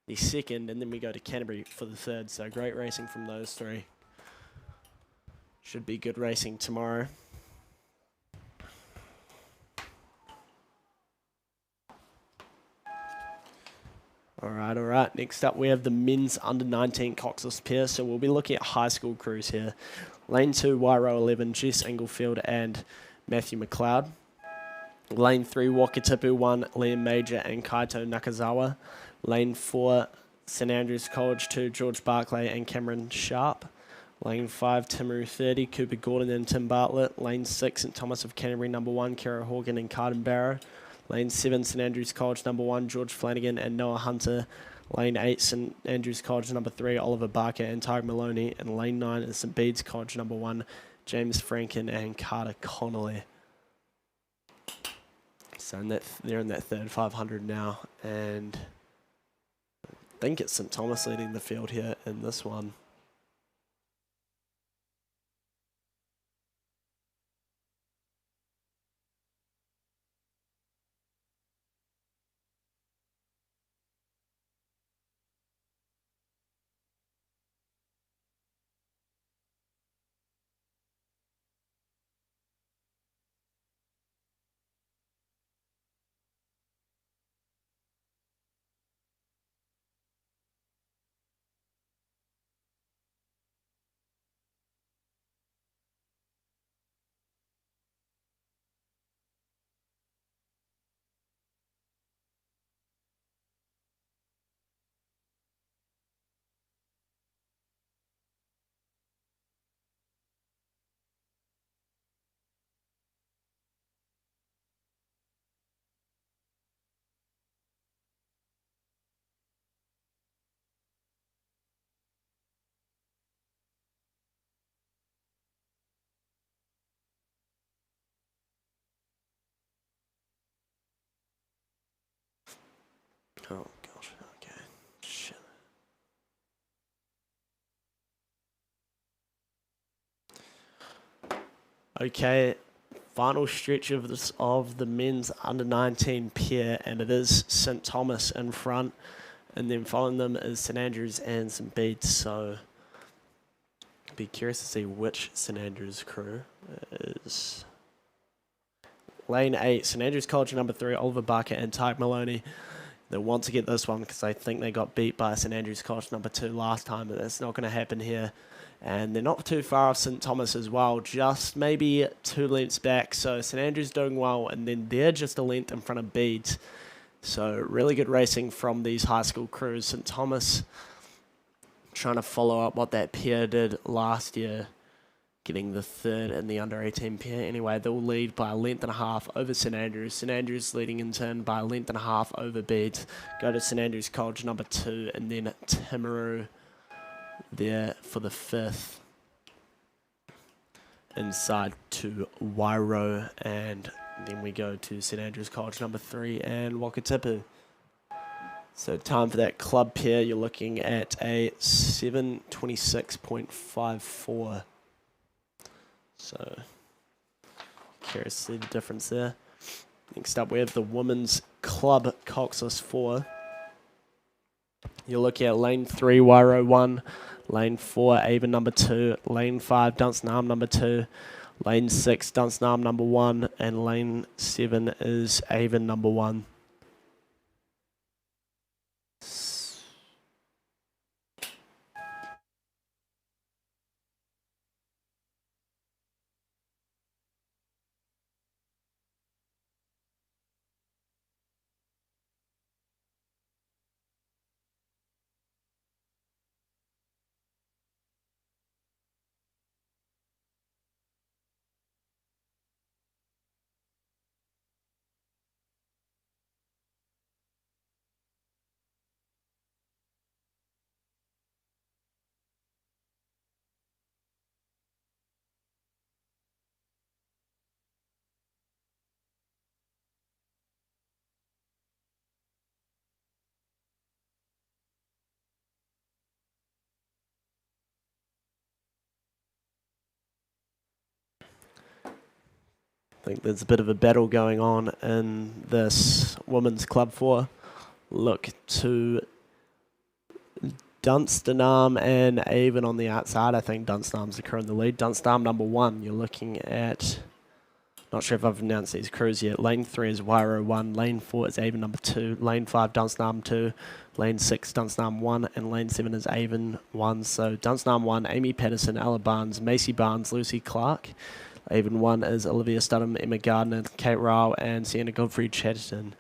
the second, and then we go to Canterbury for the third. So great racing from those three. Should be good racing tomorrow. All right. Next up, we have the men's under-19 coxless pair. So we'll be looking at high school crews here. Lane 2, Wairo 11, Jess Inglefield and Matthew McLeod. Lane 3, Wakatipu 1, Liam Major and Kaito Nakazawa. Lane 4, St Andrews College 2, George Barclay and Cameron Sharp. Lane 5, Timaru 30, Cooper Gordon and Tim Bartlett. Lane 6, St Thomas of Canterbury number 1, Kara Horgan and Carden Barrow. Lane 7, St Andrews College number 1, George Flanagan and Noah Hunter. Lane 8, St Andrews College number 3, Oliver Barker and Tyre Maloney. And Lane 9 is St Bede's College number 1, James Franken and Carter Connolly. So they're in that third 500 now, and I think it's St Thomas leading the field here in this one. Oh, gosh. Okay. Shit. Okay. Final stretch of this of the men's under 19 pair, and it is St Thomas in front, and then following them is St Andrews and St Bede's. So be curious to see which St Andrews crew is. Lane 8, St Andrews College number 3, Oliver Barker and Tyke Maloney. They want to get this one because I think they got beat by St Andrews College number 2 last time, but that's not going to happen here. And they're not too far off St Thomas as well, just maybe 2 lengths back. So St Andrews doing well, and then they're just a length in front of Bede's. So really good racing from these high school crews. St Thomas trying to follow up what that pair did last year, getting the 3rd in the under 18 pair. Anyway, they'll lead by a length and a half over St Andrews. St Andrews leading in turn by a length and a half over Bede's. Go to St Andrews College number 2, and then Timaru there for the 5th. Inside to Wairo, and then we go to St Andrews College number 3 and Wakatipu. So time for that club pair, you're looking at a 7:26.54. So curious to see the difference there. Next up we have the women's club coxless 4. You're looking at lane 3, Wairo 1, lane 4, Avon number 2, lane 5, Dunstanarm number 2, lane 6, Dunstanarm number 1, and lane 7 is Avon number 1. I think there's a bit of a battle going on in this women's club 4. Look to Dunstanarm and Avon on the outside. I think Dunstanarm's the crew in the lead. Dunstanarm number 1, you're looking at, not sure if I've announced these crews yet. Lane 3 is Wairo 1, lane 4 is Avon number 2, lane 5 Dunstanarm 2, lane 6 Dunstanarm 1, and lane 7 is Avon 1. So Dunstanarm 1, Amy Patterson, Ella Barnes, Macy Barnes, Lucy Clark. Avon 1 is Olivia Studham, Emma Gardner, Kate Rao, and Sienna Godfrey Chatterton.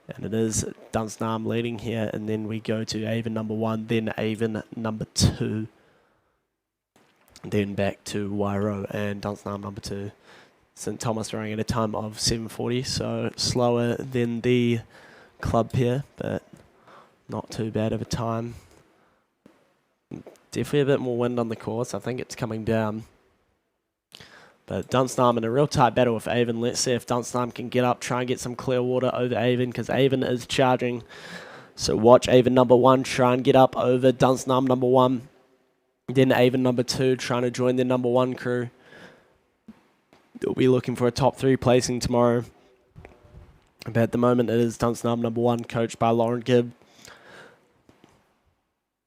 And it is Dunstanarm leading here, and then we go to Avon number 1, then Avon number 2, then back to Wairo and Dunstanarm number 2. St Thomas running at a time of 7:40, so slower than the club pair, but not too bad of a time. Definitely a bit more wind on the course. I think it's coming down. But Dunstanarm in a real tight battle with Avon. Let's see if Dunstanarm can get up, try and get some clear water over Avon, because Avon is charging. So watch Avon number 1 try and get up over Dunstanarm number 1. Then Avon number 2 trying to join their number 1 crew. They'll be looking for a top 3 placing tomorrow. But at the moment it is Dunstanarm number 1, coached by Lauren Gibb,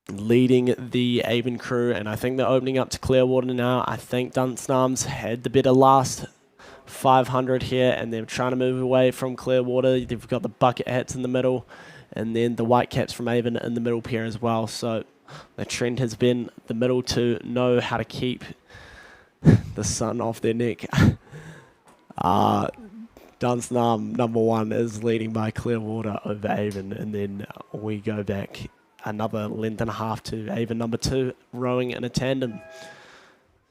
leading the Avon crew, and I think they're opening up to Clearwater now. I think Dunstanarm's had the better last 500 here, and they're trying to move away from Clearwater. They've got the bucket hats in the middle, and then the white caps from Avon in the middle pair as well. So the trend has been the middle to know how to keep the sun off their neck. Dunstanarm number 1 is leading by Clearwater over Avon, and then we go back another length and a half to Avon number 2, rowing in a tandem.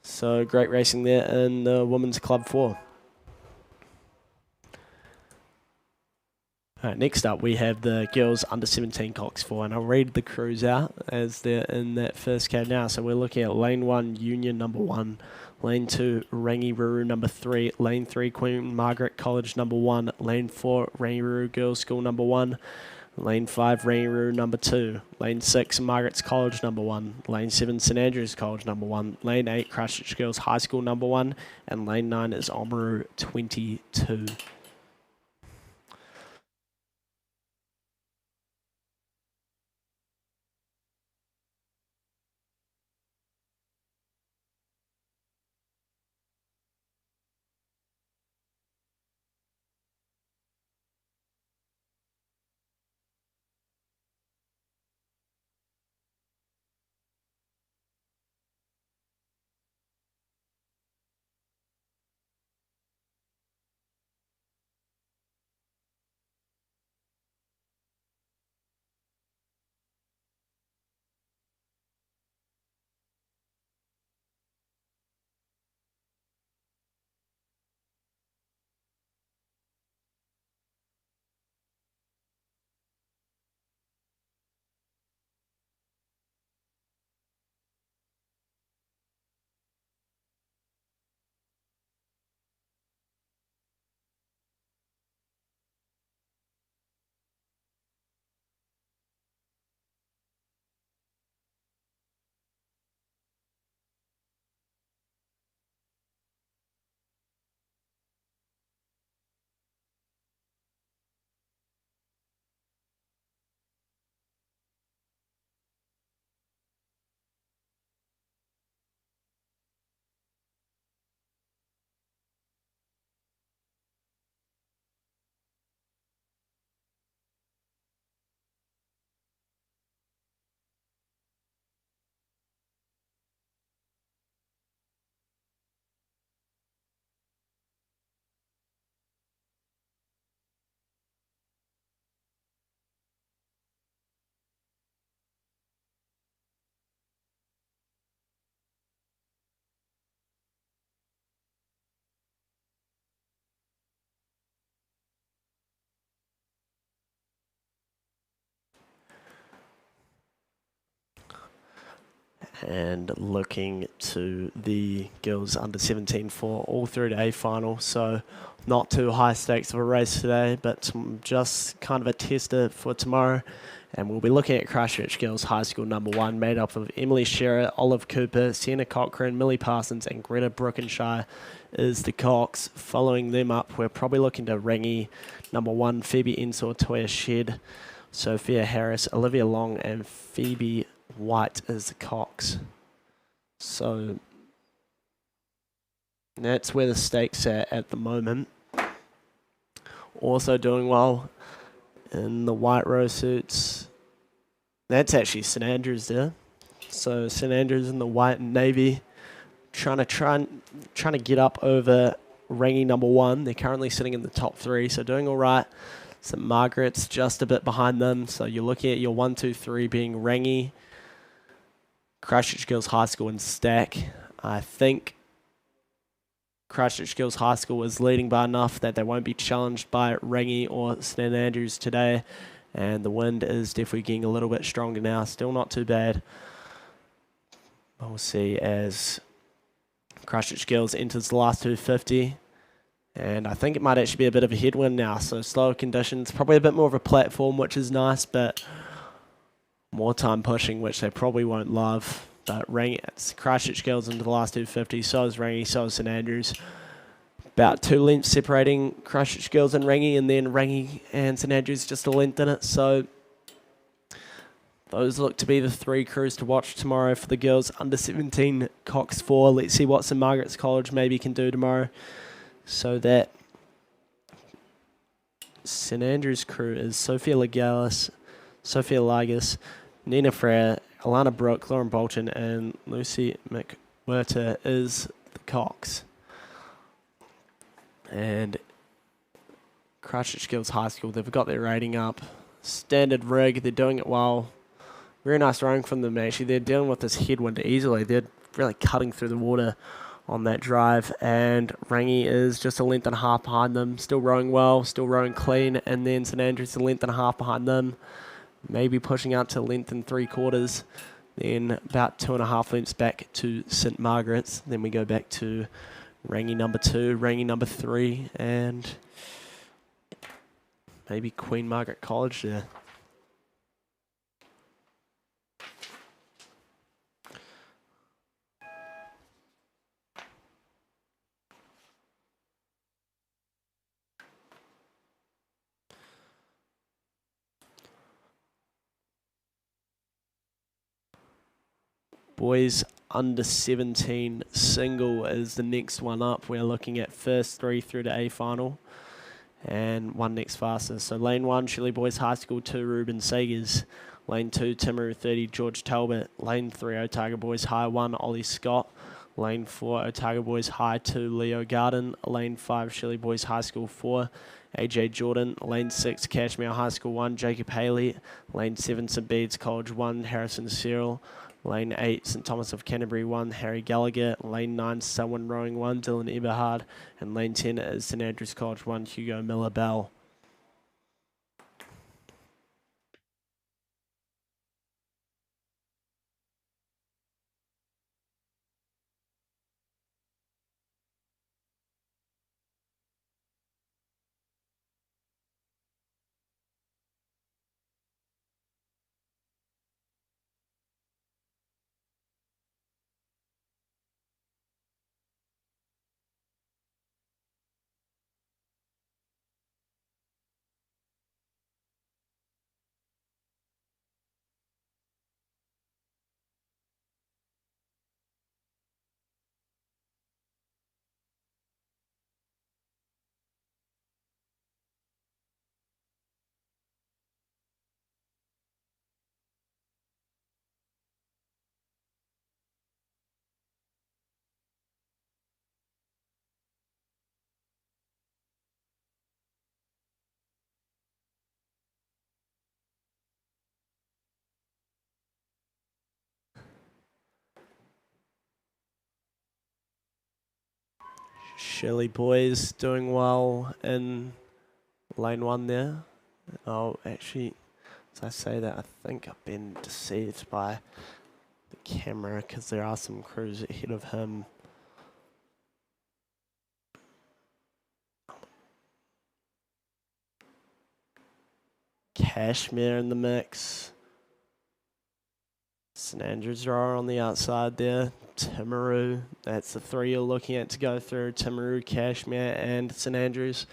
So great racing there in the women's club 4. All right, next up we have the girls under 17 Cox 4, and I'll read the crews out as they're in that first cab now. So we're looking at lane 1, Union number 1, lane 2, Rangiruru number 3, lane 3, Queen Margaret College number 1, lane 4, Rangiruru Girls School number 1, Lane 5, Rangiru number 2. Lane 6, Margaret's College number 1. Lane 7, St Andrews College number 1. Lane 8, Christchurch Girls High School number 1. And lane 9 is Oamaru 22. And looking to the girls under 17 for all through to A final. So not too high stakes of a race today, but just kind of a tester for tomorrow. And we'll be looking at Christchurch Girls High School number 1, made up of Emily Shearer, Olive Cooper, Sienna Cochrane, Millie Parsons, and Greta Brookenshire is the Cox. Following them up, we're probably looking to Rangi number 1, Phoebe Ensor, Toya Shed, Sophia Harris, Olivia Long, and Phoebe White is the Cox. So that's where the stakes are at the moment. Also doing well in the white row suits. That's actually St Andrews there. So St Andrews in the white and navy, trying to get up over Rangi number 1. They're currently sitting in the top 3, so doing all right. St Margaret's just a bit behind them. So you're looking at your 1, 2, 3 being Rangi, Christchurch Girls High School, and Stack. I think Christchurch Girls High School is leading by enough that they won't be challenged by Rangi or St Andrews today. And the wind is definitely getting a little bit stronger now. Still not too bad. We'll see as Christchurch Girls enters the last 250. And I think it might actually be a bit of a headwind now. So slower conditions, probably a bit more of a platform, which is nice, but more time pushing, which they probably won't love. But it's Christchurch Girls into the last 250. So is Rangi, so is St Andrews. About 2 lengths separating Christchurch Girls and Rangi, and then Rangi and St Andrews just a length in it. So those look to be the 3 crews to watch tomorrow for the girls under 17 Cox 4. Let's see what St Margaret's College maybe can do tomorrow, so that St Andrews crew is Sophia Lagalis, Sophia Lagas, Nina Frere, Alana Brooke, Lauren Bolton, and Lucy McWhirter is the Cox. And Christchurch Girls High School, they've got their rating up. Standard rig, they're doing it well. Very nice rowing from them, actually. They're dealing with this headwind easily. They're really cutting through the water on that drive. And Rangi is just a length and a half behind them. Still rowing well, still rowing clean. And then St Andrews a length and a half behind them. Maybe pushing out to length and 3/4. Then about 2.5 lengths back to St Margaret's. Then we go back to Rangi number 2, Rangi number 3, and maybe Queen Margaret College there. Boys under 17 single is the next one up. We're looking at first 3 through to A final and one next fastest. So lane 1, Shirley Boys High School 2, Ruben Sagers. Lane 2, Timaru 30, George Talbot. Lane 3, Otago Boys High 1, Ollie Scott. Lane 4, Otago Boys High 2, Leo Garden. Lane 5, Shirley Boys High School 4, AJ Jordan. Lane 6, Cashmere High School 1, Jacob Haley. Lane 7, St Bede's College 1, Harrison Cyril. Lane 8, St Thomas of Canterbury 1, Harry Gallagher. Lane 9, Selwyn Rowing 1, Dylan Eberhard. And lane 10 is St Andrews College 1, Hugo Miller Bell. Shirley Boys doing well in lane 1 there. Oh, actually, as I say that, I think I've been deceived by the camera because there are some crews ahead of him. Cashmere in the mix. St Andrews are on the outside there. Timaru, that's the 3 you're looking at to go through. Timaru, Cashmere, and St Andrews.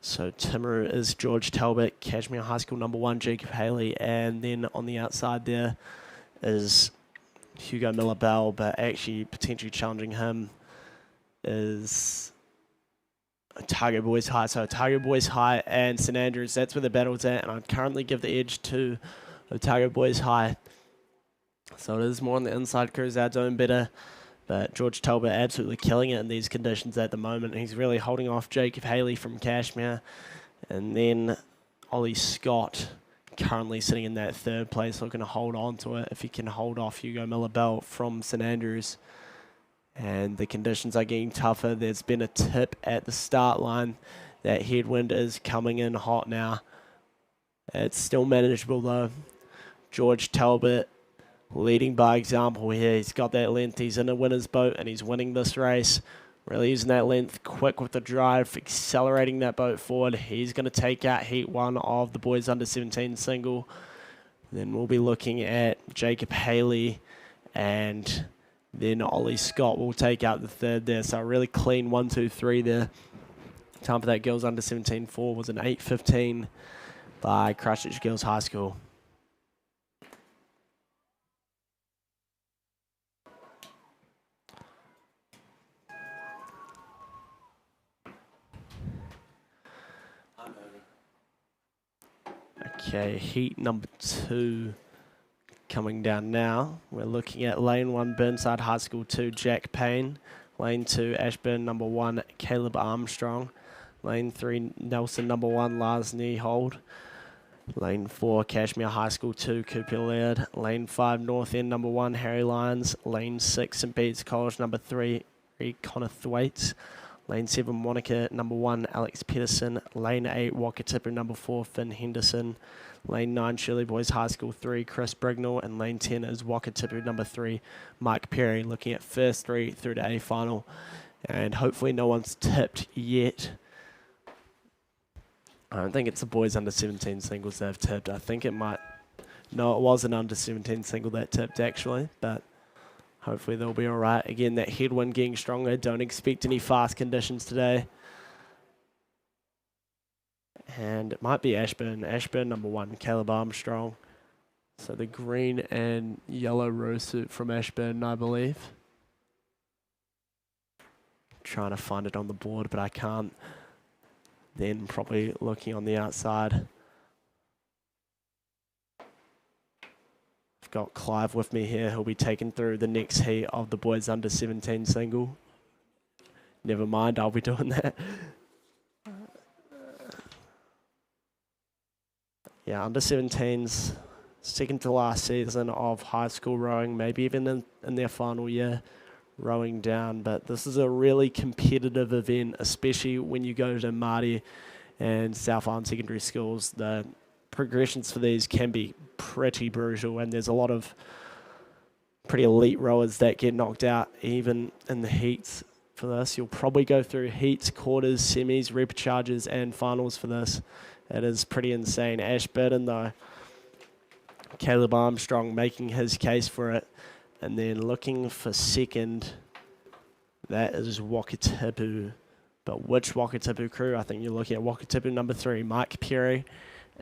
So Timaru is George Talbot, Cashmere High School number 1, Jacob Haley, and then on the outside there is Hugo Miller Bell, but actually potentially challenging him is Otago Boys High. So Otago Boys High and St Andrews, that's where the battle's at, and I'd currently give the edge to Otago Boys High. So it is more on the inside crews that are doing better. But George Talbot absolutely killing it in these conditions at the moment. He's really holding off Jacob Haley from Cashmere. And then Ollie Scott currently sitting in that 3rd place, looking to hold on to it if he can hold off Hugo Miller Bell from St Andrews. And the conditions are getting tougher. There's been a tip at the start line. That headwind is coming in hot now. It's still manageable though. George Talbot leading by example here. He's got that length. He's in a winner's boat and he's winning this race. Really using that length, quick with the drive, accelerating that boat forward. He's going to take out heat 1 of the boys under 17 single. Then we'll be looking at Jacob Haley and then Ollie Scott will take out the 3rd there. So a really clean 1, 2, 3 there. Time for that girls under 17 4 was an 8:15 by Christchurch Girls High School. Okay, heat number 2 coming down now. We're looking at lane 1, Burnside High School 2, Jack Payne. Lane 2, Ashburn number 1, Caleb Armstrong. Lane 3, Nelson number 1, Lars Niehold. Lane 4, Cashmere High School 2, Cooper Laird. Lane 5, North End number 1, Harry Lyons. Lane 6, St Bede's College number 3, Connor Thwaites. Lane 7, Monica number 1, Alex Pedersen. Lane 8, Wakatipu number 4, Finn Henderson. Lane 9, Shirley Boys High School 3, Chris Brignall. And lane 10 is Wakatipu number 3, Mike Perry, looking at first 3 through to A final. And hopefully no one's tipped yet. I don't think it's the boys under 17 singles that have tipped. I think it might. No, it was an under 17 single that tipped actually, but hopefully they'll be all right. Again, that headwind getting stronger. Don't expect any fast conditions today. And it might be Ashburn. Ashburn number 1, Caleb Armstrong. So the green and yellow row suit from Ashburton, I believe. Trying to find it on the board, but I can't. Then probably looking on the outside. I've got Clive with me here. He'll be taken through the next heat of the boys under 17 single. Never mind, I'll be doing that. Yeah, under 17s, second to last season of high school rowing, maybe even in their final year rowing down. But this is a really competitive event, especially when you go to Māori and South Island secondary schools. The progressions for these can be pretty brutal, and there's a lot of pretty elite rowers that get knocked out even in the heats for this. You'll probably go through heats, quarters, semis, repecharges, and finals for this. It is pretty insane. Ashburton, though, Caleb Armstrong making his case for it. And then looking for second, that is Wakatipu. But which Wakatipu crew? I think you're looking at Wakatipu number 3, Mike Perry.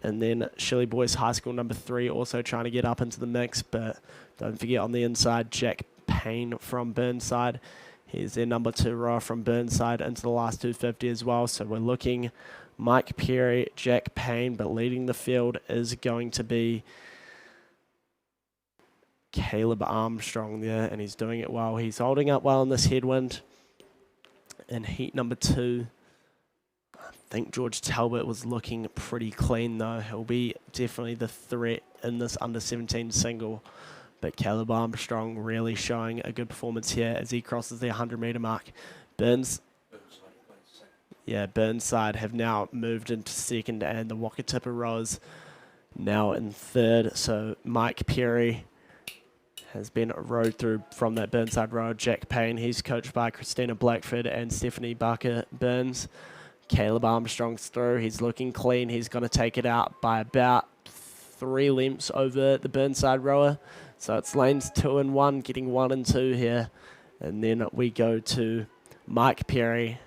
And then Shirley Boys High School number 3 also trying to get up into the mix. But don't forget on the inside, Jack Payne from Burnside. He's their number 2 rower from Burnside into the last 250 as well. So we're looking Mike Perry, Jack Payne, but leading the field is going to be Caleb Armstrong there, and he's doing it well. He's holding up well in this headwind. In heat number 2, I think George Talbot was looking pretty clean though. He'll be definitely the threat in this under 17 single. But Caleb Armstrong really showing a good performance here as he crosses the 100-metre mark. Burnside have now moved into second, and the Wakatipu rowers now in third. So Mike Perry has been rowed through from that Burnside row. Jack Payne, he's coached by Christina Blackford and Stephanie Barker Burns. Caleb Armstrong's through. He's looking clean. He's going to take it out by about 3 lengths over the Burnside rower. So it's lanes 2 and 1, getting 1 and 2 here. And then we go to Mike Perry.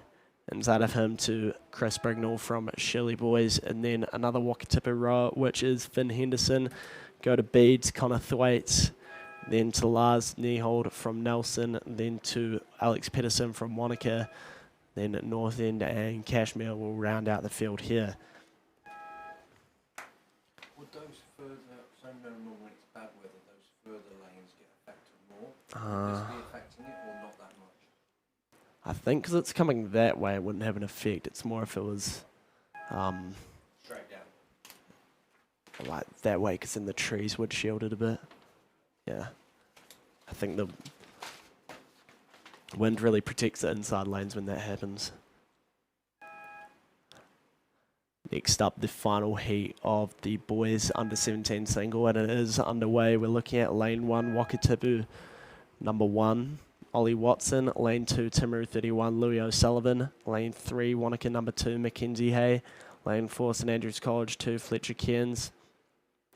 Inside of him to Chris Brignall from Shirley Boys. And then another Wakatipu rower, which is Finn Henderson. Go to Beads, Connor Thwaites. Then to Lars Niehold from Nelson, then to Alex Pedersen from Wanaka, then at North End and Cashmere will round out the field here. Would those further, so normally it's bad weather, those further lanes get affected more? Would this be affecting it or not that much? I think because it's coming that way, it wouldn't have an effect. It's more if it was straight down. Like that way, because then the trees would shield it a bit. Yeah, I think the wind really protects the inside lanes when that happens. Next up, the final heat of the boys under 17 single, and it is underway. We're looking at lane 1, Wakatipu, number 1, Ollie Watson. Lane 2, Timaru 31, Louis O'Sullivan. Lane 3, Wanaka number 2, Mackenzie Hay. Lane 4, St Andrews College 2, Fletcher Cairns.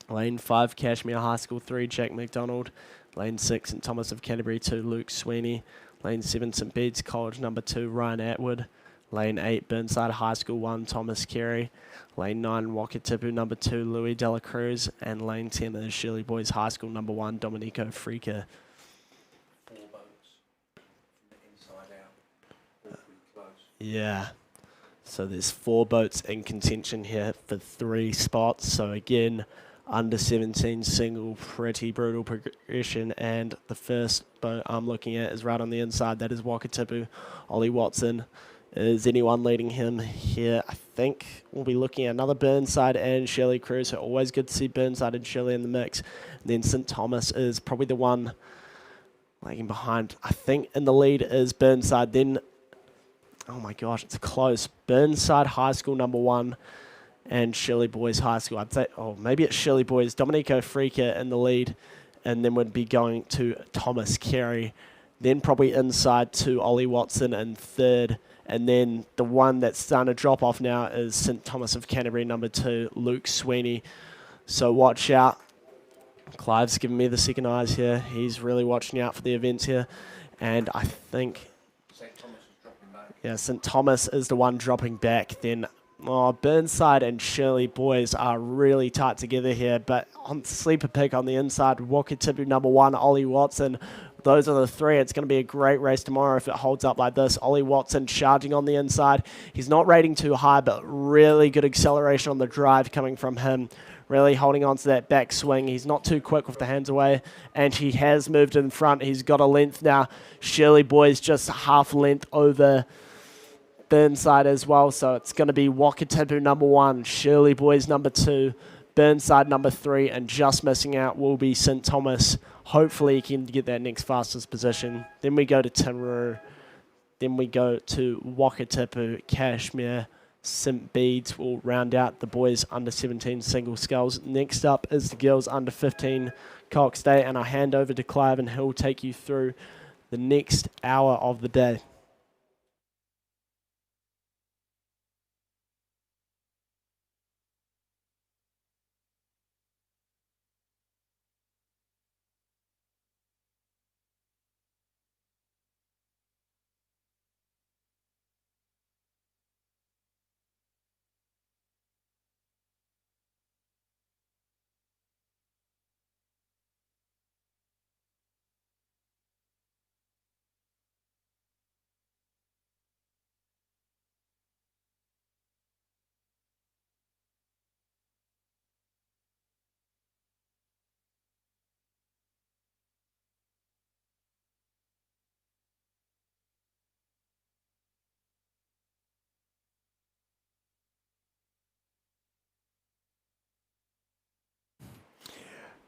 Lane 5, Cashmere High School 3, Jack McDonald. Lane 6, St Thomas of Canterbury 2, Luke Sweeney. Lane 7, St Bede's College number 2, Ryan Atwood. Lane 8, Burnside High School 1, Thomas Carey. Lane 9, Wakatipu number 2, Louis Dela Cruz. And lane 10 is Shirley Boys High School number 1, Domenico Freaker. 4 boats from the inside out, all pretty close. Yeah. So there's 4 boats in contention here for 3 spots. So again, under 17 single, pretty brutal progression. And the first boat I'm looking at is right on the inside. That is Wakatipu, Ollie Watson. Is anyone leading him here? I think we'll be looking at another Burnside and Shirley Cruz. So always good to see Burnside and Shirley in the mix. And then St Thomas is probably the one lagging behind. I think in the lead is Burnside. Then, oh my gosh, it's close. Burnside High School number 1 and Shirley Boys High School. I'd say, oh, maybe it's Shirley Boys. Domenico Freaker in the lead. And then we'd be going to Thomas Carey. Then probably inside to Ollie Watson in third. And then the one that's starting to drop off now is St Thomas of Canterbury, number 2, Luke Sweeney. So watch out. Clive's giving me the second eyes here. He's really watching out for the events here. And I think St Thomas is dropping back. Yeah, St Thomas is the one dropping back. Then Oh, Burnside and Shirley boys are really tight together here, but on sleeper pick on the inside, Wakatipu number 1, Ollie Watson. Those are the three. It's going to be a great race tomorrow if it holds up like this. Ollie Watson charging on the inside. He's not rating too high, but really good acceleration on the drive coming from him. Really holding on to that back swing. He's not too quick with the hands away, and he has moved in front. He's got a length now. Shirley boys just half length over Burnside as well, so it's going to be Wakatipu number 1, Shirley boys number 2, Burnside number 3, and just missing out will be St. Thomas. Hopefully he can get that next fastest position. Then we go to Timaru. Then we go to Wakatipu, Kashmir, St. Bede's will round out the boys under 17 single sculls. Next up is the girls under 15 Cox Day, and I hand over to Clive and he'll take you through the next hour of the day.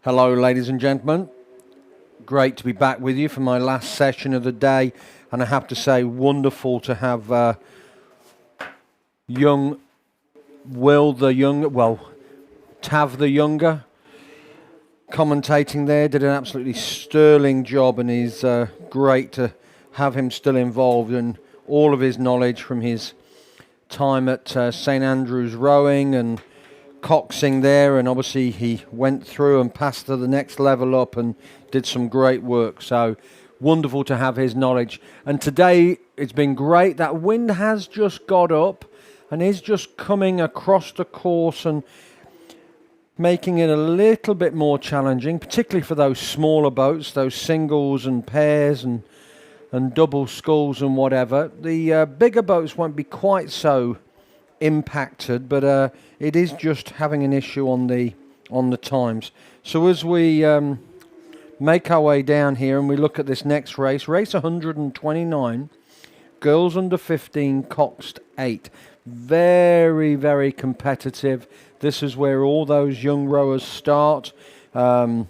Hello, ladies and gentlemen. Great to be back with you for my last session of the day. And I have to say, wonderful to have young Will the Younger, well, Tav the Younger, commentating there. Did an absolutely sterling job, and he's great to have him still involved in all of his knowledge from his time at St. Andrew's Rowing and coxing there, and obviously he went through and passed to the next level up and did some great work. So wonderful to have his knowledge. And today it's been great. That wind has just got up and is just coming across the course and making it a little bit more challenging, particularly for those smaller boats, those singles and pairs and double sculls and whatever. The bigger boats won't be quite so impacted, but it is just having an issue on the times. So as we make our way down here and we look at this next race 129, girls under 15, coxed 8. Very, very competitive. This is where all those young rowers start. And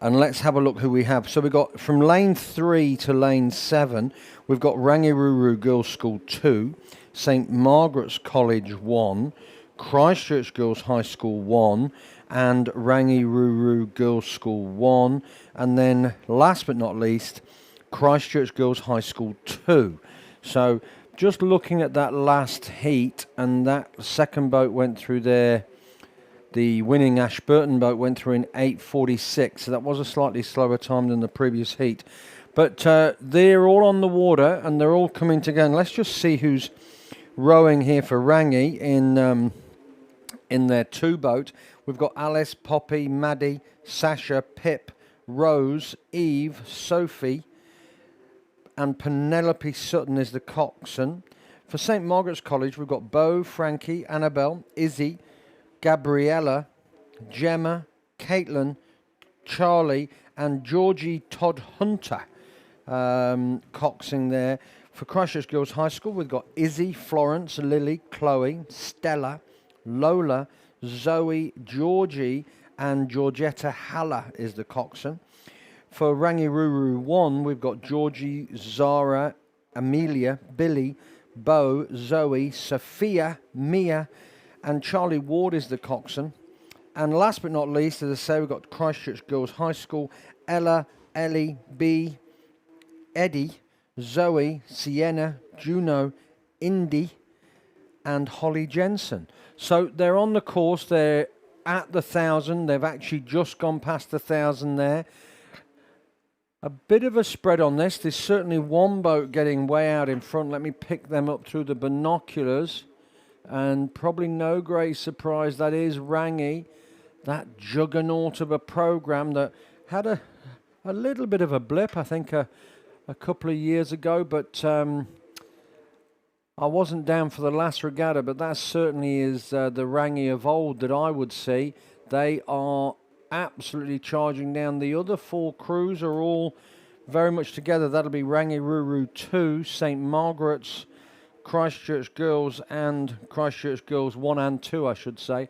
let's have a look who we have. So we've got from lane 3 to lane 7, we've got Rangiruru Girls' School 2, St. Margaret's College 1, Christchurch Girls' High School 1, and Rangiruru Girls' School 1. And then, last but not least, Christchurch Girls' High School 2. So, just looking at that last heat, and that second boat went through there. The winning Ashburton boat went through in 8:46, so that was a slightly slower time than the previous heat. But they're all on the water, and they're all coming together. And let's just see who's rowing here for Rangi in their 2 boat. We've got Alice, Poppy, Maddie, Sasha, Pip, Rose, Eve, Sophie, and Penelope Sutton is the coxswain. For St. Margaret's College, we've got Bo, Frankie, Annabelle, Izzy, Gabriella, Gemma, Caitlin, Charlie, and Georgie Todd Hunter coxing there. For Christchurch Girls High School, we've got Izzy, Florence, Lily, Chloe, Stella, Lola, Zoe, Georgie, and Georgetta Haller is the coxswain. For Rangiruru 1, we've got Georgie, Zara, Amelia, Billy, Bo, Zoe, Sophia, Mia, and Charlie Ward is the coxswain. And last but not least, as I say, we've got Christchurch Girls High School, Ella, Ellie, B, Eddie, Zoe, Sienna, Juno, Indy, and Holly Jensen. So they're on the course. They're at the 1,000. They've actually just gone past the 1,000 there. A bit of a spread on this. There's certainly one boat getting way out in front. Let me pick them up through the binoculars. And probably no great surprise, that is Rangi, that juggernaut of a program that had a little bit of a blip, I think, a couple of years ago, but I wasn't down for the last regatta, but that certainly is the Rangi of old that I would see. They are absolutely charging down. The other 4 crews are all very much together. That'll be Rangi Ruru 2, St. Margaret's, Christchurch Girls, and Christchurch Girls 1 and 2, I should say.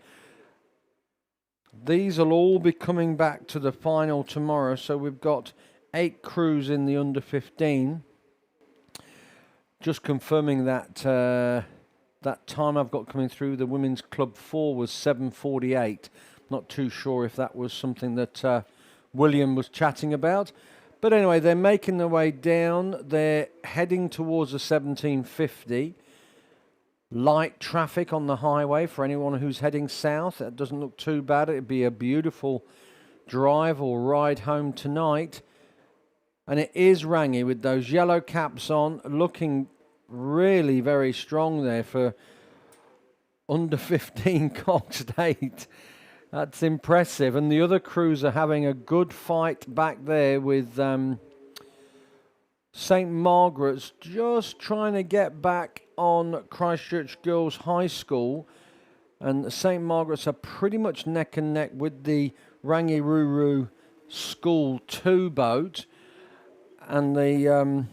These will all be coming back to the final tomorrow, so we've got 8 crews in the under 15. Just confirming that that time I've got coming through, the Women's Club 4 was 7:48. Not too sure if that was something that William was chatting about. But anyway, they're making their way down. They're heading towards the 1750. Light traffic on the highway for anyone who's heading south. That doesn't look too bad. It'd be a beautiful drive or ride home tonight. And it is Rangi with those yellow caps on, looking really very strong there for under 15 coxed 8. That's impressive. And the other crews are having a good fight back there with St. Margaret's just trying to get back on Christchurch Girls High School. And St. Margaret's are pretty much neck and neck with the Rangi Ruru School 2 boat. And the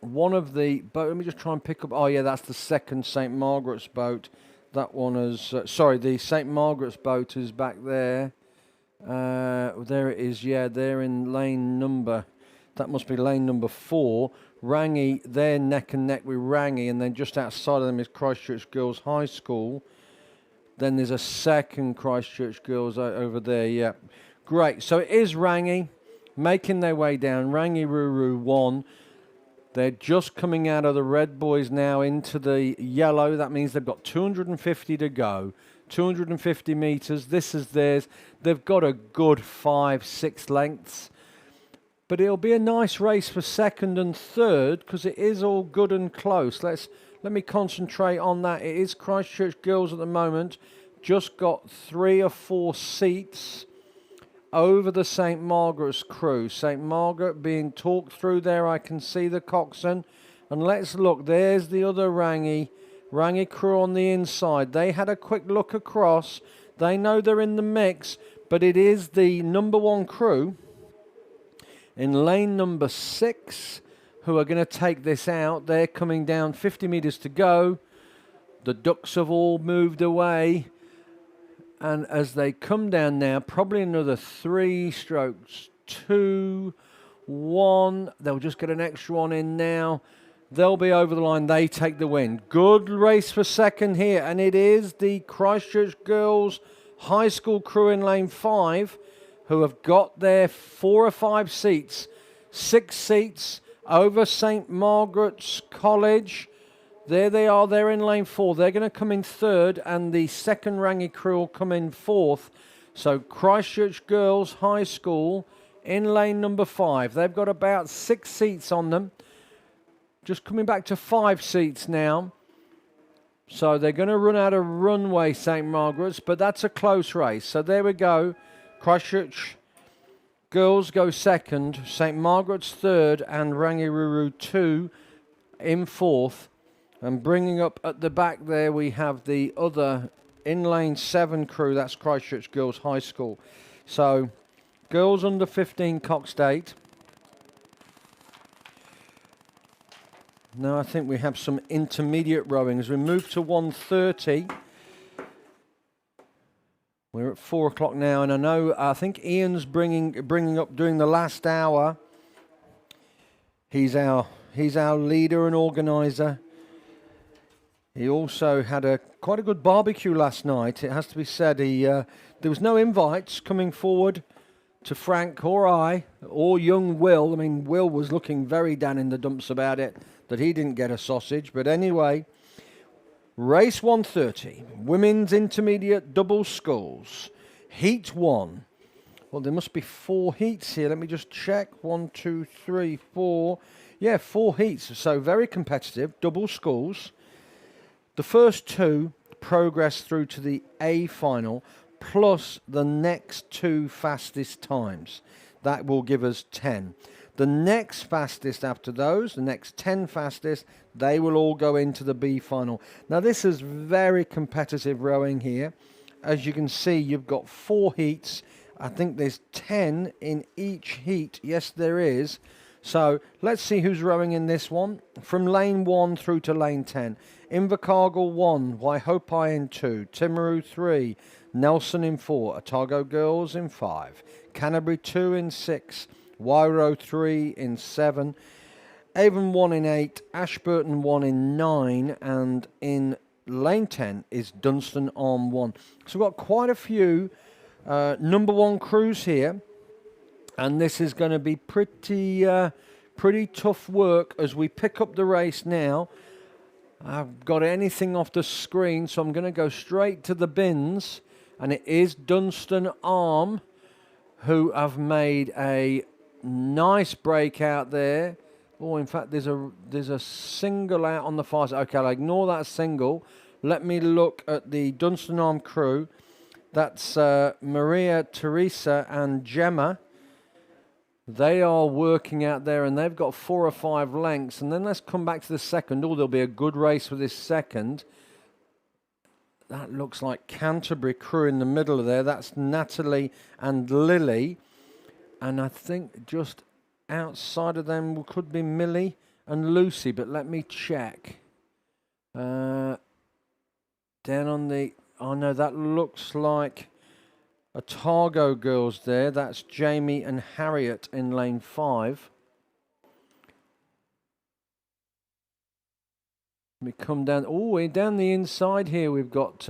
one of the boat, let me just try and pick up. Oh yeah, that's the second St. Margaret's boat. That one is sorry. The St. Margaret's boat is back there. There it is. Yeah, they're in lane number. That must be lane number 4. Rangi, they're neck and neck with Rangi, and then just outside of them is Christchurch Girls High School. Then there's a second Christchurch Girls over there. Yeah, great. So it is Rangi making their way down. Rangi Ruru 1. They're just coming out of the red boys now into the yellow. That means they've got 250 to go. 250 metres. This is theirs. They've got a good 5-6 lengths. But it'll be a nice race for second and third because it is all good and close. Let me concentrate on that. It is Christchurch Girls at the moment. Just got 3 or 4 seats over the St. Margaret's crew. St. Margaret being talked through there. I can see the coxswain. And let's look. There's the other Rangi crew on the inside. They had a quick look across. They know they're in the mix. But it is the number 1 crew in lane number 6 who are going to take this out. They're coming down 50 metres to go. The ducks have all moved away. And as they come down now, probably another 3 strokes, 2, 1. They'll just get an extra one in now. They'll be over the line. They take the win. Good race for second here. And it is the Christchurch Girls High School crew in lane 5 who have got their 4 or 5 seats. 6 seats over St. Margaret's College. There they are, they're in lane 4. They're going to come in third, and the second Rangi crew will come in fourth. So Christchurch Girls High School in lane number 5. They've got about 6 seats on them. Just coming back to 5 seats now. So they're going to run out of runway, St. Margaret's, but that's a close race. So there we go. Christchurch Girls go second, St. Margaret's third, and Rangi Ruru 2 in fourth. And bringing up at the back there, we have the other in lane 7 crew. That's Christchurch Girls High School. So, girls under 15 coxed 8. Now I think we have some intermediate rowing. As we move to 1:30, we're at 4 o'clock now, and I think Ian's bringing up doing the last hour. He's our leader and organizer. He also had quite a good barbecue last night. It has to be said. There was no invites coming forward to Frank or I or young Will. I mean, Will was looking very down in the dumps about it, that he didn't get a sausage. But anyway, race 1:30, women's intermediate double sculls, heat 1. Well, there must be 4 heats here. Let me just check. 1, 2, 3, 4. Yeah, 4 heats. So very competitive, double sculls. The first two progress through to the A final, plus the next two fastest times. That will give us 10. The next fastest after those, the next 10 fastest, they will all go into the B final. Now this is very competitive rowing here. As you can see, you've got 4 heats. I think there's 10 in each heat. Yes, there is. So let's see who's rowing in this one. From lane 1 through to lane 10. Invercargill 1, Waihopai in 2, Timaru 3, Nelson in 4, Otago Girls in 5, Canterbury 2 in 6, Wairo 3 in 7, Avon 1 in 8, Ashburton 1 in 9, and in lane 10 is Dunstan Arm 1. So we've got quite a few number 1 crews here, and this is going to be pretty tough work as we pick up the race now. I've got anything off the screen, so I'm going to go straight to the bins, and it is Dunstan Arm who have made a nice break out there. Oh, in fact, there's a single out on the far side. Okay, I'll ignore that single. Let me look at the Dunstan Arm crew. That's Maria, Teresa, and Gemma. They are working out there, and they've got 4 or 5 lengths. And then let's come back to the second. Oh, there'll be a good race for this second. That looks like Canterbury crew in the middle of there. That's Natalie and Lily. And I think just outside of them could be Millie and Lucy, but let me check. Down on the... Oh, no, that looks like Otago Girls there. That's Jamie and Harriet in lane 5. We come down... Oh, down the inside here we've got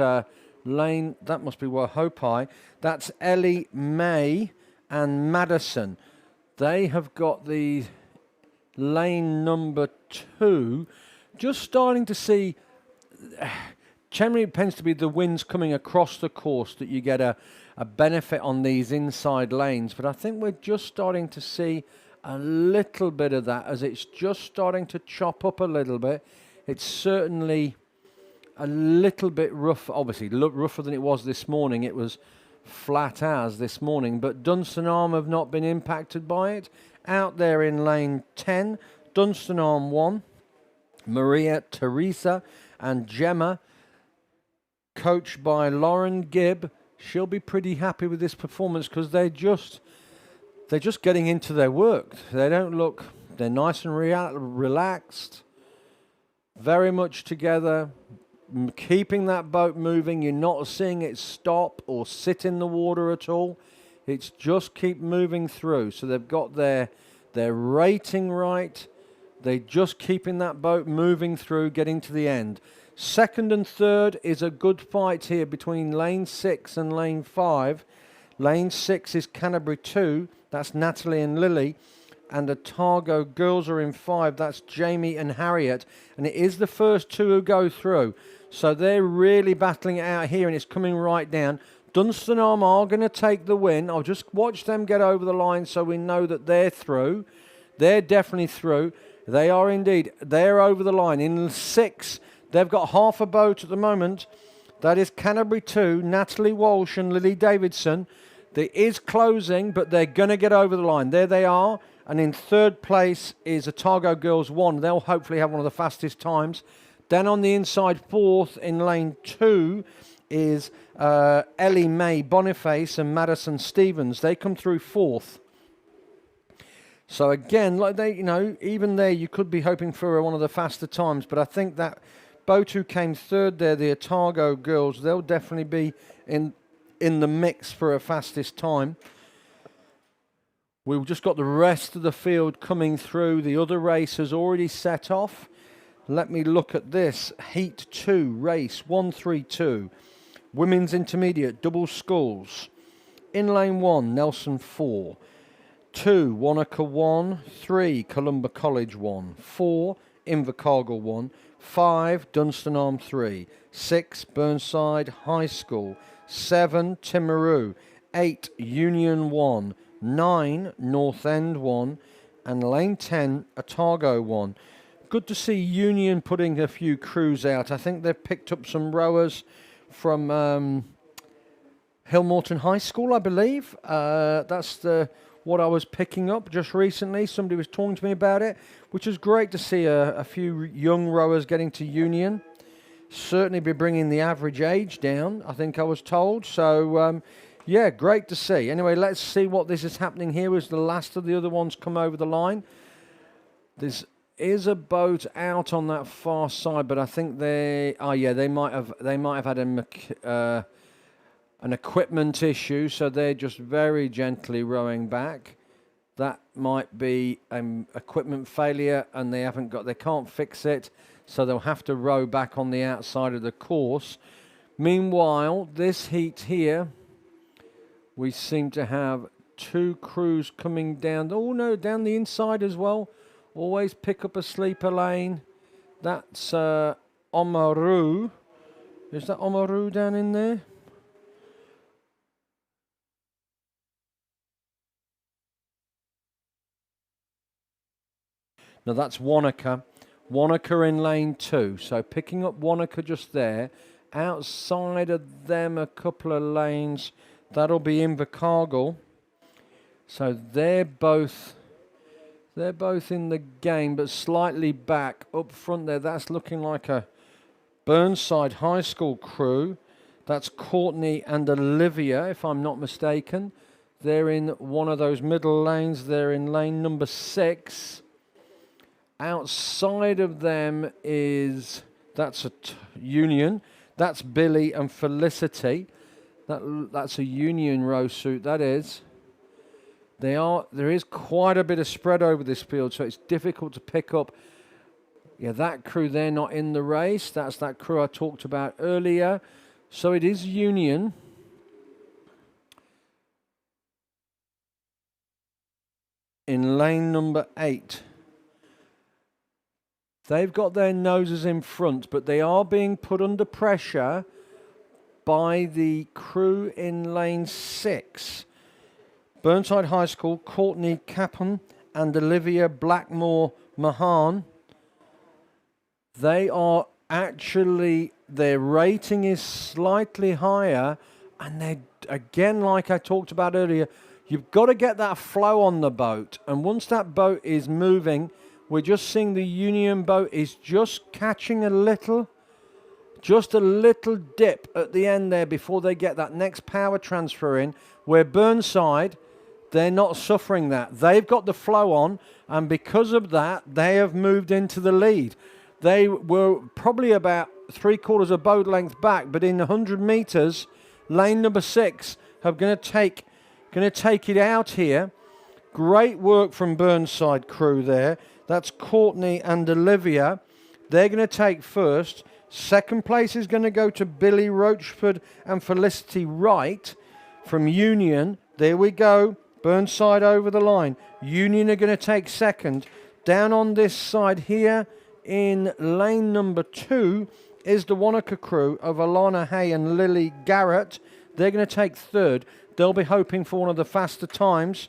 lane... That must be Waihopai. That's Ellie, May and Madison. They have got the lane number 2. Just starting to see... Generally, it tends to be the winds coming across the course that you get a benefit on these inside lanes. But I think we're just starting to see a little bit of that as it's just starting to chop up a little bit. It's certainly a little bit rough. Obviously, rougher than it was this morning. It was flat as this morning. But Dunstan Arm have not been impacted by it. Out there in lane 10, Dunstan Arm 1, Maria, Teresa and Gemma, coached by Lauren Gibb. She'll be pretty happy with this performance because they're just getting into their work. They don't look... They're nice and relaxed, very much together, keeping that boat moving. You're not seeing it stop or sit in the water at all. It's just keep moving through. So they've got their rating right. They're just keeping that boat moving through, getting to the end. Second and third is a good fight here between lane 6 and lane 5. Lane 6 is Canterbury 2. That's Natalie and Lily. And Otago Girls are in 5. That's Jamie and Harriet. And it is the first 2 who go through. So they're really battling it out here, and it's coming right down. Dunstan Arm are going to take the win. I'll just watch them get over the line so we know that they're through. They're definitely through. They are indeed. They're over the line. In 6... They've got half a boat at the moment. That is Canterbury 2, Natalie Walsh and Lily Davidson. There is closing, but they're going to get over the line. There they are. And in third place is Otago Girls 1. They'll hopefully have one of the fastest times. Then on the inside, fourth in lane 2 is Ellie Mae Boniface and Madison Stevens. They come through fourth. So again, like they, even there you could be hoping for one of the faster times, but I think that boat who came third there, the Otago Girls, they'll definitely be in the mix for a fastest time. We've just got the rest of the field coming through. The other race has already set off. Let me look at this. Heat 2, race 132. Women's Intermediate, double sculls. In lane 1, Nelson 4. 2, Wanaka 1. 3, Columba College 1. 4, Invercargill 1. 5, Dunstan Arm 3. 6, Burnside High School. 7, Timaru. 8, Union 1. 9, North End 1. And lane 10, Otago 1. Good to see Union putting a few crews out. I think they've picked up some rowers from Hillmorton High School, I believe. That's what I was picking up just recently. Somebody was talking to me about it, which is great to see a few young rowers getting to Union. Certainly be bringing the average age down, I think I was told. So, yeah, great to see. Anyway, let's see what this is happening here as the last of the other ones come over the line. There's is a boat out on that far side, but I think they might have had an equipment issue, so they're just very gently rowing back. That might be an equipment failure, and they can't fix it, so they'll have to row back on the outside of the course. Meanwhile, this heat here, we seem to have two crews coming down. Oh no, down the inside as well. Always pick up a sleeper lane. That's Omaru. Is that Omaru down in there? No, that's Wanaka. Wanaka in lane 2. So picking up Wanaka just there. Outside of them a couple of lanes. That'll be Invercargill. So they're both in the game, but slightly back. Up front there, that's looking like a Burnside High School crew. That's Courtney and Olivia, if I'm not mistaken. They're in one of those middle lanes. They're in lane number 6. Outside of them that's a Union. That's Billy and Felicity. That's a Union row suit, that is. There is quite a bit of spread over this field, so it's difficult to pick up. Yeah, that crew, they're not in the race. That's that crew I talked about earlier. So it is Union. In lane number 8. They've got their noses in front, but they are being put under pressure by the crew in lane 6. Burnside High School, Courtney Capon and Olivia Blackmore Mahan. They are actually, their rating is slightly higher, and they're, again, like I talked about earlier, you've got to get that flow on the boat, and once that boat is moving, we're just seeing the Union boat is just catching just a little dip at the end there before they get that next power transfer in, where Burnside, they're not suffering that. They've got the flow on, and because of that, they have moved into the lead. They were probably about 3/4 of boat length back, but in 100 meters, lane number 6 are going to take it out here. Great work from Burnside crew there. That's Courtney and Olivia. They're going to take first. Second place is going to go to Billy Rochford and Felicity Wright from Union. There we go. Burnside over the line. Union are going to take second. Down on this side here in lane number 2 is the Wanaka crew of Alana Hay and Lily Garrett. They're going to take third. They'll be hoping for one of the faster times.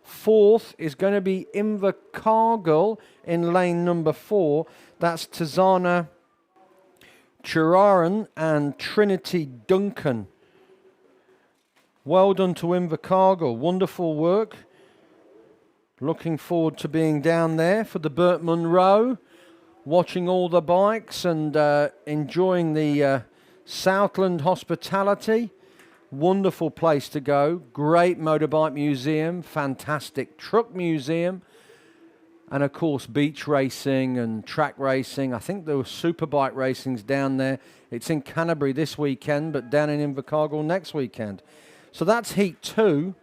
Fourth is going to be Invercargill in lane number 4. That's Tazana Chiraran and Trinity Duncan. Well done to Invercargill. Wonderful work. Looking forward to being down there for the Burt Munro, watching all the bikes and enjoying the Southland hospitality. Wonderful place to go. Great motorbike museum, fantastic truck museum, and of course beach racing and track racing. I think there were superbike racings down there. It's in Canterbury this weekend, but down in Invercargill next weekend. So that's heat 2.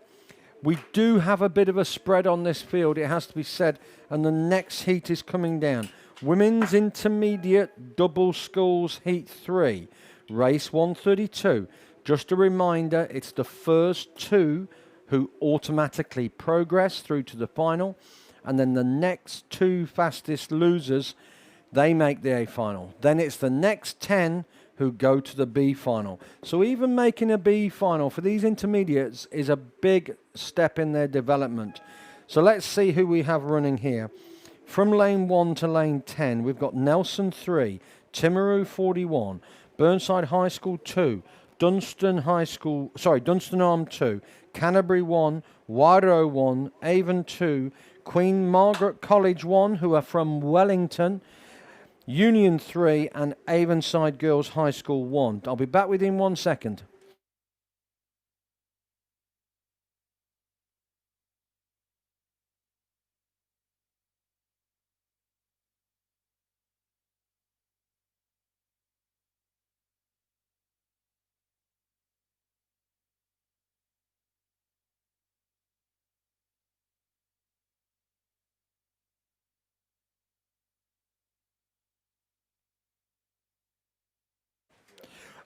We do have a bit of a spread on this field, it has to be said, and the next heat is coming down. Women's Intermediate Double Sculls Heat 3, race 132. Just a reminder, it's the first 2 who automatically progress through to the final, and then the next 2 fastest losers, they make the A final. Then it's the next 10 who go to the B final. So even making a B final for these intermediates is a big step in their development. So let's see who we have running here. From lane 1 to lane 10, we've got Nelson 3, Timaru 41, Burnside High School 2, Dunstan Arm 2, Canterbury 1, Wairo 1, Avon 2, Queen Margaret College 1, who are from Wellington, Union 3, and Avonside Girls High School 1. I'll be back within 1 second.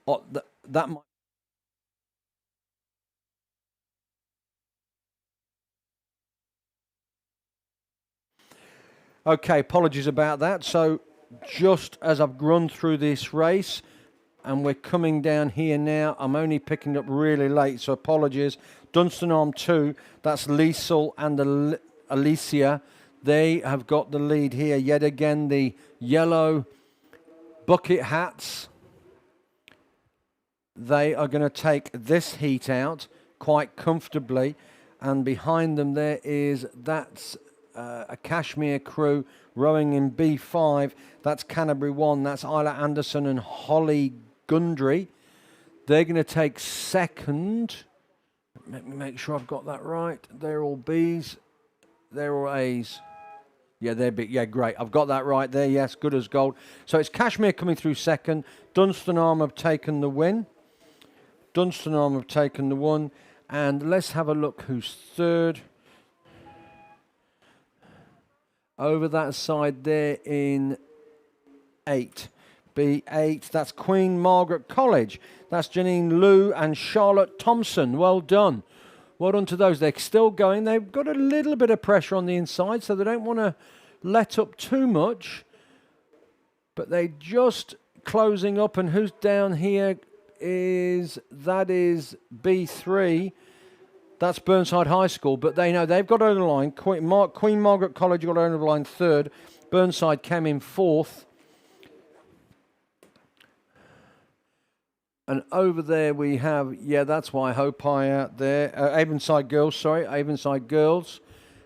Oh, that might. Okay, apologies about that. So just as I've run through this race and we're coming down here now, I'm only picking up really late, so apologies. Dunstan Arm 2, that's Liesel and Alicia. They have got the lead here. Yet again, the yellow bucket hats. They are going to take this heat out quite comfortably. And behind them there is, that's a Kashmir crew rowing in B5. That's Canterbury 1. That's Isla Anderson and Holly Gundry. They're going to take second. Let me make sure I've got that right. They're all Bs. They're all As. Yeah, they're big. Yeah, great. I've got that right there. Yes, good as gold. So it's Kashmir coming through second. Dunstan Arm have taken the win. Dunstan Arm have taken the one. And let's have a look who's third. Over that side there in 8. B8, that's Queen Margaret College. That's Janine Liu and Charlotte Thompson. Well done. Well done to those. They're still going. They've got a little bit of pressure on the inside, so they don't want to let up too much. But they're just closing up. And who's down here that is B3. That's Burnside High School. But they know they've got over the line. Queen Margaret College got over the line third. Burnside came in fourth. And over there we have, yeah, that's why Hope I out there. Avonside Girls.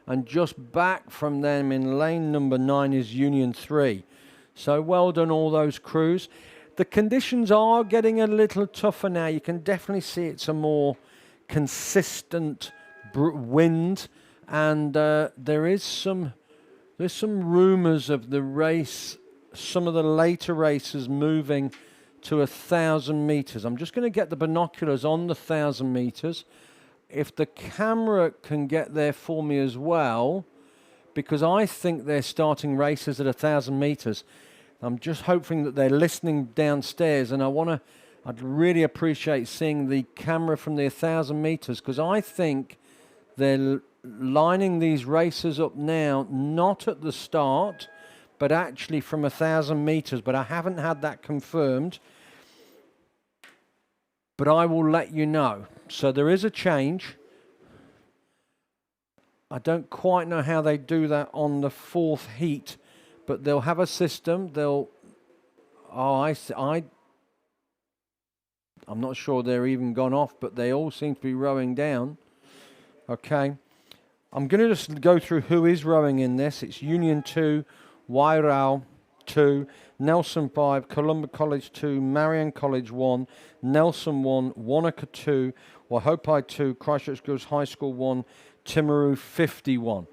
And just back from them in lane number 9 is Union 3. So well done all those crews. The conditions are getting a little tougher now. You can definitely see it's a more consistent wind. And there's some rumours of the race, some of the later races moving to 1,000 meters. I'm just going to get the binoculars on the 1,000 meters. If the camera can get there for me as well, because I think they're starting races at 1,000 meters. I'm just hoping that they're listening downstairs, and I'd really appreciate seeing the camera from the 1,000 meters, because I think they're lining these races up now, not at the start, but actually from 1,000 meters. But I haven't had that confirmed. But I will let you know. So there is a change. I don't quite know how they do that on the fourth heat, but they'll have a system. I'm not sure they're even gone off, but they all seem to be rowing down. Okay. I'm going to just go through who is rowing in this. It's Union 2, Wairau 2, Nelson 5, Columba College 2, Marion College 1, Nelson 1, Wanaka 2, Waihopai 2, Christchurch Girls High School 1, Timaru 51.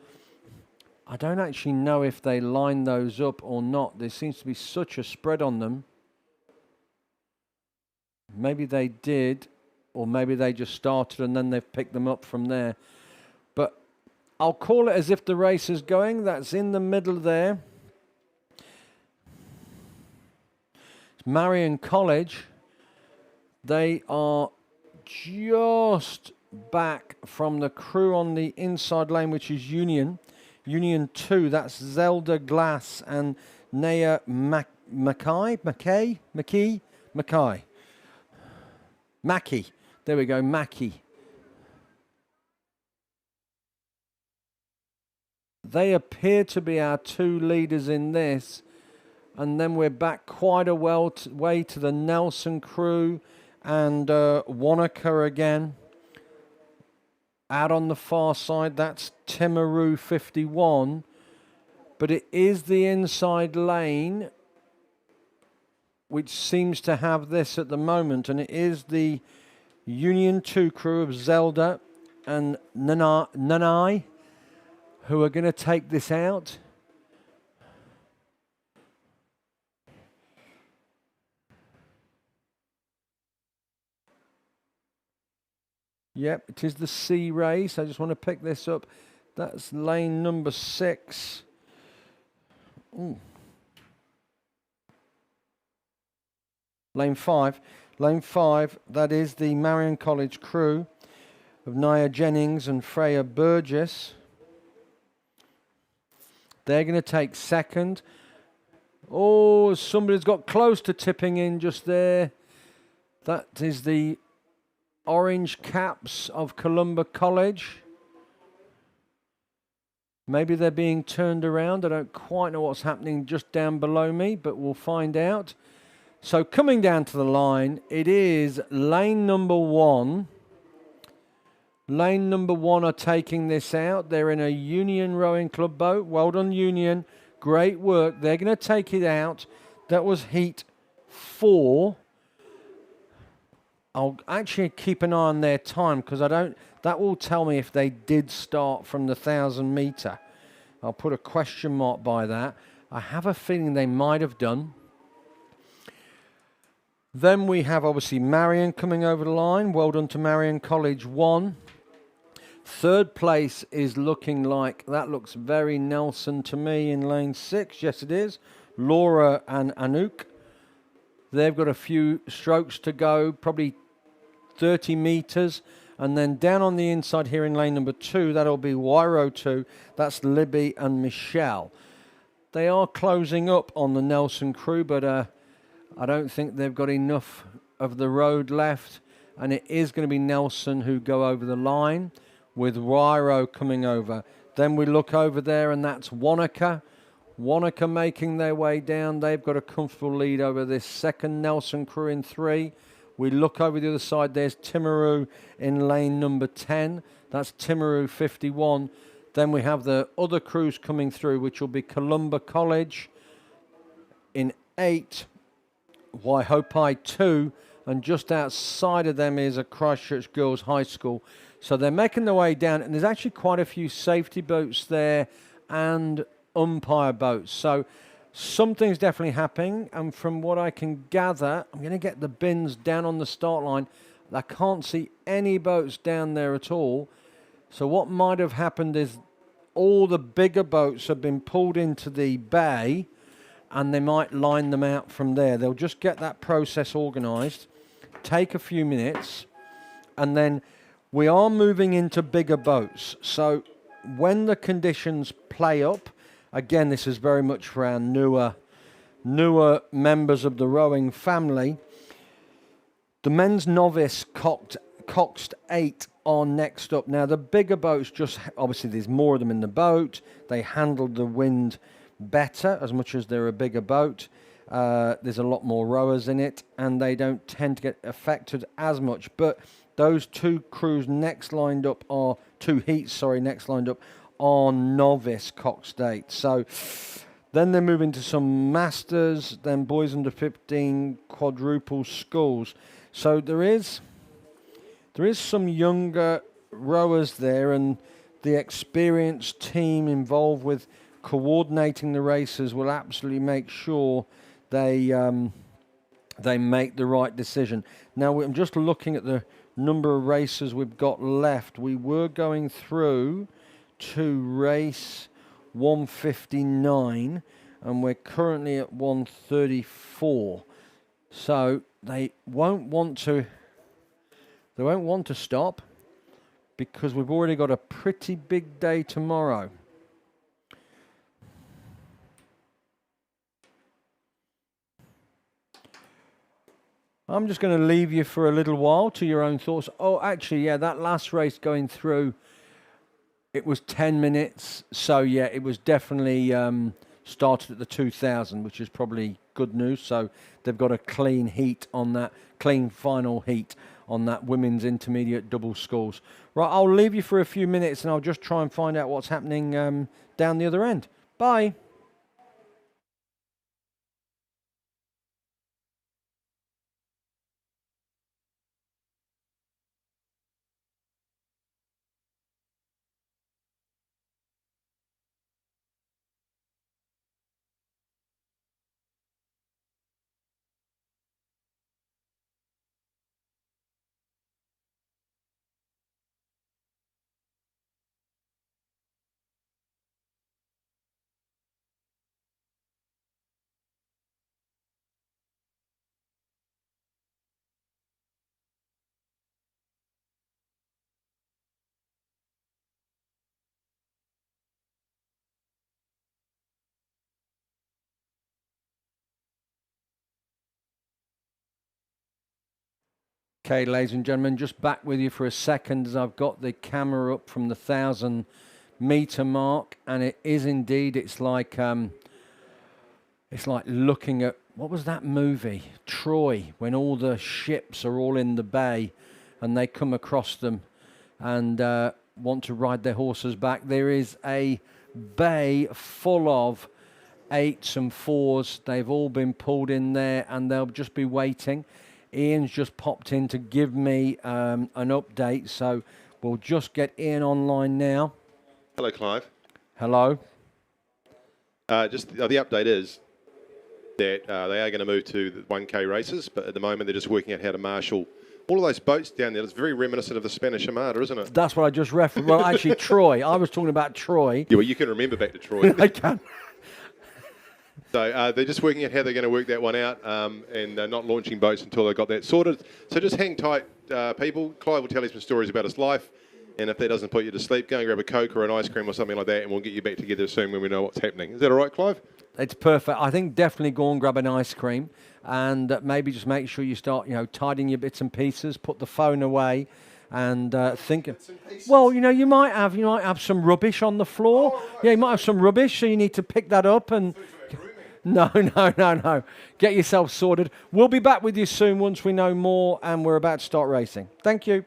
I don't actually know if they line those up or not. There seems to be such a spread on them. Maybe they did, or maybe they just started and then they've picked them up from there. But I'll call it as if the race is going. That's in the middle there. It's Marion College. They are just back from the crew on the inside lane, which is Union. Union 2, that's Zelda Glass and Naya Mackay. There we go, Mackie. they appear to be our two leaders in this. And then we're back quite a way to the Nelson crew and Wanaka again. Out on the far side, that's Timaru 51. But it is the inside lane which seems to have this at the moment. And it is the Union 2 crew of Zelda and Nanai who are going to take this out. Yep, it is the C race. I just want to pick this up. That's lane number 6. Ooh. Lane 5. Lane 5, that is the Marion College crew of Nia Jennings and Freya Burgess. They're going to take second. Oh, somebody's got close to tipping in just there. That is the Orange Caps of Columba College. Maybe they're being turned around. I don't quite know what's happening just down below me, but we'll find out. So coming down to the line, it is lane number 1. Lane number 1 are taking this out. They're in a Union Rowing Club boat. Well done, Union. Great work. They're going to take it out. That was heat 4. I'll actually keep an eye on their time because that will tell me if they did start from the 1,000 metre. I'll put a question mark by that. I have a feeling they might have done. Then we have obviously Marion coming over the line. Well done to Marion College 1. Third place is looking like, that looks very Nelson to me in lane 6. Yes, it is. Laura and Anouk. They've got a few strokes to go, probably 30 metres. And then down on the inside here in lane number 2, that'll be Wyro 2. That's Libby and Michelle. They are closing up on the Nelson crew, but I don't think they've got enough of the road left. And it is going to be Nelson who go over the line with Wyro coming over. Then we look over there and that's Wanaka. Wanaka making their way down. They've got a comfortable lead over this second Nelson crew in 3. We look over the other side. There's Timaru in lane number 10. That's Timaru 51. Then we have the other crews coming through, which will be Columba College in 8. Waihopai 2. And just outside of them is a Christchurch Girls High School. So they're making their way down. And there's actually quite a few safety boats there and umpire boats. So something's definitely happening, and from what I can gather, I'm going to get the bins down on the start line. I can't see any boats down there at all. So what might have happened is all the bigger boats have been pulled into the bay, and they might line them out from there. They'll just get that process organised, take a few minutes, and then we are moving into bigger boats. So when the conditions play up, again, this is very much for our newer members of the rowing family. The men's novice coxed 8 are next up. Now, the bigger boats, just obviously there's more of them in the boat. They handle the wind better as much as they're a bigger boat. There's a lot more rowers in it, and they don't tend to get affected as much. But those two crews next lined up are, two heats, next lined up on novice coxed 8. So then they're moving to some masters, then boys under 15 quadruple sculls. So there is some younger rowers there, and the experienced team involved with coordinating the races will absolutely make sure they make the right decision. Now I'm just looking at the number of races we've got left. We were going through to race 159 and we're currently at 134. So they won't want to stop because we've already got a pretty big day tomorrow. I'm just going to leave you for a little while to your own thoughts. Oh, actually, yeah, that last race going through, It was 10 minutes. So, yeah, it was definitely started at the 2000, which is probably good news. So they've got a clean heat on that, clean final heat on that women's intermediate double sculls. Right, I'll leave you for a few minutes and I'll just try and find out what's happening down the other end. Bye. Okay, ladies and gentlemen, just back with you for a second as I've got the camera up from the 1,000-meter mark, and it is indeed. It's like looking at, what was that movie, Troy, when all the ships are all in the bay, and they come across them, and want to ride their horses back. There is a bay full of 8s and 4s. They've all been pulled in there, and they'll just be waiting. Ian's just popped in to give me an update, so we'll just get Ian online now. Hello, Clive. Hello. The update is that they are going to move to the 1K races, but at the moment they're just working out how to marshal all of those boats down there. It's very reminiscent of the Spanish Armada, isn't it? That's what I just referenced. Well, actually, Troy. I was talking about Troy. Yeah, well, you can remember back to Troy. I can. So they're just working out how they're going to work that one out, and not launching boats until they've got that sorted. So just hang tight, people. Clive will tell you some stories about his life, and if that doesn't put you to sleep, go and grab a Coke or an ice cream or something like that, and we'll get you back together soon when we know what's happening. Is that all right, Clive? It's perfect. I think definitely go and grab an ice cream, and maybe just make sure you start, tidying your bits and pieces. Put the phone away, and think. Well, you might have some rubbish on the floor. Oh, right. Yeah, you might have some rubbish, so you need to pick that up and. No. Get yourself sorted. We'll be back with you soon once we know more and we're about to start racing. Thank you.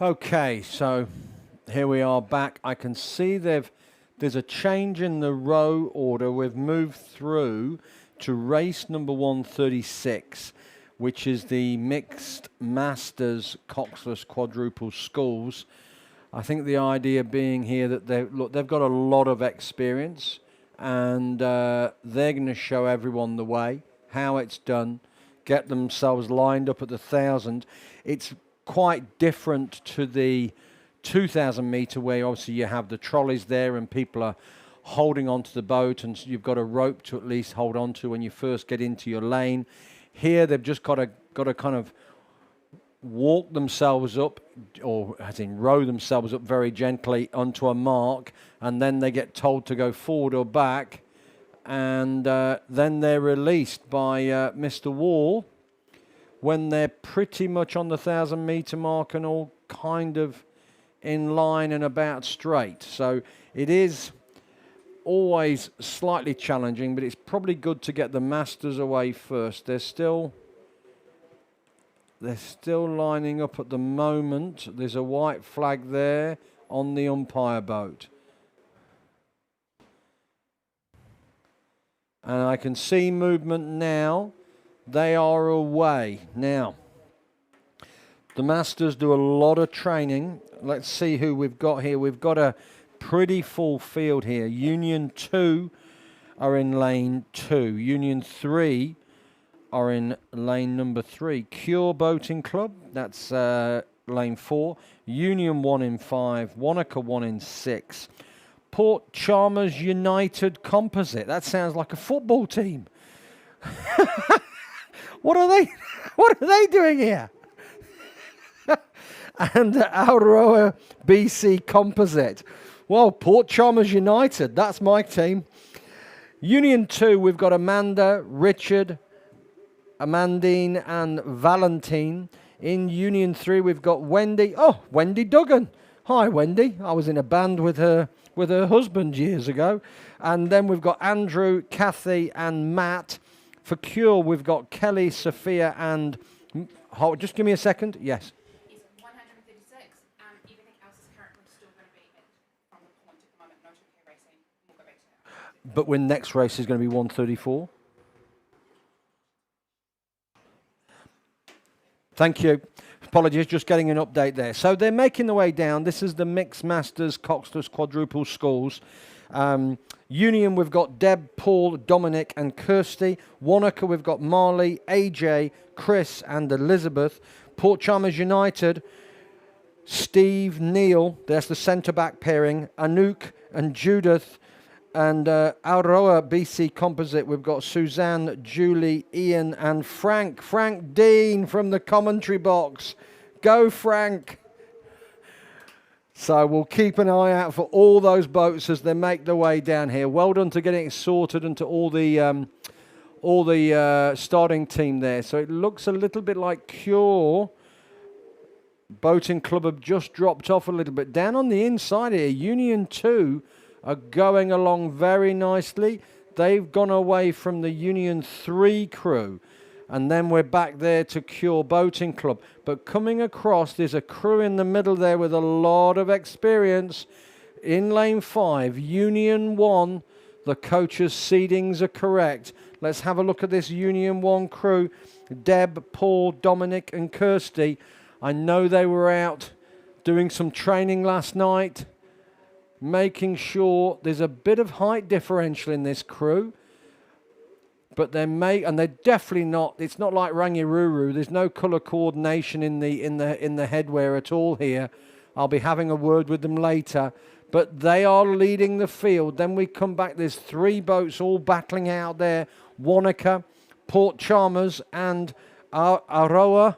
Okay, so here we are back. I can see there's a change in the row order. We've moved through to race number 136, which is the mixed masters coxless quadruple sculls. I think the idea being here that they've got a lot of experience, and they're going to show everyone the way, how it's done, get themselves lined up at the 1,000. It's quite different to the 2,000 meter where obviously you have the trolleys there and people are holding onto the boat, and you've got a rope to at least hold on to when you first get into your lane. Here they've just got to kind of walk themselves up, or as in row themselves up very gently onto a mark, and then they get told to go forward or back, and then they're released by Mr. Wall when they're pretty much on the 1,000 meter mark and all kind of in line and about straight. So it is always slightly challenging, but it's probably good to get the masters away first. They're still lining up at the moment. There's a white flag there on the umpire boat. And I can see movement now. They are away. Now, the masters do a lot of training. Let's see who we've got here. We've got a pretty full field here. Union 2 are in lane 2. Union 3 are in lane number 3. Cure Boating Club, that's lane 4. Union 1 in 5. Wanaka 1 in 6. Port Chalmers United Composite. That sounds like a football team. What are they doing here? And Aotearoa BC Composite. Well, Port Chalmers United, that's my team. Union 2, we've got Amanda, Richard, Amandine and Valentine. In Union 3, we've got Wendy. Oh, Wendy Duggan. Hi, Wendy. I was in a band with her husband years ago. And then we've got Andrew, Kathy and Matt. For Cure, we've got Kelly, Sophia and... just give me a second. Yes. It's 136. Everything else is currently still going to be from the point at the moment. No 2K racing. We'll go back to that. But when next race is going to be 134. Thank you. Apologies, just getting an update there. So they're making the way down. This is the Mixed Masters Coxless Quadruple Sculls. Union, we've got Deb, Paul, Dominic and Kirsty. Wanaka, we've got Marley, AJ, Chris and Elizabeth. Port Chalmers United, Steve, Neil. There's the centre-back pairing. Anouk and Judith. And Aotearoa BC Composite, we've got Suzanne, Julie, Ian and Frank. Frank Dean from the commentary box. Go, Frank. So we'll keep an eye out for all those boats as they make their way down here. Well done to getting it sorted and to all the starting team there. So it looks a little bit like Cure Boating Club have just dropped off a little bit. Down on the inside here, Union 2 are going along very nicely. They've gone away from the Union 3 crew. And then we're back there to Cure Boating Club. But coming across, there's a crew in the middle there with a lot of experience. In lane 5, Union 1, the coaches' seedings are correct. Let's have a look at this Union 1 crew. Deb, Paul, Dominic and Kirsty. I know they were out doing some training last night, making sure there's a bit of height differential in this crew. But they're definitely not. It's not like Rangiruru. There's no colour coordination in the headwear at all here. I'll be having a word with them later. But they are leading the field. Then we come back. There's 3 boats all battling out there. Wanaka, Port Chalmers, and Aotearoa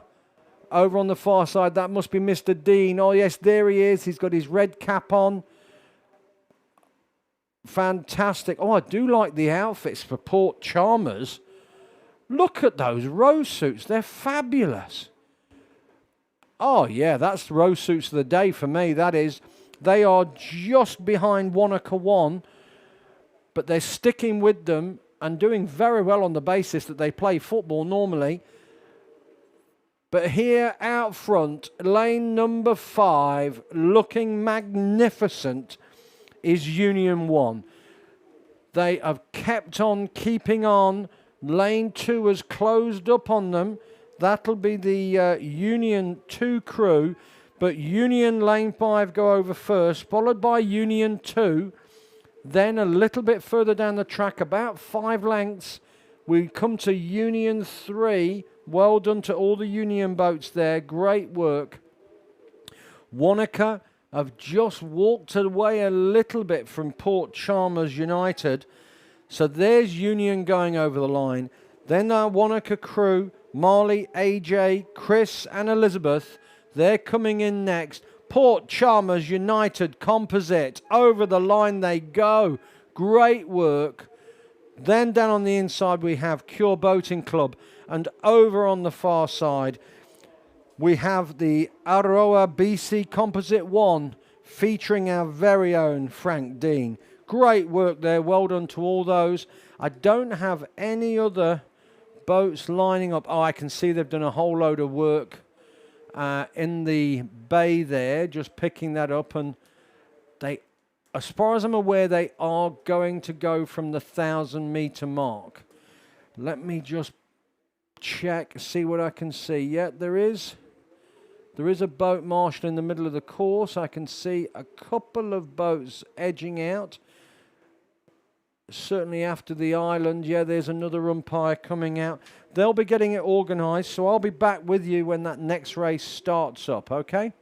over on the far side. That must be Mr. Dean. Oh yes, there he is. He's got his red cap on. Fantastic. Oh, I do like the outfits for Port Chalmers. Look at those row suits. They're fabulous. Oh, yeah, that's row suits of the day for me. That is, they are just behind Wanaka 1, but they're sticking with them and doing very well on the basis that they play football normally. But here out front, lane number 5, looking magnificent, is Union 1. They have kept on keeping on. Lane 2 has closed up on them. That'll be the Union 2 crew. But Union lane 5 go over first, followed by Union 2. Then a little bit further down the track, about 5 lengths, we come to Union 3. Well done to all the Union boats there. Great work. Wanaka have just walked away a little bit from Port Chalmers United. So there's Union going over the line. Then our Wanaka crew, Marley, AJ, Chris and Elizabeth, they're coming in next. Port Chalmers United Composite. Over the line they go. Great work. Then down on the inside we have Cure Boating Club. And over on the far side we have the Aroa BC Composite 1 featuring our very own Frank Dean. Great work there. Well done to all those. I don't have any other boats lining up. Oh, I can see they've done a whole load of work in the bay there, just picking that up, and they, as far as I'm aware, they are going to go from the 1,000-meter mark. Let me just check, see what I can see. Yeah, there is a boat marshal in the middle of the course. I can see a couple of boats edging out. Certainly after the island, yeah, there's another umpire coming out. They'll be getting it organised, so I'll be back with you when that next race starts up, okay?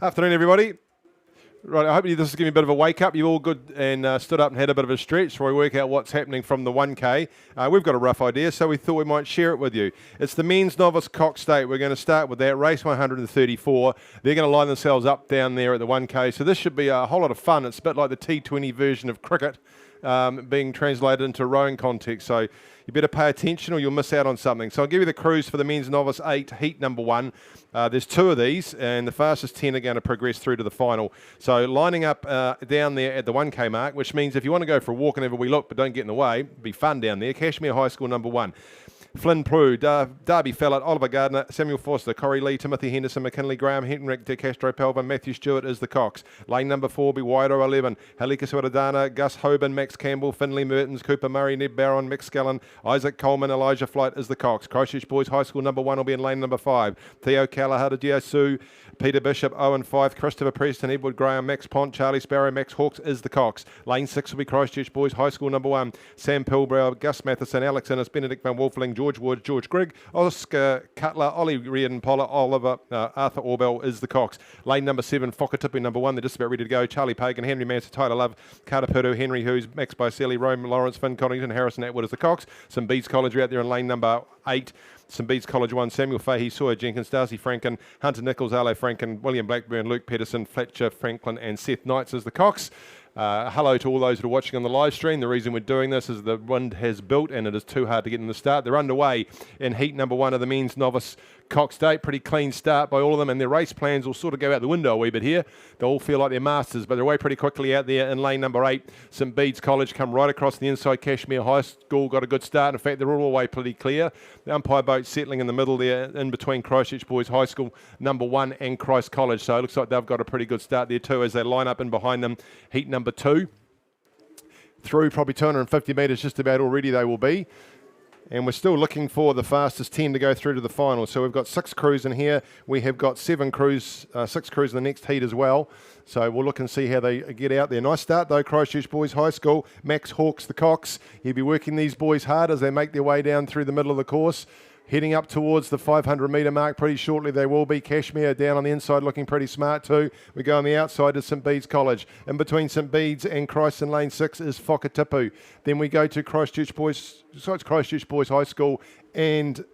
Afternoon, everybody. Right, I hope this is giving you a bit of a wake up. You all good and stood up and had a bit of a stretch before we work out what's happening from the 1K. We've got a rough idea, so we thought we might share it with you. It's the men's novice Cox State. We're going to start with that, race 134. They're going to line themselves up down there at the 1K, so this should be a whole lot of fun. It's a bit like the T20 version of cricket being translated into rowing context, so you better pay attention or you'll miss out on something. So I'll give you the crews for the men's novice 8, heat number 1. There's 2 of these, and the fastest 10 are going to progress through to the final. So lining up down there at the 1K mark, which means if you want to go for a walk whenever we look, but don't get in the way, it'll be fun down there. Cashmere High School number 1. Flynn Prue, Darby Fellett, Oliver Gardner, Samuel Foster, Corey Lee, Timothy Henderson, McKinley Graham, Henrik De Castro Pelvin, Matthew Stewart is the Cox. Lane number 4 will be Wairo 11, Halika Swaradana, Gus Hoban, Max Campbell, Finley Mertens, Cooper Murray, Ned Barron, Mick Scullen, Isaac Coleman, Elijah Flight is the Cox. Christchurch Boys High School number 1 will be in lane number 5. Theo Callahada, Diasu, Peter Bishop, Owen Fife, Christopher Preston, Edward Graham, Max Pont, Charlie Sparrow, Max Hawks is the Cox. Lane 6 will be Christchurch Boys High School number 1. Sam Pilbrow, Gus Matheson, Alex Innes, Benedict Van Wolfling, George Wood, George Grigg, Oscar Cutler, Ollie Reardon, Poller, Oliver, Arthur Orbell is the Cox. Lane number 7, Whakatipu number 1, they're just about ready to go. Charlie Pagan, Henry Manser, Tyler Love, Carter Purdue, Henry Hughes, Max Bicelli, Rome Lawrence, Finn Connington, Harrison Atwood is the Cox. St Bede's College are out there in lane number 8. St Bede's College 1, Samuel Fahey, Sawyer Jenkins, Darcy Franken, Hunter Nichols, Arlo Franken, William Blackburn, Luke Pedersen, Fletcher Franklin and Seth Knights is the Cox. Hello to all those that are watching on the live stream. The reason we're doing this is the wind has built and it is too hard to get in the start. They're underway in heat number 1 of the men's novice Cox State. Pretty clean start by all of them, and their race plans will sort of go out the window a wee bit here. They all feel like they're masters, but they're away pretty quickly out there in lane number 8. St Bede's College come right across the inside. Cashmere High School got a good start. In fact, they're all the way pretty clear. The umpire boat settling in the middle there in between Christchurch Boys High School number 1 and Christ College. So it looks like they've got a pretty good start there too as they line up in behind them. Heat number 2. Through probably 250 metres just about already they will be. And we're still looking for the fastest 10 to go through to the final. So we've got 6 crews in here. We have got 7 crews, 6 crews in the next heat as well. So we'll look and see how they get out there. Nice start though, Christchurch Boys High School. Max Hawks, the Cox. He'll be working these boys hard as they make their way down through the middle of the course. Heading up towards the 500 metre mark pretty shortly they will be. Cashmere down on the inside looking pretty smart too. We go on the outside to St Bede's College. In between St Bede's and Christ in lane 6 is Whakatipu. Then we go to Christchurch Boys High School and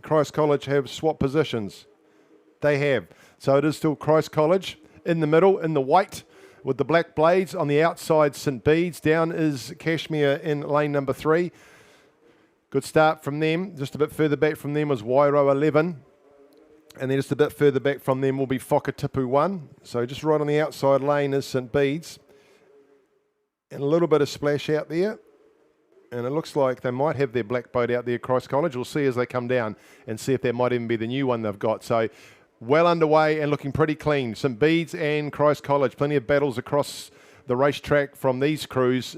Christ College have swapped positions. They have. So it is still Christ College in the middle in the white with the black blades. On the outside St Bede's. Down is Cashmere in lane number 3. Good start from them. Just a bit further back from them was Wairo 11. And then just a bit further back from them will be Whakatipu 1. So just right on the outside lane is St Bede's. And a little bit of splash out there. And it looks like they might have their black boat out there, Christ College. We'll see as they come down and see if that might even be the new one they've got. So well underway and looking pretty clean. St Bede's and Christ College. Plenty of battles across the racetrack from these crews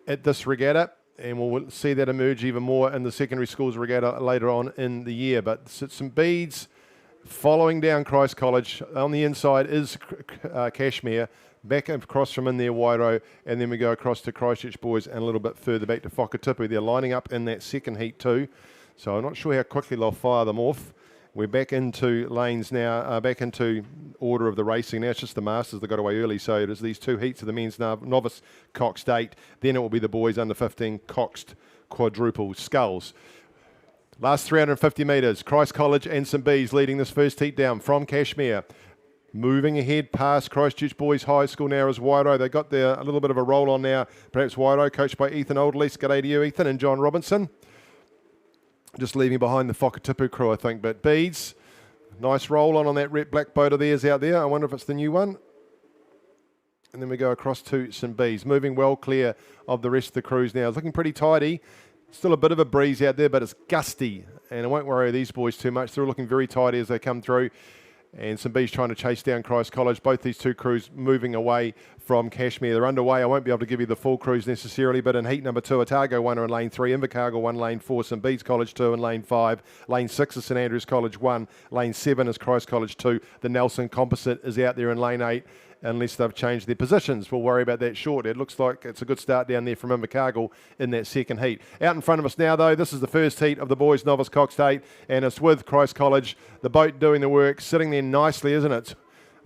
at this regatta. And we'll see that emerge even more in the secondary schools regatta later on in the year. But St Bede's following down Christ College. On the inside is Cashmere. Back across from in there, Wairo. And then we go across to Christchurch Boys and a little bit further back to Whakatipu. They're lining up in that second heat too. So I'm not sure how quickly they'll fire them off. We're back into lanes now, back into order of the racing. Now it's just the Masters that got away early. So it is these 2 heats of the men's novice Cox State. Then it will be the boys under 15 coxed quadruple sculls. Last 350 metres, Christ College and St Bede's leading this first heat down from Cashmere. Moving ahead past Christchurch Boys High School now is Wairo. They got there a little bit of a roll on now. Perhaps Wairo, coached by Ethan Oldlease. G'day to you, Ethan, and John Robinson. Just leaving behind the Whakatipu crew, I think. But Bede's, nice roll on that red black boat of theirs out there. I wonder if it's the new one. And then we go across to St Bede's. Moving well clear of the rest of the crews now. It's looking pretty tidy. Still a bit of a breeze out there, but it's gusty. And I won't worry these boys too much. They're looking very tidy as they come through. And St Bede's trying to chase down Christ College. Both these 2 crews moving away from Cashmere. They're underway. I won't be able to give you the full crews necessarily, but in heat number 2, Otago 1 are in lane 3, Invercargill 1, lane 4, St Bede's College 2 in lane 5, lane 6 is St Andrews College 1, lane 7 is Christ College 2. The Nelson Composite is out there in lane 8. Unless they've changed their positions. We'll worry about that shortly. It looks like it's a good start down there from Invercargill in that second heat. Out in front of us now, though, this is the first heat of the boys' novice Cox State, and it's with Christ College, the boat doing the work, sitting there nicely, isn't it?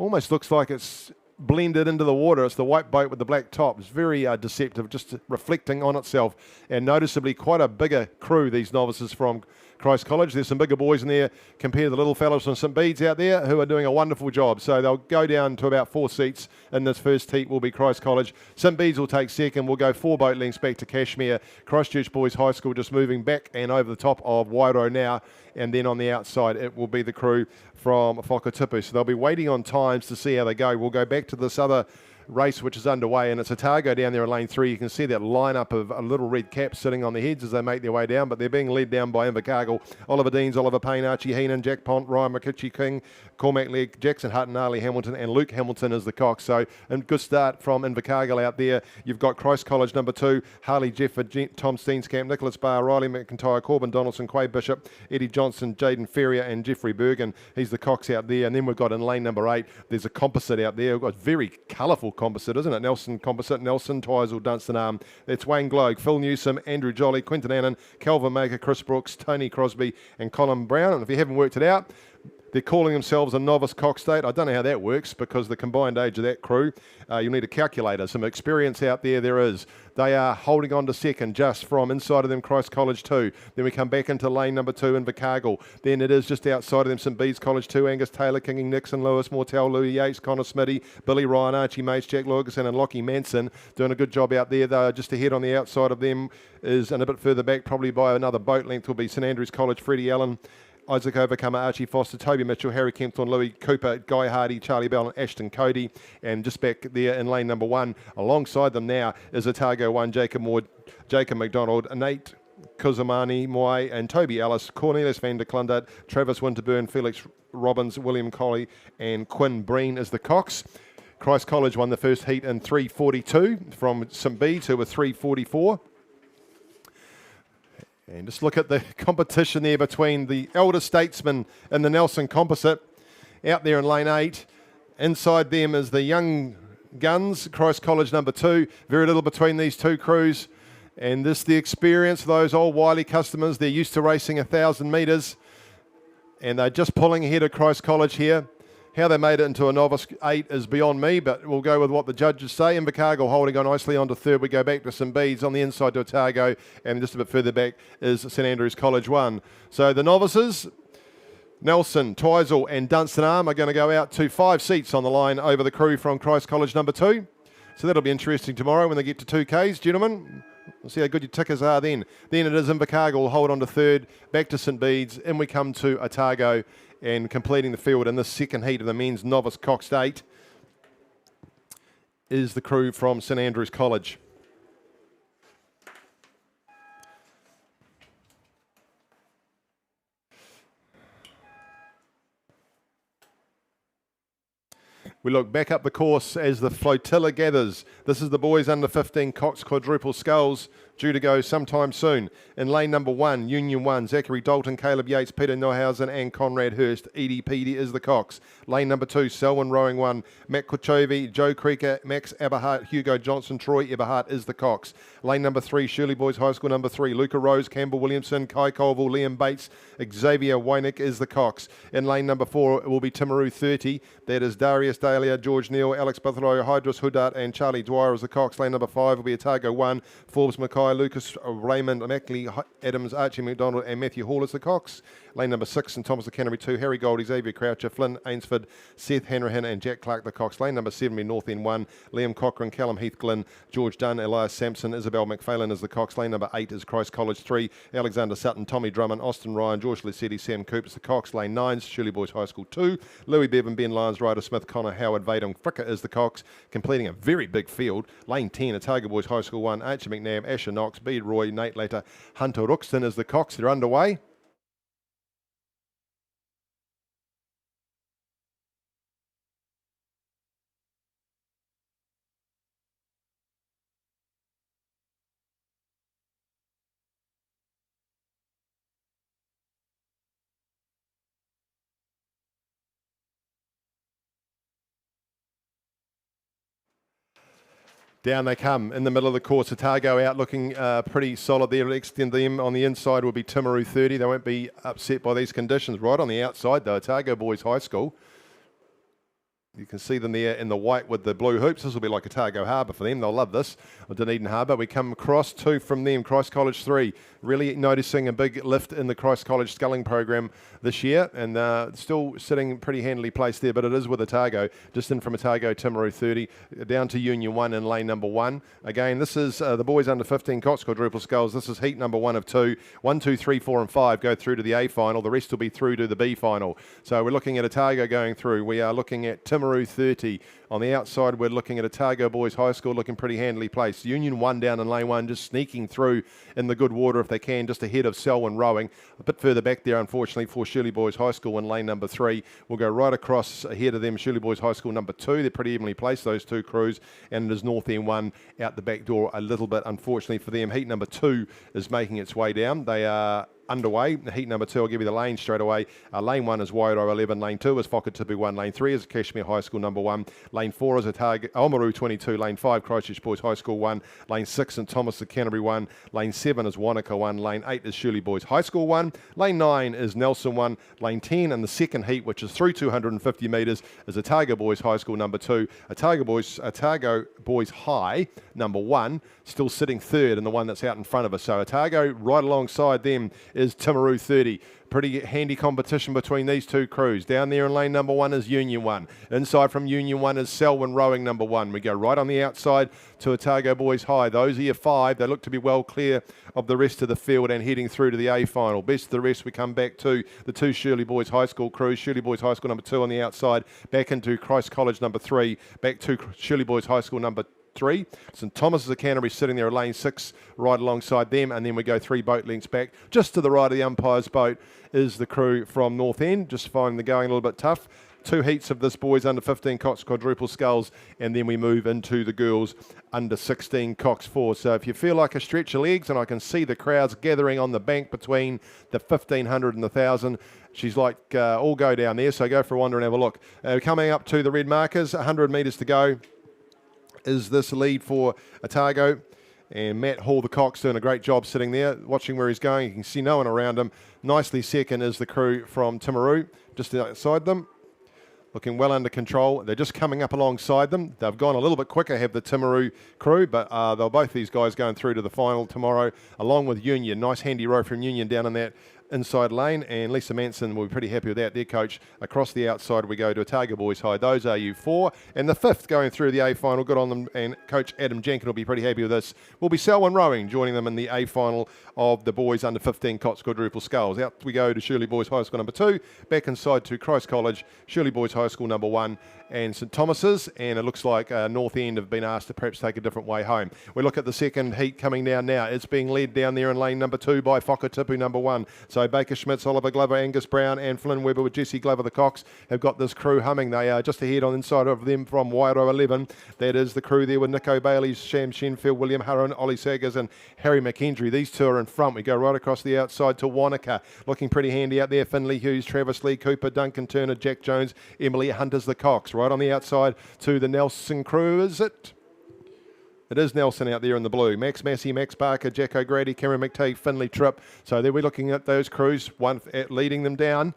almost looks like it's blended into the water. It's the white boat with the black top. It's very deceptive, just reflecting on itself. And noticeably quite a bigger crew, these novices from Christ College. There's some bigger boys in there compared to the little fellows from St Bede's out there who are doing a wonderful job. So they'll go down to about 4 seats in this first heat will be Christ College. St Bede's will take second. We'll go 4 boat lengths back to Cashmere. Christchurch Boys High School just moving back and over the top of Wairo now. And then on the outside, it will be the crew from Whakatipu. So they'll be waiting on times to see how they go. We'll go back to this other race which is underway, and it's Otago down there in lane 3. You can see that lineup of a little red caps sitting on their heads as they make their way down, but they're being led down by Invercargill, Oliver Deans, Oliver Payne, Archie Heenan, Jack Pont, Ryan McKitchy King, Cormac Legg, Jackson Hutton, Ali Hamilton, and Luke Hamilton is the cox. So a good start from Invercargill out there. You've got Christ College number 2, Harley Jefford, Tom Steenskamp, Nicholas Barr, Riley McIntyre, Corbin Donaldson, Quade Bishop, Eddie Johnson, Jaden Ferrier, and Jeffrey Bergen. He's the cox out there. And then we've got in lane number 8, there's a composite out there. We've got a very colourful composite, isn't it? Nelson composite, Nelson, Tysel, Dunstan Arm. That's Wayne Gloag, Phil Newsom, Andrew Jolly, Quinton Annan, Calvin Maker, Chris Brooks, Tony Crosby, and Colin Brown. And if you haven't worked it out, they're calling themselves a novice cox state. I don't know how that works because the combined age of that crew, you'll need a calculator. Some experience out there is. They are holding on to second just from inside of them Christ College 2. Then we come back into lane number 2 in Invercargill. Then it is just outside of them St Bede's College 2, Angus Taylor, Kinging Nixon, Lewis Mortel, Louis Yates, Connor Smitty, Billy Ryan, Archie Mace, Jack Lugerson and Lockie Manson doing a good job out there. Though just ahead on the outside of them is, and a bit further back probably by another boat length, will be St Andrews College, Freddie Allen, Isaac Overcomer, Archie Foster, Toby Mitchell, Harry Kempthorne, Louis Cooper, Guy Hardy, Charlie Bell and Ashton Cody. And just back there in lane number 1, alongside them now is Otago 1, Jacob Moore, Jacob McDonald, Nate Kuzamani, Moai and Toby Ellis, Cornelius van der Klundert, Travis Winterburn, Felix Robbins, William Colley and Quinn Breen is the cox. Christ College won the first heat in 3:42 from St Bede's, who were 3:44. And just look at the competition there between the elder statesman and the Nelson composite out there in lane 8. Inside them is the young guns, Christ College number 2. Very little between these two crews. And this the experience of those old Wiley customers. They're used to racing 1,000 metres. And they're just pulling ahead of Christ College here. How they made it into a novice 8 is beyond me, but we'll go with what the judges say. Invercargill holding on nicely onto 3rd. We go back to St Bede's on the inside to Otago, and just a bit further back is St Andrews College 1. So the novices, Nelson, Tysel and Dunstan Arm are going to go out to 5 seats on the line over the crew from Christ College number 2. So that'll be interesting tomorrow when they get to 2Ks, gentlemen. We'll see how good your tickers are then. Then it is Invercargill, hold on to 3rd, back to St Bede's, and we come to Otago. And completing the field in this second heat of the men's novice coxed 8 is the crew from St Andrews College. We look back up the course as the flotilla gathers. This is the boys under 15 Cox quadruple sculls due to go sometime soon. In lane number 1, Union 1, Zachary Dalton, Caleb Yates, Peter Neuhausen and Conrad Hurst. Edie Peedy is the cox. Lane number 2, Selwyn Rowing 1, Matt Kuchovi, Joe Creeker, Max Eberhardt, Hugo Johnson, Troy Eberhardt is the cox. Lane number 3, Shirley Boys High School number 3, Luca Rose, Campbell Williamson, Kai Colville, Liam Bates, Xavier Wynick is the cox. In lane number 4, it will be Timaru 30. That is Darius Dahlia, George Neal, Alex Buthrow, Hydrus Huddart and Charlie Dwyer as the cox. Lane number 5 will be Otago 1, Forbes Mackay, Lucas Raymond, Mackley, Adams, Archie McDonald and Matthew Hall as the cox. Lane number 6, St Thomas of Canterbury 2, Harry Goldie, Xavier Croucher, Flynn Ainsford, Seth Hanrahan and Jack Clark the cox. Lane number 7 will be North End 1, Liam Cochran, Callum Heathglynn, George Dunn, Elias Sampson, Isabel McPhalen as the cox. Lane number 8 is Christ College 3, Alexander Sutton, Tommy Drummond, Austin Ryan, George Lessetti, Sam Cooper the cox. Lane 9 is Shirley Boys High School 2, Louis Bevan, Ben Lyons, Ryder Smith, Connor Howard, Vadum Fricker is the cox, completing a very big field. Lane 10, Otago Boys High School 1, Archie McNabb, Asher Knox, Bede Roy, Nate Later, Hunter Ruxton is the cox. They're underway. Down they come in the middle of the course. Otago out looking pretty solid there. Next to them on the inside will be Timaru 30. They won't be upset by these conditions. Right on the outside though, Otago Boys High School. You can see them there in the white with the blue hoops. This will be like Otago Harbour for them. They'll love this. Or Dunedin Harbour. We come across 2 from them. Christ College 3. Really noticing a big lift in the Christ College sculling program this year. And still sitting pretty handily placed there. But it is with Otago. Just in from Otago, Timaru 30. Down to Union 1 in lane number 1. Again, this is the boys under 15 Cox quadruple sculls. This is heat number 1 of 2. 1, 2, 3, 4 and 5 go through to the A final. The rest will be through to the B final. So we're looking at Otago going through. We are looking at Timaru 30. On the outside, we're looking at Otago Boys High School, looking pretty handily placed. Union 1 down in lane 1, just sneaking through in the good water if they can, just ahead of Selwyn Rowing. A bit further back there, unfortunately, for Shirley Boys High School in lane number 3. We'll go right across ahead of them, Shirley Boys High School number 2. They're pretty evenly placed, those 2 crews. And it is North End 1 out the back door a little bit, unfortunately for them. Heat number 2 is making its way down. They are underway. Heat number 2, I'll give you the lane straight away. Lane 1 is Wairau 11, lane 2 is Whakatipu 1, lane 3 is Kashmir High School number 1, lane 4 is Oamaru 22, lane 5 Christchurch Boys High School 1, lane 6 St Thomas of Canterbury 1, lane 7 is Wanaka 1, lane 8 is Shirley Boys High School 1, lane 9 is Nelson 1, lane 10 in the second heat, which is through 250 metres, is Otago Boys High School number 2, Otago Boys High number 1, still sitting third in the one that's out in front of us. So Otago right alongside them is Timaru 30. Pretty handy competition between these 2 crews. Down there in lane number 1 is Union 1. Inside from Union 1 is Selwyn Rowing number 1. We go right on the outside to Otago Boys High. Those are your 5. They look to be well clear of the rest of the field and heading through to the A final. Best of the rest, we come back to the 2 Shirley Boys High School crews. Shirley Boys High School number 2 on the outside. Back into Christ College number 3. Back to Shirley Boys High School number 3. St Thomas of Canterbury sitting there at lane 6 right alongside them, and then we go 3 boat lengths back. Just to the right of the umpire's boat is the crew from North End, just finding the going a little bit tough. 2 heats of this boys under 15 Cox quadruple sculls, and then we move into the girls under 16 Cox 4. So if you feel like a stretch of legs, and I can see the crowds gathering on the bank between the 1,500 and the 1,000, she's like, all go down there, so go for a wander and have a look. Coming up to the red markers, 100 metres to go. Is this lead for Otago, and Matt Hall, the Cox, doing a great job sitting there, watching where he's going. You can see no one around him. Nicely second is the crew from Timaru, just outside them, looking well under control. They're just coming up alongside them. They've gone a little bit quicker, have the Timaru crew, but they'll both these guys going through to the final tomorrow, along with Union. Nice handy row from Union down in that inside lane, and Lisa Manson will be pretty happy with that. Their coach across the outside, we go to Otago Boys High. Those are you 4, and the 5th going through the A final. Good on them, and Coach Adam Jenkin will be pretty happy with this. Will be Selwyn Rowing joining them in the A final of the boys under 15 Cox quadruple sculls. Out we go to Shirley Boys High School number 2, back inside to Christ College, Shirley Boys High School number 1, and St Thomas's, and it looks like North End have been asked to perhaps take a different way home. We look at the second heat coming down now. It's being led down there in lane number 2 by Whakatipu number 1. So Baker Schmitz, Oliver Glover, Angus Brown and Flynn Webber with Jesse Glover, the Cox, have got this crew humming. They are just ahead on inside of them from Wairau 11. That is the crew there with Nico Bailey, Sham Shenfield, William Harron, Ollie Saggers and Harry McKendry. These 2 are in front. We go right across the outside to Wanaka. Looking pretty handy out there. Finley Hughes, Travis Lee, Cooper, Duncan Turner, Jack Jones, Emily Hunter's the Cox. Right on the outside to the Nelson crew, is it? It is Nelson out there in the blue. Max Massey, Max Barker, Jack O'Grady, Cameron McTeague, Finley Tripp. So there we're looking at those crews. One leading them down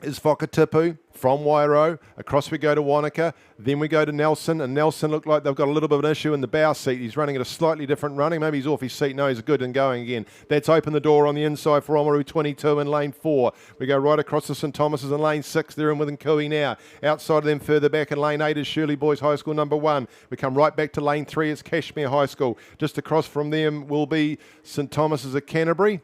is Whakatipu from Wairau. Across we go to Wanaka. Then we go to Nelson, and Nelson look like they've got a little bit of an issue in the bow seat. He's running at a slightly different running. Maybe he's off his seat. No, he's good and going again. That's opened the door on the inside for Oamaru 22 in lane 4. We go right across to St Thomas's in lane 6. They're in with Nkui now. Outside of them further back in lane 8 is Shirley Boys High School number 1. We come right back to lane 3. It's Kashmir High School. Just across from them will be St Thomas's of Canterbury.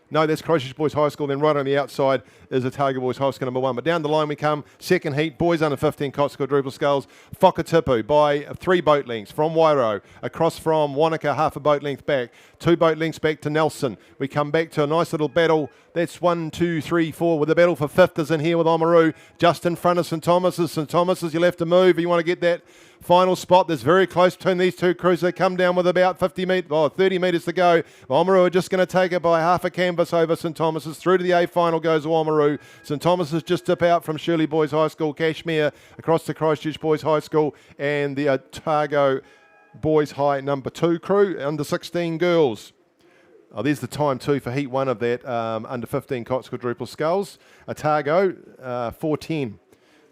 No, that's Christchurch Boys High School. Then right on the outside is Otago Boys High School number 1. But down the line we come, second heat, boys under 15 Cox quadruple sculls. Whakatipu by 3 boat lengths from Wairau. Across from Wanaka, half a boat length back. 2 boat lengths back to Nelson. We come back to a nice little battle. That's 1, 2, 3, 4. With the battle for 5th is in here with Oamaru. Just in front of St Thomas's. St Thomas's, you'll have to move. You want to get that final spot. That's very close between these 2 crews. They come down with about 30 metres to go. Oamaru are just going to take it by half a canvas over St Thomas's. Through to the A final goes Oamaru. St Thomas's just tip out from Shirley Boys High School. Kashmir across to Christchurch Boys High School, and the Otago Boys High number 2 crew, under 16 girls. Oh, there's the time too for heat 1 of that under 15 Cox quadruple sculls. Otago 4:10.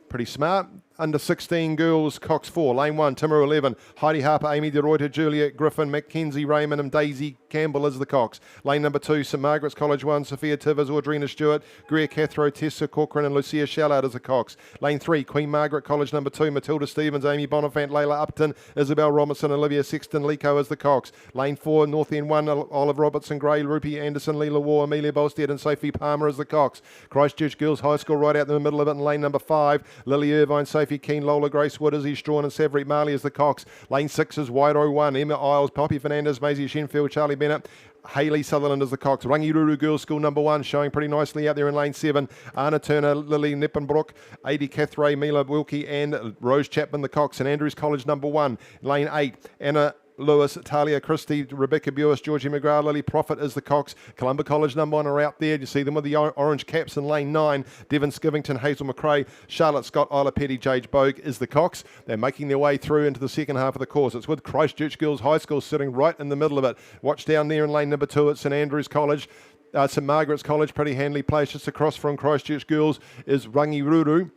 Pretty smart. under 16 girls, Cox 4. Lane 1, Timaru 11. Heidi Harper, Amy De Ruyter, Juliet Griffin, Mackenzie Raymond and Daisy Campbell is the Cox. Lane number 2, St Margaret's College 1, Sophia Tivers, Audrina Stewart, Greer Cathro, Tessa Corcoran and Lucia Shallard is the Cox. Lane 3, Queen Margaret College number 2, Matilda Stevens, Amy Bonifant, Layla Upton, Isabel Robinson, Olivia Sexton, Lico is the Cox. Lane 4, North End 1, Olive Robertson, Gray, Rupi Anderson, Leela War, Amelia Bolstead and Sophie Palmer is the Cox. Christchurch Girls High School right out in the middle of it in lane number 5, Lily Irvine, Sophie Keane, Lola Grace Wood, Izzy Strawn and Saverick Marley is the Cox. Lane 6 is Wairo 1, Emma Isles, Poppy Fernandez, Maisie Shenfield, Charlie Bennett, Hayley Sutherland is the Cox. Rangiruru Girls School number 1 showing pretty nicely out there in lane 7. Anna Turner, Lily Nippenbrook, Adi Cathray, Mila Wilkie and Rose Chapman the Cox. St Andrews College number 1. Lane 8, Anna Lewis, Talia Christie, Rebecca Buis, Georgie McGrath, Lily Profit is the Cox. Columba College number 1 are out there. You see them with the orange caps in lane 9. Devon Skivington, Hazel McRae, Charlotte Scott, Isla Petty, Jage Bogue is the Cox. They're making their way through into the second half of the course. It's with Christchurch Girls High School sitting right in the middle of it. Watch down there in lane number 2 at St Andrews College. St Margaret's College, pretty handily placed just across from Christchurch Girls is Rangiruru.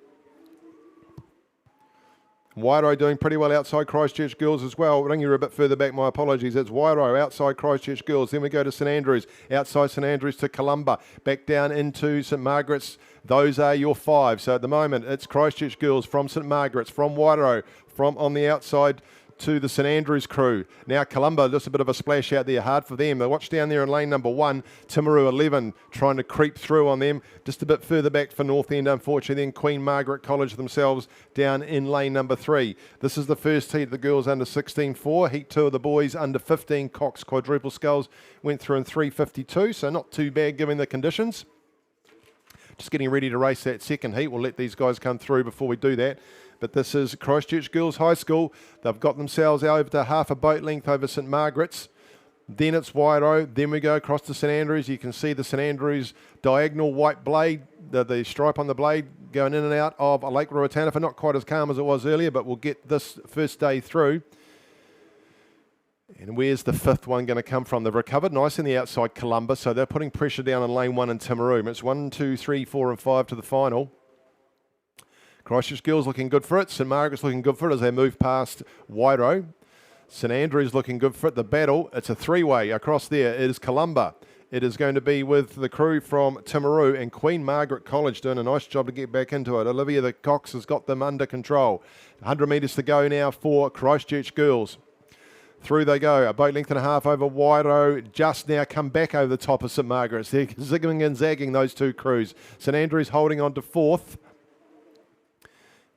Wairo doing pretty well outside Christchurch Girls as well. Ringiru a bit further back, my apologies. It's Wairo outside Christchurch Girls. Then we go to St Andrews. Outside St Andrews to Columba. Back down into St Margaret's. Those are your 5. So at the moment, it's Christchurch Girls from St Margaret's, from Wairo, from on the outside to the St Andrews crew. Now Columba, just a bit of a splash out there, hard for them. They watch down there in lane number 1, Timaru 11 trying to creep through on them. Just a bit further back for North End, unfortunately. Then Queen Margaret College themselves down in lane number 3. This is the first heat of the girls under 16-4. Heat 2 of the boys under 15. Cox quadruple sculls went through in 3:52, so not too bad given the conditions. Just getting ready to race that second heat. We'll let these guys come through before we do that. But this is Christchurch Girls High School. They've got themselves over to half a boat length over St Margaret's. Then it's Wairo. Then we go across to St Andrews. You can see the St Andrews diagonal white blade, the stripe on the blade going in and out of Lake Ruataniwha. Not quite as calm as it was earlier, but we'll get this first day through. And where's the 5th one going to come from? They've recovered nice in the outside Columba, so they're putting pressure down on lane 1 in Timaru. It's 1, 2, 3, 4 and 5 to the final. Christchurch Girls looking good for it. St Margaret's looking good for it as they move past Wairo. St Andrews looking good for it. The battle, it's a 3-way across there. It is Columba. It is going to be with the crew from Timaru and Queen Margaret College doing a nice job to get back into it. Olivia the Cox has got them under control. 100 metres to go now for Christchurch Girls. Through they go, a boat length and a half over Wairo, just now come back over the top of St Margaret's. They're zigging and zagging, those two crews. St Andrews holding on to 4th.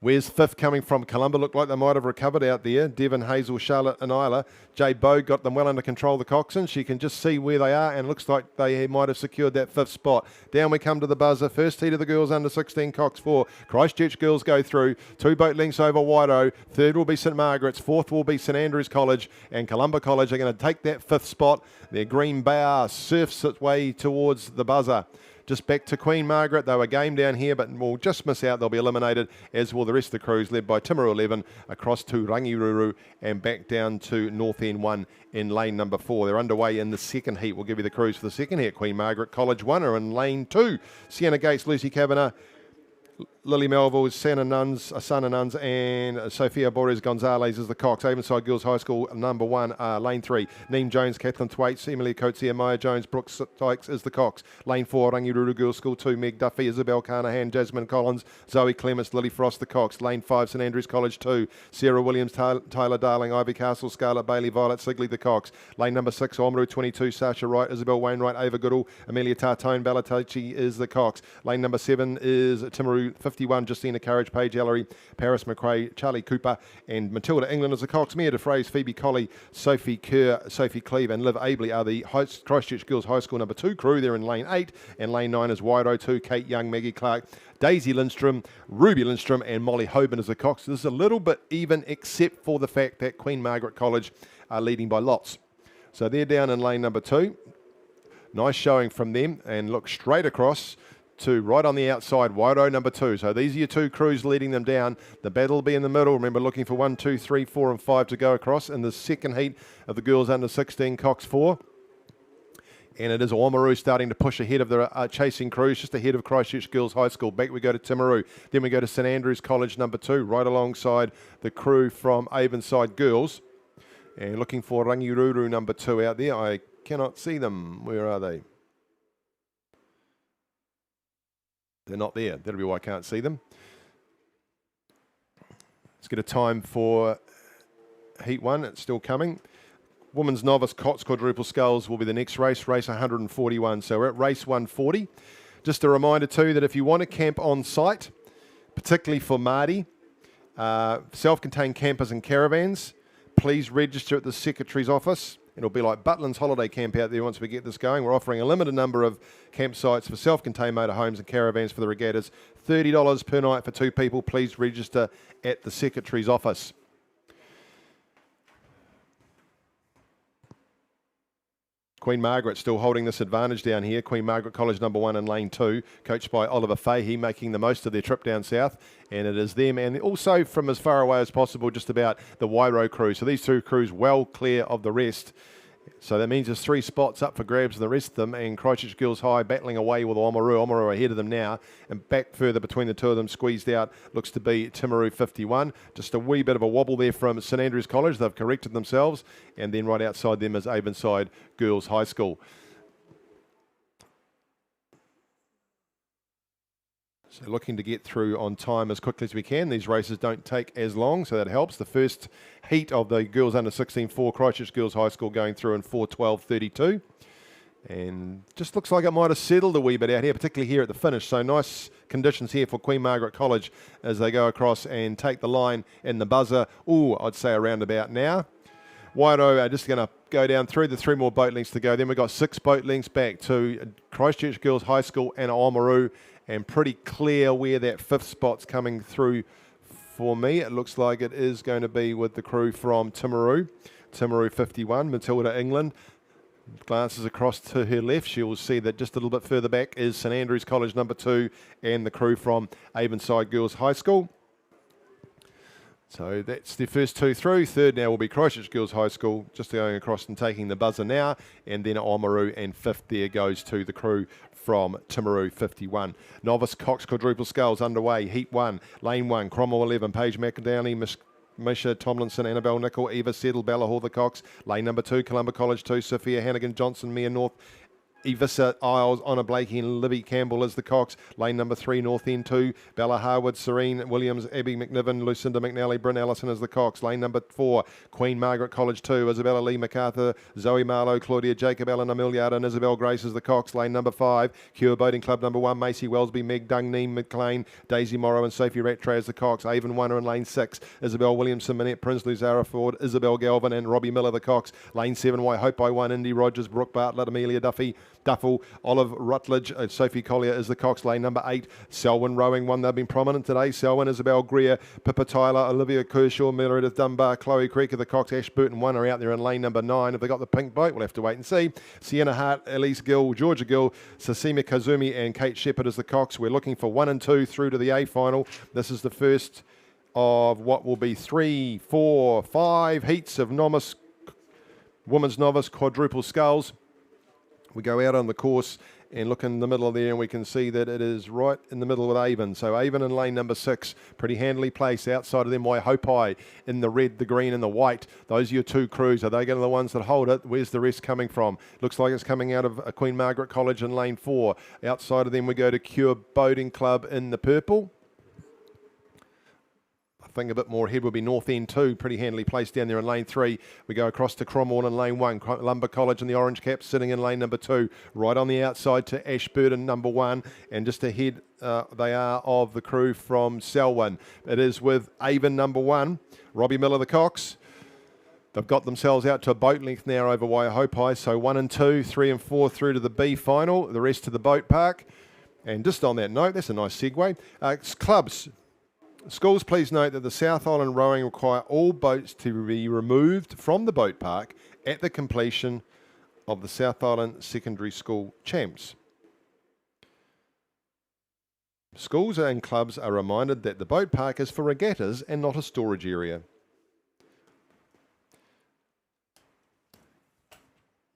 Where's 5th coming from? Columba looked like they might have recovered out there. Devon, Hazel, Charlotte and Isla. Jay Bogue got them well under control, the Coxswains. She can just see where they are and looks like they might have secured that 5th spot. Down we come to the buzzer. First heat of the girls under 16, Cox 4. Christchurch Girls go through. 2 boat lengths over Wairo. 3rd will be St Margaret's. 4th will be St Andrews College. And Columba College are going to take that 5th spot. Their green bar surfs its way towards the buzzer. Just back to Queen Margaret. They were game down here, but will just miss out. They'll be eliminated, as will the rest of the crews, led by Timaru 11 across to Rangiruru and back down to North End 1 in lane number 4. They're underway in the second heat. We'll give you the crews for the second heat. Queen Margaret College 1 are in lane 2. Sienna Gates, Lucy Kavanagh, Lily Melville, Sana Nuns, and Sophia Borges Gonzalez is the Cox. Avonside Girls High School number 1, lane 3. Neem Jones, Kathleen Thwaites, Emily Coetzee, Maya Jones, Brooks Tykes is the Cox. Lane 4, Rangiruru Girls School 2, Meg Duffy, Isabel Carnahan, Jasmine Collins, Zoe Clements, Lily Frost the Cox. Lane 5, St Andrews College 2, Sarah Williams, Tyler Darling, Ivy Castle, Scarlett Bailey, Violet Sigley the Cox. Lane number 6, Oamaru 22, Sasha Wright, Isabel Wainwright, Ava Goodall, Amelia Tartone, Balatachi is the Cox. Lane number 7 is Timaru 51, Justina Courage, Paige Ellery, Paris McRae, Charlie Cooper, and Matilda England as the Cox. Mia DeFrays, Phoebe Colley, Sophie Kerr, Sophie Cleve, and Liv Abley are the Christchurch Girls High School number 2 crew. They're in lane 8, and lane 9 is Wairo 2, Kate Young, Maggie Clark, Daisy Lindstrom, Ruby Lindstrom, and Molly Hoban as the Cox. This is a little bit even, except for the fact that Queen Margaret College are leading by lots. So they're down in lane number 2. Nice showing from them, and look straight across to right on the outside, Wairo number 2. So these are your 2 crews leading them down. The battle will be in the middle. Remember, looking for 1, 2, 3, 4 and 5 to go across in the second heat of the girls under 16, Cox 4. And it is Oamaru starting to push ahead of the chasing crews, just ahead of Christchurch Girls High School. Back we go to Timaru. Then we go to St Andrews College number 2, right alongside the crew from Avonside Girls. And looking for Rangiruru number 2 out there. I cannot see them. Where are they? They're not there. That'll be why I can't see them. Let's get a time for Heat 1. It's still coming. Women's Novice Cots Quadruple Sculls will be the next race, race 141. So we're at race 140. Just a reminder too that if you want to camp on site, particularly for Māori, self-contained campers and caravans, please register at the Secretary's office. It'll be like Butlin's holiday camp out there once we get this going. We're offering a limited number of campsites for self-contained motorhomes and caravans for the regattas. $30 per night for 2 people. Please register at the Secretary's office. Queen Margaret still holding this advantage down here. Queen Margaret College number 1 in lane 2, coached by Oliver Fahey, making the most of their trip down south. And it is them, and also from as far away as possible, just about the Wairo crew. So these 2 crews well clear of the rest. So that means there's 3 spots up for grabs and the rest of them, and Christchurch Girls High battling away with Oamaru. Oamaru ahead of them now, and back further between the 2 of them, squeezed out, looks to be Timaru 51. Just a wee bit of a wobble there from St Andrews College. They've corrected themselves, and then right outside them is Avonside Girls High School. So looking to get through on time as quickly as we can. These races don't take as long, so that helps. The first heat of the girls under 16-4, Christchurch Girls High School going through in 4:12:32. And just looks like it might have settled a wee bit out here, particularly here at the finish. So nice conditions here for Queen Margaret College as they go across and take the line in the buzzer. Ooh, I'd say around about now. Wairo are just going to go down through the 3 more boat lengths to go. Then we've got 6 boat lengths back to Christchurch Girls High School and Oamaru, and pretty clear where that 5th spot's coming through for me. It looks like it is going to be with the crew from Timaru. Timaru 51, Matilda England. Glances across to her left, she will see that just a little bit further back is St Andrews College number 2 and the crew from Avonside Girls High School. So that's the first 2 through. Third now will be Christchurch Girls High School, just going across and taking the buzzer now. And then Oamaru, and 5th there goes to the crew from Timaru 51. Novice Cox Quadruple Sculls underway. Heat 1, Lane 1, Cromwell 11, Paige McDowney, Misha Tomlinson, Annabelle Nicol, Eva Settle, Bella Hall the Cox. Lane number 2, Columba College 2, Sophia Hannigan, Johnson, Mia North, Evissa Isles, Honor Blakey and Libby Campbell is the Cox. Lane number 3, North End 2, Bella Harwood, Serene Williams, Abby McNiven, Lucinda McNally, Bryn Ellison is the Cox. Lane number 4, Queen Margaret College 2, Isabella Lee MacArthur, Zoe Marlowe, Claudia Jacob, Eleanor Milliard and Isabel Grace is the Cox. Lane number 5, Cure Boating Club number 1, Macy Wellsby, Meg Dungney, McLean, Daisy Morrow and Sophie Rattray is the Cox. Avon Warner in lane 6, Isabel Williamson, Manette Prinsley, Zara Ford, Isabel Galvin and Robbie Miller the Cox. Lane 7, White Hope by 1, Indy Rogers, Brooke Bartlett, Amelia Duffel, Olive Rutledge, Sophie Collier is the Cox. Lane number 8, Selwyn rowing 1. They've been prominent today. Selwyn, Isabel Greer, Pippa Tyler, Olivia Kershaw, Meredith Dunbar, Chloe Creek of the Cox. Ashburton 1 are out there in lane number 9. Have they got the pink boat? We'll have to wait and see. Sienna Hart, Elise Gill, Georgia Gill, Sasima Kazumi and Kate Shepherd is the Cox. We're looking for 1 and 2 through to the A final. This is the first of what will be 3, 4, 5 heats of women's novice quadruple sculls. We go out on the course and look in the middle there, and we can see that it is right in the middle with Avon. So Avon in lane number 6, pretty handily placed. Outside of them, Waihopai in the red, the green and the white. Those are your 2 crews. Are they going to be the ones that hold it? Where's the rest coming from? Looks like it's coming out of Queen Margaret College in lane 4. Outside of them, we go to Cure Boating Club in the purple. I think a bit more ahead will be North End 2, pretty handily placed down there in lane 3. We go across to Cromwell in lane 1, Lumber College and the Orange Caps sitting in lane number 2, right on the outside to Ashburton number 1, and just ahead they are of the crew from Selwyn. It is with Avon number 1, Robbie Miller the Cox. They've got themselves out to a boat length now over Waihopai, so 1 and 2, 3 and 4 through to the B final, the rest to the boat park. And just on that note, that's a nice segue. Clubs. Schools, please note that the South Island rowing require all boats to be removed from the boat park at the completion of the South Island Secondary School Champs. Schools and clubs are reminded that the boat park is for regattas and not a storage area.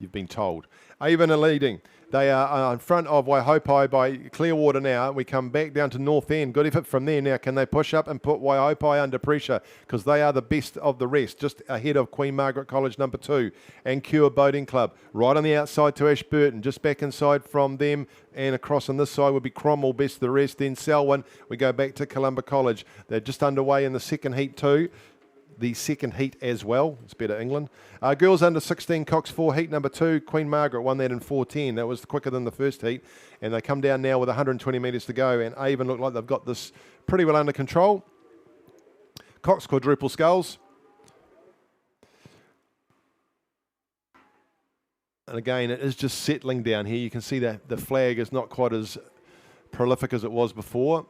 you've been told. Avon are leading. They are in front of Waihopai by Clearwater now. We come back down to North End. Good effort from there. Now, can they push up and put Waihopai under pressure? Because they are the best of the rest, just ahead of Queen Margaret College number 2 and Cure Boating Club. Right on the outside to Ashburton, just back inside from them, and across on this side would be Cromwell, best of the rest. Then Selwyn, we go back to Columba College. They're just underway in the second heat too. The second heat as well. It's better England. Girls under 16, Cox 4, heat number 2. Queen Margaret won that in 4:10. That was quicker than the first heat. And they come down now with 120 metres to go. And Avon look like they've got this pretty well under control. Cox quadruple sculls. And again, it is just settling down here. You can see that the flag is not quite as prolific as it was before.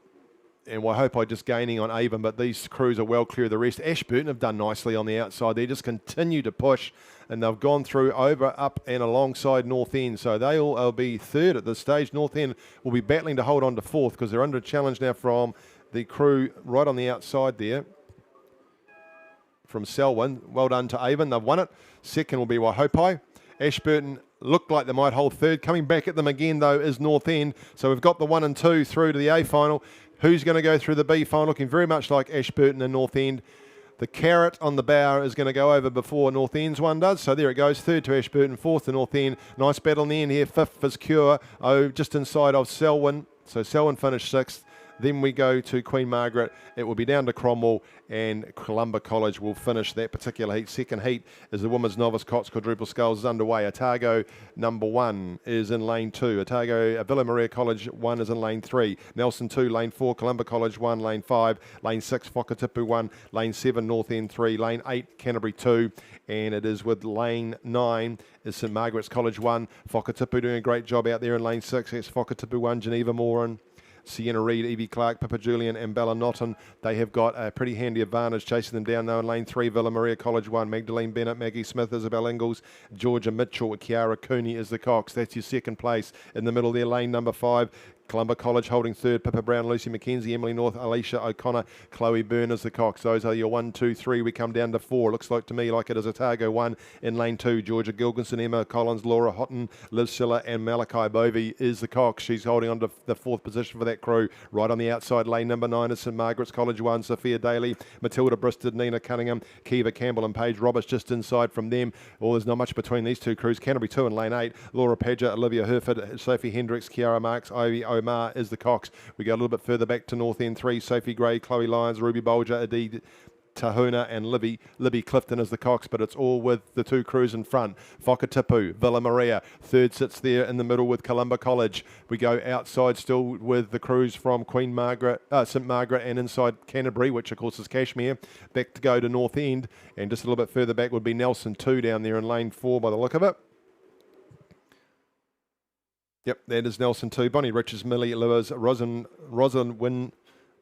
And Waihopai just gaining on Avon, but these crews are well clear of the rest. Ashburton have done nicely on the outside. They just continue to push, and they've gone through over, up, and alongside North End. So they'll be third at this stage. North End will be battling to hold on to fourth because they're under a challenge now from the crew right on the outside there from Selwyn. Well done to Avon. They've won it. Second will be Waihopai. Ashburton looked like they might hold third. Coming back at them again, though, is North End. So we've got the 1 and 2 through to the A final. Who's going to go through the B final? Looking very much like Ashburton and North End. The carrot on the bow is going to go over before North End's one does. So there it goes. Third to Ashburton, fourth to North End. Nice battle in the end here. Fifth is Cure. Oh, just inside of Selwyn. So Selwyn finished sixth. Then we go to Queen Margaret. It will be down to Cromwell, and Columba College will finish that particular heat. Second heat is the women's novice Cox quadruple sculls is underway. Otago number 1 is in lane 2. Otago Villa Maria College 1 is in lane 3. Nelson 2, lane 4. Columba College 1, lane 5. Lane 6, Whakatipu 1. Lane 7, North End 3. Lane 8, Canterbury 2. And it is with lane 9 is St Margaret's College 1. Whakatipu doing a great job out there in lane 6. It's Whakatipu 1, Geneva Moran, Sienna Reid, Evie Clark, Pippa Julian and Bella Notton. They have got a pretty handy advantage chasing them down though in lane 3. Villa Maria College 1, Magdalene Bennett, Maggie Smith, Isabel Ingalls, Georgia Mitchell, Kiara Cooney is the Cox. That's your second place. In the middle there, lane number 5. Columba College holding third. Pippa Brown, Lucy McKenzie, Emily North, Alicia O'Connor, Chloe Byrne is the Cox. Those are your 1, 2, 3. We come down to 4. Looks like to me like it is Otago 1 in lane 2. Georgia Gilginson, Emma Collins, Laura Houghton, Liz Schiller and Malachi Bovey is the Cox. She's holding on to the 4th position for that crew. Right on the outside, lane number 9 is St Margaret's College 1. Sophia Daly, Matilda Bristed, Nina Cunningham, Kiva Campbell and Paige Roberts just inside from them. Well, there's not much between these two crews. Canterbury 2 in lane 8. Laura Padger, Olivia Herford, Sophie Hendricks, Kiara Marks, Ivy Omar is the Cox. We go a little bit further back to North End 3. Sophie Gray, Chloe Lyons, Ruby Bolger, Adi Tahuna and Libby Clifton is the Cox, but it's all with the two crews in front. Whakatipu, Villa Maria, third sits there in the middle with Columba College. We go outside still with the crews from Queen Margaret, St Margaret and inside Canterbury, which of course is Cashmere. Back to go to North End, and just a little bit further back would be Nelson 2 down there in lane 4 by the look of it. Yep, that is Nelson 2. Bonnie Richards, Millie Lewis, Rosalind Wynn,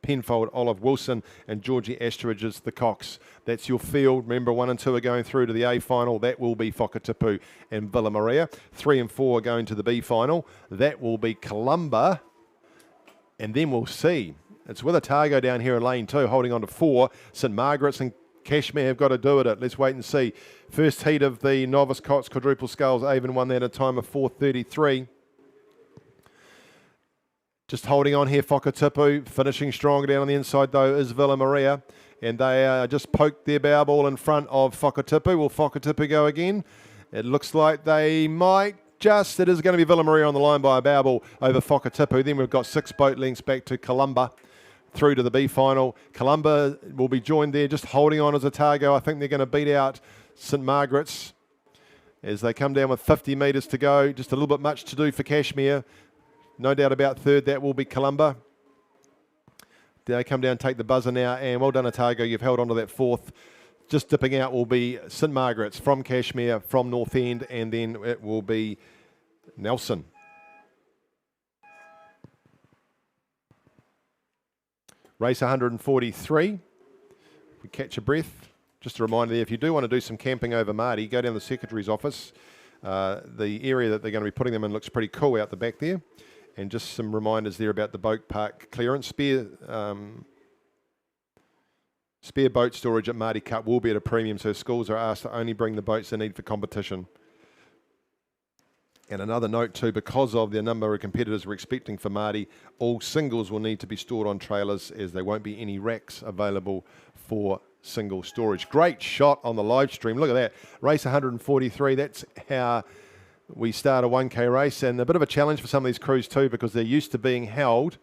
Penfold, Olive Wilson and Georgie Astridge is the Cox. That's your field. Remember 1 and 2 are going through to the A final. That will be Whakatipu and Villa Maria. 3 and 4 are going to the B final. That will be Columba. And then we'll see. It's with Otago down here in lane 2 holding on to 4. St Margaret's and Cashmere have got to do it. Let's wait and see. First heat of the novice Cox quadruple sculls. Avon won that at a time of 4:33. Just holding on here, Whakatipu. Finishing strong down on the inside, though, is Villa Maria. And they just poked their bow ball in front of Whakatipu. Will Whakatipu go again? It looks like they might just. It is going to be Villa Maria on the line by a bow ball over Whakatipu. Then we've got 6 boat lengths back to Columba through to the B final. Columba will be joined there, just holding on as Otago. I think they're going to beat out St Margaret's as they come down with 50 metres to go. Just a little bit much to do for Cashmere. No doubt about third, that will be Columba. They come down, take the buzzer now, and well done, Otago. You've held on to that 4th. Just dipping out will be St Margaret's from Cashmere, from North End, and then it will be Nelson. Race 143. We catch a breath. Just a reminder there, if you do want to do some camping over Mardi, go down to the Secretary's office. The area that they're going to be putting them in looks pretty cool out the back there. And just some reminders there about the boat park clearance. Spare boat storage at Mardi Cup will be at a premium, so schools are asked to only bring the boats they need for competition. And another note too, because of the number of competitors we're expecting for Māori, all singles will need to be stored on trailers as there won't be any racks available for single storage. Great shot on the live stream. Look at that. Race 143. That's how we start a 1K race, and a bit of a challenge for some of these crews too, because they're used to being held,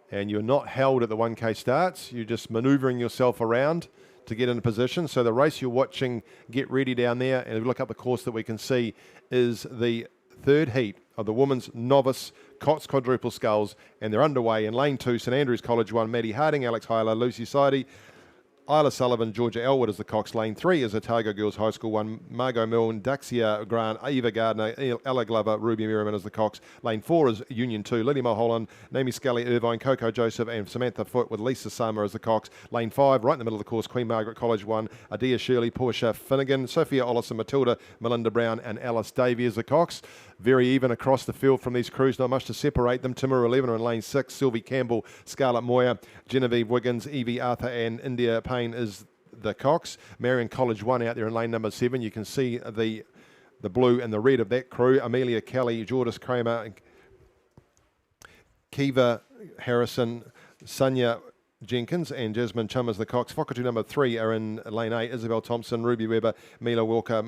and you're not held at the 1K starts. You're just manoeuvring yourself around to get into position. So the race you're watching, get ready down there, and if you look up the course that we can see is the third heat of the women's novice Cox quadruple sculls, and they're underway in lane 2. St Andrews College 1, Maddie Harding, Alex Hyler, Lucy Sidey, Isla Sullivan, Georgia Elwood is the Cox. Lane 3 is Otago Girls High School 1, Margot Milne, Daxia Grant, Eva Gardner, Ella Glover, Ruby Merriman is the Cox. Lane 4 is Union 2, Lily Mulholland, Naomi Scully, Irvine, Coco Joseph and Samantha Foote with Lisa Summer as the Cox. Lane 5, right in the middle of the course, Queen Margaret College 1, Adia Shirley, Portia Finnegan, Sophia Ollison, Matilda, Melinda Brown and Alice Davey as the Cox. Very even across the field from these crews, not much to separate them. Timur 11 in lane 6, Sylvie Campbell, Scarlett Moyer, Genevieve Wiggins, Evie Arthur and India Payne is the Cox. Marion College 1 out there in lane number 7. You can see the blue and the red of that crew. Amelia Kelly, Jordis Kramer, Kiva Harrison, Sonia Jenkins and Jasmine Chum as the Cox. Whakatu number 3 are in lane 8. Isabel Thompson, Ruby Weber, Mila Walker,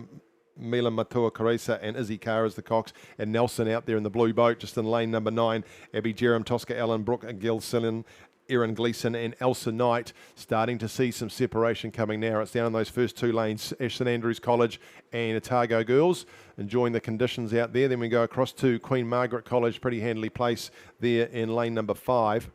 Mila Matua Caresa and Izzy Carr as the Cox, and Nelson out there in the blue boat just in lane number 9. Abby Jerem, Tosca Allen, Brooke Gilsillan, Erin Gleeson and Elsa Knight. Starting to see some separation coming now. It's down in those first 2 lanes, St Andrews College and Otago Girls, enjoying the conditions out there. Then we go across to Queen Margaret College, pretty handily placed there in lane number 5.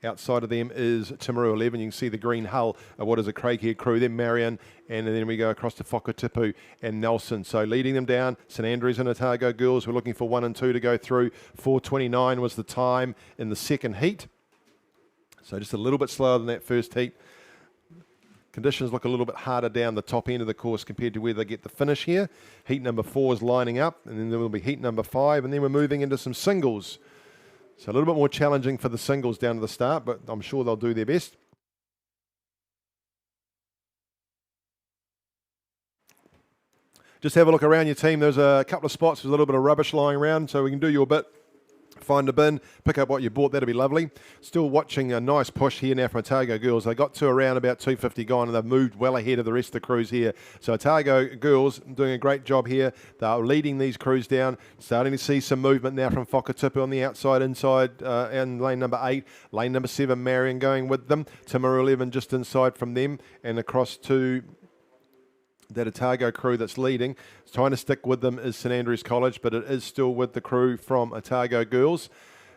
Outside of them is Timaru 11. You can see the green hull of what is a Craighead crew. Then Marion, and then we go across to Whakatipu and Nelson. So leading them down, St Andrews and Otago Girls. We're looking for 1 and 2 to go through. 4:29 was the time in the second heat. So just a little bit slower than that first heat. Conditions look a little bit harder down the top end of the course compared to where they get the finish here. Heat number 4 is lining up, and then there will be heat number 5, and then we're moving into some singles. So a little bit more challenging for the singles down to the start, but I'm sure they'll do their best. Just have a look around your team. There's a couple of spots with a little bit of rubbish lying around, so we can do your bit. Find a bin, pick up what you bought, that'll be lovely. Still watching a nice push here now from Otago Girls. They got to around about 250 gone, and they've moved well ahead of the rest of the crews here. So Otago Girls doing a great job here. They're leading these crews down. Starting to see some movement now from Whakatipu on the outside, inside, and lane number 8. Lane number 7, Marion going with them. Timaru 11 just inside from them, and across to that Otago crew that's leading. Trying to stick with them is St Andrews College, but it is still with the crew from Otago Girls.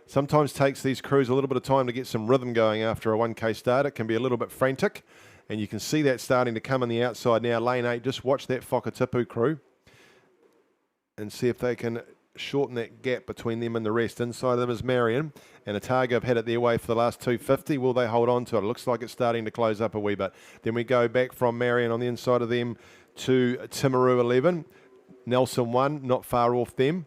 Sometimes takes these crews a little bit of time to get some rhythm going after a 1K start. It can be a little bit frantic, and you can see that starting to come on the outside now. Lane 8, just watch that Whakatipu crew and see if they can shorten that gap between them and the rest. Inside of them is Marion, and Otago have had it their way for the last 250. Will they hold on to it? It looks like it's starting to close up a wee bit. Then we go back from Marion on the inside of them to Timaru 11. Nelson 1, not far off them.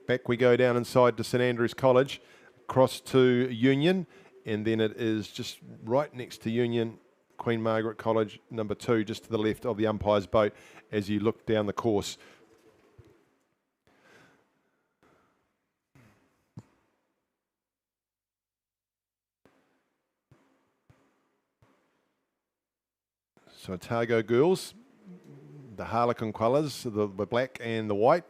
Back we go down inside to St Andrews College, across to Union, and then it is just right next to Union, Queen Margaret College, number 2, just to the left of the umpire's boat as you look down the course. So Otago Girls, the Harlequin colours, the black and the white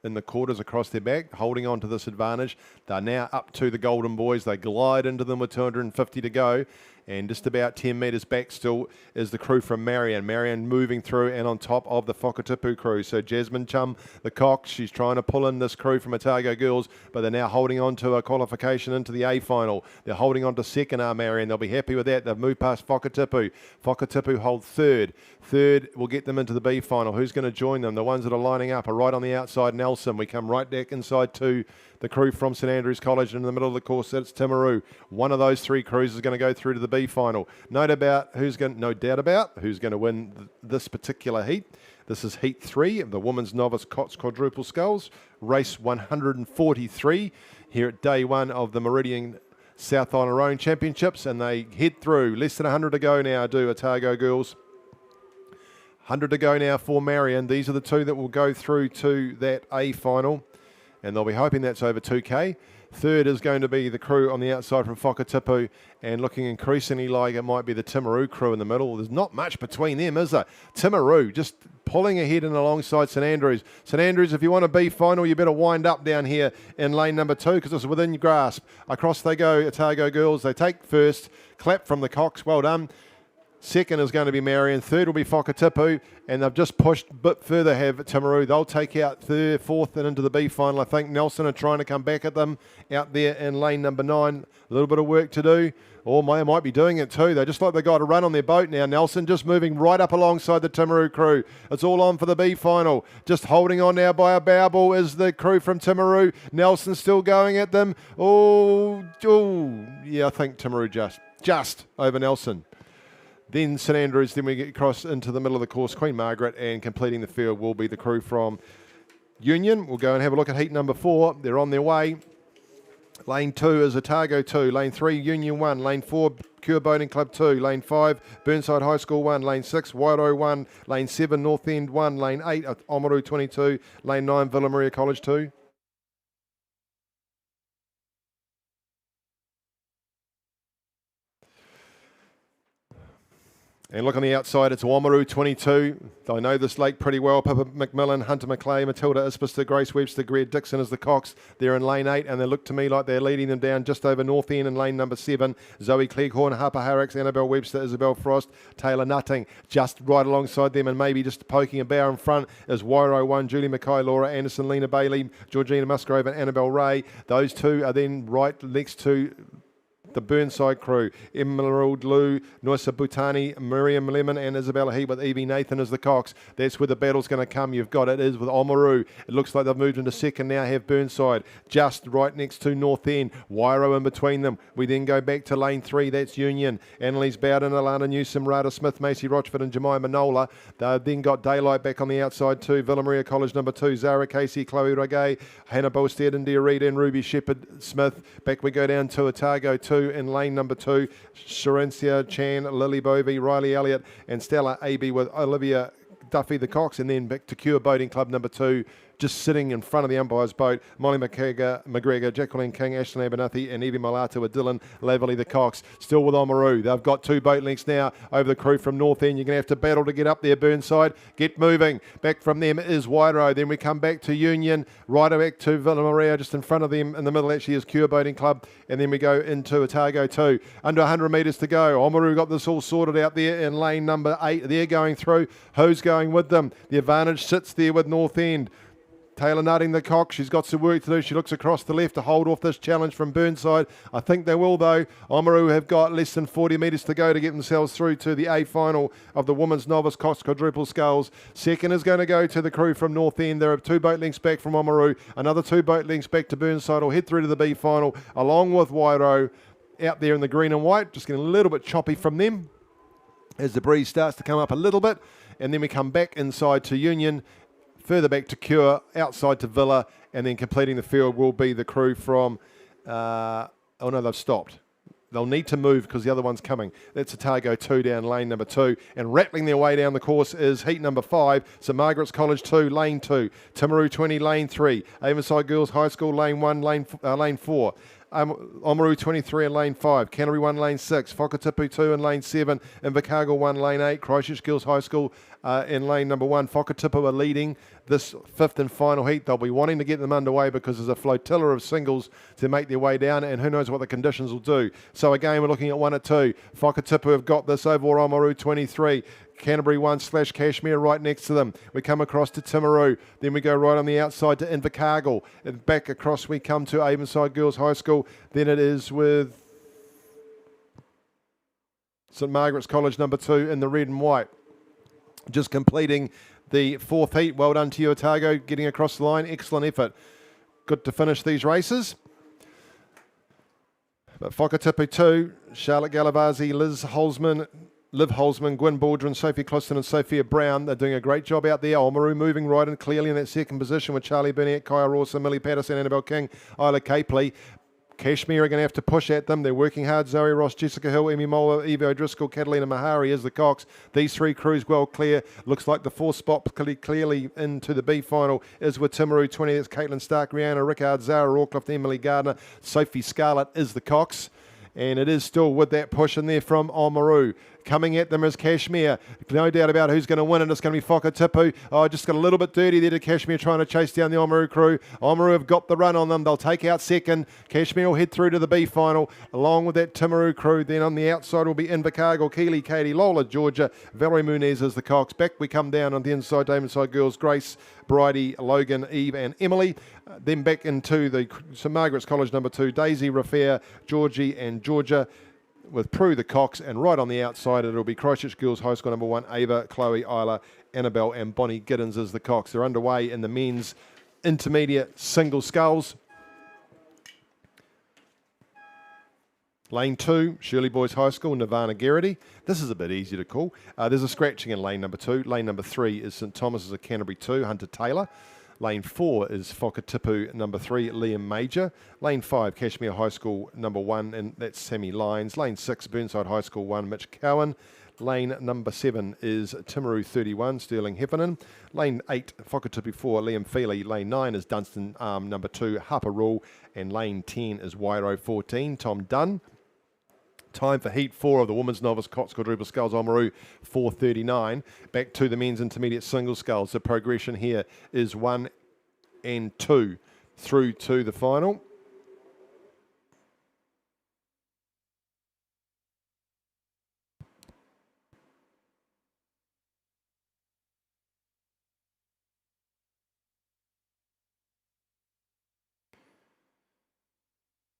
in the quarters across their back, holding on to this advantage. They're now up to the Golden Boys. They glide into them with 250 to go. And just about 10 metres back still is the crew from Marion. Marion moving through and on top of the Whakatipu crew. So Jasmine Chum, the Cox, she's trying to pull in this crew from Otago Girls, but they're now holding on to a qualification into the A final. They're holding on to second, Marion. They'll be happy with that. They've moved past Whakatipu. Whakatipu hold third. Third will get them into the B final. Who's going to join them? The ones that are lining up are right on the outside, Nelson. We come right back inside to the crew from St Andrews College, and in the middle of the course, that's Timaru. One of those 3 crews is going to go through to the B final. No doubt about who's going to win this particular heat. This is Heat 3 of the Women's Novice Cox Quadruple Sculls, race 143 here at day 1 of the Meridian South Island Rowing Championships, and they head through. Less than 100 to go now, do Otago Girls. 100 to go now for Marion. These are the two that will go through to that A final, and they'll be hoping that's over 2K. Third is going to be the crew on the outside from Whakatipu, and looking increasingly like it might be the Timaru crew in the middle. There's not much between them, is there? Timaru just pulling ahead and alongside St Andrews. St Andrews, if you want a B final, you better wind up down here in lane number 2 because it's within your grasp. Across they go, Otago girls. They take first, clap from the Cox. Well done. Second is going to be Marion. Third will be Whakatipu, and they've just pushed a bit further, have Timaru. They'll take out third, fourth, and into the B final. I think Nelson are trying to come back at them out there in lane number 9. A little bit of work to do. Or they might be doing it too. They just like they got a run on their boat now. Nelson just moving right up alongside the Timaru crew. It's all on for the B final. Just holding on now by a bowel is the crew from Timaru. Nelson still going at them. Oh, yeah, I think Timaru just over Nelson. Then St Andrews, then we get across into the middle of the course. Queen Margaret, and completing the field will be the crew from Union. We'll go and have a look at heat number 4. They're on their way. Lane 2 is Otago 2. Lane 3, Union 1. Lane 4, Cure Boating Club 2. Lane 5, Burnside High School 1. Lane 6, Wairau 1. Lane 7, North End 1. Lane 8, Oamaru 22. Lane 9, Villa Maria College 2. And look on the outside, it's Oamaru 22. I know this lake pretty well. Pippa McMillan, Hunter McClay, Matilda Isbister, Grace Webster, Greg Dixon is the Cox. They're in lane 8, and they look to me like they're leading them down just over North End in lane number 7. Zoe Cleghorn, Harper Harricks, Annabelle Webster, Isabel Frost, Taylor Nutting, just right alongside them, and maybe just poking a bow in front is Wairau 1, Julie Mackay, Laura Anderson, Lena Bailey, Georgina Musgrove, and Annabelle Ray. Those two are then right next to the Burnside crew, Emerald Lou, Noisa Butani, Miriam Lemon, and Isabella Heat with Evie Nathan as the Cox. That's where the battle's going to come. You've got it is with Oamaru. It looks like they've moved into second now, have Burnside just right next to North End. Wairau in between them. We then go back to lane 3. That's Union. Annalise Bowden, Alana Newsom, Rada Smith, Macy Rochford, and Jemima Nola. They've then got Daylight back on the outside too. Villa Maria College number 2. Zara Casey, Chloe Regay, Hannah Bolstead, India Reid, and Ruby Shepherd Smith. Back we go down to Otago 2 in lane number 2, Sharencia Chan, Lily Bovey, Riley Elliott, and Stella AB with Olivia Duffy the Cox, and then back to Cure Boating Club number 2, just sitting in front of the umpire's boat. Molly McGregor, Jacqueline King, Ashley Abernathy, and Evie Malata with Dylan Laverley the Cox. Still with Oamaru. They've got 2 boat links now over the crew from North End. You're going to have to battle to get up there, Burnside. Get moving. Back from them is Wairau. Then we come back to Union. Right back to Villa Maria. Just in front of them in the middle actually is Cure Boating Club. And then we go into Otago 2. Under 100 metres to go. Oamaru got this all sorted out there in lane number 8. They're going through. Who's going with them? The advantage sits there with North End. Taylor Nutting the Cox. She's got some work to do. She looks across the left to hold off this challenge from Burnside. I think they will, though. Oamaru have got less than 40 metres to go to get themselves through to the A final of the Women's Novice Cox Quadruple Sculls. Second is going to go to the crew from North End. There are 2 boat links back from Oamaru. Another 2 boat links back to Burnside. Will head through to the B final along with Wairau out there in the green and white. Just getting a little bit choppy from them as the breeze starts to come up a little bit. And then we come back inside to Union. Further back to Cure, outside to Villa, and then completing the field will be the crew from... oh no, they've stopped. They'll need to move because the other one's coming. That's Otago 2 down lane number 2. And rattling their way down the course is heat number 5. St Margaret's College 2, lane 2. Timaru 20, lane 3. Avonside Girls High School, lane 1, lane 4. Oamaru 23 in lane 5, Canterbury 1 lane 6, Whakatipu 2 in lane 7, Invercargill 1 lane 8, Christchurch Girls High School in lane number 1. Whakatipu are leading this 5th and final heat. They'll be wanting to get them underway because there's a flotilla of singles to make their way down, and who knows what the conditions will do. So again, we're looking at 1 or 2. Whakatipu have got this over Oamaru 23. Canterbury 1 / Cashmere right next to them. We come across to Timaru. Then we go right on the outside to Invercargill. And back across we come to Avonside Girls High School. Then it is with St Margaret's College number 2 in the red and white. Just completing the 4th heat. Well done to you, Otago, getting across the line. Excellent effort. Good to finish these races. But Whakatipu 2, Charlotte Galavasi, Liv Holzman, Gwyn Baldwin, Sophie Cliston and Sophia Brown. They're doing a great job out there. Oamaru moving right and clearly in that second position with Charlie Burnett, Kaya Rawson, Millie Patterson, Annabelle King, Isla Capley. Kashmir are going to have to push at them. They're working hard. Zoe Ross, Jessica Hill, Emmy Mola, Evie O'Driscoll, Catalina Mahari is the Cox. These three crews well clear. Looks like the fourth spot clearly into the B final is with Timaru 20. That's Caitlin Stark, Rihanna Rickard, Zara Rawcliffe, Emily Gardner. Sophie Scarlett is the Cox. And it is still with that push in there from Oamaru. Coming at them is Kashmir. No doubt about who's going to win, and it's going to be Whakatipu. Oh, just got a little bit dirty there to Kashmir trying to chase down the Oamaru crew. Oamaru have got the run on them. They'll take out second. Kashmir will head through to the B final along with that Timaru crew. Then on the outside will be Invercargill, Keely, Katie, Lola, Georgia. Valerie Muniz is the Cox. Back we come down on the inside, Damon side girls, Grace, Bridie, Logan, Eve and Emily. Then back into the St Margaret's College number 2, Daisy, Raffair, Georgie and Georgia, with Prue the Cox, and right on the outside it'll be Christchurch Girls High School number 1, Ava, Chloe, Isla, Annabelle and Bonnie Giddens as the Cox. They're underway in the men's intermediate single sculls. Lane 2, Shirley Boys High School, Nirvana Garrity. This is a bit easy to call. There's a scratching in lane number 2. Lane number 3 is St Thomas's of Canterbury 2, Hunter Taylor. Lane 4 is Whakatipu number 3, Liam Major. Lane 5, Kashmir High School number 1, and that's Sammy Lyons. Lane 6, Burnside High School 1, Mitch Cowan. Lane number 7 is Timaru 31, Sterling Heffernan. Lane 8, Whakatipu 4, Liam Feely. Lane 9 is Dunstan number 2, Harper Rule. And lane 10 is Wairo 14, Tom Dunn. Time for heat 4 of the women's novice Cox quadruple sculls, Oamaru 4:39. Back to the men's intermediate single sculls. The progression here is 1 and 2 through to the final.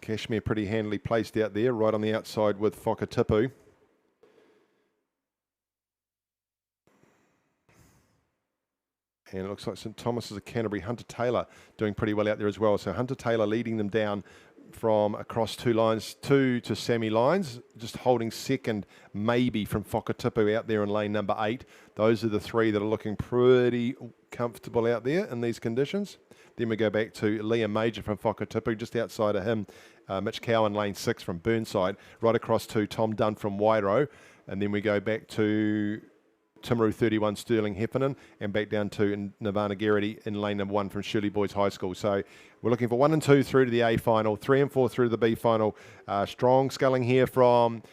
Kashmir pretty handily placed out there, right on the outside with Whakatipu. And it looks like St Thomas's of Canterbury, Hunter Taylor doing pretty well out there as well. So Hunter Taylor leading them down from across 2 lines, 2 to Sammy Lyons, just holding second maybe from Whakatipu out there in lane number 8. Those are the 3 that are looking pretty comfortable out there in these conditions. Then we go back to Liam Major from Whakatipu, just outside of him, Mitch Cowan, lane 6 from Burnside, right across to Tom Dunn from Wairo. And then we go back to Timaru 31, Sterling Heffernan, and back down to Nirvana Garrity in lane number 1 from Shirley Boys High School. So we're looking for 1 and 2 through to the A final, 3 and 4 through to the B final. Strong sculling here from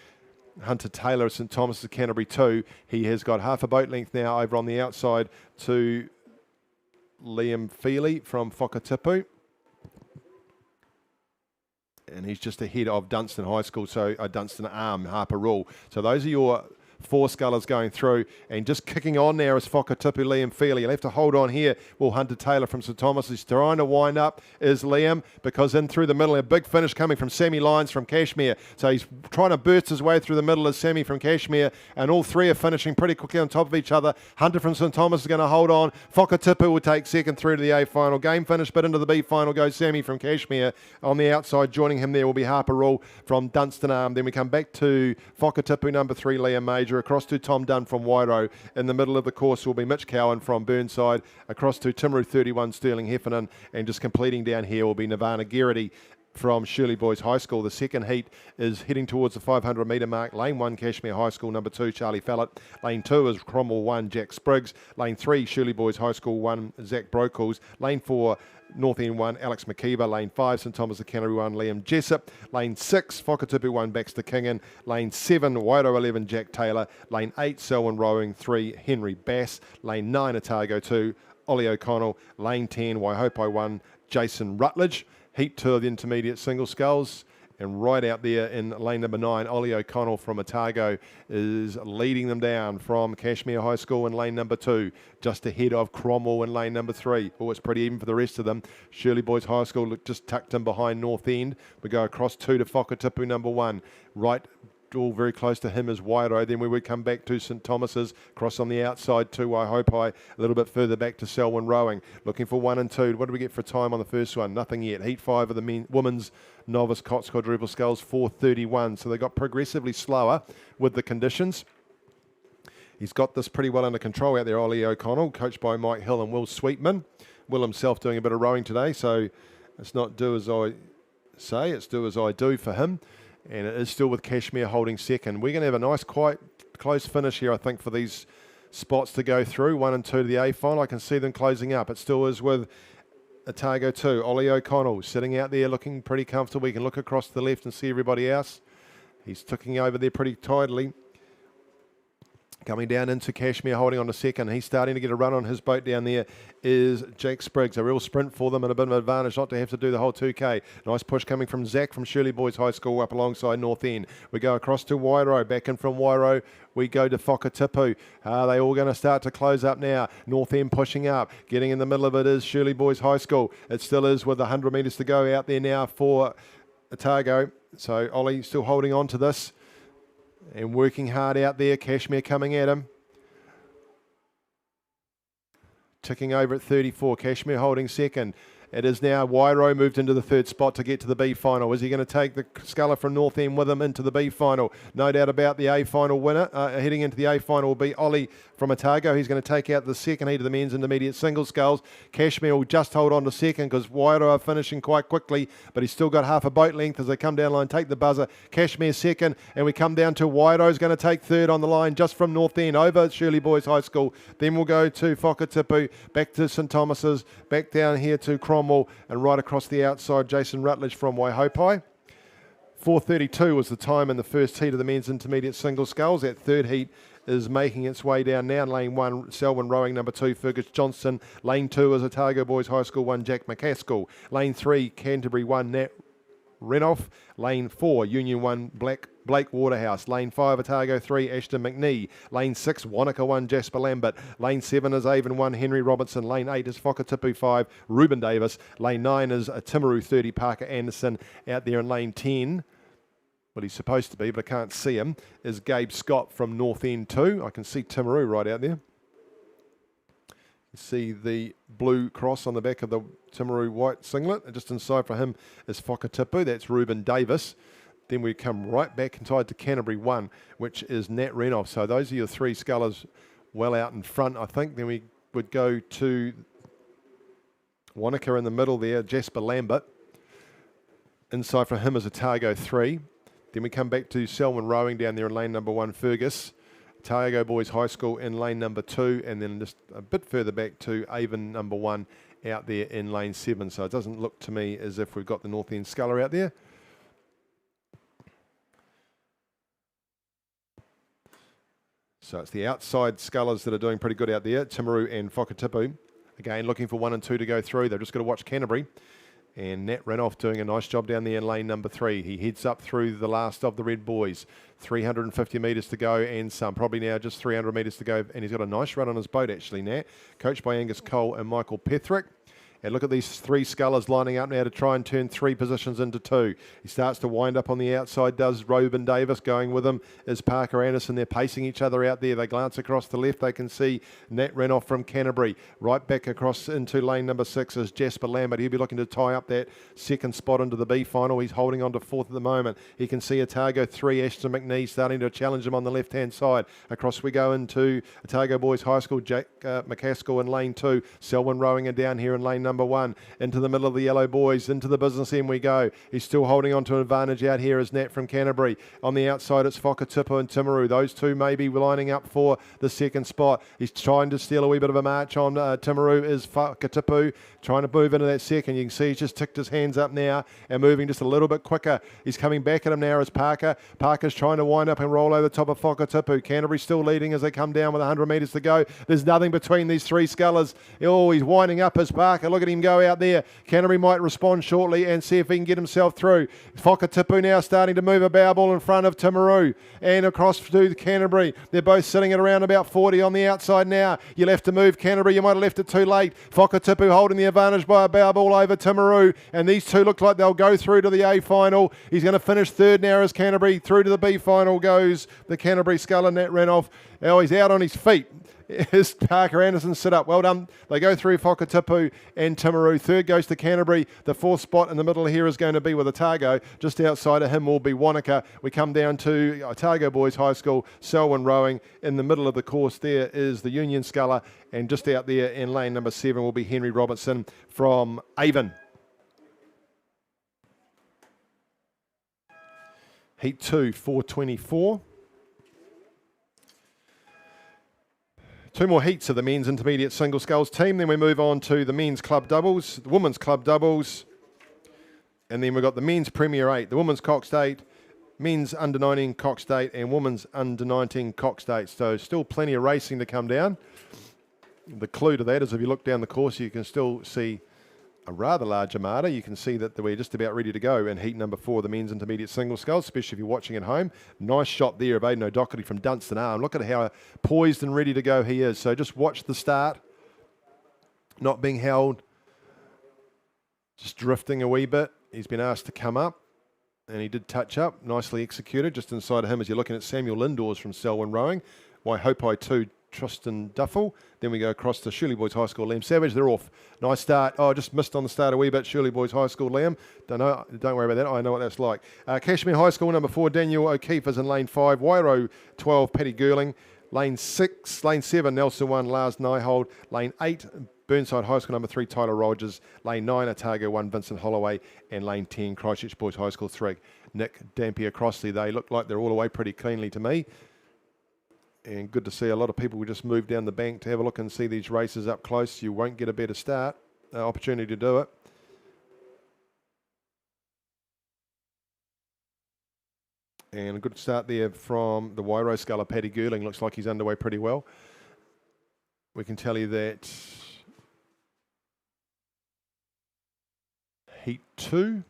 Hunter Taylor of St Thomas of Canterbury 2. He has got half a boat length now over on the outside to Liam Feely from Whakatipu. And he's just ahead of Dunstan High School, so Dunstan Harper Rule. So those are your 4 scullers going through, and just kicking on now is Whakatipu, Liam Feely. You'll have to hold on here. Well, Hunter Taylor from St Thomas is trying to wind up is Liam, because in through the middle, a big finish coming from Sammy Lyons from Kashmir. So he's trying to burst his way through the middle as Sammy from Kashmir, and all 3 are finishing pretty quickly on top of each other. Hunter from St Thomas is going to hold on. Whakatipu will take second through to the A final. Game finished, but into the B final goes Sammy from Kashmir. On the outside, joining him there will be Harper Rule from Dunstan Arm. Then we come back to Whakatipu number 3, Liam Major, across to Tom Dunn from Wairo. In the middle of the course will be Mitch Cowan from Burnside, across to Timaru 31, Sterling Heffernan, and just completing down here will be Nirvana Garrity from Shirley Boys High School. The second heat is heading towards the 500 metre mark. Lane 1, Kashmir High School, number 2, Charlie Fallett. Lane 2 is Cromwell 1, Jack Spriggs. Lane 3, Shirley Boys High School 1, Zach Brokels. Lane 4, North End 1, Alex McKeever. Lane 5, St Thomas of Canterbury 1, Liam Jessup. Lane 6, Whakatipu 1, Baxter Kingan. Lane 7, Wairo 11, Jack Taylor. Lane 8, Selwyn Rowing 3, Henry Bass. Lane 9, Otago 2, Ollie O'Connell. Lane 10, Waihopai 1, Jason Rutledge. Heat 2 of the intermediate single sculls. And right out there in lane number 9, Ollie O'Connell from Otago is leading them down from Kashmir High School in lane number 2, just ahead of Cromwell in lane number 3. Oh, it's pretty even for the rest of them. Shirley Boys High School just tucked in behind North End. We go across 2 to Whakatipu number 1. Right, all very close to him is Wairo. Then we would come back to St Thomas's, cross on the outside to Waihopai, a little bit further back to Selwyn Rowing. Looking for 1 and 2. What do we get for time on the first one? Nothing yet. Heat 5 of the women's novice Cox quadruple sculls, 4:31. So they got progressively slower with the conditions. He's got this pretty well under control out there, Ollie O'Connell, coached by Mike Hill and Will Sweetman. Will himself doing a bit of rowing today, so it's not do as I say. It's do as I do for him. And it is still with Kashmir holding second. We're going to have a nice, quite close finish here, I think, for these spots to go through. 1 and 2 to the A final. I can see them closing up. It still is with Otago 2. Ollie O'Connell sitting out there looking pretty comfortable. We can look across to the left and see everybody else. He's ticking over there pretty tidily. Coming down into Kashmir, holding on to second. He's starting to get a run on his boat down there is Jake Spriggs. A real sprint for them and a bit of an advantage not to have to do the whole 2K. Nice push coming from Zach from Shirley Boys High School up alongside North End. We go across to Wairo. Back in from Wairo, we go to Whakatipu. Are they all going to start to close up now? North End pushing up. Getting in the middle of it is Shirley Boys High School. It still is with 100 metres to go out there now for Otago. So Ollie still holding on to this and working hard out there. Kashmir coming at him. Ticking over at 34. Kashmir holding second. It is now Wairo moved into the third spot to get to the B final. Is he going to take the sculler from North End with him into the B final? No doubt about the A final winner. Heading into the A final will be Ollie from Otago. He's going to take out the second heat of the men's intermediate single sculls. Kashmir will just hold on to second because Wairo are finishing quite quickly, but he's still got half a boat length as they come down line, take the buzzer. Kashmir second, and we come down to Wairo's going to take third on the line just from North End over Shirley Boys High School. Then we'll go to Whakatipu, back to St Thomas's, back down here to Cromwell, and right across the outside, Jason Rutledge from Waihopai. 4:32 was the time in the first heat of the men's intermediate single sculls. That third heat is making its way down now. Lane 1, Selwyn Rowing, number 2, Fergus Johnston. Lane 2 is Otago Boys High School 1, Jack McCaskill. Lane 3, Canterbury 1, Nat Renoff. Lane 4, Union 1, Blake Waterhouse. Lane 5, Otago 3, Ashton McNee. Lane 6, Wanaka 1, Jasper Lambert. Lane 7 is Avon 1, Henry Robertson. Lane 8 is Whakatipu 5, Ruben Davis. Lane 9 is Timaru 30, Parker Anderson. Out there in lane 10, well, he's supposed to be, but I can't see him, is Gabe Scott from North End 2. I can see Timaru right out there. You see the blue cross on the back of the Timaru white singlet. And just inside for him is Whakatipu. That's Ruben Davis. Then we come right back inside to Canterbury 1, which is Nat Renoff. So those are your three scullers well out in front, I think. Then we would go to Wanaka in the middle there, Jasper Lambert. Inside for him is Otago 3. Then we come back to Selwyn Rowing down there in lane number 1, Fergus. Otago Boys High School in lane number 2, and then just a bit further back to Avon number 1 out there in lane 7. So it doesn't look to me as if we've got the North End sculler out there. So it's the outside scullers that are doing pretty good out there. Timaru and Whakatipu. Again, looking for 1 and 2 to go through. They've just got to watch Canterbury. And Nat Renoff doing a nice job down there in lane number 3. He heads up through the last of the Red Boys. 350 metres to go and some. Probably now just 300 metres to go. And he's got a nice run on his boat actually, Nat. Coached by Angus Cole and Michael Pethrick. And look at these three scullers lining up now to try and turn 3 positions into 2. He starts to wind up on the outside, does Ruben Davis. Going with him is Parker Anderson. They're pacing each other out there. They glance across the left. They can see Nat Renoff from Canterbury. Right back across into lane number 6 is Jasper Lambert. He'll be looking to tie up that second spot into the B final. He's holding on to 4th at the moment. He can see Otago 3, Ashton McNee, starting to challenge him on the left-hand side. Across we go into Otago Boys High School, Jack McCaskill in lane 2. Selwyn Rowing and down here in lane number 1. Into the middle of the yellow boys, into the business end we go. He's still holding on to an advantage out here is Nat from Canterbury. On the outside it's Whakatipu and Timaru. Those two may be lining up for the second spot. He's trying to steal a wee bit of a march on Timaru is Whakatipu, trying to move into that second. You can see he's just ticked his hands up now and moving just a little bit quicker. He's coming back at him now as Parker. Parker's trying to wind up and roll over the top of Whakatipu. Canterbury still leading as they come down with 100 metres to go. There's nothing between these three scullers. Oh, he's winding up as Parker. Look at him go out there. Canterbury might respond shortly and see if he can get himself through. Whakatipu now starting to move a bow ball in front of Timaru and across to Canterbury. They're both sitting at around about 40 on the outside now. You'll have to move Canterbury. You might have left it too late. Whakatipu holding the advantage by a bow ball over Timaru, and these two look like they'll go through to the A final. He's going to finish third now as Canterbury. Through to the B final goes the Canterbury sculler, Nat Renoff. Now he's out on his feet. Is Parker Anderson sit up? Well done. They go through Whakatipu and Timaru. Third goes to Canterbury. The fourth spot in the middle here is going to be with Otago. Just outside of him will be Wanaka. We come down to Otago Boys High School, Selwyn Rowing. In the middle of the course there is the Union Sculler. And just out there in lane number 7 will be Henry Robertson from Avon. Heat 2, 424. Two more heats of the men's intermediate single sculls team. Then we move on to the men's club doubles, the women's club doubles, and then we've got the men's Premier 8, the women's Coxed 8, men's under 19 Coxed 8, and women's under 19 Coxed 8. So still plenty of racing to come down. The clue to that is if you look down the course, you can still see a rather large armada. You can see that we're just about ready to go in heat number 4, the men's intermediate single sculls, especially if you're watching at home. Nice shot there of Aidan O'Doherty from Dunstan Arm. Look at how poised and ready to go he is. So just watch the start, not being held, just drifting a wee bit. He's been asked to come up, and he did touch up, nicely executed. Just inside of him as you're looking at Samuel Lindors from Selwyn Rowing, Waihopai 2, Tristan Duffel. Then we go across to Shirley Boys High School, Liam Savage. They're off. Nice start. Oh, just missed on the start a wee bit. Shirley Boys High School, Liam. Don't worry about that. I know what that's like. Cashmere High School, number 4, Daniel O'Keefe is in lane 5. Wairo 12, Paddy Girling. Lane 7, Nelson 1, Lars Nyhold. Lane 8, Burnside High School, number 3, Tyler Rogers. Lane 9, Otago 1, Vincent Holloway. And lane 10, Christchurch Boys High School 3, Nick Dampier Crossley. They look like they're all away pretty cleanly to me. And good to see a lot of people will just move down the bank to have a look and see these races up close. You won't get a better start, opportunity to do it. And a good start there from the Wairo sculler, Paddy Girling. Looks like he's underway pretty well. We can tell you that Heat 2,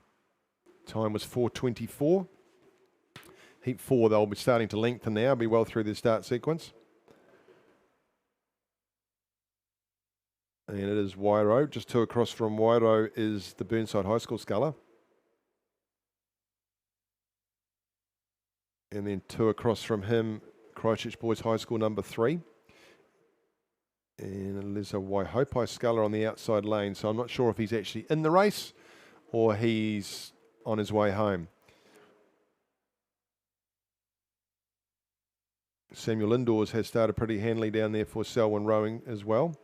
time was 4:24. Heat 4, they'll be starting to lengthen now, be well through their start sequence. And it is Wairo. Just 2 across from Wairo is the Burnside High School sculler. And then 2 across from him, Christchurch Boys High School, number 3. And there's a Waihopai sculler on the outside lane, so I'm not sure if he's actually in the race or he's on his way home. Samuel Lindors has started pretty handily down there for Selwyn Rowing as well.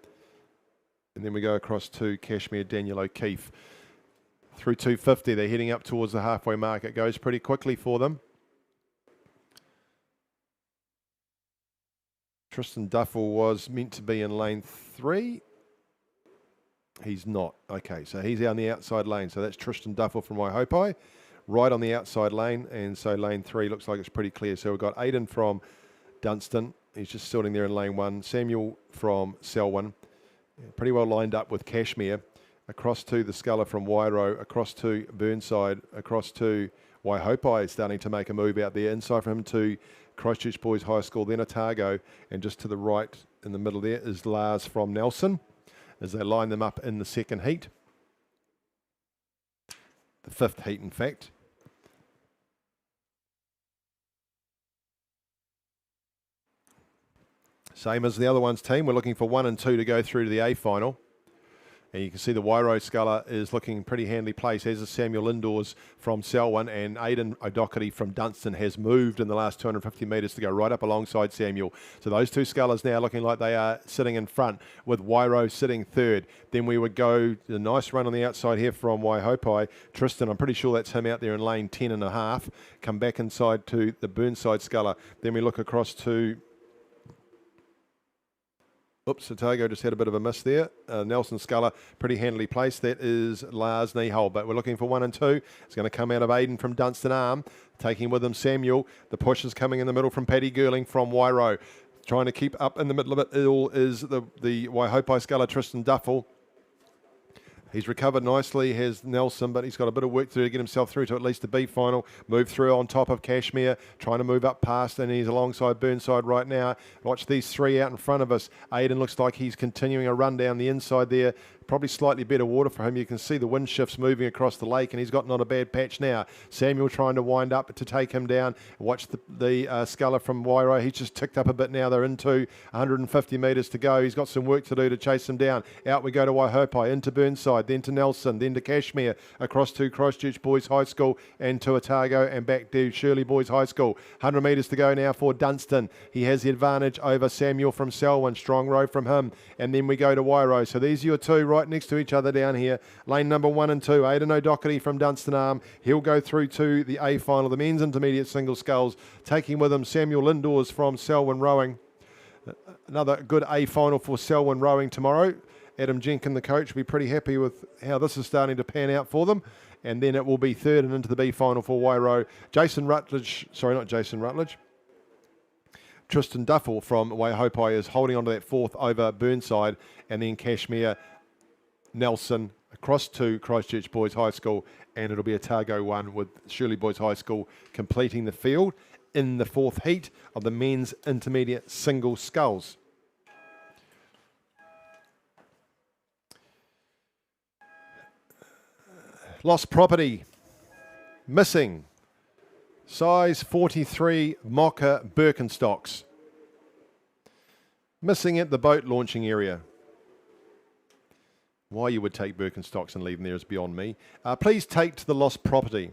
And then we go across to Cashmere, Daniel O'Keefe. Through 250, they're heading up towards the halfway mark. It goes pretty quickly for them. Tristan Duffel was meant to be in lane 3. He's not. Okay, so he's on the outside lane. So that's Tristan Duffel from Waihopai, right on the outside lane. And so lane 3 looks like it's pretty clear. So we've got Aidan from Dunstan, he's just sitting there in lane 1. Samuel from Selwyn, pretty well lined up with Cashmere. Across to the sculler from Wairo, across to Burnside, across to Waihopai, starting to make a move out there. Inside from him to Christchurch Boys High School, then Otago, and just to the right in the middle there is Lars from Nelson, as they line them up in the second heat. The 5th heat, in fact. Same as the other one's team. We're looking for 1 and 2 to go through to the A final. And you can see the Wairo sculler is looking pretty handily placed, as is Samuel Lindors from Selwyn, and Aidan O'Doherty from Dunstan has moved in the last 250 metres to go right up alongside Samuel. So those 2 scullers now looking like they are sitting in front, with Wairo sitting 3rd. Then we would go the nice run on the outside here from Waihopai. Tristan, I'm pretty sure that's him out there in lane 10.5. Come back inside to the Burnside sculler. Then we look across to... Oops, Otago just had a bit of a miss there. Nelson Sculler, pretty handily placed. That is Lars Nyhold, but we're looking for 1 and 2. It's going to come out of Aidan from Dunstan Arm, taking with him Samuel. The push is coming in the middle from Paddy Girling from Wairo. Trying to keep up in the middle of it all is the Waihopai Sculler, Tristan Duffel. He's recovered nicely, has Nelson, but he's got a bit of work to do to get himself through to at least the B final. Move through on top of Cashmere, trying to move up past, and he's alongside Burnside right now. Watch these 3 out in front of us. Aidan looks like he's continuing a run down the inside there. Probably slightly better water for him. You can see the wind shifts moving across the lake, and he's got not a bad patch now. Samuel trying to wind up to take him down. Watch the sculler from Wairo. He's just ticked up a bit now. They're into 150 metres to go. He's got some work to do to chase him down. Out we go to Waihopai, into Burnside, then to Nelson, then to Cashmere, across to Christchurch Boys High School, and to Otago, and back to Shirley Boys High School. 100 metres to go now for Dunstan. He has the advantage over Samuel from Selwyn. Strong row from him. And then we go to Wairo. So these are your 2 right right next to each other down here. Lane number 1 and 2, Aidan O'Doherty from Dunstan Arm. He'll go through to the A final, the men's intermediate single sculls, taking with him Samuel Lindors from Selwyn Rowing. Another good A final for Selwyn Rowing tomorrow. Adam Jenkin, the coach, will be pretty happy with how this is starting to pan out for them. And then it will be third and into the B final for Wairau. Tristan Duffel from Waihopai is holding on to that fourth over Burnside, and then Kashmir Nelson across to Christchurch Boys High School, and it'll be a Otago one with Shirley Boys High School completing the field in the fourth heat of the men's intermediate single sculls. Lost property, missing. Size 43 Mocha Birkenstocks. Missing at the boat launching area. Why you would take Birkenstocks and leave them there is beyond me. Please take to the lost property.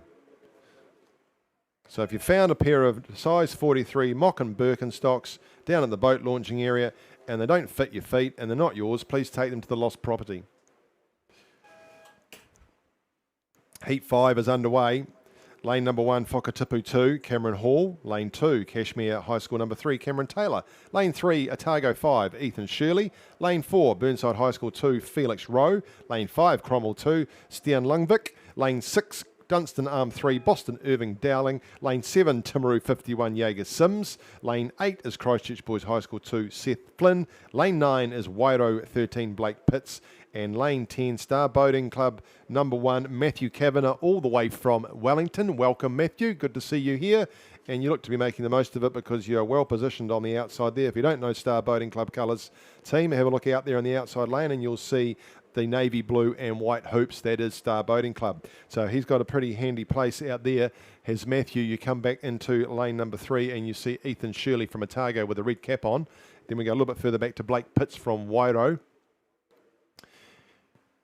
So if you found a pair of size 43 Mocha Birkenstocks down at the boat launching area and they don't fit your feet and they're not yours, please take them to the lost property. Heat 5 is underway. Lane number 1, Whakatipu 2, Cameron Hall. Lane 2, Kashmir High School number 3, Cameron Taylor. Lane 3, Otago 5, Ethan Shirley. Lane 4, Burnside High School 2, Felix Rowe. Lane 5, Cromwell 2, Stian Lungvik. Lane 6, Dunstan Arm 3, Boston Irving Dowling. Lane 7, Timaru 51, Jaeger Sims. Lane 8 is Christchurch Boys High School 2, Seth Flynn. Lane 9 is Wairau 13, Blake Pitts. And lane 10, Star Boating Club number 1, Matthew Kavanagh, all the way from Wellington. Welcome, Matthew. Good to see you here. And you look to be making the most of it because you're well positioned on the outside there. If you don't know Star Boating Club colours team, have a look out there on the outside lane and you'll see the navy blue and white hoops. That is Star Boating Club. So he's got a pretty handy place out there. Has Matthew, you come back into lane number 3 and you see Ethan Shirley from Otago with a red cap on. Then we go a little bit further back to Blake Pitts from Wairau.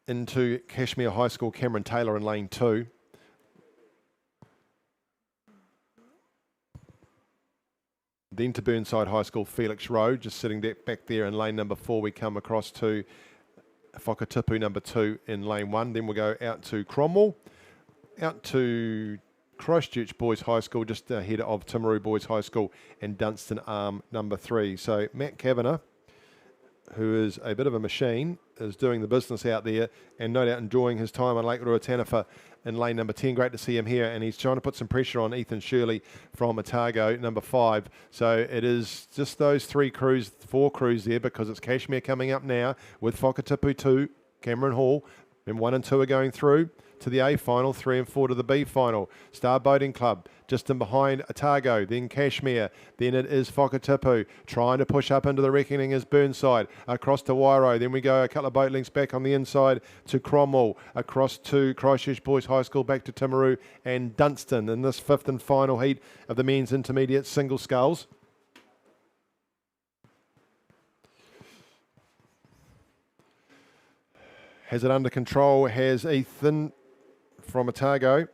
Into Kashmir High School, Cameron Taylor in lane 2. Then to Burnside High School, Felix Rowe, just sitting back there in lane number 4. We come across to Whakatipu number 2 in lane 1. Then we'll go out to Cromwell, out to Christchurch Boys High School, just ahead of Timaru Boys High School, and Dunstan Arm number 3. So Matt Kavanagh, who is a bit of a machine, is doing the business out there and no doubt enjoying his time on Lake Ruataniwha in lane number 10. Great to see him here, and he's trying to put some pressure on Ethan Shirley from Otago, number 5. So it is just those 4 crews there, because it's Kashmir coming up now with Whakatipu 2, Cameron Hall, and 1 and 2 are going through to the A final, 3 and 4 to the B final. Star Boating Club just in behind Otago, then Kashmir, then it is Whakatipu trying to push up into the reckoning is Burnside, across to Wairau, then we go a couple of boat links back on the inside to Cromwell, across to Christchurch Boys High School, back to Timaru and Dunstan in this 5th and final heat of the men's intermediate single sculls. Has it under control, has Ethan from Otago.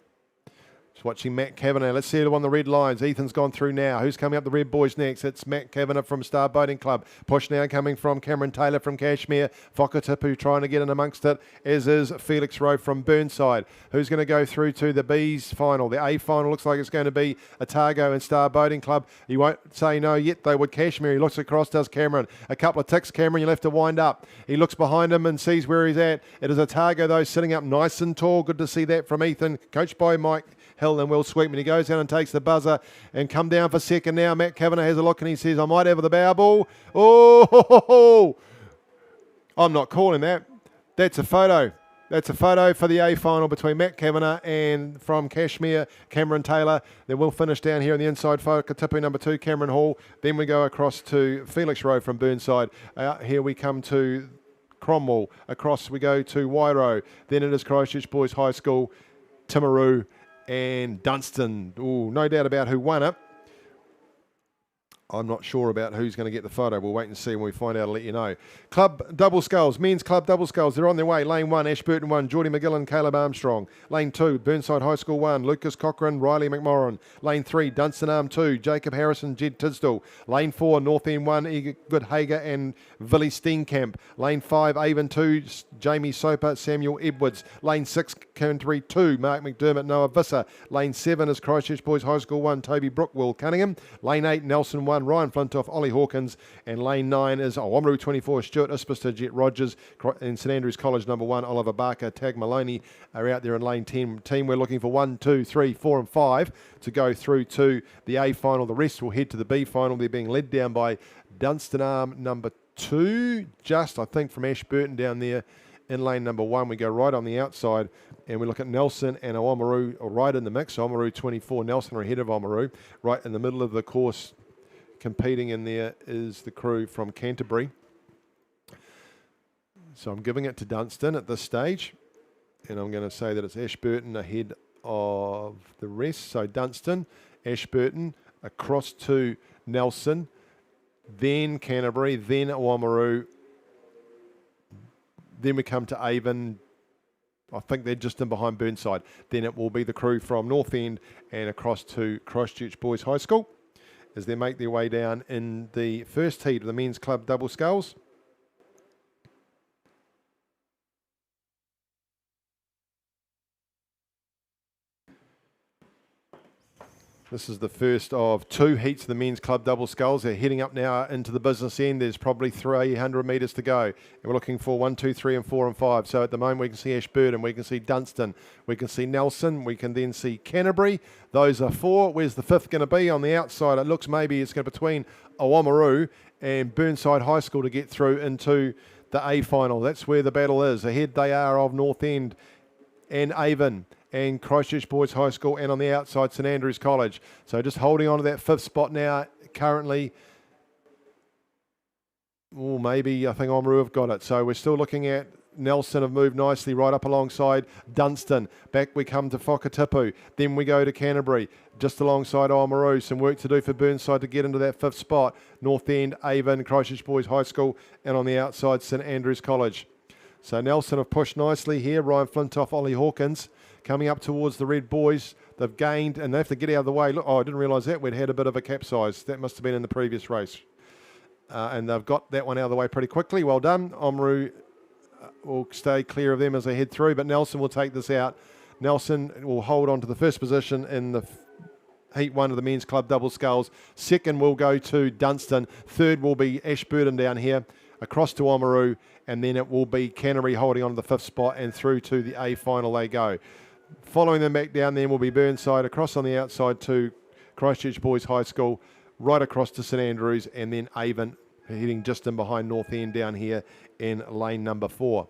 Just watching Matt Kavanagh. Let's see it on the red lines. Ethan's gone through now. Who's coming up the red boys next? It's Matt Kavanagh from Star Boating Club. Push now coming from Cameron Taylor from Kashmir. Whakatipu trying to get in amongst it, as is Felix Rowe from Burnside. Who's going to go through to the B's final? The A final looks like it's going to be Otago and Star Boating Club. You won't say no yet, though, with Kashmir. He looks across, does Cameron. A couple of ticks, Cameron, you'll have to wind up. He looks behind him and sees where he's at. It is Otago, though, sitting up nice and tall. Good to see that from Ethan, coached by Mike Hill and Will Sweetman. He goes down and takes the buzzer and come down for second now. Matt Kavanagh has a look and he says, I might have the bow ball. Oh, I'm not calling that. That's a photo. That's a photo for the A final between Matt Kavanagh and from Kashmir, Cameron Taylor. Then we'll finish down here on the inside, Whakatipu number 2, Cameron Hall. Then we go across to Felix Rowe from Burnside. Here we come to Cromwell. Across we go to Wairau. Then it is Christchurch Boys High School, Timaru and Dunstan. Ooh, no doubt about who won it. I'm not sure about who's going to get the photo. We'll wait and see when we find out. I'll let you know. Club double sculls, men's club double sculls. They're on their way. Lane 1, Ashburton 1, Geordie McGillan, Caleb Armstrong. Lane 2, Burnside High School 1, Lucas Cochrane, Riley McMorrin. Lane 3, Dunstan Arm 2, Jacob Harrison, Jed Tisdall. Lane 4, North End 1, Egud Hager and Villy Steenkamp. Lane 5, Avon 2, Jamie Soper, Samuel Edwards. Lane 6, Canterbury 2, Mark McDermott, Noah Visser. Lane 7 is Christchurch Boys High School 1, Toby Brook, Will Cunningham. Lane 8, Nelson 1, Ryan Flintoff, Ollie Hawkins, and lane 9 is Oamaru 24, Stuart Isbister, Jet Rogers, and St Andrews College number 1, Oliver Barker, Tag Maloney are out there in lane 10. Team, we're looking for 1, 2, 3, 4 and 5 to go through to the A final. The rest will head to the B final. They're being led down by Dunstan Arm number 2, just I think from Ashburton down there in lane number 1. We go right on the outside and we look at Nelson and Oamaru right in the mix. Oamaru 24, Nelson are ahead of Oamaru. Right in the middle of the course competing in there is the crew from Canterbury. So I'm giving it to Dunstan at this stage. And I'm going to say that it's Ashburton ahead of the rest. So Dunstan, Ashburton, across to Nelson, then Canterbury, then Oamaru. Then we come to Avon. I think they're just in behind Burnside. Then it will be the crew from North End and across to Christchurch Boys High School as they make their way down in the first heat of the men's club double sculls. This is the first of 2 heats of the men's club double sculls. They're heading up now into the business end. There's probably 300 metres to go. And we're looking for 1, 2, 3 and 4 and 5. So at the moment we can see Ashburton, we can see Dunstan, we can see Nelson, we can then see Canterbury. Those are 4. Where's the 5th going to be? On the outside, it looks maybe it's going to be between Oamaru and Burnside High School to get through into the A final. That's where the battle is. Ahead they are of North End and Avon and Christchurch Boys High School, and on the outside St Andrews College. So just holding on to that 5th spot now currently. Oh, maybe I think Oamaru have got it. So we're still looking at Nelson have moved nicely right up alongside Dunstan. Back we come to Whakatipu. Then we go to Canterbury, just alongside Oamaru. Some work to do for Burnside to get into that 5th spot. North End, Avon, Christchurch Boys High School, and on the outside St Andrews College. So Nelson have pushed nicely here. Ryan Flintoff, Ollie Hawkins coming up towards the Red Boys. They've gained and they have to get out of the way. Look, I didn't realise that. We'd had a bit of a capsize. That must have been in the previous race. And they've got that one out of the way pretty quickly. Well done. Oamaru will stay clear of them as they head through, but Nelson will take this out. Nelson will hold on to the first position in the Heat 1 of the men's club double sculls. Second will go to Dunstan. Third will be Ashburton down here, across to Oamaru, and then it will be Canterbury holding on to the 5th spot, and through to the A final they go. Following them back down then will be Burnside, across on the outside to Christchurch Boys High School, right across to St Andrews, and then Avon heading just in behind North End down here in lane number 4.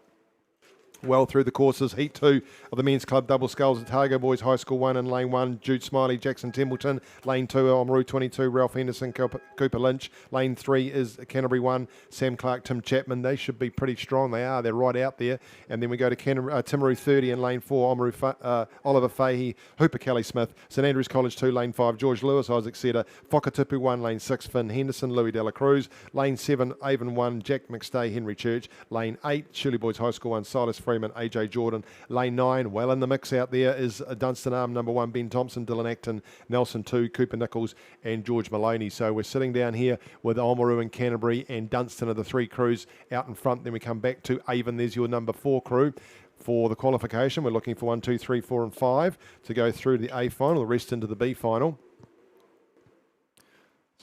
Well through the courses, Heat 2 of the men's club double sculls, Otago Boys High School 1 in lane 1, Jude Smiley, Jackson Templeton. Lane 2, Oamaru 22, Ralph Henderson, Cooper Lynch. Lane 3 is Canterbury 1, Sam Clark, Tim Chapman. They should be pretty strong. They are. They're right out there. And then we go to Timaru 30 in lane 4, Oliver Fahey, Hooper Kelly Smith, St Andrews College 2, lane 5, George Lewis, Isaac Setter, Whakatipu 1, lane 6, Finn Henderson, Louis Dela Cruz. Lane 7, Avon 1, Jack McStay, Henry Church. Lane 8, Shirley Boys High School 1, Silas Freeman, AJ Jordan. Lane 9, well in the mix out there is Dunstan Arm number 1, Ben Thompson, Dylan Acton, Nelson 2, Cooper Nichols and George Maloney. So we're sitting down here with Oamaru and Canterbury and Dunstan are the 3 crews out in front. Then we come back to Avon. There's your number 4 crew. For the qualification, we're looking for 1, 2, 3, 4 and 5 to go through to the A final, the rest into the B final.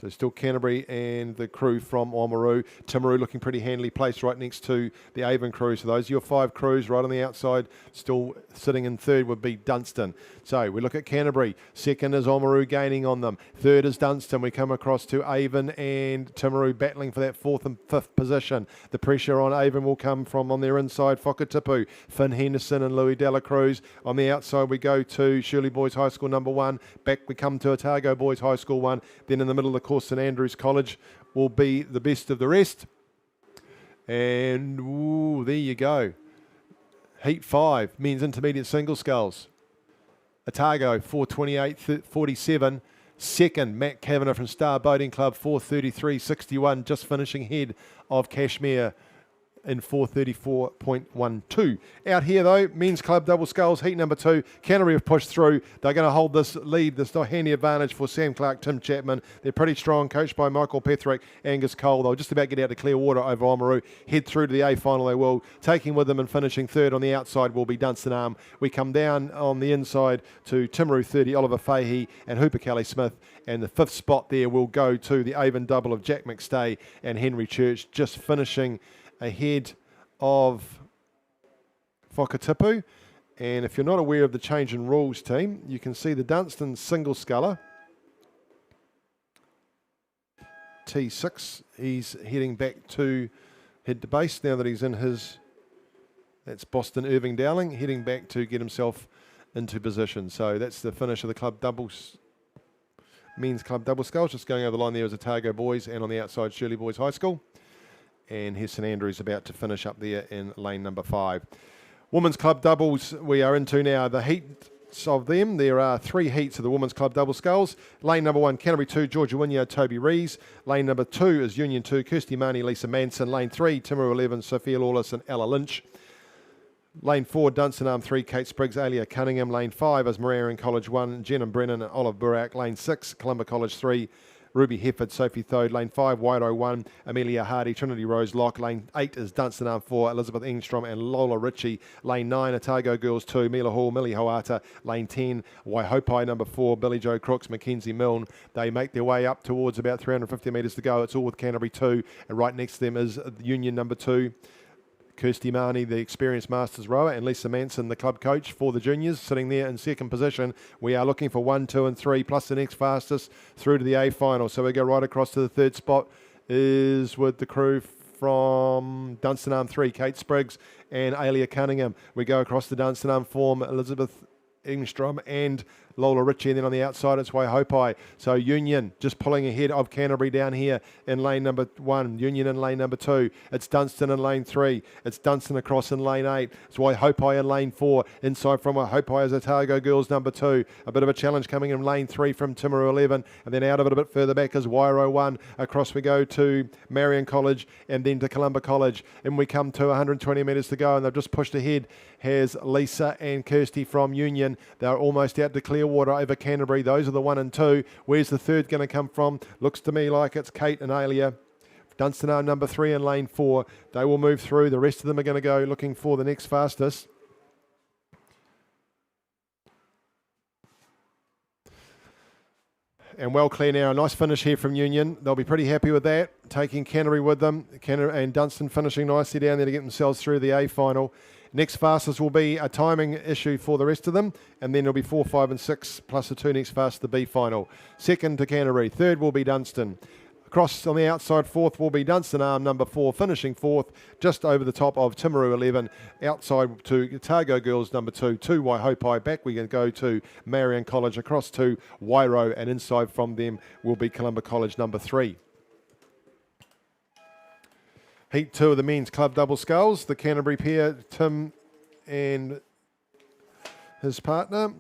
So still Canterbury and the crew from Oamaru. Timaru looking pretty handily placed right next to the Avon crew. So those are your 5 crews right on the outside. Still sitting in third would be Dunstan. So we look at Canterbury. Second is Oamaru gaining on them. Third is Dunstan. We come across to Avon and Timaru battling for that 4th and 5th position. The pressure on Avon will come from on their inside Whakatipu, Finn Henderson and Louis Dela Cruz. On the outside we go to Shirley Boys High School number 1. Back we come to Otago Boys High School 1. Then in the middle of the course, St Andrews College will be the best of the rest. And ooh, there you go. Heat 5, men's intermediate single sculls. Otago 4:28.47. Second, Matt Kavanagh from Star Boating Club, 4:33.61, just finishing ahead of Kashmir in 4:34.12. Out here though, men's club double sculls, heat number 2. Canterbury have pushed through. They're going to hold this lead, this handy advantage for Sam Clark, Tim Chapman. They're pretty strong, coached by Michael Petherick, Angus Cole. They'll just about get out to clear water over Oamaru. Head through to the A final they will. Taking with them and finishing third on the outside will be Dunstan Arm. We come down on the inside to Timaru 30, Oliver Fahey and Hooper Kelly Smith. And the 5th spot there will go to the Avon double of Jack McStay and Henry Church, just finishing ahead of Whakatipu. And if you're not aware of the change in rules, team, you can see the Dunstan single sculler, T6. He's heading back to head to base now that he's in his, that's Boston Irving Dowling, heading back to get himself into position. So that's the finish of the club doubles, men's club double sculls. Just going over the line there is Otago Boys, and on the outside Shirley Boys High School. And here's St Andrews about to finish up there in lane number 5. Women's club doubles we are into now. The heats of them, there are 3 heats of the women's club double sculls. Lane number 1, Canterbury 2, Georgia Wynyard, Toby Rees. Lane number 2 is Union 2, Kirsty Marnie, Lisa Manson. Lane 3, Timaru 11, Sophia Lawless and Ella Lynch. Lane 4, Dunstan Arm 3, Kate Spriggs, Alia Cunningham. Lane 5 is Marion College 1, Jen and Brennan and Olive Burak. Lane 6, Columba College 3, Ruby Hefford, Sophie Thode. Lane 5, Wairo 1, Amelia Hardy, Trinity Rose Lock. Lane 8 is Dunstan Arm 4, Elizabeth Engstrom and Lola Ritchie. Lane 9, Otago Girls 2, Mila Hall, Millie Hoata. Lane 10, Waihopai number 4, Billy Joe Crooks, Mackenzie Milne. They make their way up towards about 350 metres to go. It's all with Canterbury 2, and right next to them is Union number 2. Kirsty Marnie, the experienced Masters rower, and Lisa Manson, the club coach for the juniors, sitting there in second position. We are looking for 1, 2 and 3, plus the next fastest through to the A final. So we go right across to the 3rd spot is with the crew from Dunstan Arm 3, Kate Spriggs and Alia Cunningham. We go across the Dunstan Arm form, Elizabeth Engstrom and Lola Ritchie, and then on the outside it's Waihopai. So Union just pulling ahead of Canterbury down here in lane number 1, Union in lane number 2. It's Dunstan in lane 3. It's Dunstan across in lane 8. It's Waihopai in lane 4. Inside from Waihopai is Otago Girls number 2. A bit of a challenge coming in lane 3 from Timaru 11, and then out of it a bit further back is Wairo 1. Across we go to Marion College and then to Columba College, and we come to 120 metres to go, and they've just pushed ahead. Has Lisa and Kirsty from Union. They're almost out to Clearwater over Canterbury. Those are the 1 and 2. Where's the 3rd going to come from? Looks to me like it's Kate and Alia. Dunstan Arm number 3 in lane 4. They will move through. The rest of them are going to go looking for the next fastest. And well clear now. A nice finish here from Union. They'll be pretty happy with that. Taking Canterbury with them. Canterbury and Dunstan finishing nicely down there to get themselves through the A final. Next fastest will be a timing issue for the rest of them, and then it'll be 4, 5 and 6 plus the 2 next fastest, the B final. 2nd to Canterbury. 3rd will be Dunstan. Across on the outside, 4th will be Dunstan Arm number 4, finishing 4th, just over the top of Timaru 11. Outside to Otago Girls number 2, to Waihopai. Back we can go to Marion College, across to Wairo, and inside from them will be Columba College number 3. Heat 2 of the men's club double sculls. The Canterbury pair, Tim and his partner,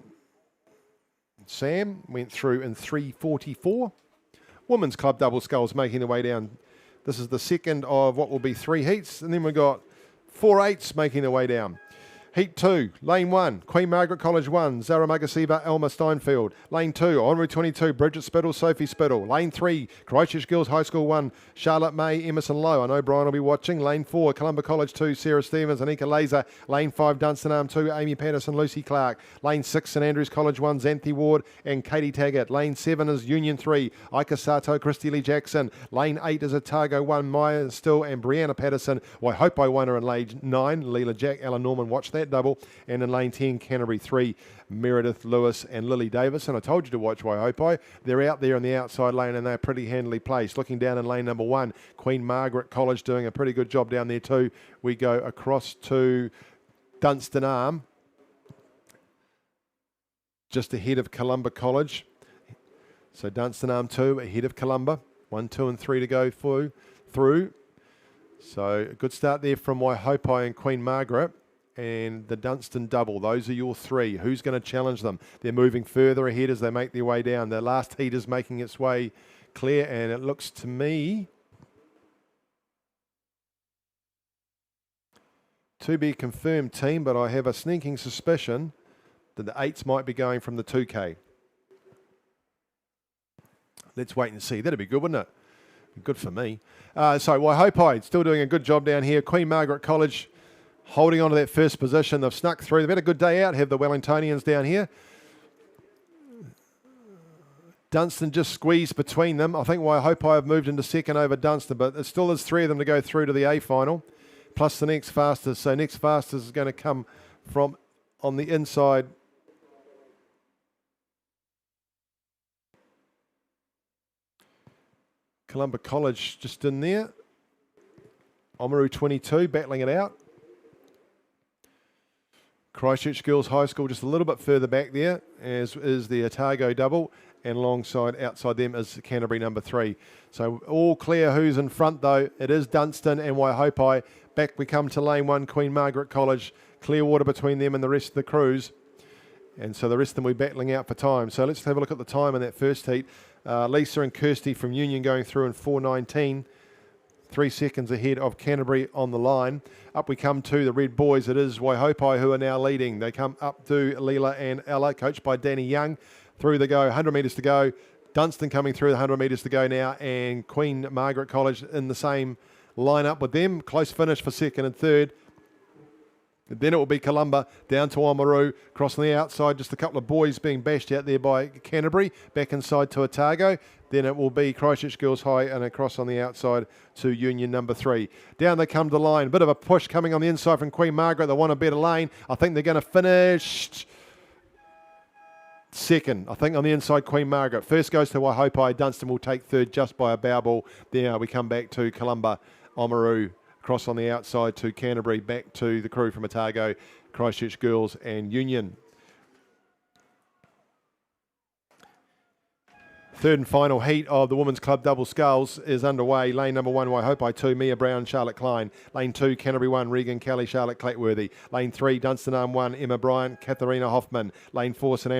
Sam, went through in 3:44. Women's club double sculls making their way down. This is the second of what will be 3 heats. And then we've got 4 8s making their way down. Heat 2, Lane 1, Queen Margaret College 1, Zara Magasiva, Elma Steinfeld. Lane 2, Honorary 22, Bridget Spittle, Sophie Spittle. Lane 3, Christchurch Girls High School 1, Charlotte May, Emerson Lowe. I know Brian will be watching. Lane 4, Columba College 2, Sarah Stevens, Anika Laser. Lane 5, Dunstan Arm 2, Amy Patterson, Lucy Clark. Lane 6, St Andrews College 1, Xanthi Ward and Katie Taggart. Lane 7 is Union 3, Ika Sato, Christy Lee Jackson. Lane 8 is Otago 1, Maya Still and Brianna Patterson. Well, I hope I won her in lane 9, Leela Jack, Ella Norman. Watch that double. And in lane 10, Canterbury 3, Meredith Lewis and Lily Davis. And I told you to watch Waihopai. They're out there in the outside lane and they're pretty handily placed. Looking down in lane number 1, Queen Margaret College doing a pretty good job down there too. We go across to Dunstan Arm, just ahead of Columba College. So Dunstan Arm 2 ahead of Columba. 1, 2 and 3 to go through. So a good start there from Waihopai and Queen Margaret. and the Dunstan double. Those are your three. Who's going to challenge them? They're moving further ahead as they make their way down. The last heat is making its way clear, and it looks to me to be confirmed, team, but I have a sneaking suspicion that the 8s might be going from the 2K. Let's wait and see. That'd be good, wouldn't it? Good for me. So Waihopai still doing a good job down here. Queen Margaret College holding on to that first position. They've snuck through. They've had a good day out, have the Wellingtonians down here. Dunstan just squeezed between them. I think Waihopai have moved into second over Dunstan, but there still is 3 of them to go through to the A final, plus the next fastest. So next fastest is going to come from on the inside. Columba College just in there. Oamaru 22 battling it out. Christchurch Girls High School just a little bit further back there, as is the Otago double, and alongside outside them is Canterbury number 3. So all clear who's in front though. It is Dunstan and Waihopai. Back we come to lane 1, Queen Margaret College. Clear water between them and the rest of the crews. And so the rest of them will be battling out for time. So let's have a look at the time in that first heat. Lisa and Kirsty from Union going through in 4:19. 3 seconds ahead of Canterbury on the line. Up we come to the Red Boys. It is Waihopai who are now leading. They come up to Leela and Ella, coached by Danny Young. Through they go, 100 metres to go. Dunstan coming through, the 100 metres to go now. And Queen Margaret College in the same lineup with them. Close finish for second and third. Then it will be Columba down to Oamaru, crossing the outside, just a couple of boys being bashed out there by Canterbury, back inside to Otago. Then it will be Christchurch Girls High and across on the outside to Union number 3. Down they come to the line, bit of a push coming on the inside from Queen Margaret. They want a better lane. I think they're going to finish second, I think, on the inside, Queen Margaret. First goes to Waihopai. Dunstan will take third just by a bow ball. There we come back to Columba, Oamaru, cross on the outside to Canterbury, back to the crew from Otago, Christchurch Girls and Union. Third and final heat of the Women's Club Double Sculls is underway. Lane number 1, Waihopai 2, Mia Brown, Charlotte Klein. Lane 2, Canterbury 1, Regan Kelly, Charlotte Clatworthy. Lane 3, Dunstan Arm 1, Emma Bryant, Katharina Hoffman. Lane 4, St